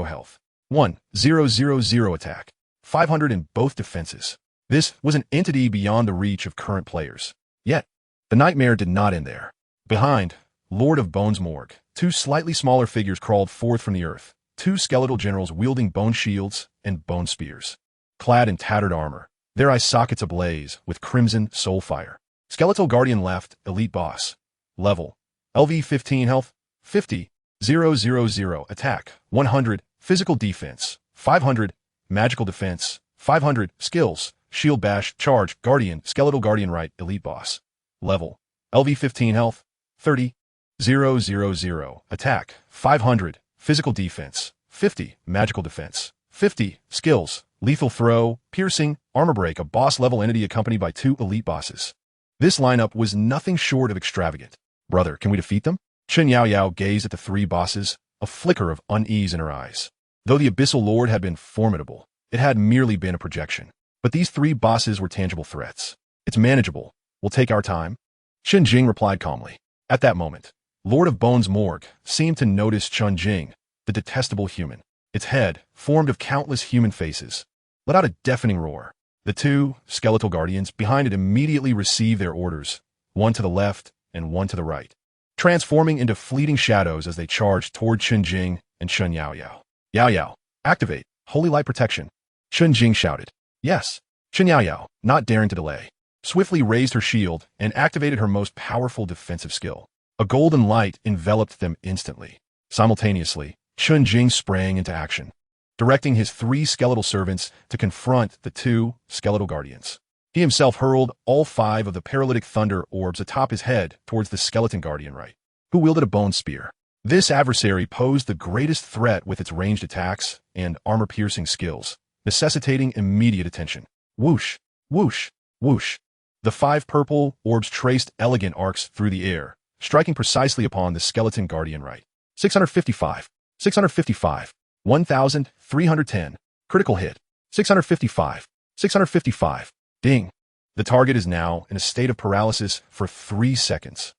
health, 1000 attack, 500 in both defenses. This was an entity beyond the reach of current players. Yet, the nightmare did not end there. Behind, Lord of Bones Morgue, 2 slightly smaller figures crawled forth from the earth, 2 skeletal generals wielding bone shields and bone spears. Clad in tattered armor, their eye sockets ablaze with crimson soul fire. Skeletal Guardian left, elite boss. Level. LV 15 health, 50, 000 attack, 100, physical defense, 500, magical defense, 500, skills, shield bash, charge, guardian, skeletal guardian right, elite boss. Level. LV 15 health, 30, 000 attack, 500, physical defense, 50, magical defense, 50, skills, lethal throw, piercing, armor break, a boss level entity accompanied by 2 elite bosses. This lineup was nothing short of extravagant. Brother, can we defeat them? Chen Yaoyao gazed at the 3 bosses, a flicker of unease in her eyes. Though the Abyssal Lord had been formidable, it had merely been a projection. But these 3 bosses were tangible threats. It's manageable. We'll take our time. Chen Jing replied calmly. At that moment, Lord of Bones Morgue seemed to notice Chen Jing, the detestable human. Its head, formed of countless human faces, let out a deafening roar. The 2 skeletal guardians behind it immediately received their orders, one to the left and one to the right, transforming into fleeting shadows as they charged toward Chen Jing and Chen Yaoyao. Yaoyao, activate Holy Light Protection. Chen Jing shouted. Yes. Chen Yaoyao, not daring to delay, swiftly raised her shield and activated her most powerful defensive skill. A golden light enveloped them instantly. Simultaneously, Chen Jing sprang into action, directing his 3 skeletal servants to confront the 2 skeletal guardians. He himself hurled all 5 of the paralytic thunder orbs atop his head towards the skeleton guardian right, who wielded a bone spear. This adversary posed the greatest threat with its ranged attacks and armor-piercing skills, necessitating immediate attention. Whoosh, whoosh, whoosh. The 5 purple orbs traced elegant arcs through the air, striking precisely upon the skeleton guardian right. 655, 655, 1,310, critical hit, 655, 655, ding. The target is now in a state of paralysis for 3 seconds.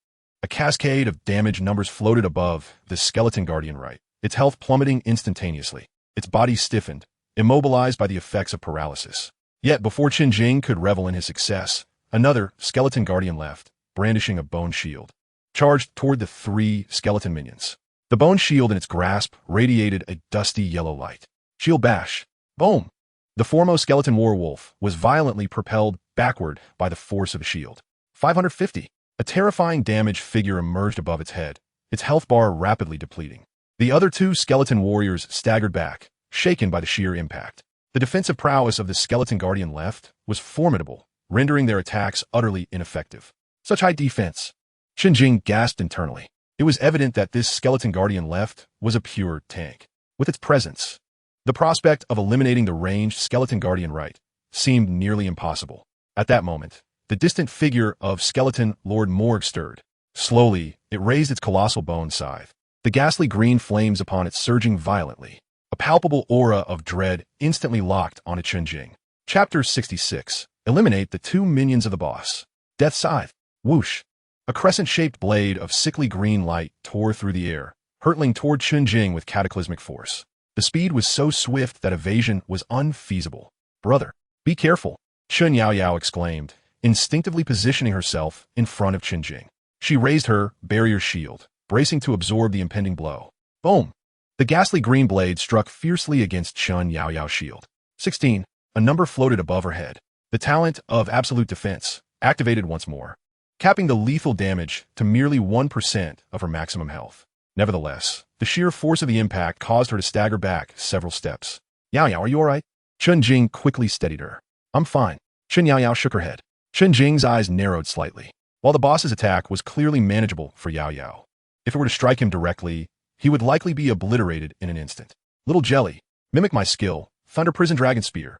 A cascade of damage numbers floated above the skeleton guardian right, its health plummeting instantaneously, its body stiffened, immobilized by the effects of paralysis. Yet before Chen Jing could revel in his success, another skeleton guardian left, brandishing a bone shield, charged toward the 3 skeleton minions. The bone shield in its grasp radiated a dusty yellow light. Shield bash. Boom! The foremost skeleton werewolf was violently propelled backward by the force of a shield. 550. A terrifying damaged figure emerged above its head, its health bar rapidly depleting. The other 2 skeleton warriors staggered back, shaken by the sheer impact. The defensive prowess of the skeleton guardian left was formidable, rendering their attacks utterly ineffective. Such high defense. Chen Jing gasped internally. It was evident that this skeleton guardian left was a pure tank. With its presence, the prospect of eliminating the ranged skeleton guardian right seemed nearly impossible. At that moment, the distant figure of skeleton Lord Morgue stirred. Slowly, it raised its colossal bone scythe. The ghastly green flames upon it surging violently. A palpable aura of dread instantly locked onto Chen Jing. Chapter 66. Eliminate the 2 minions of the boss. Death Scythe. Whoosh. A crescent-shaped blade of sickly green light tore through the air, hurtling toward Chen Jing with cataclysmic force. The speed was so swift that evasion was unfeasible. Brother, be careful, Chen Yaoyao exclaimed, instinctively positioning herself in front of Chen Jing. She raised her barrier shield, bracing to absorb the impending blow. Boom! The ghastly green blade struck fiercely against Chen Yaoyao's shield. 16. A number floated above her head. The talent of absolute defense activated once more, capping the lethal damage to merely 1% of her maximum health. Nevertheless, the sheer force of the impact caused her to stagger back several steps. Yaoyao, are you alright? Chen Jing quickly steadied her. I'm fine. Chen Yaoyao shook her head. Chen Jing's eyes narrowed slightly. While the boss's attack was clearly manageable for Yaoyao, if it were to strike him directly, he would likely be obliterated in an instant. Little Jelly, mimic my skill, Thunder Prison Dragon Spear.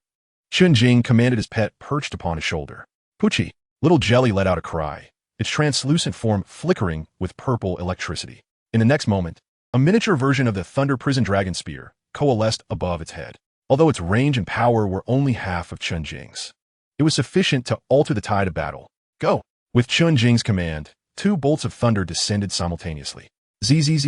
Chen Jing commanded his pet perched upon his shoulder. Poochie. Little Jelly let out a cry, its translucent form flickering with purple electricity. In the next moment, a miniature version of the Thunder Prison Dragon Spear coalesced above its head. Although its range and power were only half of Chen Jing's, it was sufficient to alter the tide of battle. Go! With Chen Jing's command, 2 bolts of thunder descended simultaneously. Zzz.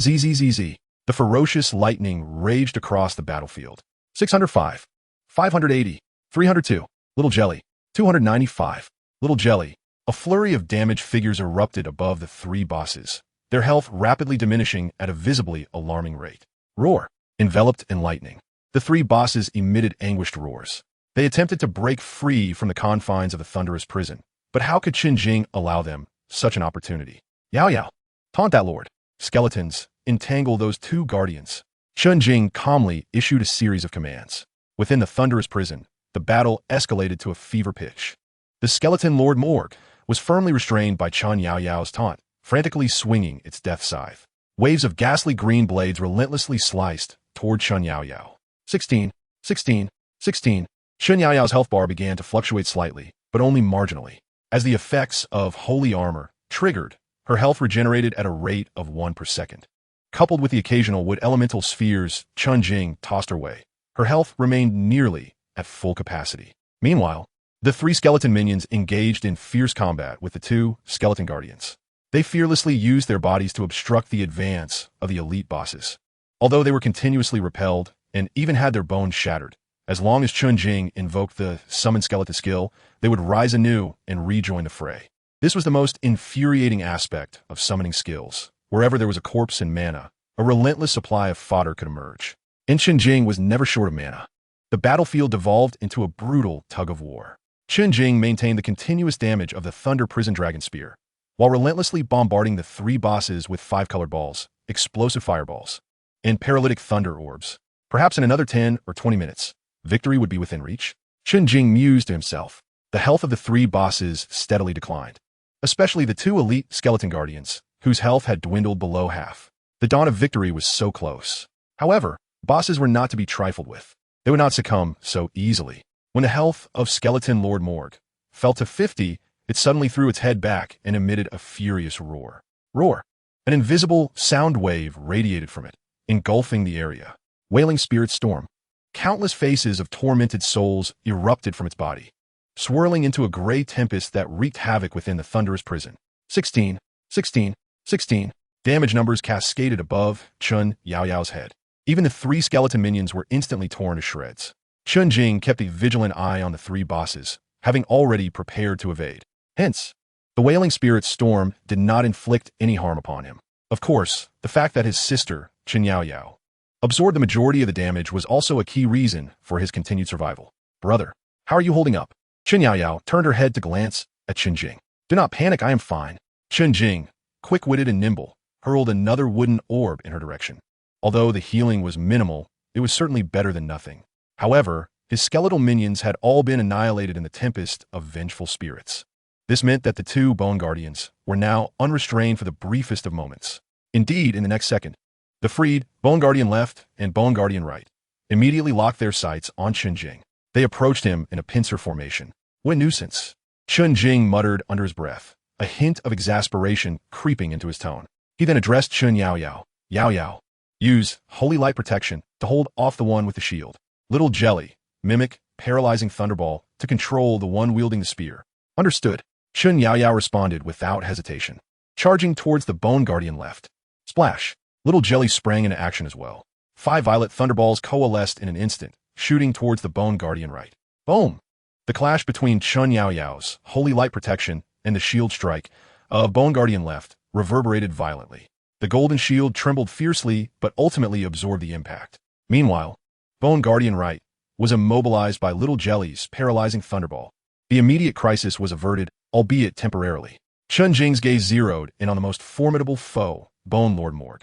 Zzz. The ferocious lightning raged across the battlefield. 605. 580. 302. Little Jelly. 295. Little Jelly. A flurry of damage figures erupted above the 3 bosses, their health rapidly diminishing at a visibly alarming rate. Roar. Enveloped in lightning, the 3 bosses emitted anguished roars. They attempted to break free from the confines of the thunderous prison, but how could Chen Jing allow them such an opportunity? Yaoyao, taunt that lord. Skeletons, entangle those 2 guardians. Chen Jing calmly issued a series of commands. Within the thunderous prison, the battle escalated to a fever pitch. The skeleton Lord Morgue was firmly restrained by Chen Yaoyao's taunt, frantically swinging its death scythe. Waves of ghastly green blades relentlessly sliced toward Chen Yaoyao. 16. 16. 16. Chen Yaoyao's health bar began to fluctuate slightly, but only marginally. As the effects of holy armor triggered, her health regenerated at a rate of 1 per second. Coupled with the occasional wood elemental spheres Chen Jing tossed her way, her health remained nearly at full capacity. Meanwhile, the 3 skeleton minions engaged in fierce combat with the 2 skeleton guardians. They fearlessly used their bodies to obstruct the advance of the elite bosses. Although they were continuously repelled and even had their bones shattered, as long as Chen Jing invoked the summon skeleton skill, they would rise anew and rejoin the fray. This was the most infuriating aspect of summoning skills. Wherever there was a corpse and mana, a relentless supply of fodder could emerge. And Chen Jing was never short of mana. The battlefield devolved into a brutal tug-of-war. Chen Jing maintained the continuous damage of the Thunder Prison Dragon Spear, while relentlessly bombarding the 3 bosses with 5-colored balls, explosive fireballs, and paralytic thunder orbs. Perhaps in another 10 or 20 minutes, victory would be within reach. Chen Jing mused to himself. The health of the 3 bosses steadily declined, especially the 2 elite skeleton guardians, whose health had dwindled below half. The dawn of victory was so close. However, bosses were not to be trifled with. They would not succumb so easily. When the health of skeleton Lord Morgue fell to 50, it suddenly threw its head back and emitted a furious roar. Roar! An invisible sound wave radiated from it, engulfing the area. Wailing spirit storm. Countless faces of tormented souls erupted from its body, swirling into a gray tempest that wreaked havoc within the thunderous prison. 16. 16. 16. Damage numbers cascaded above Chen Yaoyao's head. Even the 3 skeleton minions were instantly torn to shreds. Chen Jing kept a vigilant eye on the 3 bosses, having already prepared to evade. Hence, the wailing spirit storm did not inflict any harm upon him. Of course, the fact that his sister, Chen Yaoyao, absorbed the majority of the damage was also a key reason for his continued survival. Brother, how are you holding up? Chen Yaoyao turned her head to glance at Chen Jing. Do not panic, I am fine. Chen Jing, quick-witted and nimble, hurled another wooden orb in her direction. Although the healing was minimal, it was certainly better than nothing. However, his skeletal minions had all been annihilated in the tempest of vengeful spirits. This meant that the 2 Bone Guardians were now unrestrained for the briefest of moments. Indeed, in the next second, the freed Bone Guardian left and Bone Guardian right immediately locked their sights on Chen Jing. They approached him in a pincer formation. What a nuisance! Chen Jing muttered under his breath, a hint of exasperation creeping into his tone. He then addressed Chen Yaoyao. Yaoyao, use Holy Light Protection to hold off the one with the shield. Little Jelly, mimic Paralyzing Thunderball to control the one wielding the spear. Understood. Chen Yaoyao responded without hesitation, charging towards the Bone Guardian left. Splash! Little Jelly sprang into action as well. 5 violet thunderballs coalesced in an instant, shooting towards the Bone Guardian right. Boom! The clash between Chen Yaoyao's Holy Light Protection and the shield strike of Bone Guardian left reverberated violently. The golden shield trembled fiercely, but ultimately absorbed the impact. Meanwhile, Bone Guardian right was immobilized by Little Jelly's paralyzing thunderball. The immediate crisis was averted, albeit temporarily. Chen Jing's gaze zeroed in on the most formidable foe, Bone Lord Morg.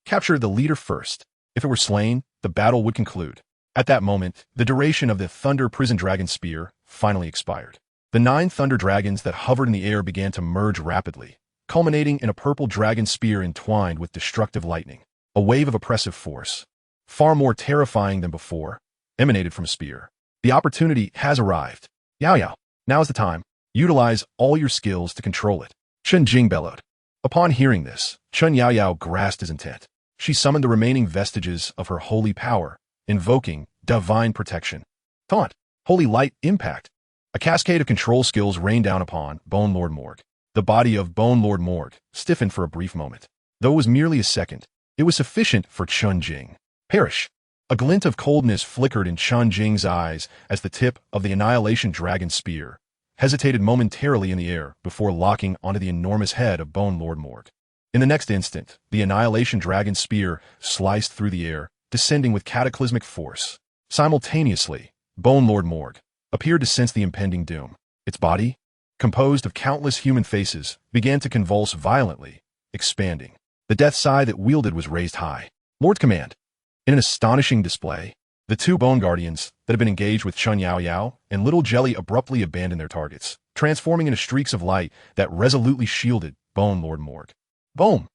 Capture the leader first. If it were slain, the battle would conclude. At that moment, the duration of the Thunder Prison Dragon Spear finally expired. The 9 Thunder Dragons that hovered in the air began to merge rapidly, culminating in a purple dragon spear entwined with destructive lightning. A wave of oppressive force, far more terrifying than before, emanated from a spear. The opportunity has arrived. Yaoyao, now is the time. Utilize all your skills to control it. Chen Jing bellowed. Upon hearing this, Chen Yaoyao grasped his intent. She summoned the remaining vestiges of her holy power, invoking divine protection. Taunt, holy light, impact. A cascade of control skills rained down upon Bone Lord Morg. The body of Bone Lord Morg stiffened for a brief moment. Though it was merely a second, it was sufficient for Chen Jing. Perish. A glint of coldness flickered in Chen Jing's eyes as the tip of the Annihilation Dragon Spear hesitated momentarily in the air before locking onto the enormous head of Bone Lord Morg. In the next instant, the Annihilation Dragon Spear sliced through the air, descending with cataclysmic force. Simultaneously, Bone Lord Morg appeared to sense the impending doom. Its body, composed of countless human faces, began to convulse violently, expanding. The death sigh that wielded was raised high. Lord's command. In an astonishing display, the 2 Bone Guardians that had been engaged with Chen Yaoyao and Little Jelly abruptly abandoned their targets, transforming into streaks of light that resolutely shielded Bone Lord Morg. Boom!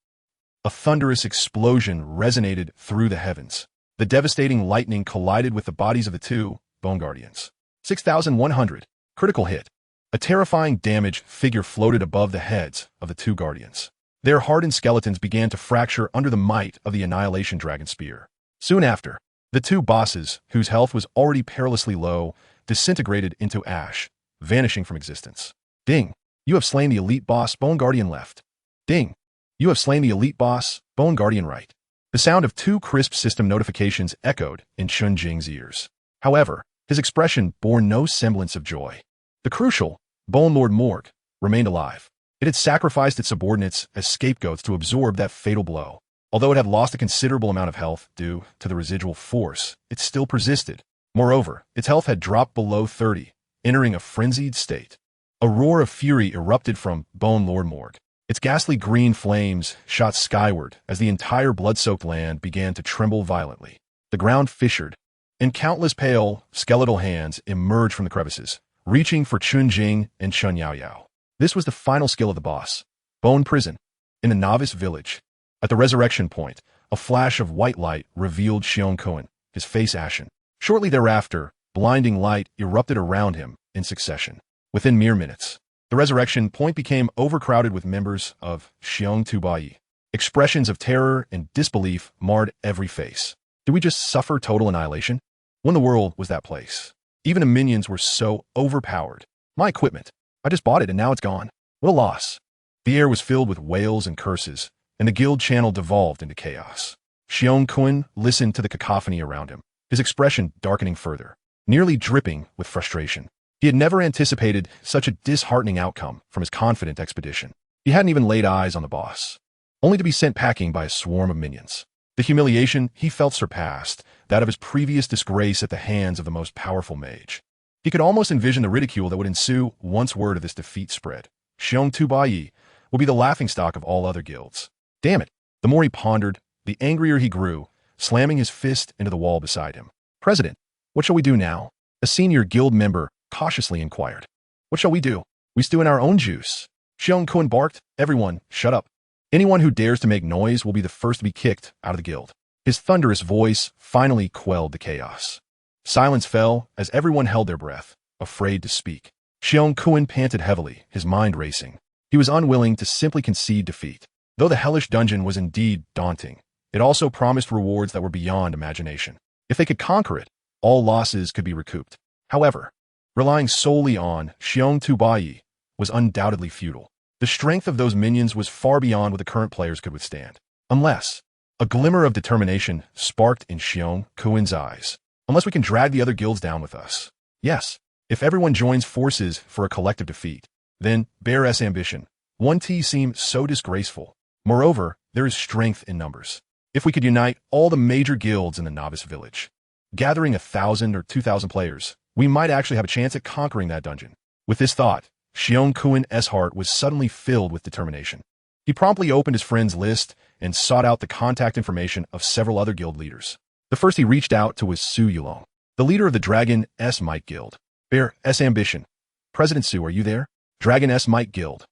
A thunderous explosion resonated through the heavens. The devastating lightning collided with the bodies of the 2 Bone Guardians. 6,100. Critical hit. A terrifying damage figure floated above the heads of the 2 Guardians. Their hardened skeletons began to fracture under the might of the Annihilation Dragon Spear. Soon after, the 2 bosses, whose health was already perilously low, disintegrated into ash, vanishing from existence. Ding! You have slain the elite boss, Bone Guardian left. Ding! You have slain the elite boss, Bone Guardian right. The sound of 2 crisp system notifications echoed in Chen Jing's ears. However, his expression bore no semblance of joy. The crucial Bone Lord Morg remained alive. It had sacrificed its subordinates as scapegoats to absorb that fatal blow. Although it had lost a considerable amount of health due to the residual force, it still persisted. Moreover, its health had dropped below 30, entering a frenzied state. A roar of fury erupted from Bone Lord Morg. Its ghastly green flames shot skyward as the entire blood-soaked land began to tremble violently. The ground fissured, and countless pale, skeletal hands emerged from the crevices, reaching for Chen Jing and Chen Yaoyao. This was the final skill of the boss. Bone Prison. In the novice village. At the resurrection point, a flash of white light revealed Xiong Kun, his face ashen. Shortly thereafter, blinding light erupted around him in succession. Within mere minutes, the resurrection point became overcrowded with members of Xiong Tubai. Expressions of terror and disbelief marred every face. Did we just suffer total annihilation? When the world was that place. Even the minions were so overpowered. My equipment. I just bought it and now it's gone. What a loss. The air was filled with wails and curses, and the guild channel devolved into chaos. Xiong Kun listened to the cacophony around him, his expression darkening further, nearly dripping with frustration. He had never anticipated such a disheartening outcome from his confident expedition. He hadn't even laid eyes on the boss, only to be sent packing by a swarm of minions. The humiliation he felt surpassed that of his previous disgrace at the hands of the most powerful mage. He could almost envision the ridicule that would ensue once word of this defeat spread. Xiong Tubai would be the laughingstock of all other guilds. Damn it! The more he pondered, the angrier he grew, slamming his fist into the wall beside him. President, what shall we do now? A senior guild member cautiously inquired. What shall we do? We stew in our own juice. Xiong Kun barked. Everyone, shut up. Anyone who dares to make noise will be the first to be kicked out of the guild. His thunderous voice finally quelled the chaos. Silence fell as everyone held their breath, afraid to speak. Xiong Kun panted heavily, his mind racing. He was unwilling to simply concede defeat. Though the hellish dungeon was indeed daunting, it also promised rewards that were beyond imagination. If they could conquer it, all losses could be recouped. However, relying solely on Xiong Tubai was undoubtedly futile. The strength of those minions was far beyond what the current players could withstand. Unless a glimmer of determination sparked in Xiong Kun's eyes. Unless we can drag the other guilds down with us. Yes, if everyone joins forces for a collective defeat, then bear S ambition. 1T seem so disgraceful. Moreover, there is strength in numbers. If we could unite all the major guilds in the novice village, gathering 1,000 or 2,000 players, we might actually have a chance at conquering that dungeon. With this thought, Xiong Kuan-'s heart was suddenly filled with determination. He promptly opened his friends' list and sought out the contact information of several other guild leaders. The first he reached out to was Su Yulong, the leader of the Dragon S Might Guild. Bear S Ambition. President Su, are you there? Dragon S Might Guild.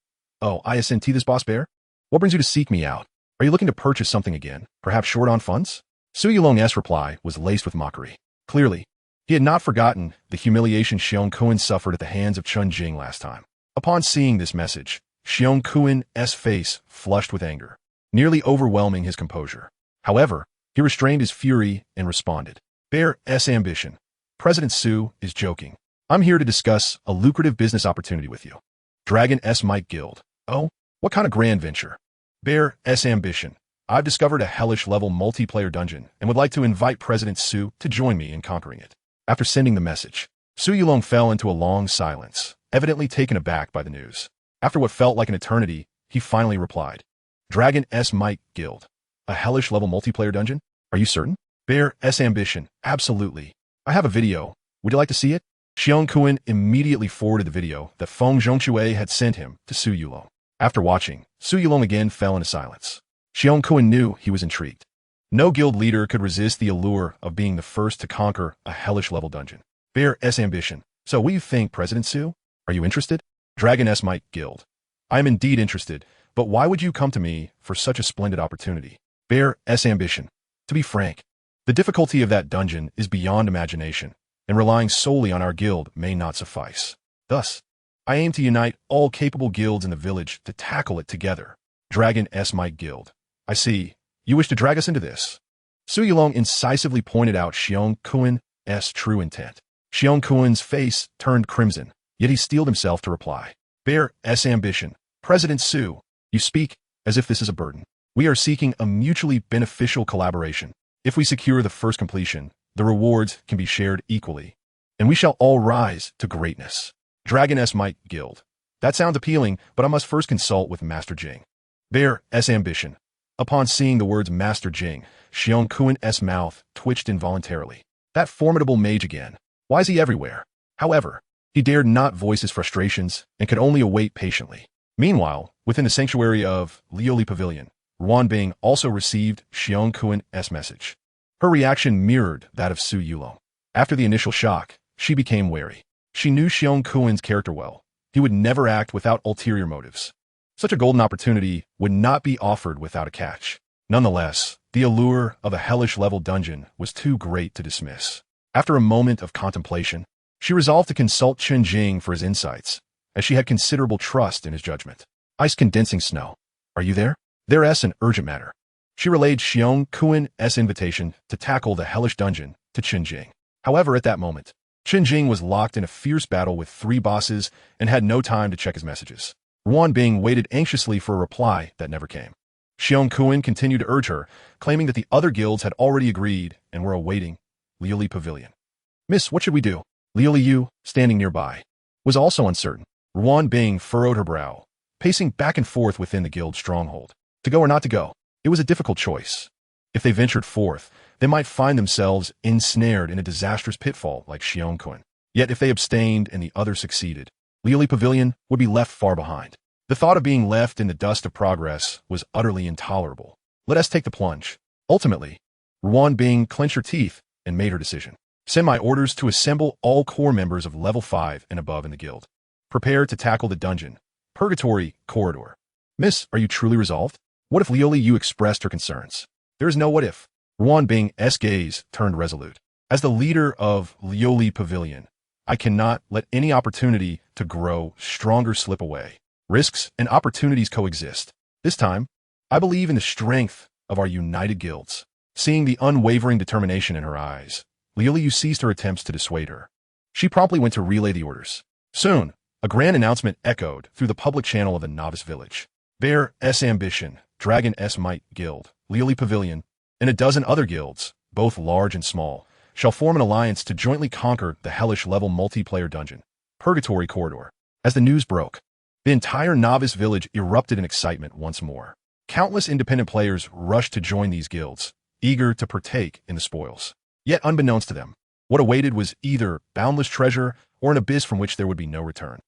Oh, ISNT this boss Bear? What brings you to seek me out? Are you looking to purchase something again? Perhaps short on funds? Su Yulong's reply was laced with mockery. Clearly, he had not forgotten the humiliation Xiong Kuan suffered at the hands of Chen Jing last time. Upon seeing this message, Xiong Kuan-'s face flushed with anger, nearly overwhelming his composure. However, he restrained his fury and responded. Bear S Ambition. President Su is joking. I'm here to discuss a lucrative business opportunity with you. Dragon S Might Guild. Oh, what kind of grand venture? Bear S Ambition. I've discovered a hellish-level multiplayer dungeon and would like to invite President Su to join me in conquering it. After sending the message, Su Yulong fell into a long silence, evidently taken aback by the news. After what felt like an eternity, he finally replied. Dragon S Might Guild. A hellish-level multiplayer dungeon? Are you certain? Bear S Ambition. Absolutely. I have a video. Would you like to see it? Xiong Kuan immediately forwarded the video that Feng Zhongxue had sent him to Su Yulong. After watching, Su Yulong again fell into silence. Xiong Kuan knew he was intrigued. No guild leader could resist the allure of being the first to conquer a hellish-level dungeon. Bear S Ambition. So what do you think, President Su? Are you interested? Dragon S Might Guild. I am indeed interested, but why would you come to me for such a splendid opportunity? Bear S Ambition. To be frank, the difficulty of that dungeon is beyond imagination, and relying solely on our guild may not suffice. Thus, I aim to unite all capable guilds in the village to tackle it together. Dragon S Might Guild. I see. You wish to drag us into this. Su Yulong incisively pointed out Xiong Kuan-'s true intent. Xiong Kuan's face turned crimson, yet he steeled himself to reply. Bear S Ambition. President Su, you speak as if this is a burden. We are seeking a mutually beneficial collaboration. If we secure the first completion, the rewards can be shared equally, and we shall all rise to greatness. Dragon S Might Guild. That sounds appealing, but I must first consult with Master Jing. Bear S Ambition. Upon seeing the words Master Jing, Xiong Kuan-'s mouth twitched involuntarily. That formidable mage again. Why is he everywhere? However, he dared not voice his frustrations and could only await patiently. Meanwhile, within the sanctuary of Lioli Pavilion, Ruan Bing also received Xiong Kuan-'s message. Her reaction mirrored that of Su Yulong. After the initial shock, she became wary. She knew Xiong Kuan's character well. He would never act without ulterior motives. Such a golden opportunity would not be offered without a catch. Nonetheless, the allure of a hellish-level dungeon was too great to dismiss. After a moment of contemplation, she resolved to consult Chen Jing for his insights, as she had considerable trust in his judgment. Ice condensing snow. Are you there? There's an urgent matter. She relayed Xiong Kuan-'s invitation to tackle the hellish dungeon to Chen Jing. However, at that moment, Chen Jing was locked in a fierce battle with 3 bosses and had no time to check his messages. Ruan Bing waited anxiously for a reply that never came. Xiong Kuan continued to urge her, claiming that the other guilds had already agreed and were awaiting Lioli Pavilion. Miss, what should we do? Lioli Yu, standing nearby, was also uncertain. Ruan Bing furrowed her brow, pacing back and forth within the guild stronghold. To go or not to go? It was a difficult choice. If they ventured forth, they might find themselves ensnared in a disastrous pitfall like Xiong Kuan. Yet if they abstained and the other succeeded, Lioli Pavilion would be left far behind. The thought of being left in the dust of progress was utterly intolerable. Let us take the plunge. Ultimately, Ruan Bing clenched her teeth and made her decision. Send my orders to assemble all core members of level 5 and above in the guild. Prepare to tackle the dungeon. Purgatory Corridor. Miss, are you truly resolved? What if Lioli Yu expressed her concerns? There is no what if. Ruan Bing's gaze turned resolute. As the leader of Lioli Pavilion, I cannot let any opportunity to grow stronger slip away. Risks and opportunities coexist. This time, I believe in the strength of our united guilds. Seeing the unwavering determination in her eyes, Lioli Yu ceased her attempts to dissuade her. She promptly went to relay the orders. Soon, a grand announcement echoed through the public channel of the novice village. Bear S Ambition, Dragon S Might Guild, Lioli Pavilion, and a dozen other guilds, both large and small, shall form an alliance to jointly conquer the hellish-level multiplayer dungeon, Purgatory Corridor. As the news broke, The entire novice village erupted in excitement once more. Countless independent players rushed to join these guilds, eager to partake in the spoils. Yet unbeknownst to them, what awaited was either boundless treasure or an abyss from which there would be no return.